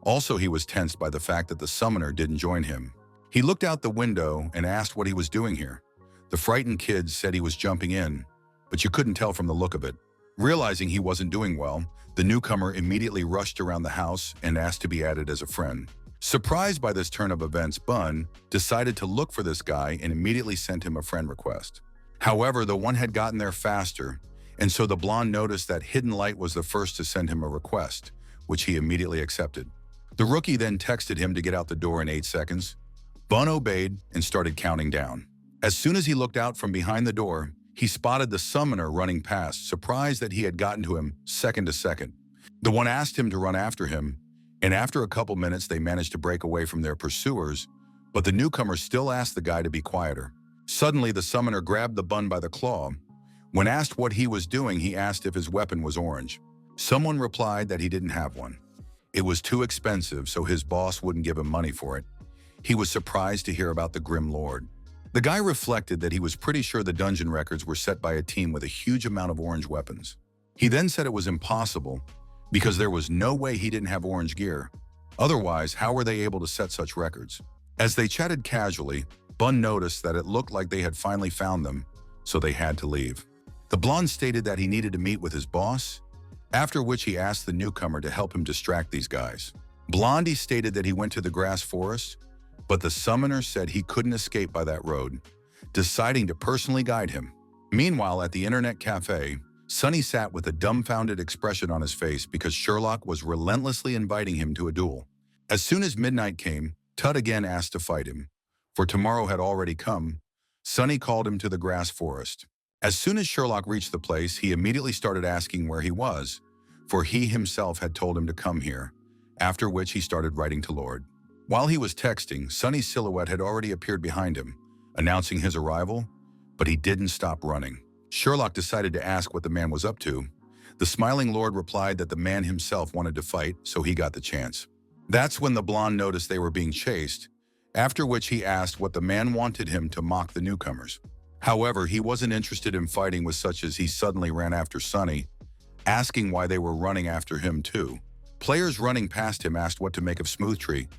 Also, he was tensed by the fact that the summoner didn't join him. He looked out the window and asked what he was doing here. The frightened kid said he was jumping in, but you couldn't tell from the look of it. Realizing he wasn't doing well, the newcomer immediately rushed around the house and asked to be added as a friend. Surprised by this turn of events, Bun decided to look for this guy and immediately sent him a friend request. However, the one had gotten there faster, and so the blonde noticed that Hidden Light was the first to send him a request, which he immediately accepted. The rookie then texted him to get out the door in 8 seconds. Bun obeyed and started counting down. As soon as he looked out from behind the door, he spotted the summoner running past, surprised that he had gotten to him second to second. The one asked him to run after him, and after a couple minutes they managed to break away from their pursuers, but the newcomer still asked the guy to be quieter. Suddenly, the summoner grabbed the Bun by the claw. When asked what he was doing, he asked if his weapon was orange. Someone replied that he didn't have one. It was too expensive, so his boss wouldn't give him money for it. He was surprised to hear about the Grim Lord. The guy reflected that he was pretty sure the dungeon records were set by a team with a huge amount of orange weapons. He then said it was impossible because there was no way he didn't have orange gear. Otherwise, how were they able to set such records? As they chatted casually, Bun noticed that it looked like they had finally found them, so they had to leave. The blonde stated that he needed to meet with his boss, after which he asked the newcomer to help him distract these guys. Blondie stated that he went to the grass forest, but the summoner said he couldn't escape by that road, deciding to personally guide him. Meanwhile, at the internet cafe, Sunny sat with a dumbfounded expression on his face because Sherlock was relentlessly inviting him to a duel. As soon as midnight came, Tut again asked to fight him. For tomorrow had already come, Sunny called him to the grass forest. As soon as Sherlock reached the place, he immediately started asking where he was, for he himself had told him to come here, after which he started writing to Lord. While he was texting, Sunny's silhouette had already appeared behind him, announcing his arrival, but he didn't stop running. Sherlock decided to ask what the man was up to. The smiling Lord replied that the man himself wanted to fight, so he got the chance. That's when the blonde noticed they were being chased, after which he asked what the man wanted him to mock the newcomers. However, he wasn't interested in fighting with such as he suddenly ran after Sunny, asking why they were running after him too. Players running past him asked what to make of Smoothtree,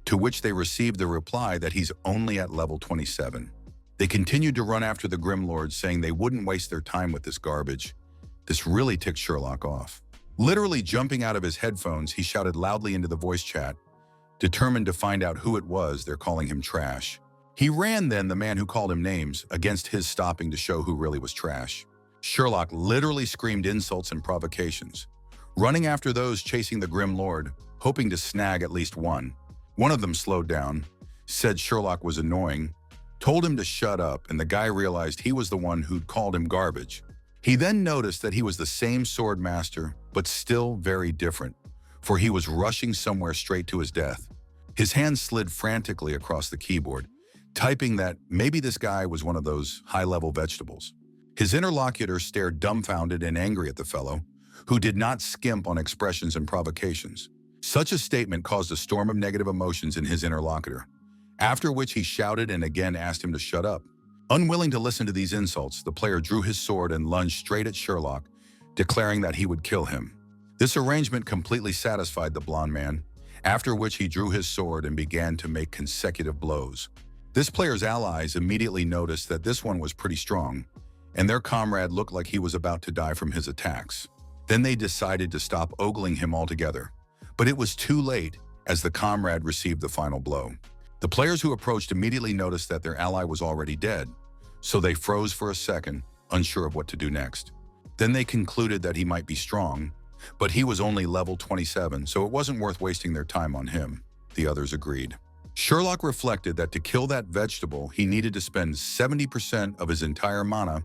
to which they received the reply that he's only at level 27. They continued to run after the Grim Lord, saying they wouldn't waste their time with this garbage. This really ticked Sherlock off. Literally jumping out of his headphones, he shouted loudly into the voice chat, determined to find out who it was they're calling him trash. He ran then the man who called him names, against his stopping to show who really was trash. Sherlock literally screamed insults and provocations, running after those chasing the Grim Lord, hoping to snag at least one. One of them slowed down, said Sherlock was annoying, told him to shut up, and the guy realized he was the one who'd called him garbage. He then noticed that he was the same sword master, but still very different, for he was rushing somewhere straight to his death. His hands slid frantically across the keyboard, typing that maybe this guy was one of those high-level vegetables. His interlocutor stared dumbfounded and angry at the fellow, who did not skimp on expressions and provocations. Such a statement caused a storm of negative emotions in his interlocutor, after which he shouted and again asked him to shut up. Unwilling to listen to these insults, the player drew his sword and lunged straight at Sherlock, declaring that he would kill him. This arrangement completely satisfied the blonde man, after which he drew his sword and began to make consecutive blows. This player's allies immediately noticed that this one was pretty strong, and their comrade looked like he was about to die from his attacks. Then they decided to stop ogling him altogether, but it was too late as the comrade received the final blow. The players who approached immediately noticed that their ally was already dead, so they froze for a second, unsure of what to do next. Then they concluded that he might be strong, but he was only level 27, so it wasn't worth wasting their time on him. The others agreed. Sherlock reflected that to kill that vegetable, he needed to spend 70% of his entire mana.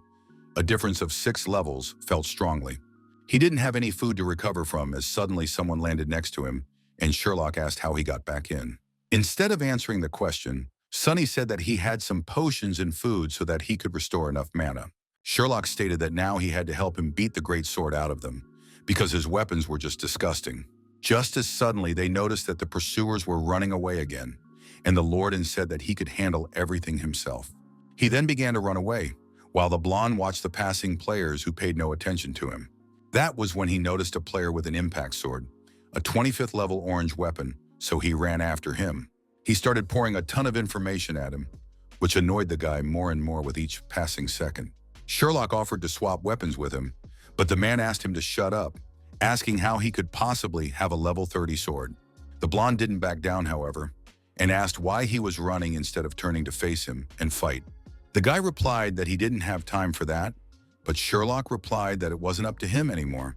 A difference of 6 levels felt strongly. He didn't have any food to recover from as suddenly someone landed next to him, and Sherlock asked how he got back in. Instead of answering the question, Sunny said that he had some potions and food so that he could restore enough mana. Sherlock stated that now he had to help him beat the great sword out of them, because his weapons were just disgusting. Just as suddenly, they noticed that the pursuers were running away again, and the Lord said that he could handle everything himself. He then began to run away, while the blonde watched the passing players who paid no attention to him. That was when he noticed a player with an impact sword, a 25th level orange weapon, so he ran after him. He started pouring a ton of information at him, which annoyed the guy more and more with each passing second. Sherlock offered to swap weapons with him, but the man asked him to shut up, asking how he could possibly have a level 30 sword. The blonde didn't back down, however, and asked why he was running instead of turning to face him and fight. The guy replied that he didn't have time for that, but Sherlock replied that it wasn't up to him anymore,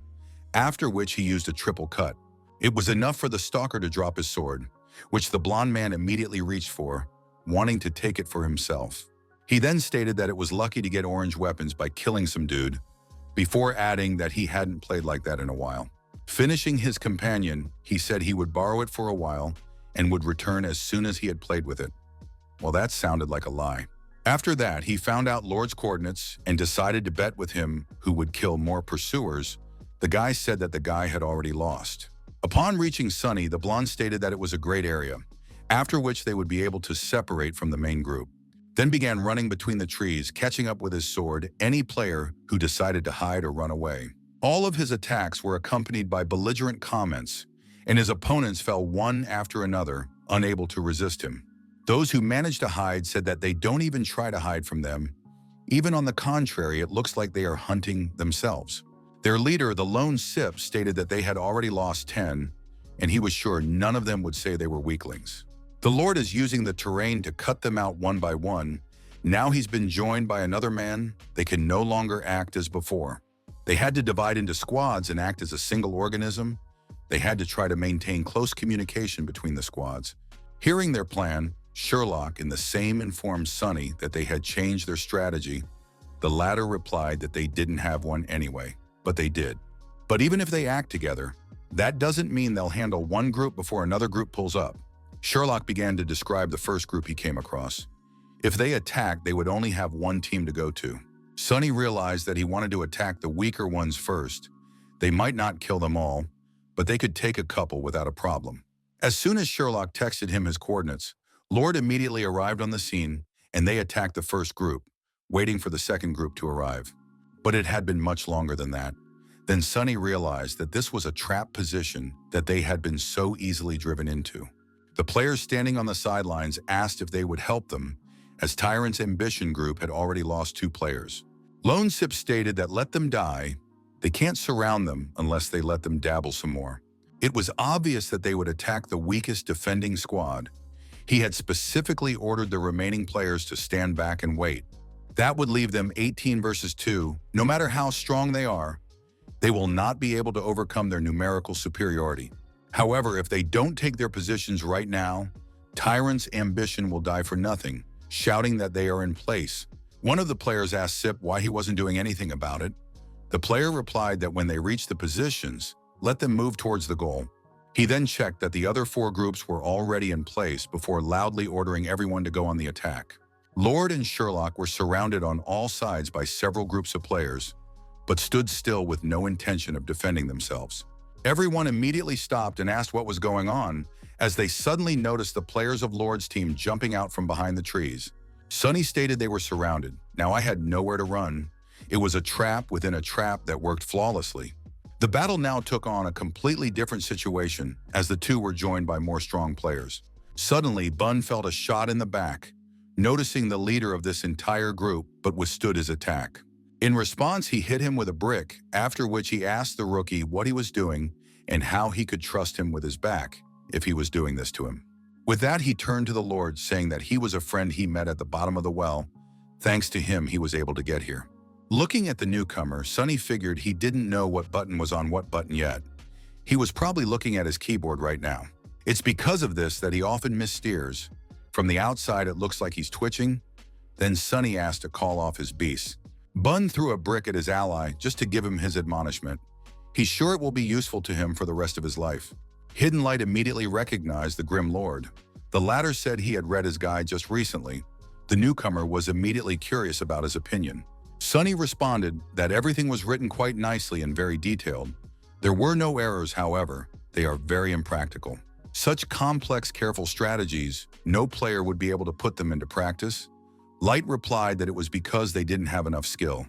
after which he used a triple cut. It was enough for the stalker to drop his sword, which the blonde man immediately reached for, wanting to take it for himself. He then stated that it was lucky to get orange weapons by killing some dude, before adding that he hadn't played like that in a while. Finishing his companion, he said he would borrow it for a while and would return as soon as he had played with it. Well, that sounded like a lie. After that, he found out Lord's coordinates and decided to bet with him who would kill more pursuers. The guy said that the guy had already lost. Upon reaching Sunny, the blonde stated that it was a great area, after which they would be able to separate from the main group. Then began running between the trees, catching up with his sword any player who decided to hide or run away. All of his attacks were accompanied by belligerent comments, and his opponents fell one after another, unable to resist him. Those who managed to hide said that they don't even try to hide from them. Even on the contrary, it looks like they are hunting themselves. Their leader, the lone sip, stated that they had already lost 10, and he was sure none of them would say they were weaklings. The Lord is using the terrain to cut them out one by one. Now he's been joined by another man. They can no longer act as before. They had to divide into squads and act as a single organism. They had to try to maintain close communication between the squads. Hearing their plan, Sherlock in the same informed Sunny that they had changed their strategy. The latter replied that they didn't have one anyway, but they did. But even if they act together, that doesn't mean they'll handle one group before another group pulls up. Sherlock began to describe the first group he came across. If they attacked, they would only have one team to go to. Sunny realized that he wanted to attack the weaker ones first. They might not kill them all, but they could take a couple without a problem. As soon as Sherlock texted him his coordinates, Lord immediately arrived on the scene, and they attacked the first group, waiting for the second group to arrive. But it had been much longer than that. Then Sunny realized that this was a trap position that they had been so easily driven into. The players standing on the sidelines asked if they would help them, as Tyrant's ambition group had already lost 2 players. Lone Sip stated that let them die. They can't surround them unless they let them dabble some more. It was obvious that they would attack the weakest defending squad. He had specifically ordered the remaining players to stand back and wait. That would leave them 18 versus 2. No matter how strong they are, they will not be able to overcome their numerical superiority. However, if they don't take their positions right now, Tyrant's ambition will die for nothing, shouting that they are in place. One of the players asked Sip why he wasn't doing anything about it. The player replied that when they reach the positions, let them move towards the goal. He then checked that the other 4 groups were already in place before loudly ordering everyone to go on the attack. Lord and Sherlock were surrounded on all sides by several groups of players, but stood still with no intention of defending themselves. Everyone immediately stopped and asked what was going on, as they suddenly noticed the players of Lord's team jumping out from behind the trees. Sunny stated they were surrounded. Now I had nowhere to run. It was a trap within a trap that worked flawlessly. The battle now took on a completely different situation as the 2 were joined by more strong players. Suddenly, Bun felt a shot in the back, noticing the leader of this entire group, but withstood his attack. In response, he hit him with a brick, after which he asked the rookie what he was doing and how he could trust him with his back if he was doing this to him. With that, he turned to the Lord, saying that he was a friend he met at the bottom of the well. Thanks to him, he was able to get here. Looking at the newcomer, Sunny figured he didn't know what button was on what button yet. He was probably looking at his keyboard right now. It's because of this that he often missteers. From the outside, it looks like he's twitching. Then Sunny asked to call off his beast. Bun threw a brick at his ally just to give him his admonishment. He's sure it will be useful to him for the rest of his life. Hidden Light immediately recognized the Grim Lord. The latter said he had read his guide just recently. The newcomer was immediately curious about his opinion. Sunny responded that everything was written quite nicely and very detailed. There were no errors, however. They are very impractical. Such complex, careful strategies, no player would be able to put them into practice. Light replied that it was because they didn't have enough skill.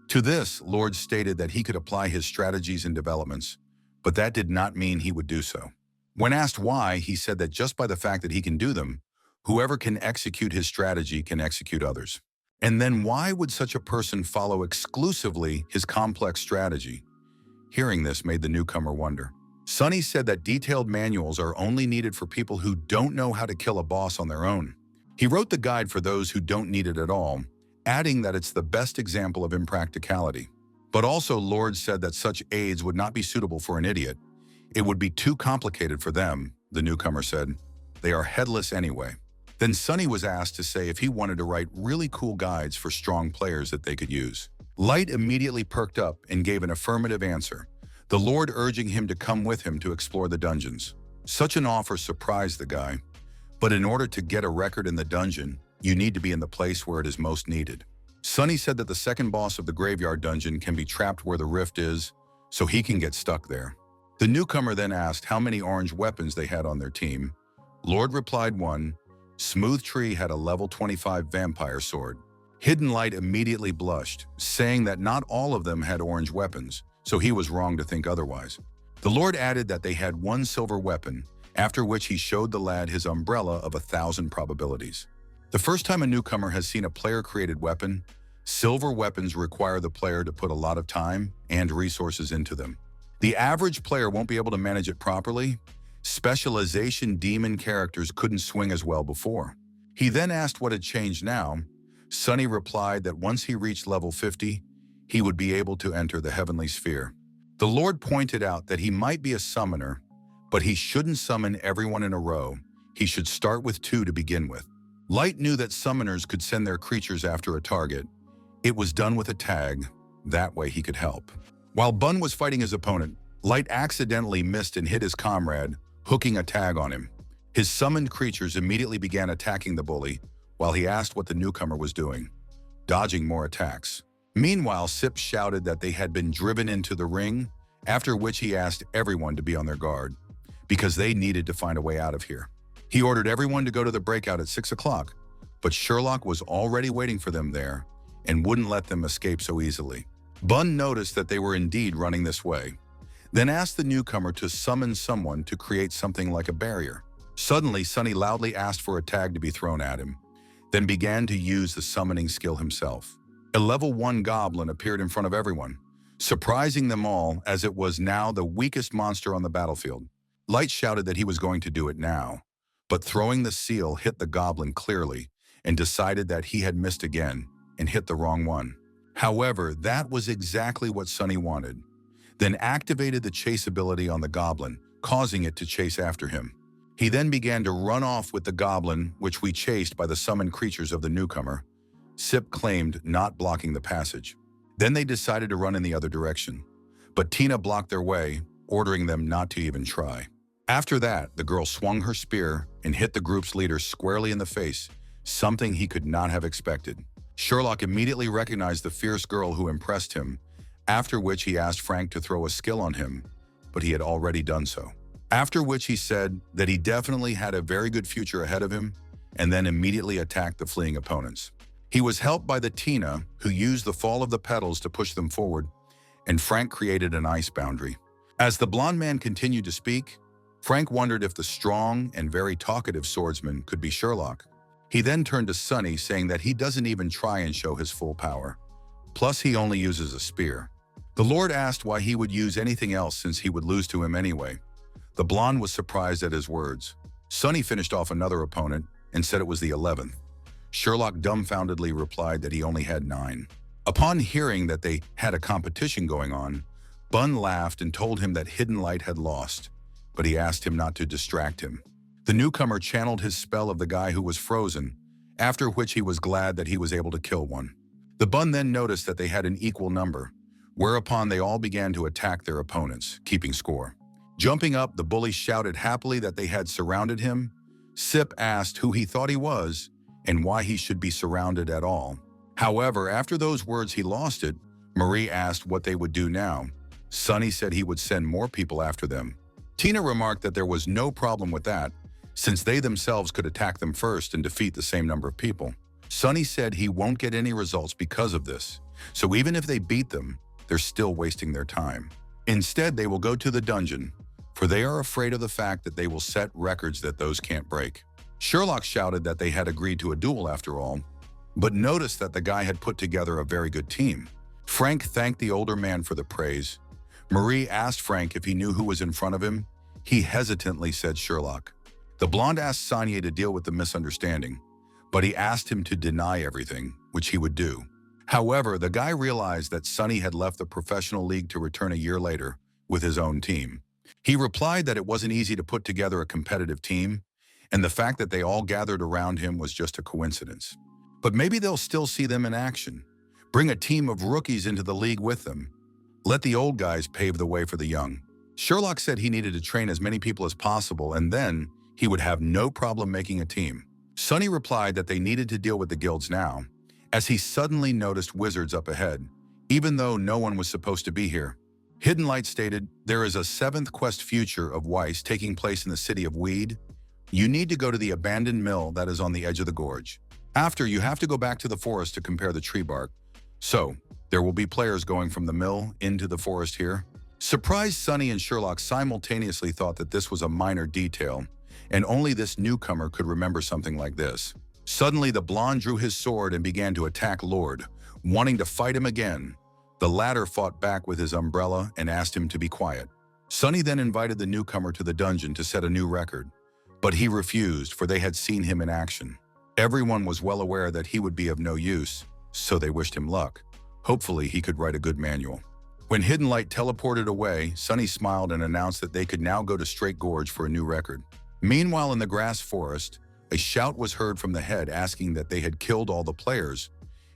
To this, Lord stated that he could apply his strategies and developments, but that did not mean he would do so. When asked why, he said that just by the fact that he can do them, whoever can execute his strategy can execute others. And then why would such a person follow exclusively his complex strategy? Hearing this made the newcomer wonder. Sonny said that detailed manuals are only needed for people who don't know how to kill a boss on their own. He wrote the guide for those who don't need it at all, adding that it's the best example of impracticality. But also, Lord said that such aids would not be suitable for an idiot. It would be too complicated for them, the newcomer said. They are headless anyway. Then Sonny was asked to say if he wanted to write really cool guides for strong players that they could use. Light immediately perked up and gave an affirmative answer, the Lord urging him to come with him to explore the dungeons. Such an offer surprised the guy, but in order to get a record in the dungeon, you need to be in the place where it is most needed. Sonny said that the second boss of the graveyard dungeon can be trapped where the rift is, so he can get stuck there. The newcomer then asked how many orange weapons they had on their team. Lord replied 1. Smooth Tree had a level 25 vampire sword. Hidden Light immediately blushed, saying that not all of them had orange weapons, so he was wrong to think otherwise. The Lord added that they had 1 silver weapon, after which he showed the lad his umbrella of 1,000 probabilities. The first time a newcomer has seen a player-created weapon, silver weapons require the player to put a lot of time and resources into them. The average player won't be able to manage it properly. Specialization demon characters couldn't swing as well before. He then asked what had changed now. Sonny replied that once he reached level 50, he would be able to enter the heavenly sphere. The Lord pointed out that he might be a summoner, but he shouldn't summon everyone in a row. He should start with 2 to begin with. Light knew that summoners could send their creatures after a target. It was done with a tag. That way he could help. While Bun was fighting his opponent, Light accidentally missed and hit his comrade, hooking a tag on him. His summoned creatures immediately began attacking the bully, while he asked what the newcomer was doing, dodging more attacks. Meanwhile, Sip shouted that they had been driven into the ring, after which he asked everyone to be on their guard, because they needed to find a way out of here. He ordered everyone to go to the breakout at 6 o'clock, but Sherlock was already waiting for them there and wouldn't let them escape so easily. Bun noticed that they were indeed running this way, then asked the newcomer to summon someone to create something like a barrier. Suddenly, Sonny loudly asked for a tag to be thrown at him, then began to use the summoning skill himself. A level 1 goblin appeared in front of everyone, surprising them all as it was now the weakest monster on the battlefield. Light shouted that he was going to do it now, but throwing the seal hit the goblin clearly and decided that he had missed again and hit the wrong one. However, that was exactly what Sonny wanted, then activated the chase ability on the goblin, causing it to chase after him. He then began to run off with the goblin, which we chased by the summoned creatures of the newcomer. Sip claimed not blocking the passage. Then they decided to run in the other direction, but Tina blocked their way, ordering them not to even try. After that, the girl swung her spear and hit the group's leader squarely in the face, something he could not have expected. Sherlock immediately recognized the fierce girl who impressed him, after which he asked Frank to throw a skill on him, but he had already done so. After which he said that he definitely had a very good future ahead of him, and then immediately attacked the fleeing opponents. He was helped by the Tina, who used the fall of the petals to push them forward, and Frank created an ice boundary. As the blonde man continued to speak, Frank wondered if the strong and very talkative swordsman could be Sherlock. He then turned to Sonny, saying that he doesn't even try and show his full power. Plus, he only uses a spear. The Lord asked why he would use anything else since he would lose to him anyway. The blonde was surprised at his words. Sonny finished off another opponent and said it was the 11th. Sherlock dumbfoundedly replied that he only had 9. Upon hearing that they had a competition going on, Bun laughed and told him that Hidden Light had lost, but he asked him not to distract him. The newcomer channeled his spell of the guy who was frozen, after which he was glad that he was able to kill one. The Bun then noticed that they had an equal number, whereupon they all began to attack their opponents, keeping score. Jumping up, the bully shouted happily that they had surrounded him. Sip asked who he thought he was and why he should be surrounded at all. However, after those words he lost it. Marie asked what they would do now. Sonny said he would send more people after them. Tina remarked that there was no problem with that, since they themselves could attack them first and defeat the same number of people. Sonny said he won't get any results because of this, so even if they beat them, they're still wasting their time. Instead, they will go to the dungeon, for they are afraid of the fact that they will set records that those can't break. Sherlock shouted that they had agreed to a duel after all, but noticed that the guy had put together a very good team. Frank thanked the older man for the praise, Marie asked Frank if he knew who was in front of him. He hesitantly said Sherlock. The blonde asked Sonia to deal with the misunderstanding, but he asked him to deny everything, which he would do. However, the guy realized that Sonny had left the professional league to return a year later with his own team. He replied that it wasn't easy to put together a competitive team, and the fact that they all gathered around him was just a coincidence. But maybe they'll still see them in action. Bring a team of rookies into the league with them. Let the old guys pave the way for the young. Sherlock said he needed to train as many people as possible, and then he would have no problem making a team. Sonny replied that they needed to deal with the guilds now, as he suddenly noticed wizards up ahead, even though no one was supposed to be here. Hidden Light stated, there is a 7th quest future of Weiss taking place in the city of Weed. You need to go to the abandoned mill that is on the edge of the gorge. After, you have to go back to the forest to compare the tree bark. So, there will be players going from the mill into the forest here. Surprised, Sonny and Sherlock simultaneously thought that this was a minor detail, and only this newcomer could remember something like this. Suddenly, the blonde drew his sword and began to attack Lord, wanting to fight him again. The latter fought back with his umbrella and asked him to be quiet. Sonny then invited the newcomer to the dungeon to set a new record, but he refused, for they had seen him in action. Everyone was well aware that he would be of no use, so they wished him luck. Hopefully, he could write a good manual. When Hidden Light teleported away, Sonny smiled and announced that they could now go to Straight Gorge for a new record. Meanwhile, in the grass forest, a shout was heard from the head asking that they had killed all the players.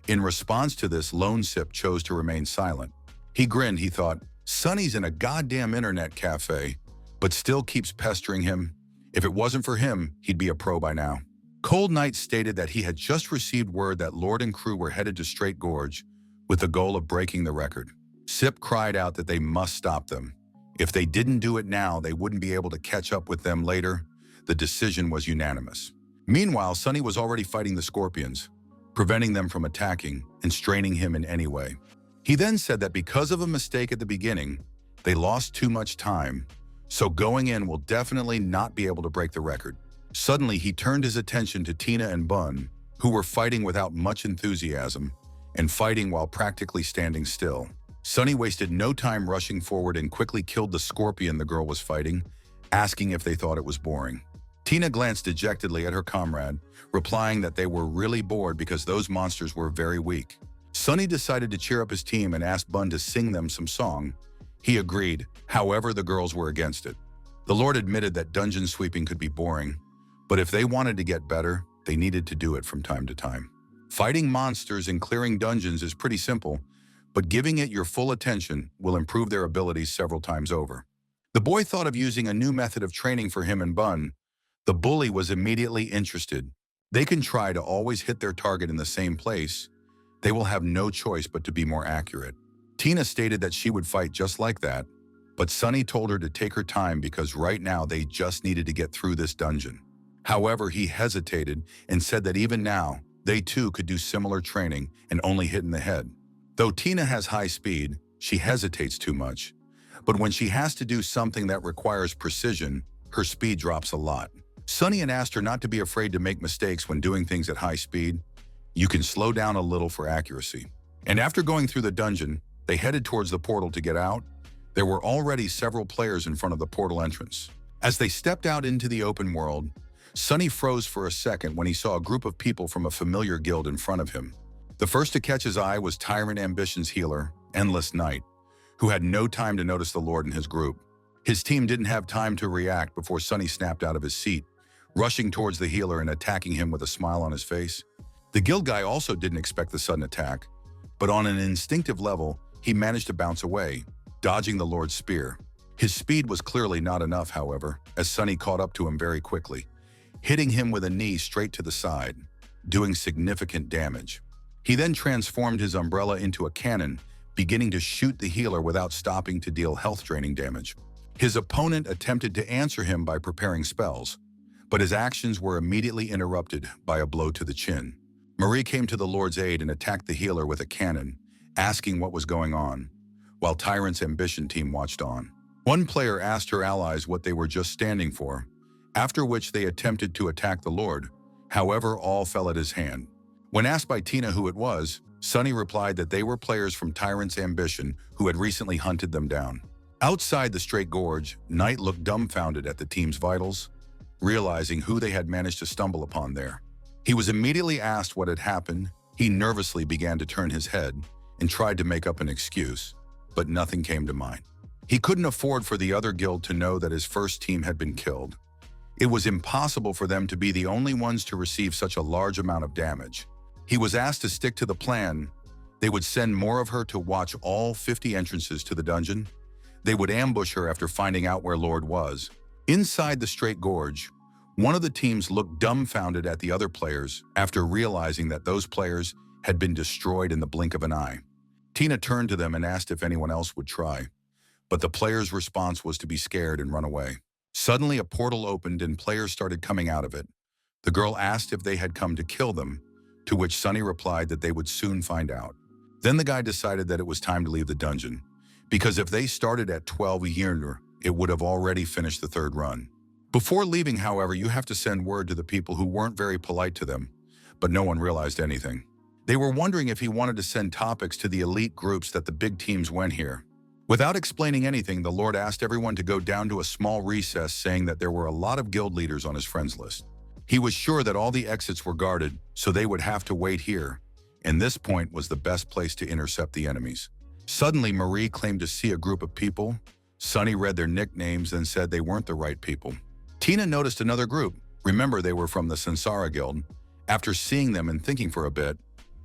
In response to this, Lone Sip chose to remain silent. He grinned. He thought, Sonny's in a goddamn internet cafe, but still keeps pestering him. If it wasn't for him, he'd be a pro by now. Cold Knight stated that he had just received word that Lord and crew were headed to Straight Gorge with the goal of breaking the record. Sip cried out that they must stop them. If they didn't do it now, they wouldn't be able to catch up with them later. The decision was unanimous. Meanwhile, Sonny was already fighting the scorpions, preventing them from attacking and straining him in any way. He then said that because of a mistake at the beginning, they lost too much time, so going in will definitely not be able to break the record. Suddenly, he turned his attention to Tina and Bun, who were fighting without much enthusiasm and fighting while practically standing still. Sonny wasted no time rushing forward and quickly killed the scorpion the girl was fighting, asking if they thought it was boring. Tina glanced dejectedly at her comrade, replying that they were really bored because those monsters were very weak. Sonny decided to cheer up his team and asked Bun to sing them some song. He agreed, however the girls were against it. The Lord admitted that dungeon sweeping could be boring, but if they wanted to get better, they needed to do it from time to time. Fighting monsters and clearing dungeons is pretty simple, but giving it your full attention will improve their abilities several times over. The boy thought of using a new method of training for him and Bun. The bully was immediately interested. They can try to always hit their target in the same place. They will have no choice but to be more accurate. Tina stated that she would fight just like that, but Sonny told her to take her time because right now they just needed to get through this dungeon. However, he hesitated and said that even now, they too could do similar training and only hit in the head. Though Tina has high speed, she hesitates too much. But when she has to do something that requires precision, her speed drops a lot. Sonny asked her not to be afraid to make mistakes when doing things at high speed. You can slow down a little for accuracy. And after going through the dungeon, they headed towards the portal to get out. There were already several players in front of the portal entrance. As they stepped out into the open world, Sonny froze for a second when he saw a group of people from a familiar guild in front of him. The first to catch his eye was Tyrant Ambition's healer, Endless Night, who had no time to notice the Lord and his group. His team didn't have time to react before Sonny snapped out of his seat, rushing towards the healer and attacking him with a smile on his face. The guild guy also didn't expect the sudden attack, but on an instinctive level, he managed to bounce away, dodging the Lord's spear. His speed was clearly not enough, however, as Sonny caught up to him very quickly, hitting him with a knee straight to the side, doing significant damage. He then transformed his umbrella into a cannon, beginning to shoot the healer without stopping to deal health-draining damage. His opponent attempted to answer him by preparing spells, but his actions were immediately interrupted by a blow to the chin. Marie came to the Lord's aid and attacked the healer with a cannon, asking what was going on, while Tyrant's Ambition team watched on. One player asked her allies what they were just standing for, after which they attempted to attack the Lord. However, all fell at his hand. When asked by Tina who it was, Sonny replied that they were players from Tyrant's Ambition who had recently hunted them down. Outside the Straight Gorge, Knight looked dumbfounded at the team's vitals, realizing who they had managed to stumble upon there. He was immediately asked what had happened. He nervously began to turn his head and tried to make up an excuse, but nothing came to mind. He couldn't afford for the other guild to know that his first team had been killed. It was impossible for them to be the only ones to receive such a large amount of damage. He was asked to stick to the plan. They would send more of her to watch all 50 entrances to the dungeon. They would ambush her after finding out where Lord was. Inside the Straight Gorge, one of the teams looked dumbfounded at the other players after realizing that those players had been destroyed in the blink of an eye. Tina turned to them and asked if anyone else would try, but the players' response was to be scared and run away. Suddenly, a portal opened and players started coming out of it. The girl asked if they had come to kill them, to which Sunny replied that they would soon find out. Then the guy decided that it was time to leave the dungeon, because if they started at 12 year, it would have already finished the third run. Before leaving, however, you have to send word to the people who weren't very polite to them, but no one realized anything. They were wondering if he wanted to send topics to the elite groups that the big teams went here. Without explaining anything, the Lord asked everyone to go down to a small recess, saying that there were a lot of guild leaders on his friends list. He was sure that all the exits were guarded, so they would have to wait here, and this point was the best place to intercept the enemies. Suddenly, Marie claimed to see a group of people. Sunny read their nicknames and said they weren't the right people. Tina noticed another group. Remember, they were from the Sansara Guild. After seeing them and thinking for a bit,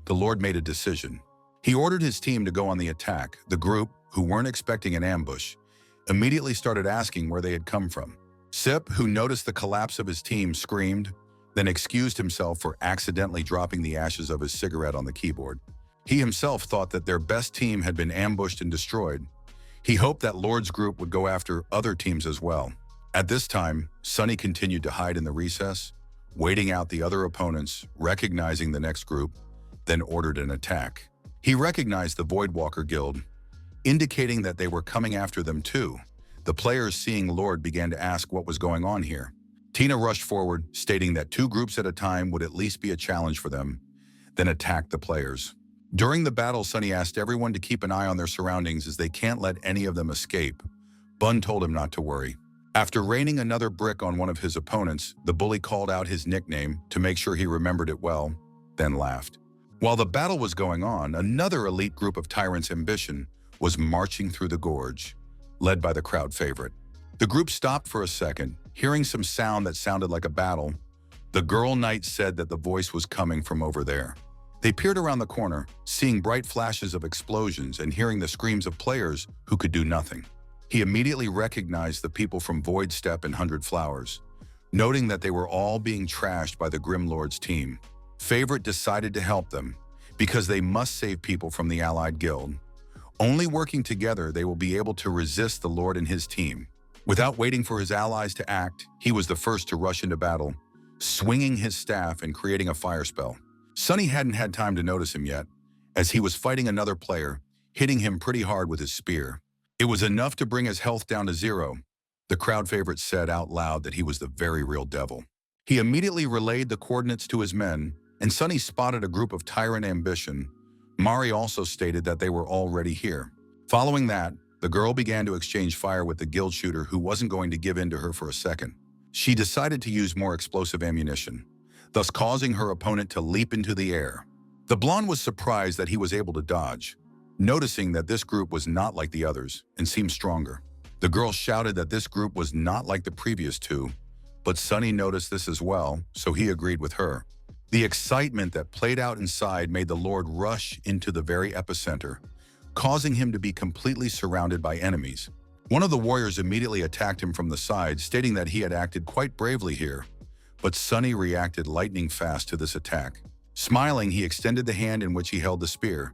the Lord made a decision. He ordered his team to go on the attack. The group, who weren't expecting an ambush, immediately started asking where they had come from. Sip, who noticed the collapse of his team, screamed, then excused himself for accidentally dropping the ashes of his cigarette on the keyboard. He himself thought that their best team had been ambushed and destroyed. He hoped that Lord's group would go after other teams as well. At this time, Sunny continued to hide in the recess, waiting out the other opponents, recognizing the next group, then ordered an attack. He recognized the Voidwalker Guild, indicating that they were coming after them too. The players, seeing Lord, began to ask what was going on here. Tina rushed forward, stating that 2 groups at a time would at least be a challenge for them, then attacked the players. During the battle, Sunny asked everyone to keep an eye on their surroundings as they can't let any of them escape. Bun told him not to worry. After raining another brick on one of his opponents, the bully called out his nickname to make sure he remembered it well, then laughed. While the battle was going on, another elite group of Tyrant's Ambition was marching through the gorge, led by the crowd favorite. The group stopped for a second, hearing some sound that sounded like a battle. The girl knight said that the voice was coming from over there. They peered around the corner, seeing bright flashes of explosions and hearing the screams of players who could do nothing. He immediately recognized the people from Void Step and 100 Flowers, noting that they were all being trashed by the Grim Lord's team. Favorite decided to help them, because they must save people from the allied guild. Only working together, they will be able to resist the Lord and his team. Without waiting for his allies to act, he was the first to rush into battle, swinging his staff and creating a fire spell. Sunny hadn't had time to notice him yet, as he was fighting another player, hitting him pretty hard with his spear. It was enough to bring his health down to 0. The crowd favorite said out loud that he was the very real devil. He immediately relayed the coordinates to his men, and Sunny spotted a group of Tyrant Ambition. Mari also stated that they were already here. Following that, the girl began to exchange fire with the guild shooter, who wasn't going to give in to her for a second. She decided to use more explosive ammunition, thus causing her opponent to leap into the air. The blonde was surprised that he was able to dodge, noticing that this group was not like the others and seemed stronger. The girl shouted that this group was not like the previous 2, but Sunny noticed this as well, so he agreed with her. The excitement that played out inside made the Lord rush into the very epicenter, causing him to be completely surrounded by enemies. One of the warriors immediately attacked him from the side, stating that he had acted quite bravely here, but Sunny reacted lightning fast to this attack. Smiling, he extended the hand in which he held the spear,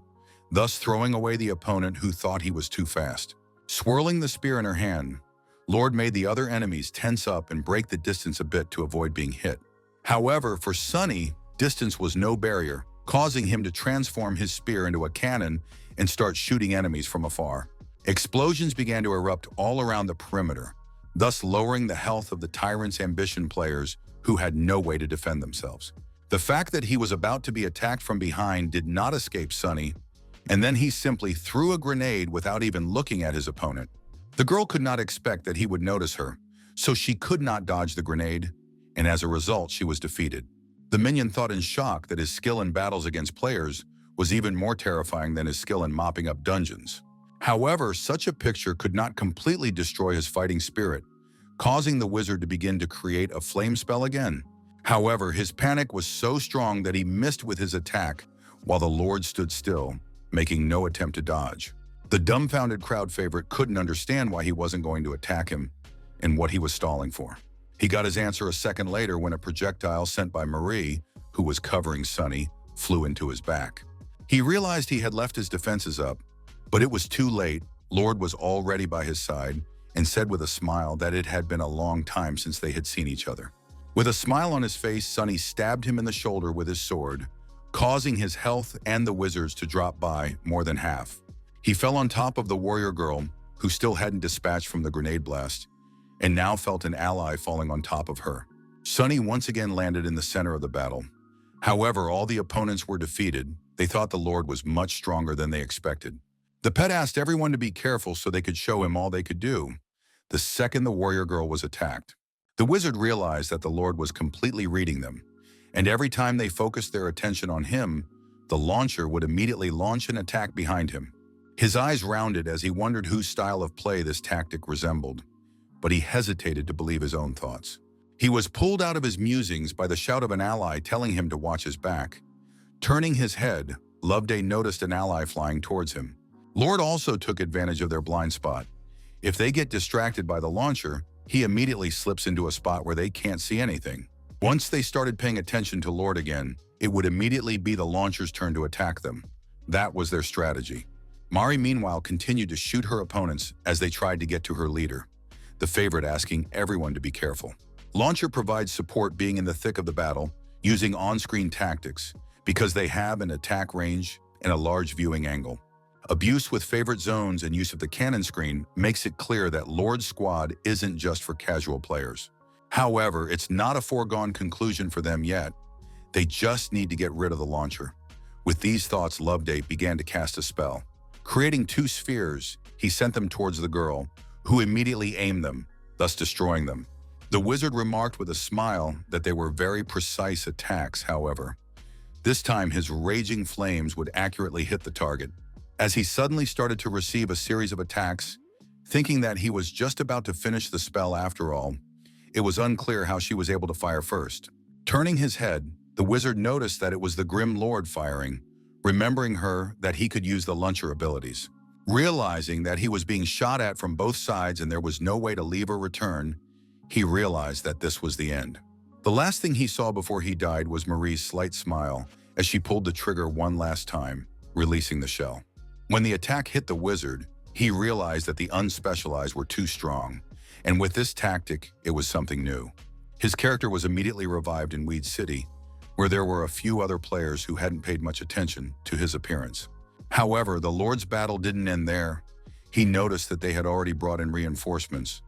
thus throwing away the opponent who thought he was too fast. Swirling the spear in her hand, Lord made the other enemies tense up and break the distance a bit to avoid being hit. However, for Sunny, distance was no barrier, causing him to transform his spear into a cannon and start shooting enemies from afar. Explosions began to erupt all around the perimeter, thus lowering the health of the Tyrant's Ambition players who had no way to defend themselves. The fact that he was about to be attacked from behind did not escape Sunny, and then he simply threw a grenade without even looking at his opponent. The girl could not expect that he would notice her, so she could not dodge the grenade, and as a result, she was defeated. The minion thought in shock that his skill in battles against players was even more terrifying than his skill in mopping up dungeons. However, such a picture could not completely destroy his fighting spirit, causing the wizard to begin to create a flame spell again. However, his panic was so strong that he missed with his attack while the Lord stood still, making no attempt to dodge. The dumbfounded crowd favorite couldn't understand why he wasn't going to attack him and what he was stalling for. He got his answer a second later when a projectile sent by Marie, who was covering Sunny, flew into his back. He realized he had left his defenses up, but it was too late. Lord was already by his side and said with a smile that it had been a long time since they had seen each other. With a smile on his face, Sunny stabbed him in the shoulder with his sword, causing his health and the wizard's to drop by more than half. He fell on top of the warrior girl, who still hadn't dispatched from the grenade blast, and now felt an ally falling on top of her. Sunny once again landed in the center of the battle. However, all the opponents were defeated. They thought the Lord was much stronger than they expected. The pet asked everyone to be careful so they could show him all they could do. The second the warrior girl was attacked, the wizard realized that the Lord was completely reading them, and every time they focused their attention on him, the launcher would immediately launch an attack behind him. His eyes rounded as he wondered whose style of play this tactic resembled, but he hesitated to believe his own thoughts. He was pulled out of his musings by the shout of an ally telling him to watch his back. Turning his head, Loveday noticed an ally flying towards him. Lord also took advantage of their blind spot. If they get distracted by the launcher, he immediately slips into a spot where they can't see anything. Once they started paying attention to Lord again, it would immediately be the launcher's turn to attack them. That was their strategy. Mari, meanwhile, continued to shoot her opponents as they tried to get to her leader, the favorite asking everyone to be careful. Launcher provides support being in the thick of the battle, using on-screen tactics, because they have an attack range and a large viewing angle. Abuse with favorite zones and use of the cannon screen makes it clear that Lord's squad isn't just for casual players. However, it's not a foregone conclusion for them yet. They just need to get rid of the launcher. With these thoughts, Loveday began to cast a spell. Creating two spheres, he sent them towards the girl, who immediately aimed them, thus destroying them. The wizard remarked with a smile that they were very precise attacks, however. This time, his raging flames would accurately hit the target. As he suddenly started to receive a series of attacks, thinking that he was just about to finish the spell after all, it was unclear how she was able to fire first. Turning his head, the wizard noticed that it was the Grim Lord firing, remembering her that he could use the launcher abilities. Realizing that he was being shot at from both sides and there was no way to leave or return, he realized that this was the end. The last thing he saw before he died was Marie's slight smile as she pulled the trigger one last time, releasing the shell. When the attack hit the wizard, he realized that the unspecialized were too strong, and with this tactic, it was something new. His character was immediately revived in Weed City, where there were a few other players who hadn't paid much attention to his appearance. However, the Lord's battle didn't end there. He noticed that they had already brought in reinforcements,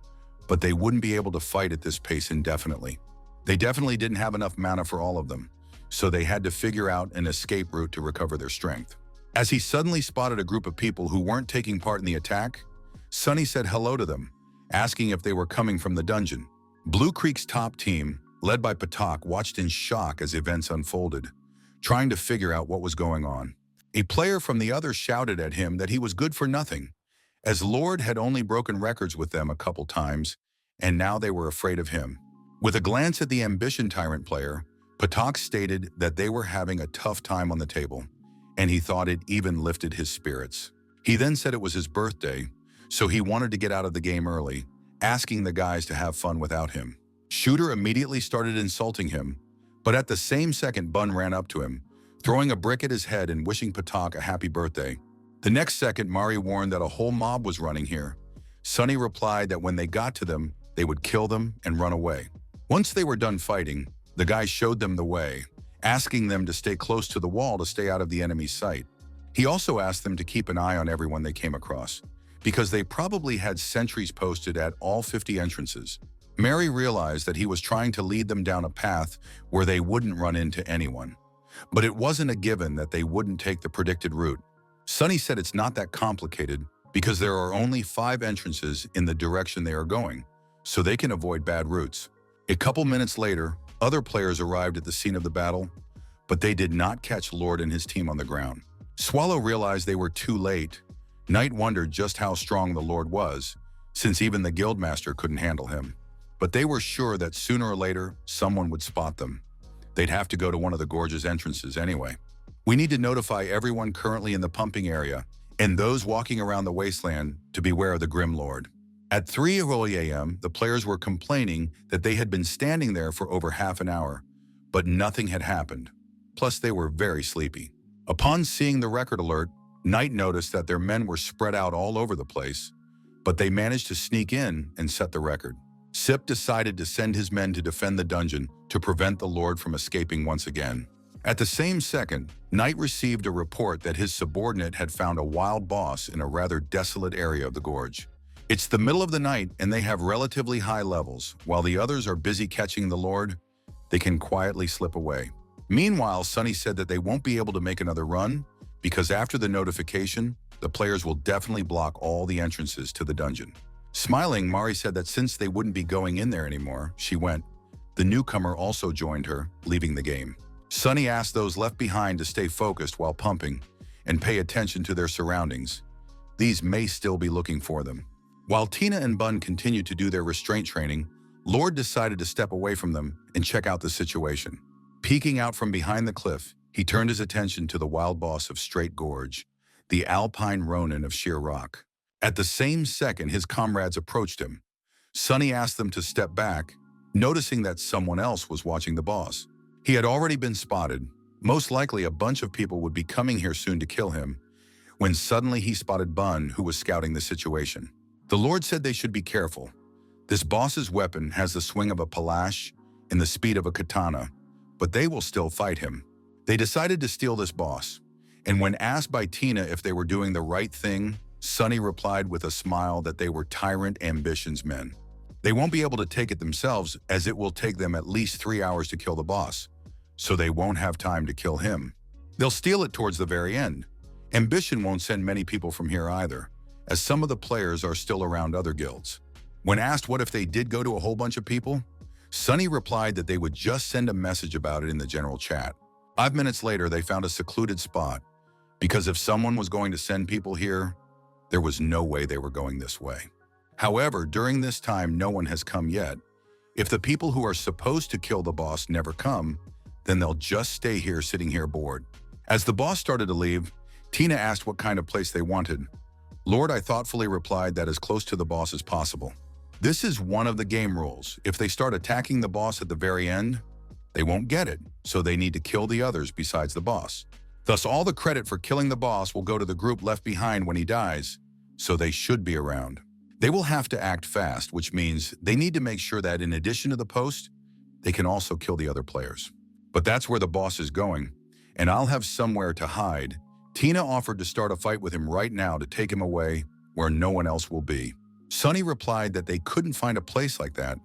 but they wouldn't be able to fight at this pace indefinitely. They definitely didn't have enough mana for all of them, so they had to figure out an escape route to recover their strength. As he suddenly spotted a group of people who weren't taking part in the attack, Sunny said hello to them, asking if they were coming from the dungeon. Blue Creek's top team, led by Patak, watched in shock as events unfolded, trying to figure out what was going on. A player from the others shouted at him that he was good for nothing, as Lord had only broken records with them a couple times, and now they were afraid of him. With a glance at the Ambition Tyrant player, Patak stated that they were having a tough time on the table, and he thought it even lifted his spirits. He then said it was his birthday, so he wanted to get out of the game early, asking the guys to have fun without him. Shooter immediately started insulting him, but at the same second Bun ran up to him, throwing a brick at his head and wishing Patak a happy birthday. The next second, Mari warned that a whole mob was running here. Sunny replied that when they got to them, they would kill them and run away. Once they were done fighting, the guy showed them the way, asking them to stay close to the wall to stay out of the enemy's sight. He also asked them to keep an eye on everyone they came across, because they probably had sentries posted at all 50 entrances. Mary realized that he was trying to lead them down a path where they wouldn't run into anyone. But it wasn't a given that they wouldn't take the predicted route. Sunny said it's not that complicated, because there are only 5 entrances in the direction they are going, so they can avoid bad routes. A couple minutes later, other players arrived at the scene of the battle, but they did not catch Lord and his team on the ground. Swallow realized they were too late. Knight wondered just how strong the Lord was, since even the guildmaster couldn't handle him. But they were sure that sooner or later, someone would spot them. They'd have to go to one of the gorge's entrances anyway. We need to notify everyone currently in the pumping area and those walking around the wasteland to beware of the Grim Lord. At 3:00 a.m., the players were complaining that they had been standing there for over half an hour, but nothing had happened. Plus, they were very sleepy. Upon seeing the record alert, Knight noticed that their men were spread out all over the place, but they managed to sneak in and set the record. Sip decided to send his men to defend the dungeon to prevent the Lord from escaping once again. At the same second, Knight received a report that his subordinate had found a wild boss in a rather desolate area of the gorge. It's the middle of the night and they have relatively high levels. While the others are busy catching the Lord, they can quietly slip away. Meanwhile, Sunny said that they won't be able to make another run because after the notification, the players will definitely block all the entrances to the dungeon. Smiling, Mari said that since they wouldn't be going in there anymore, she went. The newcomer also joined her, leaving the game. Sunny asked those left behind to stay focused while pumping and pay attention to their surroundings. These may still be looking for them. While Tina and Bun continued to do their restraint training, Lord decided to step away from them and check out the situation. Peeking out from behind the cliff, he turned his attention to the wild boss of Straight Gorge, the Alpine Ronin of Sheer Rock. At the same second, his comrades approached him. Sunny asked them to step back, noticing that someone else was watching the boss. He had already been spotted. Most likely a bunch of people would be coming here soon to kill him, when suddenly he spotted Bun, who was scouting the situation. The Lord said they should be careful. This boss's weapon has the swing of a palash and the speed of a katana, but they will still fight him. They decided to steal this boss, and when asked by Tina if they were doing the right thing, Sunny replied with a smile that they were Tyrant Ambition's men. They won't be able to take it themselves, as it will take them at least 3 hours to kill the boss, so they won't have time to kill him. They'll steal it towards the very end. Ambition won't send many people from here either, as some of the players are still around other guilds. When asked what if they did go to a whole bunch of people, Sunny replied that they would just send a message about it in the general chat. 5 minutes later, they found a secluded spot, because if someone was going to send people here, there was no way they were going this way. However, during this time, no one has come yet. If the people who are supposed to kill the boss never come, then they'll just stay here sitting here bored. As the boss started to leave, Tina asked what kind of place they wanted. Lord, I thoughtfully replied that as close to the boss as possible. This is one of the game rules. If they start attacking the boss at the very end, they won't get it, so they need to kill the others besides the boss. Thus, all the credit for killing the boss will go to the group left behind when he dies, so they should be around. They will have to act fast, which means they need to make sure that in addition to the post, they can also kill the other players. But that's where the boss is going, and I'll have somewhere to hide. Tina offered to start a fight with him right now to take him away where no one else will be. Sunny replied that they couldn't find a place like that.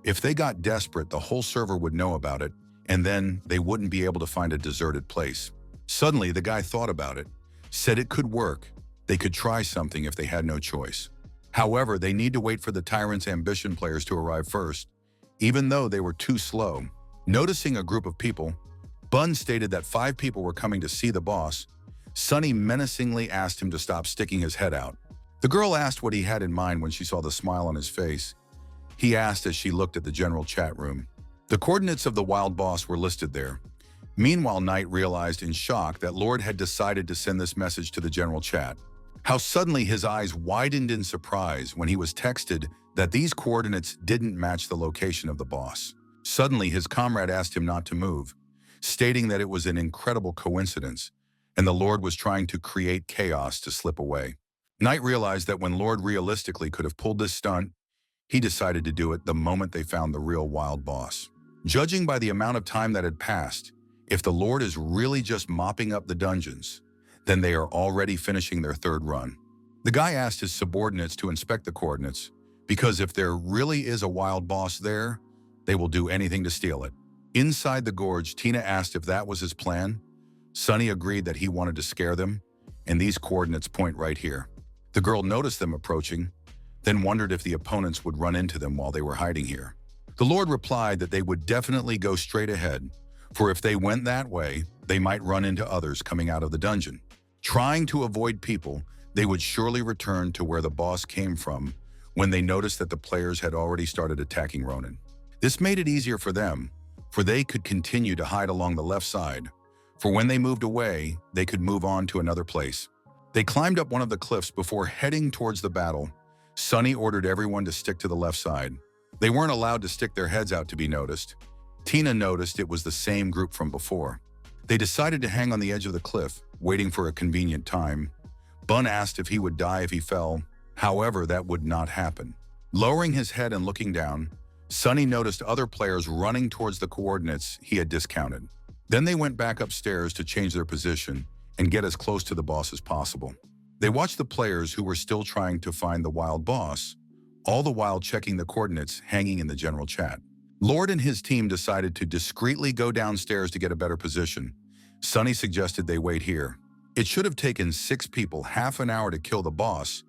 If they got desperate, the whole server would know about it, and then they wouldn't be able to find a deserted place. Suddenly, the guy thought about it, said it could work. They could try something if they had no choice. However, they need to wait for the Tyrant's Ambition players to arrive first, even though they were too slow. Noticing a group of people, Bun stated that 5 people were coming to see the boss. Sunny menacingly asked him to stop sticking his head out. The girl asked what he had in mind when she saw the smile on his face. He asked as she looked at the general chat room. The coordinates of the wild boss were listed there. Meanwhile, Knight realized in shock that Lord had decided to send this message to the general chat. How suddenly his eyes widened in surprise when he was texted that these coordinates didn't match the location of the boss. Suddenly, his comrade asked him not to move, stating that it was an incredible coincidence, and the Lord was trying to create chaos to slip away. Knight realized that when Lord realistically could have pulled this stunt, he decided to do it the moment they found the real wild boss. Judging by the amount of time that had passed, if the Lord is really just mopping up the dungeons, then they are already finishing their 3rd run. The guy asked his subordinates to inspect the coordinates, because if there really is a wild boss there, they will do anything to steal it. Inside the gorge, Tina asked if that was his plan. Sunny agreed that he wanted to scare them, and these coordinates point right here. The girl noticed them approaching, then wondered if the opponents would run into them while they were hiding here. The Lord replied that they would definitely go straight ahead, for if they went that way, they might run into others coming out of the dungeon. Trying to avoid people, they would surely return to where the boss came from when they noticed that the players had already started attacking Ronin. This made it easier for them, for they could continue to hide along the left side, for when they moved away, they could move on to another place. They climbed up one of the cliffs before heading towards the battle. Shaunie ordered everyone to stick to the left side. They weren't allowed to stick their heads out to be noticed. Tina noticed it was the same group from before. They decided to hang on the edge of the cliff, waiting for a convenient time. Bun asked if he would die if he fell. However, that would not happen. Lowering his head and looking down, Shaunie noticed other players running towards the coordinates he had discounted. Then they went back upstairs to change their position and get as close to the boss as possible. They watched the players who were still trying to find the wild boss, all the while checking the coordinates hanging in the general chat. Lord and his team decided to discreetly go downstairs to get a better position. Shaunie suggested they wait here. It should have taken 6 people half an hour to kill the boss.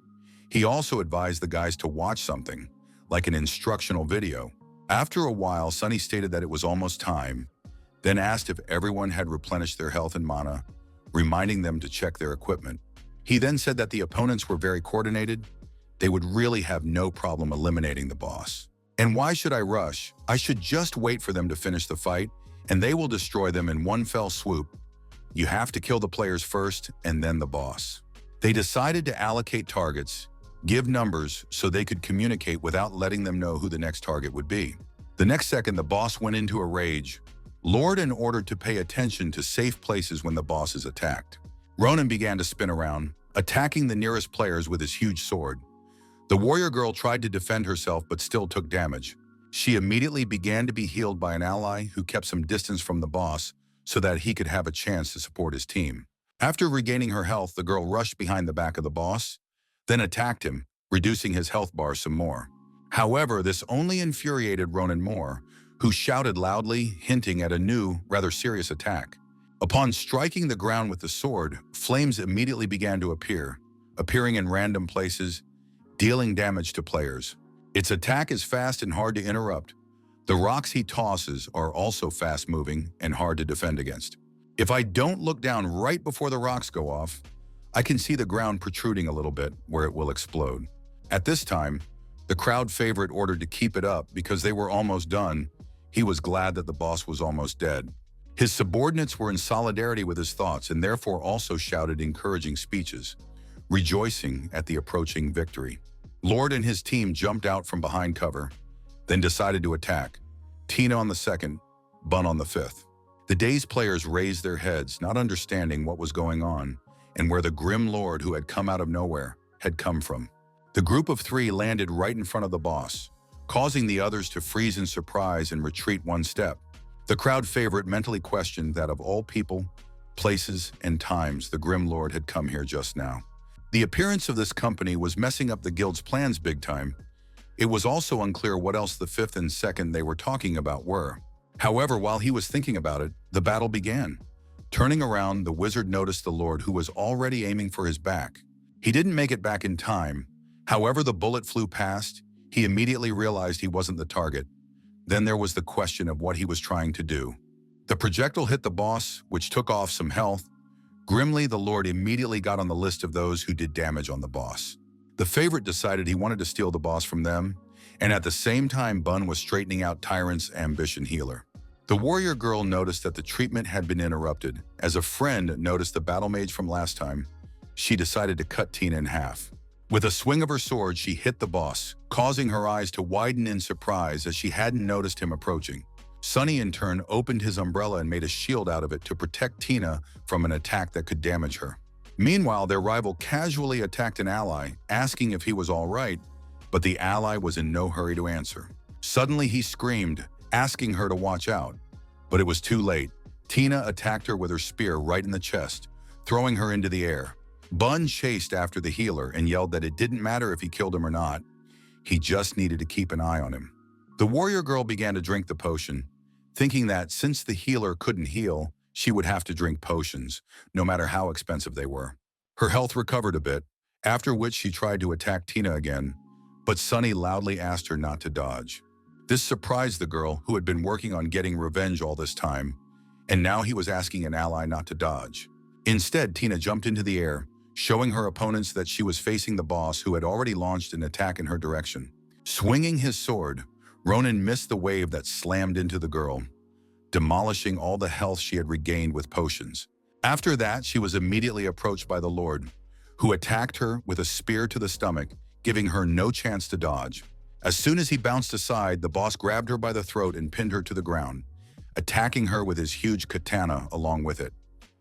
He also advised the guys to watch something, like an instructional video. After a while, Shaunie stated that it was almost time, then asked if everyone had replenished their health and mana, reminding them to check their equipment. He then said that the opponents were very coordinated. They would really have no problem eliminating the boss. And why should I rush? I should just wait for them to finish the fight, and they will destroy them in one fell swoop. You have to kill the players first, and then the boss. They decided to allocate targets, give numbers so they could communicate without letting them know who the next target would be. The next second, the boss went into a rage. Lord and ordered to pay attention to safe places when the boss is attacked. Ronin began to spin around, attacking the nearest players with his huge sword. The warrior girl tried to defend herself but still took damage. She immediately began to be healed by an ally who kept some distance from the boss so that he could have a chance to support his team. After regaining her health, the girl rushed behind the back of the boss, then attacked him, reducing his health bar some more. However, this only infuriated Ronin more, who shouted loudly, hinting at a new, rather serious attack. Upon striking the ground with the sword, flames immediately began to appear, appearing in random places, dealing damage to players. Its attack is fast and hard to interrupt. The rocks he tosses are also fast-moving and hard to defend against. If I don't look down right before the rocks go off, I can see the ground protruding a little bit where it will explode. At this time, the crowd favorite ordered to keep it up because they were almost done. He was glad that the boss was almost dead. His subordinates were in solidarity with his thoughts and therefore also shouted encouraging speeches, rejoicing at the approaching victory. Lord and his team jumped out from behind cover, then decided to attack. Tina on the second, Bun on the fifth. The day's players raised their heads, not understanding what was going on and where the grim lord who had come out of nowhere had come from. The group of 3 landed right in front of the boss, causing the others to freeze in surprise and retreat one step. The crowd favorite mentally questioned that of all people, places, and times the grim lord had come here just now. The appearance of this company was messing up the guild's plans big time. It was also unclear what else the 5th and 2nd they were talking about were. However, while he was thinking about it, the battle began. Turning around, the wizard noticed the lord who was already aiming for his back. He didn't make it back in time. However, the bullet flew past. He immediately realized he wasn't the target. Then there was the question of what he was trying to do. The projectile hit the boss, which took off some health. Grimly, the lord immediately got on the list of those who did damage on the boss. The favorite decided he wanted to steal the boss from them, and at the same time Bun was straightening out Tyrant's ambition healer. The warrior girl noticed that the treatment had been interrupted. As a friend noticed the battle mage from last time, she decided to cut Tina in half. With a swing of her sword, she hit the boss, causing her eyes to widen in surprise as she hadn't noticed him approaching. Shaunie, in turn, opened his umbrella and made a shield out of it to protect Tina from an attack that could damage her. Meanwhile, their rival casually attacked an ally, asking if he was all right, but the ally was in no hurry to answer. Suddenly, he screamed, asking her to watch out. But it was too late. Tina attacked her with her spear right in the chest, throwing her into the air. Bun chased after the healer and yelled that it didn't matter if he killed him or not. He just needed to keep an eye on him. The warrior girl began to drink the potion, thinking that since the healer couldn't heal, she would have to drink potions, no matter how expensive they were. Her health recovered a bit, after which she tried to attack Tina again, but Sunny loudly asked her not to dodge. This surprised the girl, who had been working on getting revenge all this time, and now he was asking an ally not to dodge. Instead, Tina jumped into the air, showing her opponents that she was facing the boss, who had already launched an attack in her direction. Swinging his sword, Ronan missed the wave that slammed into the girl, demolishing all the health she had regained with potions. After that, she was immediately approached by the Lord, who attacked her with a spear to the stomach, giving her no chance to dodge. As soon as he bounced aside, the boss grabbed her by the throat and pinned her to the ground, attacking her with his huge katana along with it.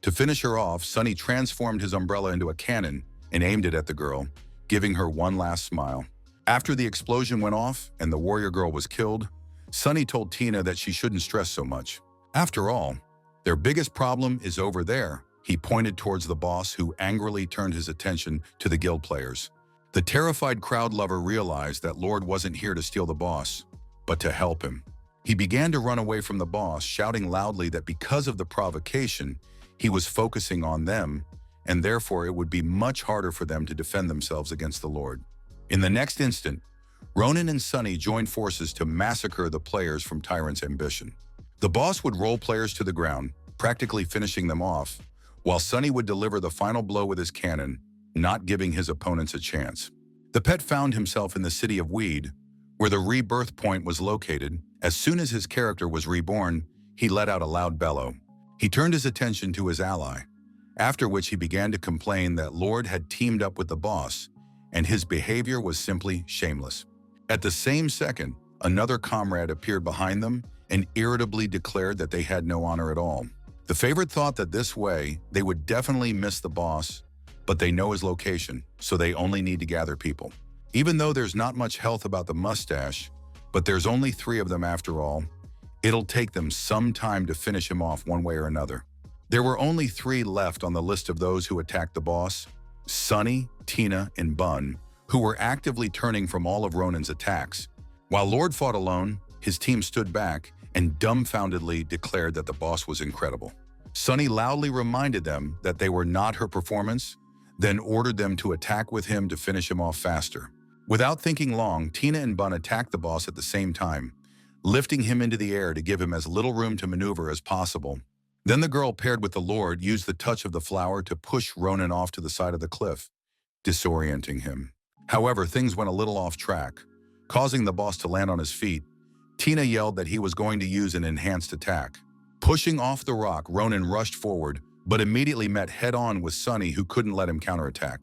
To finish her off, Sunny transformed his umbrella into a cannon and aimed it at the girl, giving her one last smile. After the explosion went off and the warrior girl was killed, Sunny told Tina that she shouldn't stress so much. After all, their biggest problem is over there. He pointed towards the boss, who angrily turned his attention to the guild players. The terrified crowd lover realized that Lord wasn't here to steal the boss, but to help him. He began to run away from the boss, shouting loudly that because of the provocation, he was focusing on them, and therefore it would be much harder for them to defend themselves against the Lord. In the next instant, Ronan and Sunny joined forces to massacre the players from Tyrant's ambition. The boss would roll players to the ground, practically finishing them off, while Sunny would deliver the final blow with his cannon, not giving his opponents a chance. The pet found himself in the city of Weed, where the rebirth point was located. As soon as his character was reborn, he let out a loud bellow. He turned his attention to his ally, after which he began to complain that Lord had teamed up with the boss, and his behavior was simply shameless. At the same second, another comrade appeared behind them and irritably declared that they had no honor at all. The favorite thought that this way, they would definitely miss the boss, but they know his location, so they only need to gather people. Even though there's not much health about the mustache, but there's only 3 of them after all, it'll take them some time to finish him off one way or another. There were only 3 left on the list of those who attacked the boss: Sunny, Tina, and Bun, who were actively turning from all of Ronan's attacks. While Lord fought alone, his team stood back and dumbfoundedly declared that the boss was incredible. Sunny loudly reminded them that they were not her performance, then ordered them to attack with him to finish him off faster. Without thinking long, Tina and Bun attacked the boss at the same time, lifting him into the air to give him as little room to maneuver as possible. Then the girl paired with the Lord used the touch of the flower to push Ronan off to the side of the cliff, disorienting him. However, things went a little off track, causing the boss to land on his feet. Tina yelled that he was going to use an enhanced attack. Pushing off the rock, Ronan rushed forward, but immediately met head-on with Sunny, who couldn't let him counterattack.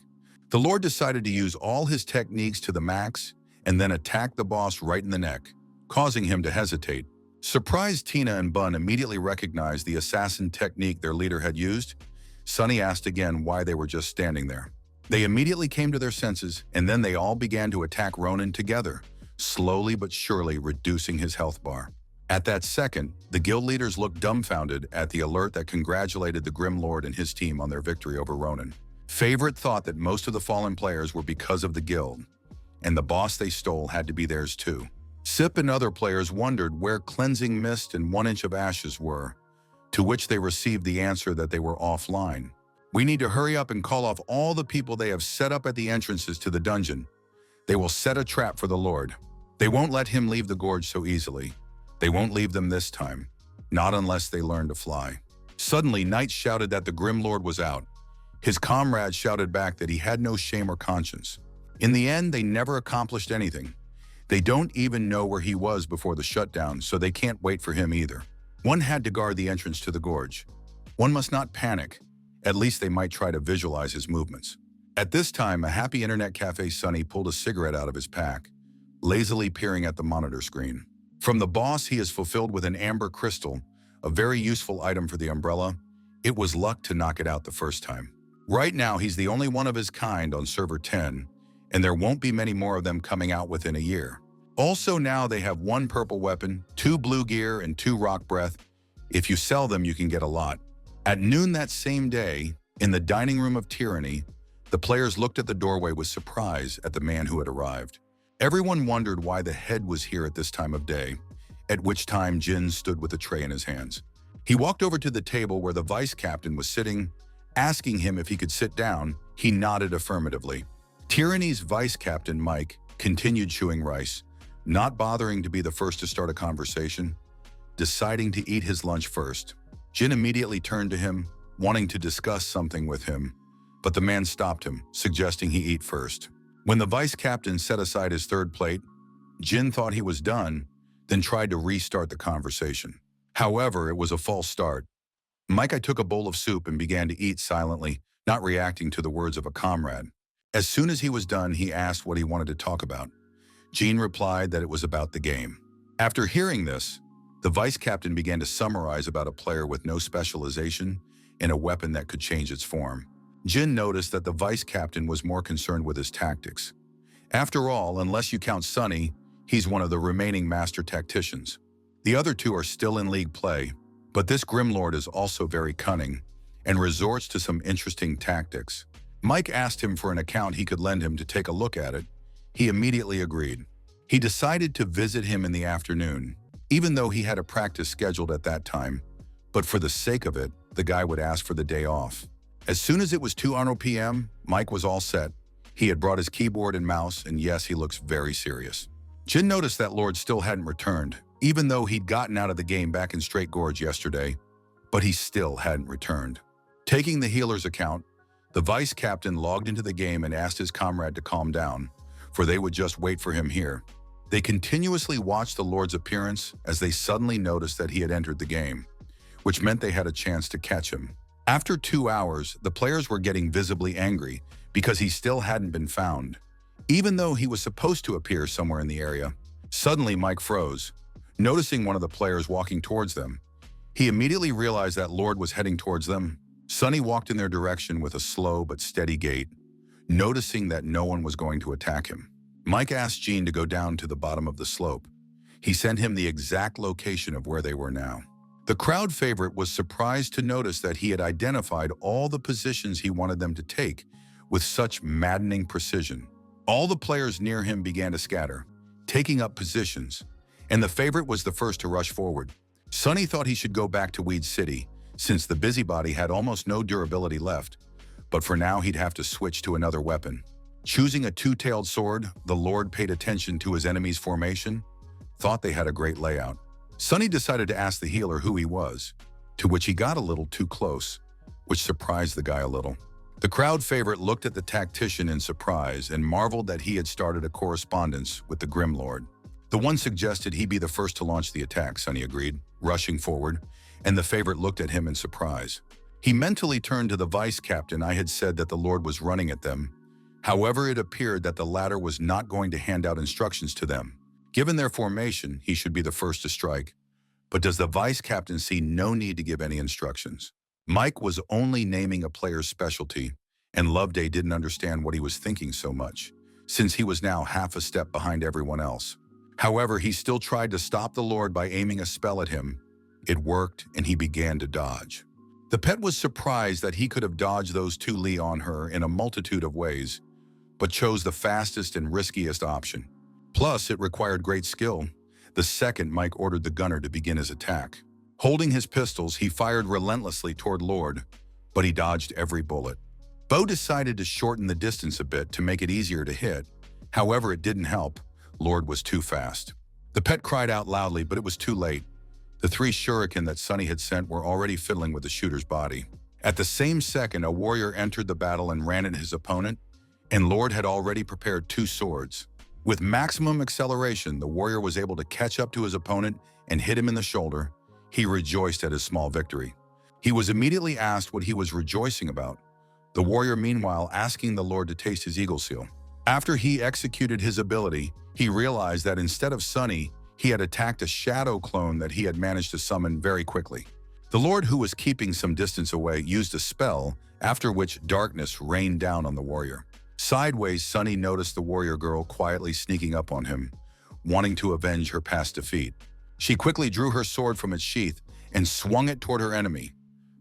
The Lord decided to use all his techniques to the max and then attack the boss right in the neck, causing him to hesitate. Surprised, Tina and Bun immediately recognized the assassin technique their leader had used. Sunny asked again why they were just standing there. They immediately came to their senses, and then they all began to attack Ronan together, slowly but surely reducing his health bar. At that second, the guild leaders looked dumbfounded at the alert that congratulated the Grim Lord and his team on their victory over Ronan. Favorite thought that most of the fallen players were because of the guild, and the boss they stole had to be theirs too. Sip and other players wondered where cleansing mist and 1 inch of ashes were, to which they received the answer that they were offline. We need to hurry up and call off all the people they have set up at the entrances to the dungeon. They will set a trap for the Lord. They won't let him leave the gorge so easily. They won't leave them this time, not unless they learn to fly. Suddenly, Knight shouted that the Grim Lord was out. His comrades shouted back that he had no shame or conscience. In the end, they never accomplished anything. They don't even know where he was before the shutdown, so they can't wait for him either. One had to guard the entrance to the gorge. One must not panic. At least they might try to visualize his movements. At this time, a happy internet cafe Sunny pulled a cigarette out of his pack, lazily peering at the monitor screen. From the boss, he is fulfilled with an amber crystal, a very useful item for the umbrella. It was luck to knock it out the first time. Right now, he's the only one of his kind on server 10, and there won't be many more of them coming out within a year. Also, now they have 1 purple weapon, 2 blue gear, and 2 rock breath. If you sell them, you can get a lot. At noon that same day, in the dining room of Tyranny, the players looked at the doorway with surprise at the man who had arrived. Everyone wondered why the head was here at this time of day, at which time Jin stood with a tray in his hands. He walked over to the table where the vice captain was sitting. Asking him if he could sit down, he nodded affirmatively. Tyranny's vice captain, Mike, continued chewing rice, not bothering to be the first to start a conversation, deciding to eat his lunch first. Jin immediately turned to him, wanting to discuss something with him, but the man stopped him, suggesting he eat first. When the vice captain set aside his third plate, Jin thought he was done, then tried to restart the conversation. However, it was a false start. Micah took a bowl of soup and began to eat silently, not reacting to the words of a comrade. As soon as he was done, he asked what he wanted to talk about. Jean replied that it was about the game. After hearing this, the vice captain began to summarize about a player with no specialization and a weapon that could change its form. Jin noticed that the vice captain was more concerned with his tactics. After all, unless you count Sunny, he's one of the remaining master tacticians. The other two are still in league play, but this Grimlord is also very cunning and resorts to some interesting tactics. Mike asked him for an account he could lend him to take a look at it. He immediately agreed. He decided to visit him in the afternoon, even though he had a practice scheduled at that time, but for the sake of it, the guy would ask for the day off. As soon as it was 2 p.m., Mike was all set. He had brought his keyboard and mouse, and yes, he looks very serious. Jin noticed that Lord still hadn't returned, even though he'd gotten out of the game back in Straight Gorge yesterday, but he still hadn't returned. Taking the healer's account, the vice captain logged into the game and asked his comrade to calm down, for they would just wait for him here. They continuously watched the Lord's appearance as they suddenly noticed that he had entered the game, which meant they had a chance to catch him. After 2 hours, the players were getting visibly angry because he still hadn't been found. Even though he was supposed to appear somewhere in the area, suddenly Mike froze, noticing one of the players walking towards them. He immediately realized that Lord was heading towards them. Sunny walked in their direction with a slow but steady gait, noticing that no one was going to attack him. Mike asked Gene to go down to the bottom of the slope. He sent him the exact location of where they were now. The crowd favorite was surprised to notice that he had identified all the positions he wanted them to take with such maddening precision. All the players near him began to scatter, taking up positions, and the favorite was the first to rush forward. Sunny thought he should go back to Weed City, since the busybody had almost no durability left, but for now he'd have to switch to another weapon. Choosing a two-tailed sword, the Lord paid attention to his enemy's formation, thought they had a great layout. Sunny decided to ask the healer who he was, to which he got a little too close, which surprised the guy a little. The crowd favorite looked at the tactician in surprise and marveled that he had started a correspondence with the Grim Lord. The one suggested he be the first to launch the attack, Sunny agreed, rushing forward, and the favorite looked at him in surprise. He mentally turned to the vice captain. I had said that the Lord was running at them. However, it appeared that the latter was not going to hand out instructions to them. Given their formation, he should be the first to strike. But does the vice captain see no need to give any instructions? Mike was only naming a player's specialty, and Loveday didn't understand what he was thinking so much, since he was now half a step behind everyone else. However, he still tried to stop the Lord by aiming a spell at him. It worked, and he began to dodge. The pet was surprised that he could have dodged those two Lee on her in a multitude of ways, but chose the fastest and riskiest option. Plus, it required great skill. The second, Mike ordered the gunner to begin his attack. Holding his pistols, he fired relentlessly toward Lord, but he dodged every bullet. Bo decided to shorten the distance a bit to make it easier to hit. However, it didn't help. Lord was too fast. The pet cried out loudly, but it was too late. The 3 shuriken that Sunny had sent were already fiddling with the shooter's body. At the same second, a warrior entered the battle and ran at his opponent, and Lord had already prepared 2 swords. With maximum acceleration, the warrior was able to catch up to his opponent and hit him in the shoulder. He rejoiced at his small victory. He was immediately asked what he was rejoicing about, the warrior meanwhile asking the Lord to taste his eagle seal. After he executed his ability, he realized that instead of Sunny, he had attacked a shadow clone that he had managed to summon very quickly. The Lord, who was keeping some distance away, used a spell, after which darkness rained down on the warrior. Sideways, Sunny noticed the warrior girl quietly sneaking up on him, wanting to avenge her past defeat. She quickly drew her sword from its sheath and swung it toward her enemy,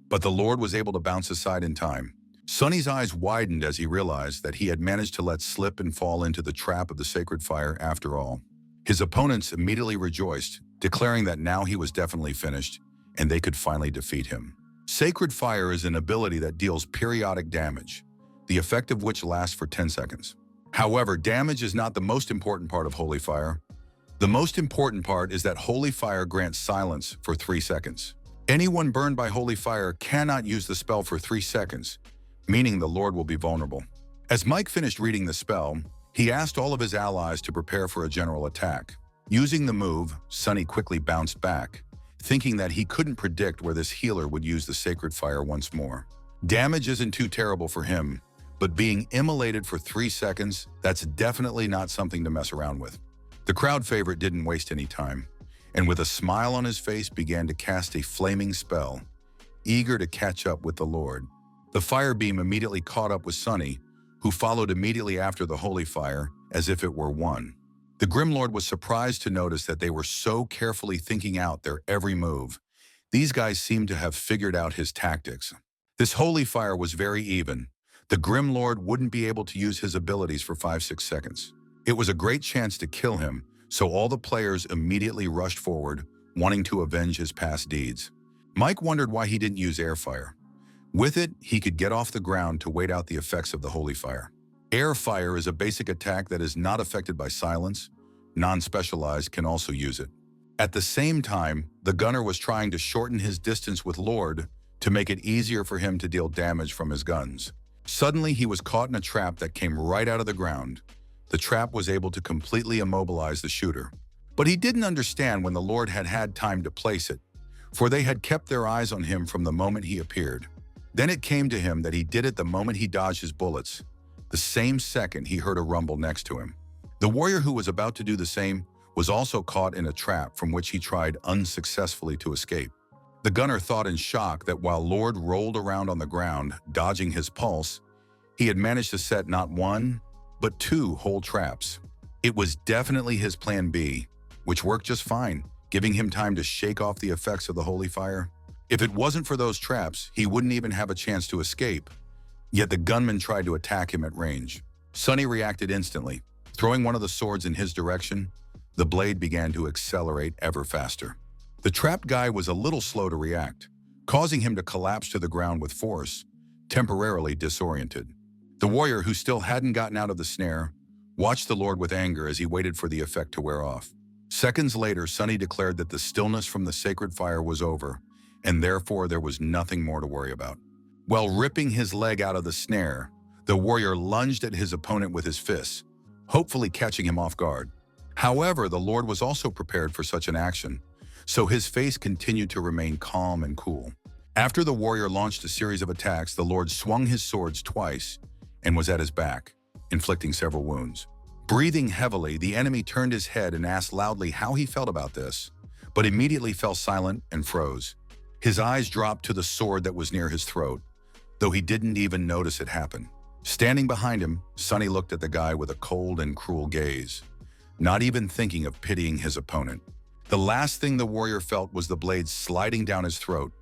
but the Lord was able to bounce aside in time. Sunny's eyes widened as he realized that he had managed to let slip and fall into the trap of the sacred fire after all. His opponents immediately rejoiced, declaring that now he was definitely finished, and they could finally defeat him. Sacred fire is an ability that deals periodic damage, the effect of which lasts for 10 seconds. However, damage is not the most important part of Holy Fire. The most important part is that Holy Fire grants silence for 3 seconds. Anyone burned by Holy Fire cannot use the spell for 3 seconds, meaning the Lord will be vulnerable. As Mike finished reading the spell, he asked all of his allies to prepare for a general attack. Using the move, Sunny quickly bounced back, thinking that he couldn't predict where this healer would use the sacred fire once more. Damage isn't too terrible for him, but being immolated for 3 seconds, that's definitely not something to mess around with. The crowd favorite didn't waste any time, and with a smile on his face began to cast a flaming spell, eager to catch up with the Lord. The fire beam immediately caught up with Sunny, who followed immediately after the holy fire, as if it were one. The Grim Lord was surprised to notice that they were so carefully thinking out their every move. These guys seemed to have figured out his tactics. This holy fire was very even. The Grim Lord wouldn't be able to use his abilities for 5-6 seconds. It was a great chance to kill him, so all the players immediately rushed forward, wanting to avenge his past deeds. Mike wondered why he didn't use air fire. With it, he could get off the ground to wait out the effects of the holy fire. Air fire is a basic attack that is not affected by silence. Non-specialized can also use it. At the same time, the gunner was trying to shorten his distance with Lord to make it easier for him to deal damage from his guns. Suddenly, he was caught in a trap that came right out of the ground. The trap was able to completely immobilize the shooter. But he didn't understand when the Lord had had time to place it, for they had kept their eyes on him from the moment he appeared. Then it came to him that he did it the moment he dodged his bullets. The same second he heard a rumble next to him. The warrior who was about to do the same was also caught in a trap from which he tried unsuccessfully to escape. The gunner thought in shock that while Lord rolled around on the ground, dodging his pulse, he had managed to set not 1, but 2 whole traps. It was definitely his plan B, which worked just fine, giving him time to shake off the effects of the holy fire. If it wasn't for those traps, he wouldn't even have a chance to escape. Yet the gunman tried to attack him at range. Sunny reacted instantly. Throwing one of the swords in his direction, the blade began to accelerate ever faster. The trapped guy was a little slow to react, causing him to collapse to the ground with force, temporarily disoriented. The warrior, who still hadn't gotten out of the snare, watched the Lord with anger as he waited for the effect to wear off. Seconds later, Sunny declared that the stillness from the sacred fire was over, and therefore there was nothing more to worry about. While ripping his leg out of the snare, the warrior lunged at his opponent with his fists, hopefully catching him off guard. However, the Lord was also prepared for such an action, so his face continued to remain calm and cool. After the warrior launched a series of attacks, the Lord swung his swords twice and was at his back, inflicting several wounds. Breathing heavily, the enemy turned his head and asked loudly how he felt about this, but immediately fell silent and froze. His eyes dropped to the sword that was near his throat, though he didn't even notice it happen. Standing behind him, Sunny looked at the guy with a cold and cruel gaze, not even thinking of pitying his opponent. The last thing the warrior felt was the blade sliding down his throat,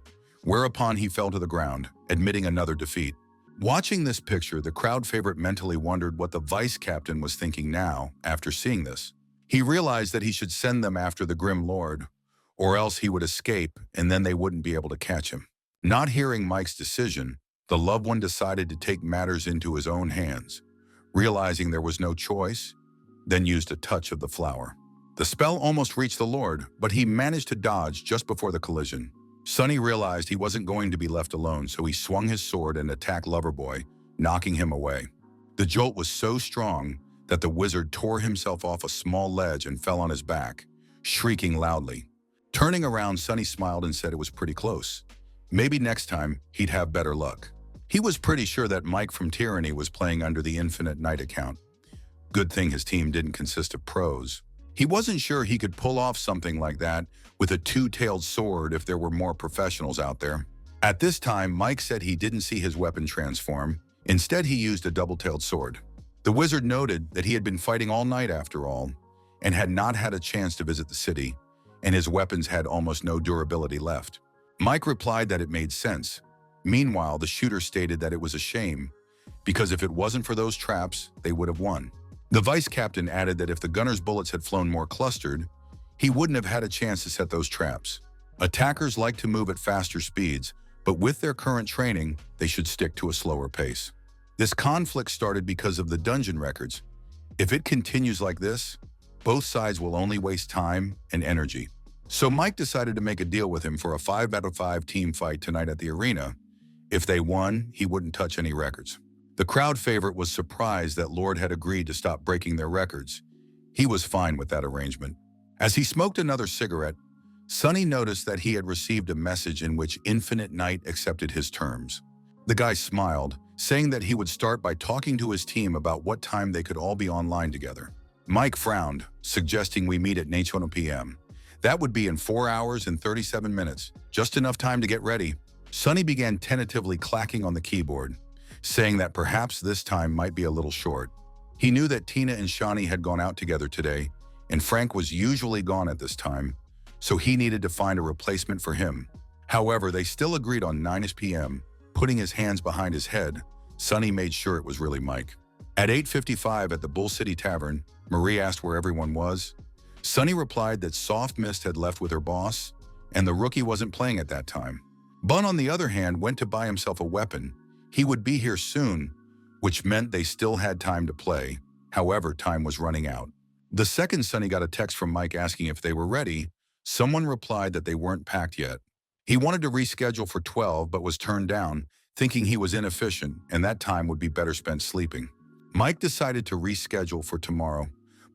whereupon he fell to the ground, admitting another defeat. Watching this picture, the crowd favorite mentally wondered what the vice captain was thinking now after seeing this. He realized that he should send them after the Grim Lord, or else he would escape and then they wouldn't be able to catch him. Not hearing Mike's decision, the loved one decided to take matters into his own hands. Realizing there was no choice, then used a touch of the flower. The spell almost reached the Lord, but he managed to dodge just before the collision. Sunny realized he wasn't going to be left alone, so he swung his sword and attacked Loverboy, knocking him away. The jolt was so strong that the wizard tore himself off a small ledge and fell on his back, shrieking loudly. Turning around, Sunny smiled and said it was pretty close. Maybe next time he'd have better luck. He was pretty sure that Mike from Tyranny was playing under the Infinite Night account. Good thing his team didn't consist of pros. He wasn't sure he could pull off something like that with a two-tailed sword if there were more professionals out there. At this time, Mike said he didn't see his weapon transform. Instead, he used a double-tailed sword. The wizard noted that he had been fighting all night after all, and had not had a chance to visit the city, and his weapons had almost no durability left. Mike replied that it made sense. Meanwhile, the shooter stated that it was a shame, because if it wasn't for those traps, they would have won. The vice captain added that if the gunner's bullets had flown more clustered, he wouldn't have had a chance to set those traps. Attackers like to move at faster speeds, but with their current training, they should stick to a slower pace. This conflict started because of the dungeon records. If it continues like this, both sides will only waste time and energy. So Mike decided to make a deal with him for a 5-out-of-5 team fight tonight at the arena. If they won, he wouldn't touch any records. The crowd favorite was surprised that Lord had agreed to stop breaking their records. He was fine with that arrangement. As he smoked another cigarette, Sonny noticed that he had received a message in which Infinite Night accepted his terms. The guy smiled, saying that he would start by talking to his team about what time they could all be online together. Mike frowned, suggesting we meet at 9 p.m. That would be in 4 hours and 37 minutes, just enough time to get ready. Sonny began tentatively clacking on the keyboard, saying that perhaps this time might be a little short. He knew that Tina and Shaunie had gone out together today, and Frank was usually gone at this time, so he needed to find a replacement for him. However, they still agreed on 9 p.m. Putting his hands behind his head, Sonny made sure it was really Mike. At 8:55 at the Bull City Tavern, Marie asked where everyone was. Sonny replied that Soft Mist had left with her boss, and the rookie wasn't playing at that time. Bun, on the other hand, went to buy himself a weapon. He would be here soon, which meant they still had time to play. However, time was running out. The second Sonny got a text from Mike asking if they were ready, someone replied that they weren't packed yet. He wanted to reschedule for 12 but was turned down, thinking he was inefficient and that time would be better spent sleeping. Mike decided to reschedule for tomorrow,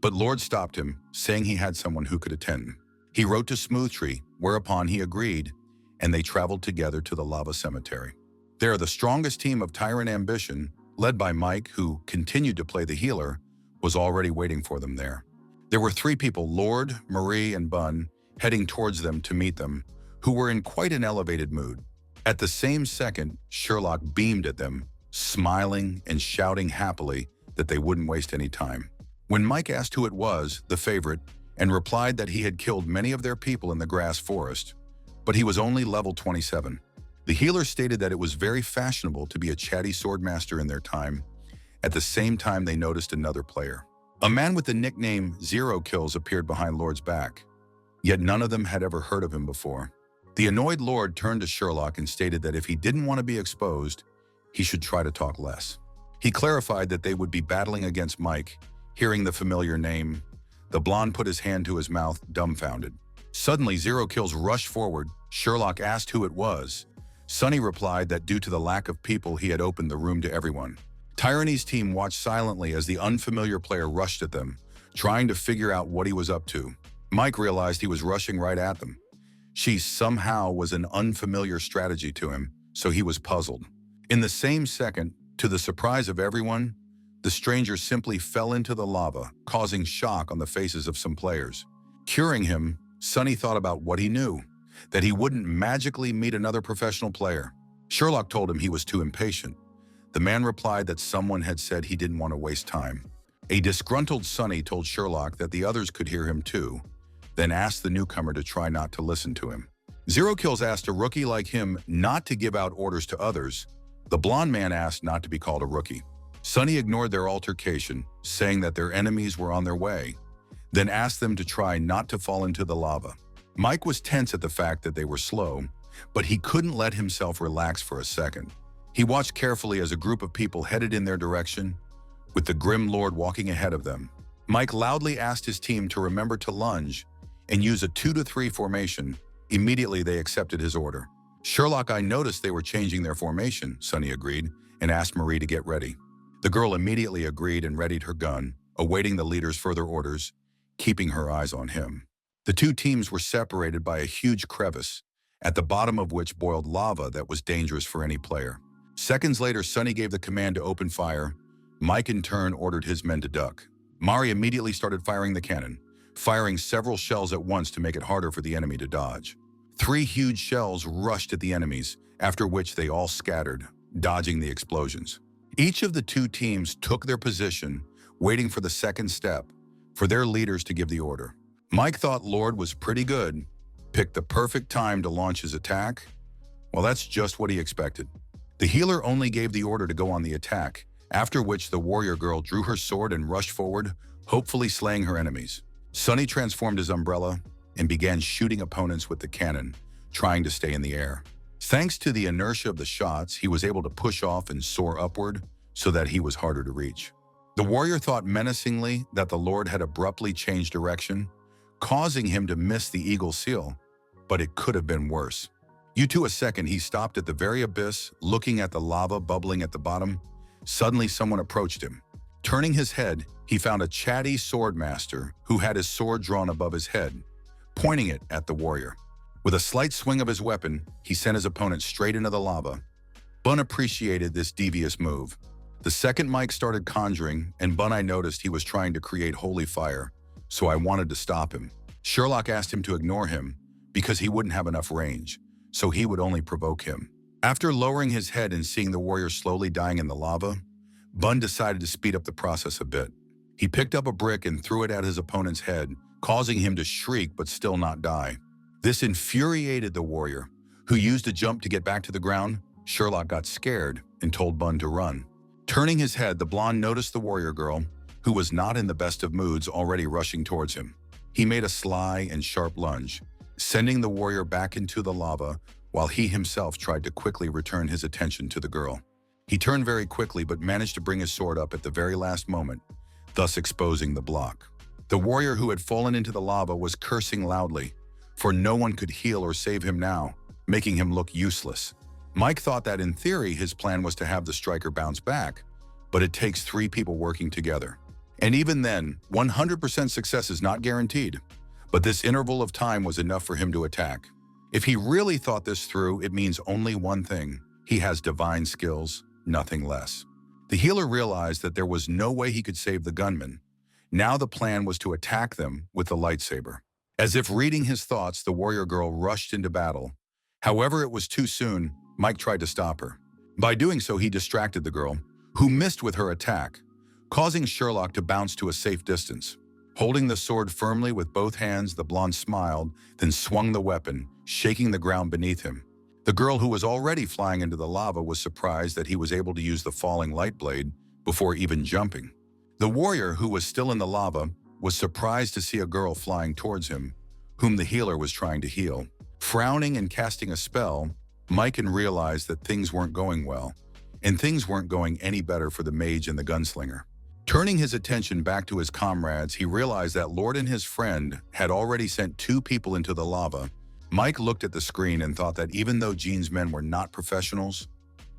but Lord stopped him, saying he had someone who could attend. He wrote to Smoothtree, whereupon he agreed, and they traveled together to the lava cemetery. There, the strongest team of Tyrant Ambition, led by Mike, who continued to play the healer, was already waiting for them there. There were 3 people, Lord, Marie, and Bun, heading towards them to meet them, who were in quite an elevated mood. At the same second, Sherlock beamed at them, smiling and shouting happily that they wouldn't waste any time. When Mike asked who it was, the favorite, and replied that he had killed many of their people in the grass forest, but he was only level 27. The healer stated that it was very fashionable to be a chatty swordmaster in their time. At the same time, they noticed another player. A man with the nickname Zero Kills appeared behind Lord's back, yet none of them had ever heard of him before. The annoyed Lord turned to Sherlock and stated that if he didn't want to be exposed, he should try to talk less. He clarified that they would be battling against Mike. Hearing the familiar name, the blonde put his hand to his mouth, dumbfounded. Suddenly, Zero Kills rushed forward. Sherlock asked who it was. Sonny replied that due to the lack of people, he had opened the room to everyone. Tyranny's team watched silently as the unfamiliar player rushed at them, trying to figure out what he was up to. Mike realized he was rushing right at them. She somehow was an unfamiliar strategy to him, so he was puzzled. In the same second, to the surprise of everyone, the stranger simply fell into the lava, causing shock on the faces of some players. Curing him, Sonny thought about what he knew, that he wouldn't magically meet another professional player. Sherlock told him he was too impatient. The man replied that someone had said he didn't want to waste time. A disgruntled Sonny told Sherlock that the others could hear him too, then asked the newcomer to try not to listen to him. Zero Kills asked a rookie like him not to give out orders to others. The blonde man asked not to be called a rookie. Sonny ignored their altercation, saying that their enemies were on their way, then asked them to try not to fall into the lava. Mike was tense at the fact that they were slow, but he couldn't let himself relax for a second. He watched carefully as a group of people headed in their direction, with the Grim Lord walking ahead of them. Mike loudly asked his team to remember to lunge and use a 2-to-3 formation. Immediately, they accepted his order. Sherlock, I noticed they were changing their formation, Sonny agreed, and asked Marie to get ready. The girl immediately agreed and readied her gun, awaiting the leader's further orders, keeping her eyes on him. The 2 teams were separated by a huge crevice, at the bottom of which boiled lava that was dangerous for any player. Seconds later, Sonny gave the command to open fire. Mike in turn ordered his men to duck. Mari immediately started firing the cannon, firing several shells at once to make it harder for the enemy to dodge. 3 huge shells rushed at the enemies, after which they all scattered, dodging the explosions. Each of the 2 teams took their position, waiting for the second step, for their leaders to give the order. Mike thought Lord was pretty good, picked the perfect time to launch his attack. Well, that's just what he expected. The healer only gave the order to go on the attack, after which the warrior girl drew her sword and rushed forward, hopefully slaying her enemies. Sonny transformed his umbrella and began shooting opponents with the cannon, trying to stay in the air. Thanks to the inertia of the shots, he was able to push off and soar upward so that he was harder to reach. The warrior thought menacingly that the Lord had abruptly changed direction, causing him to miss the eagle seal, but it could have been worse. To a second, he stopped at the very abyss, looking at the lava bubbling at the bottom. Suddenly, someone approached him. Turning his head, he found a chatty swordmaster who had his sword drawn above his head, pointing it at the warrior. With a slight swing of his weapon, he sent his opponent straight into the lava. Bun appreciated this devious move. The second Mike started conjuring, and I noticed he was trying to create holy fire, so I wanted to stop him. Sherlock asked him to ignore him because he wouldn't have enough range, so he would only provoke him. After lowering his head and seeing the warrior slowly dying in the lava, Bun decided to speed up the process a bit. He picked up a brick and threw it at his opponent's head, causing him to shriek but still not die. This infuriated the warrior, who used a jump to get back to the ground. Sherlock got scared and told Bun to run. Turning his head, the blonde noticed the warrior girl, who was not in the best of moods, already rushing towards him. He made a sly and sharp lunge, sending the warrior back into the lava while he himself tried to quickly return his attention to the girl. He turned very quickly but managed to bring his sword up at the very last moment, thus exposing the block. The warrior who had fallen into the lava was cursing loudly, for no one could heal or save him now, making him look useless. Mike thought that in theory his plan was to have the striker bounce back, but it takes 3 people working together. And even then, 100% success is not guaranteed, but this interval of time was enough for him to attack. If he really thought this through, it means only one thing: he has divine skills, nothing less. The healer realized that there was no way he could save the gunman. Now the plan was to attack them with the lightsaber. As if reading his thoughts, the warrior girl rushed into battle. However, it was too soon. Mike tried to stop her. By doing so, he distracted the girl, who missed with her attack, causing Sherlock to bounce to a safe distance. Holding the sword firmly with both hands, the blonde smiled, then swung the weapon, shaking the ground beneath him. The girl, who was already flying into the lava, was surprised that he was able to use the falling light blade before even jumping. The warrior, who was still in the lava, was surprised to see a girl flying towards him, whom the healer was trying to heal. Frowning and casting a spell, Mike realized that things weren't going well, and things weren't going any better for the mage and the gunslinger. Turning his attention back to his comrades, he realized that Lord and his friend had already sent 2 people into the lava. Mike looked at the screen and thought that even though Jean's men were not professionals,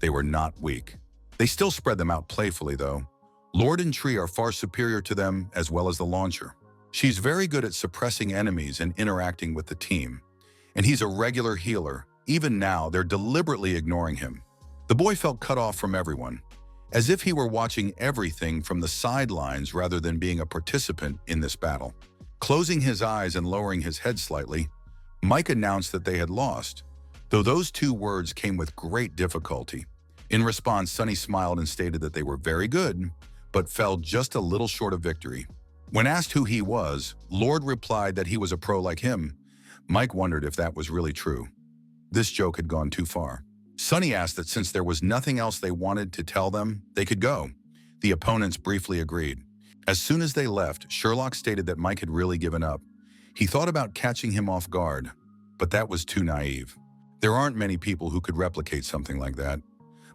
they were not weak. They still spread them out playfully, though. Lord and Tree are far superior to them, as well as the launcher. She's very good at suppressing enemies and interacting with the team. And he's a regular healer. Even now, they're deliberately ignoring him. The boy felt cut off from everyone, as if he were watching everything from the sidelines rather than being a participant in this battle. Closing his eyes and lowering his head slightly, Mike announced that they had lost, though those 2 words came with great difficulty. In response, Sonny smiled and stated that they were very good, but fell just a little short of victory. When asked who he was, Lord replied that he was a pro like him. Mike wondered if that was really true. This joke had gone too far. Sonny asked that since there was nothing else they wanted to tell them, they could go. The opponents briefly agreed. As soon as they left, Sherlock stated that Mike had really given up. He thought about catching him off guard, but that was too naive. There aren't many people who could replicate something like that.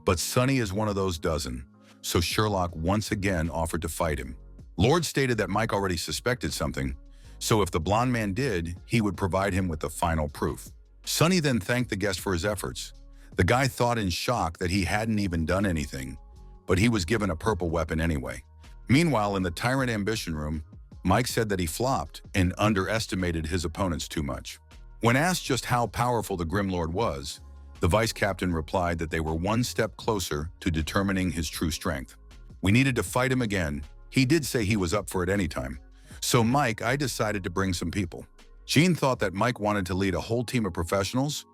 But Sonny is one of those dozen, so Sherlock once again offered to fight him. Lord stated that Mike already suspected something, so if the blonde man did, he would provide him with the final proof. Sonny then thanked the guest for his efforts. The guy thought in shock that he hadn't even done anything, but he was given a purple weapon anyway. Meanwhile, in the Tyrant Ambition room, Mike said that he flopped and underestimated his opponents too much. When asked just how powerful the Grim Lord was, the vice captain replied that they were one step closer to determining his true strength. We needed to fight him again. He did say he was up for it anytime. So Mike, I decided to bring some people. Jean thought that Mike wanted to lead a whole team of professionals.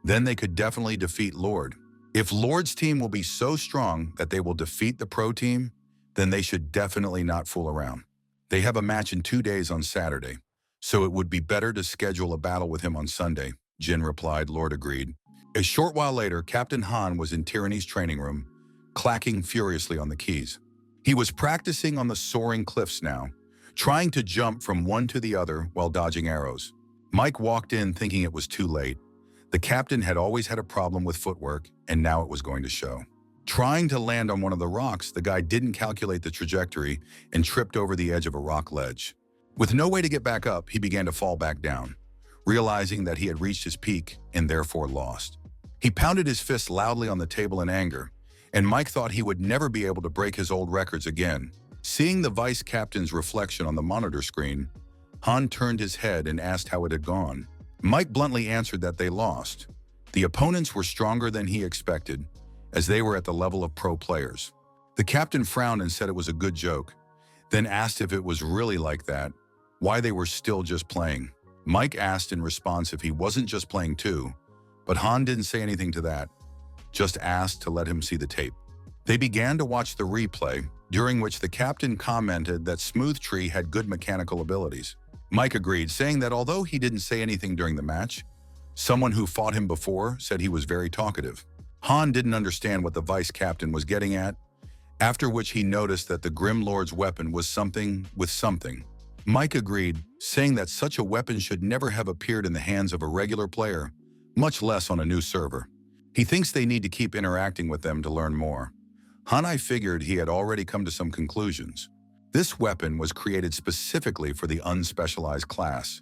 Then they could definitely defeat Lord. If Lord's team will be so strong that they will defeat the pro team, then they should definitely not fool around. They have a match in 2 days on Saturday, so it would be better to schedule a battle with him on Sunday, Jin replied. Lord agreed. A short while later, Captain Han was in Tyranny's training room, clacking furiously on the keys. He was practicing on the soaring cliffs now, trying to jump from one to the other while dodging arrows. Mike walked in thinking it was too late. The captain had always had a problem with footwork, and now it was going to show. Trying to land on one of the rocks, the guy didn't calculate the trajectory and tripped over the edge of a rock ledge. With no way to get back up, he began to fall back down, realizing that he had reached his peak and therefore lost. He pounded his fist loudly on the table in anger, and Mike thought he would never be able to break his old records again. Seeing the vice captain's reflection on the monitor screen, Han turned his head and asked how it had gone. Mike bluntly answered that they lost. The opponents were stronger than he expected, as they were at the level of pro players. The captain frowned and said it was a good joke, then asked if it was really like that, why they were still just playing. Mike asked in response if he wasn't just playing too, but Han didn't say anything to that, just asked to let him see the tape. They began to watch the replay, during which the captain commented that Smooth Tree had good mechanical abilities. Mike agreed, saying that although he didn't say anything during the match, someone who fought him before said he was very talkative. Han didn't understand what the vice captain was getting at, after which he noticed that the Grim Lord's weapon was something with something. Mike agreed, saying that such a weapon should never have appeared in the hands of a regular player, much less on a new server. He thinks they need to keep interacting with them to learn more. Han figured he had already come to some conclusions. This weapon was created specifically for the unspecialized class.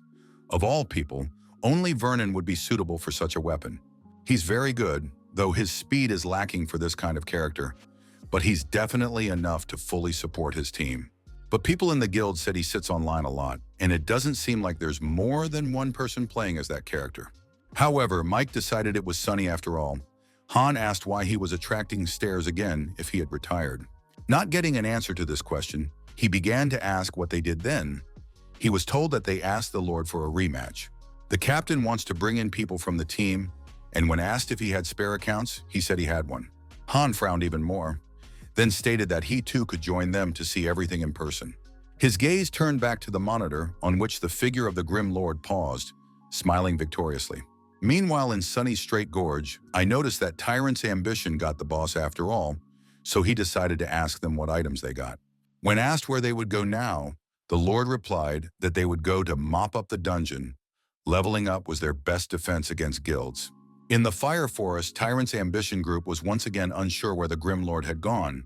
Of all people, only Vernon would be suitable for such a weapon. He's very good, though his speed is lacking for this kind of character, but he's definitely enough to fully support his team. But people in the guild said he sits online a lot, and it doesn't seem like there's more than one person playing as that character. However, Mike decided it was Sunny after all. Han asked why he was attracting stares again if he had retired. Not getting an answer to this question, he began to ask what they did then. He was told that they asked the Lord for a rematch. The captain wants to bring in people from the team, and when asked if he had spare accounts, he said he had one. Han frowned even more, then stated that he too could join them to see everything in person. His gaze turned back to the monitor, on which the figure of the Grim Lord paused, smiling victoriously. Meanwhile, in sunny Straight Gorge, I noticed that Tyrant's ambition got the boss after all, so he decided to ask them what items they got. When asked where they would go now, the Lord replied that they would go to mop up the dungeon. Leveling up was their best defense against guilds. In the Fire Forest, Tyrant's ambition group was once again unsure where the Grim Lord had gone,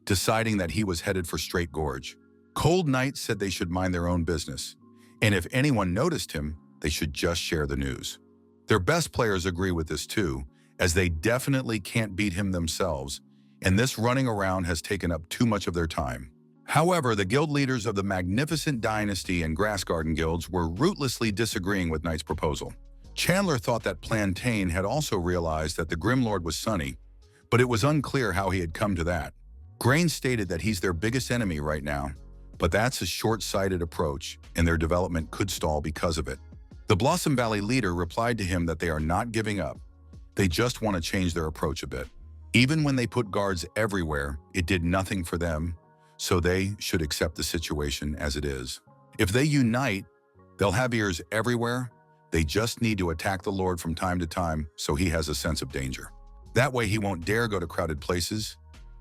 deciding that he was headed for Straight Gorge. Cold Knight said they should mind their own business, and if anyone noticed him, they should just share the news. Their best players agree with this too, as they definitely can't beat him themselves, and this running around has taken up too much of their time. However, the guild leaders of the Magnificent Dynasty and Grass Garden guilds were rootlessly disagreeing with Knight's proposal. Chandler thought that Plantain had also realized that the Grim Lord was Sunny, but it was unclear how he had come to that. Grain stated that he's their biggest enemy right now, but that's a short-sighted approach, and their development could stall because of it. The Blossom Valley leader replied to him that they are not giving up. They just want to change their approach a bit. Even when they put guards everywhere, it did nothing for them, so they should accept the situation as it is. If they unite, they'll have ears everywhere. They just need to attack the Lord from time to time so he has a sense of danger. That way he won't dare go to crowded places.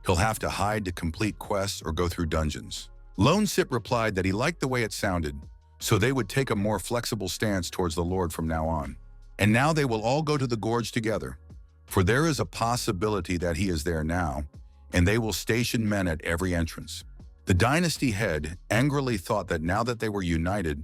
He'll have to hide to complete quests or go through dungeons. Lone Sip replied that he liked the way it sounded, so they would take a more flexible stance towards the Lord from now on. And now they will all go to the gorge together, for there is a possibility that he is there now, and they will station men at every entrance. The dynasty head angrily thought that now that they were united,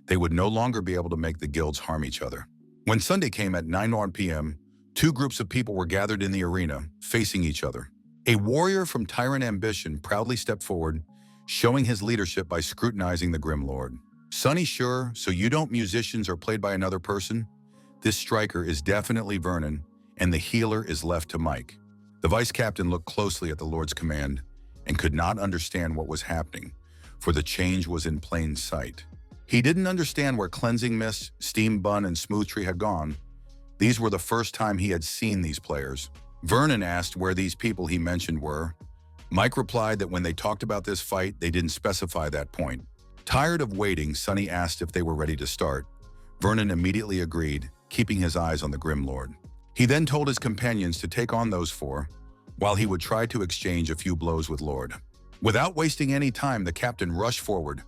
they would no longer be able to make the guilds harm each other. When Sunday came at 9 p.m., two groups of people were gathered in the arena, facing each other. A warrior from Tyrant Ambition proudly stepped forward, showing his leadership by scrutinizing the Grim Lord. Sunny, sure, so you don't musicians are played by another person? This striker is definitely Vernon, and the healer is left to Mike. The vice captain looked closely at the Lord's command and could not understand what was happening, for the change was in plain sight. He didn't understand where Cleansing Mist, Steam Bun, and Smooth Tree had gone. These were the first time he had seen these players. Vernon asked where these people he mentioned were. Mike replied that when they talked about this fight, they didn't specify that point. Tired of waiting, Sunny asked if they were ready to start. Vernon immediately agreed, keeping his eyes on the Grim Lord. He then told his companions to take on those four, while he would try to exchange a few blows with Lord. Without wasting any time, the captain rushed forward,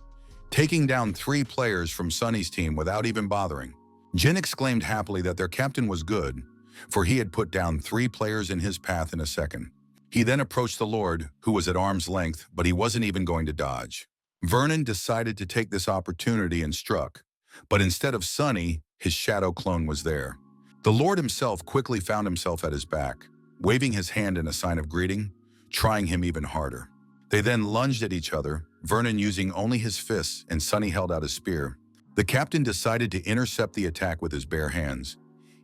taking down 3 players from Sunny's team without even bothering. Jin exclaimed happily that their captain was good, for he had put down 3 players in his path in a second. He then approached the Lord, who was at arm's length, but he wasn't even going to dodge. Vernon decided to take this opportunity and struck, but instead of Sunny, his shadow clone was there. The Lord himself quickly found himself at his back, waving his hand in a sign of greeting, trying him even harder. They then lunged at each other, Vernon using only his fists and Sunny held out his spear. The captain decided to intercept the attack with his bare hands,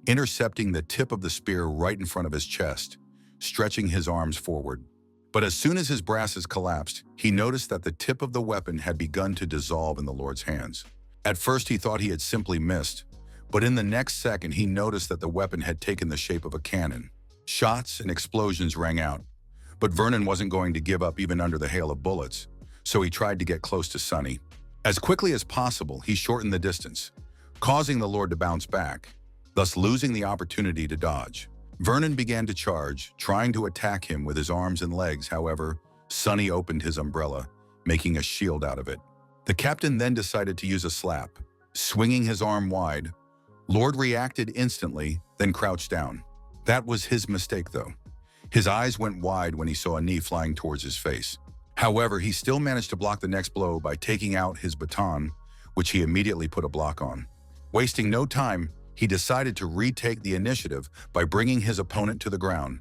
intercepting the tip of the spear right in front of his chest, stretching his arms forward. But as soon as his brasses collapsed, he noticed that the tip of the weapon had begun to dissolve in the Lord's hands. At first he thought he had simply missed, but in the next second he noticed that the weapon had taken the shape of a cannon. Shots and explosions rang out, but Vernon wasn't going to give up even under the hail of bullets, so he tried to get close to Sunny. As quickly as possible, he shortened the distance, causing the Lord to bounce back, thus losing the opportunity to dodge. Vernon began to charge, trying to attack him with his arms and legs. However, Sunny opened his umbrella, making a shield out of it. The captain then decided to use a slap, swinging his arm wide. Lord reacted instantly, then crouched down. That was his mistake, though. His eyes went wide when he saw a knee flying towards his face. However, he still managed to block the next blow by taking out his baton, which he immediately put a block on. Wasting no time, he decided to retake the initiative by bringing his opponent to the ground,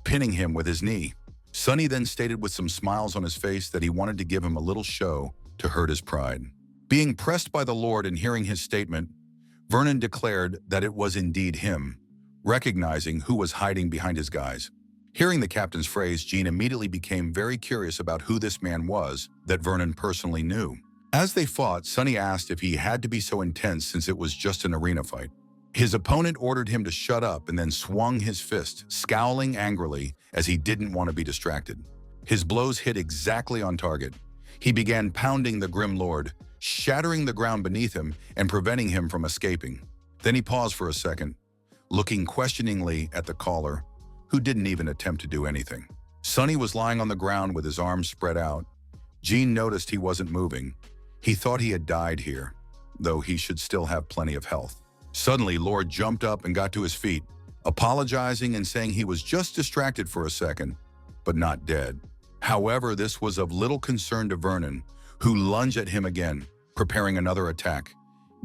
pinning him with his knee. Sunny then stated with some smiles on his face that he wanted to give him a little show to hurt his pride. Being pressed by the Lord and hearing his statement, Vernon declared that it was indeed him, recognizing who was hiding behind his guise. Hearing the captain's phrase, Jean immediately became very curious about who this man was that Vernon personally knew. As they fought, Sunny asked if he had to be so intense since it was just an arena fight. His opponent ordered him to shut up and then swung his fist, scowling angrily as he didn't want to be distracted. His blows hit exactly on target. He began pounding the grim Lord, shattering the ground beneath him and preventing him from escaping. Then he paused for a second, looking questioningly at the caller, who didn't even attempt to do anything. Sunny was lying on the ground with his arms spread out. Jean noticed he wasn't moving. He thought he had died here, though he should still have plenty of health. Suddenly, Lord jumped up and got to his feet, apologizing and saying he was just distracted for a second, but not dead. However, this was of little concern to Vernon, who lunged at him again, preparing another attack,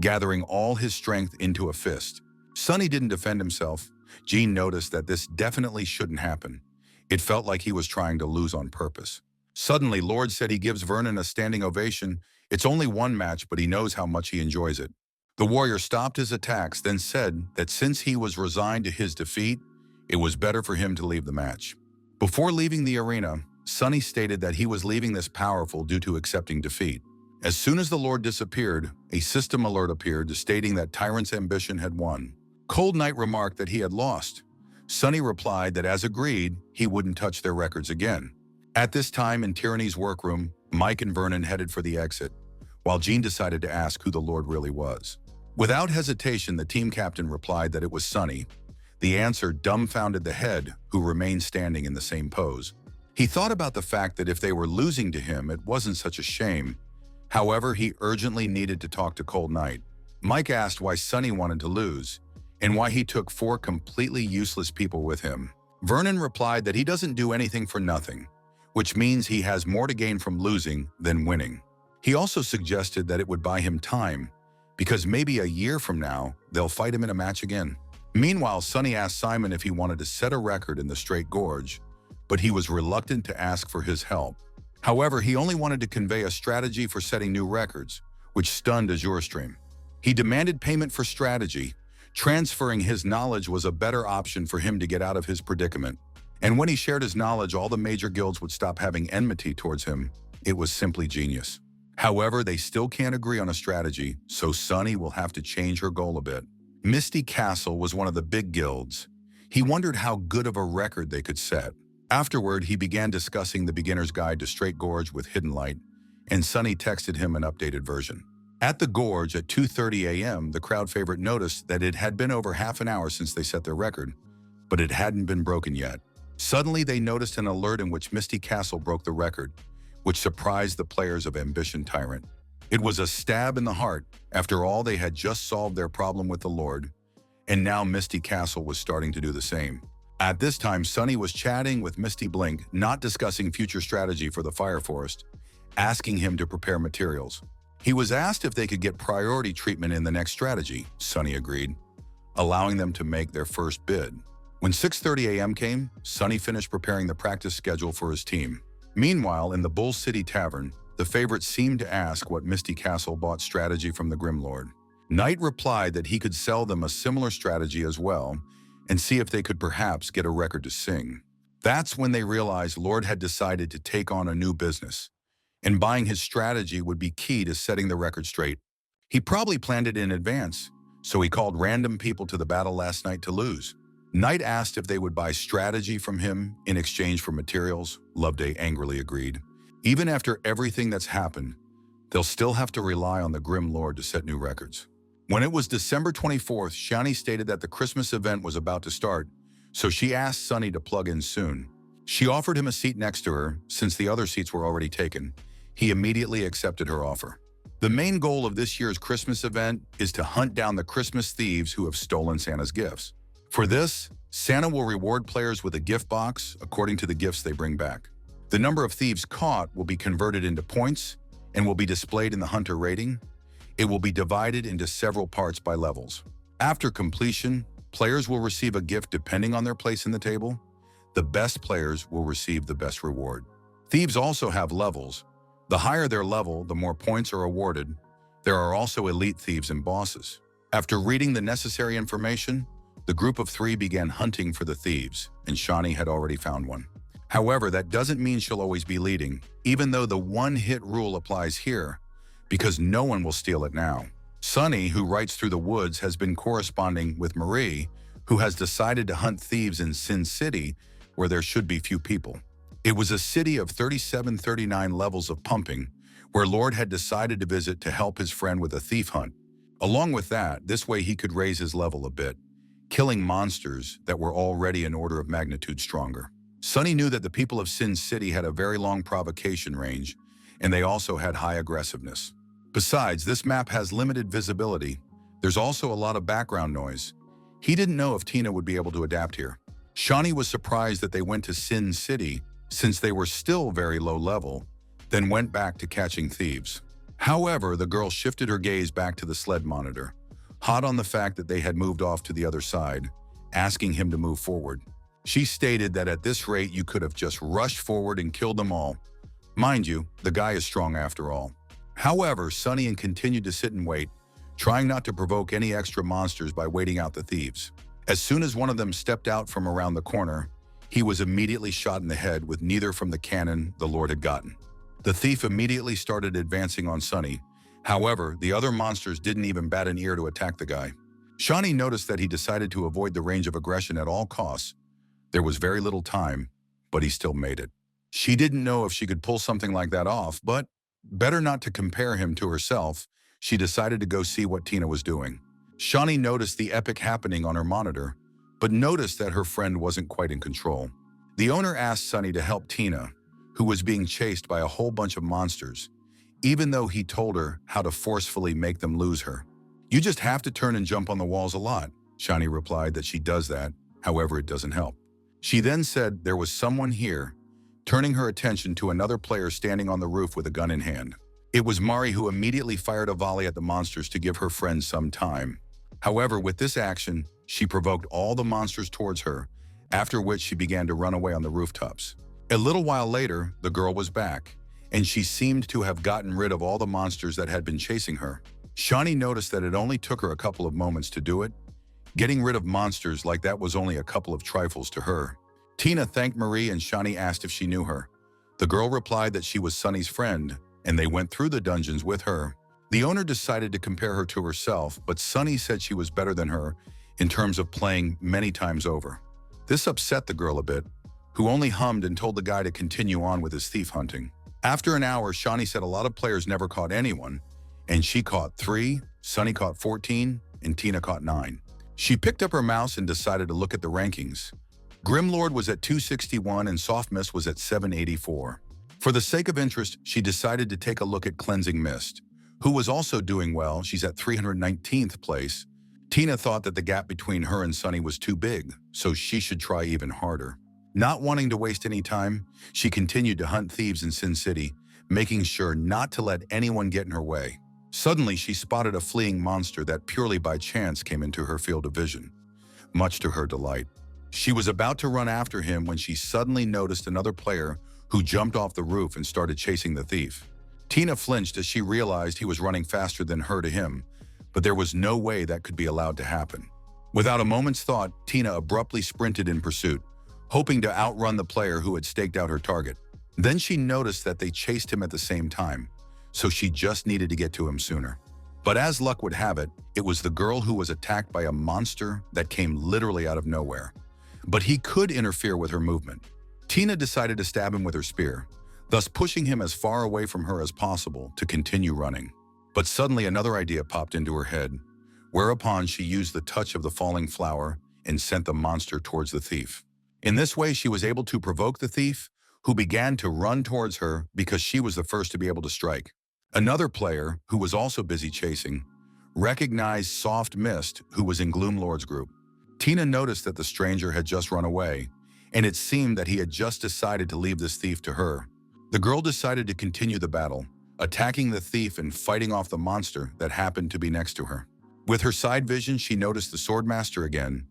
gathering all his strength into a fist. Sunny didn't defend himself. Jean noticed that this definitely shouldn't happen. It felt like he was trying to lose on purpose. Suddenly, Lord said he gives Vernon a standing ovation. It's only one match, but he knows how much he enjoys it. The warrior stopped his attacks, then said that since he was resigned to his defeat, it was better for him to leave the match. Before leaving the arena, Sunny stated that he was leaving this powerful due to accepting defeat. As soon as the Lord disappeared, a system alert appeared stating that Tyrant's ambition had won. Cold Knight remarked that he had lost. Sunny replied that as agreed, he wouldn't touch their records again. At this time in Tyranny's workroom, Mike and Vernon headed for the exit, while Jean decided to ask who the Lord really was. Without hesitation, the team captain replied that it was Sunny. The answer dumbfounded the head, who remained standing in the same pose. He thought about the fact that if they were losing to him, it wasn't such a shame. However, he urgently needed to talk to Cold Knight. Mike asked why Sunny wanted to lose, and why he took 4 completely useless people with him. Vernon replied that he doesn't do anything for nothing, which means he has more to gain from losing than winning. He also suggested that it would buy him time, because maybe a year from now, they'll fight him in a match again. Meanwhile, Sunny asked Simon if he wanted to set a record in the Straight Gorge, but he was reluctant to ask for his help. However, he only wanted to convey a strategy for setting new records, which stunned Azure Stream. He demanded payment for strategy. Transferring his knowledge was a better option for him to get out of his predicament. And when he shared his knowledge, all the major guilds would stop having enmity towards him. It was simply genius. However, they still can't agree on a strategy, so Sunny will have to change her goal a bit. Misty Castle was one of the big guilds. He wondered how good of a record they could set. Afterward, he began discussing the beginner's guide to Straight Gorge with Hidden Light, and Sunny texted him an updated version. At the gorge at 2:30 a.m., the crowd favorite noticed that it had been over half an hour since they set their record, but it hadn't been broken yet. Suddenly, they noticed an alert in which Misty Castle broke the record, which surprised the players of Ambition Tyrant. It was a stab in the heart. After all, they had just solved their problem with the Lord, and now Misty Castle was starting to do the same. At this time, Sunny was chatting with Misty Blink, not discussing future strategy for the Fire Forest, asking him to prepare materials. He was asked if they could get priority treatment in the next strategy. Sunny agreed, allowing them to make their first bid. When 6:30 a.m. came, Sunny finished preparing the practice schedule for his team. Meanwhile, in the Bull City Tavern, the favorite seemed to ask what Misty Castle bought strategy from the Grim Lord. Knight replied that he could sell them a similar strategy as well and see if they could perhaps get a record to sing. That's when they realized Lord had decided to take on a new business, and buying his strategy would be key to setting the record straight. He probably planned it in advance, so he called random people to the battle last night to lose. Knight asked if they would buy strategy from him in exchange for materials. Loveday angrily agreed. Even after everything that's happened, they'll still have to rely on the Grim Lord to set new records. When it was December 24th, Shaunie stated that the Christmas event was about to start, so she asked Sunny to plug in soon. She offered him a seat next to her, since the other seats were already taken. He immediately accepted her offer. The main goal of this year's Christmas event is to hunt down the Christmas thieves who have stolen Santa's gifts. For this, Santa will reward players with a gift box according to the gifts they bring back. The number of thieves caught will be converted into points and will be displayed in the hunter rating. It will be divided into several parts by levels. After completion, players will receive a gift depending on their place in the table. The best players will receive the best reward. Thieves also have levels. The higher their level, the more points are awarded. There are also elite thieves and bosses. After reading the necessary information, the group of 3 began hunting for the thieves, and Shaunie had already found one. However, that doesn't mean she'll always be leading, even though the one-hit rule applies here, because no one will steal it now. Sunny, who writes through the woods, has been corresponding with Marie, who has decided to hunt thieves in Sin City, where there should be few people. It was a city of 37-39 levels of pumping, where Lord had decided to visit to help his friend with a thief hunt. Along with that, this way he could raise his level a bit, killing monsters that were already an order of magnitude stronger. Sunny knew that the people of Sin City had a very long provocation range, and they also had high aggressiveness. Besides, this map has limited visibility. There's also a lot of background noise. He didn't know if Tina would be able to adapt here. Shaunie was surprised that they went to Sin City, since they were still very low level, then went back to catching thieves. However, the girl shifted her gaze back to the sled monitor, hot on the fact that they had moved off to the other side, asking him to move forward. She stated that at this rate you could have just rushed forward and killed them all. Mind you, the guy is strong after all. However, Sunny continued to sit and wait, trying not to provoke any extra monsters by waiting out the thieves. As soon as one of them stepped out from around the corner, he was immediately shot in the head with neither from the cannon the Lord had gotten. The thief immediately started advancing on Sunny. However, the other monsters didn't even bat an ear to attack the guy. Shaunie noticed that he decided to avoid the range of aggression at all costs. There was very little time, but he still made it. She didn't know if she could pull something like that off, but better not to compare him to herself, she decided to go see what Tina was doing. Shaunie noticed the epic happening on her monitor, but noticed that her friend wasn't quite in control. The owner asked Sunny to help Tina, who was being chased by a whole bunch of monsters, even though he told her how to forcefully make them lose her. "You just have to turn and jump on the walls a lot." Shaunie replied that she does that, however it doesn't help. She then said there was someone here, turning her attention to another player standing on the roof with a gun in hand. It was Mari, who immediately fired a volley at the monsters to give her friend some time. However, with this action, she provoked all the monsters towards her, after which she began to run away on the rooftops. A little while later, the girl was back, and she seemed to have gotten rid of all the monsters that had been chasing her. Shaunie noticed that it only took her a couple of moments to do it. Getting rid of monsters like that was only a couple of trifles to her. Tina thanked Marie and Shaunie asked if she knew her. The girl replied that she was Sunny's friend, and they went through the dungeons with her. The owner decided to compare her to herself, but Sunny said she was better than her in terms of playing many times over. This upset the girl a bit, who only hummed and told the guy to continue on with his thief hunting. After an hour, Shaunie said a lot of players never caught anyone, and she caught 3, Sunny caught 14, and Tina caught 9. She picked up her mouse and decided to look at the rankings. Grimlord was at 261 and Softmist was at 784. For the sake of interest, she decided to take a look at Cleansing Mist, who was also doing well. She's at 319th place. Tina thought that the gap between her and Sunny was too big, so she should try even harder. Not wanting to waste any time, she continued to hunt thieves in Sin City, making sure not to let anyone get in her way. Suddenly, she spotted a fleeing monster that purely by chance came into her field of vision, much to her delight. She was about to run after him when she suddenly noticed another player who jumped off the roof and started chasing the thief. Tina flinched as she realized he was running faster than her to him, but there was no way that could be allowed to happen. Without a moment's thought, Tina abruptly sprinted in pursuit, hoping to outrun the player who had staked out her target. Then she noticed that they chased him at the same time, so she just needed to get to him sooner. But as luck would have it, it was the girl who was attacked by a monster that came literally out of nowhere. But he could interfere with her movement. Tina decided to stab him with her spear, thus pushing him as far away from her as possible to continue running. But suddenly another idea popped into her head, whereupon she used the touch of the falling flower and sent the monster towards the thief. In this way, she was able to provoke the thief, who began to run towards her because she was the first to be able to strike. Another player, who was also busy chasing, recognized Soft Mist, who was in Gloomlord's group. Tina noticed that the stranger had just run away, and it seemed that he had just decided to leave this thief to her. The girl decided to continue the battle, attacking the thief and fighting off the monster that happened to be next to her. With her side vision, she noticed the Swordmaster again,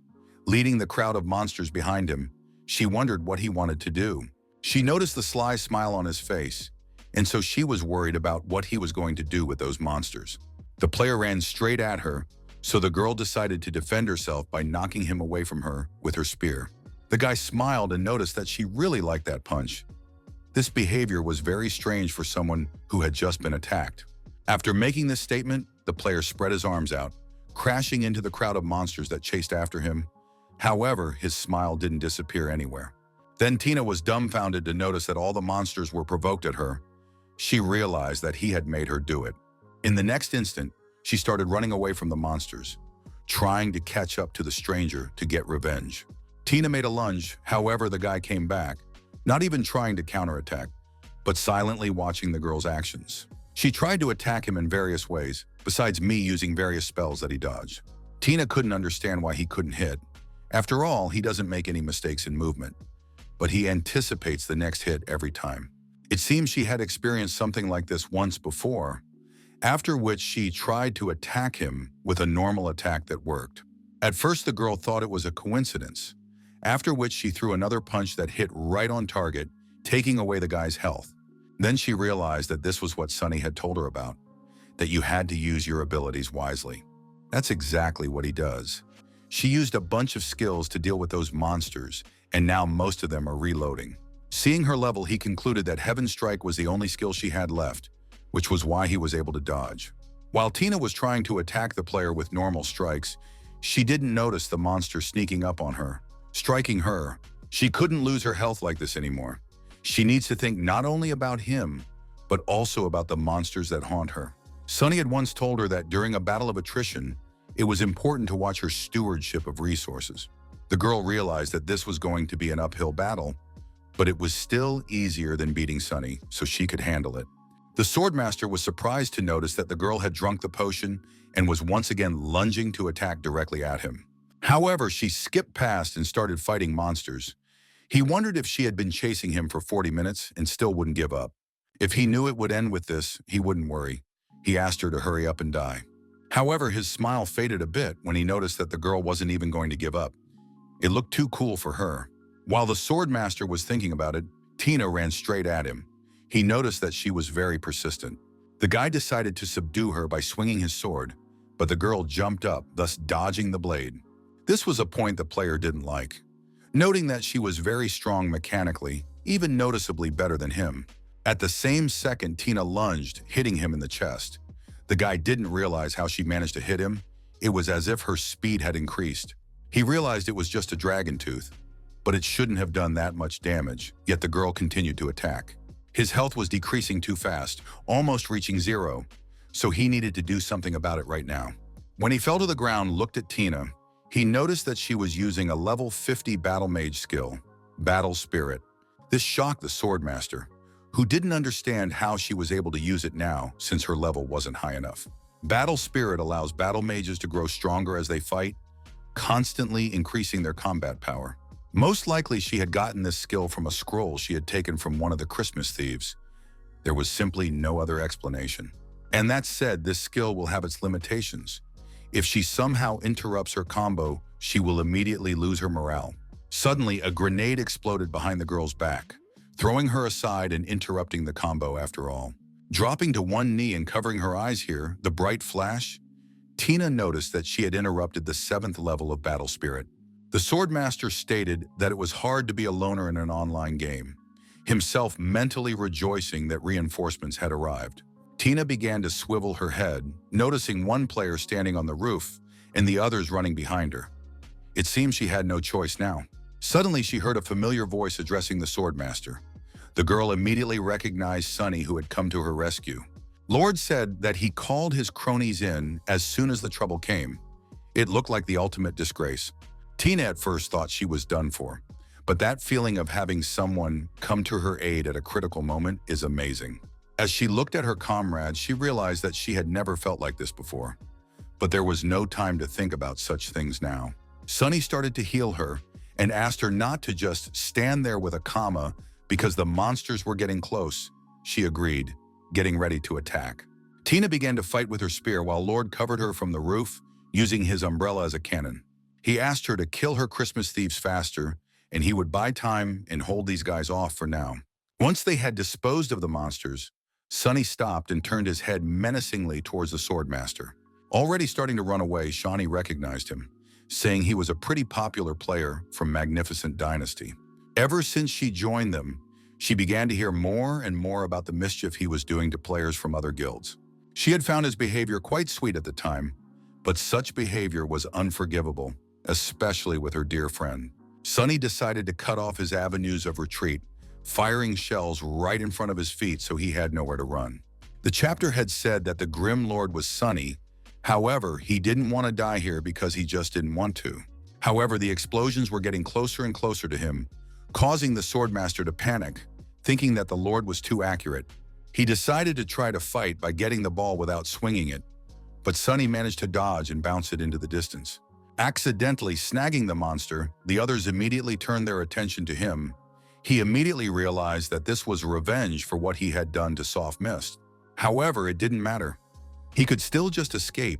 leading the crowd of monsters behind him. She wondered what he wanted to do. She noticed the sly smile on his face, and so she was worried about what he was going to do with those monsters. The player ran straight at her, so the girl decided to defend herself by knocking him away from her with her spear. The guy smiled and noticed that she really liked that punch. This behavior was very strange for someone who had just been attacked. After making this statement, the player spread his arms out, crashing into the crowd of monsters that chased after him. However, his smile didn't disappear anywhere. Then Tina was dumbfounded to notice that all the monsters were provoked at her. She realized that he had made her do it. In the next instant, she started running away from the monsters, trying to catch up to the stranger to get revenge. Tina made a lunge, however the guy came back, not even trying to counterattack, but silently watching the girl's actions. She tried to attack him in various ways, besides me using various spells that he dodged. Tina couldn't understand why he couldn't hit. After all, he doesn't make any mistakes in movement, but he anticipates the next hit every time. It seems she had experienced something like this once before, after which she tried to attack him with a normal attack that worked. At first, the girl thought it was a coincidence, after which she threw another punch that hit right on target, taking away the guy's health. Then she realized that this was what Sunny had told her about, that you had to use your abilities wisely. That's exactly what he does. She used a bunch of skills to deal with those monsters, and now most of them are reloading. Seeing her level, he concluded that Heaven Strike was the only skill she had left, which was why he was able to dodge. While Tina was trying to attack the player with normal strikes, she didn't notice the monster sneaking up on her, striking her. She couldn't lose her health like this anymore. She needs to think not only about him, but also about the monsters that haunt her. Sunny had once told her that during a battle of attrition, it was important to watch her stewardship of resources. The girl realized that this was going to be an uphill battle, but it was still easier than beating Sunny, so she could handle it. The Swordmaster was surprised to notice that the girl had drunk the potion and was once again lunging to attack directly at him. However, she skipped past and started fighting monsters. He wondered if she had been chasing him for 40 minutes and still wouldn't give up. If he knew it would end with this, he wouldn't worry. He asked her to hurry up and die. However, his smile faded a bit when he noticed that the girl wasn't even going to give up. It looked too cool for her. While the Swordmaster was thinking about it, Tina ran straight at him. He noticed that she was very persistent. The guy decided to subdue her by swinging his sword, but the girl jumped up, thus dodging the blade. This was a point the player didn't like, noting that she was very strong mechanically, even noticeably better than him. At the same second, Tina lunged, hitting him in the chest. The guy didn't realize how she managed to hit him. It was as if her speed had increased. He realized it was just a dragon tooth, but it shouldn't have done that much damage, yet the girl continued to attack. His health was decreasing too fast, almost reaching 0, so he needed to do something about it right now. When he fell to the ground and looked at Tina, he noticed that she was using a level 50 battle mage skill, Battle Spirit. This shocked the Swordmaster, who didn't understand how she was able to use it now since her level wasn't high enough. Battle Spirit allows battle mages to grow stronger as they fight, constantly increasing their combat power. Most likely she had gotten this skill from a scroll she had taken from one of the Christmas thieves. There was simply no other explanation. And that said, this skill will have its limitations. If she somehow interrupts her combo, she will immediately lose her morale. Suddenly, a grenade exploded behind the girl's back, throwing her aside and interrupting the combo after all. Dropping to one knee and covering her eyes here, the bright flash, Tina noticed that she had interrupted the 7th level of Battle Spirit. The Swordmaster stated that it was hard to be a loner in an online game, himself mentally rejoicing that reinforcements had arrived. Tina began to swivel her head, noticing one player standing on the roof and the others running behind her. It seemed she had no choice now. Suddenly, she heard a familiar voice addressing the Swordmaster. The girl immediately recognized Sunny, who had come to her rescue. Lord said that he called his cronies in as soon as the trouble came. It looked like the ultimate disgrace. Tina at first thought she was done for, but that feeling of having someone come to her aid at a critical moment is amazing. As she looked at her comrades, she realized that she had never felt like this before. But there was no time to think about such things now. Sunny started to heal her and asked her not to just stand there with a comma because the monsters were getting close. She agreed, getting ready to attack. Tina began to fight with her spear while Lord covered her from the roof, using his umbrella as a cannon. He asked her to kill her Christmas thieves faster, and he would buy time and hold these guys off for now. Once they had disposed of the monsters, Sunny stopped and turned his head menacingly towards the Swordmaster. Already starting to run away, Shaunie recognized him, saying he was a pretty popular player from Magnificent Dynasty. Ever since she joined them, she began to hear more and more about the mischief he was doing to players from other guilds. She had found his behavior quite sweet at the time, but such behavior was unforgivable, especially with her dear friend. Sunny decided to cut off his avenues of retreat, firing shells right in front of his feet so he had nowhere to run. The chapter had said that the Grim Lord was Sunny. However, he didn't want to die here because he just didn't want to. However, the explosions were getting closer and closer to him, causing the Swordmaster to panic, thinking that the Lord was too accurate. He decided to try to fight by getting the ball without swinging it, but Sunny managed to dodge and bounce it into the distance. Accidentally snagging the monster, the others immediately turned their attention to him. He immediately realized that this was revenge for what he had done to Soft Mist. However, it didn't matter. He could still just escape.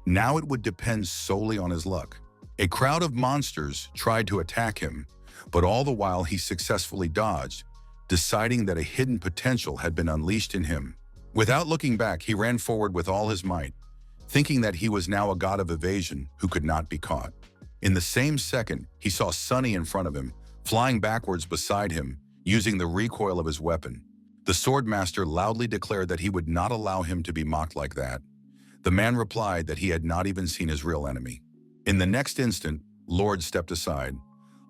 Now it would depend solely on his luck. A crowd of monsters tried to attack him, but all the while he successfully dodged, deciding that a hidden potential had been unleashed in him. Without looking back, he ran forward with all his might, thinking that he was now a god of evasion who could not be caught. In the same second, he saw Sunny in front of him, flying backwards beside him, using the recoil of his weapon. The Swordmaster loudly declared that he would not allow him to be mocked like that. The man replied that he had not even seen his real enemy. In the next instant, Lord stepped aside,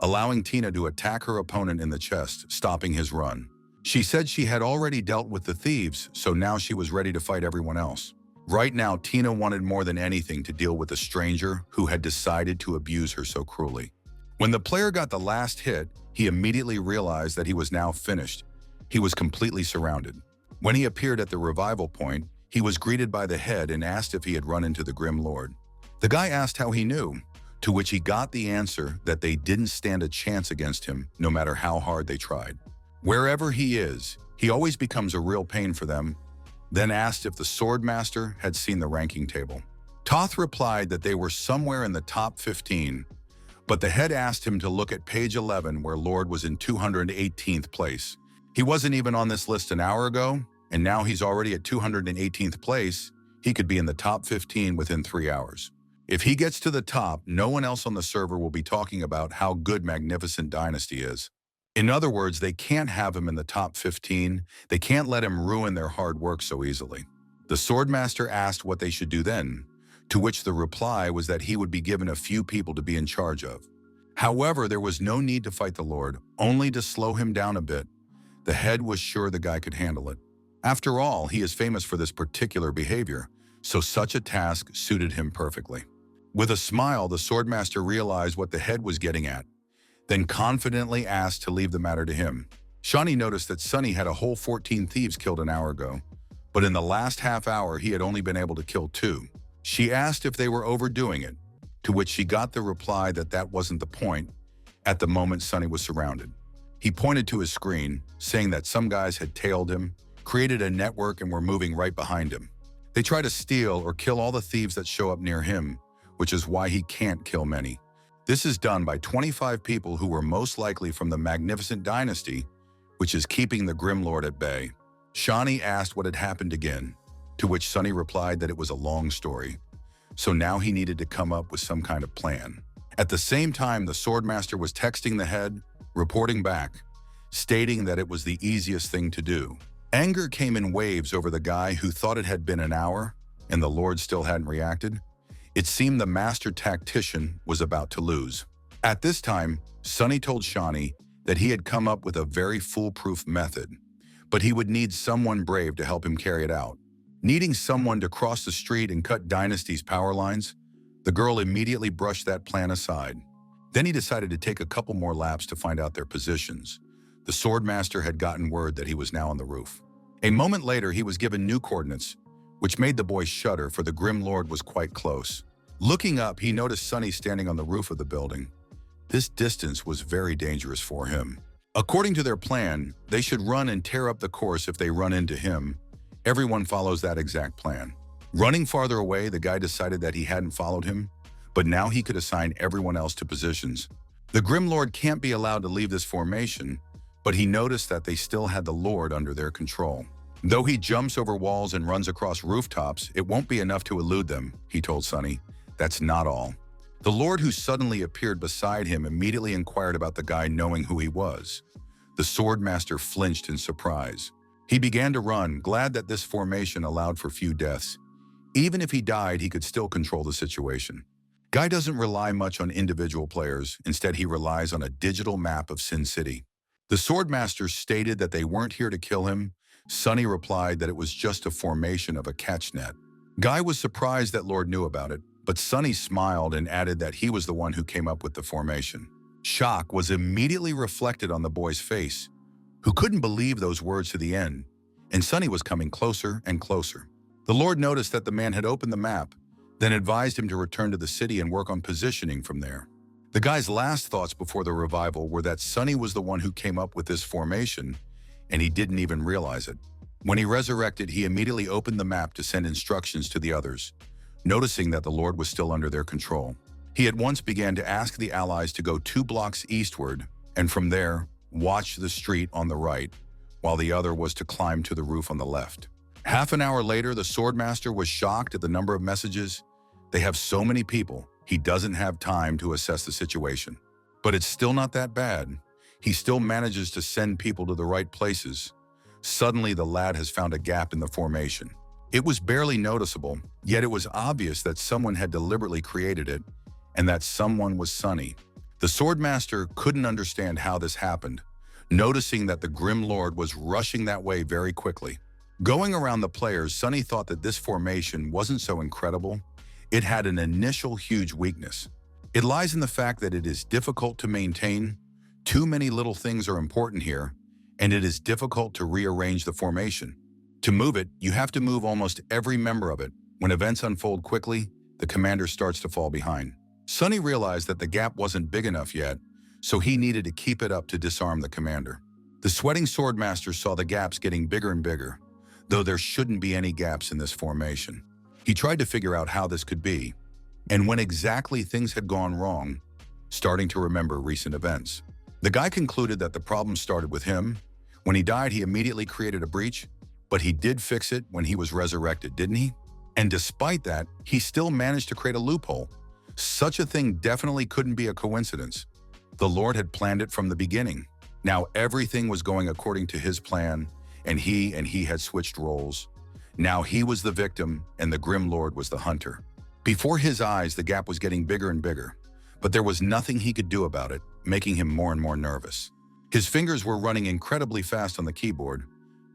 allowing Tina to attack her opponent in the chest, stopping his run. She said she had already dealt with the thieves, so now she was ready to fight everyone else. Right now, Tina wanted more than anything to deal with a stranger who had decided to abuse her so cruelly. When the player got the last hit, he immediately realized that he was now finished. He was completely surrounded. When he appeared at the revival point, he was greeted by the head and asked if he had run into the Grim Lord. The guy asked how he knew, to which he got the answer that they didn't stand a chance against him, no matter how hard they tried. Wherever he is, he always becomes a real pain for them. Then asked if the Swordmaster had seen the ranking table. Toth replied that they were somewhere in the top 15, but the head asked him to look at page 11 where Lord was in 218th place. He wasn't even on this list an hour ago, and now he's already at 218th place. He could be in the top 15 within 3 hours. If he gets to the top, no one else on the server will be talking about how good Magnificent Dynasty is. In other words, they can't have him in the top 15. They can't let him ruin their hard work so easily. The Swordmaster asked what they should do then, to which the reply was that he would be given a few people to be in charge of. However, there was no need to fight the Lord, only to slow him down a bit. The head was sure the guy could handle it. After all, he is famous for this particular behavior, so such a task suited him perfectly. With a smile, the Swordmaster realized what the head was getting at, then confidently asked to leave the matter to him. Shaunie noticed that Sunny had a whole 14 thieves killed an hour ago, but in the last half hour he had only been able to kill 2. She asked if they were overdoing it, to which she got the reply that that wasn't the point. At the moment, Sonny was surrounded. He pointed to his screen, saying that some guys had tailed him, created a network, and were moving right behind him. They try to steal or kill all the thieves that show up near him, which is why he can't kill many. This is done by 25 people who were most likely from the Magnificent Dynasty, which is keeping the Grim Lord at bay. Shaunie asked what had happened again, to which Sonny replied that it was a long story. So now he needed to come up with some kind of plan. At the same time, the Swordmaster was texting the head, reporting back, stating that it was the easiest thing to do. Anger came in waves over the guy who thought it had been an hour, and the Lord still hadn't reacted. It seemed the master tactician was about to lose. At this time, Sonny told Shaunie that he had come up with a very foolproof method, but he would need someone brave to help him carry it out. Needing someone to cross the street and cut Dynasty's power lines, the girl immediately brushed that plan aside. Then he decided to take a couple more laps to find out their positions. The Swordmaster had gotten word that he was now on the roof. A moment later, he was given new coordinates, which made the boy shudder, for the Grim Lord was quite close. Looking up, he noticed Sonny standing on the roof of the building. This distance was very dangerous for him. According to their plan, they should run and tear up the course if they run into him. Everyone follows that exact plan. Running farther away, the guy decided that he hadn't followed him, but now he could assign everyone else to positions. The Grim Lord can't be allowed to leave this formation, but he noticed that they still had the Lord under their control. Though he jumps over walls and runs across rooftops, it won't be enough to elude them, he told Sonny. That's not all. The Lord, who suddenly appeared beside him, immediately inquired about the guy, knowing who he was. The Swordmaster flinched in surprise. He began to run, glad that this formation allowed for few deaths. Even if he died, he could still control the situation. Guy doesn't rely much on individual players. Instead, he relies on a digital map of Sin City. The Swordmaster stated that they weren't here to kill him. Sonny replied that it was just a formation of a catch net. Guy was surprised that Lord knew about it, but Sonny smiled and added that he was the one who came up with the formation. Shock was immediately reflected on the boy's face, who couldn't believe those words to the end, and Sonny was coming closer and closer. The Lord noticed that the man had opened the map, then advised him to return to the city and work on positioning from there. The guy's last thoughts before the revival were that Sonny was the one who came up with this formation, and he didn't even realize it. When he resurrected, he immediately opened the map to send instructions to the others, noticing that the Lord was still under their control. He at once began to ask the allies to go 2 blocks eastward, and from there, watch the street on the right, while the other was to climb to the roof on the left. Half an hour later, the Swordmaster was shocked at the number of messages. They have so many people, he doesn't have time to assess the situation. But it's still not that bad. He still manages to send people to the right places. Suddenly, the lad has found a gap in the formation. It was barely noticeable, yet it was obvious that someone had deliberately created it, and that someone was Sonny. The Swordmaster couldn't understand how this happened, noticing that the Grim Lord was rushing that way very quickly. Going around the players, Sonny thought that this formation wasn't so incredible. It had an initial huge weakness. It lies in the fact that it is difficult to maintain. Too many little things are important here, and it is difficult to rearrange the formation. To move it, you have to move almost every member of it. When events unfold quickly, the commander starts to fall behind. Sonny realized that the gap wasn't big enough yet, so he needed to keep it up to disarm the commander. The sweating Swordmaster saw the gaps getting bigger and bigger, though there shouldn't be any gaps in this formation. He tried to figure out how this could be, and when exactly things had gone wrong, starting to remember recent events. The guy concluded that the problem started with him. When he died, he immediately created a breach, but he did fix it when he was resurrected, didn't he? And despite that, he still managed to create a loophole. Such a thing definitely couldn't be a coincidence. The Lord had planned it from the beginning. Now everything was going according to his plan, and he had switched roles. Now he was the victim, and the Grim Lord was the hunter. Before his eyes, the gap was getting bigger and bigger, but there was nothing he could do about it, making him more and more nervous. His fingers were running incredibly fast on the keyboard,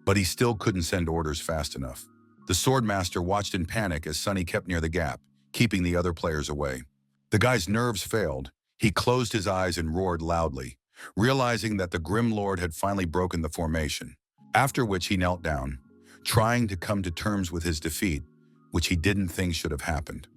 but he still couldn't send orders fast enough. The Swordmaster watched in panic as Sonny kept near the gap, keeping the other players away. The guy's nerves failed. He closed his eyes and roared loudly, realizing that the Grim Lord had finally broken the formation. After which he knelt down, trying to come to terms with his defeat, which he didn't think should have happened.